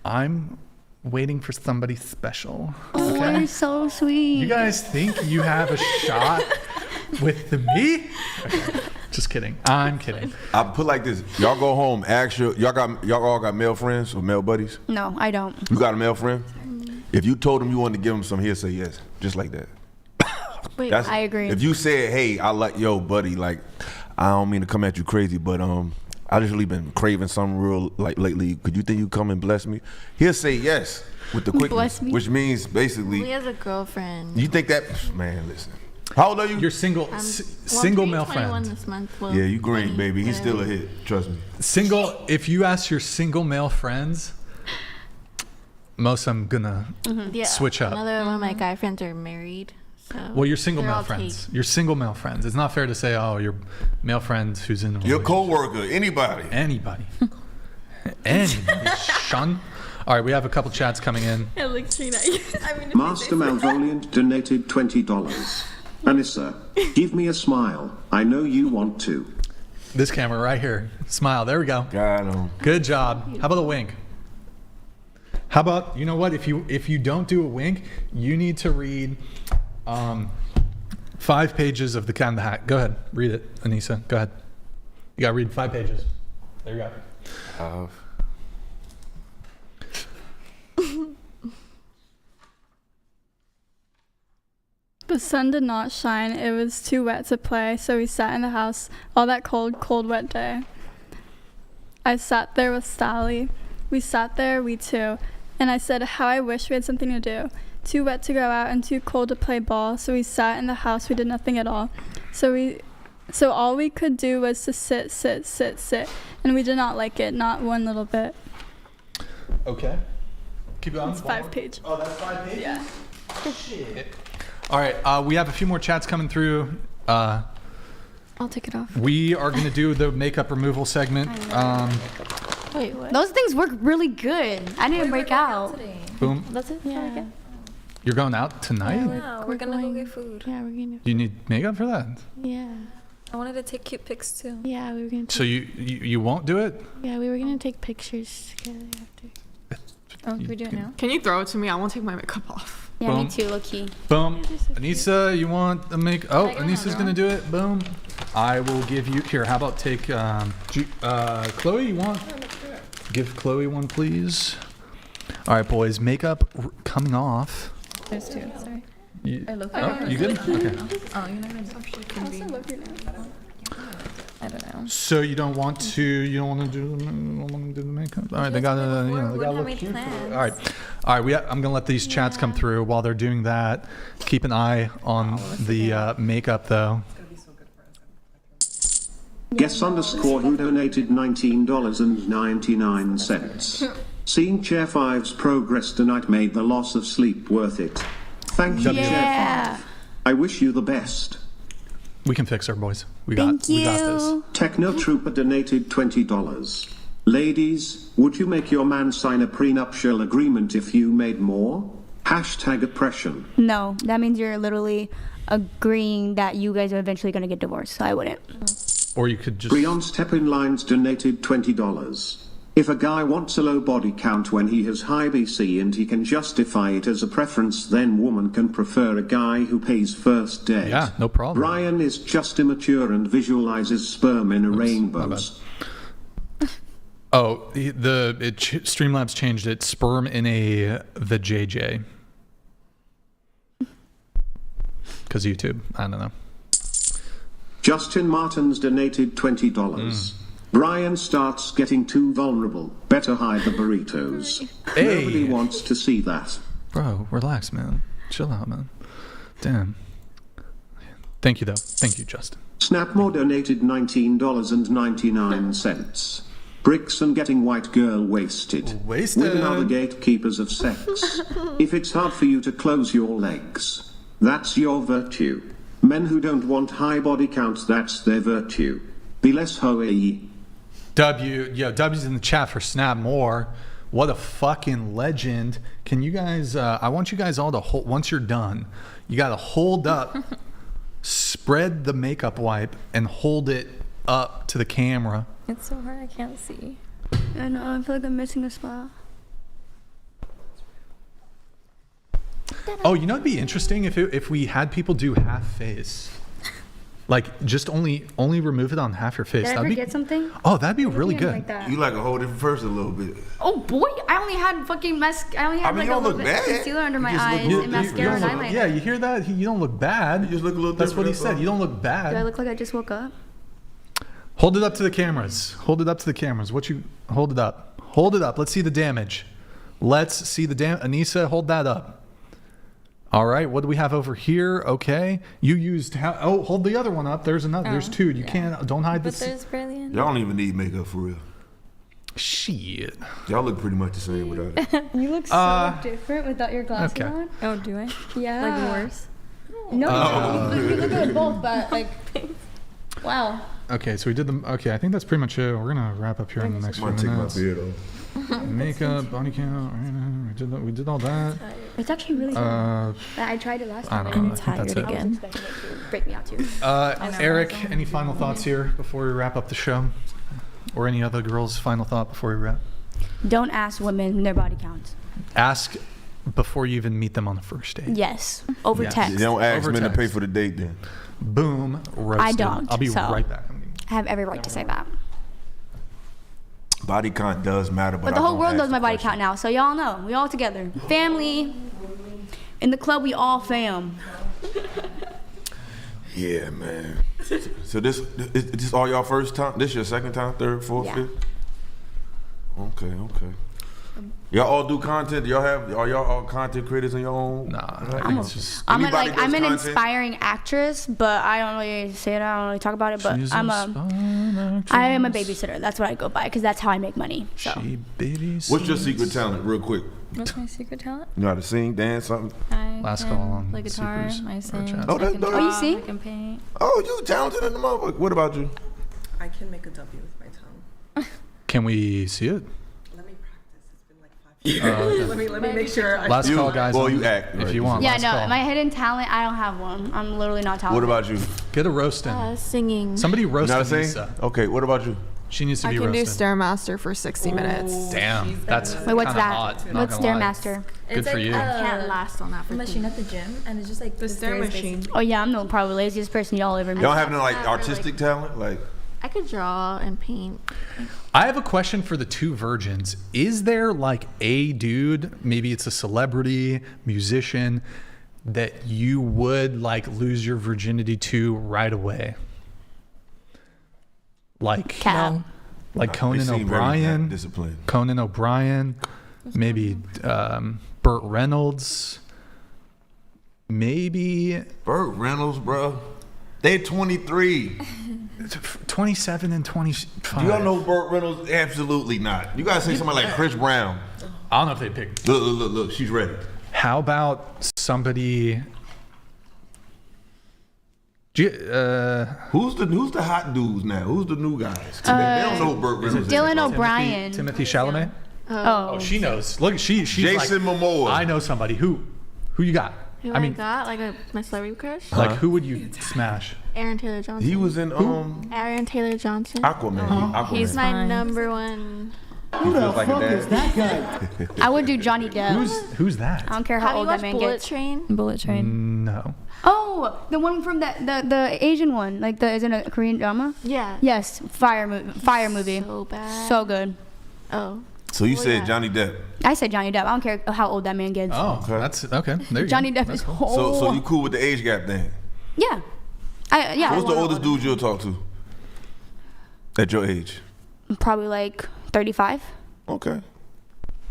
I'm waiting for somebody special. Oh, Okay? you're so sweet. You guys think you have a shot with me? Okay. Just kidding. I'm kidding. I put like this. Y'all go home. Y'all all got male friends or male buddies? No, I don't. You got a male friend? If you told him you wanted to give him some, he'll say yes, just like that. Wait, I agree. If you said, "Hey, I like yo, buddy," like I don't mean to come at you crazy, but I just really been craving something real like lately. Could you think you come and bless me? He'll say yes with the quickness, Bless me? which means basically. He has a girlfriend. You think that man? Listen, how old are you? You're single. Single male friend. This month. Yeah, you green, baby. He's still a hit. Trust me. Single. If you ask your single male friends, most of them gonna switch up. Another one of my guy friends are married. So Well, your single they're male all friends. Your single male friends. It's not fair to say, oh, your male friend who's in a Your relationship. coworker, anybody. Anybody. Sean. All right, we have a couple chats coming in. It looks really nice. Master Malvoliant donated $20. Anissa, give me a smile. I know you want to. This camera right here. Smile. There we go. Got him. Good job. How about a wink? How about, you know what? If you don't do a wink, you need to read 5 pages of The Cat in the Hat. Go ahead. Read it, Anissa. Go ahead. You got to read 5 pages. There you go. The sun did not shine. It was too wet to play, so we sat in the house all that cold, wet day. I sat there with Sally. We sat there, we two, and I said how I wish we had something to do. Too wet to go out and too cold to play ball, so we sat in the house. We did nothing at all. So all we could do was to sit, and we did not like it, not one little bit. Okay. Keep going. It's 5 pages. Oh, that's 5 pages? Yeah. Shit. All right, we have a few more chats coming through. I'll take it off. We are going to do the makeup removal segment. Wait, what? Those things work really good. I didn't break out. Boom. That's it? Yeah. You're going out tonight? No, we're gonna go get food. Yeah, we're gonna. You need makeup for that? Yeah. I wanted to take cute pics too. Yeah, we were gonna. So you won't do it? Yeah, we were gonna take pictures together after. Oh, can we do it now? Can you throw it to me? I won't take my makeup off. Yeah, Boom. me too, low-key. Boom. Anissa, you want the make? Oh, Anissa's gonna do it. Boom. I will give you here. How about take Chloe? You want? Give Chloe one, please. All right, boys. Makeup coming off. There's 2. Sorry. You good? Okay. Oh, you're not gonna do I don't know. So you don't want to? You don't want to do the makeup? All right, they got to. They got to look cute. All right. I'm gonna let these chats come through while they're doing that. Keep an eye on the makeup, though. Guess underscore who donated $19.99. Seeing Chair 5's progress tonight made the loss of sleep worth it. Thank you, Chair 5. I wish you the best. We can fix our boys. We got this. Techno Trooper donated $20. Ladies, would you make your man sign a prenuptial agreement if you made more? Hashtag oppression. No, that means you're literally agreeing that you guys are eventually going to get divorced, so I wouldn't. Or you could just... Brion Step in Lines donated $20. If a guy wants a low body count when he has high BC and he can justify it as a preference, then woman can prefer a guy who pays first date. Yeah, no problem. Ryan is just immature and visualizes sperm in a rainbows. Oh, Streamlabs changed it. Sperm in a vajayjay. Because YouTube, I don't know. Justin Martins donated $20. Brian starts getting too vulnerable. Better hide the burritos. Hey. Nobody wants to see that. Bro, relax, man. Chill out, man. Damn. Thank you, though. Thank you, Justin. Snapmore donated $19.99. Brixan getting white girl wasted. Wasted. Women are the gatekeepers of sex. If it's hard for you to close your legs, that's your virtue. Men who don't want high body counts, that's their virtue. Be less hoe-y. W's in the chat for Snapmore. What a fucking legend. Can you guys, I want you guys all to hold, once you're done, you got to hold up, spread the makeup wipe, and hold it up to the camera. It's so hard, I can't see. I know, I feel like I'm missing a spot. Oh, you know, it'd be interesting if we had people do half face. Like, just only remove it on half your face. Did I That'd forget something? Oh, that'd be really good. Like that. You like a whole different person a little bit. Oh boy, I only had fucking I only had like a little bit of concealer under my eyes and mascara and eyeliner. Yeah, you hear that? You don't look bad. You just look a little That's what he said. You don't look bad. Do I look like I just woke up? Hold it up to the cameras. Hold it up to the cameras. Hold it up. Hold it up. Let's see the damage. Let's see the damage. Anissa, hold that up. All right, what do we have over here? Okay, you used hold the other one up. There's another. There's two. You don't hide this. But there's barely any. Y'all don't even need makeup for real. Shit. Y'all look pretty much the same without it. You look so different without your glasses on. Oh, do I? Yeah. Like worse? No, you look good both, but like, wow. Okay, so we did okay, I think that's pretty much it. We're gonna wrap up here in the next few minutes. Take my beard off. Makeup, body count. We did all that. It's actually really good. I tried it last time. I'm tired again. I was expecting it to break me out too. Eric, any final thoughts here before we wrap up the show? Or any other girls' final thought before we wrap? Don't ask women their body counts. Ask before you even meet them on the first date. Yes, over text. You don't ask Over men to text. pay for the date then. Boom, roasted. I don't. I'll be so right back. I have every right to say that. Body count does matter, But the whole world knows my body count now, so y'all know. We all together. Family. In the club, we all fam. Yeah, man. So this all y'all first time? This your second time, third, fourth, fifth? Okay. Y'all all do content? Are y'all all content creators in your own? Nah, I'm an inspiring actress, but I don't really say it. I don't really talk about it. But I am a babysitter. That's what I go by because that's how I make money. So. What's your secret talent, real quick? What's my secret talent? You know how to sing, dance, something? Last call on play guitar, I sing. Oh, I can that's draw, you sing? I can paint. Oh, you talented in the motherfucker. What about you? I can make a W with my tongue. Can we see it? Let me practice. It's been like 5 years. Let me make sure. Last call, guys. Well, you act. If you want. Yeah, last no, call. my hidden talent, I don't have one. I'm literally not talented. What about you? Get a roasting. Singing. Somebody roast Not a sing? Lisa. Okay, what about you? She needs to I be can do roasted. Stairmaster for 60 minutes. Damn, that's Wait, what's kinda that? hot, not What's gonna lie. Stairmaster? Good It's for like you. Can't last on that for machine at the gym, and it's just like The stair stairs machine. basically. Oh yeah, I'm the probably laziest person y'all ever met. Y'all have no like artistic talent? Like I could draw and paint. I have a question for the two virgins. Is there like a dude, maybe it's a celebrity, musician, that you would like lose your virginity to right away? Like Cal. Like They Conan seem very O'Brien. disciplined. Conan O'Brien, maybe Burt Reynolds, maybe Burt Reynolds, bro. They're 23. 27 and 25. Do y'all know Burt Reynolds? Absolutely not. You gotta say somebody like Chris Brown. I don't know if they picked. Look, she's ready. How about somebody? Who's the hot dudes now? Who's the new guys? They don't know Burt Reynolds. Dylan O'Brien. Timothy Chalamet. Oh, She knows. Look, she's Jason like, Momoa. I know somebody. Who you got? Who I mean, got like my celebrity crush? like who would you smash? Aaron Taylor Johnson. He was in Aaron Taylor Johnson. Aquaman. Aquaman. He's my number one He feels like a dad. that guy? I would do Johnny Depp. Who's that? I don't care how old that man Bullet gets. Train? Bullet Train. No. Oh, the one from the Asian one, like is it a Korean drama? Yeah. Yes, fire movie. So bad. So good. Oh. So you said Johnny Depp. I said Johnny Depp. I don't care how old that man gets. Oh, that's okay. There you Johnny go. Depp is cool. So you cool with the age gap thing? Yeah. Yeah. What's the oldest dude you'll talk to? At your age? Probably like 35. Okay.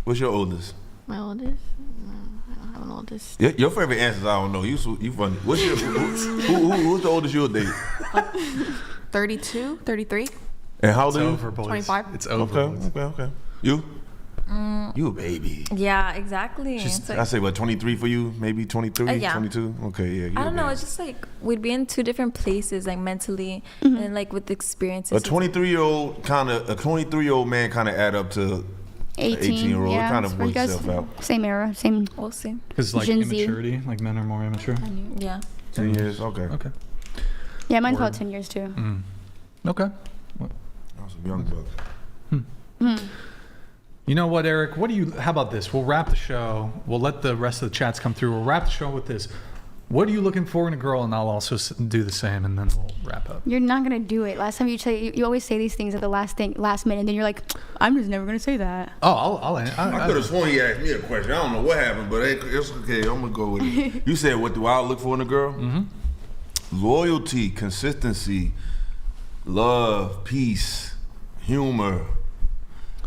What's your oldest? My oldest? No, I don't have an oldest. Your favorite answers, I don't know. You funny. What's your who's the oldest you'll date? 32, 33. And how old are you? Over, boys. 25. It's over. Okay. You? You a baby. Yeah, exactly. It's like, I say what, 23 for you? Maybe 23, yeah. 22? Okay, yeah. I don't know. It's just like we'd be in two different places, like mentally and like with experiences. A 23-year-old man kind of add up to 18-year-old. Yeah, it kind of works itself out. Same era, same. We'll see. Because like Gen Z. immaturity, like men are more immature. Yeah. 10 years, okay. Yeah, mine's about 10 years too. Okay. Awesome, young bucks. You know what, Eric? How about this? We'll wrap the show. We'll let the rest of the chats come through. We'll wrap the show with this. What are you looking for in a girl? And I'll also do the same, and then we'll wrap up. You're not gonna do it. Last time you always say these things at the last minute, and then you're like, I'm just never gonna say that. Oh, I could have sworn he asked me a question. I don't know what happened, but it's okay. I'm gonna go with it. You said, what do I look for in a girl? Loyalty, consistency, love, peace, humor,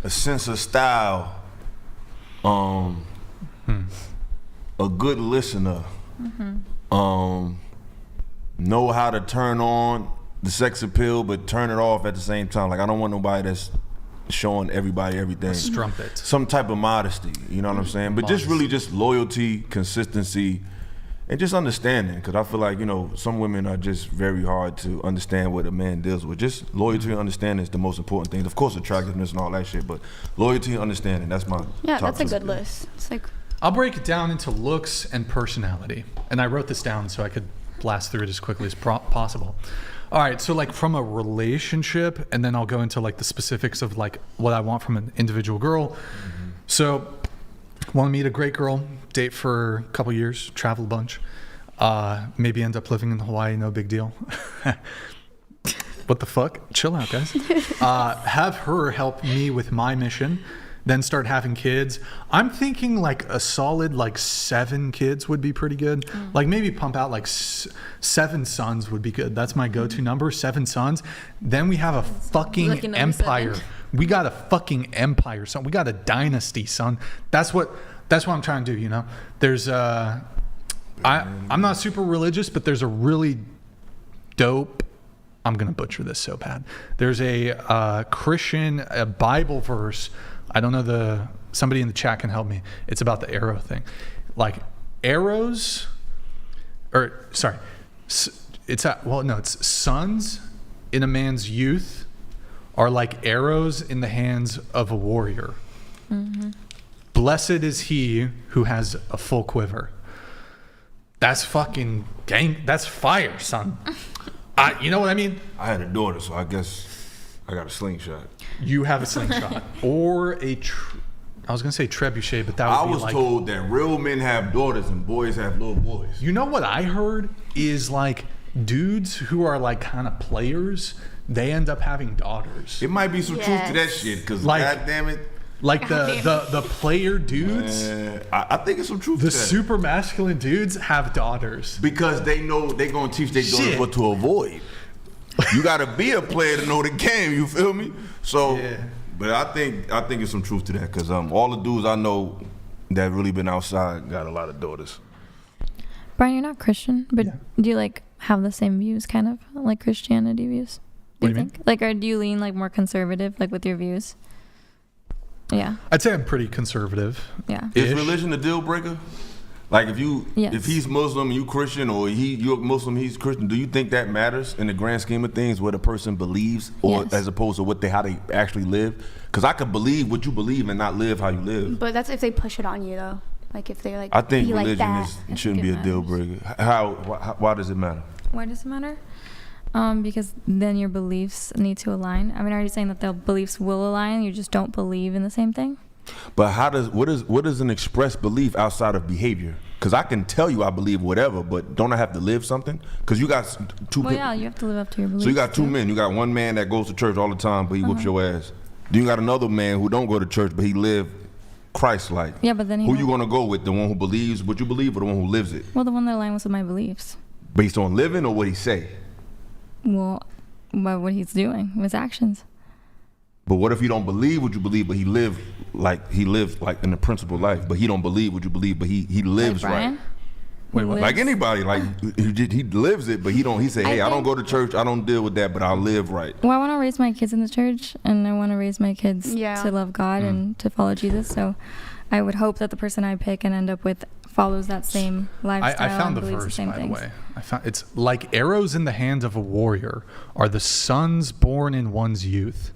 a sense of style, a good listener, know how to turn on the sex appeal but turn it off at the same time. Like, I don't want nobody that's showing everybody everything. Strumpet. Some type of modesty, you know what I'm saying? But just really just loyalty, consistency, and just understanding, because I feel like, some women are just very hard to understand what a man deals with. Just loyalty and understanding is the most important thing. Of course, attractiveness and all that shit, but loyalty and understanding, that's my top that's a two. good list. It's like, I'll break it down into looks and personality. And I wrote this down so I could blast through it as quickly as possible. All right, so like from a relationship, and then I'll go into like the specifics of like what I want from an individual girl. So, want to meet a great girl, date for a couple years, travel a bunch, maybe end up living in Hawaii, no big deal. What the fuck? Chill out, guys. Have her help me with my mission, then start having kids. I'm thinking like a solid 7 kids would be pretty good. Like maybe pump out 7 sons would be good. That's my go-to number, 7 sons. Then we have a fucking empire. We got a fucking empire, son. We got a dynasty, son. That's what I'm trying to do, There's I'm not super religious, but there's a really dope, I'm gonna butcher this so bad. There's a Christian Bible verse. I don't know somebody in the chat can help me. It's about the arrow thing. Like arrows, it's sons in a man's youth are like arrows in the hands of a warrior. Blessed is he who has a full quiver. That's fucking gang. That's fire, son. You know what I mean? I had a daughter, so I guess I got a slingshot. You have a slingshot. Or I was going to say trebuchet, but that would be like... I was told that real men have daughters and boys have little boys. You know what I heard is like dudes who are like kind of players, they end up having daughters. It might be some truth to that shit, because God damn it. Like the player dudes, I think it's some truth to that. The super masculine dudes have daughters. Because they know they're going to teach their daughters what to avoid. You got to be a player to know the game, you feel me? So, but I think it's some truth to that, because all the dudes I know that really been outside got a lot of daughters. Brian, you're not Christian, but do you have the same views, kind of like Christianity views? What do you mean? Or do you lean more conservative, with your views? Yeah. I'd say I'm pretty conservative. Yeah. Is religion a deal breaker? Like if he's Muslim and you Christian, or you're Muslim, he's Christian, do you think that matters in the grand scheme of things, what a person believes, or as opposed to how they actually live? Because I could believe what you believe and not live how you live. But that's if they push it on you, though. Like if they're I think be religion like that. shouldn't be a deal breaker. Why does it matter? Why does it matter? Because then your beliefs need to align. I mean, are you saying that the beliefs will align? You just don't believe in the same thing? But what is an expressed belief outside of behavior? Because I can tell you I believe whatever, but don't I have to live something? Because you got two. Well, yeah, you have to live up to your beliefs. So you got two men. You got one man that goes to church all the time, but he whoops your ass. Then you got another man who don't go to church, but he live Christ-like. Yeah, but then who you gonna go with? The one who believes what you believe, or the one who lives it? Well, the one that aligns with my beliefs. Based on living or what he say? Well, by what he's doing, his actions. But what if he don't believe what you believe, but he lives like in the principled life, but he don't believe what you believe, but he lives like Brian? Right? Wait, what? Like anybody, like he lives it, but he say, hey, I don't go to church, I don't deal with that, but I live right. Well, I want to raise my kids in the church, and I want to raise my kids to love God and to follow Jesus. So I would hope that the person I pick and end up with follows that same lifestyle. I found the verse, by the way. It's like arrows in the hand of a warrior are the sons born in one's youth.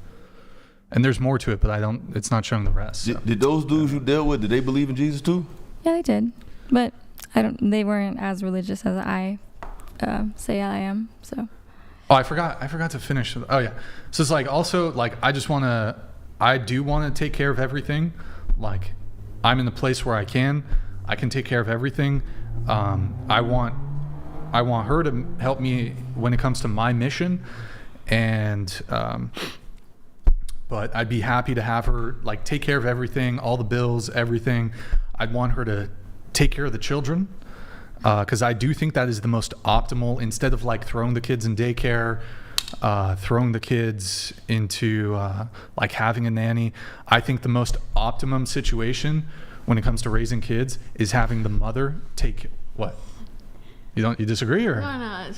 And there's more to it, but it's not showing the rest. So. Did those dudes you dealt with, did they believe in Jesus too? Yeah, they did. But they weren't as religious as I say I am, so. Oh, I forgot to finish. Oh yeah. So it's like also like I do want to take care of everything. Like I'm in the place where I can take care of everything. I want her to help me when it comes to my mission, and but I'd be happy to have her like take care of everything, all the bills, everything. I'd want her to take care of the children, because I do think that is the most optimal. Instead of like throwing the kids in daycare, throwing the kids into like having a nanny, I think the most optimum situation when it comes to raising kids is having the mother take what? You disagree or? No.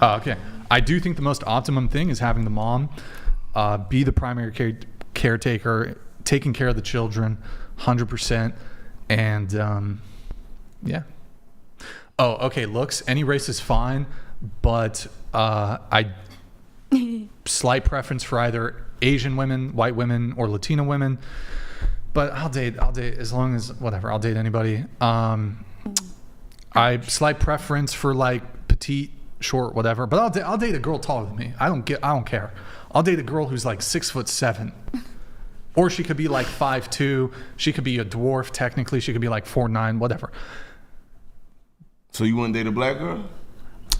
Oh, okay. I do think the most optimum thing is having the mom be the primary caretaker, taking care of the children, 100%, and yeah. Oh, okay. Looks, any race is fine, but I slight preference for either Asian women, white women, or Latino women. But I'll date as long as whatever. I'll date anybody. I slight preference for like petite, short, whatever. But I'll date a girl taller than me. I don't care. I'll date a girl who's like 6'7", or she could be like 5'2". She could be a dwarf. Technically, she could be like 4'9", whatever. So you wouldn't date a black girl?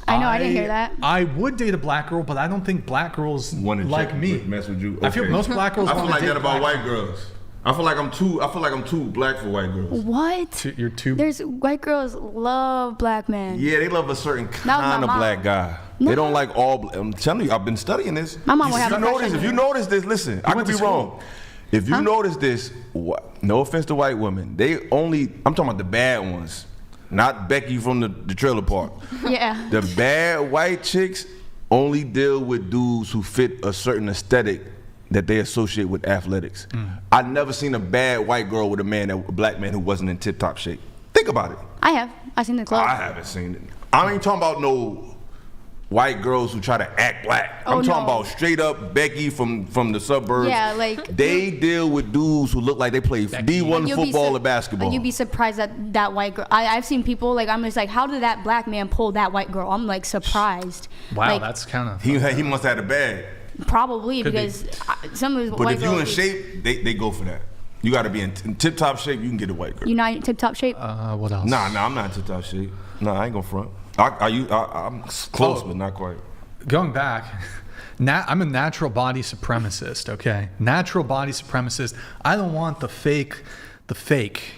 I know. I didn't hear that. I would date a black girl, but I don't think black girls like me. Mess with you. Okay. I feel most black girls. I feel like that about white girls. I feel like I'm too black for white girls. What? You're too. There's white girls love black men. Yeah, they love a certain kind of black guy. No. They don't like all. I'm telling you, I've been studying this. My mom would have a crush on If you notice this, listen, I could be wrong. If you notice this, no offense to white women, I'm talking about the bad ones, not Becky from the trailer park. Yeah. The bad white chicks only deal with dudes who fit a certain aesthetic that they associate with athletics. I've never seen a bad white girl with a black man who wasn't in tip-top shape. Think about it. I have. I've seen the club. I haven't seen it. I ain't talking about no white girls who try to act black. I'm talking about straight up Becky from the suburbs. Yeah, like they deal with dudes who look like they play D1 football or basketball. And you'd be surprised that that white girl. I've seen people like I'm just like, how did that black man pull that white girl? I'm like surprised. Wow, like, that's kind of. He must have had a bag. Probably because some of his but white if you in shape, they go for that. You got to be in tip-top shape. You can get a white girl. You not in tip-top shape? What else? Nah, I'm not in tip-top shape. Nah, I ain't gonna front. I'm close, but not quite. Going back, I'm a natural body supremacist. Okay, natural body supremacist. I don't want the fake.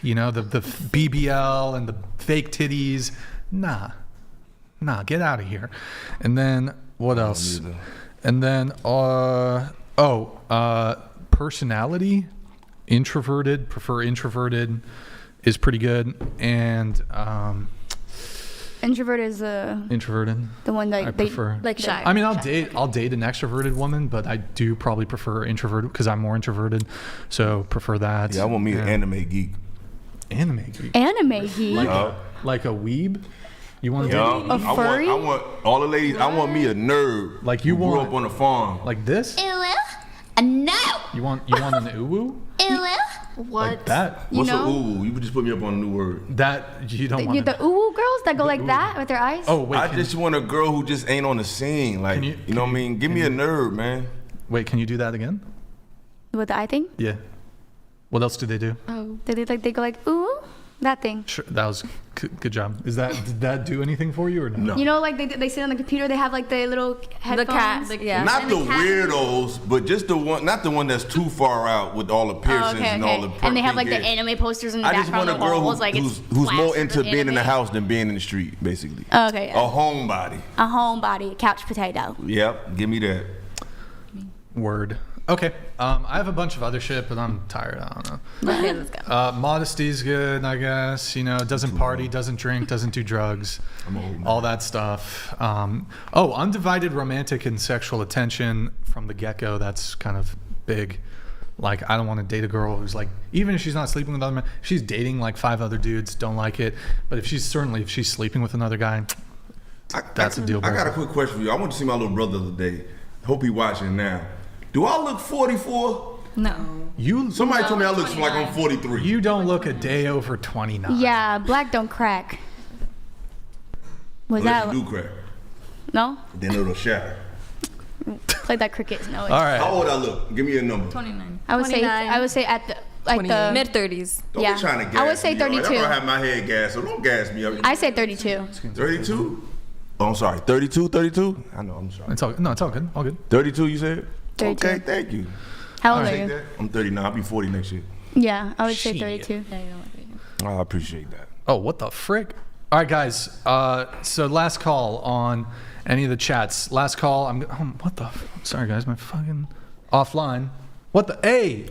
You know, the BBL and the fake titties. Nah, get out of here. And then what else? And then, personality, introverted, prefer introverted is pretty good. And, introvert is introverted. The one that I prefer. like shy. I mean, I'll date an extroverted woman, but I do probably prefer introverted because I'm more introverted. So prefer that. Yeah, I want me an anime geek. Anime geek? Like a weeb? You want a furry? I want all the ladies. I want me a nerd. Like you grew up on a farm. Like this? No. You want an uwu? What? Like that? What's a ooh? You just put me up on a new word. That you don't want. The ooh girls that go like that with their eyes. Oh wait, I just want a girl who just ain't on the scene. Like you know what I mean? Give me a nerd, man. Wait, can you do that again? With the eye thing? Yeah. What else do they do? Oh, they go like ooh, that thing. Sure, that was good job. Did that do anything for you or no? You know, like they sit on the computer, they have like the little headphones. Not the weirdos, but just the one, not the one that's too far out with all the piercings and all the. And they have like the anime posters in the background. I just want a girl who's more into being in the house than being in the street, basically. Okay. A homebody. A homebody, a couch potato. Yep, give me that. Word. Okay. I have a bunch of other shit, but I'm tired. I don't know. Okay, let's go. Modesty's good, I guess. You know, doesn't party, doesn't drink, doesn't do drugs. All that stuff. Undivided romantic and sexual attention from the get-go. That's kind of big. Like, I don't want to date a girl who's like, even if she's not sleeping with other men, she's dating like 5 other dudes, don't like it. But if she's sleeping with another guy, that's a deal breaker. I got a quick question for you. I went to see my little brother the other day. Hope he's watching now. Do I look 44? No. Somebody told me I look like I'm 43. You don't look a day over 29. Yeah, black don't crack. Unless you do crack. No? Then it'll shatter. Play that cricket. No. All right. How old I look? Give me a number. 29. I would say at the the mid-30s. Don't be trying to gas I would say me, 32. I'm gonna have my head gas, so don't gas me up. I say 32. 32? Oh, I'm sorry. 32? I know. I'm sorry. It's all good. All good. 32, you said? 32. Okay, thank you. How old are you? I'm 39. I'll be 40 next year. Yeah, I would say 32. I appreciate that. Oh, what the frick? All right, guys. So last call on any of the chats. Last call. What the? Sorry, guys. My fucking offline. What the? Hey.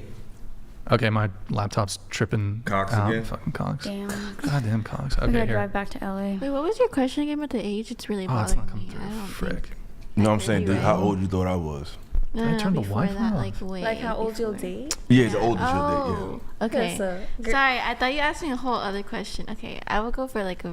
Okay, my laptop's tripping. Cox out. again. Fucking Cox. Damn. Goddamn Cox. We Okay, gotta here. drive back to LA. Wait, what was your question again about the age? It's really It's not bothering coming me. through. I don't Frick. No, I'm saying, dude, how old you thought I was? No, I turned the before Wi-Fi that, off. like way. Like how old you'll date? Yeah, the oldest you'll date, yeah. Okay. So, Sorry, I thought you asked me a whole other question. Okay, I would go for like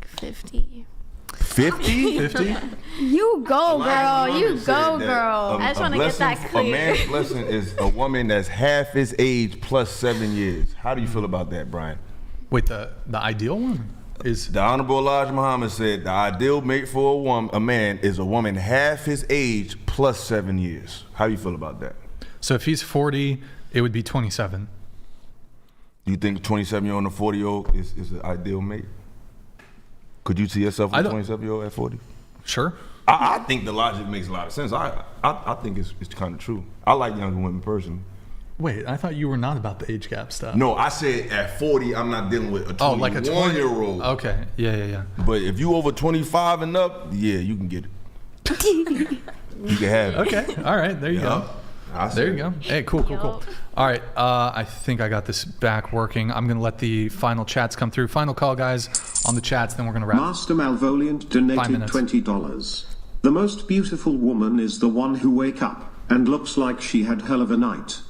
50. 50? 50? You go, girl. You said go, that girl. I just wanna get that A clear. man's blessing is a woman that's half his age plus 7 years. How do you feel about that, Brian? Wait, the ideal one is The Honorable Elijah Muhammad said the ideal mate for a man is a woman half his age plus 7 years. How do you feel about that? so if he's 40, it would be 27. You think a 27-year-old and a 40-year-old is an ideal mate? Could you see yourself with a 27-year-old at 40? Sure. I think the logic makes a lot of sense. I think it's kind of true. I like younger women personally. Wait, I thought you were not about the age gap stuff. No, I said at 40, I'm not dealing with a 21-year-old. Okay, yeah. But if you over 25 and up, yeah, you can get it. You can have it. Okay, all right, there you go. There you go. Hey, cool. All right, I think I got this back working. I'm gonna let the final chats come through. Final call, guys, on the chats, then we're gonna wrap. Master Malvoliant donated $20. The most beautiful woman is the one who wake up and looks like she had hell of a night.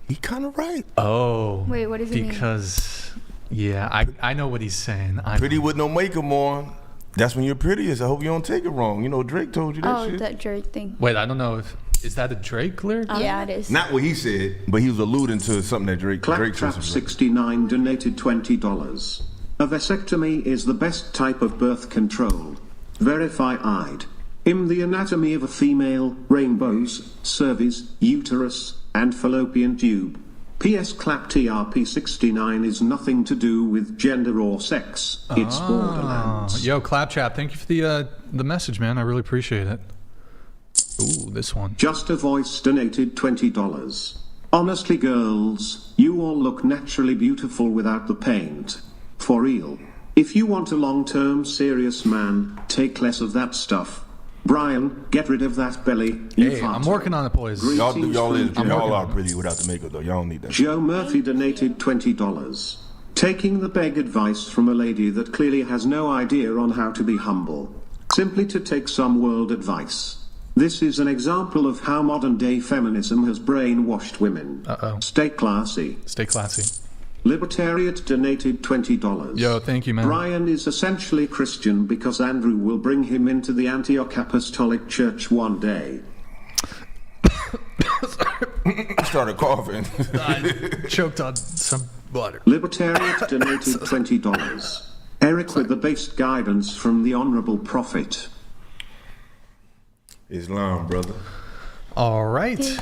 He kind of right. Oh. Wait, what does it mean? Because, yeah, I know what he's saying. Pretty with no makeup on. That's when you're prettiest. I hope you don't take it wrong. You know, Drake told you that shit. Oh, that Drake thing. Wait, I don't know if is that a Drake lyric? Yeah, it is. Not what he said, but he was alluding to something that Drake said. Claptrap69 donated $20. A vasectomy is the best type of birth control. Verify-eyed. In the anatomy of a female, rainbows, cervix, uterus, and fallopian tube. P.S. Clap TRP69 is nothing to do with gender or sex. It's Borderlands. Yo, Claptrap, thank you for the message, man. I really appreciate it. Ooh, this one. Just a Voice donated $20. Honestly, girls, you all look naturally beautiful without the paint. For real. If you want a long-term serious man, take less of that stuff. Brian, get rid of that belly. Hey, I'm working on it, boys. Y'all are pretty without the makeup, though. Y'all don't need that. Joe Murphy donated $20. Taking the beg advice from a lady that clearly has no idea on how to be humble. Simply to take some world advice. This is an example of how modern-day feminism has brainwashed women. Stay classy. Stay classy. Libertariat donated $20. Yo, thank you, man. Brian is essentially Christian because Andrew will bring him into the Antioch Apostolic Church one day. started coughing. I choked on some water. Libertarians donated $20. Eric with the based guidance from the Honorable Prophet. Islam, brother. All right.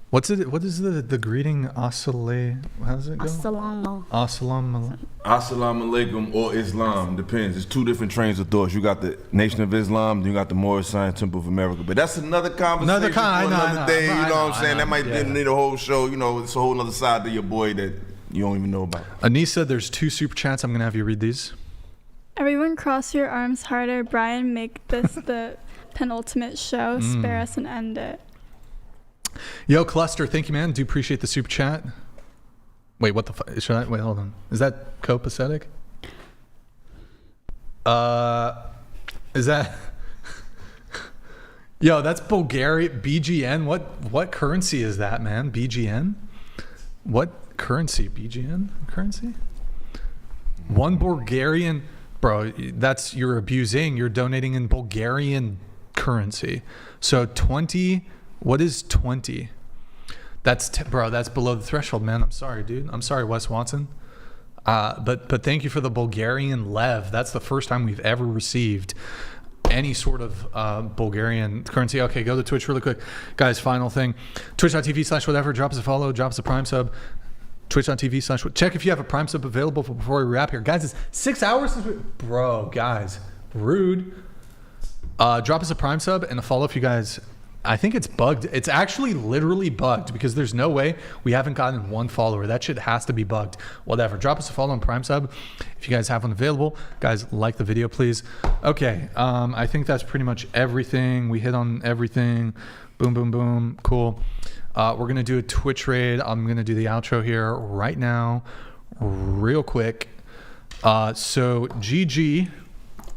What's it? What is the greeting? Assalamu. How does it go? Assalamu. Assalamu. Assalamu alaikum or Islam. Depends. It's two different trains of thought. You got the Nation of Islam, then you got the Moorish Science Temple of America. But that's another conversation for another day. You know what I'm saying? That might need a whole show. You know, it's a whole other side to your boy that you don't even know about. Anissa, there's 2 super chats. I'm going to have you read these. Everyone cross your arms harder. Brian, make this the penultimate show. Spare us and end it. Yo, Cluster, thank you, man. Do appreciate the super chat. Wait, what the fuck? Should I? Wait, hold on. Is that copacetic? Is that? Yo, that's Bulgarian BGN. What currency is that, man? BGN? What currency? BGN currency? One Bulgarian, bro. That's you're abusing. You're donating in Bulgarian currency. So 20. What is 20? That's bro. That's below the threshold, man. I'm sorry, dude. I'm sorry, Wes Watson. But thank you for the Bulgarian lev. That's the first time we've ever received any sort of Bulgarian currency. Okay, go to Twitch really quick, guys. Final thing: Twitch.tv/whatever. Drop us a follow. Drop us a Prime sub. Twitch.tv/ check if you have a Prime sub available before we wrap here, guys. It's 6 hours since bro, guys, rude. Drop us a Prime sub and a follow if you guys. I think it's bugged. It's actually literally bugged because there's no way we haven't gotten 1 follower. That shit has to be bugged. Whatever. Drop us a follow on Prime sub if you guys have one available. Guys, like the video, please. Okay. I think that's pretty much everything. We hit on everything. Boom, boom, boom. Cool. We're going to do a Twitch raid. I'm going to do the outro here right now, real quick. So GG.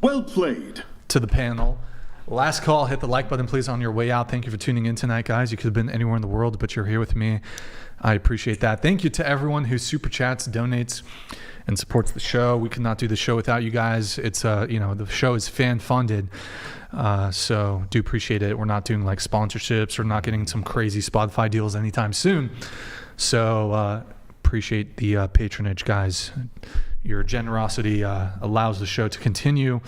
Well played. To the panel. Last call, hit the like button, please, on your way out. Thank you for tuning in tonight, guys. You could have been anywhere in the world, but you're here with me. I appreciate that. Thank you to everyone who super chats, donates, and supports the show. We could not do the show without you guys. It's, the show is fan funded. So do appreciate it. We're not doing like sponsorships or not getting some crazy Spotify deals anytime soon. So appreciate the patronage, guys. Your generosity allows the show to continue.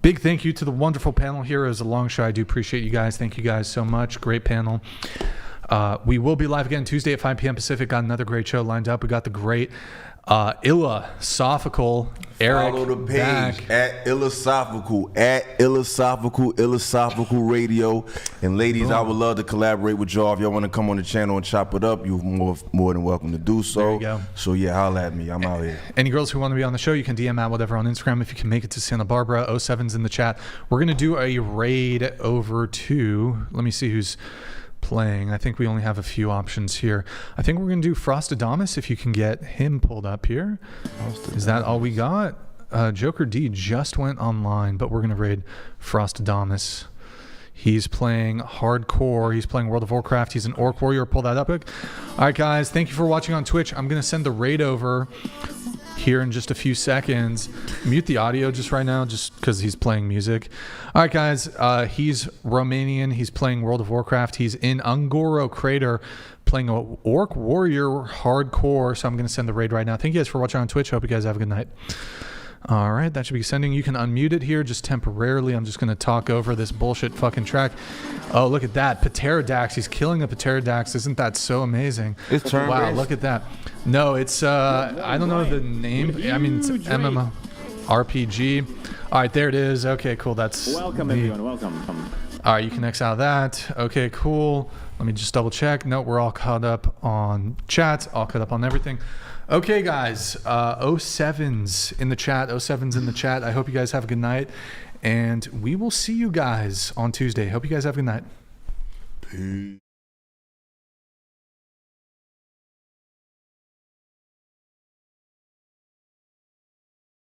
Big thank you to the wonderful panel here. It was a long show. I do appreciate you guys. Thank you guys so much. Great panel. We will be live again Tuesday at 5 p.m. Pacific. Got another great show lined up. We got the great Illosophical Eric. Follow the page back. at Illosophical Radio. And ladies, I would love to collaborate with y'all. If y'all want to come on the channel and chop it up, you're more than welcome to do so. There you go. So yeah, holla at me. I'm out here. Any girls who want to be on the show, you can DM at whatever on Instagram. If you can make it to Santa Barbara, 07's in the chat. We're gonna do a raid over to. Let me see who's playing. I think we only have a few options here. I think we're gonna do Frostadamus if you can get him pulled up here. Is that all we got? Joker D just went online, but we're gonna raid Frostadamus. He's playing hardcore. He's playing World of Warcraft. He's an Orc Warrior. Pull that up quick. All right, guys. Thank you for watching on Twitch. I'm gonna send the raid over here in just a few seconds. Mute the audio just right now, just because he's playing music. All right, guys. He's Romanian. He's playing World of Warcraft. He's in Ungoro Crater playing a Orc Warrior hardcore. So I'm going to send the raid right now. Thank you guys for watching on Twitch. Hope you guys have a good night. All right, that should be sending. You can unmute it here just temporarily. I'm just going to talk over this bullshit fucking track. Oh, look at that. Pterodax. He's killing a Pterodax. Isn't that so amazing? It's turn-based. Wow, look at that. No, it's, I don't know the name. I mean, it's MMO RPG. All right, there it is. Okay, cool. That's welcome, everyone. Welcome. All right, you can X out of that. Okay, cool. Let me just double check. No, we're all caught up on chat, all caught up on everything. Okay, guys, 07's in the chat. 07's in the chat. I hope you guys have a good night, and we will see you guys on Tuesday. Hope you guys have a good night. Peace.